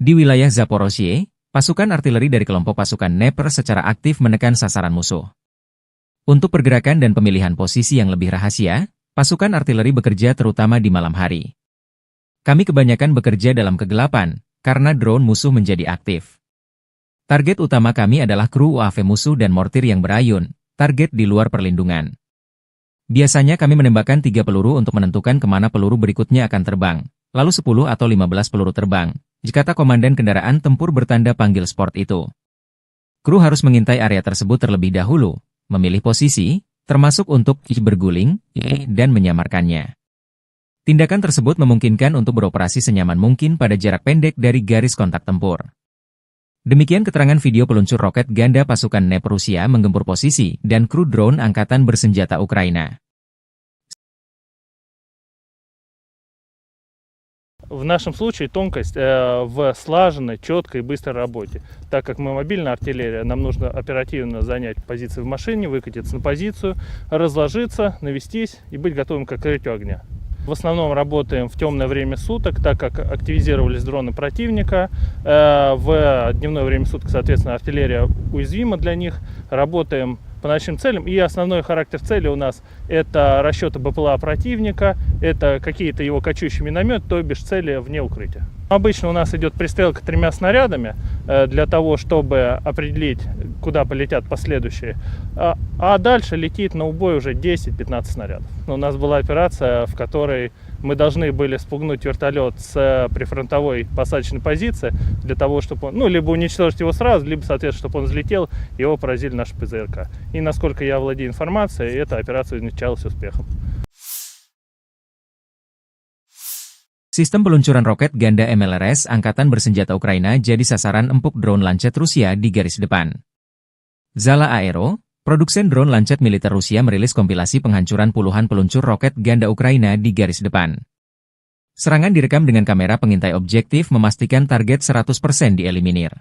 Di wilayah Zaporozhye, pasukan artileri dari kelompok pasukan Dnepr secara aktif menekan sasaran musuh. Untuk pergerakan dan pemilihan posisi yang lebih rahasia, pasukan artileri bekerja terutama di malam hari. Kami kebanyakan bekerja dalam kegelapan, karena drone musuh menjadi aktif. Target utama kami adalah kru UAV musuh dan mortir yang berayun, target di luar perlindungan. Biasanya kami menembakkan 3 peluru untuk menentukan kemana peluru berikutnya akan terbang, lalu 10 atau 15 peluru terbang, kata komandan kendaraan tempur bertanda panggil sport itu. Kru harus mengintai area tersebut terlebih dahulu, memilih posisi, termasuk untuk berguling, dan menyamarkannya. Tindakan tersebut memungkinkan untuk beroperasi senyaman mungkin pada jarak pendek dari garis kontak tempur. Demikian keterangan video peluncur roket ganda pasukan NEP Rusia menggempur posisi dan kru drone angkatan bersenjata Ukraina. В нашем случае тонкость в слаженной, четкой и быстрой работе. Так как мы мобильная артиллерия, нам нужно оперативно занять позиции в машине, выкатиться на позицию, разложиться, навестись и быть готовым к открытию огня. В основном работаем в темное время суток, так как активизировались дроны противника. В дневное время суток, соответственно, артиллерия уязвима для них. Работаем по ночным целям. И основной характер цели у нас это расчеты БПЛА противника, это какие-то его кочующие минометы, то бишь цели вне укрытия. Обычно у нас идет пристрелка 3 снарядами для того, чтобы определить, куда полетят последующие. А дальше летит на убой уже 10-15 снарядов. У нас была операция, в которой мы должны были спугнуть вертолет с прифронтовой посадочной позиции для того, чтобы он, либо уничтожить его сразу, либо, соответственно, чтобы он взлетел, и его поразили наши ПЗРК. И насколько я владею информацией, эта операция увенчалась успехом. Sistem peluncuran roket ganda MLRS Angkatan Bersenjata Ukraina jadi sasaran empuk drone Lancet Rusia di garis depan. Zala Aero, produsen drone Lancet militer Rusia merilis kompilasi penghancuran puluhan peluncur roket ganda Ukraina di garis depan. Serangan direkam dengan kamera pengintai objektif memastikan target 100% dieliminir.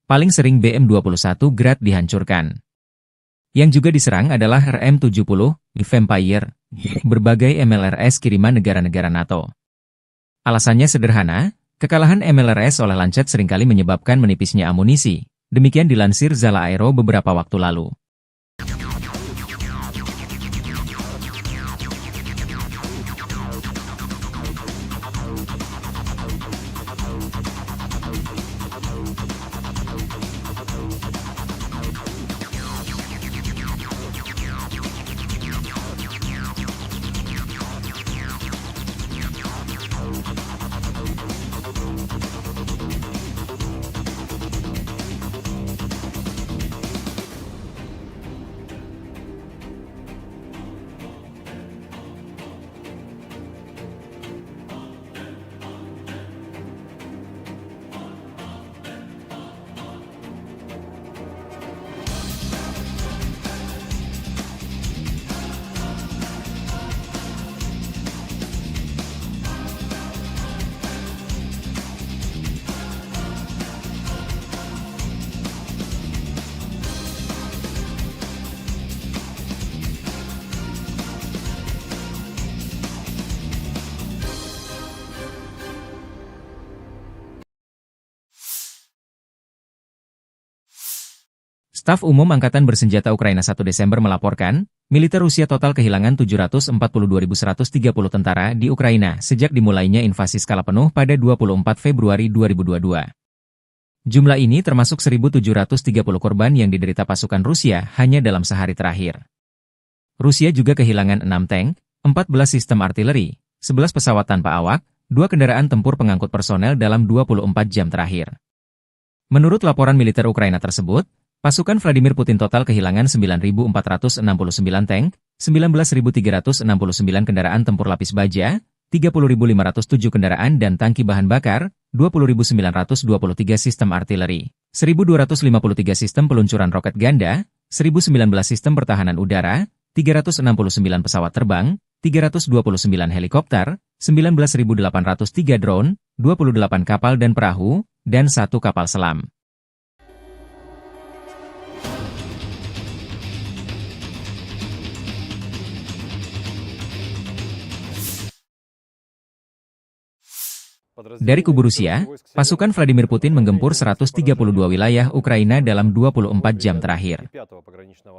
Paling sering BM-21 Grad dihancurkan. Yang juga diserang adalah RM-70, Vampire, berbagai MLRS kiriman negara-negara NATO. Alasannya sederhana, kekalahan MLRS oleh Lancet seringkali menyebabkan menipisnya amunisi. Demikian dilansir Zala Aero beberapa waktu lalu. Staf Umum Angkatan Bersenjata Ukraina 1 Desember melaporkan, militer Rusia total kehilangan 742.130 tentara di Ukraina sejak dimulainya invasi skala penuh pada 24 Februari 2022. Jumlah ini termasuk 1.730 korban yang diderita pasukan Rusia hanya dalam sehari terakhir. Rusia juga kehilangan 6 tank, 14 sistem artileri, 11 pesawat tanpa awak, 2 kendaraan tempur pengangkut personel dalam 24 jam terakhir. Menurut laporan militer Ukraina tersebut, pasukan Vladimir Putin total kehilangan 9.469 tank, 19.369 kendaraan tempur lapis baja, 30.507 kendaraan dan tangki bahan bakar, 20.923 sistem artileri, 1.253 sistem peluncuran roket ganda, 1.019 sistem pertahanan udara, 369 pesawat terbang, 329 helikopter, 19.803 drone, 28 kapal dan perahu, dan 1 kapal selam. Dari kubu Rusia, pasukan Vladimir Putin menggempur 132 wilayah Ukraina dalam 24 jam terakhir.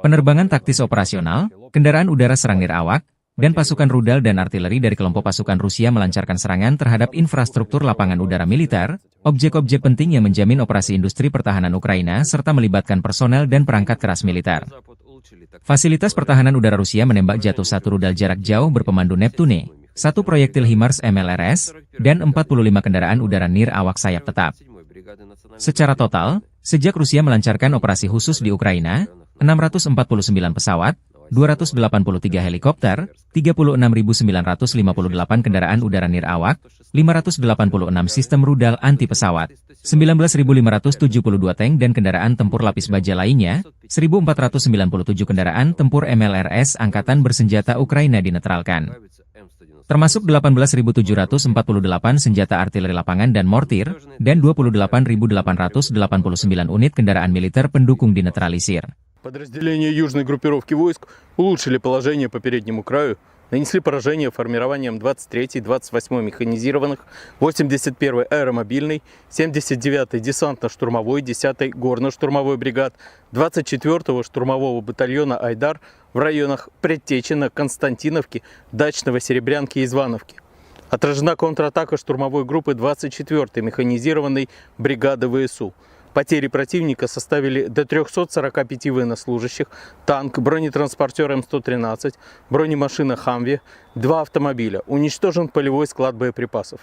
Penerbangan taktis operasional, kendaraan udara serang nirawak, dan pasukan rudal dan artileri dari kelompok pasukan Rusia melancarkan serangan terhadap infrastruktur lapangan udara militer, objek-objek penting yang menjamin operasi industri pertahanan Ukraina serta melibatkan personel dan perangkat keras militer. Fasilitas pertahanan udara Rusia menembak jatuh 1 rudal jarak jauh berpemandu Neptune, 1 proyektil HIMARS MLRS, dan 45 kendaraan udara nirawak sayap tetap. Secara total, sejak Rusia melancarkan operasi khusus di Ukraina, 649 pesawat, 283 helikopter, 36.958 kendaraan udara nirawak, 586 sistem rudal anti pesawat, 19.572 tank dan kendaraan tempur lapis baja lainnya, 1.497 kendaraan tempur MLRS Angkatan Bersenjata Ukraina dinetralkan. Termasuk 18.748 senjata artileri lapangan dan mortir, dan 28.889 unit kendaraan militer pendukung dinetralisir. Подразделения южной группировки войск улучшили положение по переднему краю, нанесли поражение формированиям 23-й, 28-й механизированных, 81-й аэромобильной, 79-й десантно-штурмовой, 10-й горно-штурмовой бригад, 24-го штурмового батальона «Айдар» в районах Предтечина, Константиновки, Дачного, Серебрянки и Звановки. Отражена контратака штурмовой группы 24-й механизированной бригады ВСУ. Потери противника составили до 345 военнослужащих, танк, бронетранспортер М113, бронемашина «Хамви», 2 автомобиля. Уничтожен полевой склад боеприпасов.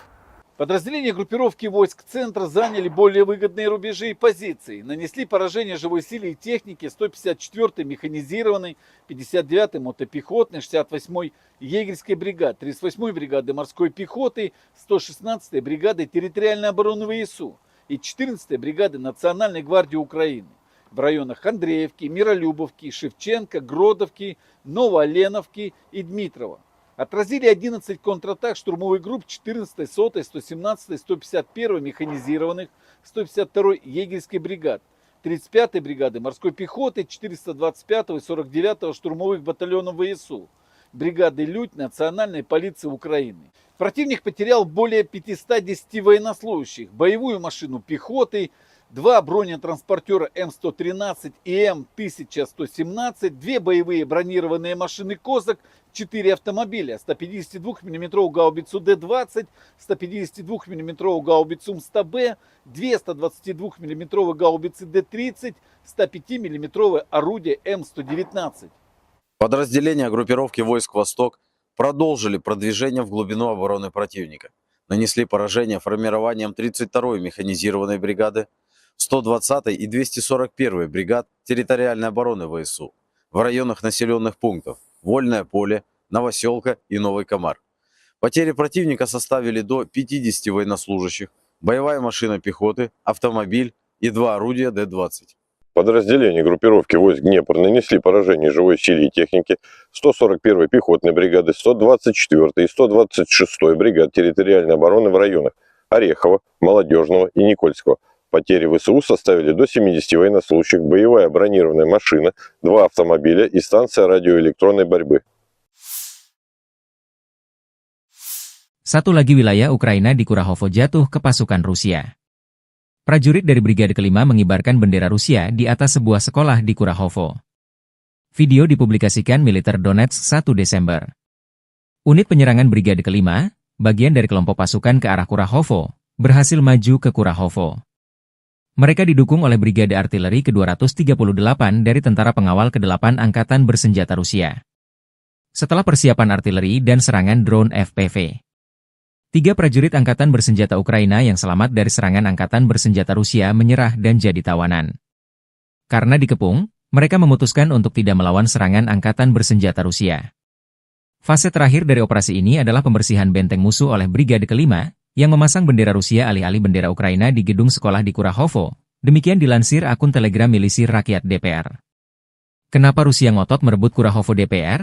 Подразделения группировки войск центра заняли более выгодные рубежи и позиции. Нанесли поражение живой силе и технике 154-й механизированной, 59-й мотопехотной, 68-й егерской бригады, 38-й бригады морской пехоты, 116-й бригады территориальной обороны ВСУ и 14-й бригады Национальной гвардии Украины в районах Андреевки, Миролюбовки, Шевченко, Гродовки, Новооленовки и Дмитрова. Отразили 11 контратак штурмовых групп 14-й, 100-й, 117-й, 151-й механизированных, 152-й егерской бригад, 35-й бригады морской пехоты, 425-го и 49-го штурмовых батальонов ВСУ, бригады «Людь» Национальной полиции Украины. Противник потерял более 510 военнослужащих, боевую машину пехоты, 2 бронетранспортера М113 и М1117, 2 боевые бронированные машины «Козак», 4 автомобиля, 152 мм гаубицу Д-20, 152 мм гаубицу М100Б, 2 122 мм гаубицы Д-30, 105 мм орудие М119. Подразделения группировки войск «Восток» продолжили продвижение в глубину обороны противника. Нанесли поражение формированиям 32-й механизированной бригады, 120-й и 241-й бригад территориальной обороны ВСУ в районах населенных пунктов Вольное поле, Новоселка и Новый Комар. Потери противника составили до 50 военнослужащих, боевая машина пехоты, автомобиль и 2 орудия Д-20. Подразделения группировки войск Днепр нанесли поражение живой силе и технике 141-й пехотной бригады, 124-й и 126-й бригад территориальной обороны в районах Орехова, Молодежного и Никольского. Потери ВСУ составили до 70 военнослужащих, боевая бронированная машина, 2 автомобиля и станция радиоэлектронной борьбы. Satu lagi wilayah Ukraina di Kurahovo jatuh ke pasukan Rusia. Prajurit dari Brigade Kelima mengibarkan bendera Rusia di atas sebuah sekolah di Kurahovo. Video dipublikasikan militer Donetsk 1 Desember. Unit penyerangan Brigade Kelima, bagian dari kelompok pasukan ke arah Kurahovo, berhasil maju ke Kurahovo. Mereka didukung oleh Brigade Artileri ke-238 dari Tentara Pengawal ke-8 Angkatan Bersenjata Rusia. Setelah persiapan artileri dan serangan drone FPV, 3 prajurit Angkatan Bersenjata Ukraina yang selamat dari serangan Angkatan Bersenjata Rusia menyerah dan jadi tawanan. Karena dikepung, mereka memutuskan untuk tidak melawan serangan Angkatan Bersenjata Rusia. Fase terakhir dari operasi ini adalah pembersihan benteng musuh oleh Brigade Kelima, yang memasang bendera Rusia alih-alih bendera Ukraina di gedung sekolah di Kurahovo. Demikian dilansir akun Telegram Milisi Rakyat DPR. Kenapa Rusia ngotot merebut Kurahovo DPR?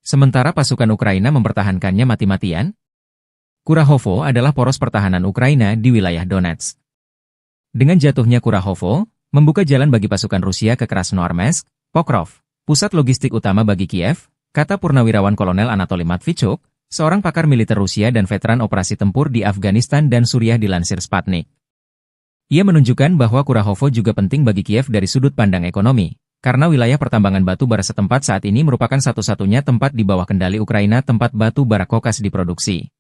Sementara pasukan Ukraina mempertahankannya mati-matian? Kurahovo adalah poros pertahanan Ukraina di wilayah Donetsk. Dengan jatuhnya Kurahovo, membuka jalan bagi pasukan Rusia ke Krasnoarmeysk, Pokrov, pusat logistik utama bagi Kiev, kata Purnawirawan Kolonel Anatoly Matvichuk, seorang pakar militer Rusia dan veteran operasi tempur di Afghanistan dan Suriah dilansir Sputnik. Ia menunjukkan bahwa Kurahovo juga penting bagi Kiev dari sudut pandang ekonomi, karena wilayah pertambangan batu bara setempat saat ini merupakan satu-satunya tempat di bawah kendali Ukraina tempat batu bara kokas diproduksi.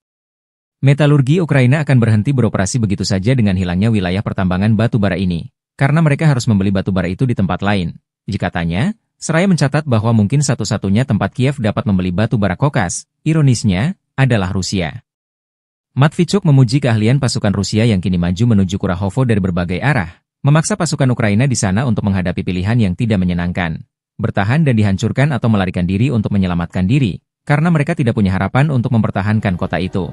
Metalurgi Ukraina akan berhenti beroperasi begitu saja dengan hilangnya wilayah pertambangan batu bara ini, karena mereka harus membeli batu bara itu di tempat lain. Jika tanya, seraya mencatat bahwa mungkin satu-satunya tempat Kiev dapat membeli batu bara kokas, ironisnya, adalah Rusia. Matvichuk memuji keahlian pasukan Rusia yang kini maju menuju Kurahovo dari berbagai arah, memaksa pasukan Ukraina di sana untuk menghadapi pilihan yang tidak menyenangkan. bertahan dan dihancurkan atau melarikan diri untuk menyelamatkan diri, karena mereka tidak punya harapan untuk mempertahankan kota itu.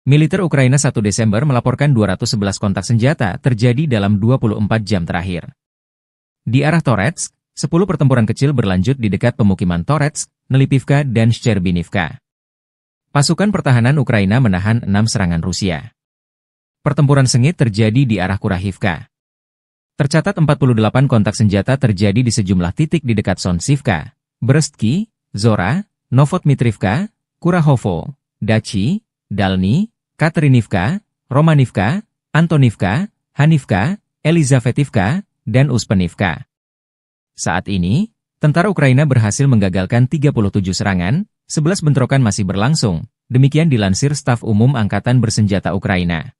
Militer Ukraina 1 Desember melaporkan 211 kontak senjata terjadi dalam 24 jam terakhir. Di arah Toretsk, 10 pertempuran kecil berlanjut di dekat pemukiman Toretsk, Nelipivka, dan Shcherbinivka. Pasukan pertahanan Ukraina menahan 6 serangan Rusia. Pertempuran sengit terjadi di arah Kurahivka. Tercatat 48 kontak senjata terjadi di sejumlah titik di dekat Sonsivka, Brestki, Zora, Novotmitrivka, Kurahovo, Dachi, Dalny, Katerinivka, Romanivka, Antonivka, Hanivka, Elizavetivka, dan Uspenivka. Saat ini, tentara Ukraina berhasil menggagalkan 37 serangan, 11 bentrokan masih berlangsung, demikian dilansir Staf Umum Angkatan Bersenjata Ukraina.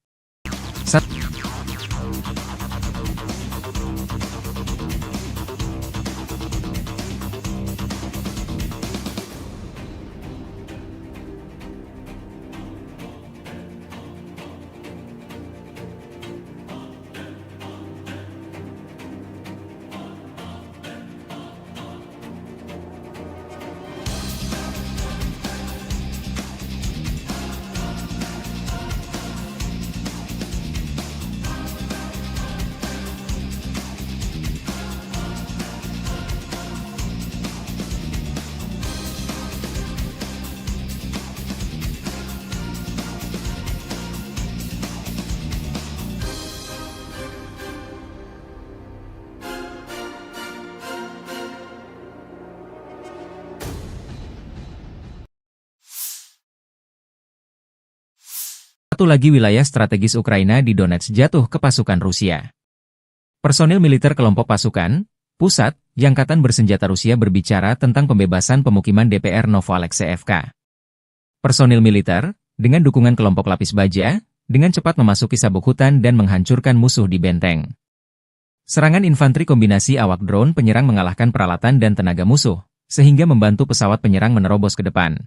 Satu lagi wilayah strategis Ukraina di Donetsk jatuh ke pasukan Rusia. Personil militer kelompok pasukan pusat Angkatan Bersenjata Rusia berbicara tentang pembebasan pemukiman DPR Novoalexeyevka. Personil militer, dengan dukungan kelompok lapis baja, dengan cepat memasuki sabuk hutan dan menghancurkan musuh di benteng. Serangan infanteri kombinasi awak drone penyerang mengalahkan peralatan dan tenaga musuh, sehingga membantu pesawat penyerang menerobos ke depan.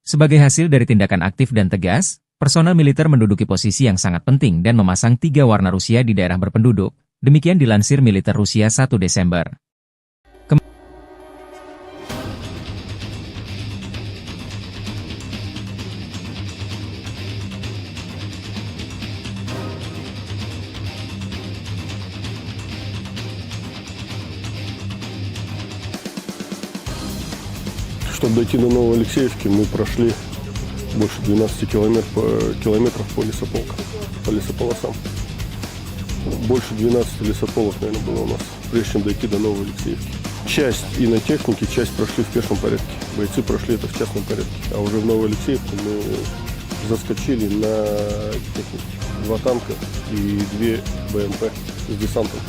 Sebagai hasil dari tindakan aktif dan tegas, personel militer menduduki posisi yang sangat penting dan memasang 3 warna Rusia di daerah berpenduduk, demikian dilansir militer Rusia 1 Desember. Чтобы дойти до Новоалексеевки, мы прошли больше 12 километров по лесополосам. Больше 12 лесополок, наверное, было у нас, прежде чем дойти до Новой Алексеевки. Часть и на технике, часть прошли в пешем порядке. Бойцы прошли это в частном порядке. А уже в Новую Алексеевку мы заскочили на технике. 2 танка и 2 БМП с десантом.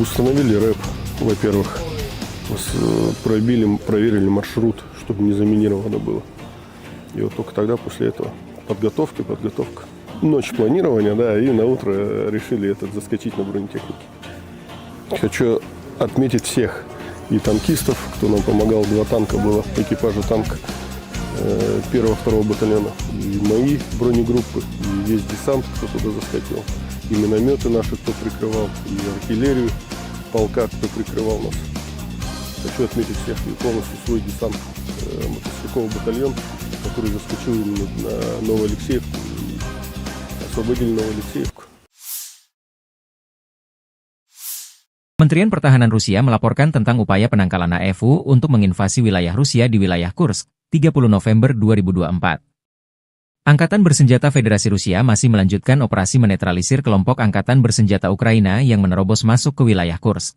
Установили рэп, во-первых. Проверили маршрут, чтобы не заминировано было. И вот только тогда, после этого, подготовка. Ночь планирования, да, и на утро решили заскочить на бронетехнике. Хочу отметить всех и танкистов, кто нам помогал. 2 танка было, экипажа танка 1-2 батальона. И мои бронегруппы, и весь десант, кто туда заскочил. И минометы наши, кто прикрывал, и артиллерию полка, кто прикрывал нас. Хочу отметить всех и полностью свой десант, мотострелковый батальон, который заскочил на Новую Алексеевку и освободили Новую Алексеевку. Kementerian Pertahanan Rusia melaporkan tentang upaya penangkalan AFU untuk menginvasi wilayah Rusia di wilayah Kursk, 30 November 2024. Angkatan Bersenjata Federasi Rusia masih melanjutkan operasi menetralisir kelompok Angkatan Bersenjata Ukraina yang menerobos masuk ke wilayah Kursk.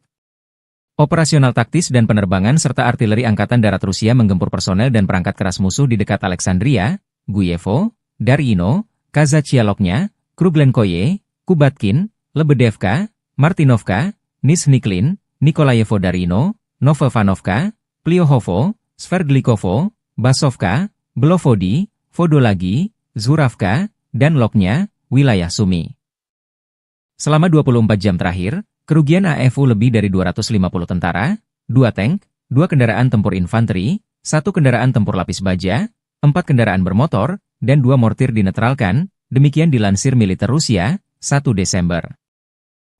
Operasional taktis dan penerbangan serta artileri Angkatan Darat Rusia menggempur personel dan perangkat keras musuh di dekat Alexandria, Guyevo, Daryino, Kazachialoknya, Kruglenkoye, Kubatkin, Lebedevka, Martinovka, Nizhniklin, Nikolayevo Daryino, Novovanovka, Pliohovo, Sverdlikovo, Basovka, Belovodi, Vodolagi, Zuravka, dan Loknya, wilayah Sumy. Selama 24 jam terakhir, kerugian AFU lebih dari 250 tentara, 2 tank, 2 kendaraan tempur infanteri, 1 kendaraan tempur lapis baja, 4 kendaraan bermotor, dan 2 mortir dinetralkan, demikian dilansir militer Rusia, 1 Desember.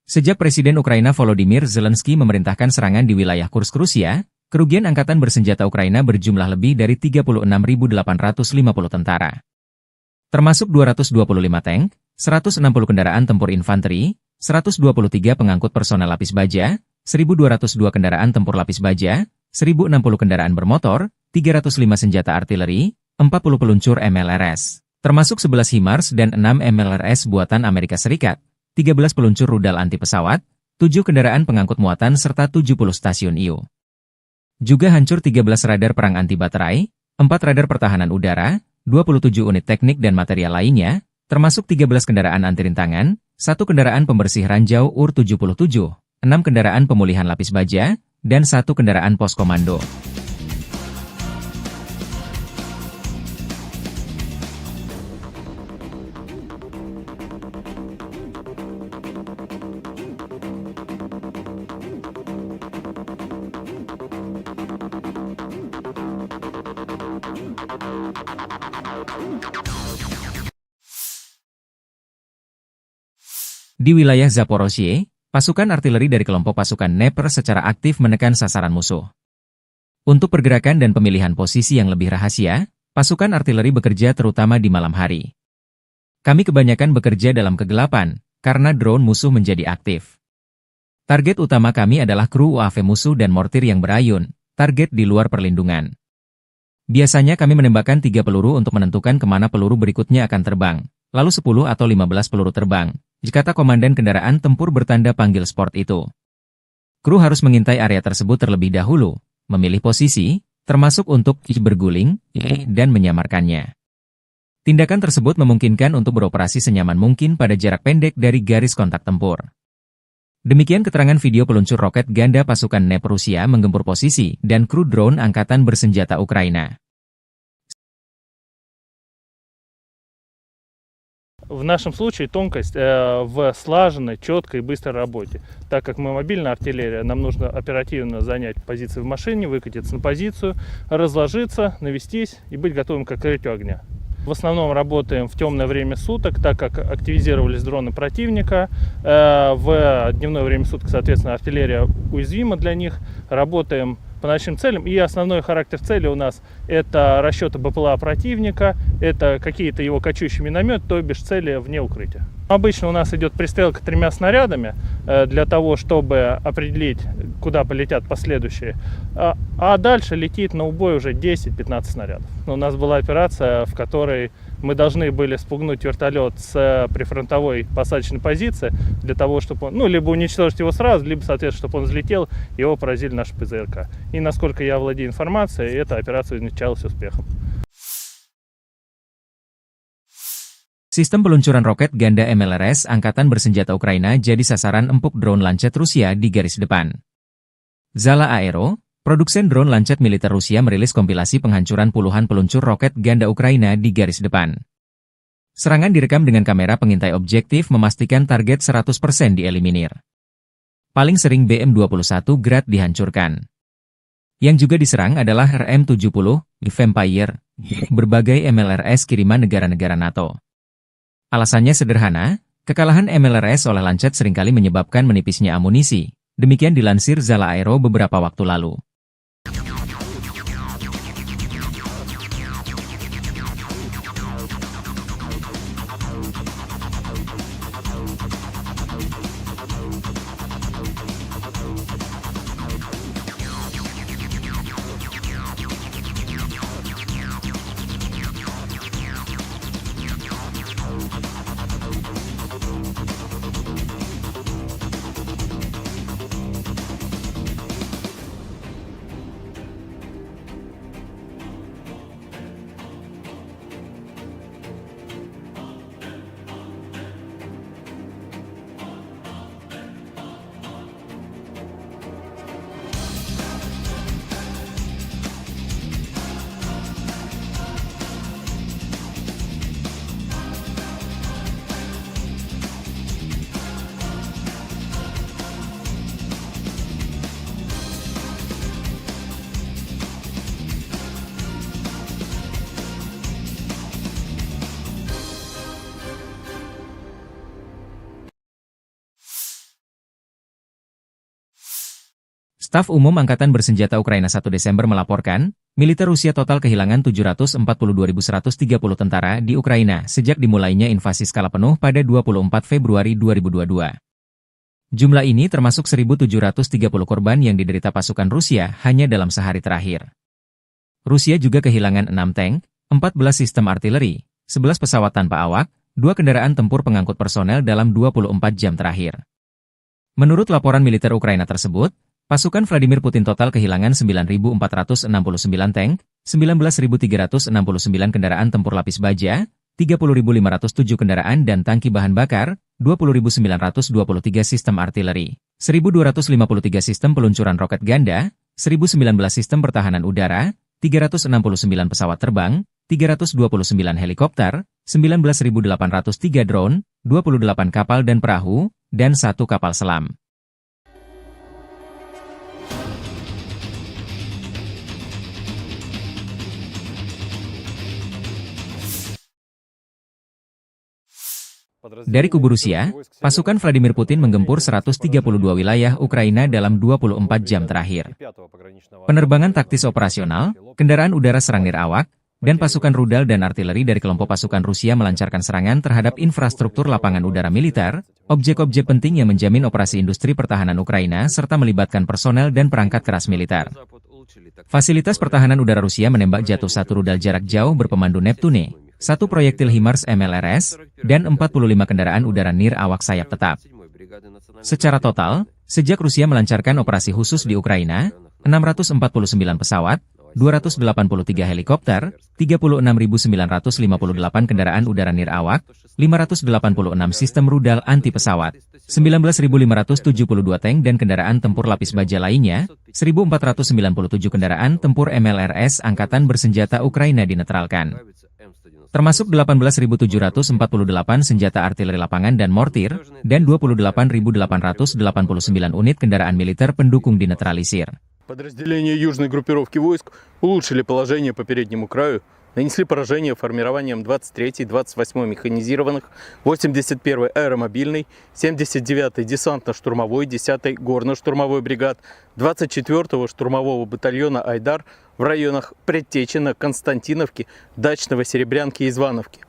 Sejak Presiden Ukraina Volodymyr Zelensky memerintahkan serangan di wilayah Kursk Rusia, kerugian Angkatan Bersenjata Ukraina berjumlah lebih dari 36.850 tentara. Termasuk 225 tank, 160 kendaraan tempur infanteri, 123 pengangkut personel lapis baja, 1.202 kendaraan tempur lapis baja, 1.060 kendaraan bermotor, 305 senjata artileri, 40 peluncur MLRS, termasuk 11 HIMARS dan 6 MLRS buatan Amerika Serikat, 13 peluncur rudal anti pesawat, 7 kendaraan pengangkut muatan serta 70 stasiun IU. Juga hancur 13 radar perang anti baterai, 4 radar pertahanan udara, 27 unit teknik dan material lainnya, termasuk 13 kendaraan anti rintangan, 1 kendaraan pembersih ranjau UR-77, 6 kendaraan pemulihan lapis baja, dan 1 kendaraan pos komando. Di wilayah Zaporozhye, pasukan artileri dari kelompok pasukan Dnepr secara aktif menekan sasaran musuh. Untuk pergerakan dan pemilihan posisi yang lebih rahasia, pasukan artileri bekerja terutama di malam hari. Kami kebanyakan bekerja dalam kegelapan, karena drone musuh menjadi aktif. Target utama kami adalah kru UAV musuh dan mortir yang berayun, target di luar perlindungan. Biasanya kami menembakkan 3 peluru untuk menentukan kemana peluru berikutnya akan terbang, lalu 10 atau 15 peluru terbang, kata komandan kendaraan tempur bertanda panggil sport itu. Kru harus mengintai area tersebut terlebih dahulu, memilih posisi, termasuk untuk berguling, dan menyamarkannya. Tindakan tersebut memungkinkan untuk beroperasi senyaman mungkin pada jarak pendek dari garis kontak tempur. Demikian keterangan video peluncur roket ganda pasukan Dnepr Rusia menggempur posisi dan kru drone Angkatan Bersenjata Ukraina. В нашем случае тонкость в слаженной, четкой и быстрой работе. Так как мы мобильная артиллерия, нам нужно оперативно занять позиции в машине, выкатиться на позицию, разложиться, навестись и быть готовым к открытию огня. В основном работаем в темное время суток, так как активизировались дроны противника. В дневное время суток, соответственно, артиллерия уязвима для них. Работаем по ночным целям. И основной характер цели у нас это расчеты БПЛА противника, это какие-то его кочующие минометы, то бишь цели вне укрытия. Обычно у нас идет пристрелка 3 снарядами для того, чтобы определить, куда полетят последующие. А дальше летит на убой уже 10-15 снарядов. У нас была операция, в которой мы должны были спугнуть вертолет с прифронтовой посадочной позиции для того, чтобы он, либо уничтожить его сразу, либо, соответственно, чтобы он взлетел, его поразили наши ПЗРК. И насколько я владею информацией, эта операция увенчалась успехом. Sistem peluncuran roket ganda MLRS Angkatan Bersenjata Ukraina jadi sasaran empuk drone Lancet Rusia di garis depan. Zala Aero, produsen drone Lancet militer Rusia merilis kompilasi penghancuran puluhan peluncur roket ganda Ukraina di garis depan. Serangan direkam dengan kamera pengintai objektif memastikan target 100% dieliminir. Paling sering BM-21 Grad dihancurkan. Yang juga diserang adalah RM-70, Vampire, berbagai MLRS kiriman negara-negara NATO. Alasannya sederhana, kekalahan MLRS oleh Lancet seringkali menyebabkan menipisnya amunisi. Demikian dilansir Zala Aero beberapa waktu lalu. Staf Umum Angkatan Bersenjata Ukraina 1 Desember melaporkan, militer Rusia total kehilangan 742.130 tentara di Ukraina sejak dimulainya invasi skala penuh pada 24 Februari 2022. Jumlah ini termasuk 1.730 korban yang diderita pasukan Rusia hanya dalam sehari terakhir. Rusia juga kehilangan 6 tank, 14 sistem artileri, 11 pesawat tanpa awak, 2 kendaraan tempur pengangkut personel dalam 24 jam terakhir. Menurut laporan militer Ukraina tersebut, pasukan Vladimir Putin total kehilangan 9.469 tank, 19.369 kendaraan tempur lapis baja, 30.507 kendaraan dan tangki bahan bakar, 20.923 sistem artileri, 1.253 sistem peluncuran roket ganda, 1.019 sistem pertahanan udara, 369 pesawat terbang, 329 helikopter, 19.803 drone, 28 kapal dan perahu, dan 1 kapal selam. Dari kubu Rusia, pasukan Vladimir Putin menggempur 132 wilayah Ukraina dalam 24 jam terakhir. Penerbangan taktis operasional, kendaraan udara serang nirawak, dan pasukan rudal dan artileri dari kelompok pasukan Rusia melancarkan serangan terhadap infrastruktur lapangan udara militer, objek-objek penting yang menjamin operasi industri pertahanan Ukraina serta melibatkan personel dan perangkat keras militer. Fasilitas pertahanan udara Rusia menembak jatuh 1 rudal jarak jauh berpemandu Neptune, 1 proyektil HIMARS MLRS, dan 45 kendaraan udara nir awak sayap tetap. Secara total, sejak Rusia melancarkan operasi khusus di Ukraina, 649 pesawat, 283 helikopter, 36.958 kendaraan udara nir awak, 586 sistem rudal anti pesawat, 19.572 tank dan kendaraan tempur lapis baja lainnya, 1.497 kendaraan tempur MLRS Angkatan Bersenjata Ukraina dinetralkan. Termasuk 18.748 senjata artileri lapangan dan mortir, dan 28.889 unit kendaraan militer pendukung dinetralisir. Подразделения южной группировки войск улучшили положение по переднему краю, нанесли поражение формированиям 23-й, 28-й механизированных, 81-й аэромобильной, 79-й десантно-штурмовой, 10-й горно-штурмовой бригад, 24-го штурмового батальона «Айдар» в районах Предтечина, Константиновки, Дачного, Серебрянки и Звановки.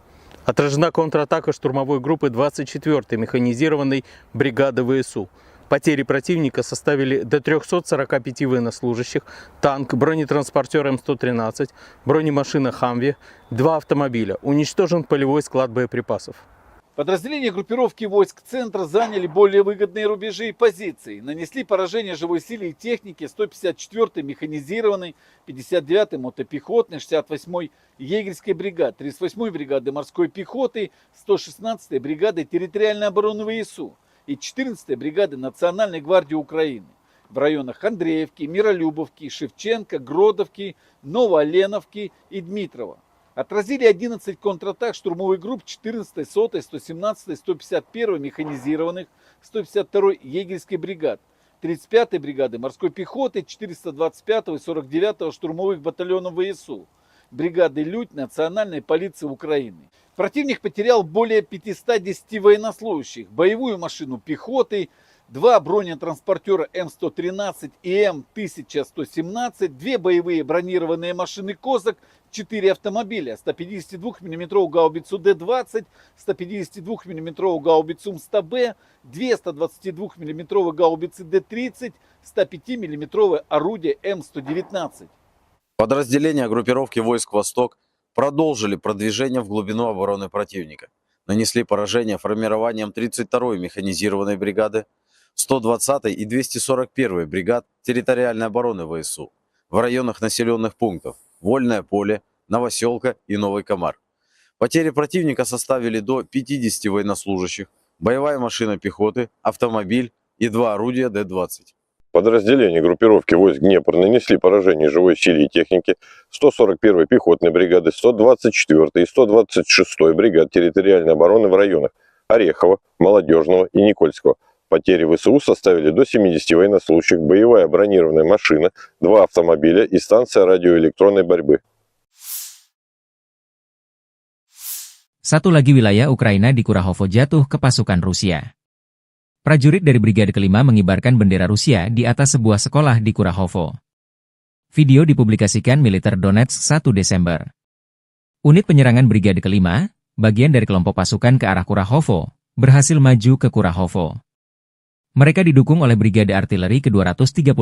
Отражена контратака штурмовой группы 24-й механизированной бригады ВСУ. Потери противника составили до 345 военнослужащих, танк, бронетранспортер М113, бронемашина «Хамви», 2 автомобиля. Уничтожен полевой склад боеприпасов. Подразделения группировки войск центра заняли более выгодные рубежи и позиции. Нанесли поражение живой силе и технике 154-й механизированной, 59-й мотопехотной, 68-й егерской бригады, 38-й бригады морской пехоты, 116-й бригады территориальной обороны ВСУ и 14-й бригады Национальной гвардии Украины в районах Андреевки, Миролюбовки, Шевченко, Гродовки, Новооленовки и Дмитрова. Отразили 11 контратак штурмовых групп 14-й, 100-й, 117-й, 151-й механизированных, 152-й егерской бригад, 35-й бригады морской пехоты, 425-го и 49-го штурмовых батальонов ВСУ, бригады «Людь» Национальной полиции Украины. Противник потерял более 510 военнослужащих, боевую машину пехоты, 2 бронетранспортера М113 и М1117, 2 боевые бронированные машины «Козак», 4 автомобиля, 152 мм гаубицу Д-20, 152 мм гаубицу М100Б, 2 122 мм гаубицы Д-30, 105 мм орудие М119. Подразделения группировки войск «Восток» продолжили продвижение в глубину обороны противника. Нанесли поражение формированием 32-й механизированной бригады, 120-й и 241-й бригад территориальной обороны ВСУ в районах населенных пунктов Вольное поле, Новоселка и Новый Комар. Потери противника составили до 50 военнослужащих, боевая машина пехоты, автомобиль и 2 орудия Д-20. Подразделения группировки войск Днепр нанесли поражение живой силе и технике 141-й пехотной бригады, 124-й и 126-й бригад территориальной обороны в районах Орехова, Молодежного и Никольского. Потери ВСУ составили до 70 военнослужащих, боевая бронированная машина, 2 автомобиля и станция радиоэлектронной борьбы. Satu lagi wilayah Ukraina di Kurahovo jatuh ke pasukan Rusia. Prajurit dari Brigade Kelima mengibarkan bendera Rusia di atas sebuah sekolah di Kurahovo. Video dipublikasikan Militer Donetsk 1 Desember. Unit penyerangan Brigade Kelima, bagian dari kelompok pasukan ke arah Kurahovo, berhasil maju ke Kurahovo. Mereka didukung oleh Brigade Artileri ke-238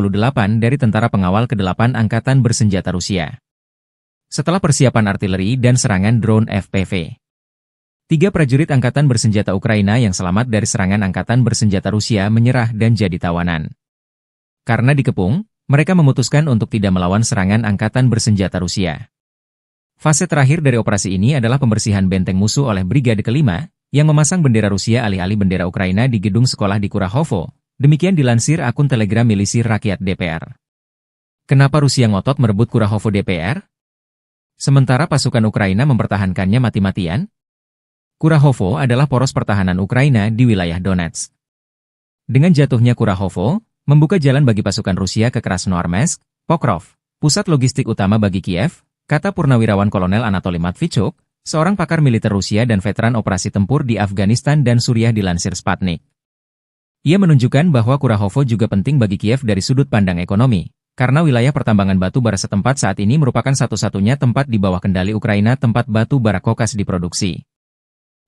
dari Tentara Pengawal ke-8 Angkatan Bersenjata Rusia. Setelah persiapan artileri dan serangan drone FPV, 3 prajurit Angkatan Bersenjata Ukraina yang selamat dari serangan Angkatan Bersenjata Rusia menyerah dan jadi tawanan. Karena dikepung, mereka memutuskan untuk tidak melawan serangan Angkatan Bersenjata Rusia. Fase terakhir dari operasi ini adalah pembersihan benteng musuh oleh Brigade Kelima, yang memasang bendera Rusia alih-alih bendera Ukraina di gedung sekolah di Kurahovo. Demikian dilansir akun Telegram Milisi Rakyat DPR. Kenapa Rusia ngotot merebut Kurahovo DPR? Sementara pasukan Ukraina mempertahankannya mati-matian? Kurahovo adalah poros pertahanan Ukraina di wilayah Donetsk. Dengan jatuhnya Kurahovo, membuka jalan bagi pasukan Rusia ke Krasnoarmeysk, Pokrov, pusat logistik utama bagi Kiev, kata Purnawirawan Kolonel Anatoly Matvichuk, seorang pakar militer Rusia dan veteran operasi tempur di Afghanistan dan Suriah dilansir Sputnik. Ia menunjukkan bahwa Kurahovo juga penting bagi Kiev dari sudut pandang ekonomi, karena wilayah pertambangan batu bara setempat saat ini merupakan satu-satunya tempat di bawah kendali Ukraina tempat batu bara kokas diproduksi.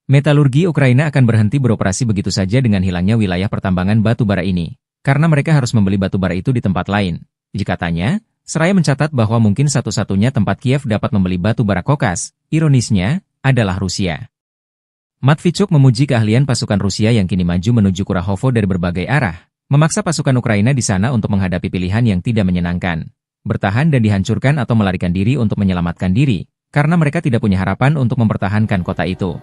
Metalurgi Ukraina akan berhenti beroperasi begitu saja dengan hilangnya wilayah pertambangan batu bara ini, karena mereka harus membeli batu bara itu di tempat lain. Jika tanya, seraya mencatat bahwa mungkin satu-satunya tempat Kiev dapat membeli batu bara kokas, ironisnya, adalah Rusia. Matvichuk memuji keahlian pasukan Rusia yang kini maju menuju Kurahovo dari berbagai arah, memaksa pasukan Ukraina di sana untuk menghadapi pilihan yang tidak menyenangkan, bertahan dan dihancurkan atau melarikan diri untuk menyelamatkan diri, karena mereka tidak punya harapan untuk mempertahankan kota itu.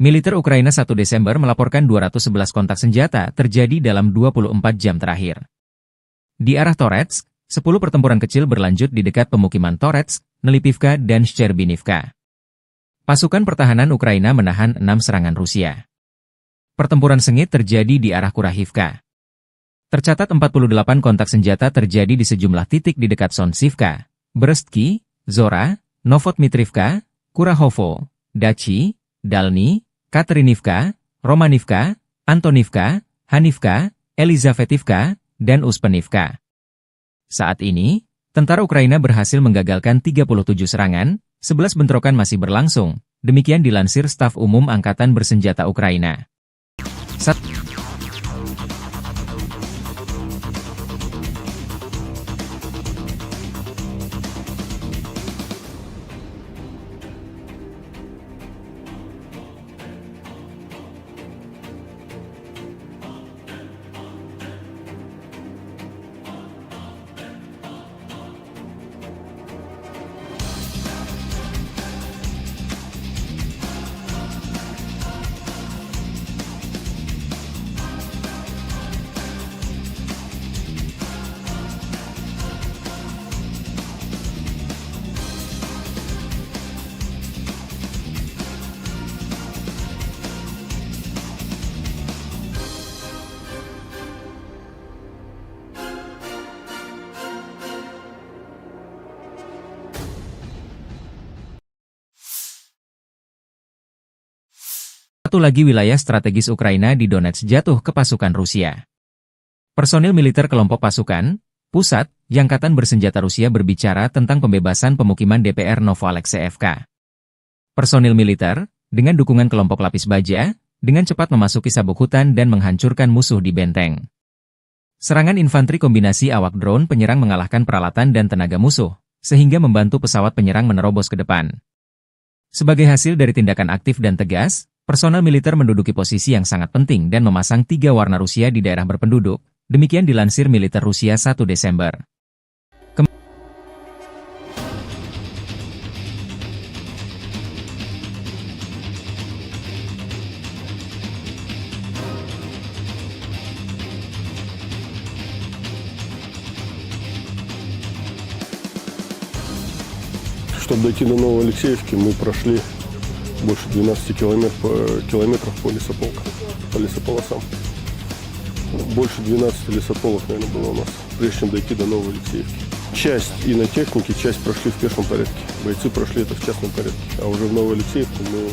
Militer Ukraina 1 Desember melaporkan 211 kontak senjata terjadi dalam 24 jam terakhir. Di arah Toretsk, 10 pertempuran kecil berlanjut di dekat pemukiman Toretsk, Nelipivka dan Shcherbinivka. Pasukan pertahanan Ukraina menahan 6 serangan Rusia. Pertempuran sengit terjadi di arah Kurahivka. Tercatat 48 kontak senjata terjadi di sejumlah titik di dekat Sonsivka, Brestki, Zora, Novotmitrivka, Kurahovo, Dachi, Dalny, Katerinivka, Romanivka, Antonivka, Hanivka, Elizavetivka, dan Uspenivka. Saat ini, tentara Ukraina berhasil menggagalkan 37 serangan, 11 bentrokan masih berlangsung, demikian dilansir Staf Umum Angkatan Bersenjata Ukraina. Satu lagi wilayah strategis Ukraina di Donetsk jatuh ke pasukan Rusia. Personil militer kelompok pasukan pusat Angkatan Bersenjata Rusia berbicara tentang pembebasan pemukiman DPR Novoalexeyevka. Personil militer, dengan dukungan kelompok lapis baja, dengan cepat memasuki sabuk hutan dan menghancurkan musuh di benteng. Serangan infanteri kombinasi awak drone penyerang mengalahkan peralatan dan tenaga musuh, sehingga membantu pesawat penyerang menerobos ke depan. Sebagai hasil dari tindakan aktif dan tegas, personel militer menduduki posisi yang sangat penting dan memasang 3 warna Rusia di daerah berpenduduk, demikian dilansir militer Rusia 1 Desember. Чтобы дойти до Новоалексеевки, мы прошли больше 12 километров по лесополосам. Больше 12 лесополок, наверное, было у нас, прежде чем дойти до Новоалексеевки. Часть и на технике, часть прошли в пешем порядке. Бойцы прошли это в частном порядке. А уже в Новоалексеевку мы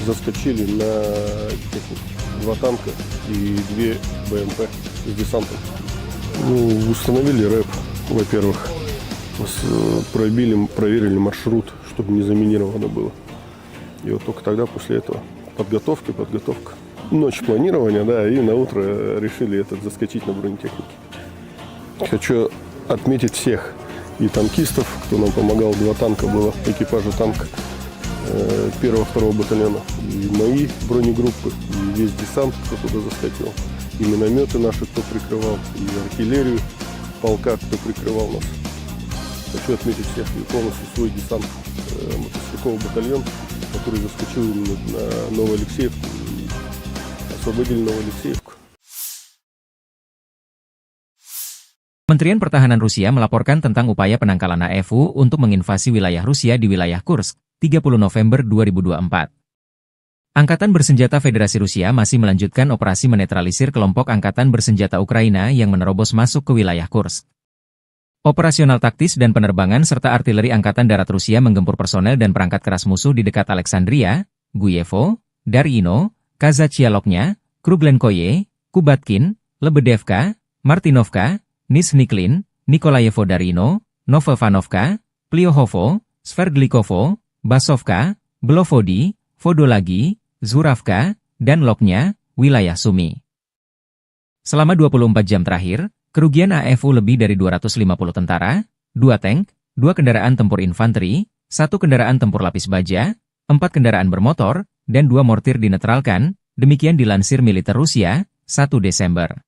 заскочили на технике. 2 танка и 2 БМП с десантом. Установили рэп, во-первых. Проверили маршрут, чтобы не заминировано было. И вот только тогда, после этого, подготовка. Ночь планирования, да, и на утро решили заскочить на бронетехнике. Хочу отметить всех и танкистов, кто нам помогал. 2 танка было, экипажа танка 1-2 батальона. И мои бронегруппы, и весь десант, кто туда заскочил. И минометы наши, кто прикрывал, и артиллерию полка, кто прикрывал нас. Хочу отметить всех и полностью свой десант, мотострелковый батальон, который заскочил на Новоалексеевку и освободили Новоалексеевку. Kementerian Pertahanan Rusia melaporkan tentang upaya penangkalan AFU untuk menginvasi wilayah Rusia di wilayah Kursk, 30 November 2024. Angkatan Bersenjata Federasi Rusia masih melanjutkan operasi menetralisir kelompok Angkatan Bersenjata Ukraina yang menerobos masuk ke wilayah Kursk. Operasional taktis dan penerbangan serta artileri Angkatan Darat Rusia menggempur personel dan perangkat keras musuh di dekat Alexandria, Guyevo, Darino, Kazachialoknya, Kruglenkoye, Kubatkin, Lebedevka, Martinovka, Nizhniklin, Nikolayevo Darino, Novovanovka, Pliohovo, Sverdlikovo, Basovka, Belovodi, Vodolagi, Zuravka, dan Loknya, wilayah Sumi. Selama 24 jam terakhir, Kerugian AFU lebih dari 250 tentara, 2 tank, 2 kendaraan tempur infanteri, 1 kendaraan tempur lapis baja, 4 kendaraan bermotor, dan 2 mortir dinetralkan, demikian dilansir militer Rusia, 1 Desember.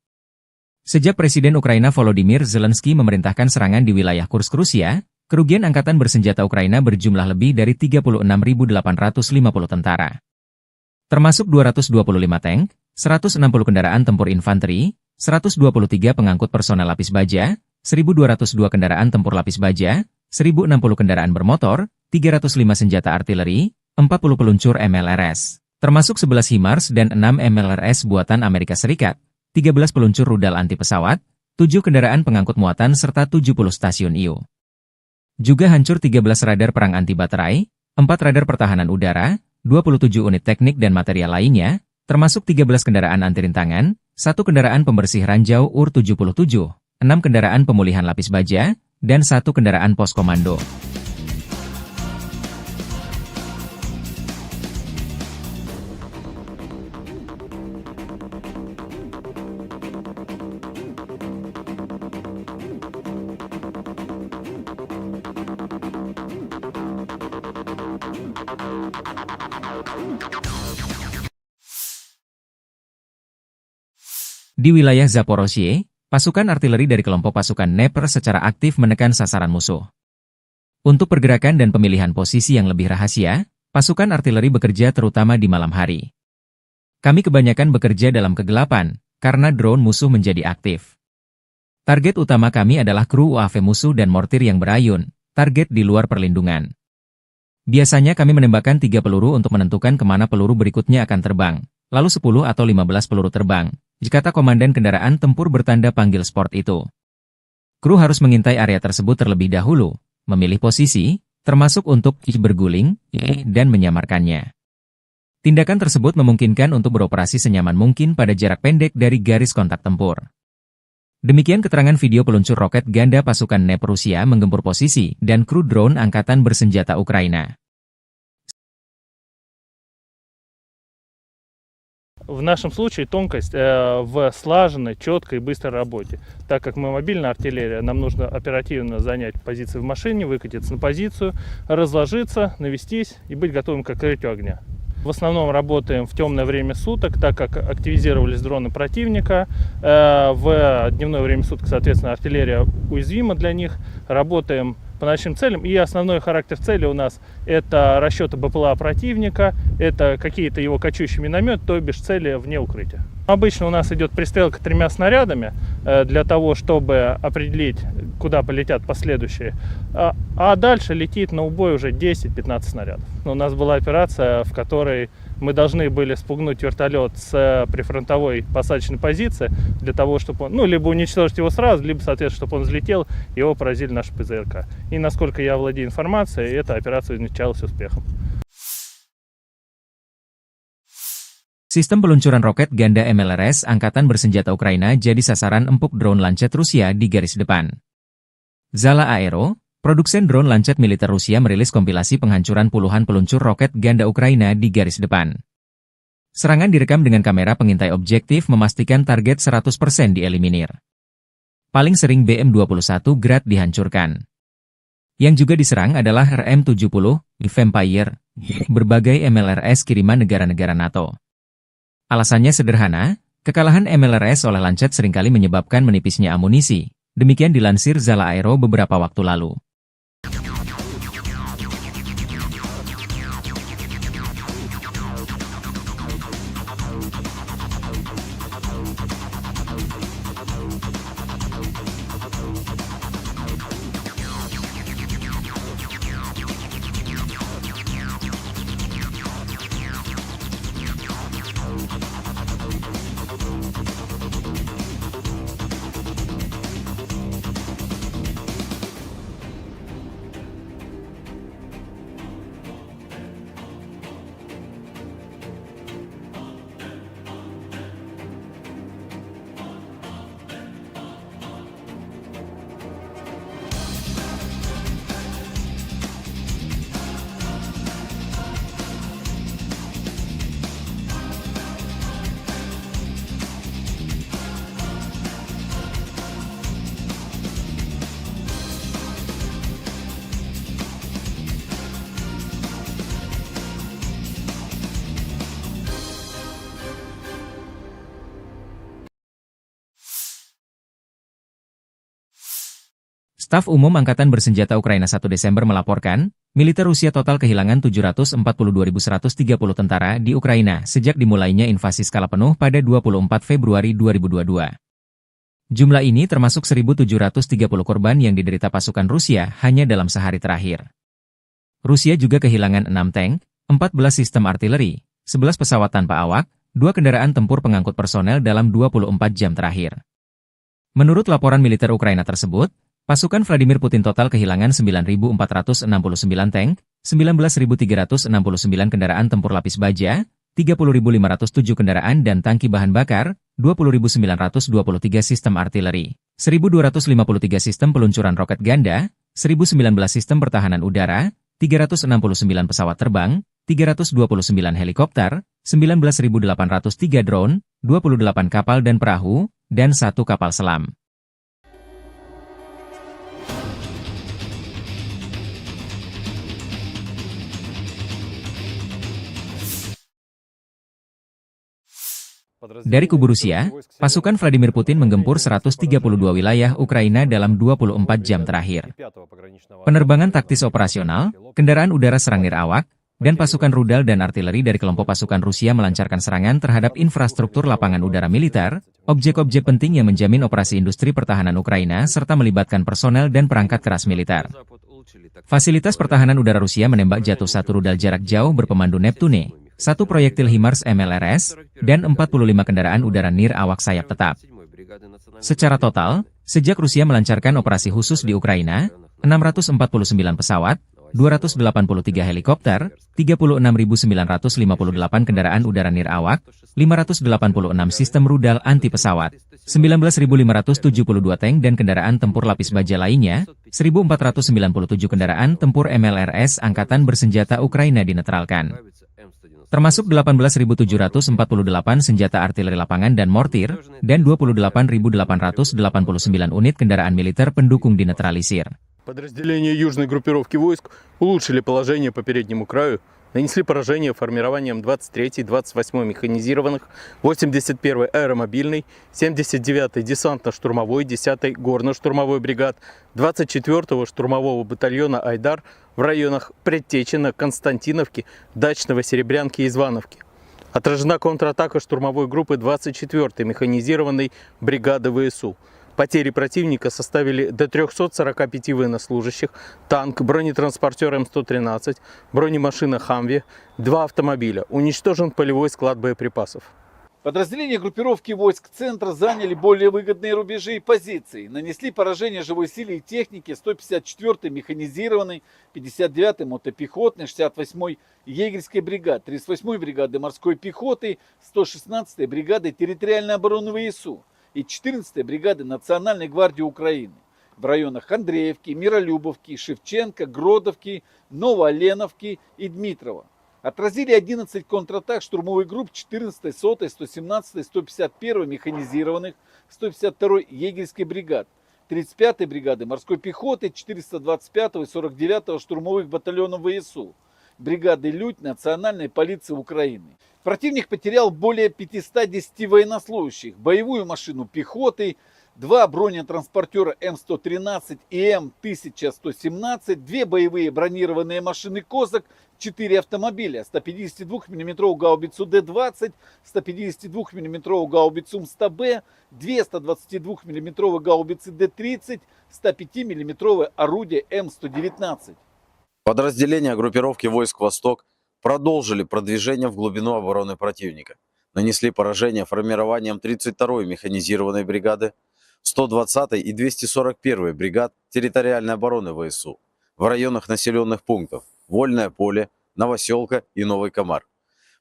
Sejak Presiden Ukraina Volodymyr Zelensky memerintahkan serangan di wilayah Kursk Rusia, kerugian angkatan bersenjata Ukraina berjumlah lebih dari 36.850 tentara. Termasuk 225 tank, 160 kendaraan tempur infanteri, 123 pengangkut personel lapis baja, 1.202 kendaraan tempur lapis baja, 1.060 kendaraan bermotor, 305 senjata artileri, 40 peluncur MLRS, termasuk 11 HIMARS dan 6 MLRS buatan Amerika Serikat, 13 peluncur rudal anti pesawat, 7 kendaraan pengangkut muatan serta 70 stasiun IU. Juga hancur 13 radar perang anti baterai, 4 radar pertahanan udara, 27 unit teknik dan material lainnya, termasuk 13 kendaraan anti rintangan, 1 kendaraan pembersih ranjau UR-77, 6 kendaraan pemulihan lapis baja, dan 1 kendaraan pos komando. Di wilayah Zaporozhye, pasukan artileri dari kelompok pasukan Dnepr secara aktif menekan sasaran musuh. Untuk pergerakan dan pemilihan posisi yang lebih rahasia, pasukan artileri bekerja terutama di malam hari. Kami kebanyakan bekerja dalam kegelapan, karena drone musuh menjadi aktif. Target utama kami adalah kru UAV musuh dan mortir yang berayun, target di luar perlindungan. Biasanya kami menembakkan 3 peluru untuk menentukan kemana peluru berikutnya akan terbang, lalu 10 atau 15 peluru terbang, kata komandan kendaraan tempur bertanda panggil sport itu. Kru harus mengintai area tersebut terlebih dahulu, memilih posisi, termasuk untuk berguling, dan menyamarkannya. Tindakan tersebut memungkinkan untuk beroperasi senyaman mungkin pada jarak pendek dari garis kontak tempur. Demikian keterangan video peluncur roket ganda pasukan Dnepr Rusia menggempur posisi dan kru drone angkatan bersenjata Ukraina. В нашем случае тонкость в слаженной, четкой и быстрой работе. Так как мы мобильная артиллерия, нам нужно оперативно занять позиции в машине, выкатиться на позицию, разложиться, навестись и быть готовым к открытию огня. В основном работаем в темное время суток, так как активизировались дроны противника. В дневное время суток, соответственно, артиллерия уязвима для них. Работаем по ночным целям. И основной характер цели у нас это расчеты БПЛА противника, это какие-то его кочующие минометы, то бишь цели вне укрытия. Обычно у нас идет пристрелка 3 снарядами для того, чтобы определить, куда полетят последующие. А дальше летит на убой уже 10-15 снарядов. У нас была операция, в которой мы должны были спугнуть вертолет с прифронтовой посадочной позиции для того, чтобы он, либо уничтожить его сразу, либо, соответственно, чтобы он взлетел, и его поразили наши ПЗРК. И насколько я владею информацией, эта операция увенчалась успехом. Sistem peluncuran roket ganda MLRS Angkatan Bersenjata Ukraina jadi sasaran empuk drone lancet Rusia di garis depan. Zala Aero, produsen drone lancet militer Rusia merilis kompilasi penghancuran puluhan peluncur roket ganda Ukraina di garis depan. Serangan direkam dengan kamera pengintai objektif memastikan target 100% dieliminir. Paling sering BM-21 Grad dihancurkan. Yang juga diserang adalah RM-70, Vampire, berbagai MLRS kiriman negara-negara NATO. Alasannya sederhana, kekalahan MLRS oleh lancet seringkali menyebabkan menipisnya amunisi. Demikian dilansir Zala Aero beberapa waktu lalu. Staf Umum Angkatan Bersenjata Ukraina 1 Desember melaporkan, militer Rusia total kehilangan 742.130 tentara di Ukraina sejak dimulainya invasi skala penuh pada 24 Februari 2022. Jumlah ini termasuk 1.730 korban yang diderita pasukan Rusia hanya dalam sehari terakhir. Rusia juga kehilangan 6 tank, 14 sistem artileri, 11 pesawat tanpa awak, 2 kendaraan tempur pengangkut personel dalam 24 jam terakhir. Menurut laporan militer Ukraina tersebut, pasukan Vladimir Putin total kehilangan 9.469 tank, 19.369 kendaraan tempur lapis baja, 30.507 kendaraan dan tangki bahan bakar, 20.923 sistem artileri, 1.253 sistem peluncuran roket ganda, 1.019 sistem pertahanan udara, 369 pesawat terbang, 329 helikopter, 19.803 drone, 28 kapal dan perahu, dan 1 kapal selam. Dari kubu Rusia, pasukan Vladimir Putin menggempur 132 wilayah Ukraina dalam 24 jam terakhir. Penerbangan taktis operasional, kendaraan udara serang nirawak, dan pasukan rudal dan artileri dari kelompok pasukan Rusia melancarkan serangan terhadap infrastruktur lapangan udara militer, objek-objek penting yang menjamin operasi industri pertahanan Ukraina serta melibatkan personel dan perangkat keras militer. Fasilitas pertahanan udara Rusia menembak jatuh 1 rudal jarak jauh berpemandu Neptune, 1 proyektil HIMARS MLRS, dan 45 kendaraan udara nirawak sayap tetap. Secara total, sejak Rusia melancarkan operasi khusus di Ukraina, 649 pesawat, 283 helikopter, 36.958 kendaraan udara nirawak, 586 sistem rudal anti-pesawat, 19.572 tank dan kendaraan tempur lapis baja lainnya, 1.497 kendaraan tempur MLRS Angkatan Bersenjata Ukraina dinetralkan. Termasuk 18.748 senjata artileri lapangan dan mortir, dan 28.889 unit kendaraan militer pendukung dinetralisir. Подразделения южной группировки войск улучшили положение по переднему краю, нанесли поражение формированием 23-й, 28-й механизированных, 81-й аэромобильной, 79-й десантно-штурмовой, 10-й горно-штурмовой бригад, 24-го штурмового батальона «Айдар» в районах Предтечина, Константиновки, Дачного, Серебрянки и Звановки. Отражена контратака штурмовой группы 24-й механизированной бригады ВСУ. Потери противника составили до 345 военнослужащих, танк, бронетранспортер М113, бронемашина «Хамви», 2 автомобиля. Уничтожен полевой склад боеприпасов. Подразделения группировки войск центра заняли более выгодные рубежи и позиции. Нанесли поражение живой силе и технике 154-й механизированной, 59-й мотопехотной, 68-й егерской бригады, 38-й бригады морской пехоты, 116-й бригады территориальной обороны ВСУ и 14-й бригады Национальной гвардии Украины в районах Андреевки, Миролюбовки, Шевченко, Гродовки, Новооленовки и Дмитрова. Отразили 11 контратак штурмовых групп 14-й, 100-й, 117-й, 151-й механизированных, 152-й егерской бригад, 35-й бригады морской пехоты, 425-го и 49-го штурмовых батальонов ВСУ, бригады «Людь» Национальной полиции Украины. Противник потерял более 510 военнослужащих, боевую машину пехоты, 2 бронетранспортера М113 и М1117, 2 боевые бронированные машины «Козак», 4 автомобиля, 152 мм гаубицу Д-20, 152 мм гаубицу М100Б, 2 122 мм гаубицы Д-30, 105 мм орудие М119. Подразделения группировки войск «Восток» продолжили продвижение в глубину обороны противника. Нанесли поражение формированием 32-й механизированной бригады, 120-й и 241-й бригад территориальной обороны ВСУ в районах населенных пунктов Вольное поле, Новоселка и Новый Комар.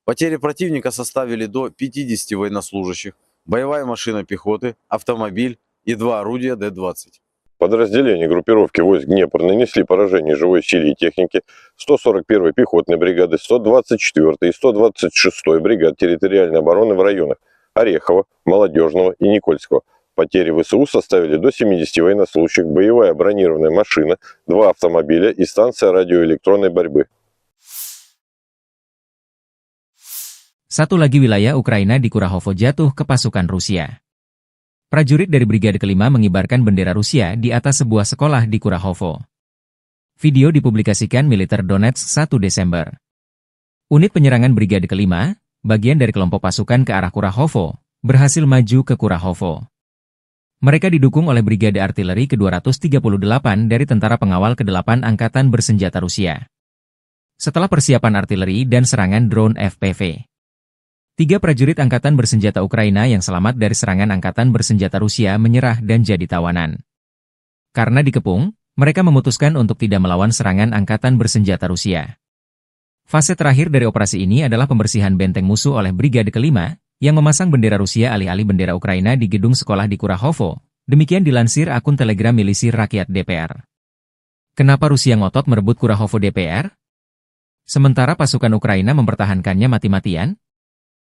Потери противника составили до 50 военнослужащих, боевая машина пехоты, автомобиль и 2 орудия Д-20. Подразделения группировки войск Днепр нанесли поражение живой силе и технике 141-й пехотной бригады, 124-й и 126-й бригад территориальной обороны в районах Орехова, Молодежного и Никольского. Потери ВСУ составили до 70 военнослужащих, боевая бронированная машина, 2 автомобиля и станция радиоэлектронной борьбы. Satu lagi wilayah Ukraina di Kurahovo jatuh ke pasukan Rusia. Prajurit dari Brigade Kelima mengibarkan bendera Rusia di atas sebuah sekolah di Kurahovo. Video dipublikasikan Militer Donetsk 1 Desember. Unit penyerangan Brigade Kelima, bagian dari kelompok pasukan ke arah Kurahovo, berhasil maju ke Kurahovo. Mereka didukung oleh Brigade Artileri ke-238 dari Tentara Pengawal ke-8 Angkatan Bersenjata Rusia. Setelah persiapan artileri dan serangan drone FPV, 3 prajurit Angkatan Bersenjata Ukraina yang selamat dari serangan Angkatan Bersenjata Rusia menyerah dan jadi tawanan. Karena dikepung, mereka memutuskan untuk tidak melawan serangan Angkatan Bersenjata Rusia. Fase terakhir dari operasi ini adalah pembersihan benteng musuh oleh Brigade Kelima, yang memasang bendera Rusia alih-alih bendera Ukraina di gedung sekolah di Kurahovo. Demikian dilansir akun Telegram Milisi Rakyat DPR. Kenapa Rusia ngotot merebut Kurahovo DPR? Sementara pasukan Ukraina mempertahankannya mati-matian?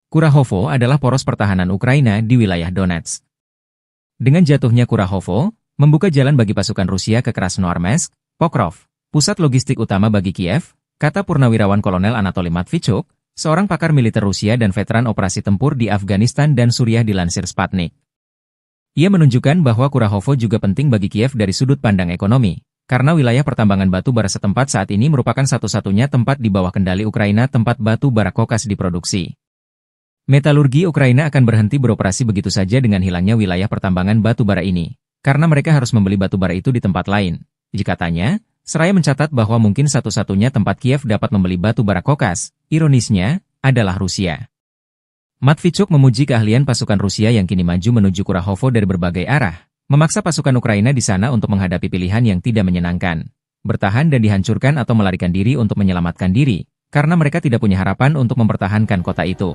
Kurahovo adalah poros pertahanan Ukraina di wilayah Donetsk. Dengan jatuhnya Kurahovo, membuka jalan bagi pasukan Rusia ke Krasnoarmeysk, Pokrov, pusat logistik utama bagi Kiev, kata Purnawirawan Kolonel Anatoly Matvichuk, seorang pakar militer Rusia dan veteran operasi tempur di Afghanistan dan Suriah dilansir Sputnik. Ia menunjukkan bahwa Kurahovo juga penting bagi Kiev dari sudut pandang ekonomi, karena wilayah pertambangan batu bara setempat saat ini merupakan satu-satunya tempat di bawah kendali Ukraina tempat batu bara kokas diproduksi. Metalurgi Ukraina akan berhenti beroperasi begitu saja dengan hilangnya wilayah pertambangan batu bara ini, karena mereka harus membeli batu bara itu di tempat lain. Katanya, seraya mencatat bahwa mungkin satu-satunya tempat Kiev dapat membeli batu bara kokas, ironisnya, adalah Rusia. Matvichuk memuji keahlian pasukan Rusia yang kini maju menuju Kurahovo dari berbagai arah, memaksa pasukan Ukraina di sana untuk menghadapi pilihan yang tidak menyenangkan, bertahan dan dihancurkan atau melarikan diri untuk menyelamatkan diri, karena mereka tidak punya harapan untuk mempertahankan kota itu.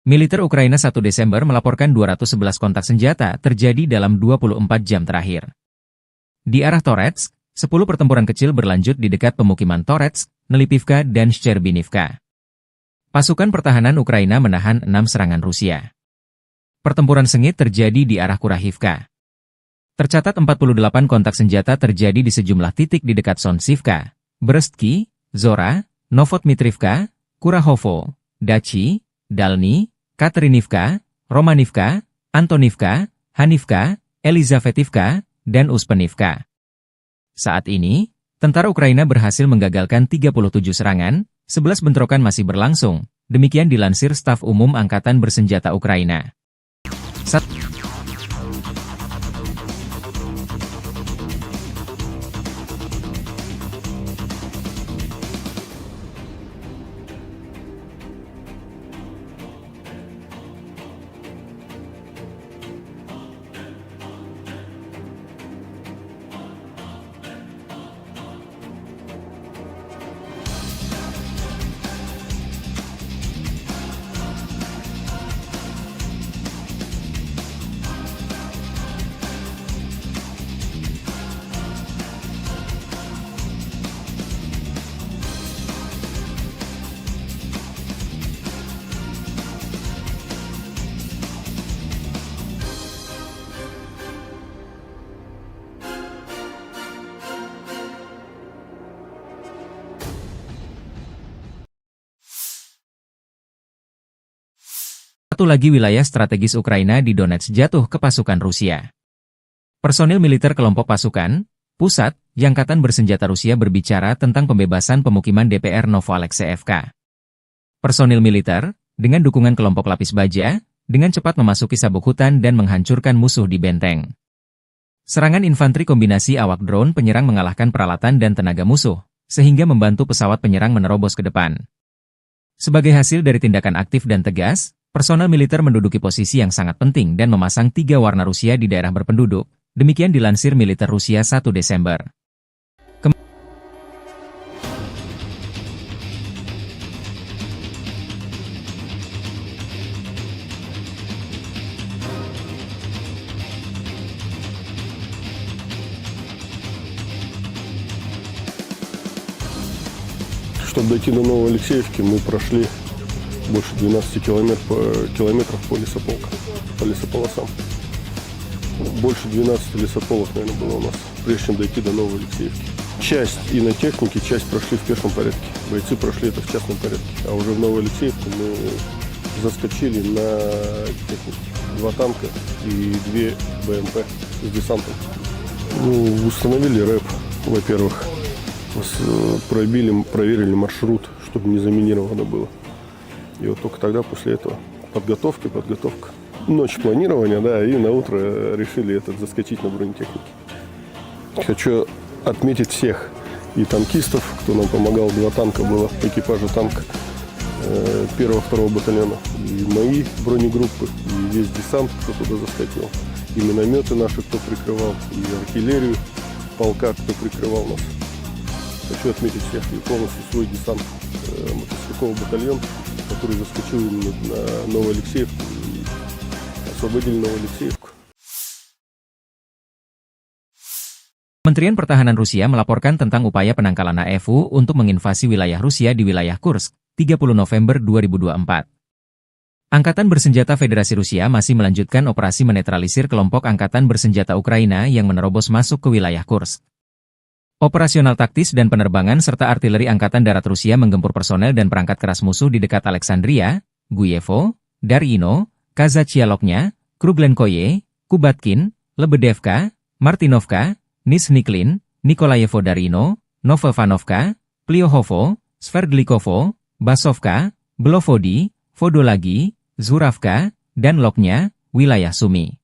Militer Ukraina 1 Desember melaporkan 211 kontak senjata terjadi dalam 24 jam terakhir. Di arah Toretsk, 10 pertempuran kecil berlanjut di dekat pemukiman Toretsk, Nelipivka dan Shcherbinivka. Pasukan pertahanan Ukraina menahan 6 serangan Rusia. Pertempuran sengit terjadi di arah Kurahivka. Tercatat 48 kontak senjata terjadi di sejumlah titik di dekat Sonsivka, Brestki, Zora, Novotmitrivka, Kurahovo, Dachi, Dalny, Katerinivka, Romanivka, Antonivka, Hanivka, Elizavetivka, dan Uspenivka. Saat ini, tentara Ukraina berhasil menggagalkan 37 serangan, 11 bentrokan masih berlangsung, demikian dilansir Staf Umum Angkatan Bersenjata Ukraina. Satu lagi wilayah strategis Ukraina di Donetsk jatuh ke pasukan Rusia. Personil militer kelompok pasukan pusat Angkatan Bersenjata Rusia berbicara tentang pembebasan pemukiman DPR Novoalexeyevka. Personil militer, dengan dukungan kelompok lapis baja, dengan cepat memasuki sabuk hutan dan menghancurkan musuh di benteng. Serangan infanteri kombinasi awak drone penyerang mengalahkan peralatan dan tenaga musuh, sehingga membantu pesawat penyerang menerobos ke depan. Sebagai hasil dari tindakan aktif dan tegas, personel militer menduduki posisi yang sangat penting dan memasang 3 warna Rusia di daerah berpenduduk. Demikian dilansir militer Rusia 1 Desember. Чтобы дойти до Новоалексеевки, мы прошли больше 12 километров по лесополосам. Больше 12 лесополос, наверное, было у нас, прежде чем дойти до Новоалексеевки. Часть и на технике, часть прошли в пешем порядке. Бойцы прошли это в частном порядке. А уже в Новоалексеевку мы заскочили на технике. 2 танка и 2 БМП с десантом. Установили рэп, во-первых. Проверили маршрут, чтобы не заминировано было. И вот только тогда, после этого, подготовка. Ночь планирования, да, и на утро решили заскочить на бронетехнике. Хочу отметить всех и танкистов, кто нам помогал. 2 танка было, экипажа танка 1-2 батальона. И мои бронегруппы, и весь десант, кто туда заскочил. И минометы наши, кто прикрывал, и артиллерию полка, кто прикрывал нас. Хочу отметить всех и полностью свой десант, мотострелковый батальон, который заскочил именно на Новоалексеевку и освободили Новоалексеевку. Kementerian Pertahanan Rusia melaporkan tentang upaya penangkalan AFU untuk menginvasi wilayah Rusia di wilayah Kursk, 30 November 2024. Angkatan Bersenjata Federasi Rusia masih melanjutkan operasi menetralisir kelompok Angkatan Bersenjata Ukraina yang menerobos masuk ke wilayah Kursk. Operasional taktis dan penerbangan serta artileri Angkatan Darat Rusia menggempur personel dan perangkat keras musuh di dekat Alexandria, Guyevo, Darino, Kazachialoknya, Kruglenkoye, Kubatkin, Lebedevka, Martinovka, Nizhniklin, Nikolayevo Darino, Novovanovka, Pliohovo, Sverdlikovo, Basovka, Belovodi, Vodolagi, Zuravka, dan Loknya, wilayah Sumi.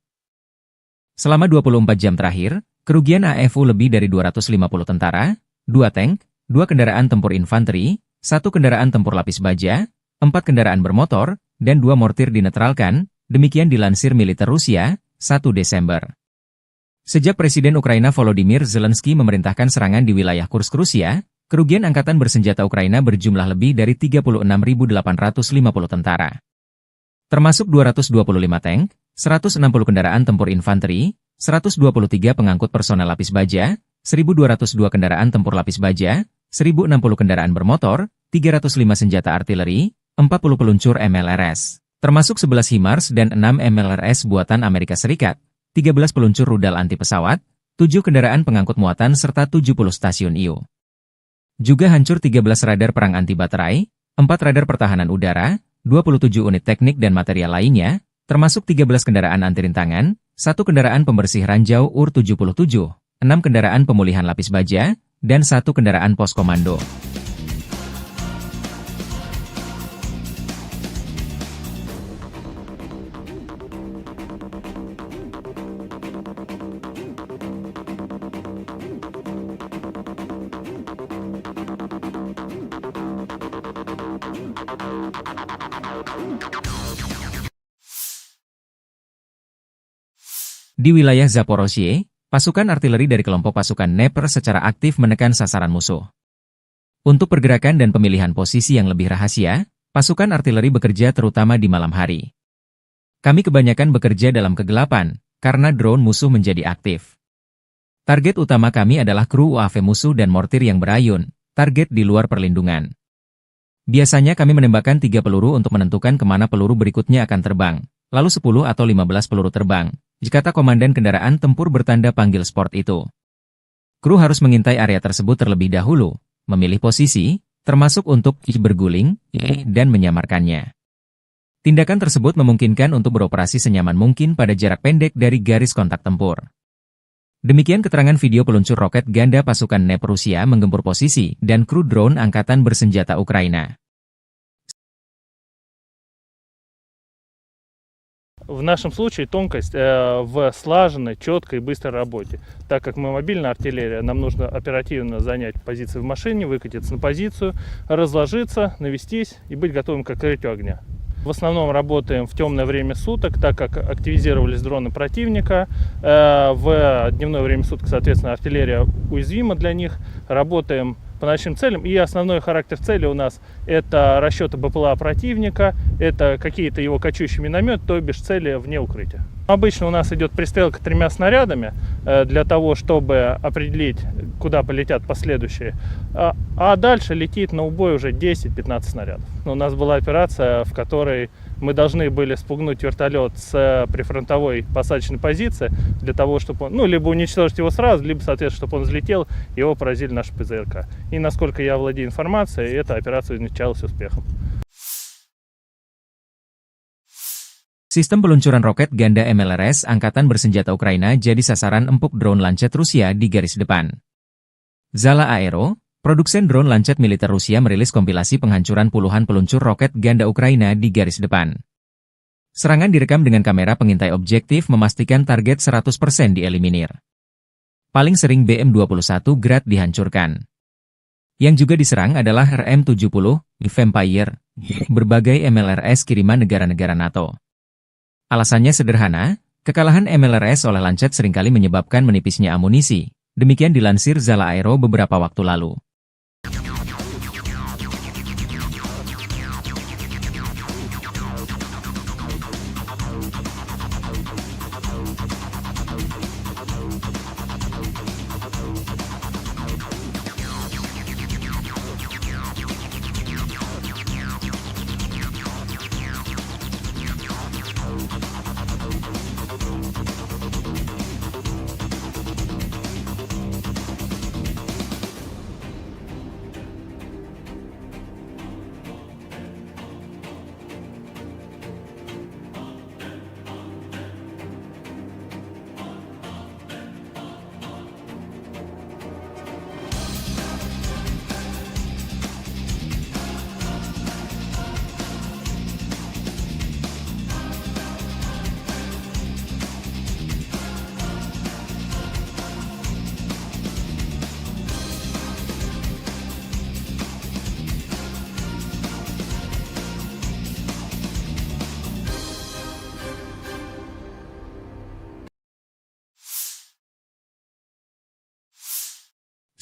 Selama 24 jam terakhir, kerugian AFU lebih dari 250 tentara, 2 tank, 2 kendaraan tempur infanteri, 1 kendaraan tempur lapis baja, 4 kendaraan bermotor, dan 2 mortir dinetralkan, demikian dilansir militer Rusia, 1 Desember. Sejak Presiden Ukraina Volodymyr Zelensky memerintahkan serangan di wilayah Kursk Rusia, kerugian Angkatan Bersenjata Ukraina berjumlah lebih dari 36.850 tentara. Termasuk 225 tank, 160 kendaraan tempur infanteri, 123 pengangkut personel lapis baja, 1.202 kendaraan tempur lapis baja, 1.060 kendaraan bermotor, 305 senjata artileri, 40 peluncur MLRS, termasuk 11 HIMARS dan 6 MLRS buatan Amerika Serikat, 13 peluncur rudal anti pesawat, 7 kendaraan pengangkut muatan serta 70 stasiun IU. Juga hancur 13 radar perang anti baterai, 4 radar pertahanan udara, 27 unit teknik dan material lainnya, termasuk 13 kendaraan anti rintangan, 1 kendaraan pembersih ranjau UR-77, 6 kendaraan pemulihan lapis baja, dan 1 kendaraan pos komando. Di wilayah Zaporozhye, pasukan artileri dari kelompok pasukan Dnepr secara aktif menekan sasaran musuh. Untuk pergerakan dan pemilihan posisi yang lebih rahasia, pasukan artileri bekerja terutama di malam hari. Kami kebanyakan bekerja dalam kegelapan, karena drone musuh menjadi aktif. Target utama kami adalah kru UAV musuh dan mortir yang berayun, target di luar perlindungan. Biasanya kami menembakkan 3 peluru untuk menentukan kemana peluru berikutnya akan terbang, lalu 10 atau 15 peluru terbang, kata komandan kendaraan tempur bertanda panggil sport itu. Kru harus mengintai area tersebut terlebih dahulu, memilih posisi, termasuk untuk berguling, dan menyamarkannya. Tindakan tersebut memungkinkan untuk beroperasi senyaman mungkin pada jarak pendek dari garis kontak tempur. Demikian keterangan video peluncur roket ganda pasukan NEP Rusia menggempur posisi dan kru drone angkatan bersenjata Ukraina. В нашем случае тонкость в слаженной, четкой и быстрой работе. Так как мы мобильная артиллерия, нам нужно оперативно занять позиции в машине, выкатиться на позицию, разложиться, навестись и быть готовым к открытию огня. В основном работаем в темное время суток, так как активизировались дроны противника. В дневное время суток, соответственно, артиллерия уязвима для них. Работаем по ночным целям. И основной характер цели у нас это расчеты БПЛА противника, это какие-то его кочующие минометы, то бишь цели вне укрытия. Обычно у нас идет пристрелка 3 снарядами для того, чтобы определить, куда полетят последующие. А дальше летит на убой уже 10-15 снарядов. У нас была операция, в которой мы должны были спугнуть вертолет с прифронтовой посадочной позиции для того, чтобы он, либо уничтожить его сразу, либо, соответственно, чтобы он взлетел, его поразили наши ПЗРК. И насколько я владею информацией, эта операция увенчалась успехом. Sistem peluncuran roket ganda MLRS Angkatan Bersenjata Ukraina jadi sasaran empuk drone Lancet Rusia di garis depan. Zala Aero, produsen drone Lancet militer Rusia merilis kompilasi penghancuran puluhan peluncur roket ganda Ukraina di garis depan. Serangan direkam dengan kamera pengintai objektif memastikan target 100% dieliminir. Paling sering BM-21 Grad dihancurkan. Yang juga diserang adalah RM-70, Vampire, berbagai MLRS kiriman negara-negara NATO. Alasannya sederhana, kekalahan MLRS oleh Lancet seringkali menyebabkan menipisnya amunisi. Demikian dilansir Zala Aero beberapa waktu lalu.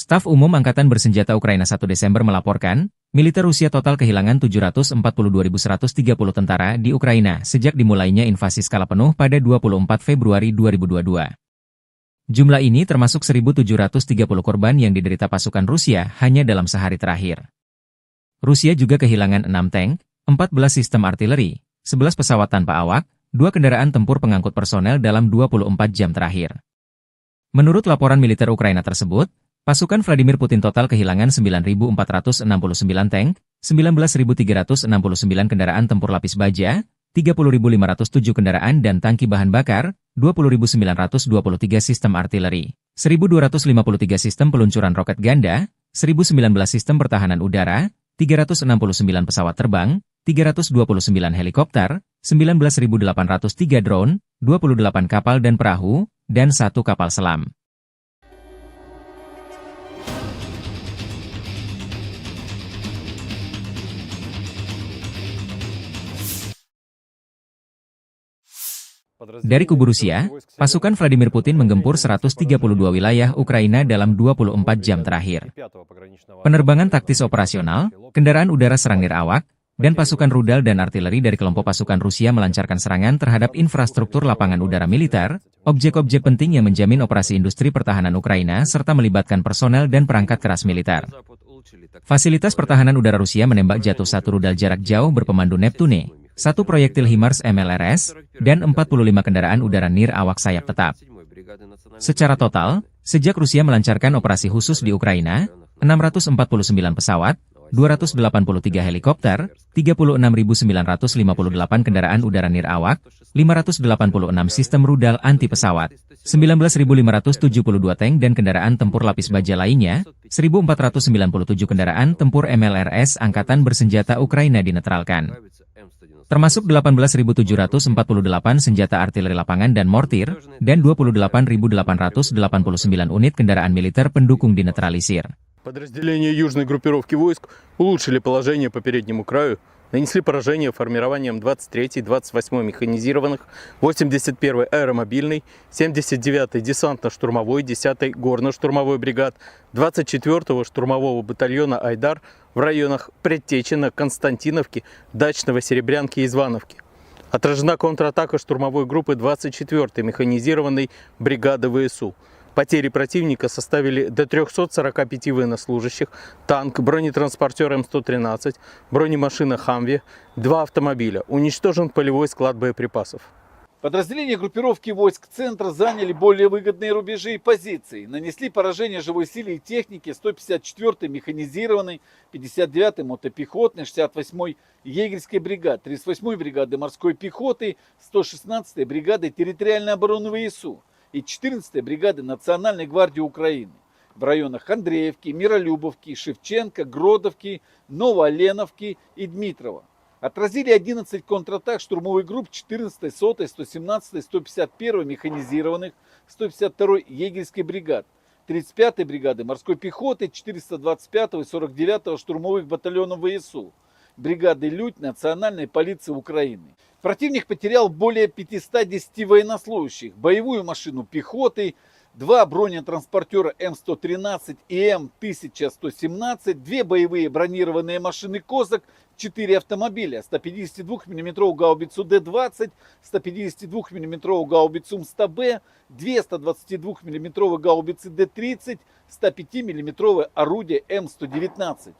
Staf Umum Angkatan Bersenjata Ukraina 1 Desember melaporkan, militer Rusia total kehilangan 742.130 tentara di Ukraina sejak dimulainya invasi skala penuh pada 24 Februari 2022. Jumlah ini termasuk 1.730 korban yang diderita pasukan Rusia hanya dalam sehari terakhir. Rusia juga kehilangan 6 tank, 14 sistem artileri, 11 pesawat tanpa awak, 2 kendaraan tempur pengangkut personel dalam 24 jam terakhir. Menurut laporan militer Ukraina tersebut, pasukan Vladimir Putin total kehilangan 9.469 tank, 19.369 kendaraan tempur lapis baja, 30.507 kendaraan dan tangki bahan bakar, 20.923 sistem artileri, 1.253 sistem peluncuran roket ganda, 1.019 sistem pertahanan udara, 369 pesawat terbang, 329 helikopter, 19.803 drone, 28 kapal dan perahu, dan 1 kapal selam. Dari kubu Rusia, pasukan Vladimir Putin menggempur 132 wilayah Ukraina dalam 24 jam terakhir. Penerbangan taktis operasional, kendaraan udara serang nirawak, dan pasukan rudal dan artileri dari kelompok pasukan Rusia melancarkan serangan terhadap infrastruktur lapangan udara militer, objek-objek penting yang menjamin operasi industri pertahanan Ukraina serta melibatkan personel dan perangkat keras militer. Fasilitas pertahanan udara Rusia menembak jatuh 1 rudal jarak jauh berpemandu Neptune, 1 proyektil HIMARS MLRS, dan 45 kendaraan udara nir awak sayap tetap. Secara total, sejak Rusia melancarkan operasi khusus di Ukraina, 649 pesawat, 283 helikopter, 36.958 kendaraan udara nirawak, 586 sistem rudal anti pesawat, 19.572 tank dan kendaraan tempur lapis baja lainnya, 1.497 kendaraan tempur MLRS Angkatan Bersenjata Ukraina dinetralkan. Termasuk 18.748 senjata artileri lapangan dan mortir, dan 28.889 unit kendaraan militer pendukung dinetralisir. Подразделения южной группировки войск улучшили положение по переднему краю, нанесли поражение формированием 23-й, 28-й механизированных, 81-й аэромобильной, 79-й десантно-штурмовой, 10-й горно-штурмовой бригад, 24-го штурмового батальона «Айдар» в районах Предтечина, Константиновки, Дачного, Серебрянки и Звановки. Отражена контратака штурмовой группы 24-й механизированной бригады ВСУ. Потери противника составили до 345 военнослужащих, танк, бронетранспортер М113, бронемашина «Хамви», 2 автомобиля. Уничтожен полевой склад боеприпасов. Подразделения группировки войск центра заняли более выгодные рубежи и позиции. Нанесли поражение живой силе и технике 154-й механизированной, 59-й мотопехотной, 68-й егерской бригады, 38-й бригады морской пехоты, 116-й бригады территориальной обороны ВСУ и 14-й бригады Национальной гвардии Украины в районах Андреевки, Миролюбовки, Шевченко, Гродовки, Новооленовки и Дмитрова. Отразили 11 контратак штурмовых групп 14-й, 100-й, 117-й, 151-й механизированных, 152-й егерской бригад, 35-й бригады морской пехоты, 425-го и 49-го штурмовых батальонов ВСУ, бригады «Людь» Национальной полиции Украины. Противник потерял более 510 военнослужащих, боевую машину пехоты, 2 бронетранспортера М113 и М1117, 2 боевые бронированные машины «Козак», 4 автомобиля, 152 мм гаубицу Д-20, 152 мм гаубицу М100Б, 2 122 мм гаубицы Д-30, 105 мм орудие М119.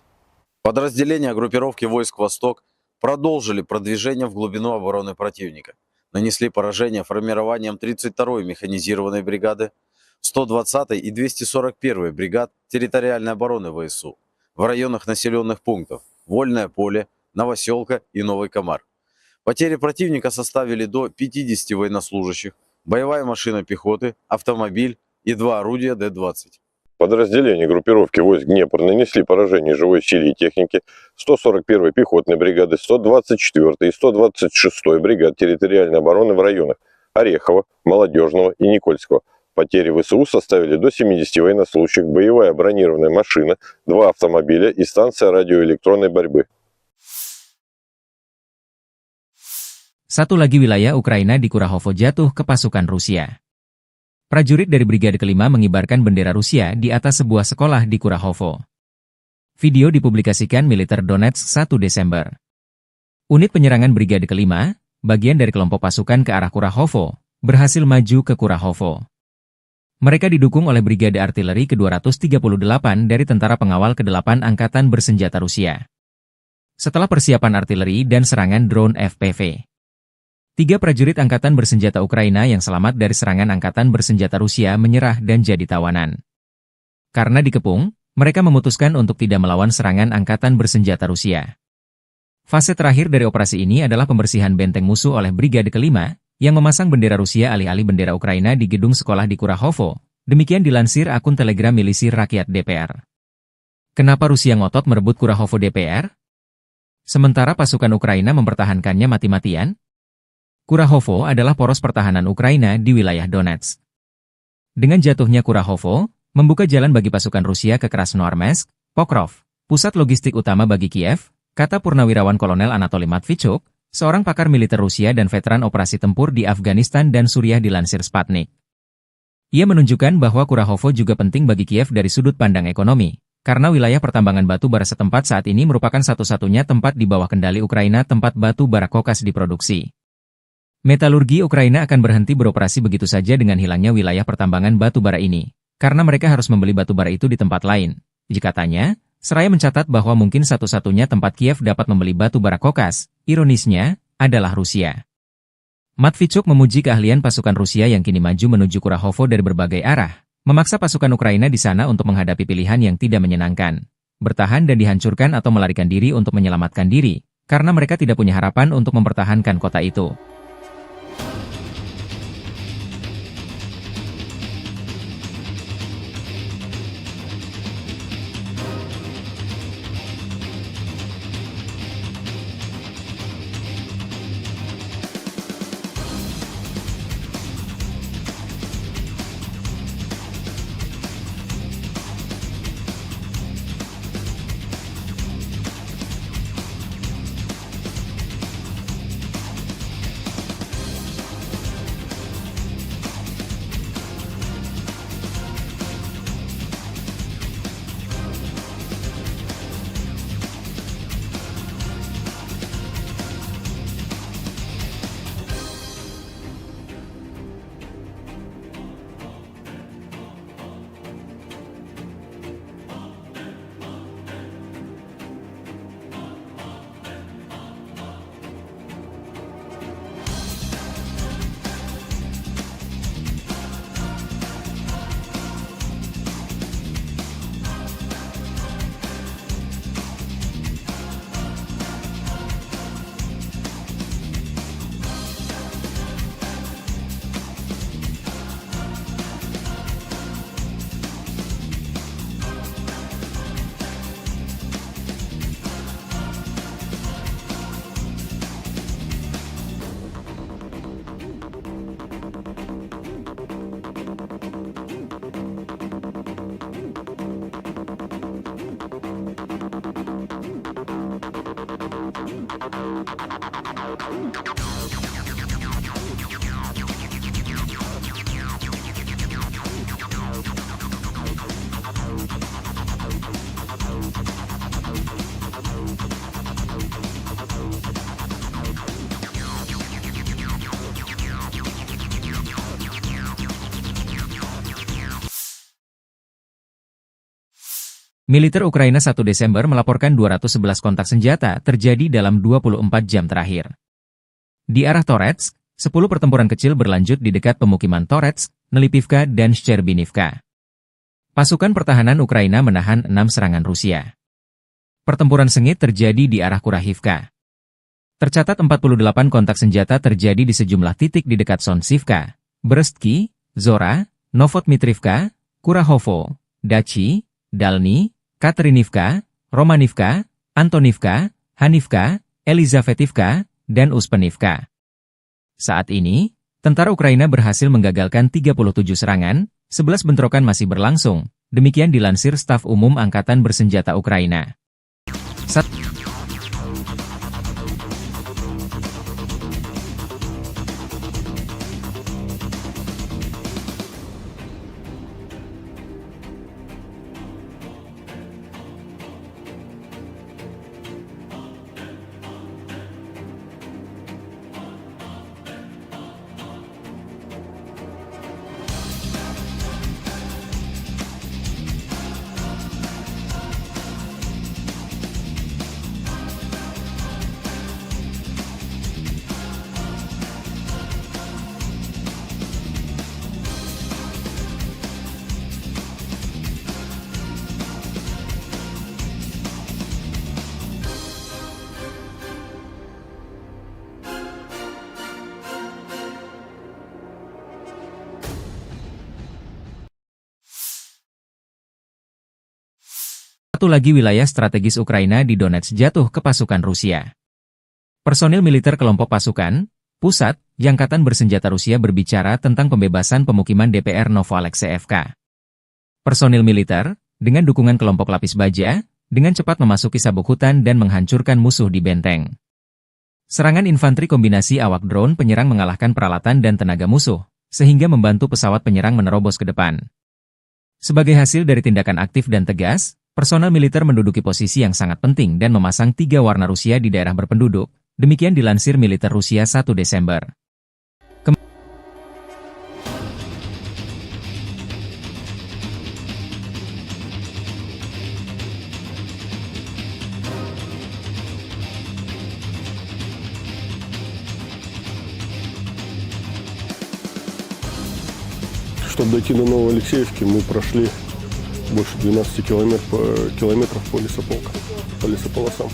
Подразделения группировки войск «Восток» продолжили продвижение в глубину обороны противника. Нанесли поражение формированием 32-й механизированной бригады, 120-й и 241-й бригад территориальной обороны ВСУ в районах населенных пунктов Вольное поле, Новоселка и Новый Комар. Потери противника составили до 50 военнослужащих, боевая машина пехоты, автомобиль и 2 орудия Д-20. Подразделения группировки войск Днепр нанесли поражение живой силе и технике 141-й пехотной бригады, 124-й и 126-й бригад территориальной обороны в районах Орехова, Молодежного и Никольского. Потери ВСУ составили до 70 военнослужащих, боевая бронированная машина, 2 автомобиля и станция радиоэлектронной борьбы. Satu lagi wilayah Ukraina di Kurahovo jatuh ke pasukan Rusia. Prajurit dari Brigade Kelima mengibarkan bendera Rusia di atas sebuah sekolah di Kurahovo. Video dipublikasikan militer Donetsk 1 Desember. Unit penyerangan Brigade Kelima, bagian dari kelompok pasukan ke arah Kurahovo, berhasil maju ke Kurahovo. Mereka didukung oleh Brigade Artileri ke-238 dari Tentara Pengawal ke-8 Angkatan Bersenjata Rusia. Setelah persiapan artileri dan serangan drone FPV, 3 prajurit Angkatan Bersenjata Ukraina yang selamat dari serangan Angkatan Bersenjata Rusia menyerah dan jadi tawanan. Karena dikepung, mereka memutuskan untuk tidak melawan serangan Angkatan Bersenjata Rusia. Fase terakhir dari operasi ini adalah pembersihan benteng musuh oleh Brigade Kelima, yang memasang bendera Rusia alih-alih bendera Ukraina di gedung sekolah di Kurahovo. Demikian dilansir akun Telegram milisi rakyat DPR. Kenapa Rusia ngotot merebut Kurahovo DPR? Sementara pasukan Ukraina mempertahankannya mati-matian? Kurahovo adalah poros pertahanan Ukraina di wilayah Donetsk. Dengan jatuhnya Kurahovo, membuka jalan bagi pasukan Rusia ke Krasnoarmeysk, Pokrov, pusat logistik utama bagi Kiev, kata Purnawirawan Kolonel Anatoly Matvichuk, seorang pakar militer Rusia dan veteran operasi tempur di Afghanistan dan Suriah dilansir Sputnik. Ia menunjukkan bahwa Kurahovo juga penting bagi Kiev dari sudut pandang ekonomi, karena wilayah pertambangan batu bara setempat saat ini merupakan satu-satunya tempat di bawah kendali Ukraina tempat batu bara kokas diproduksi. Metalurgi Ukraina akan berhenti beroperasi begitu saja dengan hilangnya wilayah pertambangan batu bara ini, karena mereka harus membeli batu bara itu di tempat lain. Katanya, seraya mencatat bahwa mungkin satu-satunya tempat Kiev dapat membeli batu bara kokas, ironisnya, adalah Rusia. Matvichuk memuji keahlian pasukan Rusia yang kini maju menuju Kurahovo dari berbagai arah, memaksa pasukan Ukraina di sana untuk menghadapi pilihan yang tidak menyenangkan. bertahan dan dihancurkan atau melarikan diri untuk menyelamatkan diri, karena mereka tidak punya harapan untuk mempertahankan kota itu. Militer Ukraina 1 Desember melaporkan 211 kontak senjata terjadi dalam 24 jam terakhir. Di arah Toretsk, 10 pertempuran kecil berlanjut di dekat pemukiman Toretsk, Nelipivka, dan Shcherbinivka. Pasukan pertahanan Ukraina menahan 6 serangan Rusia. Pertempuran sengit terjadi di arah Kurahivka. Tercatat 48 kontak senjata terjadi di sejumlah titik di dekat Sonsivka, Brestki, Zora, Novotmitrivka, Kurahovo, Dachi, Dalny, Katerinivka, Romanivka, Antonivka, Hanivka, Elizavetivka, dan Uspenivka. Saat ini, tentara Ukraina berhasil menggagalkan 37 serangan, 11 bentrokan masih berlangsung, demikian dilansir Staf Umum Angkatan Bersenjata Ukraina. Satu lagi wilayah strategis Ukraina di Donetsk jatuh ke pasukan Rusia. Personil militer kelompok pasukan pusat Angkatan Bersenjata Rusia berbicara tentang pembebasan pemukiman DPR Novoalexeyevka. Personil militer, dengan dukungan kelompok lapis baja, dengan cepat memasuki sabuk hutan dan menghancurkan musuh di benteng. Serangan infanteri kombinasi awak drone penyerang mengalahkan peralatan dan tenaga musuh, sehingga membantu pesawat penyerang menerobos ke depan. Sebagai hasil dari tindakan aktif dan tegas, personel militer menduduki posisi yang sangat penting dan memasang 3 warna Rusia di daerah berpenduduk, demikian dilansir militer Rusia 1 Desember. Чтобы дойти до Новоалексеевки, мы прошли больше 12 километров по лесополосам.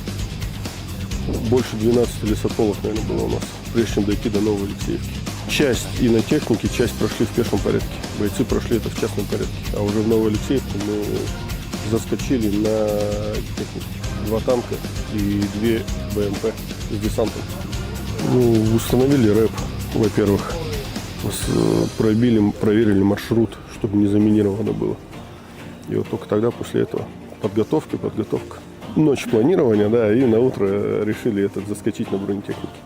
Больше 12 лесополок, наверное, было у нас, прежде чем дойти до Новой Алексеевки. Часть и на технике, часть прошли в пешем порядке. Бойцы прошли это в частном порядке. А уже в Новой Алексеевке мы заскочили на технику. 2 танка и 2 БМП с десантом. Установили рэп, во-первых. Проверили маршрут, чтобы не заминировано было. И вот только тогда, после этого, подготовка. Ночь планирования, да, и на утро решили заскочить на бронетехнике.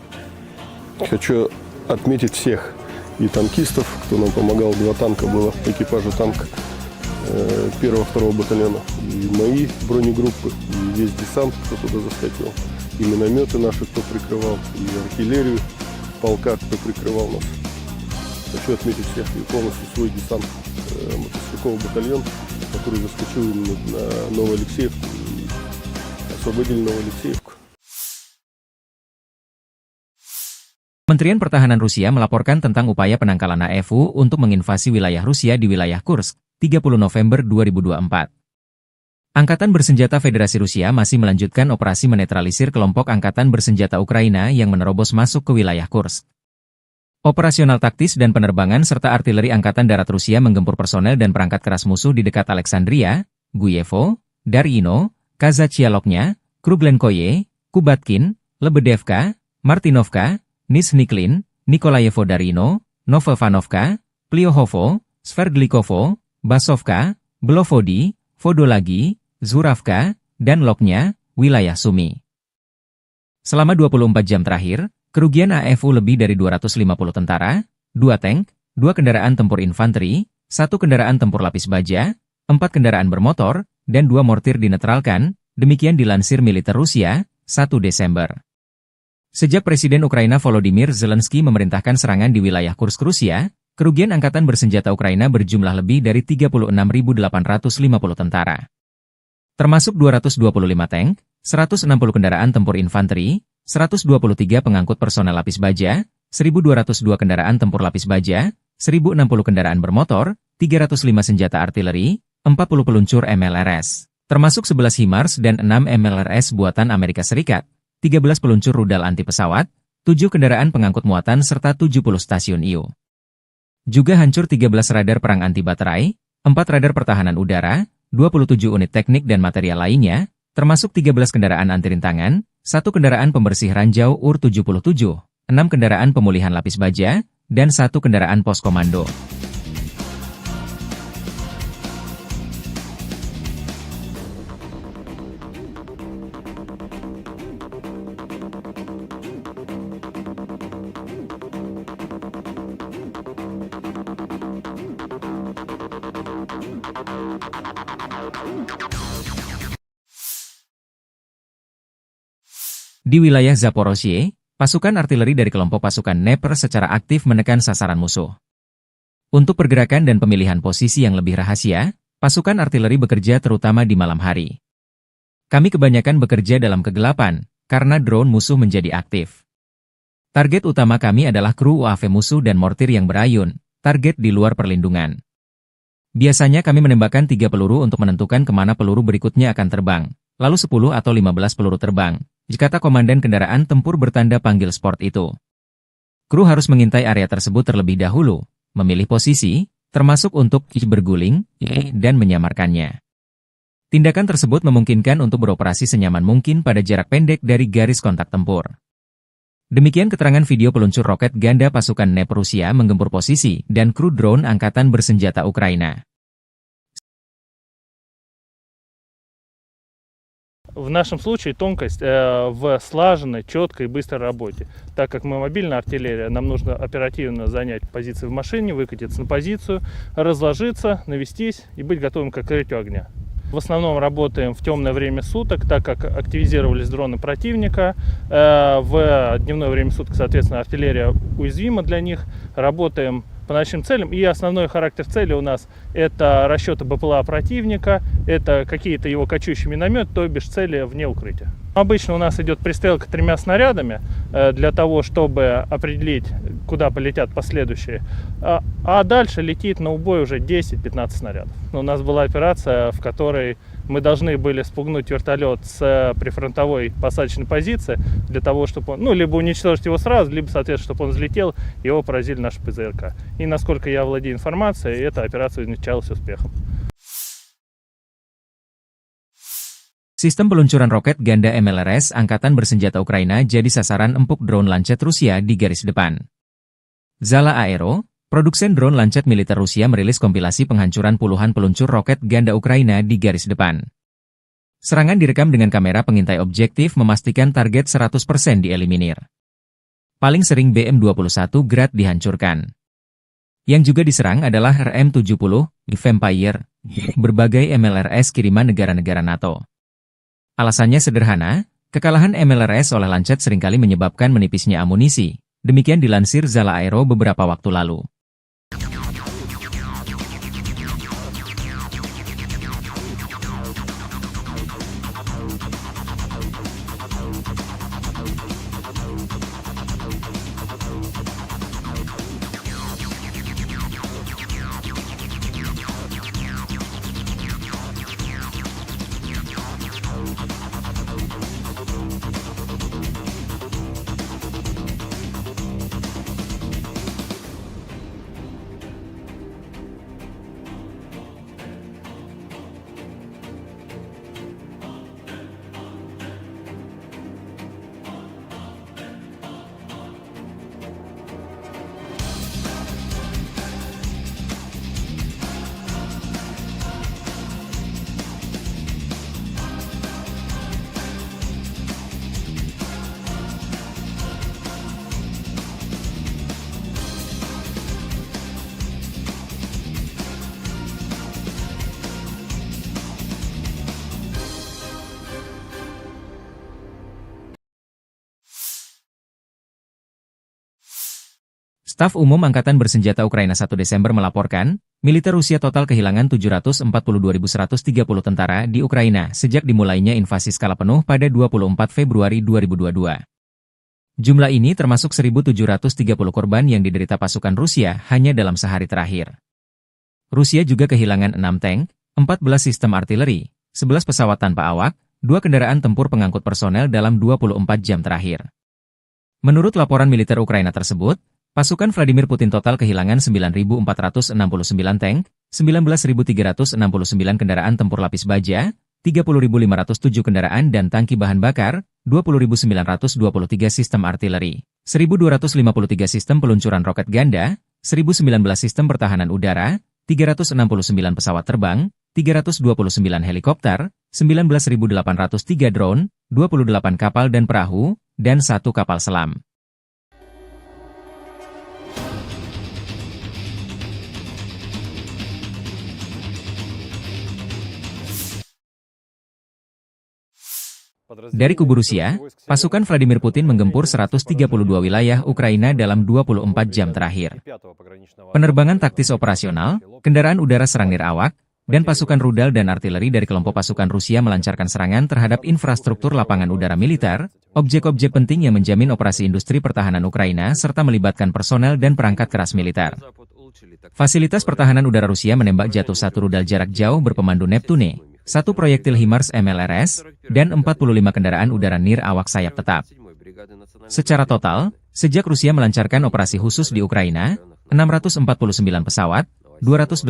Хочу отметить всех и танкистов, кто нам помогал. 2 танка было, экипажа танка 1-2 батальона. И мои бронегруппы, и весь десант, кто туда заскочил. И минометы наши, кто прикрывал, и артиллерию полка, кто прикрывал нас. Хочу отметить всех и полностью свой десант, мотострелковый батальон, который заскочил на Новую Алексеевку и освободили Новую Алексеевку. Kementerian Pertahanan Rusia melaporkan tentang upaya penangkalan AFU untuk menginvasi wilayah Rusia di wilayah Kursk, 30 November 2024. Angkatan Bersenjata Federasi Rusia masih melanjutkan operasi menetralisir kelompok Angkatan Bersenjata Ukraina yang menerobos masuk ke wilayah Kursk. Operasional taktis dan penerbangan serta artileri Angkatan Darat Rusia menggempur personel dan perangkat keras musuh di dekat Alexandria, Guyevo, Darino, Kazachialoknya, Kruglenkoye, Kubatkin, Lebedevka, Martinovka, Nizhniklin, Nikolayevo Darino, Novovanovka, Pliohovo, Sverdlikovo, Basovka, Belovodi, Vodolagi, Zuravka, dan Loknya, wilayah Sumi. Selama 24 jam terakhir, kerugian AFU lebih dari 250 tentara, 2 tank, 2 kendaraan tempur infanteri, 1 kendaraan tempur lapis baja, 4 kendaraan bermotor, dan 2 mortir dinetralkan, demikian dilansir militer Rusia, 1 Desember. Sejak Presiden Ukraina Volodymyr Zelensky memerintahkan serangan di wilayah Kursk Rusia, kerugian Angkatan Bersenjata Ukraina berjumlah lebih dari 36.850 tentara. Termasuk 225 tank, 160 kendaraan tempur infanteri, 123 pengangkut personel lapis baja, 1.202 kendaraan tempur lapis baja, 1.060 kendaraan bermotor, 305 senjata artileri, 40 peluncur MLRS, termasuk 11 HIMARS dan 6 MLRS buatan Amerika Serikat, 13 peluncur rudal anti pesawat, 7 kendaraan pengangkut muatan serta 70 stasiun IU. Juga hancur 13 radar perang anti baterai, 4 radar pertahanan udara, 27 unit teknik dan material lainnya, termasuk 13 kendaraan anti rintangan, 1 kendaraan pembersih ranjau UR-77, 6 kendaraan pemulihan lapis baja, dan 1 kendaraan pos komando. Di wilayah Zaporozhye, pasukan artileri dari kelompok pasukan Dnepr secara aktif menekan sasaran musuh. Untuk pergerakan dan pemilihan posisi yang lebih rahasia, pasukan artileri bekerja terutama di malam hari. Kami kebanyakan bekerja dalam kegelapan, karena drone musuh menjadi aktif. Target utama kami adalah kru UAV musuh dan mortir yang berayun, target di luar perlindungan. Biasanya kami menembakkan 3 peluru untuk menentukan kemana peluru berikutnya akan terbang, lalu 10 atau 15 peluru terbang, jika komandan kendaraan tempur bertanda panggil sport itu. Kru harus mengintai area tersebut terlebih dahulu, memilih posisi, termasuk untuk berguling, dan menyamarkannya. Tindakan tersebut memungkinkan untuk beroperasi senyaman mungkin pada jarak pendek dari garis kontak tempur. Demikian keterangan video peluncur roket ganda pasukan Dnepr Rusia menggempur posisi dan kru drone Angkatan Bersenjata Ukraina. В нашем случае тонкость в слаженной, четкой и быстрой работе. Так как мы мобильная артиллерия, нам нужно оперативно занять позиции в машине, выкатиться на позицию, разложиться, навестись и быть готовым к открытию огня. В основном работаем в темное время суток, так как активизировались дроны противника. В дневное время суток, соответственно, артиллерия уязвима для них. Работаем по нашим целям. И основной характер цели у нас это расчеты БПЛА противника, это какие-то его кочующие минометы, то бишь цели вне укрытия. Обычно у нас идет пристрелка 3 снарядами для того, чтобы определить, куда полетят последующие. А дальше летит на убой уже 10-15 снарядов. У нас была операция, в которой мы должны были спугнуть вертолет с прифронтовой посадочной позиции для того, чтобы он, либо уничтожить его сразу, либо, соответственно, чтобы он взлетел, его поразили наши ПЗРК. И насколько я владею информацией, эта операция увенчалась успехом. Sistem peluncuran roket ganda MLRS Angkatan Bersenjata Ukraina jadi sasaran empuk drone Lancet Rusia di garis depan. Zala Aero, produsen drone Lancet militer Rusia merilis kompilasi penghancuran puluhan peluncur roket ganda Ukraina di garis depan. Serangan direkam dengan kamera pengintai objektif memastikan target 100% dieliminir. Paling sering BM-21 Grad dihancurkan. Yang juga diserang adalah RM-70, Vampire, berbagai MLRS kiriman negara-negara NATO. Alasannya sederhana, kekalahan MLRS oleh Lancet seringkali menyebabkan menipisnya amunisi. Demikian dilansir Zala Aero beberapa waktu lalu. Staf Umum Angkatan Bersenjata Ukraina 1 Desember melaporkan, militer Rusia total kehilangan 742.130 tentara di Ukraina sejak dimulainya invasi skala penuh pada 24 Februari 2022. Jumlah ini termasuk 1.730 korban yang diderita pasukan Rusia hanya dalam sehari terakhir. Rusia juga kehilangan 6 tank, 14 sistem artileri, 11 pesawat tanpa awak, 2 kendaraan tempur pengangkut personel dalam 24 jam terakhir. Menurut laporan militer Ukraina tersebut, pasukan Vladimir Putin total kehilangan 9.469 tank, 19.369 kendaraan tempur lapis baja, 30.507 kendaraan dan tangki bahan bakar, 20.923 sistem artileri, 1.253 sistem peluncuran roket ganda, 1.019 sistem pertahanan udara, 369 pesawat terbang, 329 helikopter, 19.803 drone, 28 kapal dan perahu, dan 1 kapal selam. Dari kubu Rusia, pasukan Vladimir Putin menggempur 132 wilayah Ukraina dalam 24 jam terakhir. Penerbangan taktis operasional, kendaraan udara serang nirawak, dan pasukan rudal dan artileri dari kelompok pasukan Rusia melancarkan serangan terhadap infrastruktur lapangan udara militer, objek-objek penting yang menjamin operasi industri pertahanan Ukraina serta melibatkan personel dan perangkat keras militer. Fasilitas pertahanan udara Rusia menembak jatuh 1 rudal jarak jauh berpemandu Neptune, 1 proyektil HIMARS MLRS, dan 45 kendaraan udara nir awak sayap tetap. Secara total, sejak Rusia melancarkan operasi khusus di Ukraina, 649 pesawat, 283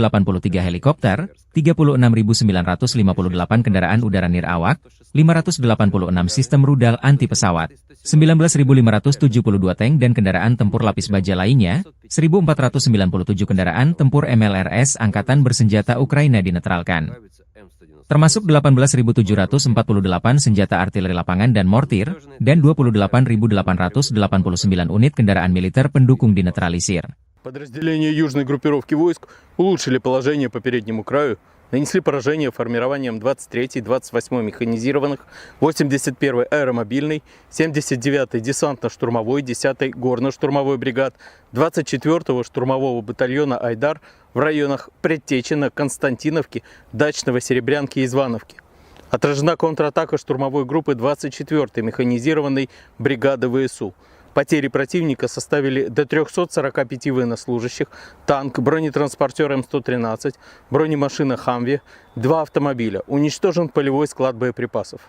helikopter, 36.958 kendaraan udara nir awak, 586 sistem rudal anti pesawat, 19.572 tank dan kendaraan tempur lapis baja lainnya, 1.497 kendaraan tempur MLRS Angkatan Bersenjata Ukraina dinetralkan. Termasuk 18.748 senjata artileri lapangan dan mortir, dan 28.889 unit kendaraan militer pendukung dinetralisir. Подразделения южной группировки войск улучшили положение по переднему краю, нанесли поражение формированием 23-й, 28-й механизированных, 81-й аэромобильной, 79-й десантно-штурмовой, 10-й горно-штурмовой бригад, 24-го штурмового батальона «Айдар» в районах Предтечина, Константиновки, Дачного, Серебрянки и Звановки, Отражена контратака штурмовой группы 24-й механизированной бригады ВСУ. Потери противника составили до 345 военнослужащих, танк, бронетранспортер М113, бронемашина «Хамви», 2 автомобиля. Уничтожен полевой склад боеприпасов.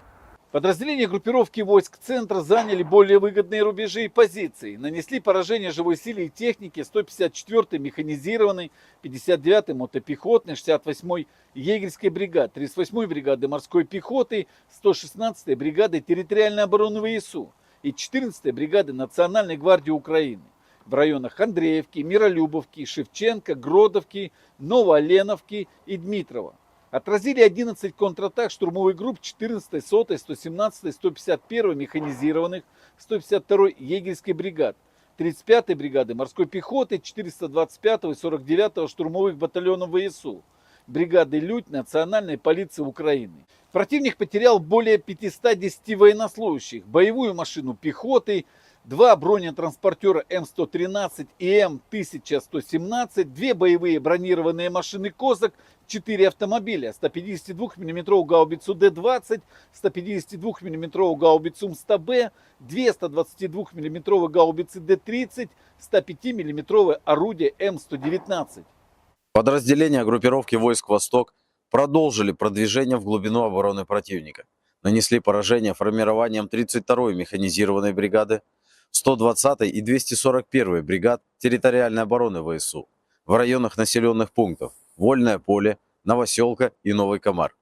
Подразделения группировки войск центра заняли более выгодные рубежи и позиции. Нанесли поражение живой силе и технике 154-й механизированной, 59-й мотопехотной, 68-й егерской бригады, 38-й бригады морской пехоты, 116-й бригады территориальной обороны ВСУ и 14-й бригады Национальной гвардии Украины в районах Андреевки, Миролюбовки, Шевченко, Гродовки, Новооленовки и Дмитрова. Отразили 11 контратак штурмовых групп 14-й, 100-й, 117-й, 151-й механизированных, 152-й егерской бригад, 35-й бригады морской пехоты, 425-го и 49-го штурмовых батальонов ВСУ, бригады «Людь» Национальной полиции Украины. Противник потерял более 510 военнослужащих, боевую машину пехоты, 2 бронетранспортера М113 и М1117, 2 боевые бронированные машины «Козак», 4 автомобиля, 152 мм гаубицу Д-20, 152 мм гаубицу МСТБ, 2 122 мм гаубицы Д-30, 105 мм орудие М119. Подразделения группировки войск «Восток» продолжили продвижение в глубину обороны противника. Нанесли поражение формированием 32-й механизированной бригады, 120-й и 241-й бригад территориальной обороны ВСУ в районах населенных пунктов Вольное поле, Новоселка и Новый Комар.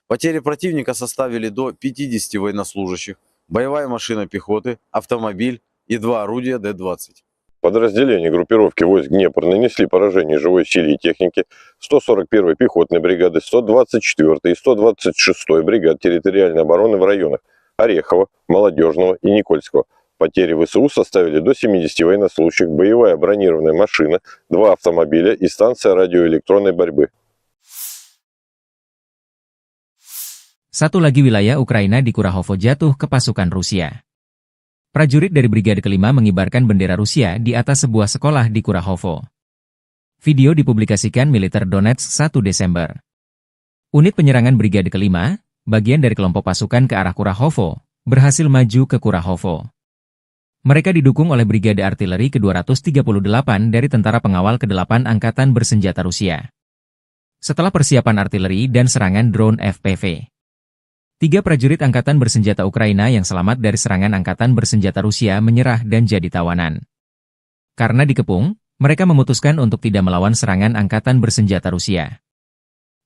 Потери противника составили до 50 военнослужащих, боевая машина пехоты, автомобиль и 2 орудия Д-20. Подразделения группировки войск Днепр нанесли поражение живой силе и технике 141-й пехотной бригады, 124-й и 126-й бригад территориальной обороны в районах Орехова, Молодежного и Никольского. Потери ВСУ составили до 70 военнослужащих, боевая бронированная машина, 2 автомобиля и станция радиоэлектронной борьбы. Satu lagi wilayah Ukraina di Kurahovo jatuh ke pasukan Rusia. Prajurit dari Brigade Kelima mengibarkan bendera Rusia di atas sebuah sekolah di Kurahovo. Video dipublikasikan militer Donetsk 1 Desember. Unit penyerangan Brigade Kelima, bagian dari kelompok pasukan ke arah Kurahovo, berhasil maju ke Kurahovo. Mereka didukung oleh Brigade Artileri ke-238 dari Tentara Pengawal ke-8 Angkatan Bersenjata Rusia. Setelah persiapan artileri dan serangan drone FPV, 3 prajurit Angkatan Bersenjata Ukraina yang selamat dari serangan Angkatan Bersenjata Rusia menyerah dan jadi tawanan. Karena dikepung, mereka memutuskan untuk tidak melawan serangan Angkatan Bersenjata Rusia.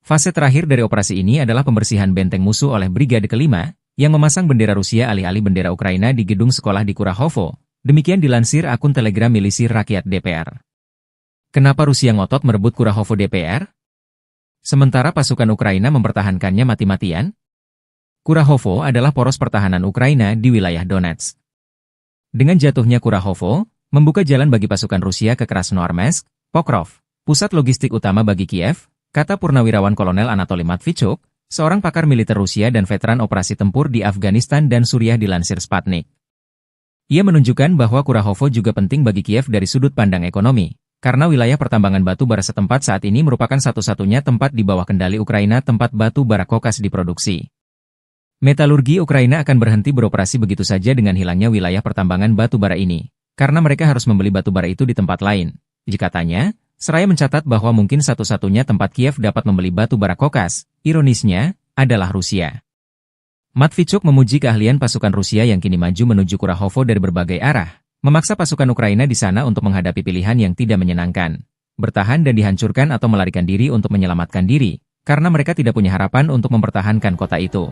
Fase terakhir dari operasi ini adalah pembersihan benteng musuh oleh Brigade Kelima, yang memasang bendera Rusia alih-alih bendera Ukraina di gedung sekolah di Kurahovo. Demikian dilansir akun Telegram Milisi Rakyat DPR. Kenapa Rusia ngotot merebut Kurahovo DPR? Sementara pasukan Ukraina mempertahankannya mati-matian? Kurahovo adalah poros pertahanan Ukraina di wilayah Donetsk. Dengan jatuhnya Kurahovo, membuka jalan bagi pasukan Rusia ke Krasnoarmeysk, Pokrov, pusat logistik utama bagi Kiev, kata Purnawirawan Kolonel Anatoly Matvichuk, seorang pakar militer Rusia dan veteran operasi tempur di Afghanistan dan Suriah dilansir Sputnik. Ia menunjukkan bahwa Kurahovo juga penting bagi Kiev dari sudut pandang ekonomi, karena wilayah pertambangan batu bara setempat saat ini merupakan satu-satunya tempat di bawah kendali Ukraina tempat batu bara kokas diproduksi. Metalurgi Ukraina akan berhenti beroperasi begitu saja dengan hilangnya wilayah pertambangan batu bara ini, karena mereka harus membeli batu bara itu di tempat lain. Katanya, seraya mencatat bahwa mungkin satu-satunya tempat Kiev dapat membeli batu bara kokas, ironisnya, adalah Rusia. Matvichuk memuji keahlian pasukan Rusia yang kini maju menuju Kurahovo dari berbagai arah, memaksa pasukan Ukraina di sana untuk menghadapi pilihan yang tidak menyenangkan, bertahan dan dihancurkan atau melarikan diri untuk menyelamatkan diri, karena mereka tidak punya harapan untuk mempertahankan kota itu.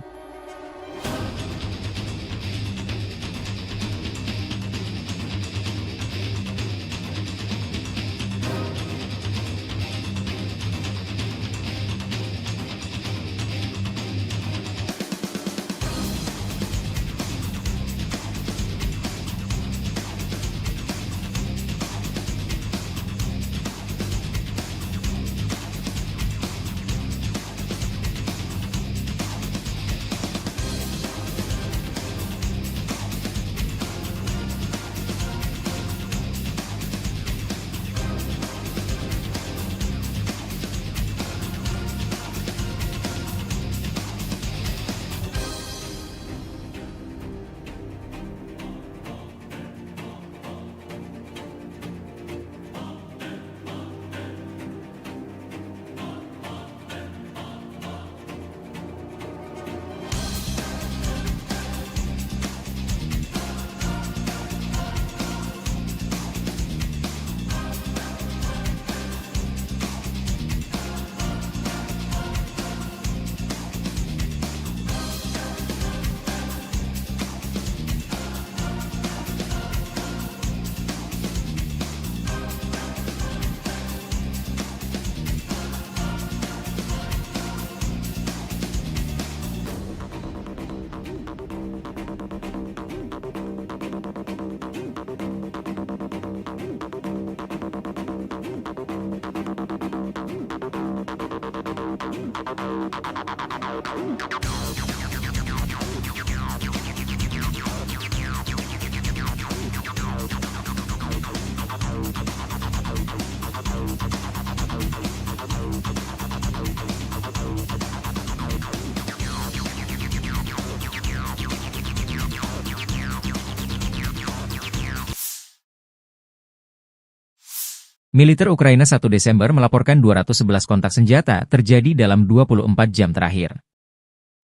Militer Ukraina 1 Desember melaporkan 211 kontak senjata terjadi dalam 24 jam terakhir.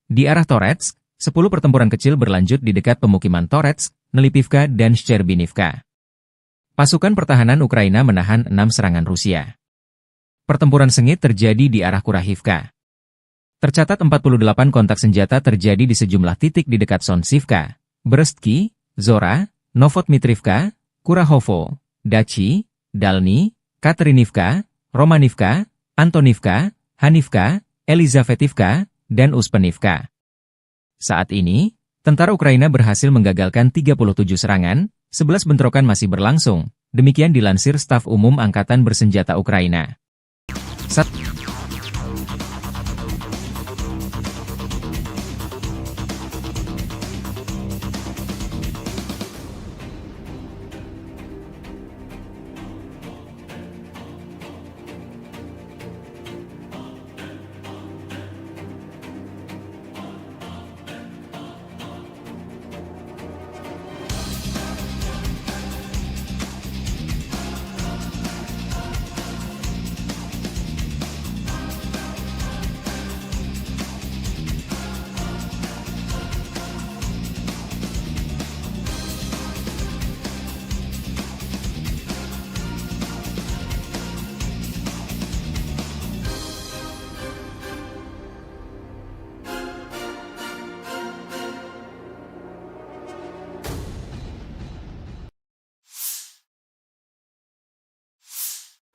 Di arah Toretsk, 10 pertempuran kecil berlanjut di dekat pemukiman Toretsk, Nelipivka dan Shcherbinivka. Pasukan pertahanan Ukraina menahan 6 serangan Rusia. Pertempuran sengit terjadi di arah Kurahivka. Tercatat 48 kontak senjata terjadi di sejumlah titik di dekat Sonsivka, Brestki, Zora, Novotmitrivka, Kurahovo, Dachi, Dalny, Katerinivka, Romanivka, Antonivka, Hanivka, Elizavetivka, dan Uspenivka. Saat ini, tentara Ukraina berhasil menggagalkan 37 serangan, 11 bentrokan masih berlangsung, demikian dilansir Staf Umum Angkatan Bersenjata Ukraina.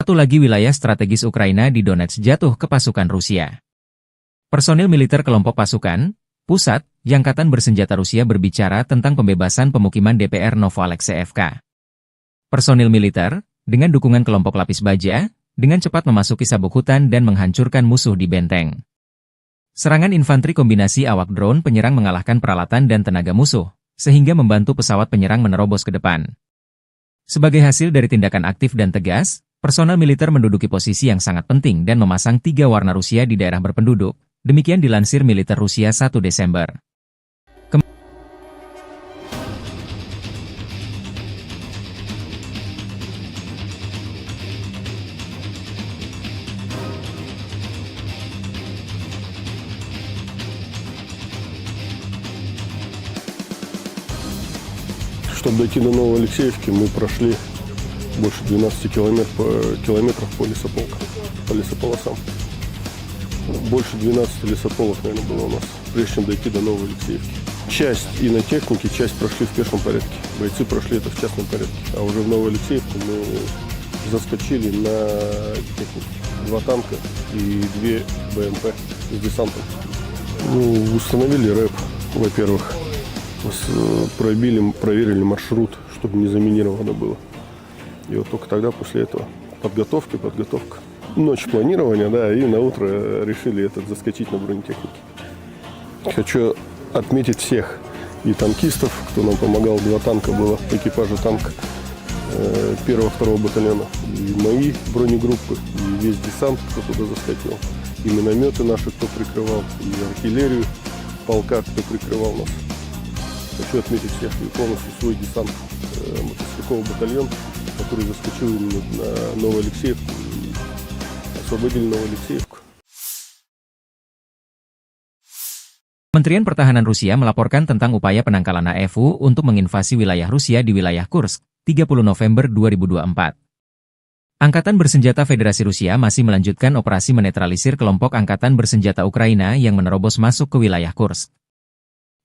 Satu lagi wilayah strategis Ukraina di Donetsk jatuh ke pasukan Rusia. Personil militer kelompok pasukan pusat Angkatan Bersenjata Rusia berbicara tentang pembebasan pemukiman DPR Novoalexeyevka. Personil militer, dengan dukungan kelompok lapis baja, dengan cepat memasuki sabuk hutan dan menghancurkan musuh di benteng. Serangan infanteri kombinasi awak drone penyerang mengalahkan peralatan dan tenaga musuh, sehingga membantu pesawat penyerang menerobos ke depan. Sebagai hasil dari tindakan aktif dan tegas, personel militer menduduki posisi yang sangat penting dan memasang 3 warna Rusia di daerah berpenduduk, demikian dilansir militer Rusia 1 Desember. Чтобы дойти до Новоалексеевки, мы прошли больше 12 километров по лесополосам. Больше 12 лесополок, наверное, было у нас, прежде чем дойти до Новоалексеевки. Часть и на технике, часть прошли в пешем порядке. Бойцы прошли это в частном порядке. А уже в Новоалексеевку мы заскочили на технике. 2 танка и 2 БМП с десантом. Установили рэп, во-первых. Проверили маршрут, чтобы не заминировано было. И вот только тогда, после этого, подготовка. Ночь планирования, да, и на утро решили заскочить на бронетехнике. Хочу отметить всех и танкистов, кто нам помогал. 2 танка было, экипажа танка 1-2 батальона. И мои бронегруппы, и весь десант, кто туда заскочил. И минометы наши, кто прикрывал, и артиллерию полка, кто прикрывал нас. Хочу отметить всех и полностью свой десант, мотострелковый батальон, который заскочил на Новоалексеевку и освободили Новоалексеевку. Kementerian Pertahanan Rusia melaporkan tentang upaya penangkalan AFU untuk menginvasi wilayah Rusia di wilayah Kursk, 30 November 2024. Angkatan Bersenjata Federasi Rusia masih melanjutkan operasi menetralisir kelompok Angkatan Bersenjata Ukraina yang menerobos masuk ke wilayah Kursk.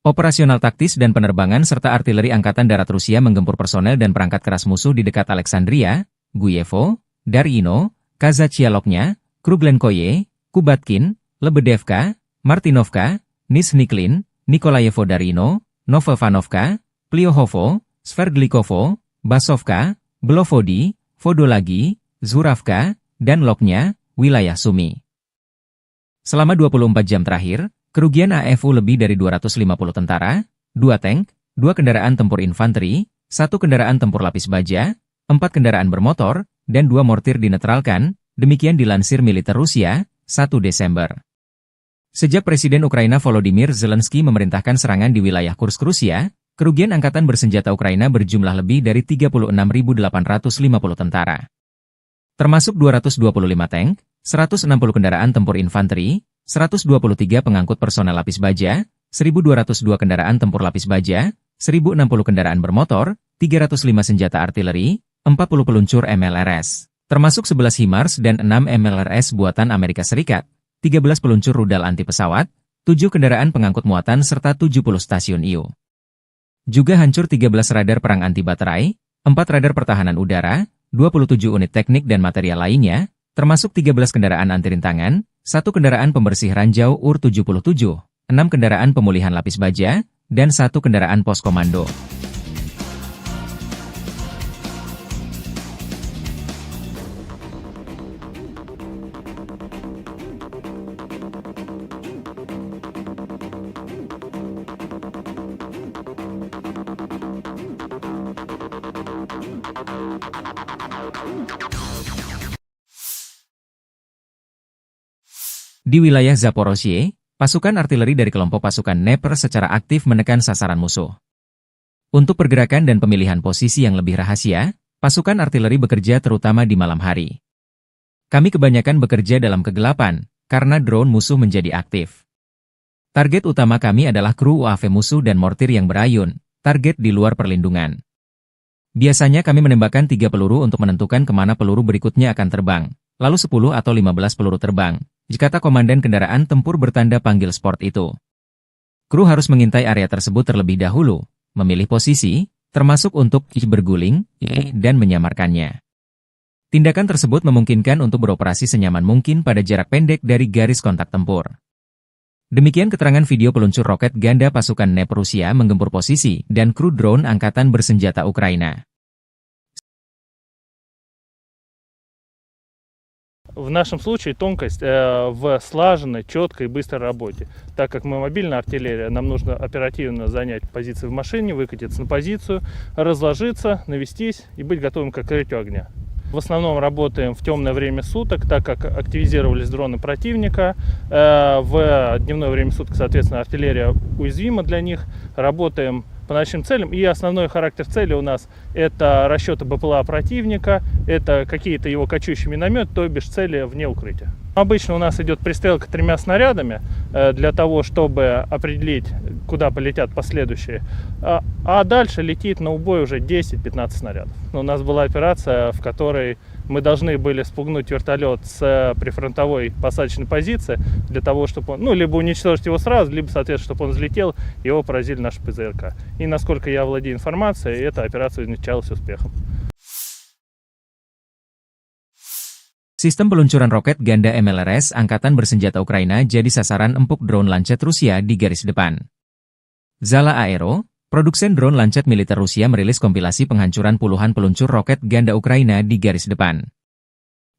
Operasional taktis dan penerbangan serta artileri Angkatan Darat Rusia menggempur personel dan perangkat keras musuh di dekat Alexandria, Guyevo, Darino, Kazachialoknya, Kruglenkoye, Kubatkin, Lebedevka, Martinovka, Nizhniklin, Nikolayevo Darino, Novovanovka, Pliohovo, Sverdlikovo, Basovka, Blovody, Vodolagi, Zuravka, dan Loknya, wilayah Sumy. Selama 24 jam terakhir, Kerugian AFU lebih dari 250 tentara, 2 tank, 2 kendaraan tempur infanteri, 1 kendaraan tempur lapis baja, 4 kendaraan bermotor, dan 2 mortir dinetralkan, demikian dilansir militer Rusia, 1 Desember. Sejak Presiden Ukraina Volodymyr Zelensky memerintahkan serangan di wilayah Kursk Rusia, kerugian angkatan bersenjata Ukraina berjumlah lebih dari 36.850 tentara. Termasuk 225 tank, 160 kendaraan tempur infanteri, 123 pengangkut personel lapis baja, 1.202 kendaraan tempur lapis baja, 1.060 kendaraan bermotor, 305 senjata artileri, 40 peluncur MLRS, termasuk 11 HIMARS dan 6 MLRS buatan Amerika Serikat, 13 peluncur rudal anti pesawat, 7 kendaraan pengangkut muatan serta 70 stasiun IU. Juga hancur 13 radar perang anti baterai, 4 radar pertahanan udara, 27 unit teknik dan material lainnya, termasuk 13 kendaraan anti rintangan, 1 kendaraan pembersih ranjau UR-77, 6 kendaraan pemulihan lapis baja, dan 1 kendaraan pos komando. Di wilayah Zaporozhye, pasukan artileri dari kelompok pasukan Dnepr secara aktif menekan sasaran musuh. Untuk pergerakan dan pemilihan posisi yang lebih rahasia, pasukan artileri bekerja terutama di malam hari. Kami kebanyakan bekerja dalam kegelapan, karena drone musuh menjadi aktif. Target utama kami adalah kru UAV musuh dan mortir yang berayun, target di luar perlindungan. Biasanya kami menembakkan 3 peluru untuk menentukan kemana peluru berikutnya akan terbang, lalu 10 atau 15 peluru terbang, kata komandan kendaraan tempur bertanda panggil sport itu. Kru harus mengintai area tersebut terlebih dahulu, memilih posisi, termasuk untuk berguling, dan menyamarkannya. Tindakan tersebut memungkinkan untuk beroperasi senyaman mungkin pada jarak pendek dari garis kontak tempur. Demikian keterangan video peluncur roket ganda pasukan Dnepr Rusia menggempur posisi dan kru drone angkatan bersenjata Ukraina. В нашем случае тонкость в слаженной, четкой и быстрой работе. Так как мы мобильная артиллерия, нам нужно оперативно занять позиции в машине, выкатиться на позицию, разложиться, навестись и быть готовым к открытию огня. В основном работаем в темное время суток, так как активизировались дроны противника. В дневное время суток, соответственно, артиллерия уязвима для них. Работаем по ночным целям. И основной характер цели у нас это расчеты БПЛА противника, это какие-то его кочующие минометы, то бишь цели вне укрытия. Обычно у нас идет пристрелка 3 снарядами для того, чтобы определить, куда полетят последующие. А дальше летит на убой уже 10-15 снарядов. У нас была операция, в которой мы должны были спугнуть вертолет с прифронтовой посадочной позиции для того, чтобы он, либо уничтожить его сразу, либо, соответственно, чтобы он взлетел, его поразили наши ПЗРК. И насколько я владею информацией, эта операция увенчалась успехом. Sistem peluncuran roket ganda MLRS Angkatan Bersenjata Ukraina jadi sasaran empuk drone Lancet Rusia di garis depan. Zala Aero, produsen drone Lancet militer Rusia merilis kompilasi penghancuran puluhan peluncur roket ganda Ukraina di garis depan.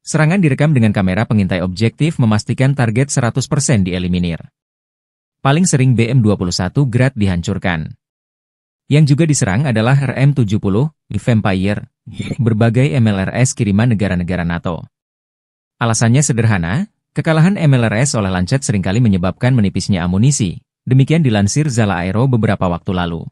Serangan direkam dengan kamera pengintai objektif memastikan target 100% dieliminir. Paling sering BM-21 Grad dihancurkan. Yang juga diserang adalah RM-70, Vampire, berbagai MLRS kiriman negara-negara NATO. Alasannya sederhana, kekalahan MLRS oleh Lancet seringkali menyebabkan menipisnya amunisi, demikian dilansir Zala Aero beberapa waktu lalu.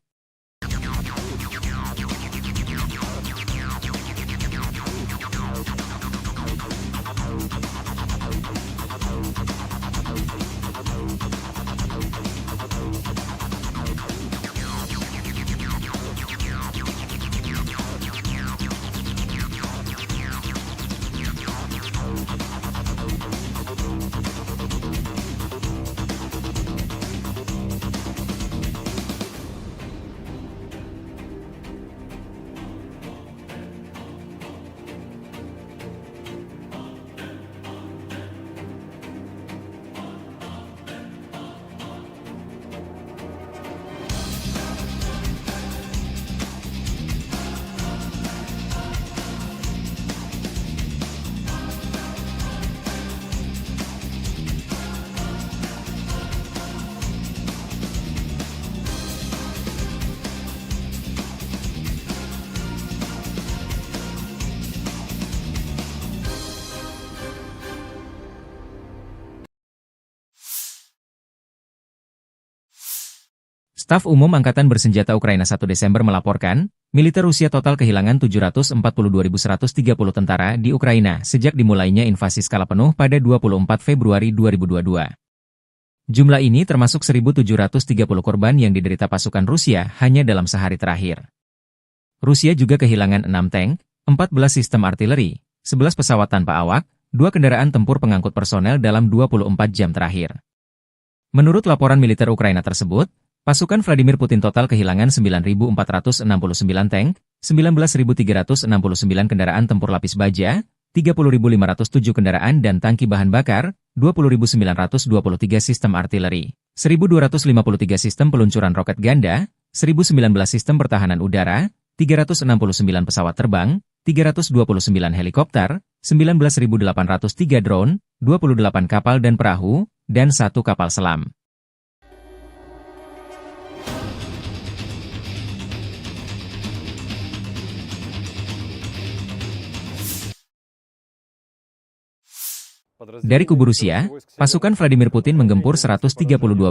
Staf Umum Angkatan Bersenjata Ukraina 1 Desember melaporkan, militer Rusia total kehilangan 742.130 tentara di Ukraina sejak dimulainya invasi skala penuh pada 24 Februari 2022. Jumlah ini termasuk 1.730 korban yang diderita pasukan Rusia hanya dalam sehari terakhir. Rusia juga kehilangan 6 tank, 14 sistem artileri, 11 pesawat tanpa awak, 2 kendaraan tempur pengangkut personel dalam 24 jam terakhir. Menurut laporan militer Ukraina tersebut, pasukan Vladimir Putin total kehilangan 9.469 tank, 19.369 kendaraan tempur lapis baja, 30.507 kendaraan dan tangki bahan bakar, 20.923 sistem artileri, 1.253 sistem peluncuran roket ganda, 1.019 sistem pertahanan udara, 369 pesawat terbang, 329 helikopter, 19.803 drone, 28 kapal dan perahu, dan 1 kapal selam. Dari kubu Rusia, pasukan Vladimir Putin menggempur 132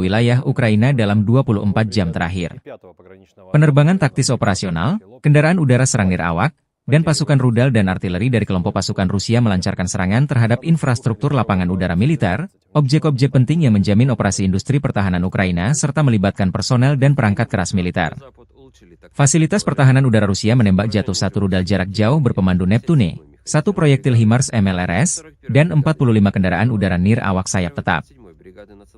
wilayah Ukraina dalam 24 jam terakhir. Penerbangan taktis operasional, kendaraan udara serang nirawak, dan pasukan rudal dan artileri dari kelompok pasukan Rusia melancarkan serangan terhadap infrastruktur lapangan udara militer, objek-objek penting yang menjamin operasi industri pertahanan Ukraina serta melibatkan personel dan perangkat keras militer. Fasilitas pertahanan udara Rusia menembak jatuh 1 rudal jarak jauh berpemandu Neptune, 1 proyektil HIMARS MLRS, dan 45 kendaraan udara nirawak sayap tetap.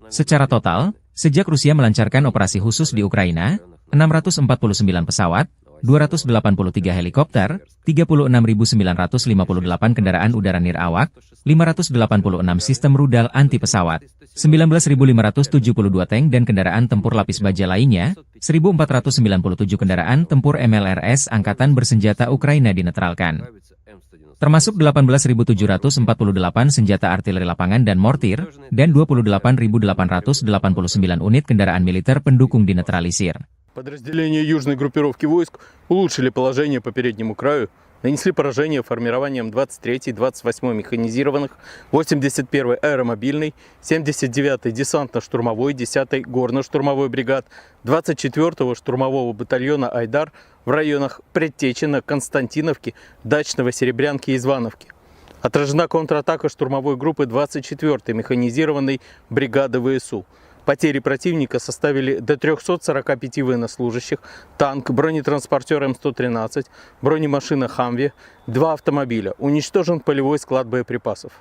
Secara total, sejak Rusia melancarkan operasi khusus di Ukraina, 649 pesawat, 283 helikopter, 36.958 kendaraan udara nirawak, 586 sistem rudal anti pesawat, 19.572 tank dan kendaraan tempur lapis baja lainnya, 1.497 kendaraan tempur MLRS Angkatan Bersenjata Ukraina dinetralkan. Termasuk 18.748 senjata artileri lapangan dan mortir, dan 28.889 unit kendaraan militer pendukung dinetralisir. Подразделения южной группировки войск улучшили положение по переднему краю, нанесли поражение формированием 23-й, 28-й механизированных, 81-й аэромобильной, 79-й десантно-штурмовой, 10-й горно-штурмовой бригад, 24-го штурмового батальона «Айдар» в районах Предтечина, Константиновки, Дачного, Серебрянки и Звановки. Отражена контратака штурмовой группы 24-й механизированной бригады ВСУ. Потери противника составили до 345 военнослужащих, танк, бронетранспортер М113, бронемашина «Хамви», 2 автомобиля. Уничтожен полевой склад боеприпасов.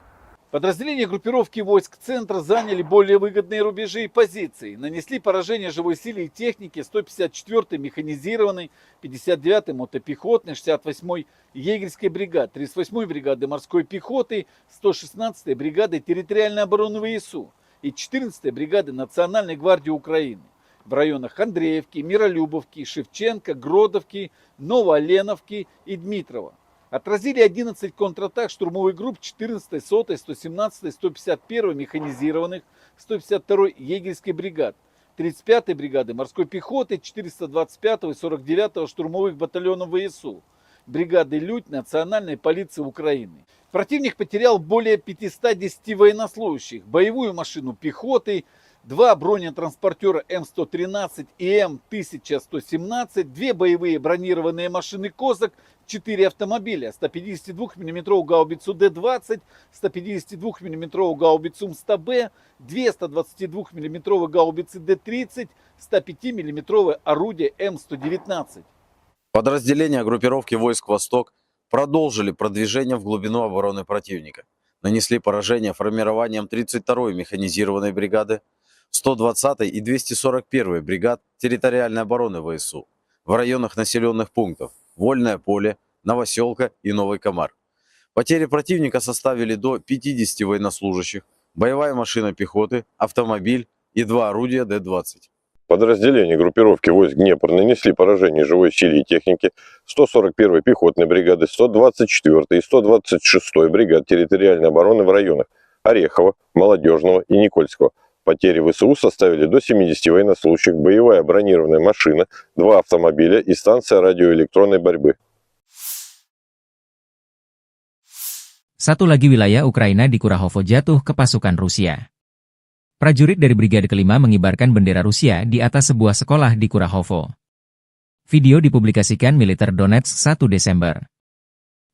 Подразделения группировки войск центра заняли более выгодные рубежи и позиции. Нанесли поражение живой силе и технике 154-й механизированной, 59-й мотопехотной, 68-й егерской бригады, 38-й бригады морской пехоты, 116-й бригады территориальной обороны ВСУ и 14-й бригады Национальной гвардии Украины в районах Андреевки, Миролюбовки, Шевченко, Гродовки, Новооленовки и Дмитрова. Отразили 11 контратак штурмовых групп 14-й, 100-й, 117-й, 151-й механизированных, 152-й егерской бригад, 35-й бригады морской пехоты, 425-го и 49-го штурмовых батальонов ВСУ, бригады «Людь» Национальной полиции Украины. Противник потерял более 510 военнослужащих, боевую машину пехоты, 2 бронетранспортера М113 и М1117, 2 боевые бронированные машины «Козак», 4 автомобиля, 152 мм гаубицу Д-20, 152 мм гаубицу МСТБ, 2 122 мм гаубицы Д-30, 105 мм орудие М119. Подразделения группировки войск «Восток» продолжили продвижение в глубину обороны противника. Нанесли поражение формированием 32-й механизированной бригады, 120-й и 241-й бригад территориальной обороны ВСУ в районах населенных пунктов Вольное поле, Новоселка и Новый Комар. Потери противника составили до 50 военнослужащих, боевая машина пехоты, автомобиль и 2 орудия Д-20. Подразделения группировки войск Днепр нанесли поражение живой силе и технике 141-й пехотной бригады, 124-й и 126-й бригад территориальной обороны в районах Орехова, Молодежного и Никольского. Потери ВСУ составили до 70 военнослужащих, боевая бронированная машина, 2 автомобиля и станция радиоэлектронной борьбы. Satu lagi wilayah Ukraina di Kurahovo jatuh ke pasukan Rusia. Prajurit dari Brigade Kelima mengibarkan bendera Rusia di atas sebuah sekolah di Kurahovo. Video dipublikasikan Militer Donetsk 1 Desember.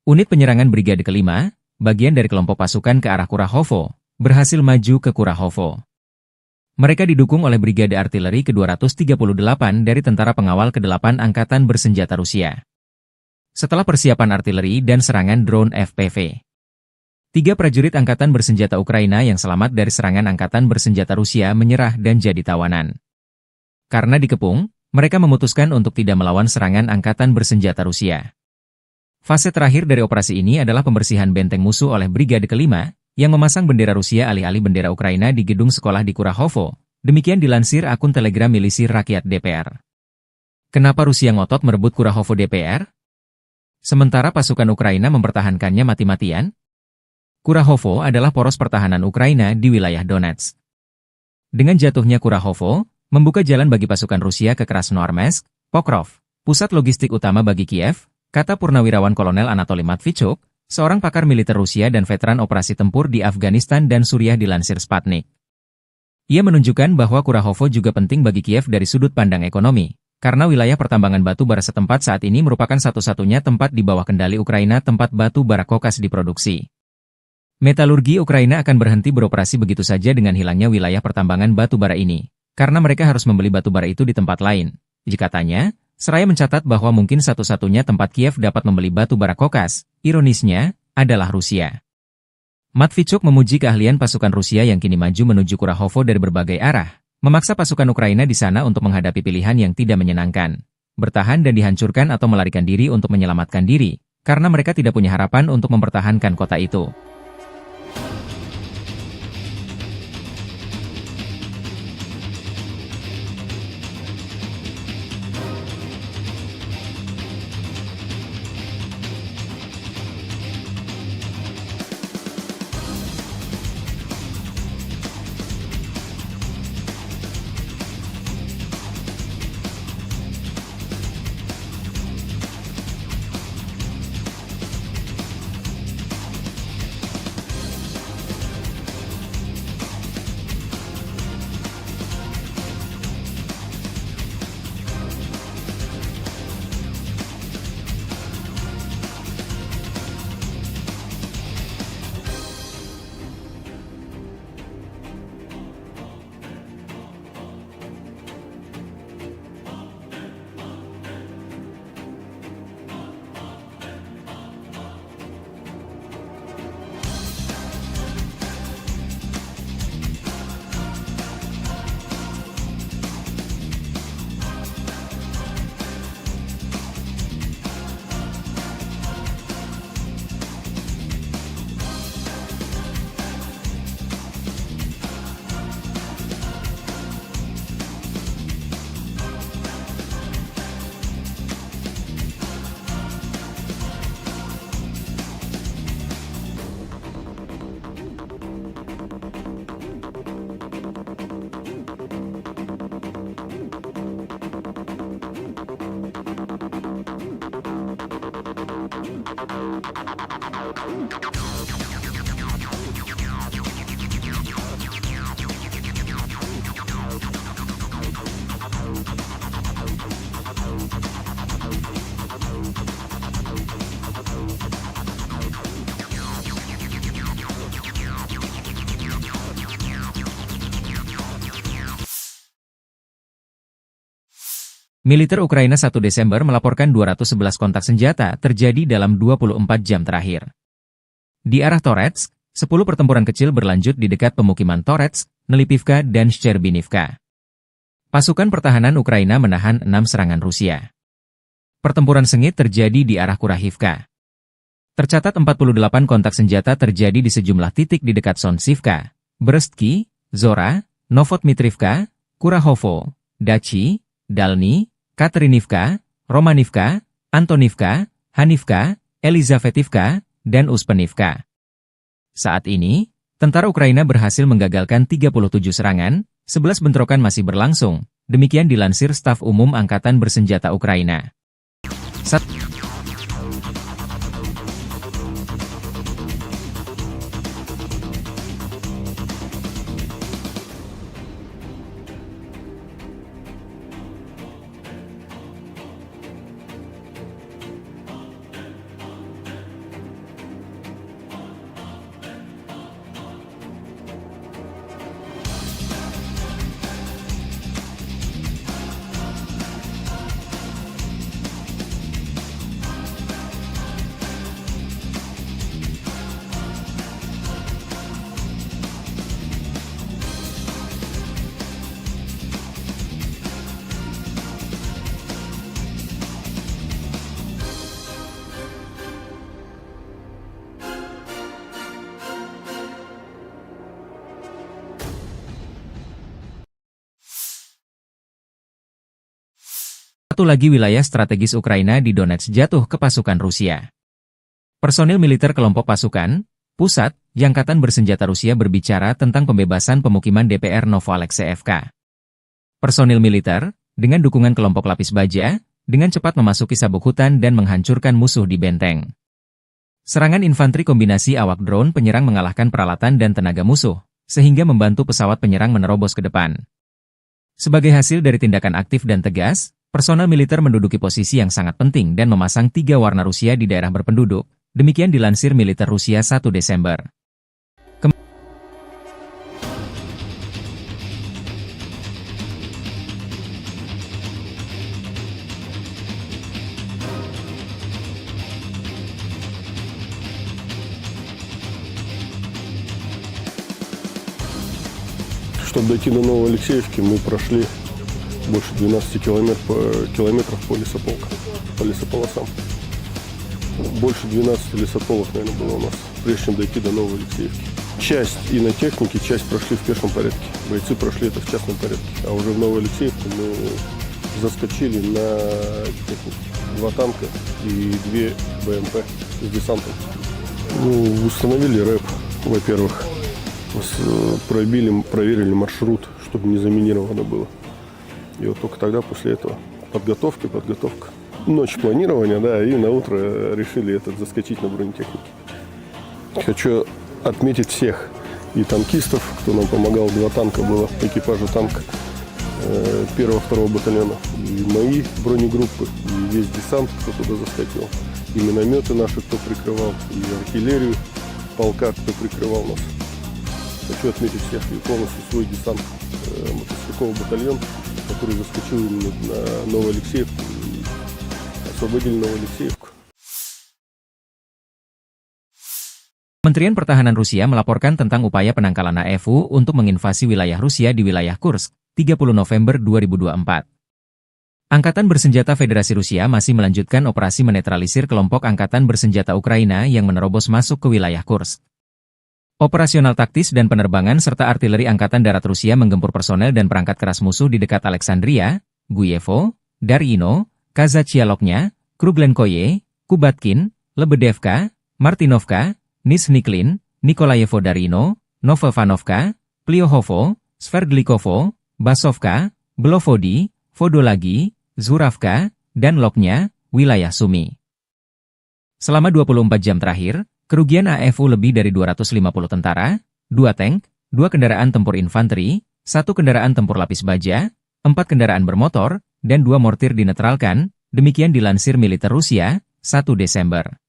Unit penyerangan Brigade Kelima, bagian dari kelompok pasukan ke arah Kurahovo, berhasil maju ke Kurahovo. Mereka didukung oleh Brigade Artileri ke-238 dari Tentara Pengawal ke-8 Angkatan Bersenjata Rusia. Setelah persiapan artileri dan serangan drone FPV, 3 prajurit Angkatan Bersenjata Ukraina yang selamat dari serangan Angkatan Bersenjata Rusia menyerah dan jadi tawanan. Karena dikepung, mereka memutuskan untuk tidak melawan serangan Angkatan Bersenjata Rusia. Fase terakhir dari operasi ini adalah pembersihan benteng musuh oleh Brigade Kelima, yang memasang bendera Rusia alih-alih bendera Ukraina di gedung sekolah di Kurahovo. Demikian dilansir akun Telegram Milisi Rakyat DPR. Kenapa Rusia ngotot merebut Kurahovo DPR? Sementara pasukan Ukraina mempertahankannya mati-matian? Kurahovo adalah poros pertahanan Ukraina di wilayah Donetsk. Dengan jatuhnya Kurahovo, membuka jalan bagi pasukan Rusia ke Krasnoarmeysk, Pokrov, pusat logistik utama bagi Kiev, kata Purnawirawan Kolonel Anatoly Matvichuk, seorang pakar militer Rusia dan veteran operasi tempur di Afghanistan dan Suriah dilansir Sputnik. Ia menunjukkan bahwa Kurahovo juga penting bagi Kiev dari sudut pandang ekonomi, karena wilayah pertambangan batu bara setempat saat ini merupakan satu-satunya tempat di bawah kendali Ukraina tempat batu bara kokas diproduksi. Metalurgi Ukraina akan berhenti beroperasi begitu saja dengan hilangnya wilayah pertambangan batu bara ini, karena mereka harus membeli batu bara itu di tempat lain. Katanya, seraya mencatat bahwa mungkin satu-satunya tempat Kiev dapat membeli batu bara kokas, ironisnya, adalah Rusia. Matvichuk memuji keahlian pasukan Rusia yang kini maju menuju Kurahovo dari berbagai arah, memaksa pasukan Ukraina di sana untuk menghadapi pilihan yang tidak menyenangkan, bertahan dan dihancurkan atau melarikan diri untuk menyelamatkan diri, karena mereka tidak punya harapan untuk mempertahankan kota itu. Militer Ukraina 1 Desember melaporkan 211 kontak senjata terjadi dalam 24 jam terakhir. Di arah Toretsk, 10 pertempuran kecil berlanjut di dekat pemukiman Toretsk, Nelipivka dan Shcherbinivka. Pasukan pertahanan Ukraina menahan 6 serangan Rusia. Pertempuran sengit terjadi di arah Kurahivka. Tercatat 48 kontak senjata terjadi di sejumlah titik di dekat Sonsivka, Brestki, Zora, Novotmitrivka, Kurahovo, Dachi, Dalny, Katerinivka, Romanivka, Antonivka, Hanivka, Elizavetivka, dan Uspenivka. Saat ini, tentara Ukraina berhasil menggagalkan 37 serangan, 11 bentrokan masih berlangsung, demikian dilansir Staf Umum Angkatan Bersenjata Ukraina. Satu lagi wilayah strategis Ukraina di Donetsk jatuh ke pasukan Rusia. Personil militer kelompok pasukan pusat Angkatan Bersenjata Rusia berbicara tentang pembebasan pemukiman DPR Novoalexeyevka. Personil militer, dengan dukungan kelompok lapis baja, dengan cepat memasuki sabuk hutan dan menghancurkan musuh di benteng. Serangan infanteri kombinasi awak drone penyerang mengalahkan peralatan dan tenaga musuh, sehingga membantu pesawat penyerang menerobos ke depan. Sebagai hasil dari tindakan aktif dan tegas, personel militer menduduki posisi yang sangat penting dan memasang 3 warna Rusia di daerah berpenduduk, demikian dilansir militer Rusia 1 Desember. Чтобы дойти до Новоалексеевки, мы прошли больше 12 километров по лесополосам. Больше 12 лесополок, наверное, было у нас, прежде чем дойти до Новоалексеевки. Часть и на технике, часть прошли в пешем порядке. Бойцы прошли это в частном порядке. А уже в Новоалексеевку мы заскочили на технике. 2 танка и 2 БМП с десантом. Установили рэп, во-первых. Проверили маршрут, чтобы не заминировано было. И вот только тогда, после этого, подготовка. Ночь планирования, да, и на утро решили заскочить на бронетехнике. Хочу отметить всех и танкистов, кто нам помогал. 2 танка было, экипажа танка 1-2 батальона. И мои бронегруппы, и весь десант, кто туда заскочил. И минометы наши, кто прикрывал, и артиллерию полка, кто прикрывал нас. Хочу отметить всех и полностью свой десант, мотострелковый батальон, который заскочил на Новоалексеевку и освободили Новоалексеевку. Kementerian Pertahanan Rusia melaporkan tentang upaya penangkalan AFU untuk menginvasi wilayah Rusia di wilayah Kursk, 30 November 2024. Angkatan Bersenjata Federasi Rusia masih melanjutkan operasi menetralisir kelompok Angkatan Bersenjata Ukraina yang menerobos masuk ke wilayah Kursk. Operasional taktis dan penerbangan serta artileri Angkatan Darat Rusia menggempur personel dan perangkat keras musuh di dekat Alexandria, Guyevo, Darino, Kazachialoknya, Kruglenkoye, Kubatkin, Lebedevka, Martinovka, Nizhniklin, Nikolayevo Darino, Novovanovka, Pliohovo, Sverdlikovo, Basovka, Belovodi, Vodolagi, Zuravka, dan Loknya, wilayah Sumy. Selama 24 jam terakhir, kerugian AFU lebih dari 250 tentara, 2 tank, 2 kendaraan tempur infanteri, 1 kendaraan tempur lapis baja, 4 kendaraan bermotor, dan 2 mortir dinetralkan, demikian dilansir militer Rusia, 1 Desember.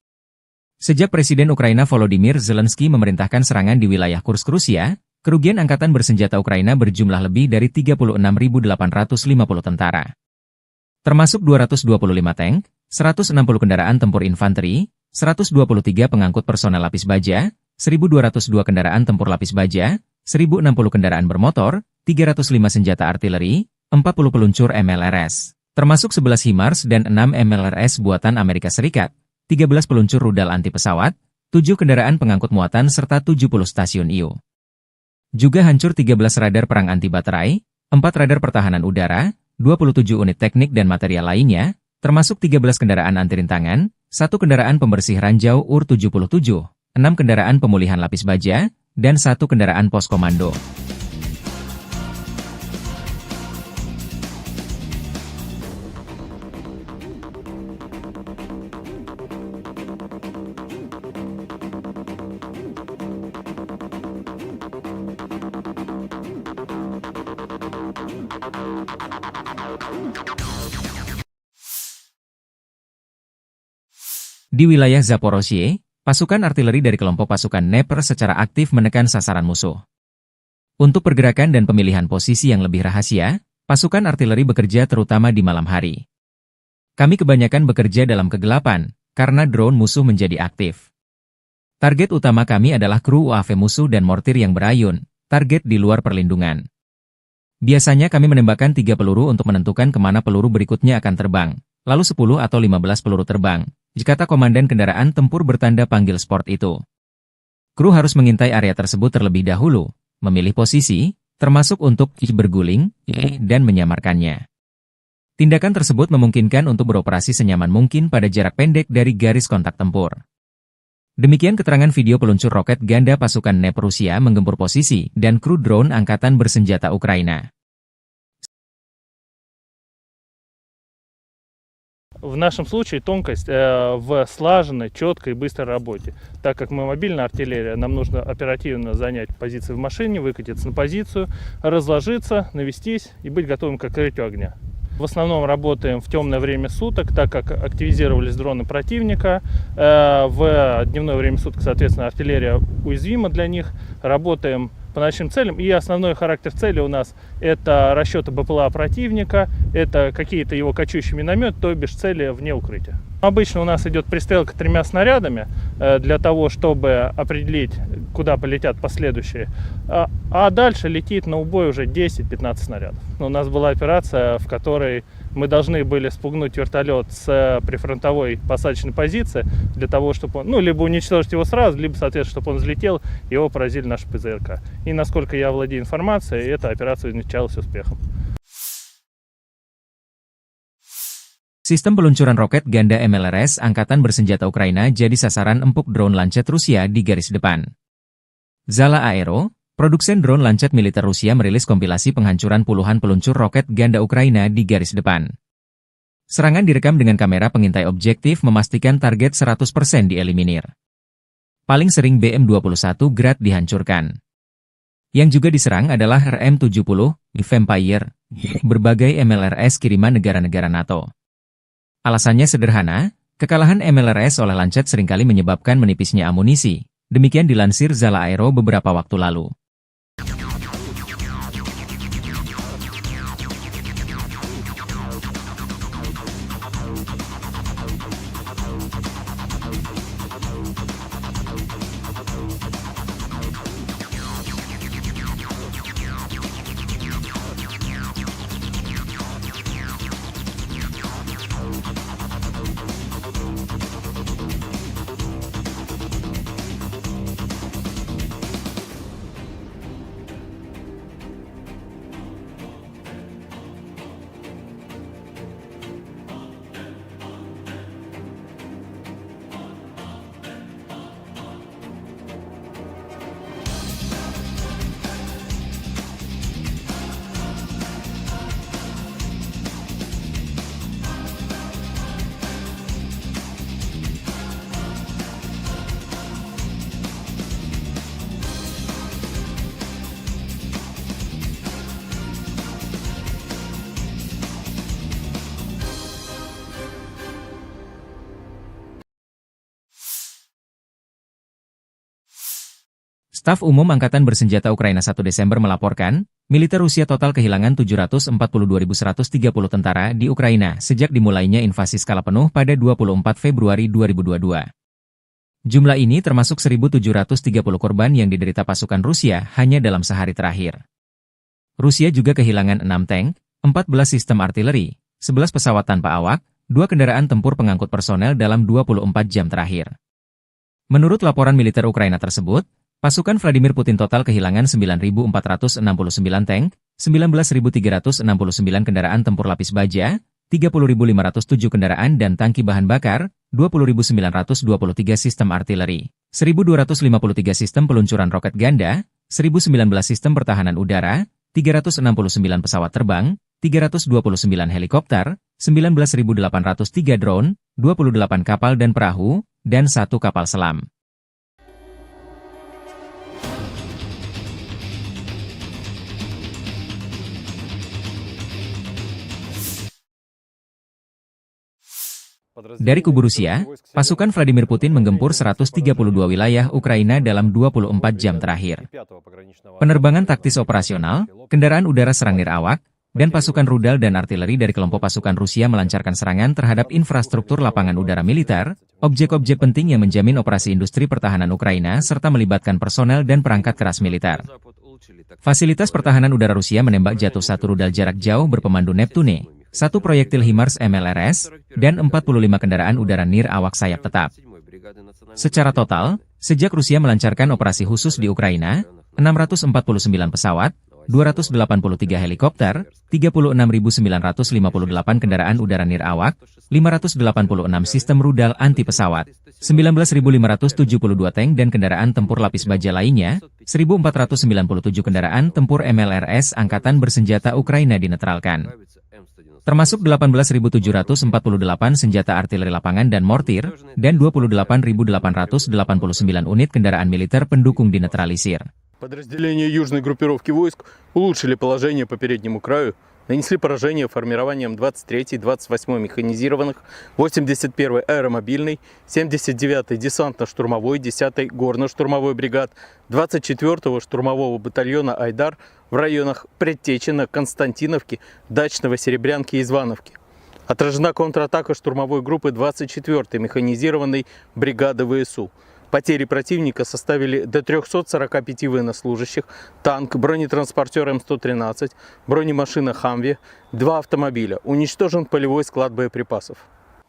Sejak Presiden Ukraina Volodymyr Zelensky memerintahkan serangan di wilayah Kursk Rusia, kerugian Angkatan Bersenjata Ukraina berjumlah lebih dari 36.850 tentara. Termasuk 225 tank, 160 kendaraan tempur infanteri, 123 pengangkut personel lapis baja, 1.202 kendaraan tempur lapis baja, 1.060 kendaraan bermotor, 305 senjata artileri, 40 peluncur MLRS, termasuk 11 HIMARS dan 6 MLRS buatan Amerika Serikat, 13 peluncur rudal anti pesawat, 7 kendaraan pengangkut muatan serta 70 stasiun IU. Juga hancur 13 radar perang anti baterai, 4 radar pertahanan udara, 27 unit teknik dan material lainnya, termasuk 13 kendaraan anti rintangan, 1 kendaraan pembersih ranjau UR-77, 6 kendaraan pemulihan lapis baja, dan 1 kendaraan pos komando. Di wilayah Zaporozhye, pasukan artileri dari kelompok pasukan Dnepr secara aktif menekan sasaran musuh. Untuk pergerakan dan pemilihan posisi yang lebih rahasia, pasukan artileri bekerja terutama di malam hari. Kami kebanyakan bekerja dalam kegelapan, karena drone musuh menjadi aktif. Target utama kami adalah kru UAV musuh dan mortir yang berayun, target di luar perlindungan. Biasanya kami menembakkan 3 peluru untuk menentukan kemana peluru berikutnya akan terbang, lalu 10 atau 15 peluru terbang, kata komandan kendaraan tempur bertanda panggil sport itu. Kru harus mengintai area tersebut terlebih dahulu, memilih posisi, termasuk untuk berguling, dan menyamarkannya. Tindakan tersebut memungkinkan untuk beroperasi senyaman mungkin pada jarak pendek dari garis kontak tempur. Demikian keterangan video peluncur roket ganda pasukan NEP Rusia menggempur posisi dan kru drone angkatan bersenjata Ukraina. В нашем случае тонкость в слаженной, четкой и быстрой работе. Так как мы мобильная артиллерия, нам нужно оперативно занять позиции в машине, выкатиться на позицию, разложиться, навестись и быть готовым к открытию огня. В основном работаем в темное время суток, так как активизировались дроны противника. В дневное время суток, соответственно, артиллерия уязвима для них. Работаем по ночным целям. И основной характер цели у нас это расчеты БПЛА противника, это какие-то его кочующие минометы, то бишь цели вне укрытия. Обычно у нас идет пристрелка 3 снарядами для того, чтобы определить, куда полетят последующие. А дальше летит на убой уже 10-15 снарядов. У нас была операция, в которой мы должны были спугнуть вертолет с прифронтовой посадочной позиции для того, чтобы он, либо уничтожить его сразу, либо, соответственно, чтобы он взлетел, его поразили наши ПЗРК. И насколько я владею информацией, эта операция увенчалась успехом. Sistem peluncuran roket ganda MLRS Angkatan Bersenjata Ukraina jadi sasaran empuk drone Lancet Rusia di garis depan. Zala Aero, produsen drone Lancet militer Rusia merilis kompilasi penghancuran puluhan peluncur roket ganda Ukraina di garis depan. Serangan direkam dengan kamera pengintai objektif memastikan target 100% dieliminir. Paling sering BM-21 Grad dihancurkan. Yang juga diserang adalah RM-70, Vampire, berbagai MLRS kiriman negara-negara NATO. Alasannya sederhana, kekalahan MLRS oleh Lancet seringkali menyebabkan menipisnya amunisi. Demikian dilansir Zala Aero beberapa waktu lalu. Staf Umum Angkatan Bersenjata Ukraina 1 Desember melaporkan, militer Rusia total kehilangan 742.130 tentara di Ukraina sejak dimulainya invasi skala penuh pada 24 Februari 2022. Jumlah ini termasuk 1.730 korban yang diderita pasukan Rusia hanya dalam sehari terakhir. Rusia juga kehilangan 6 tank, 14 sistem artileri, 11 pesawat tanpa awak, 2 kendaraan tempur pengangkut personel dalam 24 jam terakhir. Menurut laporan militer Ukraina tersebut, pasukan Vladimir Putin total kehilangan 9.469 tank, 19.369 kendaraan tempur lapis baja, 30.507 kendaraan dan tangki bahan bakar, 20.923 sistem artileri, 1.253 sistem peluncuran roket ganda, 1.019 sistem pertahanan udara, 369 pesawat terbang, 329 helikopter, 19.803 drone, 28 kapal dan perahu, dan 1 kapal selam. Dari kubu Rusia, pasukan Vladimir Putin menggempur 132 wilayah Ukraina dalam 24 jam terakhir. Penerbangan taktis operasional, kendaraan udara serang nirawak, dan pasukan rudal dan artileri dari kelompok pasukan Rusia melancarkan serangan terhadap infrastruktur lapangan udara militer, objek-objek penting yang menjamin operasi industri pertahanan Ukraina serta melibatkan personel dan perangkat keras militer. Fasilitas pertahanan udara Rusia menembak jatuh 1 rudal jarak jauh berpemandu Neptune, 1 proyektil HIMARS MLRS, dan 45 kendaraan udara nir awak sayap tetap. Secara total, sejak Rusia melancarkan operasi khusus di Ukraina, 649 pesawat, 283 helikopter, 36.958 kendaraan udara nirawak, 586 sistem rudal anti pesawat, 19.572 tank dan kendaraan tempur lapis baja lainnya, 1.497 kendaraan tempur MLRS Angkatan Bersenjata Ukraina dinetralkan. Termasuk 18.748 senjata artileri lapangan dan mortir, dan 28.889 unit kendaraan militer pendukung dinetralisir. Подразделения южной группировки войск улучшили положение по переднему краю, нанесли поражение формированиям 23-й, 28-й механизированных, 81-й аэромобильной, 79-й десантно-штурмовой, 10-й горно-штурмовой бригад, 24-го штурмового батальона «Айдар» в районах Предтечина, Константиновки, Дачного, Серебрянки и Звановки. Отражена контратака штурмовой группы 24-й механизированной бригады ВСУ. Потери противника составили до 345 военнослужащих, танк, бронетранспортер М113, бронемашина «Хамви», 2 автомобиля. Уничтожен полевой склад боеприпасов.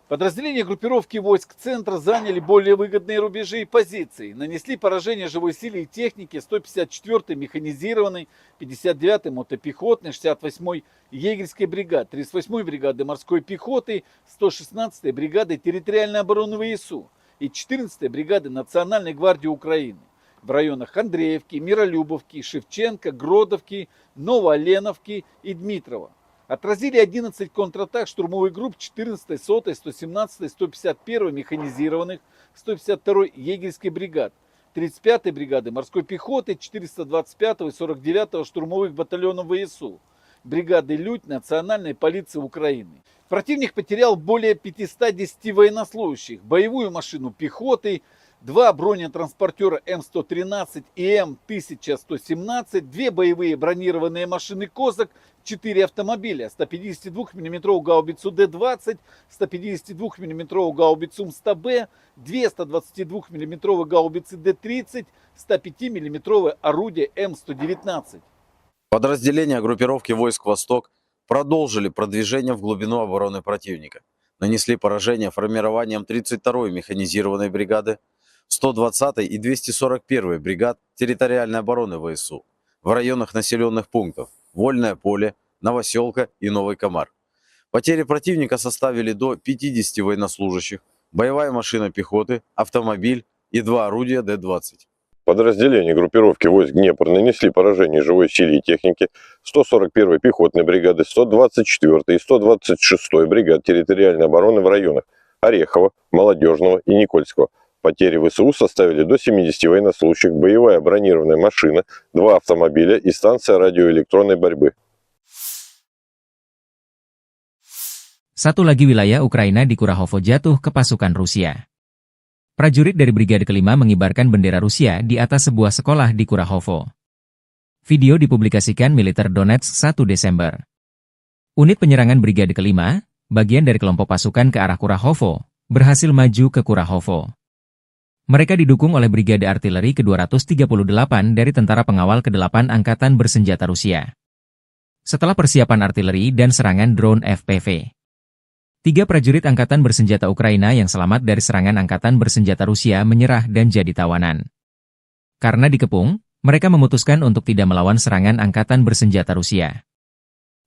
Подразделения группировки войск центра заняли более выгодные рубежи и позиции. Нанесли поражение живой силе и технике 154-й механизированной, 59-й мотопехотной, 68-й егерской бригады, 38-й бригады морской пехоты, 116-й бригады территориальной обороны ВСУ и 14-й бригады Национальной гвардии Украины в районах Андреевки, Миролюбовки, Шевченко, Гродовки, Новооленовки и Дмитрова. Отразили 11 контратак штурмовых групп 14-й, 100-й, 117-й, 151-й механизированных, 152-й егерской бригад, 35-й бригады морской пехоты, 425-го и 49-го штурмовых батальонов ВСУ, бригады «Людь» Национальной полиции Украины. Противник потерял более 510 военнослужащих, боевую машину пехоты, 2 бронетранспортера М113 и М1117, 2 боевые бронированные машины «Козак», 4 автомобиля, 152 мм гаубицу Д-20, 152 мм гаубицу МСТБ, 2 122 мм гаубицы Д-30, 105 мм орудие М119. Подразделения группировки войск «Восток» продолжили продвижение в глубину обороны противника. Нанесли поражение формированиям 32-й механизированной бригады, 120-й и 241-й бригад территориальной обороны ВСУ в районах населенных пунктов Вольное поле, Новоселка и Новый Комар. Потери противника составили до 50 военнослужащих, боевая машина пехоты, автомобиль и 2 орудия Д-20. Подразделения группировки войск Днепр нанесли поражение живой силе и технике 141-й пехотной бригады, 124-й и 126-й бригад территориальной обороны в районах Орехова, Молодежного и Никольского. Потери ВСУ составили до 70 военнослужащих, боевая бронированная машина, 2 автомобиля и станция радиоэлектронной борьбы. Satu lagi wilayah Ukraina di Kurahovo jatuh ke pasukan Rusia. Prajurit dari Brigade Kelima mengibarkan bendera Rusia di atas sebuah sekolah di Kurahovo. Video dipublikasikan militer Donetsk 1 Desember. Unit penyerangan Brigade Kelima, bagian dari kelompok pasukan ke arah Kurahovo, berhasil maju ke Kurahovo. Mereka didukung oleh Brigade Artileri ke-238 dari Tentara Pengawal ke-8 Angkatan Bersenjata Rusia. Setelah persiapan artileri dan serangan drone FPV, 3 prajurit Angkatan Bersenjata Ukraina yang selamat dari serangan Angkatan Bersenjata Rusia menyerah dan jadi tawanan. Karena dikepung, mereka memutuskan untuk tidak melawan serangan Angkatan Bersenjata Rusia.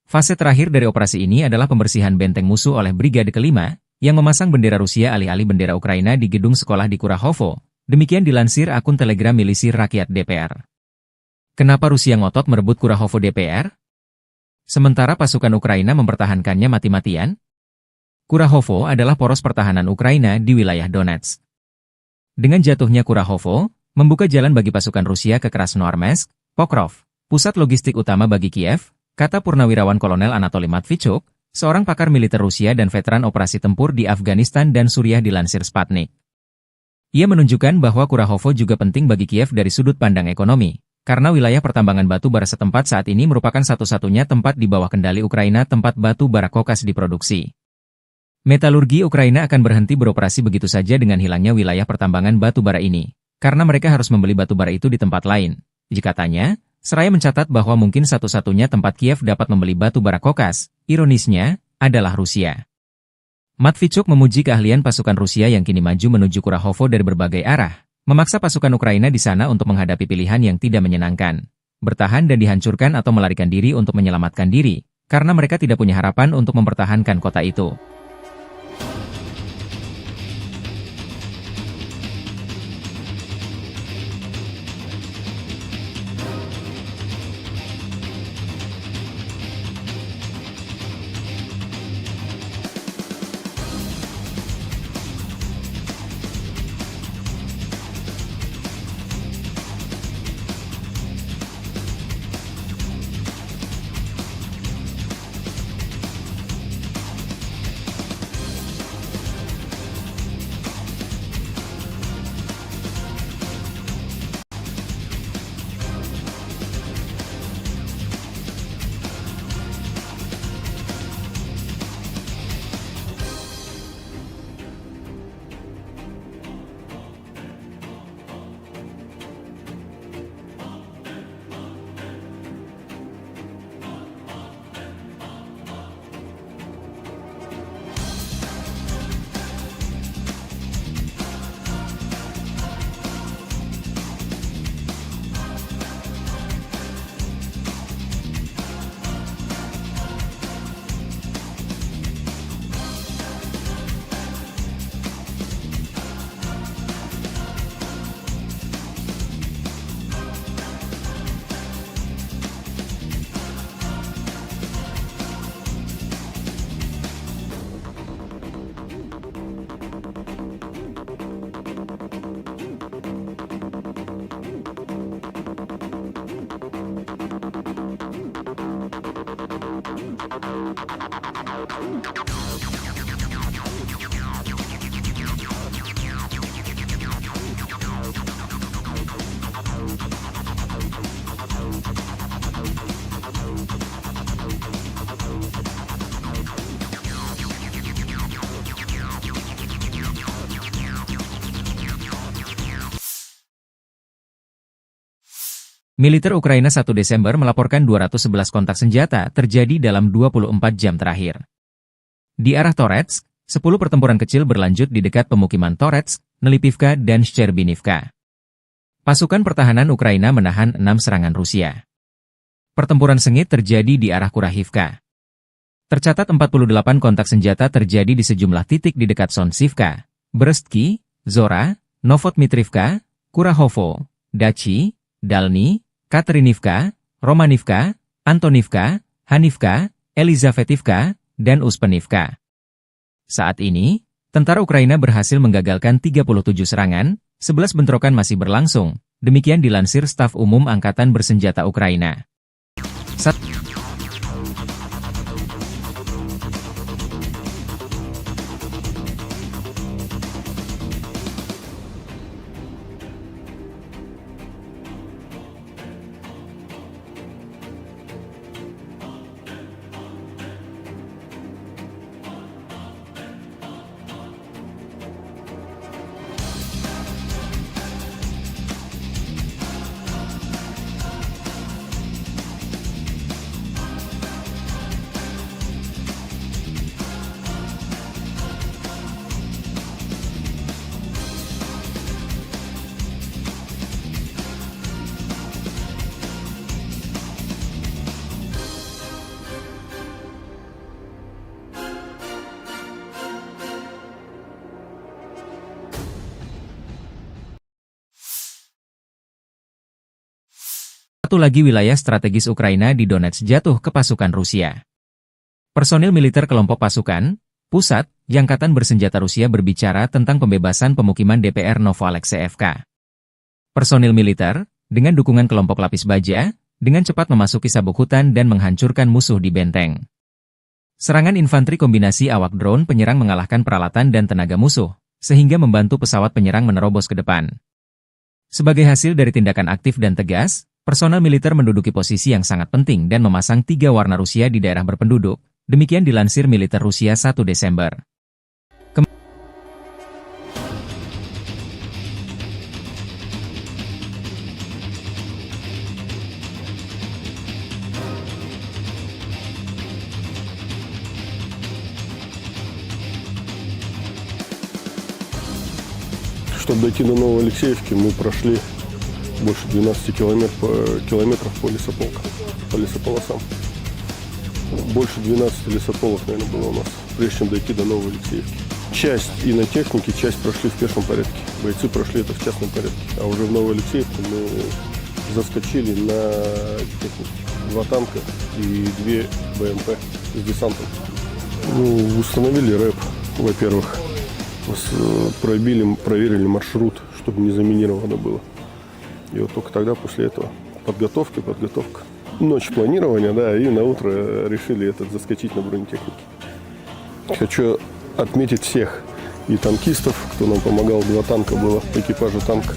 Fase terakhir dari operasi ini adalah pembersihan benteng musuh oleh Brigade Kelima, yang memasang bendera Rusia alih-alih bendera Ukraina di gedung sekolah di Kurahovo. Demikian dilansir akun Telegram Milisi Rakyat DPR. Kenapa Rusia ngotot merebut Kurahovo DPR? Sementara pasukan Ukraina mempertahankannya mati-matian? Kurahovo adalah poros pertahanan Ukraina di wilayah Donetsk. Dengan jatuhnya Kurahovo, membuka jalan bagi pasukan Rusia ke Krasnoarmeysk, Pokrov, pusat logistik utama bagi Kiev, kata Purnawirawan Kolonel Anatoly Matvichuk, seorang pakar militer Rusia dan veteran operasi tempur di Afghanistan dan Suriah dilansir Sputnik. Ia menunjukkan bahwa Kurahovo juga penting bagi Kiev dari sudut pandang ekonomi, karena wilayah pertambangan batu bara setempat saat ini merupakan satu-satunya tempat di bawah kendali Ukraina tempat batu bara kokas diproduksi. Metalurgi Ukraina akan berhenti beroperasi begitu saja dengan hilangnya wilayah pertambangan batu bara ini, karena mereka harus membeli batu bara itu di tempat lain. Katanya, seraya mencatat bahwa mungkin satu-satunya tempat Kiev dapat membeli batu bara kokas, ironisnya, adalah Rusia. Matvichuk memuji keahlian pasukan Rusia yang kini maju menuju Kurahovo dari berbagai arah, memaksa pasukan Ukraina di sana untuk menghadapi pilihan yang tidak menyenangkan. bertahan dan dihancurkan atau melarikan diri untuk menyelamatkan diri, karena mereka tidak punya harapan untuk mempertahankan kota itu. Militer Ukraina 1 Desember melaporkan 211 kontak senjata terjadi dalam 24 jam terakhir. Di arah Toretsk, 10 pertempuran kecil berlanjut di dekat pemukiman Toretsk, Nelipivka, dan Shcherbinivka. Pasukan pertahanan Ukraina menahan 6 serangan Rusia. Pertempuran sengit terjadi di arah Kurahivka. Tercatat 48 kontak senjata terjadi di sejumlah titik di dekat Sonsivka, Brestki, Zora, Novotmitrivka, Kurahovo, Dachi, Dalny, Katerinivka, Romanivka, Antonivka, Hanivka, Elizavetivka, dan Uspenivka. Saat ini, tentara Ukraina berhasil menggagalkan 37 serangan, 11 bentrokan masih berlangsung, demikian dilansir Staf Umum Angkatan Bersenjata Ukraina. Satu lagi wilayah strategis Ukraina di Donetsk jatuh ke pasukan Rusia. Personil militer kelompok pasukan pusat Angkatan Bersenjata Rusia berbicara tentang pembebasan pemukiman DPR Novoalexeyevka. Personil militer, dengan dukungan kelompok lapis baja, dengan cepat memasuki sabuk hutan dan menghancurkan musuh di benteng. Serangan infanteri kombinasi awak drone penyerang mengalahkan peralatan dan tenaga musuh, sehingga membantu pesawat penyerang menerobos ke depan. Sebagai hasil dari tindakan aktif dan tegas, personel militer menduduki posisi yang sangat penting dan memasang 3 warna Rusia di daerah berpenduduk, demikian dilansir militer Rusia 1 Desember. Чтобы дойти до Новоалексеевки, мы прошли больше 12 километров по лесополосам. Больше 12 лесополос, наверное, было у нас, прежде чем дойти до Новой Алексеевки. Часть и на технике, часть прошли в пешем порядке. Бойцы прошли это в частном порядке. А уже в Новой Алексеевке мы заскочили на технике. 2 танка и 2 БМП с десантом. Установили рэп, во-первых. Проверили маршрут, чтобы не заминировано было. И вот только тогда, после этого, подготовка. Ночь планирования, да, и на утро решили заскочить на бронетехнике. Хочу отметить всех и танкистов, кто нам помогал. 2 танка было, экипажа танка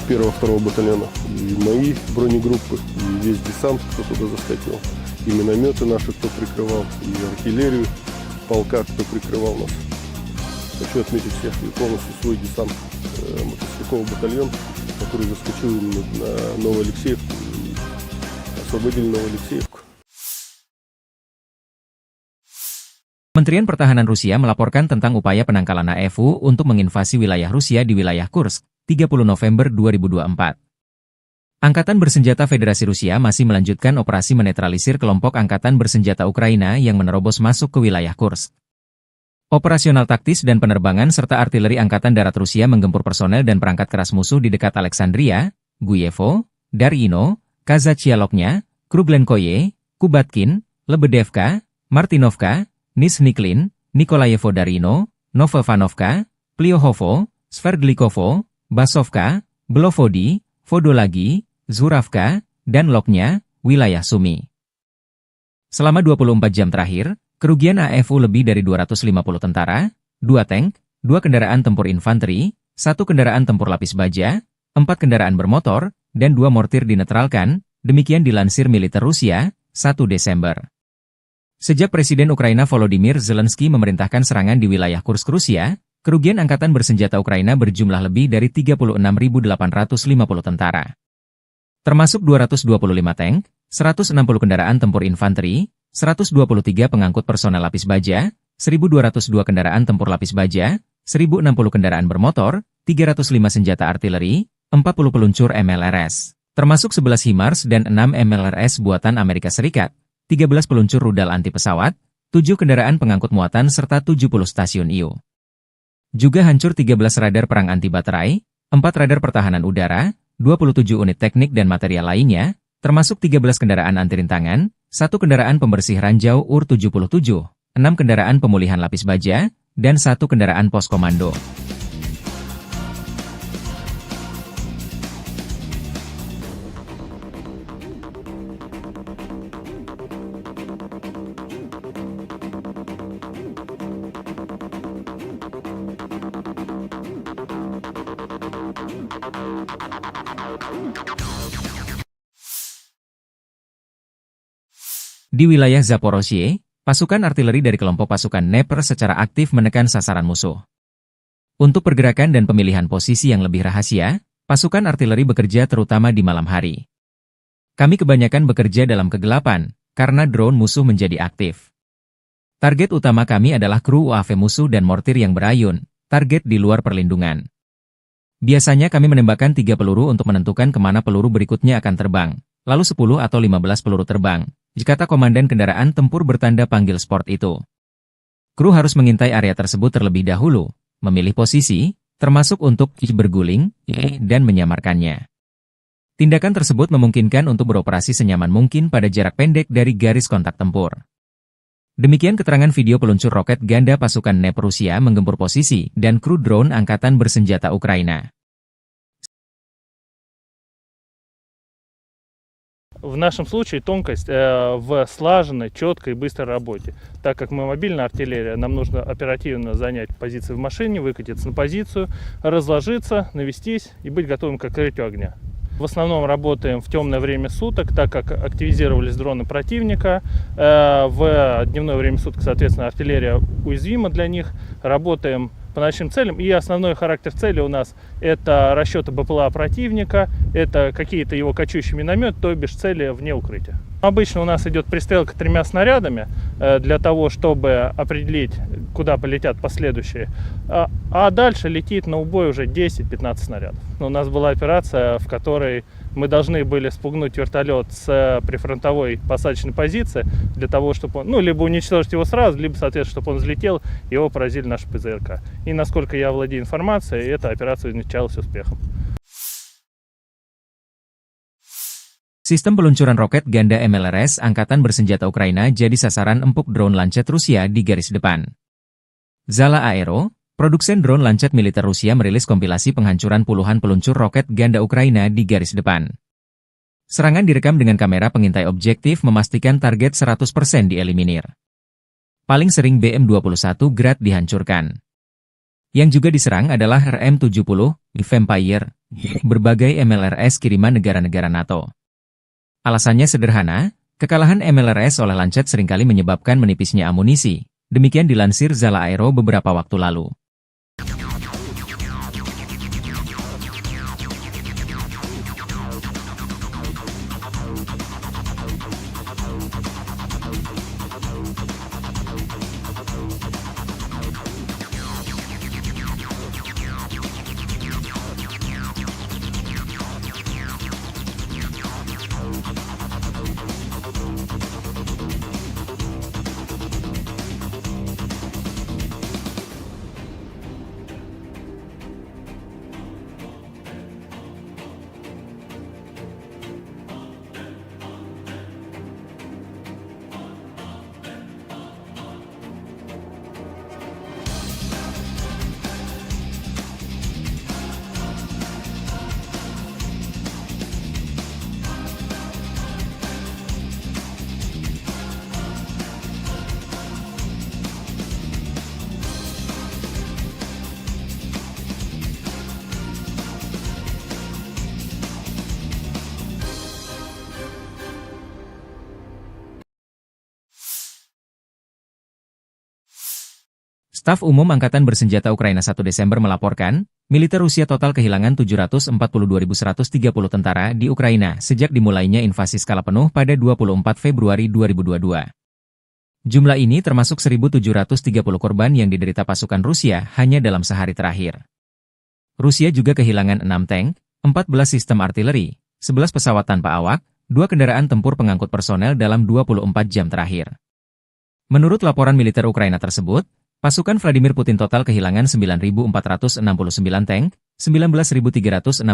1-2 батальона. И мои бронегруппы, и весь десант, кто туда заскочил. И минометы наши, кто прикрывал, и артиллерию полка, кто прикрывал нас. Хочу отметить всех и полностью свой десант, мотострелковый батальон, который заскочил на Новую Алексеевку и освободили Новую Алексеевку. Kementerian Pertahanan Rusia melaporkan tentang upaya penangkalan AFU untuk menginvasi wilayah Rusia di wilayah Kursk, 30 November 2024. Angkatan Bersenjata Federasi Rusia masih melanjutkan operasi menetralisir kelompok Angkatan Bersenjata Ukraina yang menerobos masuk ke wilayah Kursk. Operasional taktis dan penerbangan serta artileri Angkatan Darat Rusia menggempur personel dan perangkat keras musuh di dekat Alexandria, Guyevo, Darino, Kazachialoknya, Kruglenkoye, Kubatkin, Lebedevka, Martinovka, Nizhniklin, Nikolayevo Darino, Novovanovka, Pliohovo, Sverdlikovo, Basovka, Belovodi, Vodolagi, Zuravka, dan Loknya, wilayah Sumi. Selama 24 jam terakhir, kerugian AFU lebih dari 250 tentara, 2 tank, 2 kendaraan tempur infanteri, 1 kendaraan tempur lapis baja, 4 kendaraan bermotor, dan 2 mortir dinetralkan, demikian dilansir militer Rusia, 1 Desember. Sejak Presiden Ukraina Volodymyr Zelensky memerintahkan serangan di wilayah Kursk Rusia, kerugian Angkatan Bersenjata Ukraina berjumlah lebih dari 36.850 tentara. Termasuk 225 tank, 160 kendaraan tempur infanteri, 123 pengangkut personel lapis baja, 1.202 kendaraan tempur lapis baja, 1.060 kendaraan bermotor, 305 senjata artileri, 40 peluncur MLRS, termasuk 11 HIMARS dan 6 MLRS buatan Amerika Serikat, 13 peluncur rudal anti pesawat, 7 kendaraan pengangkut muatan serta 70 stasiun IU. Juga hancur 13 radar perang anti baterai, 4 radar pertahanan udara, 27 unit teknik dan material lainnya, termasuk 13 kendaraan anti rintangan, 1 kendaraan pembersih ranjau UR-77, 6 kendaraan pemulihan lapis baja, dan 1 kendaraan pos komando. Di wilayah Zaporozhye, pasukan artileri dari kelompok pasukan Dnepr secara aktif menekan sasaran musuh. Untuk pergerakan dan pemilihan posisi yang lebih rahasia, pasukan artileri bekerja terutama di malam hari. Kami kebanyakan bekerja dalam kegelapan, karena drone musuh menjadi aktif. Target utama kami adalah kru UAV musuh dan mortir yang berayun, target di luar perlindungan. Biasanya kami menembakkan 3 peluru untuk menentukan kemana peluru berikutnya akan terbang, lalu 10 atau 15 peluru terbang, kata komandan kendaraan tempur bertanda panggil sport itu. Kru harus mengintai area tersebut terlebih dahulu, memilih posisi, termasuk untuk berguling, dan menyamarkannya. Tindakan tersebut memungkinkan untuk beroperasi senyaman mungkin pada jarak pendek dari garis kontak tempur. Demikian keterangan video peluncur roket ganda pasukan Dnepr Rusia menggempur posisi dan kru drone Angkatan Bersenjata Ukraina. В нашем случае тонкость в слаженной, четкой и быстрой работе. Так как мы мобильная артиллерия, нам нужно оперативно занять позиции в машине, выкатиться на позицию, разложиться, навестись и быть готовым к открытию огня. В основном работаем в темное время суток, так как активизировались дроны противника. В дневное время суток, соответственно, артиллерия уязвима для них. Работаем по ночным целям. И основной характер цели у нас это расчеты БПЛА противника, это какие-то его кочующие минометы, то бишь цели вне укрытия. Обычно у нас идет пристрелка 3 снарядами для того, чтобы определить, куда полетят последующие. А дальше летит на убой уже 10-15 снарядов. У нас была операция, в которой мы должны были спугнуть вертолет с прифронтовой посадочной позиции для того, чтобы он, либо уничтожить его сразу, либо, соответственно, чтобы он взлетел, его поразили наши ПЗРК. И насколько я владею информацией, эта операция увенчалась успехом. Sistem peluncuran roket ganda MLRS Angkatan Bersenjata Ukraina jadi sasaran empuk drone Lancet Rusia di garis depan. Zala Aero, produsen drone Lancet militer Rusia merilis kompilasi penghancuran puluhan peluncur roket ganda Ukraina di garis depan. Serangan direkam dengan kamera pengintai objektif memastikan target 100% dieliminir. Paling sering BM-21 Grad dihancurkan. Yang juga diserang adalah RM-70, Vampire, berbagai MLRS kiriman negara-negara NATO. Alasannya sederhana, kekalahan MLRS oleh Lancet seringkali menyebabkan menipisnya amunisi. Demikian dilansir Zala Aero beberapa waktu lalu. Staf Umum Angkatan Bersenjata Ukraina 1 Desember melaporkan, militer Rusia total kehilangan 742.130 tentara di Ukraina sejak dimulainya invasi skala penuh pada 24 Februari 2022. Jumlah ini termasuk 1.730 korban yang diderita pasukan Rusia hanya dalam sehari terakhir. Rusia juga kehilangan 6 tank, 14 sistem artileri, 11 pesawat tanpa awak, 2 kendaraan tempur pengangkut personel dalam 24 jam terakhir. Menurut laporan militer Ukraina tersebut, pasukan Vladimir Putin total kehilangan 9.469 tank, 19.369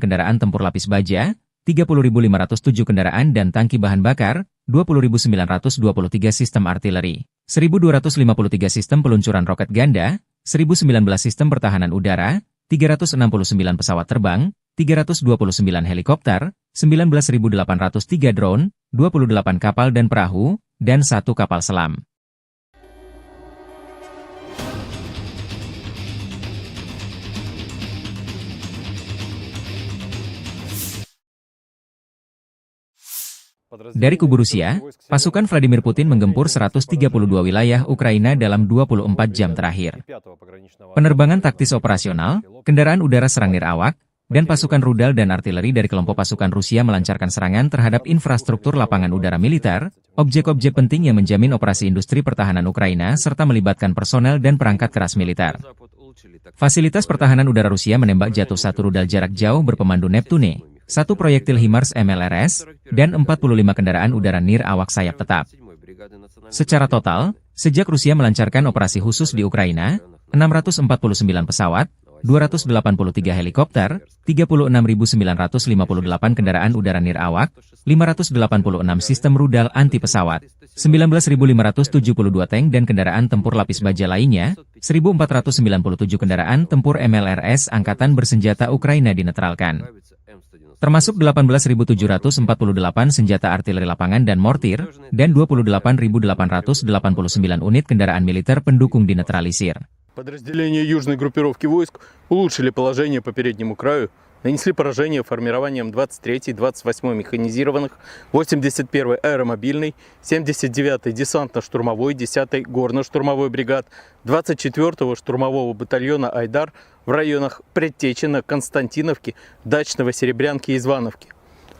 kendaraan tempur lapis baja, 30.507 kendaraan dan tangki bahan bakar, 20.923 sistem artileri, 1.253 sistem peluncuran roket ganda, 1.019 sistem pertahanan udara, 369 pesawat terbang, 329 helikopter, 19.803 drone, 28 kapal dan perahu, dan 1 kapal selam. Dari kubu Rusia, pasukan Vladimir Putin menggempur 132 wilayah Ukraina dalam 24 jam terakhir. Penerbangan taktis operasional, kendaraan udara serang nirawak, dan pasukan rudal dan artileri dari kelompok pasukan Rusia melancarkan serangan terhadap infrastruktur lapangan udara militer, objek-objek penting yang menjamin operasi industri pertahanan Ukraina serta melibatkan personel dan perangkat keras militer. Fasilitas pertahanan udara Rusia menembak jatuh 1 rudal jarak jauh berpemandu Neptune, 1 proyektil HIMARS MLRS, dan 45 kendaraan udara nir awak sayap tetap. Secara total, sejak Rusia melancarkan operasi khusus di Ukraina, 649 pesawat, 283 helikopter, 36.958 kendaraan udara nir awak, 586 sistem rudal anti pesawat, 19.572 tank dan kendaraan tempur lapis baja lainnya, 1.497 kendaraan tempur MLRS Angkatan Bersenjata Ukraina dinetralkan. Termasuk 18.748 senjata artileri lapangan dan mortir, dan 28.889 unit kendaraan militer pendukung dinetralisir. Подразделения южной группировки войск улучшили положение по переднему краю, нанесли поражение формированием 23-й, 28-й механизированных, 81-й аэромобильной, 79-й десантно-штурмовой, 10-й горно-штурмовой бригад, 24-го штурмового батальона «Айдар» в районах Предтечина, Константиновки, Дачного, Серебрянки и Звановки.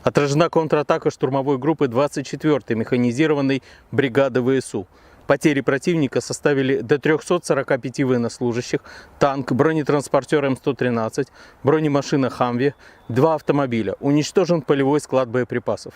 Отражена контратака штурмовой группы 24-й механизированной бригады ВСУ. Потери противника составили до 345 военнослужащих, танк, бронетранспортер М113, бронемашина «Хамви», 2 автомобиля. Уничтожен полевой склад боеприпасов.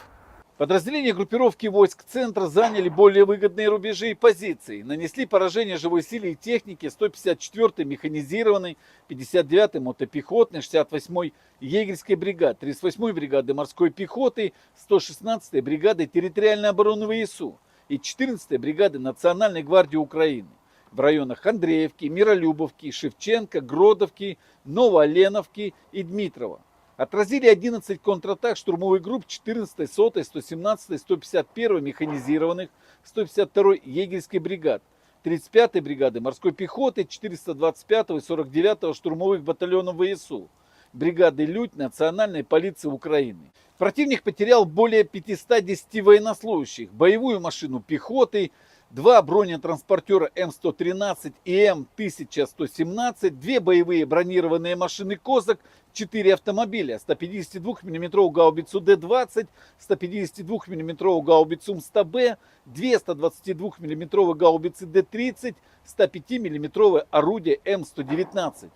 Подразделения группировки войск центра заняли более выгодные рубежи и позиции. Нанесли поражение живой силе и технике 154-й механизированной, 59-й мотопехотной, 68-й егерской бригады, 38-й бригады морской пехоты, 116-й бригады территориальной обороны ВСУ и 14-й бригады Национальной гвардии Украины в районах Андреевки, Миролюбовки, Шевченко, Гродовки, Новооленовки и Дмитрова. Отразили 11 контратак штурмовых групп 14-й, 100-й, 117-й, 151-й механизированных, 152-й егерской бригад, 35-й бригады морской пехоты, 425-го и 49-го штурмовых батальонов ВСУ, бригады «Людь» Национальной полиции Украины. Противник потерял более 510 военнослужащих, боевую машину пехоты, 2 бронетранспортера М113 и М1117, 2 боевые бронированные машины «Козак», 4 автомобиля, 152 мм гаубицу Д-20, 152 мм гаубицу М100Б, 2 122 мм гаубицы Д-30, 105 мм орудие М119.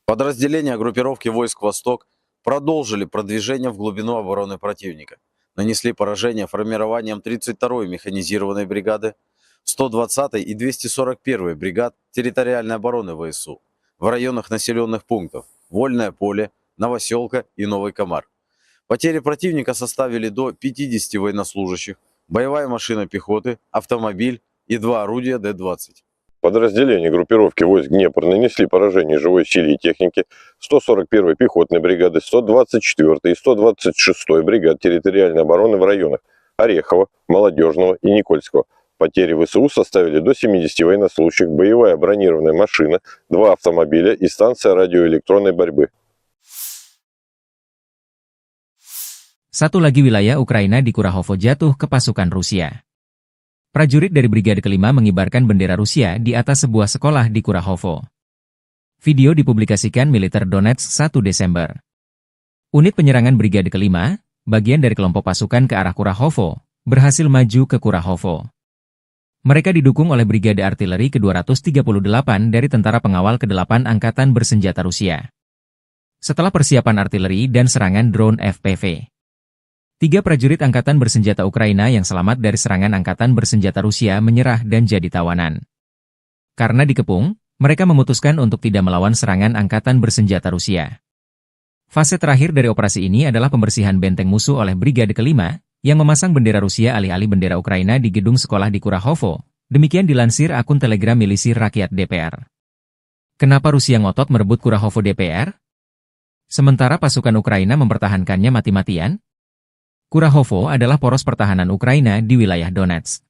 Подразделения группировки войск «Восток» продолжили продвижение в глубину обороны противника. Нанесли поражение формированием 32-й механизированной бригады, 120-й и 241-й бригад территориальной обороны ВСУ в районах населенных пунктов Вольное поле, Новоселка и Новый Комар. Потери противника составили до 50 военнослужащих, боевая машина пехоты, автомобиль и 2 орудия Д-20. Подразделения группировки войск Днепр нанесли поражение живой силе и технике 141-й пехотной бригады, 124-й и 126-й бригад территориальной обороны в районах Орехова, Молодежного и Никольского. Потери ВСУ составили до 70 военнослужащих, боевая бронированная машина, 2 автомобиля и станция радиоэлектронной борьбы. Satu lagi wilayah Ukraina di Kurahovo jatuh ke pasukan Rusia. Prajurit dari Brigade Kelima mengibarkan bendera Rusia di atas sebuah sekolah di Kurahovo. Video dipublikasikan Militer Donetsk 1 Desember. Unit penyerangan Brigade Kelima, bagian dari kelompok pasukan ke arah Kurahovo, berhasil maju ke Kurahovo. Mereka didukung oleh Brigade Artileri ke-238 dari Tentara Pengawal ke-8 Angkatan Bersenjata Rusia. Setelah persiapan artileri dan serangan drone FPV, 3 prajurit Angkatan Bersenjata Ukraina yang selamat dari serangan Angkatan Bersenjata Rusia menyerah dan jadi tawanan. Karena dikepung, mereka memutuskan untuk tidak melawan serangan Angkatan Bersenjata Rusia. Fase terakhir dari operasi ini adalah pembersihan benteng musuh oleh Brigade Kelima, yang memasang bendera Rusia alih-alih bendera Ukraina di gedung sekolah di Kurahovo. Demikian dilansir akun Telegram Milisi Rakyat DPR. Kenapa Rusia ngotot merebut Kurahovo DPR? Sementara pasukan Ukraina mempertahankannya mati-matian? Kurahovo adalah poros pertahanan Ukraina di wilayah Donetsk.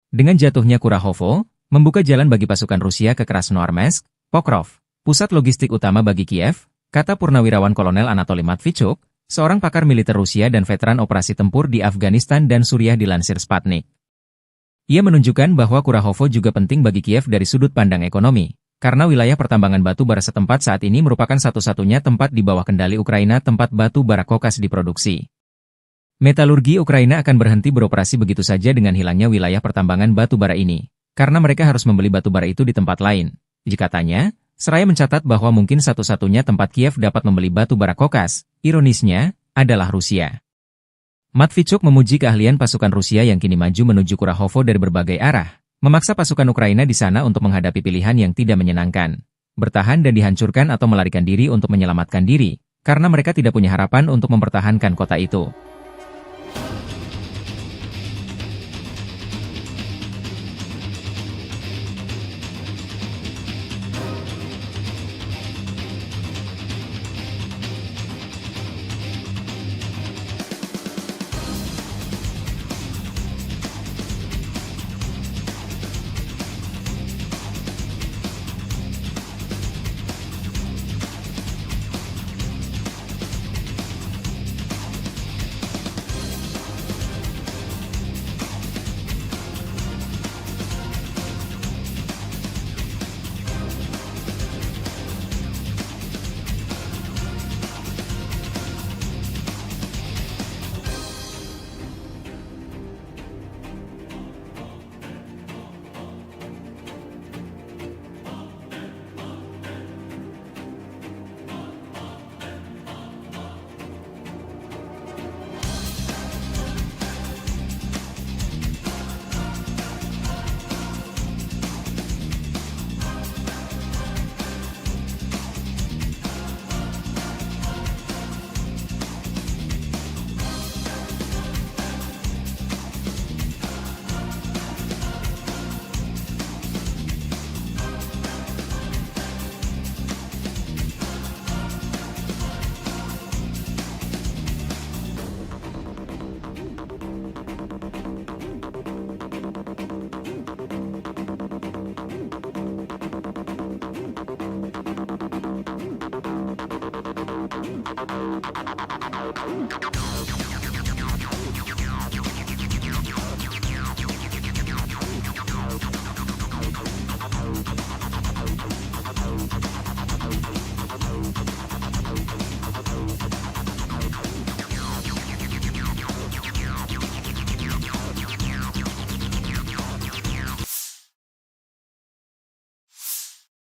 Dengan jatuhnya Kurahovo, membuka jalan bagi pasukan Rusia ke Krasnoarmeysk, Pokrov, pusat logistik utama bagi Kiev, kata Purnawirawan Kolonel Anatoly Matvichuk, seorang pakar militer Rusia dan veteran operasi tempur di Afghanistan dan Suriah dilansir Sputnik. Ia menunjukkan bahwa Kurahovo juga penting bagi Kiev dari sudut pandang ekonomi, karena wilayah pertambangan batu bara setempat saat ini merupakan satu-satunya tempat di bawah kendali Ukraina tempat batu bara kokas diproduksi. Metalurgi Ukraina akan berhenti beroperasi begitu saja dengan hilangnya wilayah pertambangan batu bara ini, karena mereka harus membeli batu bara itu di tempat lain. Katanya, seraya mencatat bahwa mungkin satu-satunya tempat Kiev dapat membeli batu bara kokas, ironisnya, adalah Rusia. Matvichuk memuji keahlian pasukan Rusia yang kini maju menuju Kurahovo dari berbagai arah, memaksa pasukan Ukraina di sana untuk menghadapi pilihan yang tidak menyenangkan, bertahan dan dihancurkan atau melarikan diri untuk menyelamatkan diri, karena mereka tidak punya harapan untuk mempertahankan kota itu.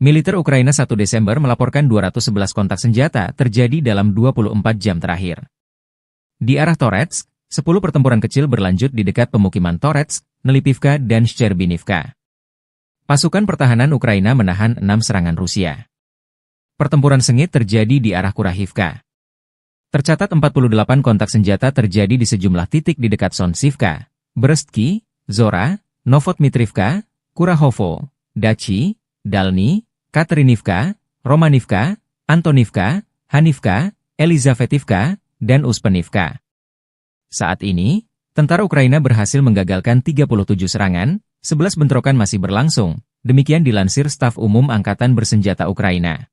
Militer Ukraina 1 Desember melaporkan 211 kontak senjata terjadi dalam 24 jam terakhir. Di arah Toretsk, 10 pertempuran kecil berlanjut di dekat pemukiman Toretsk, Nelipivka dan Shcherbinivka. Pasukan pertahanan Ukraina menahan 6 serangan Rusia. Pertempuran sengit terjadi di arah Kurahivka. Tercatat 48 kontak senjata terjadi di sejumlah titik di dekat Sonsivka, Brestki, Zora, Novotmitrivka, Kurahovo, Dachi, Dalny, Katerinivka, Romanivka, Antonivka, Hanivka, Elizavetivka, dan Uspenivka. Saat ini, tentara Ukraina berhasil menggagalkan 37 serangan, 11 bentrokan masih berlangsung, demikian dilansir Staf Umum Angkatan Bersenjata Ukraina.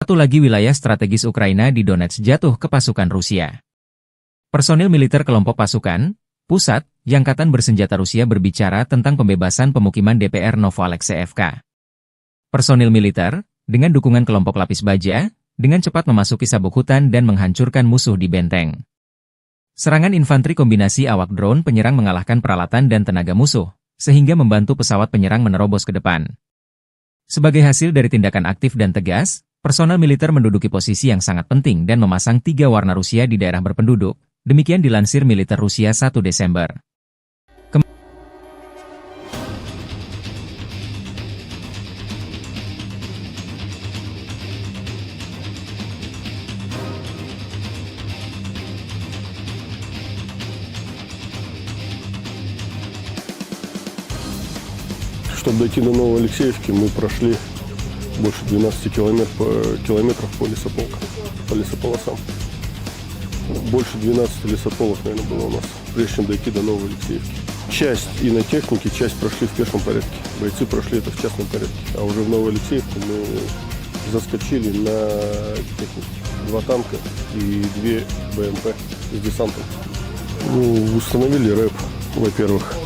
Satu lagi wilayah strategis Ukraina di Donetsk jatuh ke pasukan Rusia. Personil militer kelompok pasukan pusat Angkatan Bersenjata Rusia berbicara tentang pembebasan pemukiman DPR Novoalexeyevka. Personil militer, dengan dukungan kelompok lapis baja, dengan cepat memasuki sabuk hutan dan menghancurkan musuh di benteng. Serangan infanteri kombinasi awak drone penyerang mengalahkan peralatan dan tenaga musuh, sehingga membantu pesawat penyerang menerobos ke depan. Sebagai hasil dari tindakan aktif dan tegas, personel militer menduduki posisi yang sangat penting dan memasang 3 warna Rusia di daerah berpenduduk, demikian dilansir militer Rusia 1 Desember. Чтобы дойти до Новоалексеевки, мы прошли больше 12 километров по лесополосам. Больше 12 лесополос, наверное, было у нас, прежде чем дойти до Новоалексеевки. Часть и на технике, часть прошли в пешем порядке. Бойцы прошли это в частном порядке. А уже в Новоалексеевку мы заскочили на технике. 2 танка и 2 БМП с десантом. Установили рэп, во-первых.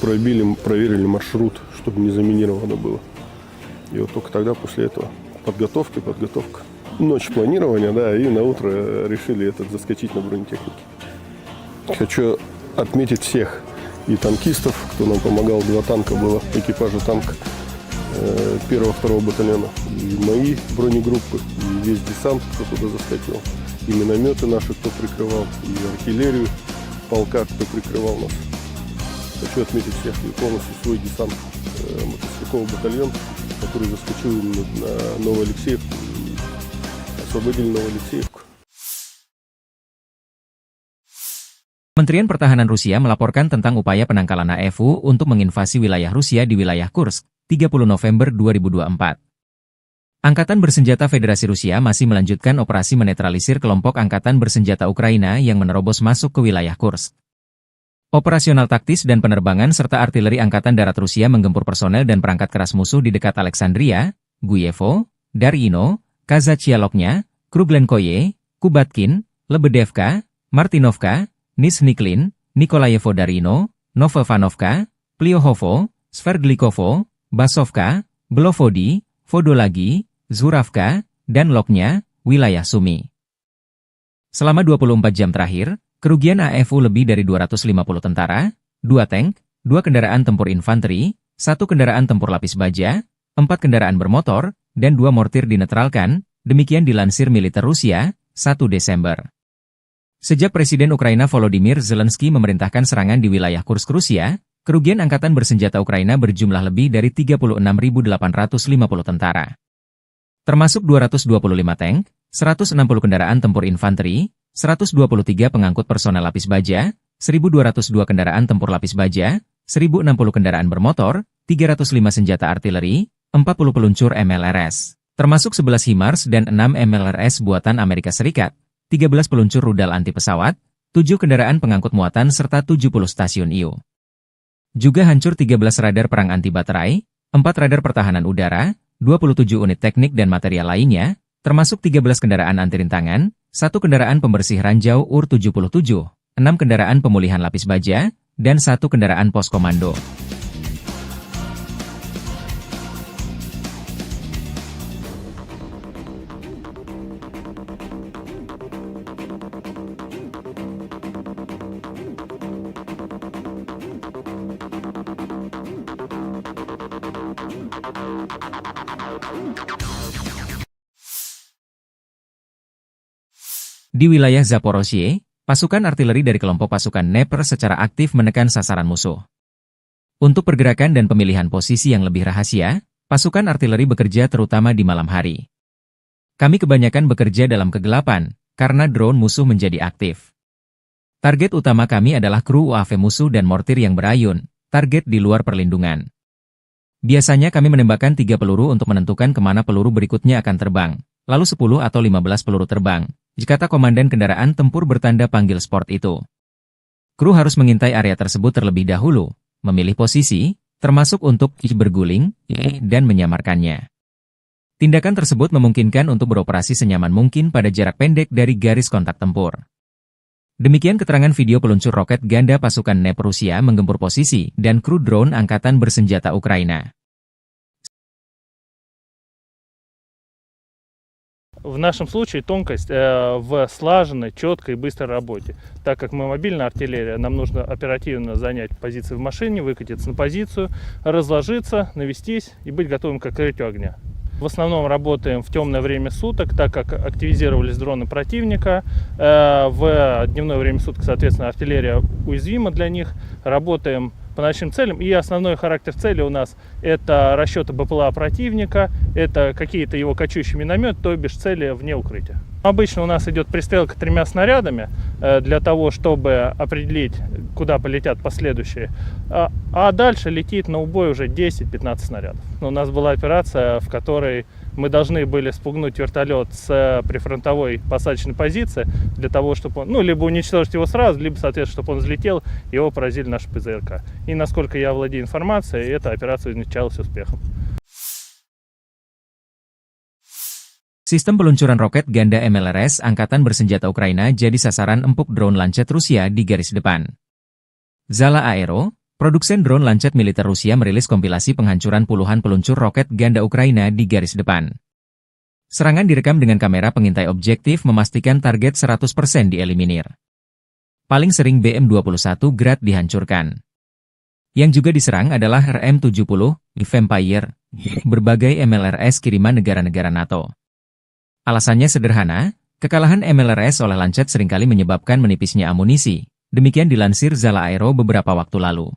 Проверили маршрут, чтобы не заминировано было. И вот только тогда, после этого, подготовка. Ночь планирования, да, и на утро решили заскочить на бронетехнике. Хочу отметить всех и танкистов, кто нам помогал. 2 танка было, экипажа танка 1-2 батальона. И мои бронегруппы, и весь десант, кто туда заскочил. И минометы наши, кто прикрывал, и артиллерию полка, кто прикрывал нас. Хочу отметить всех и полностью свой десант, мотострелковый батальон, который заскочил на Новоалексеевку и освободили Новоалексеевку. Kementerian Pertahanan Rusia melaporkan tentang upaya penangkalan AFU untuk menginvasi wilayah Rusia di wilayah Kursk, 30 November 2024. Angkatan Bersenjata Federasi Rusia masih melanjutkan operasi menetralisir kelompok Angkatan Bersenjata Ukraina yang menerobos masuk ke wilayah Kursk. Operasional taktis dan penerbangan serta artileri Angkatan Darat Rusia menggempur personel dan perangkat keras musuh di dekat Alexandria, Guyevo, Darino, Kazachialoknya, Kruglenkoye, Kubatkin, Lebedevka, Martinovka, Nizhniklin, Nikolayevo Darino, Novovanovka, Pliohovo, Sverdlikovo, Basovka, Belovodi, Vodolagi, Zuravka, dan Loknya, wilayah Sumi. Selama 24 jam terakhir, Kerugian AFU lebih dari 250 tentara, 2 tank, 2 kendaraan tempur infanteri, 1 kendaraan tempur lapis baja, 4 kendaraan bermotor, dan 2 mortir dinetralkan, demikian dilansir militer Rusia, 1 Desember. Sejak Presiden Ukraina Volodymyr Zelensky memerintahkan serangan di wilayah Kursk Rusia, kerugian angkatan bersenjata Ukraina berjumlah lebih dari 36.850 tentara. Termasuk 225 tank, 160 kendaraan tempur infanteri, 123 pengangkut personel lapis baja, 1.202 kendaraan tempur lapis baja, 1.060 kendaraan bermotor, 305 senjata artileri, 40 peluncur MLRS, termasuk 11 HIMARS dan 6 MLRS buatan Amerika Serikat, 13 peluncur rudal anti pesawat, 7 kendaraan pengangkut muatan serta 70 stasiun IU. Juga hancur 13 radar perang anti baterai, 4 radar pertahanan udara, 27 unit teknik dan material lainnya, termasuk 13 kendaraan anti rintangan, 1 kendaraan pembersih ranjau UR-77, 6 kendaraan pemulihan lapis baja, dan 1 kendaraan pos komando. Di wilayah Zaporozhye, pasukan artileri dari kelompok pasukan Dnepr secara aktif menekan sasaran musuh. Untuk pergerakan dan pemilihan posisi yang lebih rahasia, pasukan artileri bekerja terutama di malam hari. Kami kebanyakan bekerja dalam kegelapan, karena drone musuh menjadi aktif. Target utama kami adalah kru UAV musuh dan mortir yang berayun, target di luar perlindungan. Biasanya kami menembakkan 3 peluru untuk menentukan kemana peluru berikutnya akan terbang, lalu 10 atau 15 peluru terbang, kata komandan kendaraan tempur bertanda panggil sport itu. Kru harus mengintai area tersebut terlebih dahulu, memilih posisi, termasuk untuk berguling, dan menyamarkannya. Tindakan tersebut memungkinkan untuk beroperasi senyaman mungkin pada jarak pendek dari garis kontak tempur. Demikian keterangan video peluncur roket ganda pasukan Dnepr Rusia menggempur posisi dan kru drone angkatan bersenjata Ukraina. В нашем случае тонкость в слаженной, четкой и быстрой работе. Так как мы мобильная артиллерия, нам нужно оперативно занять позиции в машине, выкатиться на позицию, разложиться, навестись и быть готовым к открытию огня. В основном работаем в темное время суток, так как активизировались дроны противника. В дневное время суток, соответственно, артиллерия уязвима для них. Работаем по ночным целям. И основной характер цели у нас это расчеты БПЛА противника, это какие-то его кочующие минометы, то бишь цели вне укрытия. Обычно у нас идет пристрелка 3 снарядами для того, чтобы определить, куда полетят последующие. А дальше летит на убой уже 10-15 снарядов. У нас была операция, в которой мы должны были спугнуть вертолет с прифронтовой посадочной позиции для того, чтобы он, либо уничтожить его сразу, либо, соответственно, чтобы он взлетел, его поразили наши ПЗРК. И насколько я владею информацией, эта операция увенчалась успехом. Sistem peluncuran roket ganda MLRS Angkatan Bersenjata Ukraina jadi sasaran empuk drone lancet Rusia di garis depan. Zala Aero, produsen drone lancet militer Rusia merilis kompilasi penghancuran puluhan peluncur roket ganda Ukraina di garis depan. Serangan direkam dengan kamera pengintai objektif memastikan target 100% dieliminir. Paling sering BM-21 Grad dihancurkan. Yang juga diserang adalah RM-70, Vampire, berbagai MLRS kiriman negara-negara NATO. Alasannya sederhana, kekalahan MLRS oleh lancet seringkali menyebabkan menipisnya amunisi. Demikian dilansir Zala Aero beberapa waktu lalu.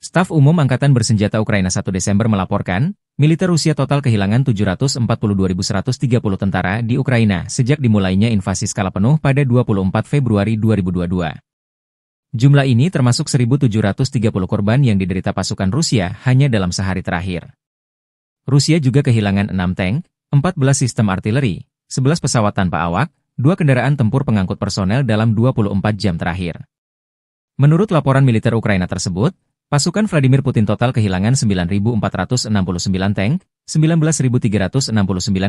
Staf Umum Angkatan Bersenjata Ukraina 1 Desember melaporkan, militer Rusia total kehilangan 742.130 tentara di Ukraina sejak dimulainya invasi skala penuh pada 24 Februari 2022. Jumlah ini termasuk 1.730 korban yang diderita pasukan Rusia hanya dalam sehari terakhir. Rusia juga kehilangan 6 tank, 14 sistem artileri, 11 pesawat tanpa awak, 2 kendaraan tempur pengangkut personel dalam 24 jam terakhir. Menurut laporan militer Ukraina tersebut, pasukan Vladimir Putin total kehilangan 9.469 tank, 19.369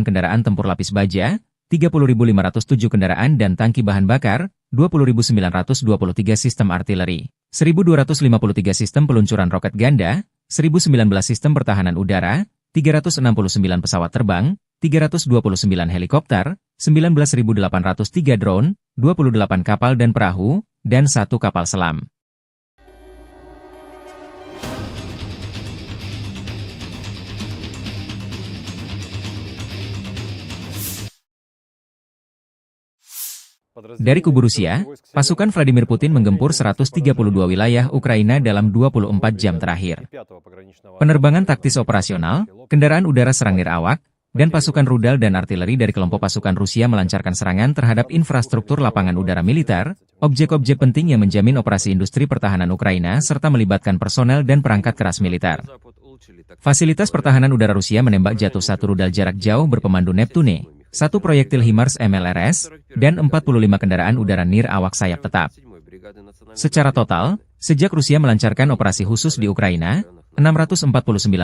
kendaraan tempur lapis baja, 30.507 kendaraan dan tangki bahan bakar, 20.923 sistem artileri, 1.253 sistem peluncuran roket ganda, 1.019 sistem pertahanan udara, 369 pesawat terbang, 329 helikopter, 19.803 drone, 28 kapal dan perahu, dan 1 kapal selam. Dari kubu Rusia, pasukan Vladimir Putin menggempur 132 wilayah Ukraina dalam 24 jam terakhir. Penerbangan taktis operasional, kendaraan udara serang nirawak, dan pasukan rudal dan artileri dari kelompok pasukan Rusia melancarkan serangan terhadap infrastruktur lapangan udara militer, objek-objek penting yang menjamin operasi industri pertahanan Ukraina serta melibatkan personel dan perangkat keras militer. Fasilitas pertahanan udara Rusia menembak jatuh 1 rudal jarak jauh berpemandu Neptune, 1 proyektil HIMARS MLRS, dan 45 kendaraan udara nirawak sayap tetap. Secara total, sejak Rusia melancarkan operasi khusus di Ukraina, 649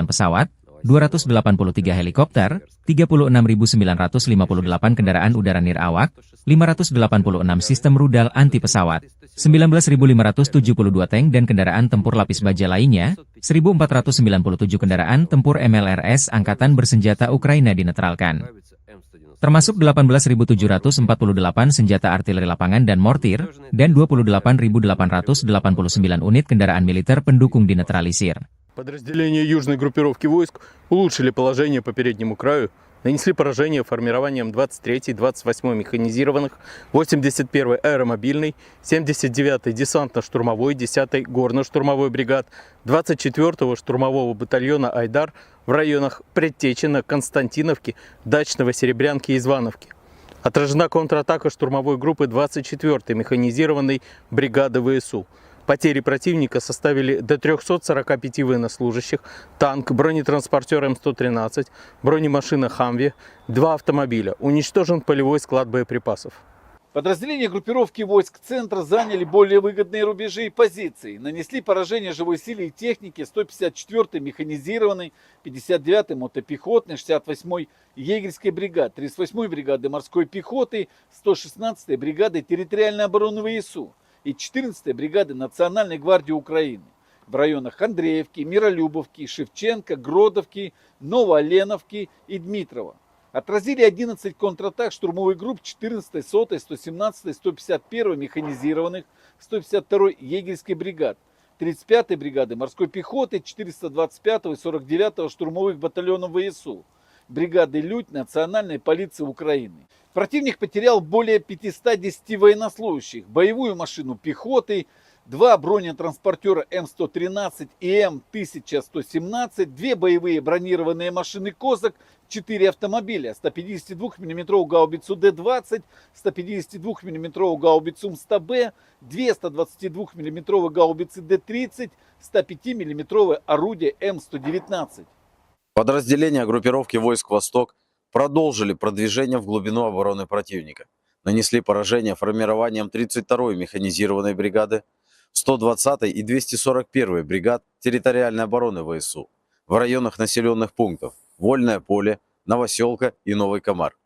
pesawat, 283 helikopter, 36.958 kendaraan udara nirawak, 586 sistem rudal anti pesawat, 19.572 tank dan kendaraan tempur lapis baja lainnya, 1.497 kendaraan tempur MLRS Angkatan Bersenjata Ukraina dinetralkan. Termasuk 18.748 senjata artileri lapangan dan mortir, dan 28.889 unit kendaraan militer pendukung dinetralisir. Подразделения южной группировки войск улучшили положение по переднему краю, нанесли поражение формированием 23-й, 28-й механизированных, 81-й аэромобильной, 79-й десантно-штурмовой, 10-й горно-штурмовой бригад, 24-го штурмового батальона «Айдар» в районах Предтечина, Константиновки, Дачного, Серебрянки и Звановки. Отражена контратака штурмовой группы 24-й механизированной бригады ВСУ. Потери противника составили до 345 военнослужащих, танк, бронетранспортер М113, бронемашина «Хамви», 2 автомобиля. Уничтожен полевой склад боеприпасов. Подразделения группировки войск центра заняли более выгодные рубежи и позиции. Нанесли поражение живой силе и технике 154-й механизированной, 59-й мотопехотной, 68-й егерской бригады, 38-й бригады морской пехоты, 116-й бригады территориальной обороны ВСУ и 14-й бригады Национальной гвардии Украины в районах Андреевки, Миролюбовки, Шевченко, Гродовки, Новооленовки и Дмитрова. Отразили 11 контратак штурмовых групп 14-й, 100-й, 117-й, 151-й механизированных, 152-й егерской бригад, 35-й бригады морской пехоты, 425-го и 49-го штурмовых батальонов ВСУ, бригады «Людь» Национальной полиции Украины. Противник потерял более 510 военнослужащих, боевую машину пехоты, 2 бронетранспортера М113 и М1117, 2 боевые бронированные машины «Козак», 4 автомобиля, 152 мм гаубицу Д-20, 152 мм гаубицу М100Б, 2 122 мм гаубицы Д-30, 105 мм орудие М119. Подразделения группировки войск «Восток» продолжили продвижение в глубину обороны противника. Нанесли поражение формированием 32-й механизированной бригады, 120-й и 241-й бригад территориальной обороны ВСУ в районах населенных пунктов Вольное поле, Новоселка и Новый Комар.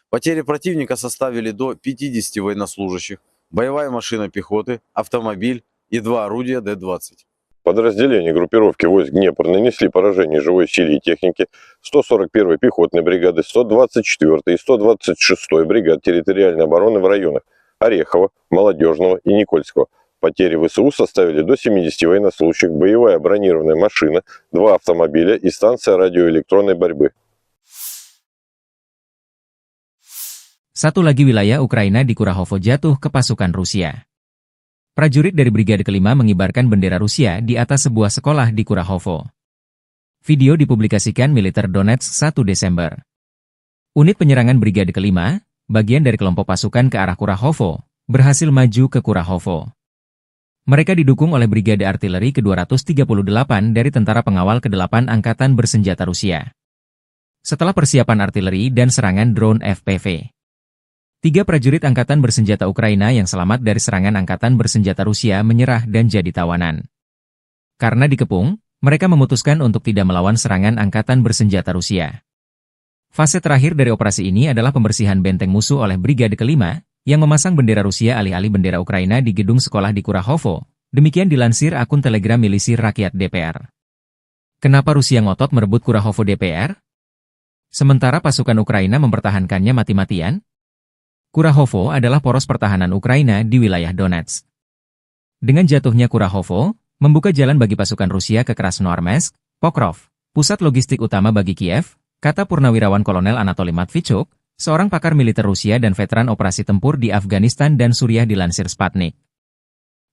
Потери противника составили до 50 военнослужащих, боевая машина пехоты, автомобиль и 2 орудия Д-20. Подразделения группировки войск Днепр нанесли поражение живой силе и технике 141-й пехотной бригады, 124-й и 126-й бригад территориальной обороны в районах Орехова, Молодежного и Никольского. Потери ВСУ составили до 70 военнослужащих, боевая бронированная машина, 2 автомобиля и станция радиоэлектронной борьбы. Satu lagi wilayah Ukraina di Kurahovo jatuh ke pasukan Rusia. Prajurit dari Brigade Kelima mengibarkan bendera Rusia di atas sebuah sekolah di Kurahovo. Video dipublikasikan Militer Donetsk 1 Desember. Unit penyerangan Brigade Kelima, bagian dari kelompok pasukan ke arah Kurahovo, berhasil maju ke Kurahovo. Mereka didukung oleh Brigade Artileri ke-238 dari Tentara Pengawal ke-8 Angkatan Bersenjata Rusia. Setelah persiapan artileri dan serangan drone FPV, 3 prajurit Angkatan Bersenjata Ukraina yang selamat dari serangan Angkatan Bersenjata Rusia menyerah dan jadi tawanan. Karena dikepung, mereka memutuskan untuk tidak melawan serangan Angkatan Bersenjata Rusia. Fase terakhir dari operasi ini adalah pembersihan benteng musuh oleh Brigade Kelima, yang memasang bendera Rusia alih-alih bendera Ukraina di gedung sekolah di Kurahovo. Demikian dilansir akun Telegram Milisi Rakyat DPR. Kenapa Rusia ngotot merebut Kurahovo DPR? Sementara pasukan Ukraina mempertahankannya mati-matian? Kurahovo adalah poros pertahanan Ukraina di wilayah Donetsk. Dengan jatuhnya Kurahovo, membuka jalan bagi pasukan Rusia ke Krasnoarmeysk, Pokrov, pusat logistik utama bagi Kiev, kata Purnawirawan Kolonel Anatoly Matvichuk, seorang pakar militer Rusia dan veteran operasi tempur di Afghanistan dan Suriah dilansir Sputnik.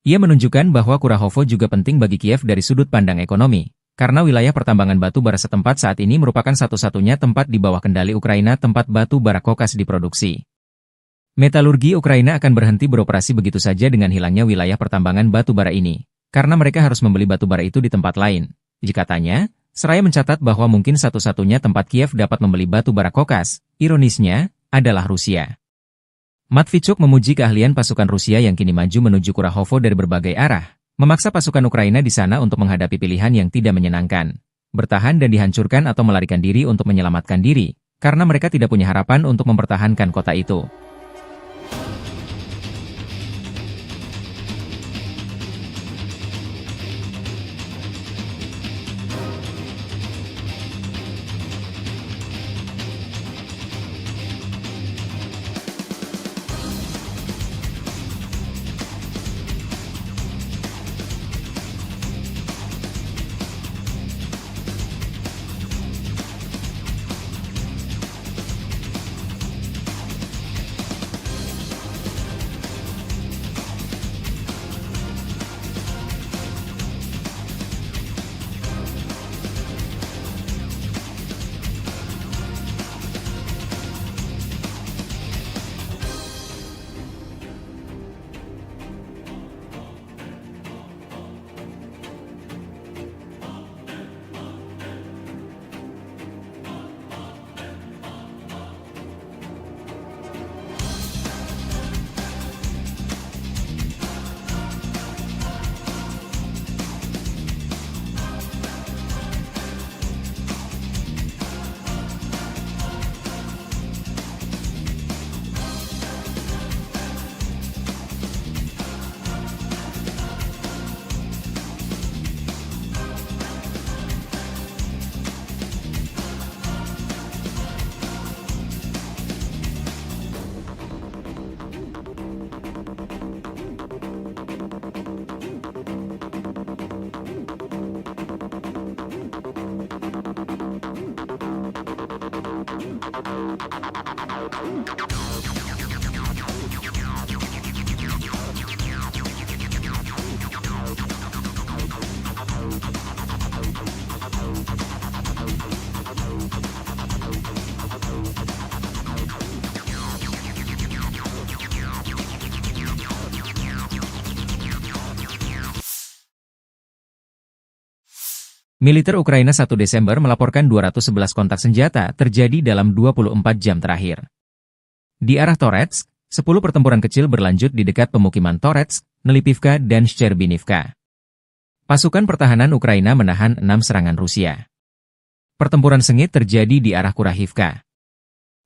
Ia menunjukkan bahwa Kurahovo juga penting bagi Kiev dari sudut pandang ekonomi, karena wilayah pertambangan batu bara setempat saat ini merupakan satu-satunya tempat di bawah kendali Ukraina tempat batu bara kokas diproduksi. Metalurgi Ukraina akan berhenti beroperasi begitu saja dengan hilangnya wilayah pertambangan batu bara ini, karena mereka harus membeli batu bara itu di tempat lain. Katanya, seraya mencatat bahwa mungkin satu-satunya tempat Kiev dapat membeli batu bara kokas, ironisnya, adalah Rusia. Matvichuk memuji keahlian pasukan Rusia yang kini maju menuju Kurahovo dari berbagai arah, memaksa pasukan Ukraina di sana untuk menghadapi pilihan yang tidak menyenangkan, bertahan dan dihancurkan atau melarikan diri untuk menyelamatkan diri, karena mereka tidak punya harapan untuk mempertahankan kota itu. Militer Ukraina 1 Desember melaporkan 211 kontak senjata terjadi dalam 24 jam terakhir. Di arah Toretsk, 10 pertempuran kecil berlanjut di dekat pemukiman Toretsk, Nelipivka dan Shcherbinivka. Pasukan pertahanan Ukraina menahan 6 serangan Rusia. Pertempuran sengit terjadi di arah Kurahivka.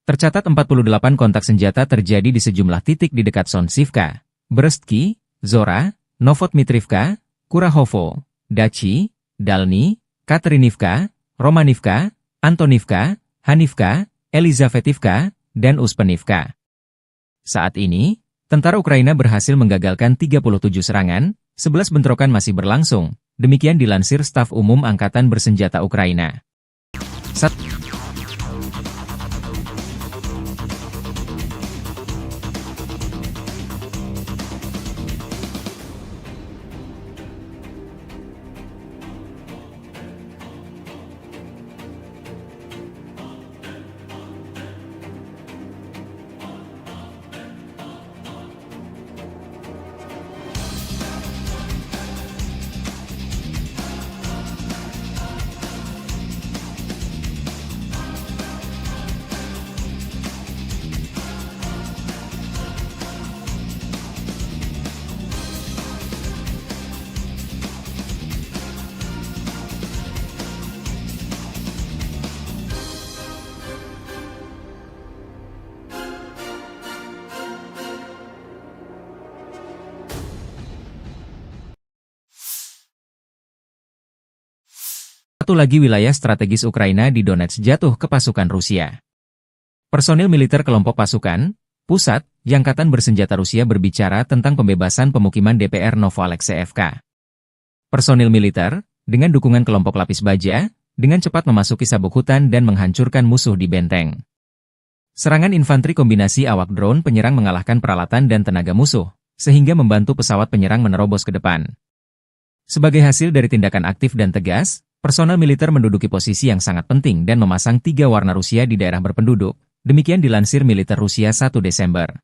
Tercatat 48 kontak senjata terjadi di sejumlah titik di dekat Sonsivka, Brestki, Zora, Novotmitrivka, Kurahovo, Dachi, Dalny, Katerinivka, Romanivka, Antonivka, Hanivka, Elizavetivka, dan Uspenivka. Saat ini, tentara Ukraina berhasil menggagalkan 37 serangan, 11 bentrokan masih berlangsung, demikian dilansir Staf Umum Angkatan Bersenjata Ukraina. Satu lagi wilayah strategis Ukraina di Donetsk jatuh ke pasukan Rusia. Personil militer kelompok pasukan pusat Angkatan Bersenjata Rusia berbicara tentang pembebasan pemukiman DPR Novoalexeyevka. Personil militer, dengan dukungan kelompok lapis baja, dengan cepat memasuki sabuk hutan dan menghancurkan musuh di benteng. Serangan infanteri kombinasi awak drone penyerang mengalahkan peralatan dan tenaga musuh, sehingga membantu pesawat penyerang menerobos ke depan. Sebagai hasil dari tindakan aktif dan tegas, personel militer menduduki posisi yang sangat penting dan memasang 3 warna Rusia di daerah berpenduduk. Demikian dilansir militer Rusia 1 Desember.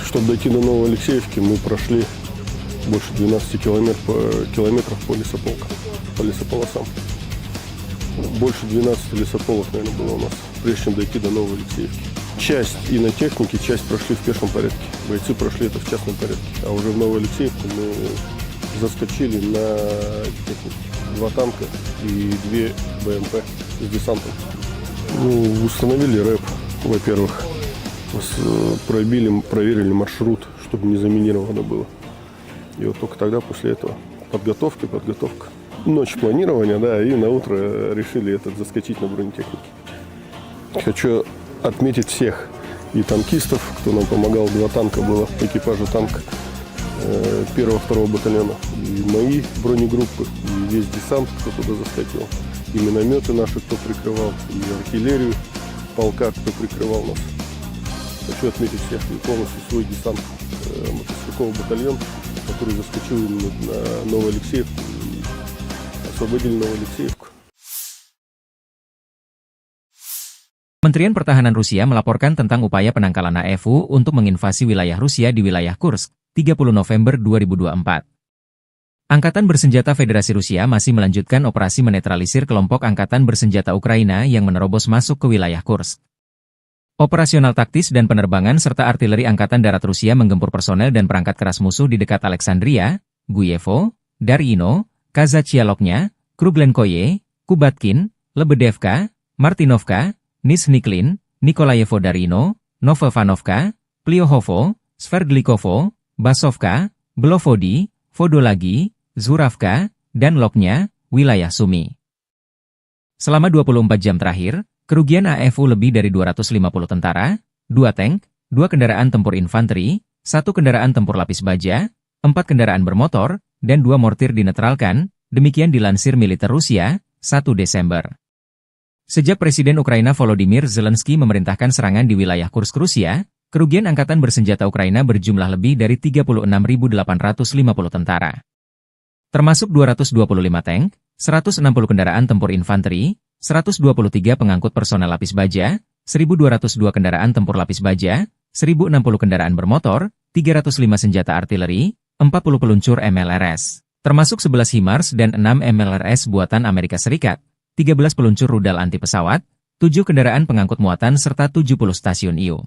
Чтобы дойти до Новоалексеевки, мы прошли больше 12 километров по лесополосам. Больше 12 лесополос, наверное, было у нас, прежде чем дойти до Новоалексеевки. Часть и на технике, часть прошли в пешем порядке. Бойцы прошли это в частном порядке. А уже в Новоалексеевку мы заскочили на технике. 2 танка и 2 БМП с десантом. Ну, установили рэп, во-первых. Проверили маршрут, чтобы не заминировано было. И вот только тогда, после этого, подготовка. Ночь планирования, да, и на утро решили заскочить на бронетехнике. Хочу отметить всех и танкистов, кто нам помогал. 2 танка было, экипажа танка 1-2 батальона. И мои бронегруппы, и весь десант, кто туда заскочил. И минометы наши, кто прикрывал, и артиллерию полка, кто прикрывал нас. Хочу отметить всех и полностью свой десант мотострелковый батальон, который заскочил на Новоалексеевку и освободили Новоалексеевку. Kementerian Pertahanan Rusia melaporkan tentang upaya penangkalan AFU untuk menginvasi wilayah Rusia di wilayah Kursk, 30 November 2024. Angkatan Bersenjata Federasi Rusia masih melanjutkan operasi menetralisir kelompok Angkatan Bersenjata Ukraina yang menerobos masuk ke wilayah Kursk. Operasional taktis dan penerbangan serta artileri Angkatan Darat Rusia menggempur personel dan perangkat keras musuh di dekat Alexandria, Guyevo, Darino, Kazachialoknya, Kruglenkoye, Kubatkin, Lebedevka, Martinovka, Nizhniklin, Nikolayevo Darino, Novovanovka, Pliohovo, Sverdlikovo, Basovka, Belovodi, Vodolagi, Zuravka, dan Loknya, wilayah Sumi. Selama 24 jam terakhir, kerugian AFU lebih dari 250 tentara, 2 tank, 2 kendaraan tempur infanteri, 1 kendaraan tempur lapis baja, 4 kendaraan bermotor, dan 2 mortir dinetralkan, demikian dilansir militer Rusia, 1 Desember. Sejak Presiden Ukraina Volodymyr Zelensky memerintahkan serangan di wilayah Kursk Rusia, kerugian Angkatan Bersenjata Ukraina berjumlah lebih dari 36.850 tentara. Termasuk 225 tank, 160 kendaraan tempur infanteri, 123 pengangkut personel lapis baja, 1.202 kendaraan tempur lapis baja, 1.060 kendaraan bermotor, 305 senjata artileri, 40 peluncur MLRS, termasuk 11 HIMARS dan 6 MLRS buatan Amerika Serikat, 13 peluncur rudal anti pesawat, 7 kendaraan pengangkut muatan serta 70 stasiun IU.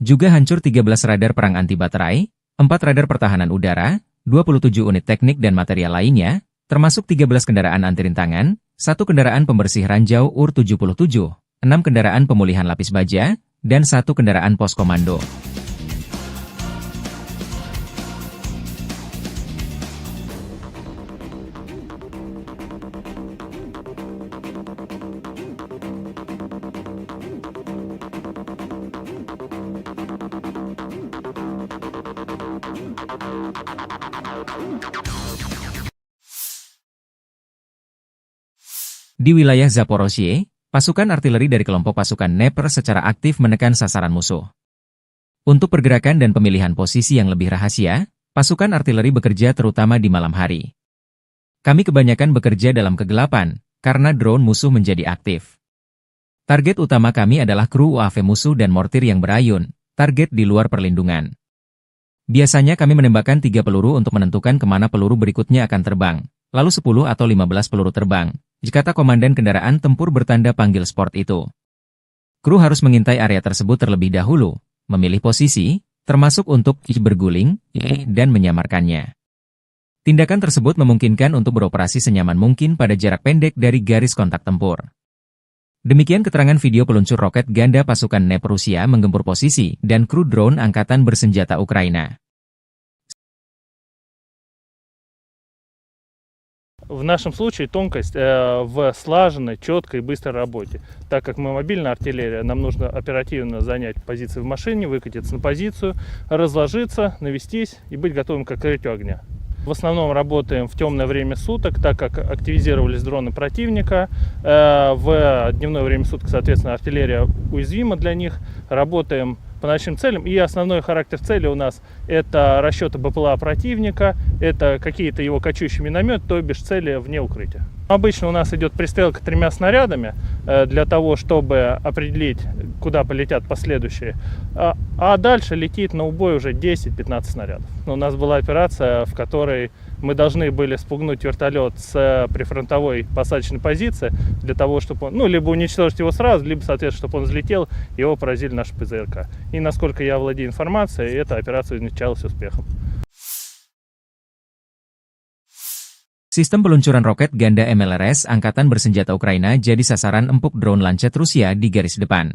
Juga hancur 13 radar perang anti baterai, 4 radar pertahanan udara, 27 unit teknik dan material lainnya, termasuk 13 kendaraan anti rintangan, 1 kendaraan pembersih ranjau UR-77, 6 kendaraan pemulihan lapis baja, dan 1 kendaraan pos komando. Di wilayah Zaporozhye, pasukan artileri dari kelompok pasukan Dnepr secara aktif menekan sasaran musuh. Untuk pergerakan dan pemilihan posisi yang lebih rahasia, pasukan artileri bekerja terutama di malam hari. Kami kebanyakan bekerja dalam kegelapan, karena drone musuh menjadi aktif. Target utama kami adalah kru UAV musuh dan mortir yang berayun, target di luar perlindungan. Biasanya kami menembakkan 3 peluru untuk menentukan kemana peluru berikutnya akan terbang, lalu 10 atau 15 peluru terbang, jika komandan kendaraan tempur bertanda panggil sport itu. Kru harus mengintai area tersebut terlebih dahulu, memilih posisi, termasuk untuk berguling, dan menyamarkannya. Tindakan tersebut memungkinkan untuk beroperasi senyaman mungkin pada jarak pendek dari garis kontak tempur. Demikian keterangan video peluncur roket ganda pasukan NEP Rusia menggempur posisi dan kru drone angkatan bersenjata Ukraina. В нашем случае тонкость в слаженной, четкой и быстрой работе. Так как мы мобильная артиллерия, нам нужно оперативно занять позиции в машине, выкатиться на позицию, разложиться, навестись и быть готовым к открытию огня. В основном работаем в темное время суток, так как активизировались дроны противника. В дневное время суток, соответственно, артиллерия уязвима для них. Работаем по ночным целям. И основной характер цели у нас это расчеты БПЛА противника, это какие-то его кочующие минометы, то бишь цели вне укрытия. Обычно у нас идет пристрелка 3 снарядами для того, чтобы определить, куда полетят последующие. А дальше летит на убой уже 10-15 снарядов. У нас была операция, в которой мы должны были спугнуть вертолет с прифронтовой посадочной позиции для того, чтобы он, либо уничтожить его сразу, либо, соответственно, чтобы он взлетел, его поразили наши ПЗРК. И насколько я владею информацией, эта операция увенчалась успехом. Sistem peluncuran roket ganda MLRS Angkatan Bersenjata Ukraina jadi sasaran empuk drone Lancet Rusia di garis depan.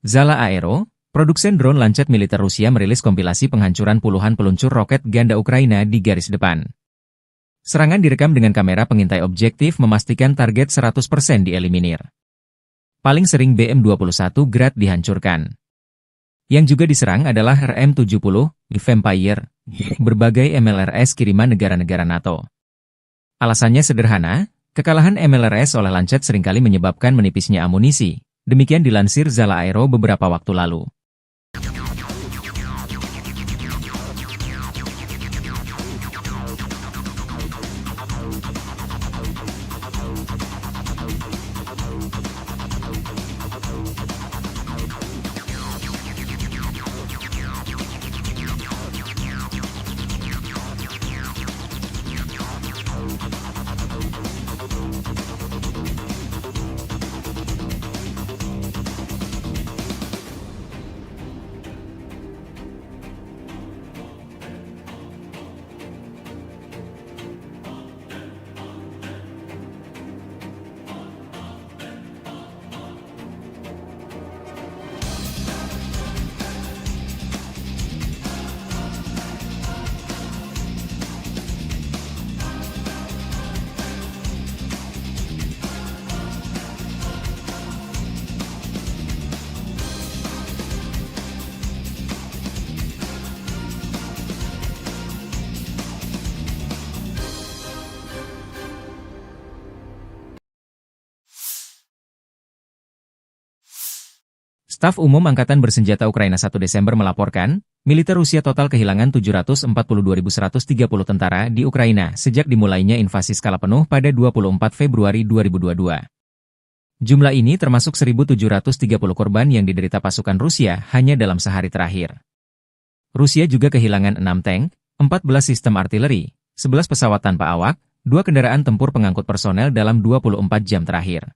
Zala Aero, produsen drone Lancet militer Rusia merilis kompilasi penghancuran puluhan peluncur roket ganda Ukraina di garis depan. Serangan direkam dengan kamera pengintai objektif memastikan target 100% dieliminir. Paling sering BM-21 Grad dihancurkan. Yang juga diserang adalah RM-70, Vampire, berbagai MLRS kiriman negara-negara NATO. Alasannya sederhana, kekalahan MLRS oleh Lancet seringkali menyebabkan menipisnya amunisi. Demikian dilansir Zala Aero beberapa waktu lalu. Staf Umum Angkatan Bersenjata Ukraina 1 Desember melaporkan, militer Rusia total kehilangan 742.130 tentara di Ukraina sejak dimulainya invasi skala penuh pada 24 Februari 2022. Jumlah ini termasuk 1.730 korban yang diderita pasukan Rusia hanya dalam sehari terakhir. Rusia juga kehilangan 6 tank, 14 sistem artileri, 11 pesawat tanpa awak, 2 kendaraan tempur pengangkut personel dalam 24 jam terakhir.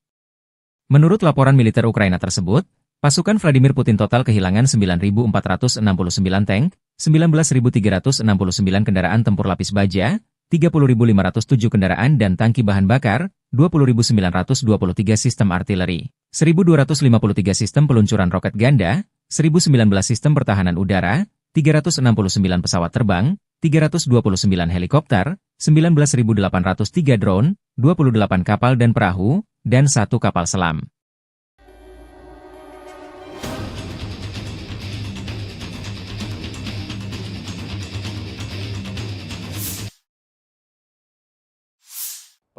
Menurut laporan militer Ukraina tersebut, pasukan Vladimir Putin total kehilangan 9.469 tank, 19.369 kendaraan tempur lapis baja, 30.507 kendaraan dan tangki bahan bakar, 20.923 sistem artileri, 1.253 sistem peluncuran roket ganda, 1.019 sistem pertahanan udara, 369 pesawat terbang, 329 helikopter, 19.803 drone, 28 kapal dan perahu, dan 1 kapal selam.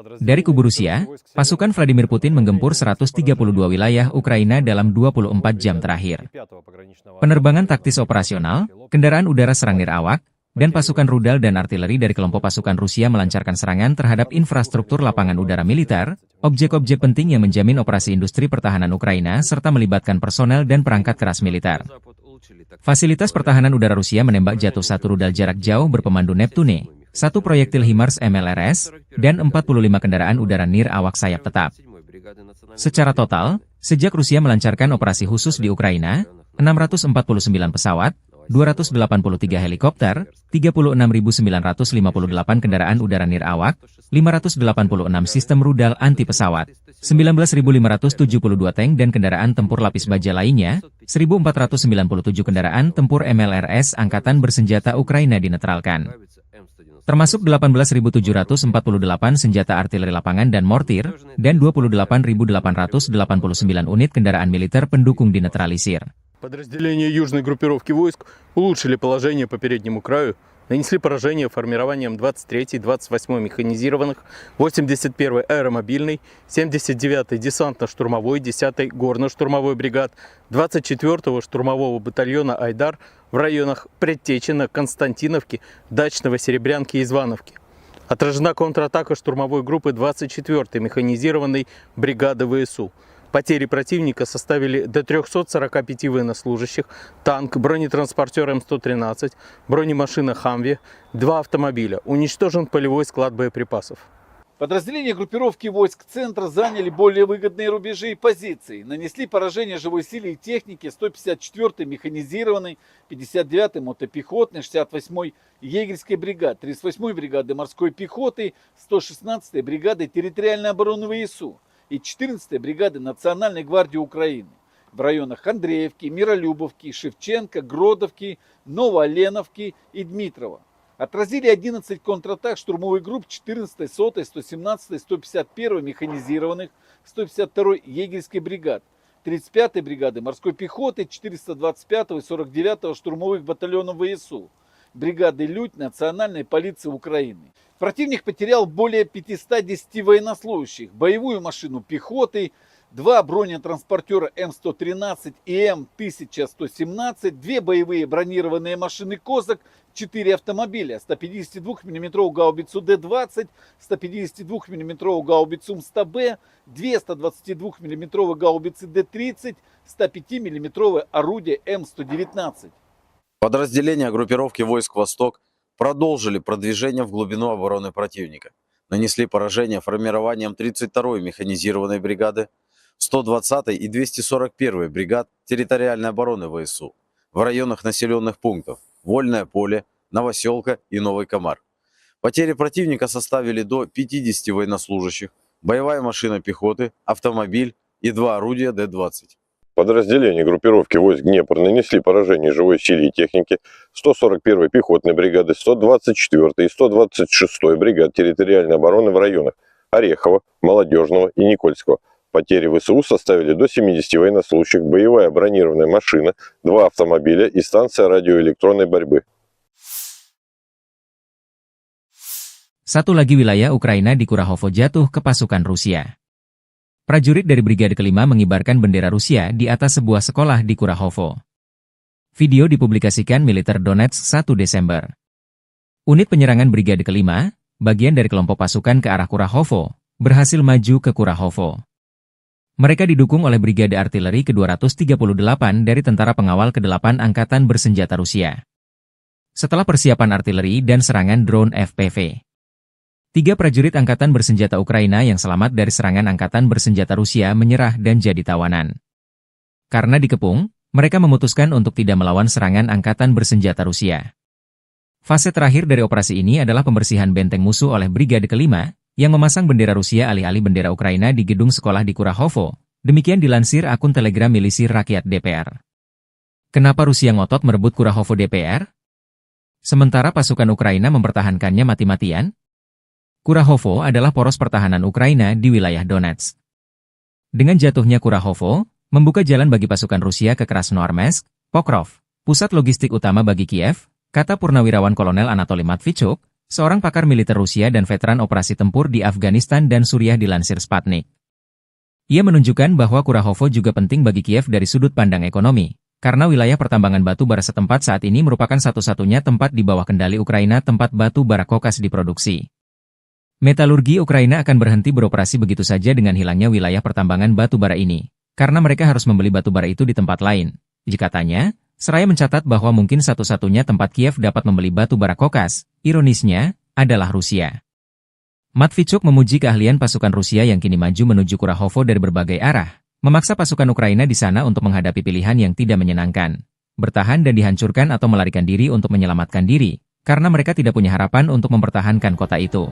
Dari kubu Rusia, pasukan Vladimir Putin menggempur 132 wilayah Ukraina dalam 24 jam terakhir. Penerbangan taktis operasional, kendaraan udara serang nirawak, dan pasukan rudal dan artileri dari kelompok pasukan Rusia melancarkan serangan terhadap infrastruktur lapangan udara militer, objek-objek penting yang menjamin operasi industri pertahanan Ukraina serta melibatkan personel dan perangkat keras militer. Fasilitas pertahanan udara Rusia menembak jatuh 1 rudal jarak jauh berpemandu Neptune, 1 proyektil HIMARS MLRS, dan 45 kendaraan udara nir awak sayap tetap. Secara total, sejak Rusia melancarkan operasi khusus di Ukraina, 649 pesawat, 283 helikopter, 36.958 kendaraan udara nirawak, 586 sistem rudal anti pesawat, 19.572 tank dan kendaraan tempur lapis baja lainnya, 1.497 kendaraan tempur MLRS Angkatan Bersenjata Ukraina dinetralkan. Termasuk 18.748 senjata artileri lapangan dan mortir, dan 28.889 unit kendaraan militer pendukung dinetralisir. Подразделения южной группировки войск улучшили положение по переднему краю, нанесли поражение формированием 23-й, 28-й механизированных, 81-й аэромобильной, 79-й десантно-штурмовой, 10-й горно-штурмовой бригад, 24-го штурмового батальона «Айдар» в районах Предтечина, Константиновки, Дачного, Серебрянки и Звановки. Отражена контратака штурмовой группы 24-й механизированной бригады ВСУ. Потери противника составили до 345 военнослужащих, танк, бронетранспортер М113, бронемашина «Хамви», 2 автомобиля. Уничтожен полевой склад боеприпасов. Подразделения группировки войск центра заняли более выгодные рубежи и позиции. Нанесли поражение живой силе и технике 154-й механизированной, 59-й мотопехотной, 68-й егерской бригады, 38-й бригады морской пехоты, 116-й бригады территориальной обороны ВСУ и 14-й бригады Национальной гвардии Украины в районах Андреевки, Миролюбовки, Шевченко, Гродовки, Новооленовки и Дмитрова. Отразили 11 контратак штурмовых групп 14-й, 100-й, 117-й, 151-й механизированных, 152-й егерской бригад, 35-й бригады морской пехоты, 425-го и 49-го штурмовых батальонов ВСУ, бригады «Людь» Национальной полиции Украины. Противник потерял более 510 военнослужащих, боевую машину пехоты, 2 бронетранспортера М113 и М1117, 2 боевые бронированные машины «Козак», 4 автомобиля, 152 мм гаубицу Д-20, 152 мм гаубицу МСТБ, 2 122 мм гаубицы Д-30, 105 мм орудие М119. Подразделения группировки войск «Восток» продолжили продвижение в глубину обороны противника. Нанесли поражение формированием 32-й механизированной бригады, 120-й и 241-й бригад территориальной обороны ВСУ в районах населенных пунктов Вольное поле, Новоселка и Новый Комар. Потери противника составили до 50 военнослужащих, боевая машина пехоты, автомобиль и 2 орудия Д-20. Подразделения группировки войск Днепр нанесли поражение живой силе и технике 141-й пехотной бригады, 124-й и 126-й бригад территориальной обороны в районах Орехова, Молодежного и Никольского. Потери ВСУ составили до 70 военнослужащих, боевая бронированная машина, 2 автомобиля и станция радиоэлектронной борьбы. Satu lagi wilayah Ukraina di Kurahovo jatuh ke pasukan Rusia. Prajurit dari Brigade Kelima mengibarkan bendera Rusia di atas sebuah sekolah di Kurahovo. Video dipublikasikan Militer Donetsk 1 Desember. Unit penyerangan Brigade Kelima, bagian dari kelompok pasukan ke arah Kurahovo, berhasil maju ke Kurahovo. Mereka didukung oleh Brigade Artileri ke-238 dari Tentara Pengawal ke-8 Angkatan Bersenjata Rusia. Setelah persiapan artileri dan serangan drone FPV, 3 prajurit Angkatan Bersenjata Ukraina yang selamat dari serangan Angkatan Bersenjata Rusia menyerah dan jadi tawanan. Karena dikepung, mereka memutuskan untuk tidak melawan serangan Angkatan Bersenjata Rusia. Fase terakhir dari operasi ini adalah pembersihan benteng musuh oleh Brigade Kelima, yang memasang bendera Rusia alih-alih bendera Ukraina di gedung sekolah di Kurahovo. Demikian dilansir akun Telegram Milisi Rakyat DPR. Kenapa Rusia ngotot merebut Kurahovo DPR? Sementara pasukan Ukraina mempertahankannya mati-matian? Kurahovo adalah poros pertahanan Ukraina di wilayah Donetsk. Dengan jatuhnya Kurahovo, membuka jalan bagi pasukan Rusia ke Krasnoarmeysk, Pokrov, pusat logistik utama bagi Kiev, kata Purnawirawan Kolonel Anatoly Matvichuk, seorang pakar militer Rusia dan veteran operasi tempur di Afghanistan dan Suriah dilansir Sputnik. Ia menunjukkan bahwa Kurahovo juga penting bagi Kiev dari sudut pandang ekonomi, karena wilayah pertambangan batu bara setempat saat ini merupakan satu-satunya tempat di bawah kendali Ukraina tempat batu bara kokas diproduksi. Metalurgi Ukraina akan berhenti beroperasi begitu saja dengan hilangnya wilayah pertambangan batu bara ini, karena mereka harus membeli batu bara itu di tempat lain. Katanya, seraya mencatat bahwa mungkin satu-satunya tempat Kiev dapat membeli batu bara kokas, ironisnya, adalah Rusia. Matvichuk memuji keahlian pasukan Rusia yang kini maju menuju Kurahovo dari berbagai arah, memaksa pasukan Ukraina di sana untuk menghadapi pilihan yang tidak menyenangkan. bertahan dan dihancurkan atau melarikan diri untuk menyelamatkan diri, karena mereka tidak punya harapan untuk mempertahankan kota itu.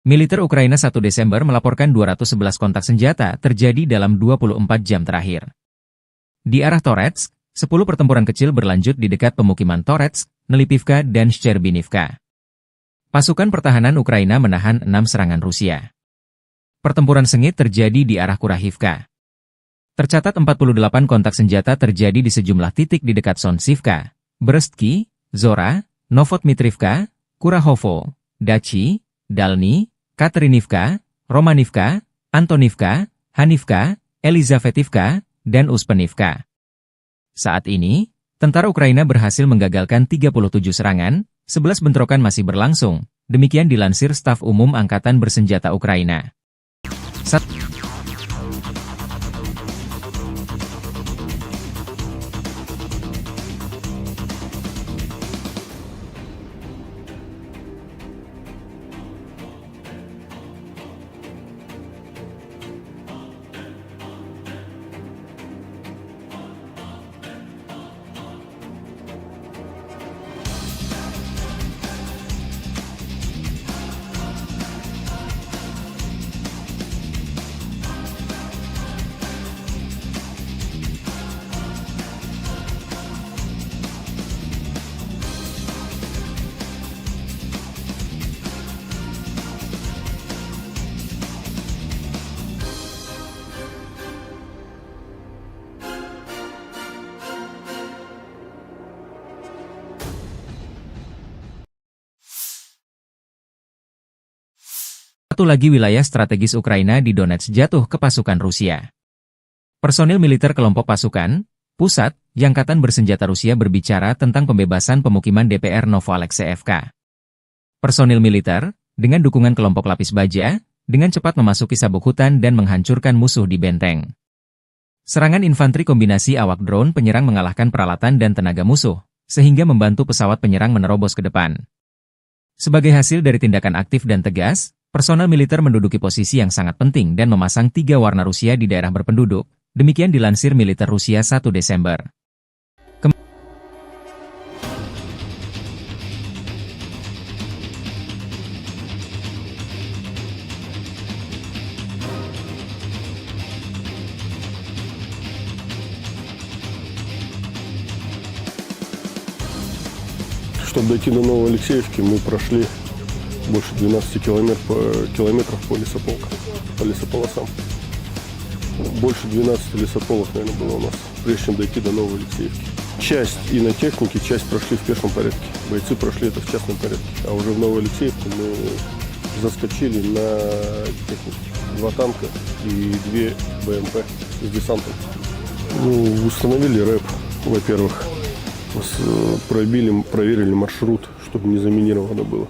Militer Ukraina 1 Desember melaporkan 211 kontak senjata terjadi dalam 24 jam terakhir. Di arah Toretsk, 10 pertempuran kecil berlanjut di dekat pemukiman Toretsk, Nelipivka, dan Shcherbinivka. Pasukan pertahanan Ukraina menahan 6 serangan Rusia. Pertempuran sengit terjadi di arah Kurahivka. Tercatat 48 kontak senjata terjadi di sejumlah titik di dekat Sonsivka, Brestki, Zora, Novotmitrivka, Kurahovo, Dachi, Dalny, Katerinivka, Romanivka, Antonivka, Hanivka, Elizavetivka, dan Uspenivka. Saat ini, tentara Ukraina berhasil menggagalkan 37 serangan, 11 bentrokan masih berlangsung, demikian dilansir Staf Umum Angkatan Bersenjata Ukraina. Satu lagi wilayah strategis Ukraina di Donetsk jatuh ke pasukan Rusia. Personil militer kelompok pasukan pusat Angkatan Bersenjata Rusia berbicara tentang pembebasan pemukiman DPR Novoalexeyevka. Personil militer, dengan dukungan kelompok lapis baja, dengan cepat memasuki sabuk hutan dan menghancurkan musuh di benteng. Serangan infanteri kombinasi awak drone penyerang mengalahkan peralatan dan tenaga musuh, sehingga membantu pesawat penyerang menerobos ke depan. Sebagai hasil dari tindakan aktif dan tegas, personel militer menduduki posisi yang sangat penting dan memasang 3 warna Rusia di daerah berpenduduk, demikian dilansir militer Rusia 1 Desember. Чтобы дойти до Новоалексеевки, мы прошли больше 12 километров по лесополосам. Больше 12 лесополос, наверное, было у нас, прежде чем дойти до Новой Алексеевки. Часть и на технике, часть прошли в пешем порядке. Бойцы прошли это в частном порядке. А уже в Новой Алексеевке мы заскочили на технику. 2 танка и 2 БМП с десантом. Установили рэп, во-первых. Проверили маршрут, чтобы не заминировано было.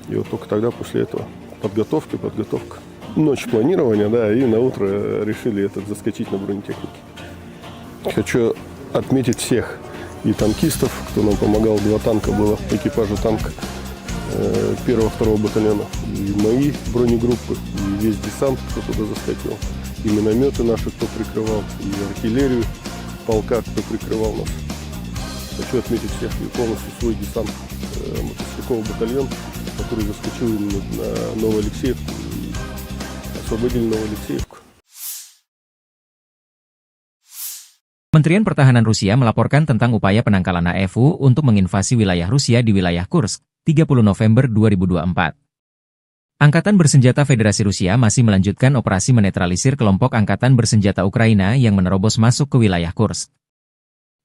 И вот только тогда, после этого, подготовка. Ночь планирования, да, и на утро решили заскочить на бронетехнике. Хочу отметить всех и танкистов, кто нам помогал. 2 танка было, экипажа танка 1-2 батальона. И мои бронегруппы, и весь десант, кто туда заскочил. И минометы наши, кто прикрывал, и артиллерию полка, кто прикрывал нас. Хочу отметить всех и полностью свой десант мотострелковый батальон, который заскочил на Новую Алексеевку и освободили Новую Алексеевку. Kementerian Pertahanan Rusia melaporkan tentang upaya penangkalan AFU untuk menginvasi wilayah Rusia di wilayah Kursk, 30 November 2024. Angkatan Bersenjata Federasi Rusia masih melanjutkan operasi menetralisir kelompok Angkatan Bersenjata Ukraina yang menerobos masuk ke wilayah Kursk.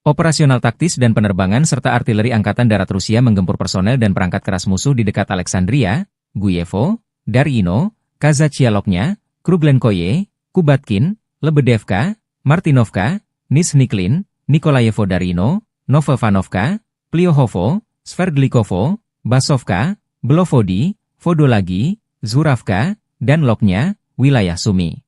Operasional taktis dan penerbangan serta artileri Angkatan Darat Rusia menggempur personel dan perangkat keras musuh di dekat Alexandria, Guyevo, Darino, Kazachialoknya, Kruglenkoye, Kubatkin, Lebedevka, Martinovka, Nizhny-Klin, Nikolayevo Darino, Novovanovka, Pliohovo, Sverdlikovo, Basovka, Belovodi, Vodolagi, Zuravka, dan Loknya, wilayah Sumy.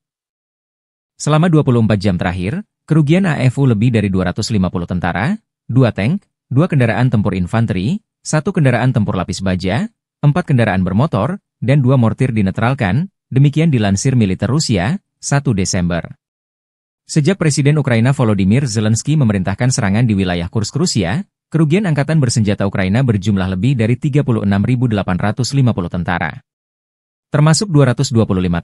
Selama 24 jam terakhir, kerugian AFU lebih dari 250 tentara, 2 tank, 2 kendaraan tempur infanteri, 1 kendaraan tempur lapis baja, 4 kendaraan bermotor, dan 2 mortir dinetralkan, demikian dilansir militer Rusia, 1 Desember. Sejak Presiden Ukraina Volodymyr Zelensky memerintahkan serangan di wilayah Kursk Rusia, kerugian Angkatan Bersenjata Ukraina berjumlah lebih dari 36.850 tentara. Termasuk 225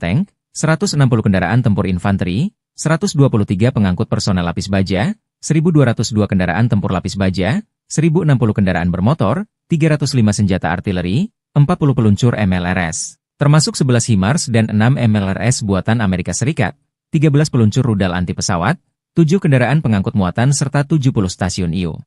tank, 160 kendaraan tempur infanteri, 123 pengangkut personel lapis baja, 1.202 kendaraan tempur lapis baja, 1.060 kendaraan bermotor, 305 senjata artileri, 40 peluncur MLRS, termasuk 11 HIMARS dan 6 MLRS buatan Amerika Serikat, 13 peluncur rudal anti pesawat, 7 kendaraan pengangkut muatan serta 70 stasiun IU.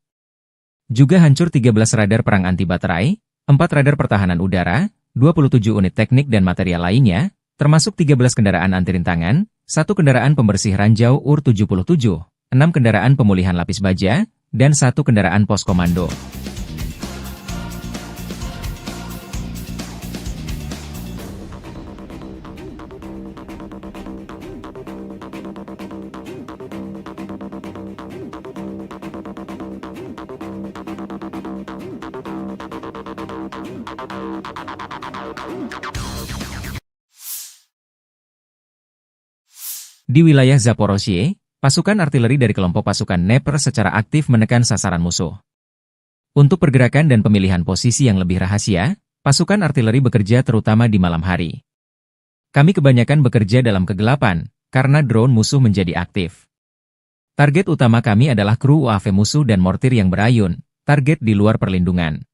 Juga hancur 13 radar perang anti baterai, 4 radar pertahanan udara, 27 unit teknik dan material lainnya, termasuk 13 kendaraan anti rintangan, 1 kendaraan pembersih ranjau UR-77, 6 kendaraan pemulihan lapis baja, dan 1 kendaraan pos komando. Di wilayah Zaporozhye, pasukan artileri dari kelompok pasukan Dnepr secara aktif menekan sasaran musuh. Untuk pergerakan dan pemilihan posisi yang lebih rahasia, pasukan artileri bekerja terutama di malam hari. Kami kebanyakan bekerja dalam kegelapan, karena drone musuh menjadi aktif. Target utama kami adalah kru UAV musuh dan mortir yang berayun, target di luar perlindungan.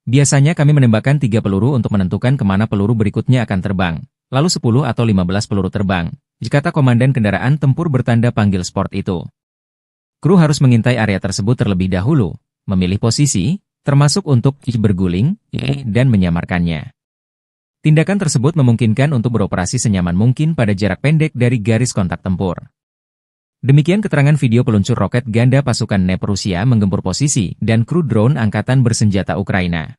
Biasanya kami menembakkan 3 peluru untuk menentukan kemana peluru berikutnya akan terbang, lalu 10 atau 15 peluru terbang, kata komandan kendaraan tempur bertanda panggil sport itu. Kru harus mengintai area tersebut terlebih dahulu, memilih posisi, termasuk untuk berguling, dan menyamarkannya. Tindakan tersebut memungkinkan untuk beroperasi senyaman mungkin pada jarak pendek dari garis kontak tempur. Demikian keterangan video peluncur roket ganda pasukan Dnepr Rusia menggempur posisi dan kru drone Angkatan Bersenjata Ukraina.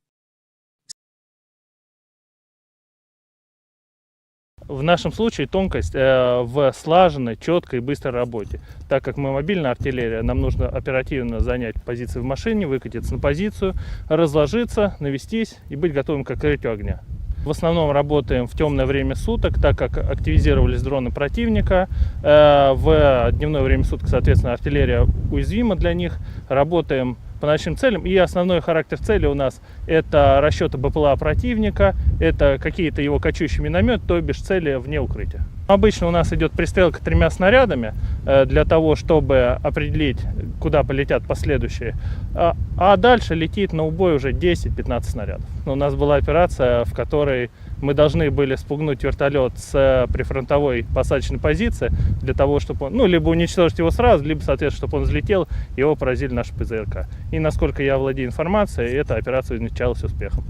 В нашем случае тонкость в слаженной, четкой и быстрой работе. Так как мы мобильная артиллерия, нам нужно оперативно занять позиции в машине, выкатиться на позицию, разложиться, навестись и быть готовым к открытию огня. В основном работаем в темное время суток, так как активизировались дроны противника. В дневное время суток, соответственно, артиллерия уязвима для них. Работаем по ночным целям. И основной характер цели у нас это расчеты БПЛА противника, это какие-то его кочующие минометы, то бишь цели вне укрытия. Обычно у нас идет пристрелка 3 снарядами для того, чтобы определить, куда полетят последующие. А дальше летит на убой уже 10-15 снарядов. У нас была операция, в которой мы должны были спугнуть вертолет с прифронтовой посадочной позиции для того, чтобы он, либо уничтожить его сразу, либо, соответственно, чтобы он взлетел, его поразили наши ПЗРК. И насколько я владею информацией, эта операция увенчалась успехом.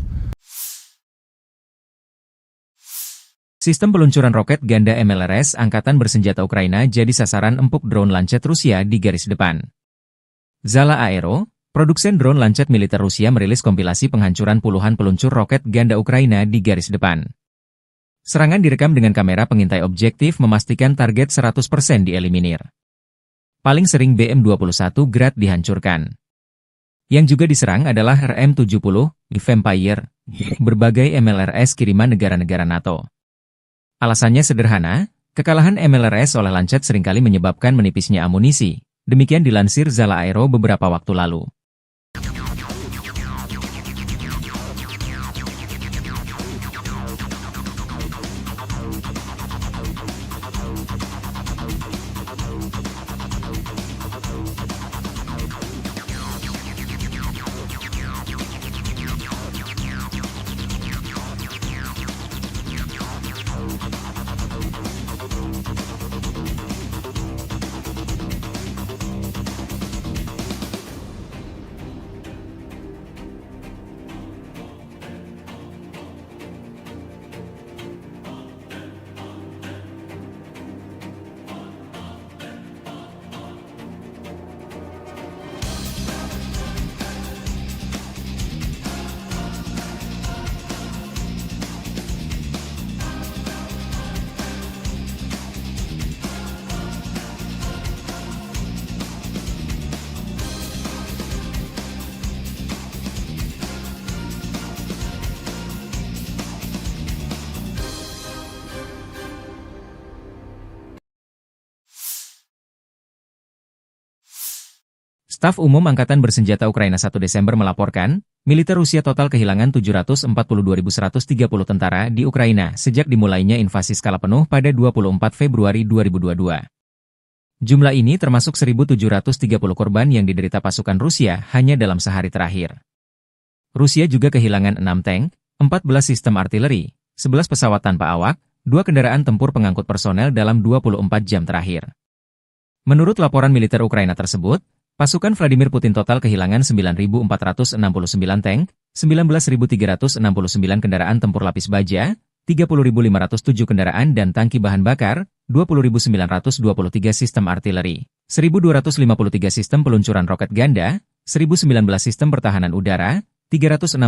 Sistem peluncuran roket ganda MLRS Angkatan Bersenjata Ukraina jadi sasaran empuk drone Lancet Rusia di garis depan. Zala Aero, produsen drone Lancet militer Rusia merilis kompilasi penghancuran puluhan peluncur roket ganda Ukraina di garis depan. Serangan direkam dengan kamera pengintai objektif memastikan target 100% dieliminir. Paling sering BM-21 Grad dihancurkan. Yang juga diserang adalah RM-70, Vampire, berbagai MLRS kiriman negara-negara NATO. Alasannya sederhana, kekalahan MLRS oleh Lancet seringkali menyebabkan menipisnya amunisi. Demikian dilansir Zala Aero beberapa waktu lalu. Staf Umum Angkatan Bersenjata Ukraina 1 Desember melaporkan, militer Rusia total kehilangan 742.130 tentara di Ukraina sejak dimulainya invasi skala penuh pada 24 Februari 2022. Jumlah ini termasuk 1.730 korban yang diderita pasukan Rusia hanya dalam sehari terakhir. Rusia juga kehilangan 6 tank, 14 sistem artileri, 11 pesawat tanpa awak, 2 kendaraan tempur pengangkut personel dalam 24 jam terakhir. Menurut laporan militer Ukraina tersebut, pasukan Vladimir Putin total kehilangan 9.469 tank, 19.369 kendaraan tempur lapis baja, 30.507 kendaraan dan tangki bahan bakar, 20.923 sistem artileri, 1.253 sistem peluncuran roket ganda, 1.019 sistem pertahanan udara, 369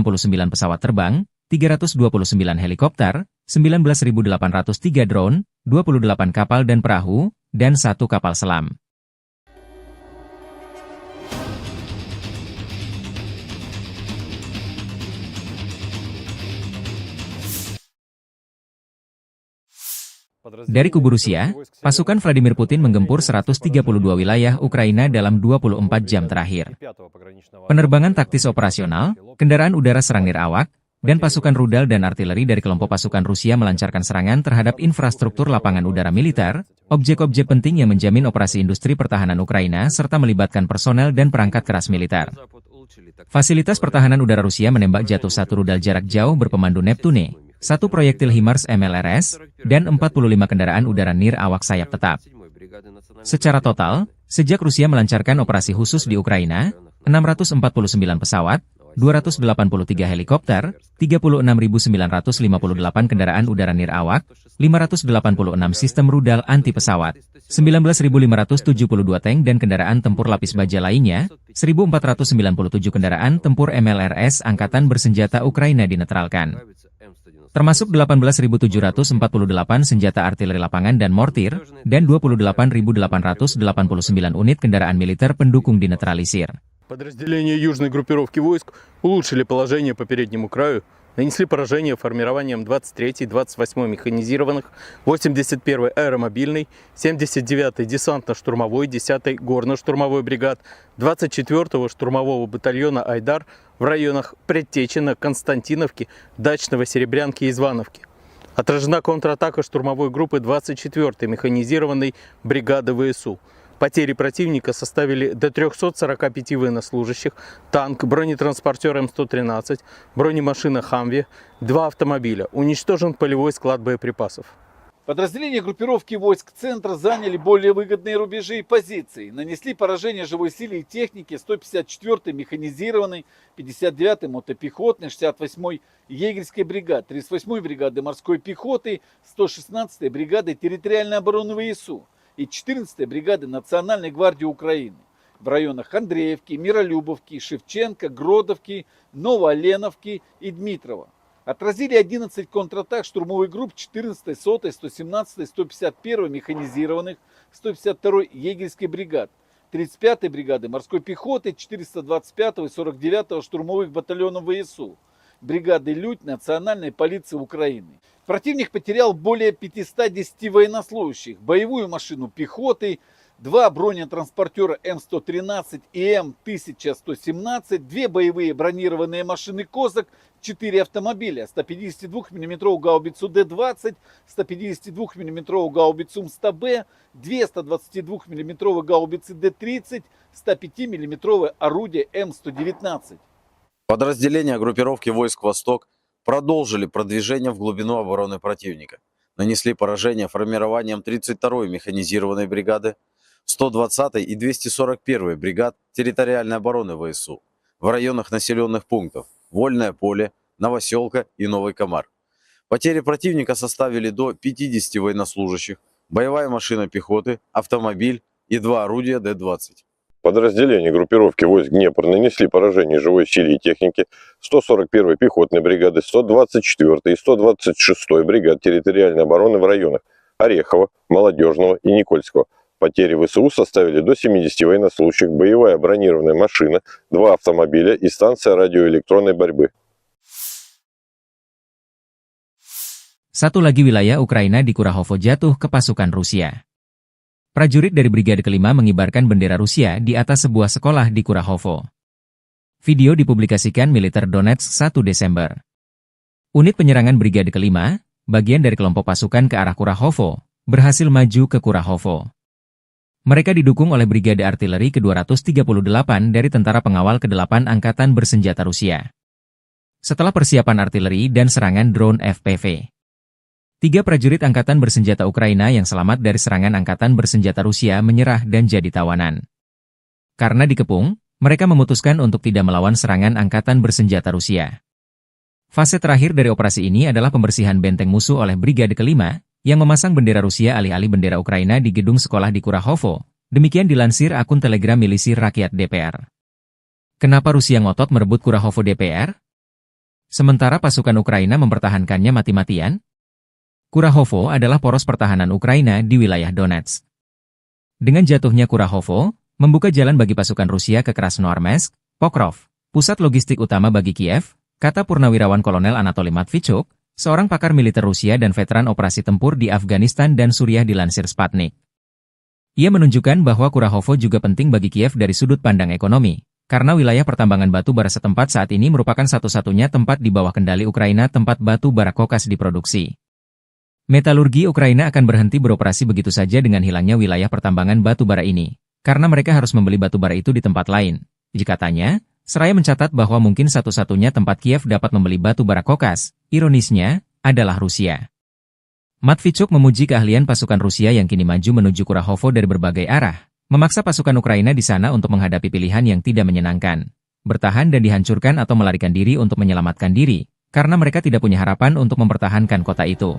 pesawat terbang, 329 helikopter, 19.803 drone, 28 kapal dan perahu, dan 1 kapal selam. Dari kubu Rusia, pasukan Vladimir Putin menggempur 132 wilayah Ukraina dalam 24 jam terakhir. Penerbangan taktis operasional, kendaraan udara serang nirawak, dan pasukan rudal dan artileri dari kelompok pasukan Rusia melancarkan serangan terhadap infrastruktur lapangan udara militer, objek-objek penting yang menjamin operasi industri pertahanan Ukraina serta melibatkan personel dan perangkat keras militer. Fasilitas pertahanan udara Rusia menembak jatuh 1 rudal jarak jauh berpemandu Neptune, 1 proyektil HIMARS MLRS, dan 45 kendaraan udara nir awak sayap tetap. Secara total, sejak Rusia melancarkan operasi khusus di Ukraina, 649 pesawat, 283 helikopter, 36.958 kendaraan udara nir awak, 586 sistem rudal anti pesawat, 19.572 tank dan kendaraan tempur lapis baja lainnya, 1.497 kendaraan tempur MLRS Angkatan Bersenjata Ukraina dinetralkan. Termasuk 18.748 senjata artileri lapangan dan mortir, dan 28.889 unit kendaraan militer pendukung dinetralisir. Подразделения южной группировки войск улучшили положение по переднему краю, нанесли поражение формированием 23-й, 28-й механизированных, 81-й аэромобильной, 79-й десантно-штурмовой, 10-й горно-штурмовой бригад, 24-го штурмового батальона «Айдар» в районах Предтечина, Константиновки, Дачного, Серебрянки и Звановки. Отражена контратака штурмовой группы 24-й механизированной бригады ВСУ. Потери противника составили до 345 военнослужащих, танк, бронетранспортер М113, бронемашина «Хамви», 2 автомобиля. Уничтожен полевой склад боеприпасов. Подразделения группировки войск центра заняли более выгодные рубежи и позиции. Нанесли поражение живой силе и технике 154-й механизированной, 59-й мотопехотной, 68-й егерской бригады, 38-й бригады морской пехоты, 116-й бригады территориальной обороны ВСУ и 14-й бригады Национальной гвардии Украины в районах Андреевки, Миролюбовки, Шевченко, Гродовки, Новооленовки и Дмитрова. Отразили 11 контратак штурмовых групп 14-й, 100-й, 117-й, 151-й механизированных, 152-й егерской бригад, 35-й бригады морской пехоты, 425-го и 49-го штурмовых батальонов ВСУ, бригады «Людь» Национальной полиции Украины. Противник потерял более 510 военнослужащих, боевую машину пехоты, 2 бронетранспортера М113 и М1117, 2 боевые бронированные машины «Козак», 4 автомобиля, 152 мм гаубицу Д-20, 152 мм гаубицу МСТБ, 2 122 мм гаубицы Д-30, 105 мм орудие М119. Подразделения группировки войск «Восток» продолжили продвижение в глубину обороны противника. Нанесли поражение формированием 32-й механизированной бригады, 120-й и 241-й бригад территориальной обороны ВСУ в районах населенных пунктов Вольное поле, Новоселка и Новый Комар. Потери противника составили до 50 военнослужащих, боевая машина пехоты, автомобиль и 2 орудия Д-20. Подразделения группировки войск Днепр нанесли поражение живой силе и технике 141-й пехотной бригады, 124-й и 126-й бригад территориальной обороны в районах Орехова, Молодежного и Никольского. Потери ВСУ составили до 70 военнослужащих, боевая бронированная машина, 2 автомобиля и станция радиоэлектронной борьбы. Satu lagi wilayah Ukraina di Kurahovo jatuh ke pasukan Rusia. Prajurit dari Brigade Kelima mengibarkan bendera Rusia di atas sebuah sekolah di Kurahovo. Video dipublikasikan militer Donetsk 1 Desember. Unit penyerangan Brigade Kelima, bagian dari kelompok pasukan ke arah Kurahovo, berhasil maju ke Kurahovo. Mereka didukung oleh Brigade Artileri ke-238 dari Tentara Pengawal ke-8 Angkatan Bersenjata Rusia. Setelah persiapan artileri dan serangan drone FPV, 3 prajurit Angkatan Bersenjata Ukraina yang selamat dari serangan Angkatan Bersenjata Rusia menyerah dan jadi tawanan. Karena dikepung, mereka memutuskan untuk tidak melawan serangan Angkatan Bersenjata Rusia. Fase terakhir dari operasi ini adalah pembersihan benteng musuh oleh Brigade Kelima, yang memasang bendera Rusia alih-alih bendera Ukraina di gedung sekolah di Kurahovo. Demikian dilansir akun Telegram Milisi Rakyat DPR. Kenapa Rusia ngotot merebut Kurahovo DPR? Sementara pasukan Ukraina mempertahankannya mati-matian? Kurahovo adalah poros pertahanan Ukraina di wilayah Donetsk. Dengan jatuhnya Kurahovo, membuka jalan bagi pasukan Rusia ke Krasnoarmeysk, Pokrov, pusat logistik utama bagi Kiev, kata Purnawirawan Kolonel Anatoly Matvichuk, seorang pakar militer Rusia dan veteran operasi tempur di Afghanistan dan Suriah dilansir Sputnik. Ia menunjukkan bahwa Kurahovo juga penting bagi Kiev dari sudut pandang ekonomi, karena wilayah pertambangan batu bara setempat saat ini merupakan satu-satunya tempat di bawah kendali Ukraina tempat batu bara kokas diproduksi. Metalurgi Ukraina akan berhenti beroperasi begitu saja dengan hilangnya wilayah pertambangan batu bara ini, karena mereka harus membeli batu bara itu di tempat lain. Katanya, seraya mencatat bahwa mungkin satu-satunya tempat Kiev dapat membeli batu bara kokas, ironisnya, adalah Rusia. Matvichuk memuji keahlian pasukan Rusia yang kini maju menuju Kurahovo dari berbagai arah, memaksa pasukan Ukraina di sana untuk menghadapi pilihan yang tidak menyenangkan, bertahan dan dihancurkan atau melarikan diri untuk menyelamatkan diri, karena mereka tidak punya harapan untuk mempertahankan kota itu.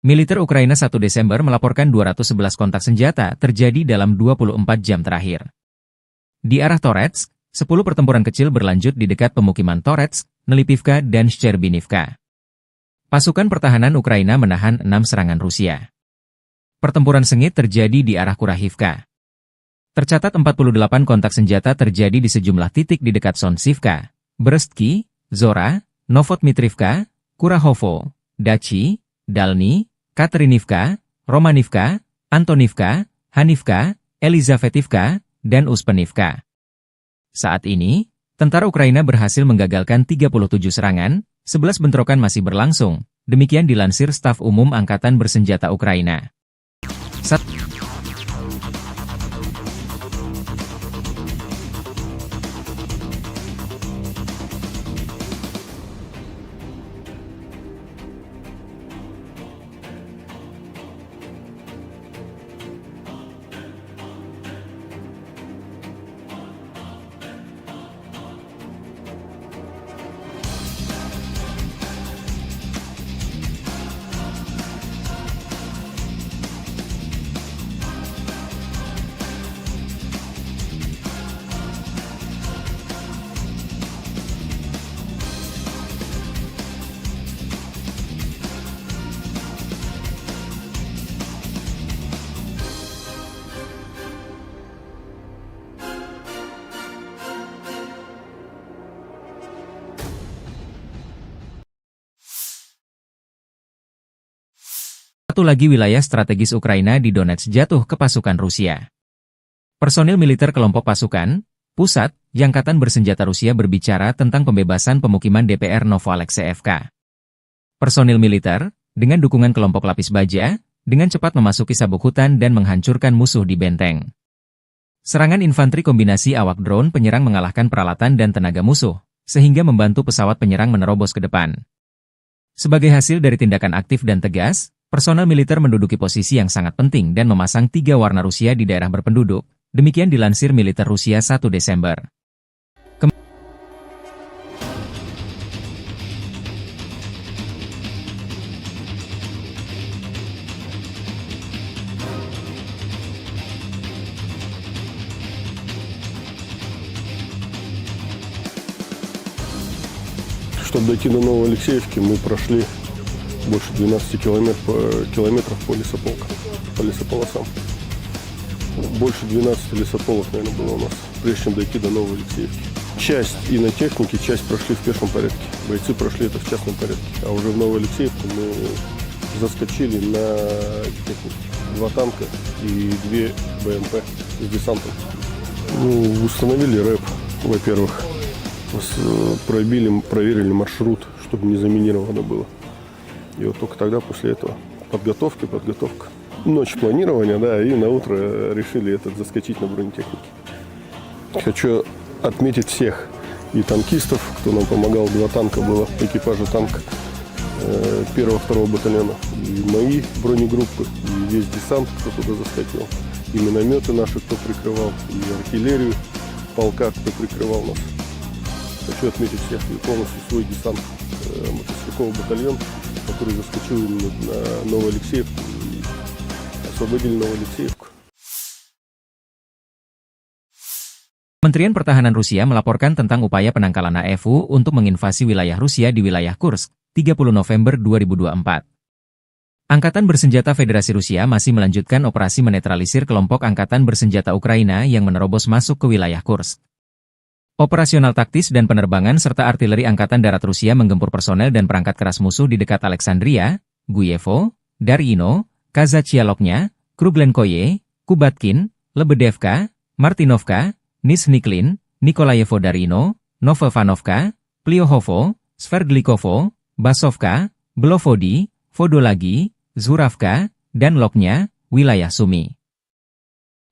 Militer Ukraina 1 Desember melaporkan 211 kontak senjata terjadi dalam 24 jam terakhir. Di arah Toretsk, 10 pertempuran kecil berlanjut di dekat pemukiman Toretsk, Nelipivka dan Shcherbinivka. Pasukan pertahanan Ukraina menahan 6 serangan Rusia. Pertempuran sengit terjadi di arah Kurahivka. Tercatat 48 kontak senjata terjadi di sejumlah titik di dekat Sonsivka, Brestki, Zora, Novotmitrivka, Kurahovo, Dachi, Dalny, Katerinivka, Romanivka, Antonivka, Hanivka, Elizavetivka, dan Uspenivka. Saat ini, tentara Ukraina berhasil menggagalkan 37 serangan, 11 bentrokan masih berlangsung, demikian dilansir Staf Umum Angkatan Bersenjata Ukraina. Satu lagi wilayah strategis Ukraina di Donetsk jatuh ke pasukan Rusia. Personil militer kelompok pasukan pusat Angkatan Bersenjata Rusia berbicara tentang pembebasan pemukiman DPR Novoalexeyevka. Personil militer, dengan dukungan kelompok lapis baja, dengan cepat memasuki sabuk hutan dan menghancurkan musuh di benteng. Serangan infanteri kombinasi awak drone penyerang mengalahkan peralatan dan tenaga musuh, sehingga membantu pesawat penyerang menerobos ke depan. Sebagai hasil dari tindakan aktif dan tegas, personel militer menduduki posisi yang sangat penting dan memasang 3 warna Rusia di daerah berpenduduk, demikian dilansir militer Rusia 1 Desember. Чтобы дойти до Новоалексеевки, мы прошли больше 12 километров по лесополосам. Больше 12 лесополок, наверное, было у нас, прежде чем дойти до Новоалексеевки. Часть и на технике, часть прошли в пешем порядке. Бойцы прошли это в частном порядке. А уже в Новоалексеевку мы заскочили на технике. 2 танка и 2 БМП с десантом. Установили рэп, во-первых. Проверили маршрут, чтобы не заминировано было. И вот только тогда, после этого, подготовка. Ночь планирования, да, и на утро решили заскочить на бронетехнике. Хочу отметить всех и танкистов, кто нам помогал. 2 танка было, экипажа танка 1-2 батальона. И мои бронегруппы, и весь десант, кто туда заскочил. И минометы наши, кто прикрывал, и артиллерию полка, кто прикрывал нас. Хочу отметить всех и полностью свой десант, мотострелковый батальон, который заскочил именно на Новоалексеевку и освободили Новоалексеевку. Kementerian Pertahanan Rusia melaporkan tentang upaya penangkalan AFU untuk menginvasi wilayah Rusia di wilayah Kursk, 30 November 2024. Angkatan Bersenjata Federasi Rusia masih melanjutkan operasi menetralisir kelompok Angkatan Bersenjata Ukraina yang menerobos masuk ke wilayah Kursk. Operasional taktis dan penerbangan serta artileri Angkatan Darat Rusia menggempur personel dan perangkat keras musuh di dekat Alexandria, Guyevo, Darino, Kazachialoknya, Kruglenkoye, Kubatkin, Lebedevka, Martinovka, Nizhniklin, Nikolayevo Darino, Novovanovka, Pliohovo, Sverdlikovo, Basovka, Belovodi, Vodolagi, Zuravka, dan Loknya, wilayah Sumy.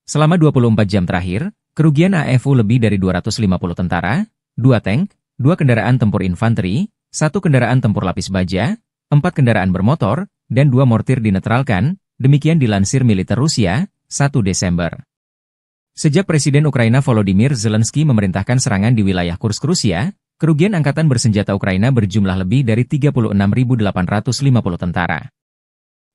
Selama 24 jam terakhir, Kerugian AFU lebih dari 250 tentara, 2 tank, 2 kendaraan tempur infanteri, 1 kendaraan tempur lapis baja, 4 kendaraan bermotor, dan 2 mortir dinetralkan, demikian dilansir militer Rusia, 1 Desember. Sejak Presiden Ukraina Volodymyr Zelensky memerintahkan serangan di wilayah Kursk Rusia, kerugian angkatan bersenjata Ukraina berjumlah lebih dari 36.850 tentara.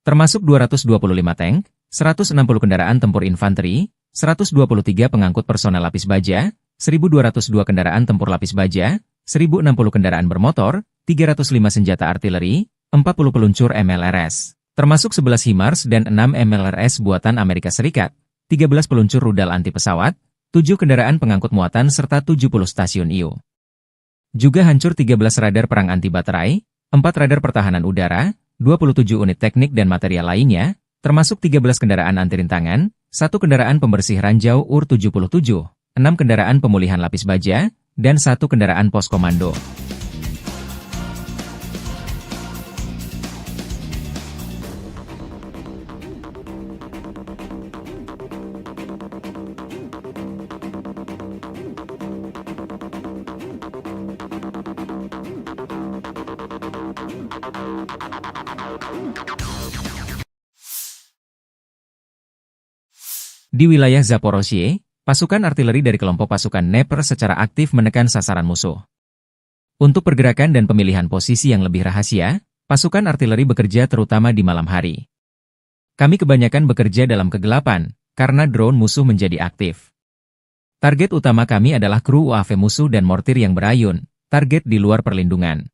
Termasuk 225 tank, 160 kendaraan tempur infanteri, 123 pengangkut personel lapis baja, 1.202 kendaraan tempur lapis baja, 1.060 kendaraan bermotor, 305 senjata artileri, 40 peluncur MLRS, termasuk 11 HIMARS dan 6 MLRS buatan Amerika Serikat, 13 peluncur rudal anti pesawat, 7 kendaraan pengangkut muatan serta 70 stasiun IU. Juga hancur 13 radar perang anti baterai, 4 radar pertahanan udara, 27 unit teknik dan material lainnya, termasuk 13 kendaraan anti rintangan, 1 kendaraan pembersih ranjau UR-77, 6 kendaraan pemulihan lapis baja, dan 1 kendaraan pos komando. Di wilayah Zaporozhye, pasukan artileri dari kelompok pasukan Dnepr secara aktif menekan sasaran musuh. Untuk pergerakan dan pemilihan posisi yang lebih rahasia, pasukan artileri bekerja terutama di malam hari. Kami kebanyakan bekerja dalam kegelapan, karena drone musuh menjadi aktif. Target utama kami adalah kru UAV musuh dan mortir yang berayun, target di luar perlindungan.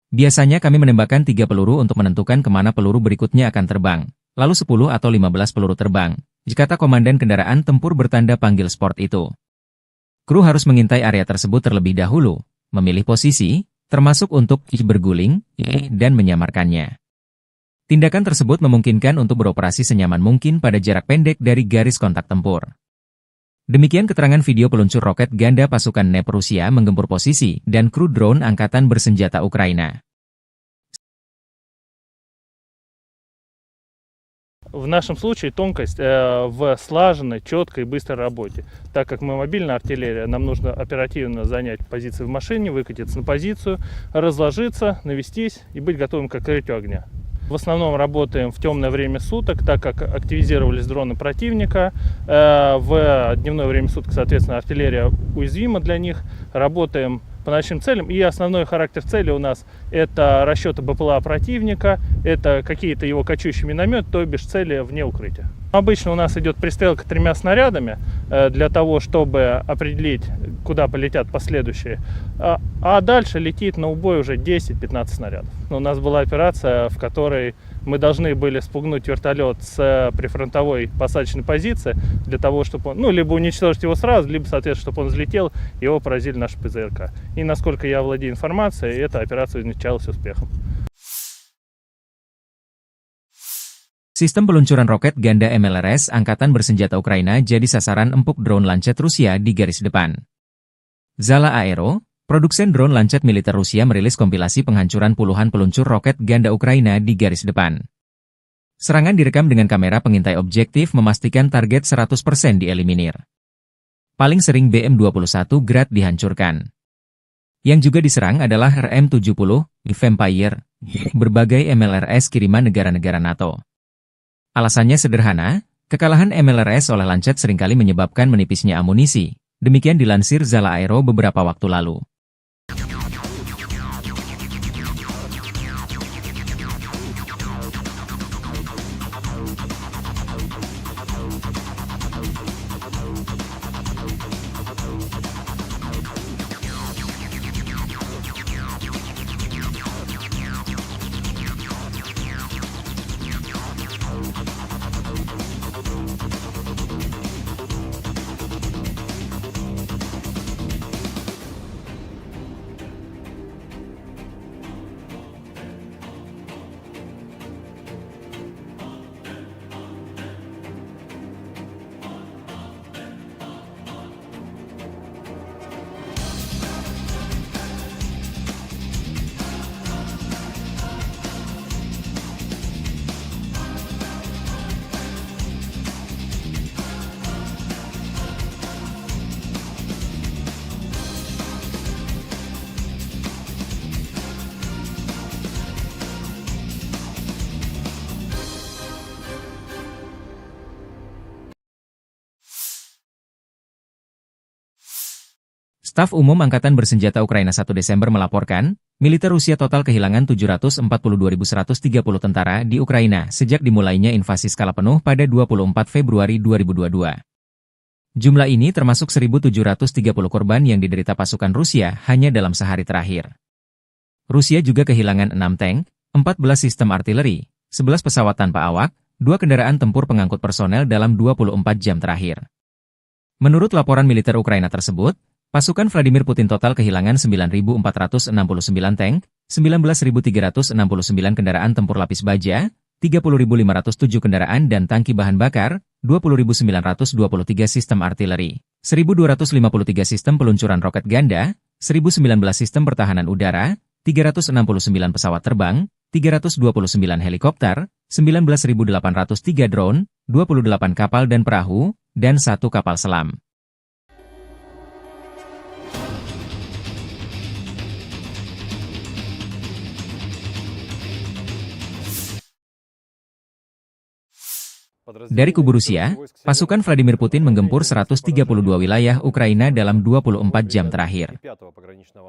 Biasanya kami menembakkan 3 peluru untuk menentukan kemana peluru berikutnya akan terbang, lalu 10 atau 15 peluru terbang, kata komandan kendaraan tempur bertanda panggil sport itu. Kru harus mengintai area tersebut terlebih dahulu, memilih posisi, termasuk untuk berguling, dan menyamarkannya. Tindakan tersebut memungkinkan untuk beroperasi senyaman mungkin pada jarak pendek dari garis kontak tempur. Demikian keterangan video peluncur roket ganda pasukan Dnepr Rusia menggempur posisi dan kru drone angkatan bersenjata Ukraina. В нашем случае тонкость в слаженной, четкой и быстрой работе. Так как мы мобильная артиллерия, нам нужно оперативно занять позиции в машине, выкатиться на позицию, разложиться, навестись и быть готовым к открытию огня. В основном работаем в темное время суток, так как активизировались дроны противника. В дневное время суток, соответственно, артиллерия уязвима для них. Работаем по ночным целям. И основной характер цели у нас это расчеты БПЛА противника, это какие-то его кочующие минометы, то бишь цели вне укрытия. Обычно у нас идет пристрелка 3 снарядами для того, чтобы определить, куда полетят последующие. А дальше летит на убой уже 10-15 снарядов. У нас была операция, в которой мы должны были спугнуть вертолет с прифронтовой посадочной позиции для того, чтобы он, либо уничтожить его сразу, либо, соответственно, чтобы он взлетел, и его поразили наши ПЗРК. И насколько я владею информацией, эта операция увенчалась успехом. Sistem peluncuran roket ganda MLRS Angkatan Bersenjata Ukraina jadi sasaran empuk drone Lancet Rusia di garis depan. Zala Aero, produsen drone Lancet militer Rusia merilis kompilasi penghancuran puluhan peluncur roket ganda Ukraina di garis depan. Serangan direkam dengan kamera pengintai objektif memastikan target 100% dieliminir. Paling sering BM-21 Grad dihancurkan. Yang juga diserang adalah RM-70, Vampire, berbagai MLRS kiriman negara-negara NATO. Alasannya sederhana, kekalahan MLRS oleh Lancet seringkali menyebabkan menipisnya amunisi. Demikian dilansir Zala Aero beberapa waktu lalu. Staf Umum Angkatan Bersenjata Ukraina 1 Desember melaporkan, militer Rusia total kehilangan 742.130 tentara di Ukraina sejak dimulainya invasi skala penuh pada 24 Februari 2022. Jumlah ini termasuk 1.730 korban yang diderita pasukan Rusia hanya dalam sehari terakhir. Rusia juga kehilangan 6 tank, 14 sistem artileri, 11 pesawat tanpa awak, 2 kendaraan tempur pengangkut personel dalam 24 jam terakhir. Menurut laporan militer Ukraina tersebut, pasukan Vladimir Putin total kehilangan 9.469 tank, 19.369 kendaraan tempur lapis baja, 30.507 kendaraan dan tangki bahan bakar, 20.923 sistem artileri, 1.253 sistem peluncuran roket ganda, 1.019 sistem pertahanan udara, 369 pesawat terbang, 329 helikopter, 19.803 drone, 28 kapal dan perahu, dan 1 kapal selam. Dari kubu Rusia, pasukan Vladimir Putin menggempur 132 wilayah Ukraina dalam 24 jam terakhir.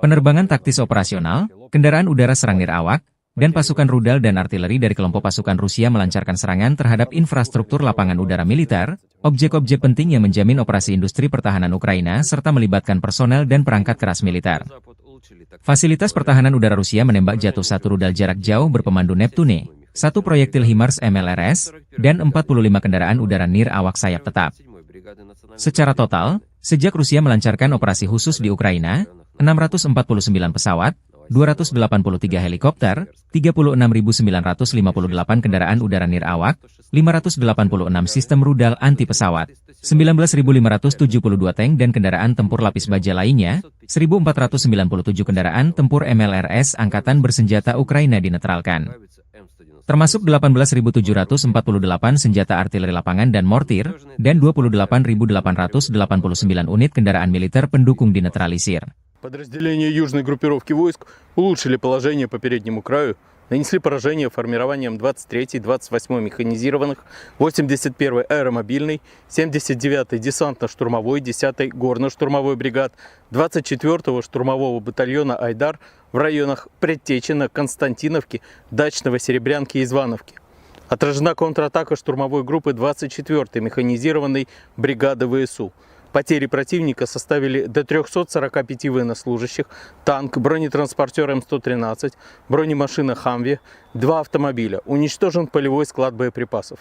Penerbangan taktis operasional, kendaraan udara serang nirawak, dan pasukan rudal dan artileri dari kelompok pasukan Rusia melancarkan serangan terhadap infrastruktur lapangan udara militer, objek-objek penting yang menjamin operasi industri pertahanan Ukraina serta melibatkan personel dan perangkat keras militer. Fasilitas pertahanan udara Rusia menembak jatuh 1 rudal jarak jauh berpemandu Neptune, 1 proyektil HIMARS MLRS, dan 45 kendaraan udara nirawak sayap tetap. Secara total, sejak Rusia melancarkan operasi khusus di Ukraina, 649 pesawat, 283 helikopter, 36.958 kendaraan udara nirawak, 586 sistem rudal anti pesawat, 19.572 tank dan kendaraan tempur lapis baja lainnya, 1.497 kendaraan tempur MLRS Angkatan Bersenjata Ukraina dinetralkan. Termasuk 18.748 senjata artileri lapangan dan mortir, dan 28.889 unit kendaraan militer pendukung dinetralisir. Подразделения южной группировки войск улучшили положение по переднему краю, нанесли поражение формированиям 23-й, 28-й механизированных, 81-й аэромобильной, 79-й десантно-штурмовой, 10-й горно-штурмовой бригад, 24-го штурмового батальона «Айдар» в районах Предтечина, Константиновки, Дачного, Серебрянки и Звановки. Отражена контратака штурмовой группы 24-й механизированной бригады ВСУ. Потери противника составили до 345 военнослужащих, танк, бронетранспортер М113, бронемашина «Хамви», 2 автомобиля. Уничтожен полевой склад боеприпасов.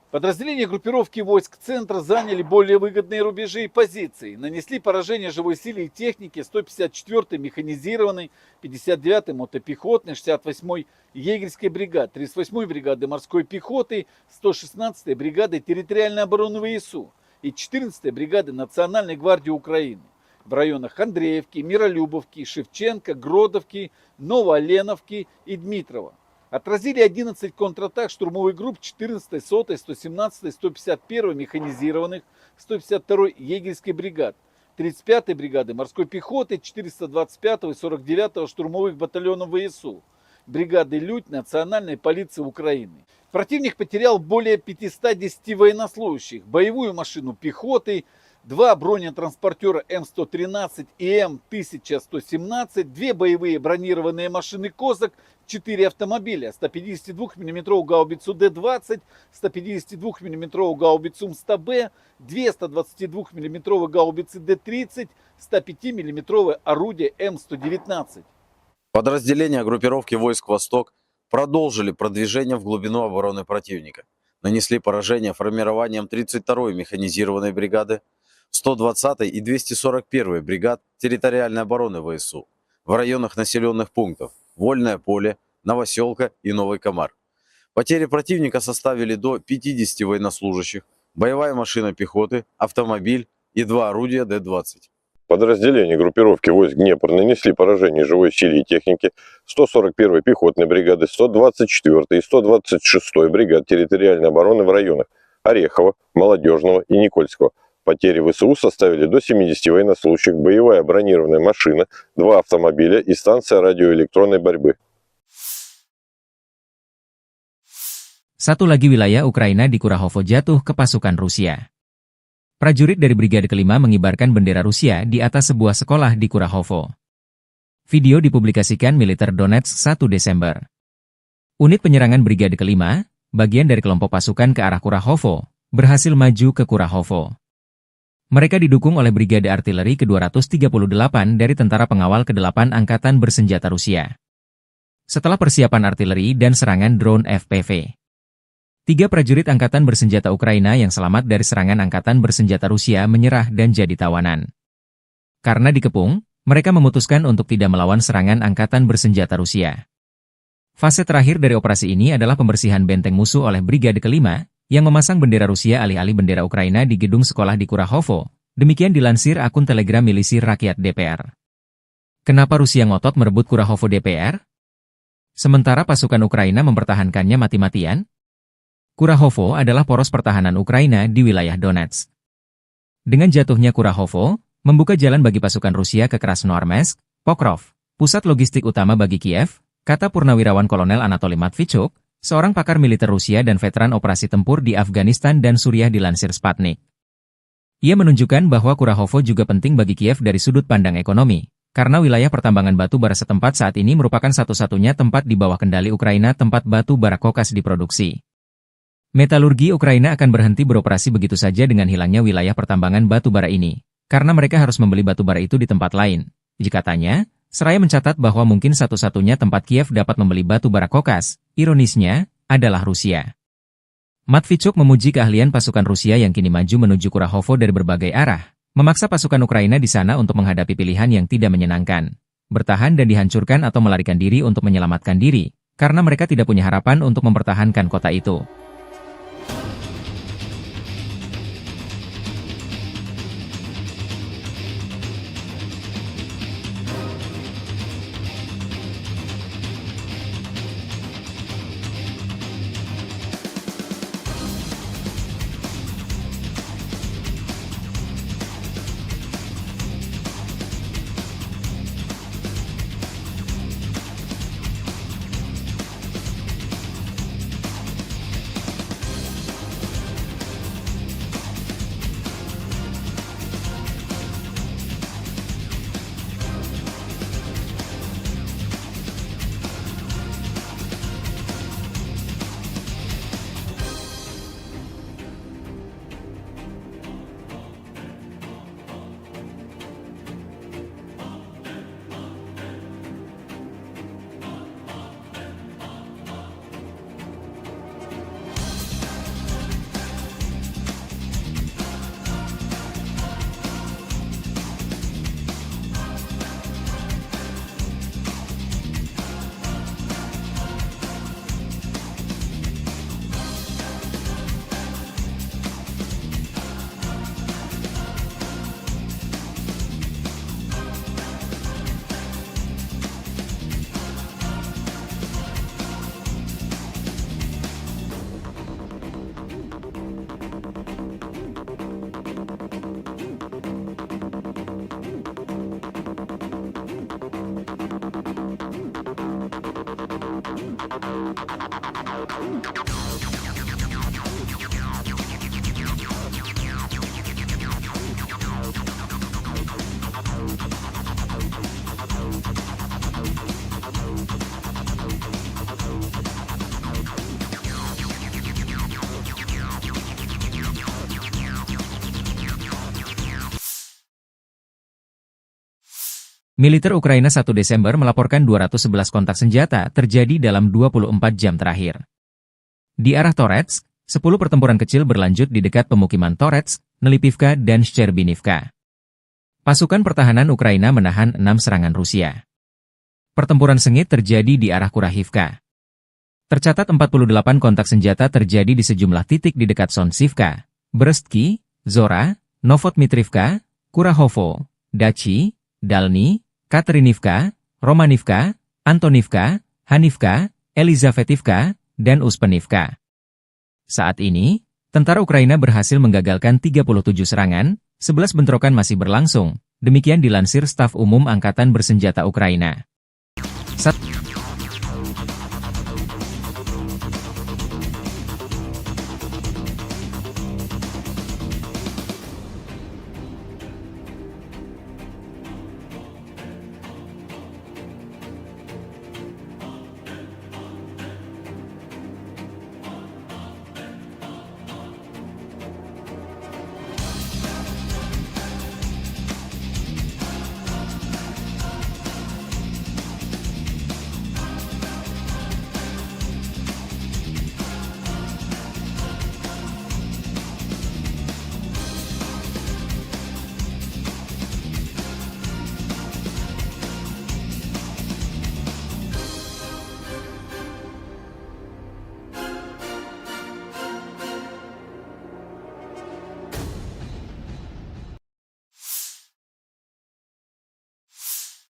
Подразделения группировки войск центра заняли более выгодные рубежи и позиции, нанесли поражение живой силе и технике 154-й механизированной, 59-й мотопехотной, 68-й егерской бригады, 38-й бригады морской пехоты, 116-й бригады территориальной обороны ВСУ и 14-й бригады Национальной гвардии Украины в районах Андреевки, Миролюбовки, Шевченко, Гродовки, Новооленовки и Дмитрова. Отразили 11 контратак штурмовых групп 14-й, 100-й, 117-й, 151-й механизированных, 152-й егерской бригад, 35-й бригады морской пехоты, 425-го и 49-го штурмовых батальонов ВСУ, бригады «Людь» Национальной полиции Украины. Противник потерял более 510 военнослужащих, боевую машину пехоты, 2 бронетранспортера М113 и М1117, 2 боевые бронированные машины «Козак», 4 автомобиля, 152 мм гаубицу Д-20, 152 мм гаубицу МСТБ, 2 122 мм гаубицы Д-30, 105 мм орудие М119. Подразделения группировки войск «Восток» продолжили продвижение в глубину обороны противника. Нанесли поражение формированиям 32-й механизированной бригады, 120-й и 241-й бригад территориальной обороны ВСУ в районах населенных пунктов Вольное поле, Новоселка и Новый Комар. Потери противника составили до 50 военнослужащих, боевая машина пехоты, автомобиль и 2 орудия Д-20. Подразделения группировки войск Днепр нанесли поражение живой силе и технике 141-й пехотной бригады, 124-й и 126-й бригад территориальной обороны в районах Орехова, Молодежного и Никольского. Потери ВСУ составили до 70 военнослужащих, боевая бронированная машина, 2 автомобиля и станция радиоэлектронной борьбы. Satu lagi wilayah Ukraina di Kurahovo jatuh ke pasukan Rusia. Prajurit dari Brigade Kelima mengibarkan bendera Rusia di atas sebuah sekolah di Kurahovo. Video dipublikasikan militer Donetsk 1 Desember. Unit penyerangan Brigade Kelima, bagian dari kelompok pasukan ke arah Kurahovo, berhasil maju ke Kurahovo. Mereka didukung oleh Brigade Artileri ke-238 dari Tentara Pengawal ke-8 Angkatan Bersenjata Rusia. Setelah persiapan artileri dan serangan drone FPV, 3 prajurit Angkatan Bersenjata Ukraina yang selamat dari serangan Angkatan Bersenjata Rusia menyerah dan jadi tawanan. Karena dikepung, mereka memutuskan untuk tidak melawan serangan Angkatan Bersenjata Rusia. Fase terakhir dari operasi ini adalah pembersihan benteng musuh oleh Brigade Kelima, yang memasang bendera Rusia alih-alih bendera Ukraina di gedung sekolah di Kurahovo. Demikian dilansir akun Telegram milisi rakyat DPR. Kenapa Rusia ngotot merebut Kurahovo DPR? Sementara pasukan Ukraina mempertahankannya mati-matian? Kurahovo adalah poros pertahanan Ukraina di wilayah Donetsk. Dengan jatuhnya Kurahovo, membuka jalan bagi pasukan Rusia ke Krasnoarmeysk, Pokrov, pusat logistik utama bagi Kiev, kata Purnawirawan Kolonel Anatoly Matvichuk, seorang pakar militer Rusia dan veteran operasi tempur di Afghanistan dan Suriah dilansir Sputnik. Ia menunjukkan bahwa Kurahovo juga penting bagi Kiev dari sudut pandang ekonomi, karena wilayah pertambangan batu bara setempat saat ini merupakan satu-satunya tempat di bawah kendali Ukraina tempat batu bara kokas diproduksi. Metalurgi Ukraina akan berhenti beroperasi begitu saja dengan hilangnya wilayah pertambangan batu bara ini, karena mereka harus membeli batu bara itu di tempat lain. Katanya, seraya mencatat bahwa mungkin satu-satunya tempat Kiev dapat membeli batu bara kokas, ironisnya, adalah Rusia. Matvichuk memuji keahlian pasukan Rusia yang kini maju menuju Kurahovo dari berbagai arah, memaksa pasukan Ukraina di sana untuk menghadapi pilihan yang tidak menyenangkan, bertahan dan dihancurkan atau melarikan diri untuk menyelamatkan diri, karena mereka tidak punya harapan untuk mempertahankan kota itu. Militer Ukraina 1 Desember melaporkan 211 kontak senjata terjadi dalam 24 jam terakhir. Di arah Toretsk, 10 pertempuran kecil berlanjut di dekat pemukiman Toretsk, Nelipivka dan Shcherbinivka. Pasukan pertahanan Ukraina menahan 6 serangan Rusia. Pertempuran sengit terjadi di arah Kurahivka. Tercatat 48 kontak senjata terjadi di sejumlah titik di dekat Sonsivka, Brestki, Zora, Novotmitrivka, Kurahovo, Dachi, Dalny, Katerinivka, Romanivka, Antonivka, Hanivka, Elizavetivka, dan Uspenivka. Saat ini, tentara Ukraina berhasil menggagalkan 37 serangan, 11 bentrokan masih berlangsung, demikian dilansir Staf Umum Angkatan Bersenjata Ukraina.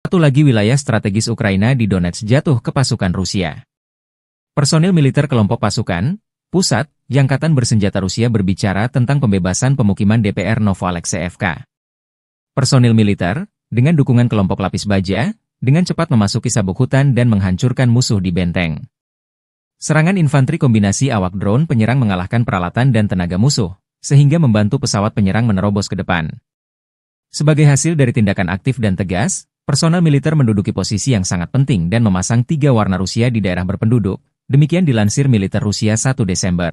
Satu lagi wilayah strategis Ukraina di Donetsk jatuh ke pasukan Rusia. Personil militer kelompok pasukan pusat Angkatan Bersenjata Rusia berbicara tentang pembebasan pemukiman DPR Novoalexeyevka. Personil militer, dengan dukungan kelompok lapis baja, dengan cepat memasuki sabuk hutan dan menghancurkan musuh di benteng. Serangan infanteri kombinasi awak drone penyerang mengalahkan peralatan dan tenaga musuh, sehingga membantu pesawat penyerang menerobos ke depan. Sebagai hasil dari tindakan aktif dan tegas, personel militer menduduki posisi yang sangat penting dan memasang 3 warna Rusia di daerah berpenduduk. Demikian dilansir militer Rusia 1 Desember.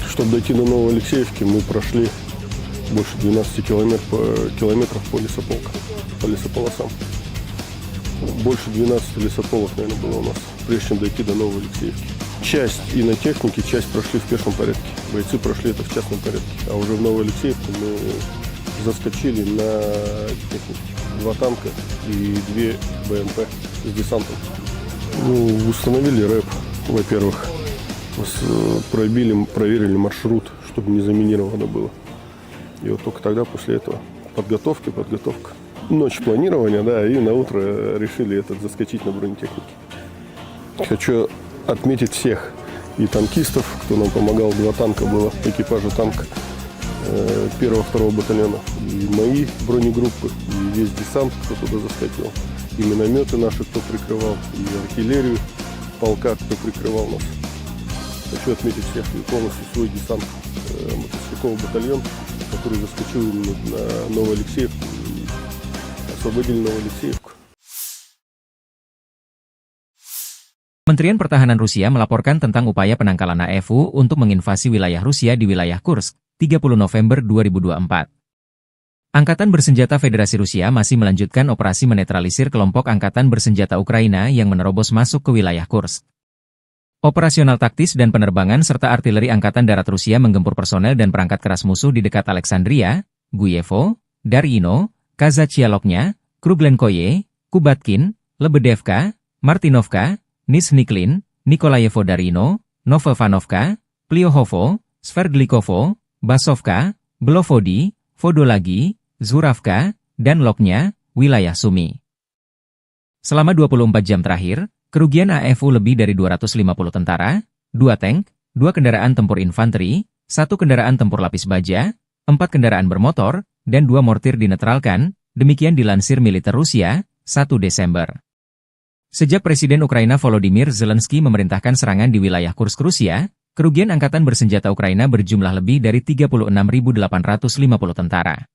Чтобы дойти до Новоалексеевки, мы прошли больше 12 километров по лесополосам. Больше 12 лесополос, наверное, было у нас, прежде чем дойти до Новоалексеевки. Часть и на технике, часть прошли в пешем порядке. Бойцы прошли это в частном порядке. А уже в Новоалексеевку мы заскочили на технике. 2 танка и 2 БМП с десантом. Установили рэп, во-первых. Проверили маршрут, чтобы не заминировано было. И вот только тогда, после этого, подготовка. Ночь планирования, да, и на утро решили заскочить на бронетехнике. Хочу отметить всех и танкистов, кто нам помогал. 2 танка было, экипажа танка 1-2 батальона. И мои бронегруппы, и весь десант, кто туда заскочил. И минометы наши, кто прикрывал, и артиллерию полка, кто прикрывал нас. Хочу отметить всех и полностью свой десант, мотострелковый батальон, который заскочил на Новоалексеевку и освободили Новоалексеевку. Kementerian Pertahanan Rusia melaporkan tentang upaya penangkalan AFU untuk menginvasi wilayah Rusia di wilayah Kursk, 30 November 2024. Angkatan Bersenjata Federasi Rusia masih melanjutkan operasi menetralisir kelompok Angkatan Bersenjata Ukraina yang menerobos masuk ke wilayah Kursk. Operasional taktis dan penerbangan serta artileri Angkatan Darat Rusia menggempur personel dan perangkat keras musuh di dekat Alexandria, Guyevo, Darino, Kazachialoknya, Kruglenkoye, Kubatkin, Lebedevka, Martinovka, Nizhniklin, Nikolayevo Darino, Novovanovka, Pliohovo, Sverdlikovo, Basovka, Belovodi, Vodolagi, Zuravka, dan Loknya, wilayah Sumi. Selama 24 jam terakhir, kerugian AFU lebih dari 250 tentara, 2 tank, 2 kendaraan tempur infanteri, 1 kendaraan tempur lapis baja, 4 kendaraan bermotor, dan 2 mortir dinetralkan, demikian dilansir militer Rusia, 1 Desember. Sejak Presiden Ukraina Volodymyr Zelensky memerintahkan serangan di wilayah Kursk Rusia, kerugian Angkatan Bersenjata Ukraina berjumlah lebih dari 36.850 tentara.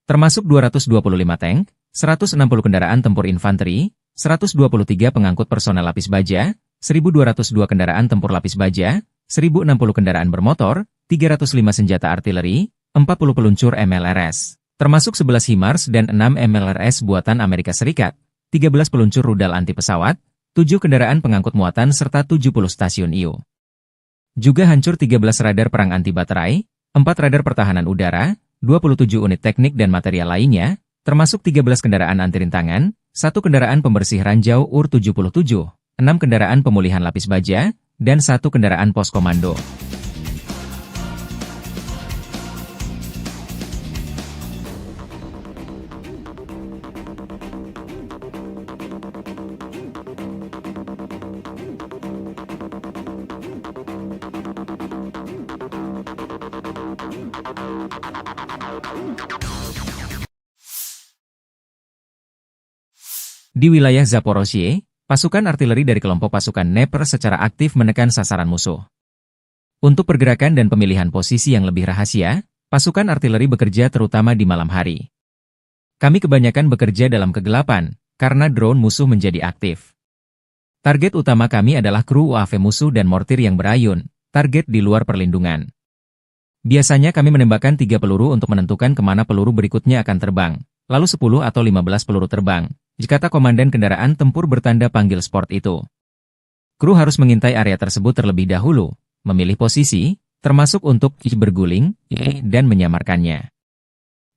Termasuk 225 tank, 160 kendaraan tempur infanteri, 123 pengangkut personel lapis baja, 1.202 kendaraan tempur lapis baja, 1.060 kendaraan bermotor, 305 senjata artileri, 40 peluncur MLRS, termasuk 11 HIMARS dan 6 MLRS buatan Amerika Serikat, 13 peluncur rudal anti pesawat, 7 kendaraan pengangkut muatan serta 70 stasiun IU. Juga hancur 13 radar perang anti baterai, 4 radar pertahanan udara, 27 unit teknik dan material lainnya, termasuk 13 kendaraan anti rintangan, 1 kendaraan pembersih ranjau UR-77, 6 kendaraan pemulihan lapis baja, dan 1 kendaraan pos komando. Di wilayah Zaporozhye, pasukan artileri dari kelompok pasukan Dnepr secara aktif menekan sasaran musuh. Untuk pergerakan dan pemilihan posisi yang lebih rahasia, pasukan artileri bekerja terutama di malam hari. Kami kebanyakan bekerja dalam kegelapan, karena drone musuh menjadi aktif. Target utama kami adalah kru UAV musuh dan mortir yang berayun, target di luar perlindungan. Biasanya kami menembakkan 3 peluru untuk menentukan kemana peluru berikutnya akan terbang, lalu 10 atau 15 peluru terbang, kata komandan kendaraan tempur bertanda panggil sport itu. Kru harus mengintai area tersebut terlebih dahulu, memilih posisi, termasuk untuk berguling, dan menyamarkannya.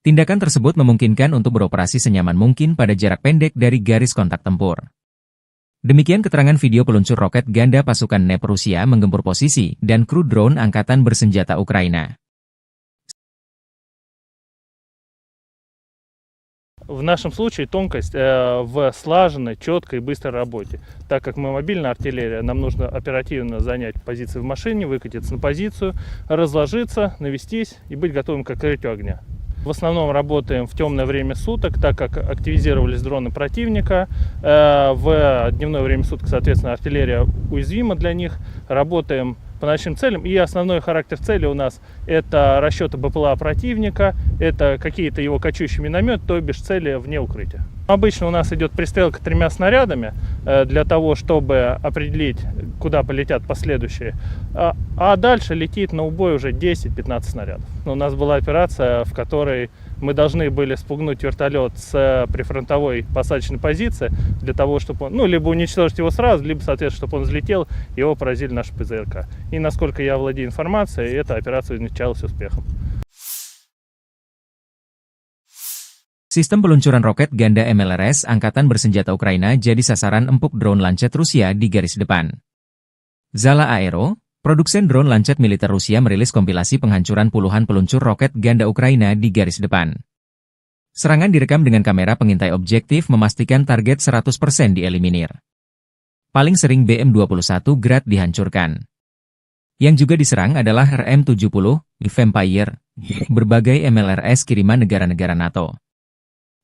Tindakan tersebut memungkinkan untuk beroperasi senyaman mungkin pada jarak pendek dari garis kontak tempur. Demikian keterangan video peluncur roket ganda pasukan NEP Rusia menggempur posisi dan kru drone angkatan bersenjata Ukraina. В нашем случае тонкость в слаженной, четкой и быстрой работе. Так как мы мобильная артиллерия, нам нужно оперативно занять позиции в машине, выкатиться на позицию, разложиться, навестись и быть готовым к открытию огня. В основном работаем в темное время суток, так как активизировались дроны противника. В дневное время суток, соответственно, артиллерия уязвима для них. Работаем по ночным целям. И основной характер цели у нас это расчеты БПЛА противника, это какие-то его кочующие минометы, то бишь цели вне укрытия. Обычно у нас идет пристрелка 3 снарядами для того, чтобы определить, куда полетят последующие. А дальше летит на убой уже 10-15 снарядов. У нас была операция, в которой мы должны были спугнуть вертолет с прифронтовой посадочной позиции для того, чтобы он, либо уничтожить его сразу, либо, соответственно, чтобы он взлетел, его поразили наши ПЗРК. И насколько я владею информацией, эта операция увенчалась успехом. Sistem peluncuran roket ganda MLRS Angkatan Bersenjata Ukraina jadi sasaran empuk drone Lancet Rusia di garis depan. Zala Aero, produsen drone Lancet militer Rusia merilis kompilasi penghancuran puluhan peluncur roket ganda Ukraina di garis depan. Serangan direkam dengan kamera pengintai objektif memastikan target 100% dieliminir. Paling sering BM-21 Grad dihancurkan. Yang juga diserang adalah RM-70, Vampire, berbagai MLRS kiriman negara-negara NATO.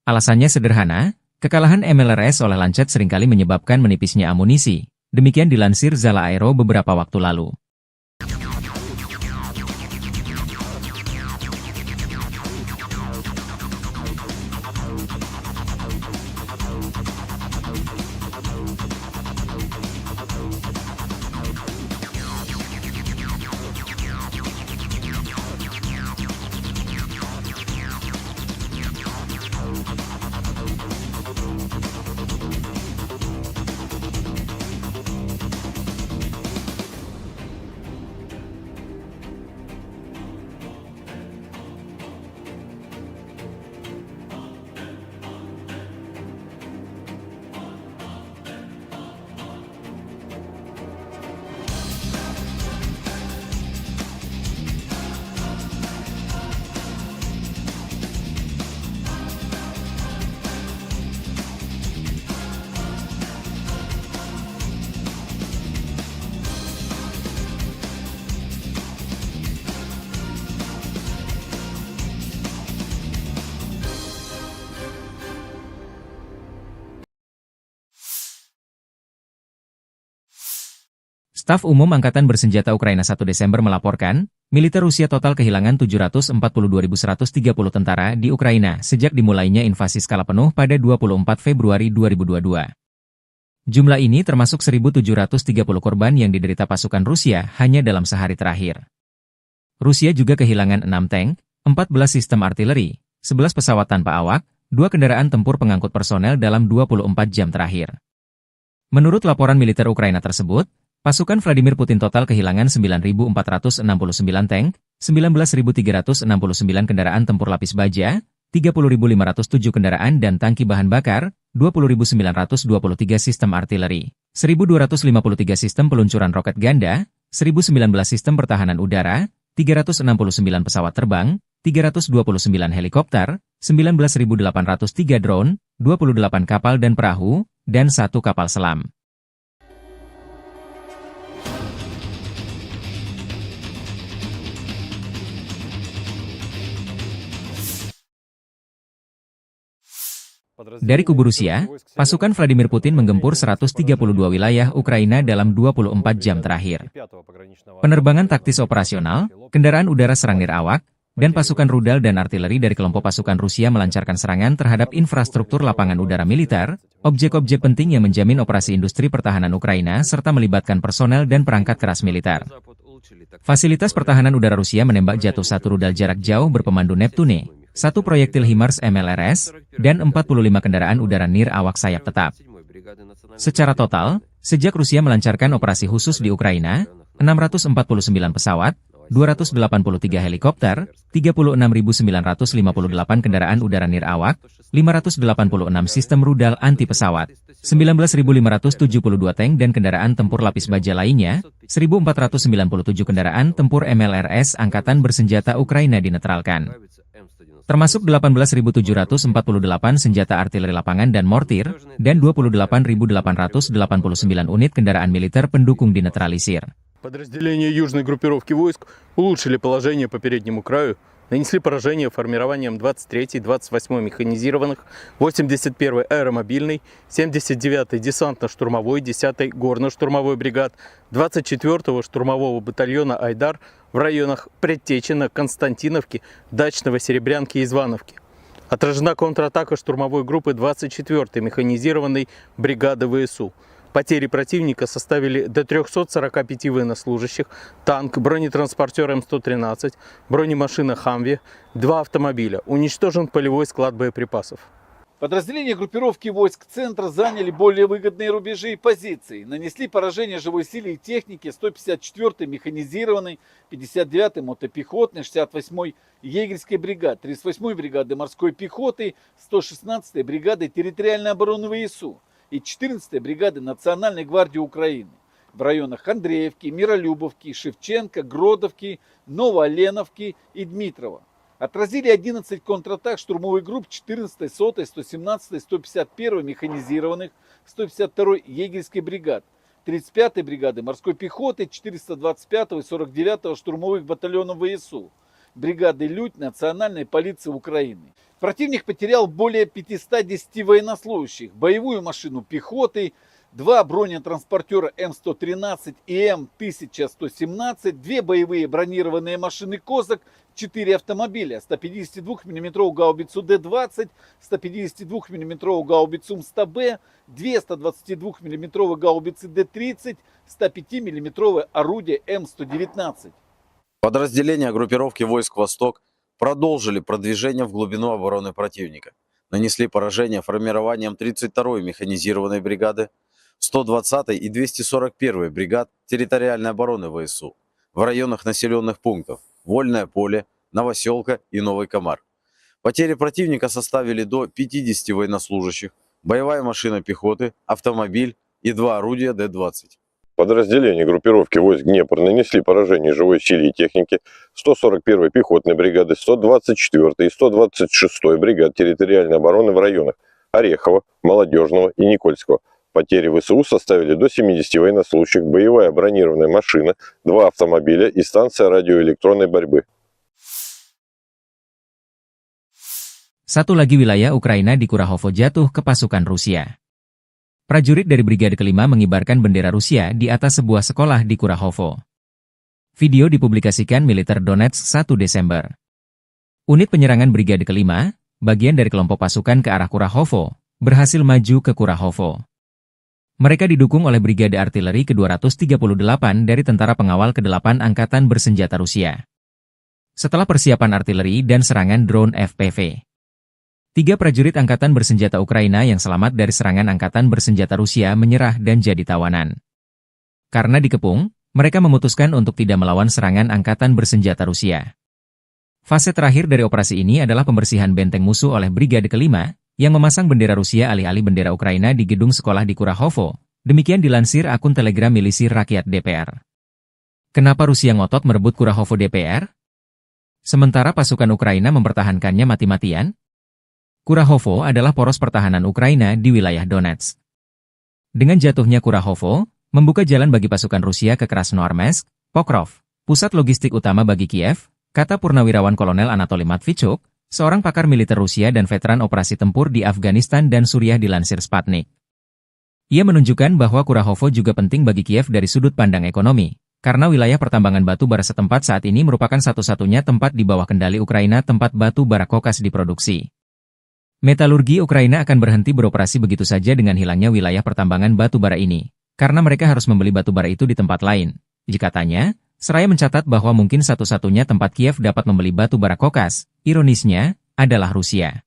Alasannya sederhana, kekalahan MLRS oleh Lancet seringkali menyebabkan menipisnya amunisi. Demikian dilansir Zala Aero beberapa waktu lalu. Staf Umum Angkatan Bersenjata Ukraina 1 Desember melaporkan, militer Rusia total kehilangan 742.130 tentara di Ukraina sejak dimulainya invasi skala penuh pada 24 Februari 2022. Jumlah ini termasuk 1.730 korban yang diderita pasukan Rusia hanya dalam sehari terakhir. Rusia juga kehilangan 6 tank, 14 sistem artileri, 11 pesawat tanpa awak, 2 kendaraan tempur pengangkut personel dalam 24 jam terakhir. Menurut laporan militer Ukraina tersebut, pasukan Vladimir Putin total kehilangan 9.469 tank, 19.369 kendaraan tempur lapis baja, 30.507 kendaraan dan tangki bahan bakar, 20.923 sistem artileri, 1.253 sistem peluncuran roket ganda, 1.019 sistem pertahanan udara, 369 pesawat terbang, 329 helikopter, 19.803 drone, 28 kapal dan perahu, dan 1 kapal selam. Dari kubu Rusia, pasukan Vladimir Putin menggempur 132 wilayah Ukraina dalam 24 jam terakhir. Penerbangan taktis operasional, kendaraan udara serang nirawak, dan pasukan rudal dan artileri dari kelompok pasukan Rusia melancarkan serangan terhadap infrastruktur lapangan udara militer, objek-objek penting yang menjamin operasi industri pertahanan Ukraina serta melibatkan personel dan perangkat keras militer. Fasilitas pertahanan udara Rusia menembak jatuh 1 rudal jarak jauh berpemandu Neptune, 1 proyektil HIMARS MLRS, dan 45 kendaraan udara nir awak sayap tetap. Secara total, sejak Rusia melancarkan operasi khusus di Ukraina, 649 pesawat, 283 helikopter, 36.958 kendaraan udara nirawak, 586 sistem rudal anti pesawat, 19.572 tank dan kendaraan tempur lapis baja lainnya, 1.497 kendaraan tempur MLRS Angkatan Bersenjata Ukraina dinetralkan. Termasuk 18.748 senjata artileri lapangan dan mortir, dan 28.889 unit kendaraan militer pendukung dinetralisir. Подразделения южной группировки войск улучшили положение по переднему краю, нанесли поражение формированием 23-й, 28-й механизированных, 81-й аэромобильной, 79-й десантно-штурмовой, 10-й горно-штурмовой бригад, 24-го штурмового батальона «Айдар» в районах Предтечина, Константиновки, Дачного, Серебрянки и Звановки. Отражена контратака штурмовой группы 24-й механизированной бригады ВСУ. Потери противника составили до 345 военнослужащих, танк, бронетранспортер М113, бронемашина «Хамви», 2 автомобиля. Уничтожен полевой склад боеприпасов. Подразделения группировки войск центра заняли более выгодные рубежи и позиции. Нанесли поражение живой силе и технике 154-й механизированной, 59-й мотопехотной, 68-й егерской бригады, 38-й бригады морской пехоты, 116-й бригады территориальной обороны ВСУ и 14-й бригады Национальной гвардии Украины в районах Андреевки, Миролюбовки, Шевченко, Гродовки, Новооленовки и Дмитрова. Отразили 11 контратак штурмовых групп 14-й, 100-й, 117-й, 151-й механизированных, 152-й егерской бригад, 35-й бригады морской пехоты, 425-го и 49-го штурмовых батальонов ВСУ, бригады «Людь» Национальной полиции Украины. Противник потерял более 510 военнослужащих, боевую машину пехоты, 2 бронетранспортера М113 и М1117, 2 боевые бронированные машины «Козак», 4 автомобиля, 152 мм гаубицу Д-20, 152 мм гаубицу М100Б, 2 122 мм гаубицы Д-30, 105 мм орудие М119. Подразделения группировки войск «Восток» продолжили продвижение в глубину обороны противника. Нанесли поражение формированием 32-й механизированной бригады, 120-й и 241-й бригад территориальной обороны ВСУ в районах населенных пунктов Вольное поле, Новоселка и Новый Комар. Потери противника составили до 50 военнослужащих, боевая машина пехоты, автомобиль и 2 орудия Д-20. Подразделения группировки войск Днепр нанесли поражение живой силе и технике 141-й пехотной бригады, 124-й и 126-й бригад территориальной обороны в районах Орехова, Молодежного и Никольского. Потери ВСУ составили до 70 военнослужащих, боевая бронированная машина, 2 автомобиля и станция радиоэлектронной борьбы. Satu lagi wilayah Ukraina di Kurahovo jatuh ke pasukan Rusia. Prajurit dari Brigade Kelima mengibarkan bendera Rusia di atas sebuah sekolah di Kurahovo. Video dipublikasikan militer Donetsk 1 Desember. Unit penyerangan Brigade Kelima, bagian dari kelompok pasukan ke arah Kurahovo, berhasil maju ke Kurahovo. Mereka didukung oleh Brigade Artileri ke-238 dari Tentara Pengawal ke-8 Angkatan Bersenjata Rusia. Setelah persiapan artileri dan serangan drone FPV, 3 prajurit Angkatan Bersenjata Ukraina yang selamat dari serangan Angkatan Bersenjata Rusia menyerah dan jadi tawanan. Karena dikepung, mereka memutuskan untuk tidak melawan serangan Angkatan Bersenjata Rusia. Fase terakhir dari operasi ini adalah pembersihan benteng musuh oleh Brigade Kelima, yang memasang bendera Rusia alih-alih bendera Ukraina di gedung sekolah di Kurahovo. Demikian dilansir akun Telegram milisi rakyat DPR. Kenapa Rusia ngotot merebut Kurahovo DPR? Sementara pasukan Ukraina mempertahankannya mati-matian? Kurahovo adalah poros pertahanan Ukraina di wilayah Donetsk. Dengan jatuhnya Kurahovo, membuka jalan bagi pasukan Rusia ke Krasnoarmeysk, Pokrov, pusat logistik utama bagi Kiev, kata Purnawirawan Kolonel Anatoly Matvichuk, seorang pakar militer Rusia dan veteran operasi tempur di Afghanistan dan Suriah dilansir Sputnik. Ia menunjukkan bahwa Kurahovo juga penting bagi Kiev dari sudut pandang ekonomi, karena wilayah pertambangan batu bara setempat saat ini merupakan satu-satunya tempat di bawah kendali Ukraina tempat batu bara kokas diproduksi. Metalurgi Ukraina akan berhenti beroperasi begitu saja dengan hilangnya wilayah pertambangan batu bara ini, karena mereka harus membeli batu bara itu di tempat lain. Jika tanya, seraya mencatat bahwa mungkin satu-satunya tempat Kiev dapat membeli batu bara kokas, ironisnya, adalah Rusia.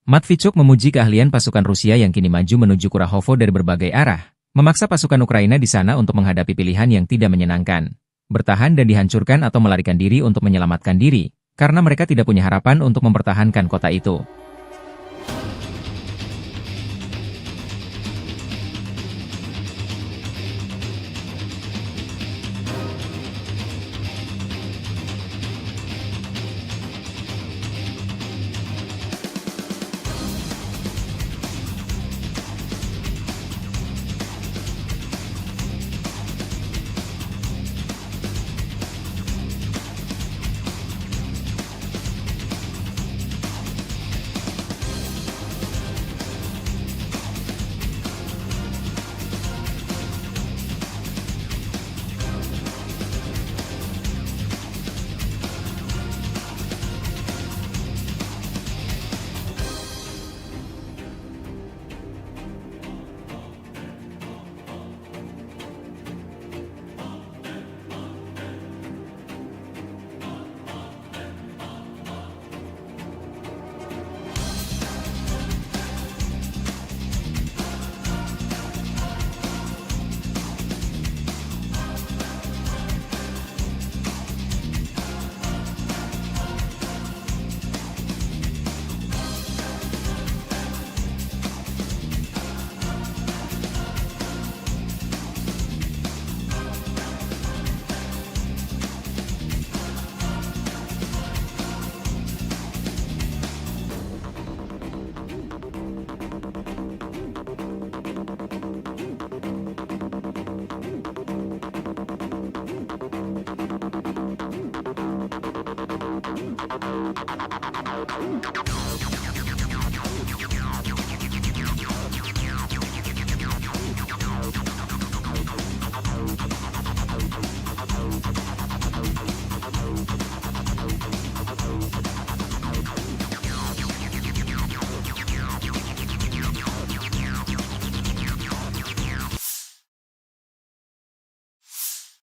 Matvichuk memuji keahlian pasukan Rusia yang kini maju menuju Kurahovo dari berbagai arah, memaksa pasukan Ukraina di sana untuk menghadapi pilihan yang tidak menyenangkan. bertahan dan dihancurkan atau melarikan diri untuk menyelamatkan diri, karena mereka tidak punya harapan untuk mempertahankan kota itu.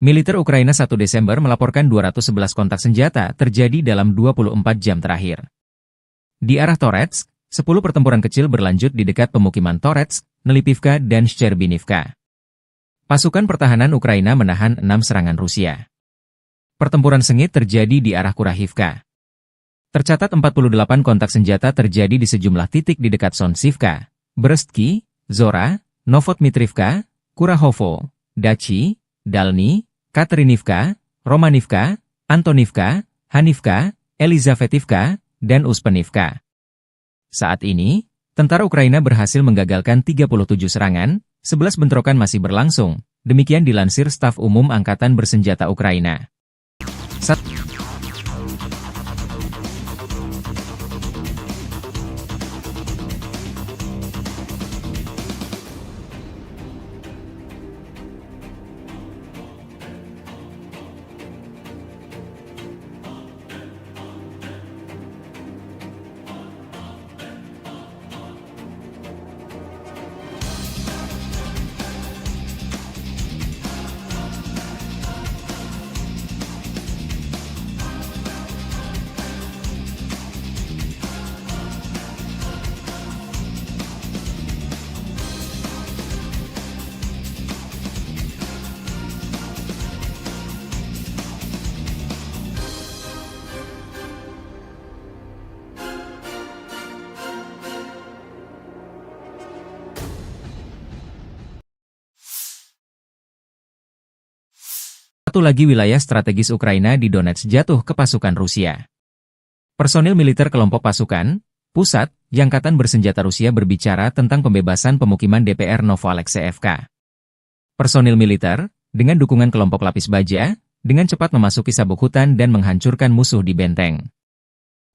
Militer Ukraina 1 Desember melaporkan 211 kontak senjata terjadi dalam 24 jam terakhir. Di arah Toretsk, 10 pertempuran kecil berlanjut di dekat pemukiman Toretsk, Nelipivka, dan Shcherbinivka. Pasukan pertahanan Ukraina menahan 6 serangan Rusia. Pertempuran sengit terjadi di arah Kurahivka. Tercatat 48 kontak senjata terjadi di sejumlah titik di dekat Sonsivka, Brestki, Zora, Novotmitrivka, Kurahovo, Dachi, Dalny, Katerinivka, Romanivka, Antonivka, Hanivka, Elizavetivka, dan Uspenivka. Saat ini, tentara Ukraina berhasil menggagalkan 37 serangan, 11 bentrokan masih berlangsung, demikian dilansir Staf Umum Angkatan Bersenjata Ukraina. Satu lagi wilayah strategis Ukraina di Donetsk jatuh ke pasukan Rusia. Personil militer kelompok pasukan pusat Angkatan Bersenjata Rusia berbicara tentang pembebasan pemukiman DPR Novoalexeyevka. Personil militer, dengan dukungan kelompok lapis baja, dengan cepat memasuki sabuk hutan dan menghancurkan musuh di benteng.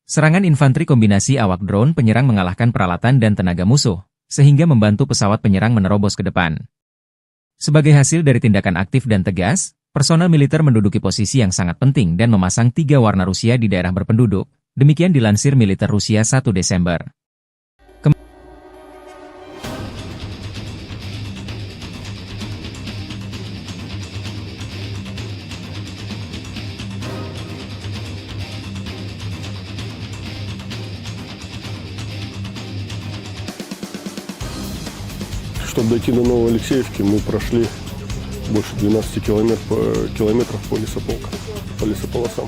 Serangan infanteri kombinasi awak drone penyerang mengalahkan peralatan dan tenaga musuh, sehingga membantu pesawat penyerang menerobos ke depan. Sebagai hasil dari tindakan aktif dan tegas, personel militer menduduki posisi yang sangat penting dan memasang 3 warna Rusia di daerah berpenduduk, demikian dilansir militer Rusia 1 Desember. Чтобы дойти до Новоалексеевки, мы прошли больше 12 километров по лесополосам.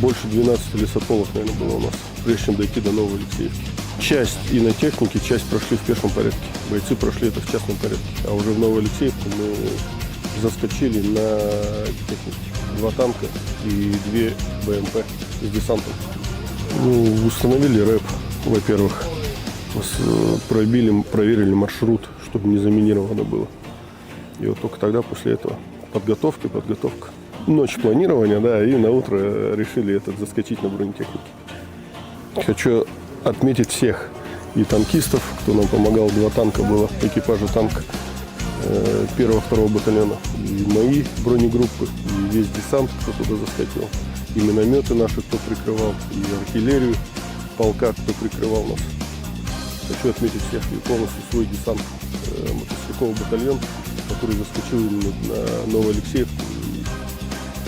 Больше 12 лесополос, наверное, было у нас, прежде чем дойти до Новой Алексеевки. Часть и на технике, часть прошли в пешем порядке. Бойцы прошли это в частном порядке. А уже в Новую Алексеевку мы заскочили на технике. 2 танка и 2 БМП с десантом. Установили рэп, во-первых. Проверили маршрут, чтобы не заминировано было. И вот только тогда, после этого, подготовка. Ночь планирования, да, и на утро решили заскочить на бронетехнике. Хочу отметить всех и танкистов, кто нам помогал. 2 танка было, экипажа танка 1-2 батальона. И мои бронегруппы, и весь десант, кто туда заскочил. И минометы наши, кто прикрывал, и артиллерию полка, кто прикрывал нас. Хочу отметить всех и полностью свой десант, мотострелковый батальон, который заскочил на Новую Алексеевку и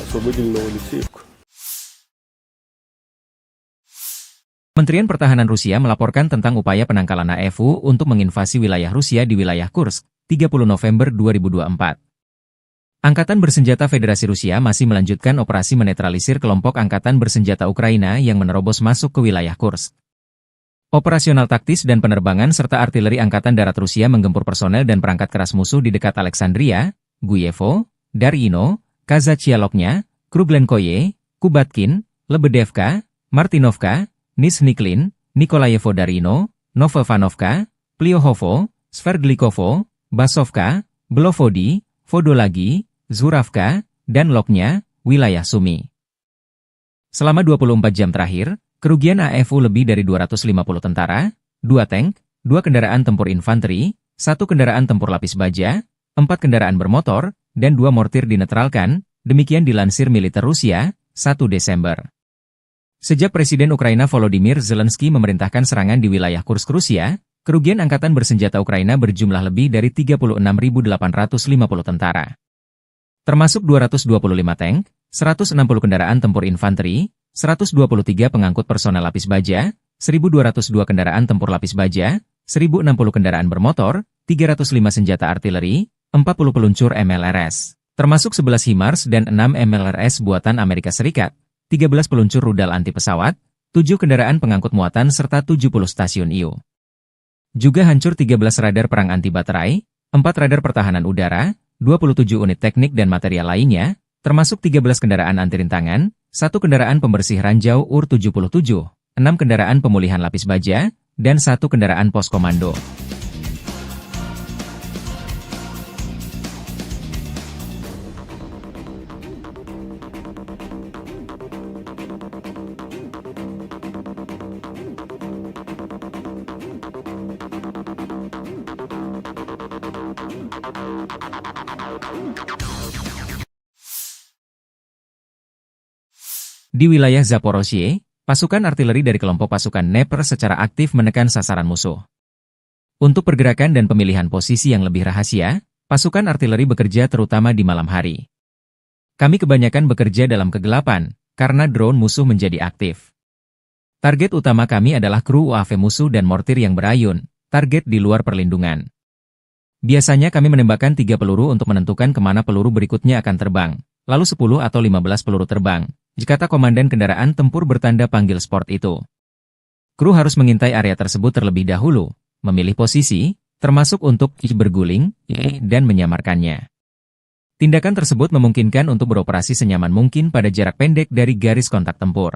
освободили Новую Алексеевку. Kementerian Pertahanan Rusia melaporkan tentang upaya penangkalan AFU untuk menginvasi wilayah Rusia di wilayah Kursk, 30 November 2024. Angkatan Bersenjata Federasi Rusia masih melanjutkan operasi menetralisir kelompok Angkatan Bersenjata Ukraina yang menerobos masuk ke wilayah Kursk. Operasional taktis dan penerbangan serta artileri Angkatan Darat Rusia menggempur personel dan perangkat keras musuh di dekat Alexandria, Guyevo, Darino, Kazachialoknya, Kruglenkoye, Kubatkin, Lebedevka, Martinovka, Nizhniklin, Nikolayevo Darino, Novovanovka, Pliohovo, Sverdlikovo, Basovka, Belovodi, Vodolagi, Zuravka, dan Loknya, wilayah Sumi. Selama 24 jam terakhir, kerugian AFU lebih dari 250 tentara, 2 tank, 2 kendaraan tempur infanteri, 1 kendaraan tempur lapis baja, 4 kendaraan bermotor, dan 2 mortir dinetralkan, demikian dilansir militer Rusia, 1 Desember. Sejak Presiden Ukraina Volodymyr Zelensky memerintahkan serangan di wilayah Kursk Rusia, kerugian Angkatan Bersenjata Ukraina berjumlah lebih dari 36.850 tentara. Termasuk 225 tank, 160 kendaraan tempur infanteri, 123 pengangkut personel lapis baja, 1.202 kendaraan tempur lapis baja, 1.060 kendaraan bermotor, 305 senjata artileri, 40 peluncur MLRS, termasuk 11 HIMARS dan 6 MLRS buatan Amerika Serikat, 13 peluncur rudal anti pesawat, 7 kendaraan pengangkut muatan serta 70 stasiun IU. Juga hancur 13 radar perang anti baterai, 4 radar pertahanan udara, 27 unit teknik dan material lainnya, termasuk 13 kendaraan anti rintangan, 1 kendaraan pembersih ranjau UR-77, 6 kendaraan pemulihan lapis baja, dan 1 kendaraan pos komando. Di wilayah Zaporozhye, pasukan artileri dari kelompok pasukan Dnepr secara aktif menekan sasaran musuh. Untuk pergerakan dan pemilihan posisi yang lebih rahasia, pasukan artileri bekerja terutama di malam hari. Kami kebanyakan bekerja dalam kegelapan, karena drone musuh menjadi aktif. Target utama kami adalah kru UAV musuh dan mortir yang berayun, target di luar perlindungan. Biasanya kami menembakkan 3 peluru untuk menentukan kemana peluru berikutnya akan terbang, lalu 10 atau 15 peluru terbang, kata komandan kendaraan tempur bertanda panggil sport itu. Kru harus mengintai area tersebut terlebih dahulu, memilih posisi, termasuk untuk berguling, dan menyamarkannya. Tindakan tersebut memungkinkan untuk beroperasi senyaman mungkin pada jarak pendek dari garis kontak tempur.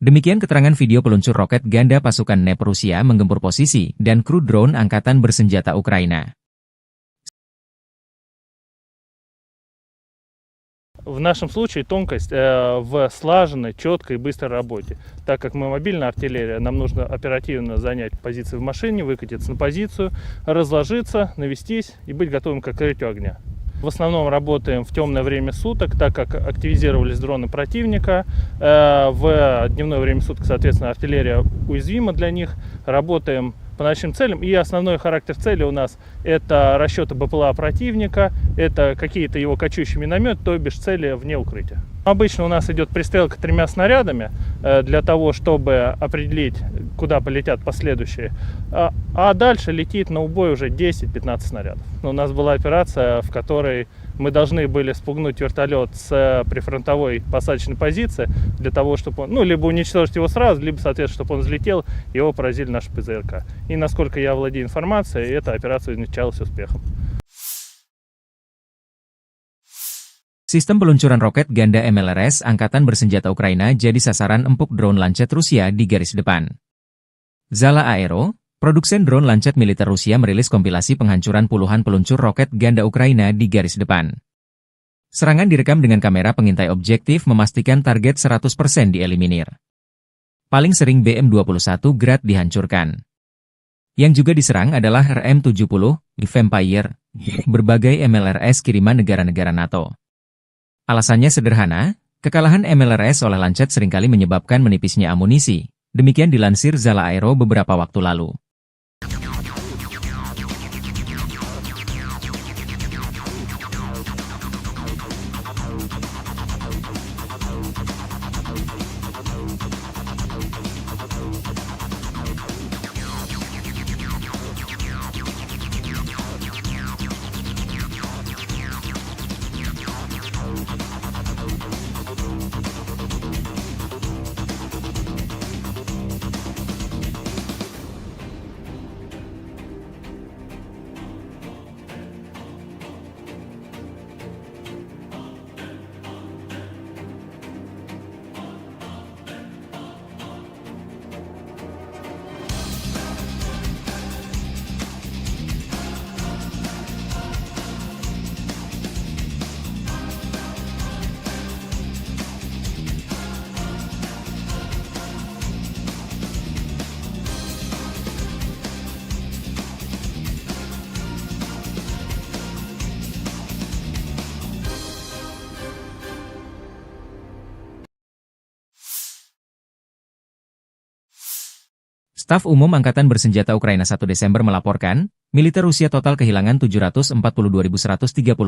Demikian keterangan video peluncur roket ganda pasukan Dnepr Rusia menggempur posisi dan kru drone Angkatan Bersenjata Ukraina. В нашем случае тонкость в слаженной, четкой и быстрой работе. Так как мы мобильная артиллерия, нам нужно оперативно занять позиции в машине, выкатиться на позицию, разложиться, навестись и быть готовым к открытию огня. В основном работаем в темное время суток, так как активизировались дроны противника. В дневное время суток, соответственно, артиллерия уязвима для них. Работаем по ночным целям. И основной характер цели у нас это расчеты БПЛА противника, это какие-то его кочующие минометы, то бишь цели вне укрытия. Обычно у нас идет пристрелка 3 снарядами для того, чтобы определить, куда полетят последующие. А дальше летит на убой уже 10-15 снарядов. У нас была операция, в которой мы должны были спугнуть вертолет с прифронтовой посадочной позиции для того, чтобы он, либо уничтожить его сразу, либо, соответственно, чтобы он взлетел, и его поразили наши ПЗРК. И насколько я владею информацией, эта операция увенчалась успехом. Sistem peluncuran roket ganda MLRS Angkatan Bersenjata Ukraina jadi sasaran empuk drone Lancet Rusia di garis depan. Zala Aero, produsen drone Lancet militer Rusia merilis kompilasi penghancuran puluhan peluncur roket ganda Ukraina di garis depan. Serangan direkam dengan kamera pengintai objektif memastikan target 100% dieliminir. Paling sering BM-21 Grad dihancurkan. Yang juga diserang adalah RM-70, Vampire, berbagai MLRS kiriman negara-negara NATO. Alasannya sederhana, kekalahan MLRS oleh Lancet seringkali menyebabkan menipisnya amunisi. Demikian dilansir Zala Aero beberapa waktu lalu. Staf Umum Angkatan Bersenjata Ukraina 1 Desember melaporkan, militer Rusia total kehilangan 742.130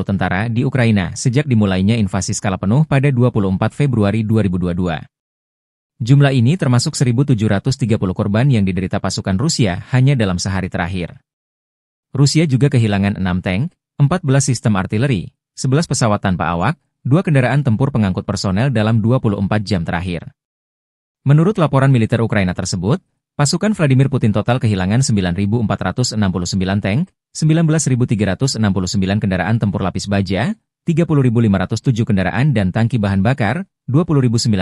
tentara di Ukraina sejak dimulainya invasi skala penuh pada 24 Februari 2022. Jumlah ini termasuk 1.730 korban yang diderita pasukan Rusia hanya dalam sehari terakhir. Rusia juga kehilangan 6 tank, 14 sistem artileri, 11 pesawat tanpa awak, 2 kendaraan tempur pengangkut personel dalam 24 jam terakhir. Menurut laporan militer Ukraina tersebut, pasukan Vladimir Putin total kehilangan 9.469 tank, 19.369 kendaraan tempur lapis baja, 30.507 kendaraan dan tangki bahan bakar, 20.923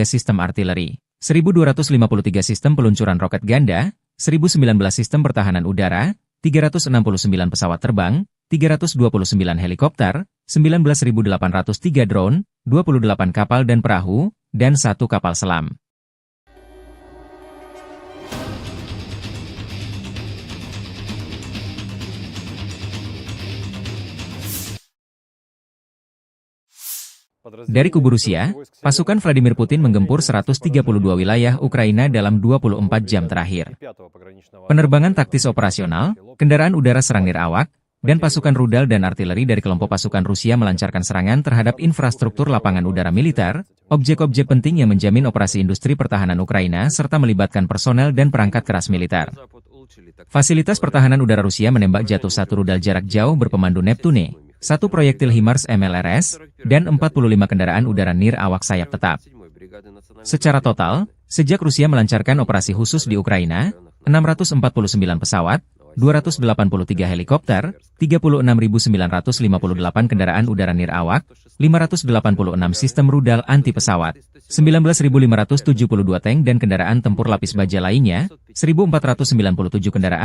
sistem artileri, 1.253 sistem peluncuran roket ganda, 1.019 sistem pertahanan udara, 369 pesawat terbang, 329 helikopter, 19.803 drone, 28 kapal dan perahu, dan 1 kapal selam. Dari kubu Rusia, pasukan Vladimir Putin menggempur 132 wilayah Ukraina dalam 24 jam terakhir. Penerbangan taktis operasional, kendaraan udara serang nirawak, dan pasukan rudal dan artileri dari kelompok pasukan Rusia melancarkan serangan terhadap infrastruktur lapangan udara militer, objek-objek penting yang menjamin operasi industri pertahanan Ukraina serta melibatkan personel dan perangkat keras militer. Fasilitas pertahanan udara Rusia menembak jatuh 1 rudal jarak jauh berpemandu Neptune, 1 proyektil HIMARS MLRS, dan 45 kendaraan udara nir awak sayap tetap. Secara total, sejak Rusia melancarkan operasi khusus di Ukraina, 649 pesawat, 283 helikopter, 36.958 kendaraan udara nir awak, 586 sistem rudal anti pesawat, 19.572 tank dan kendaraan tempur lapis baja lainnya, 1.497 kendaraan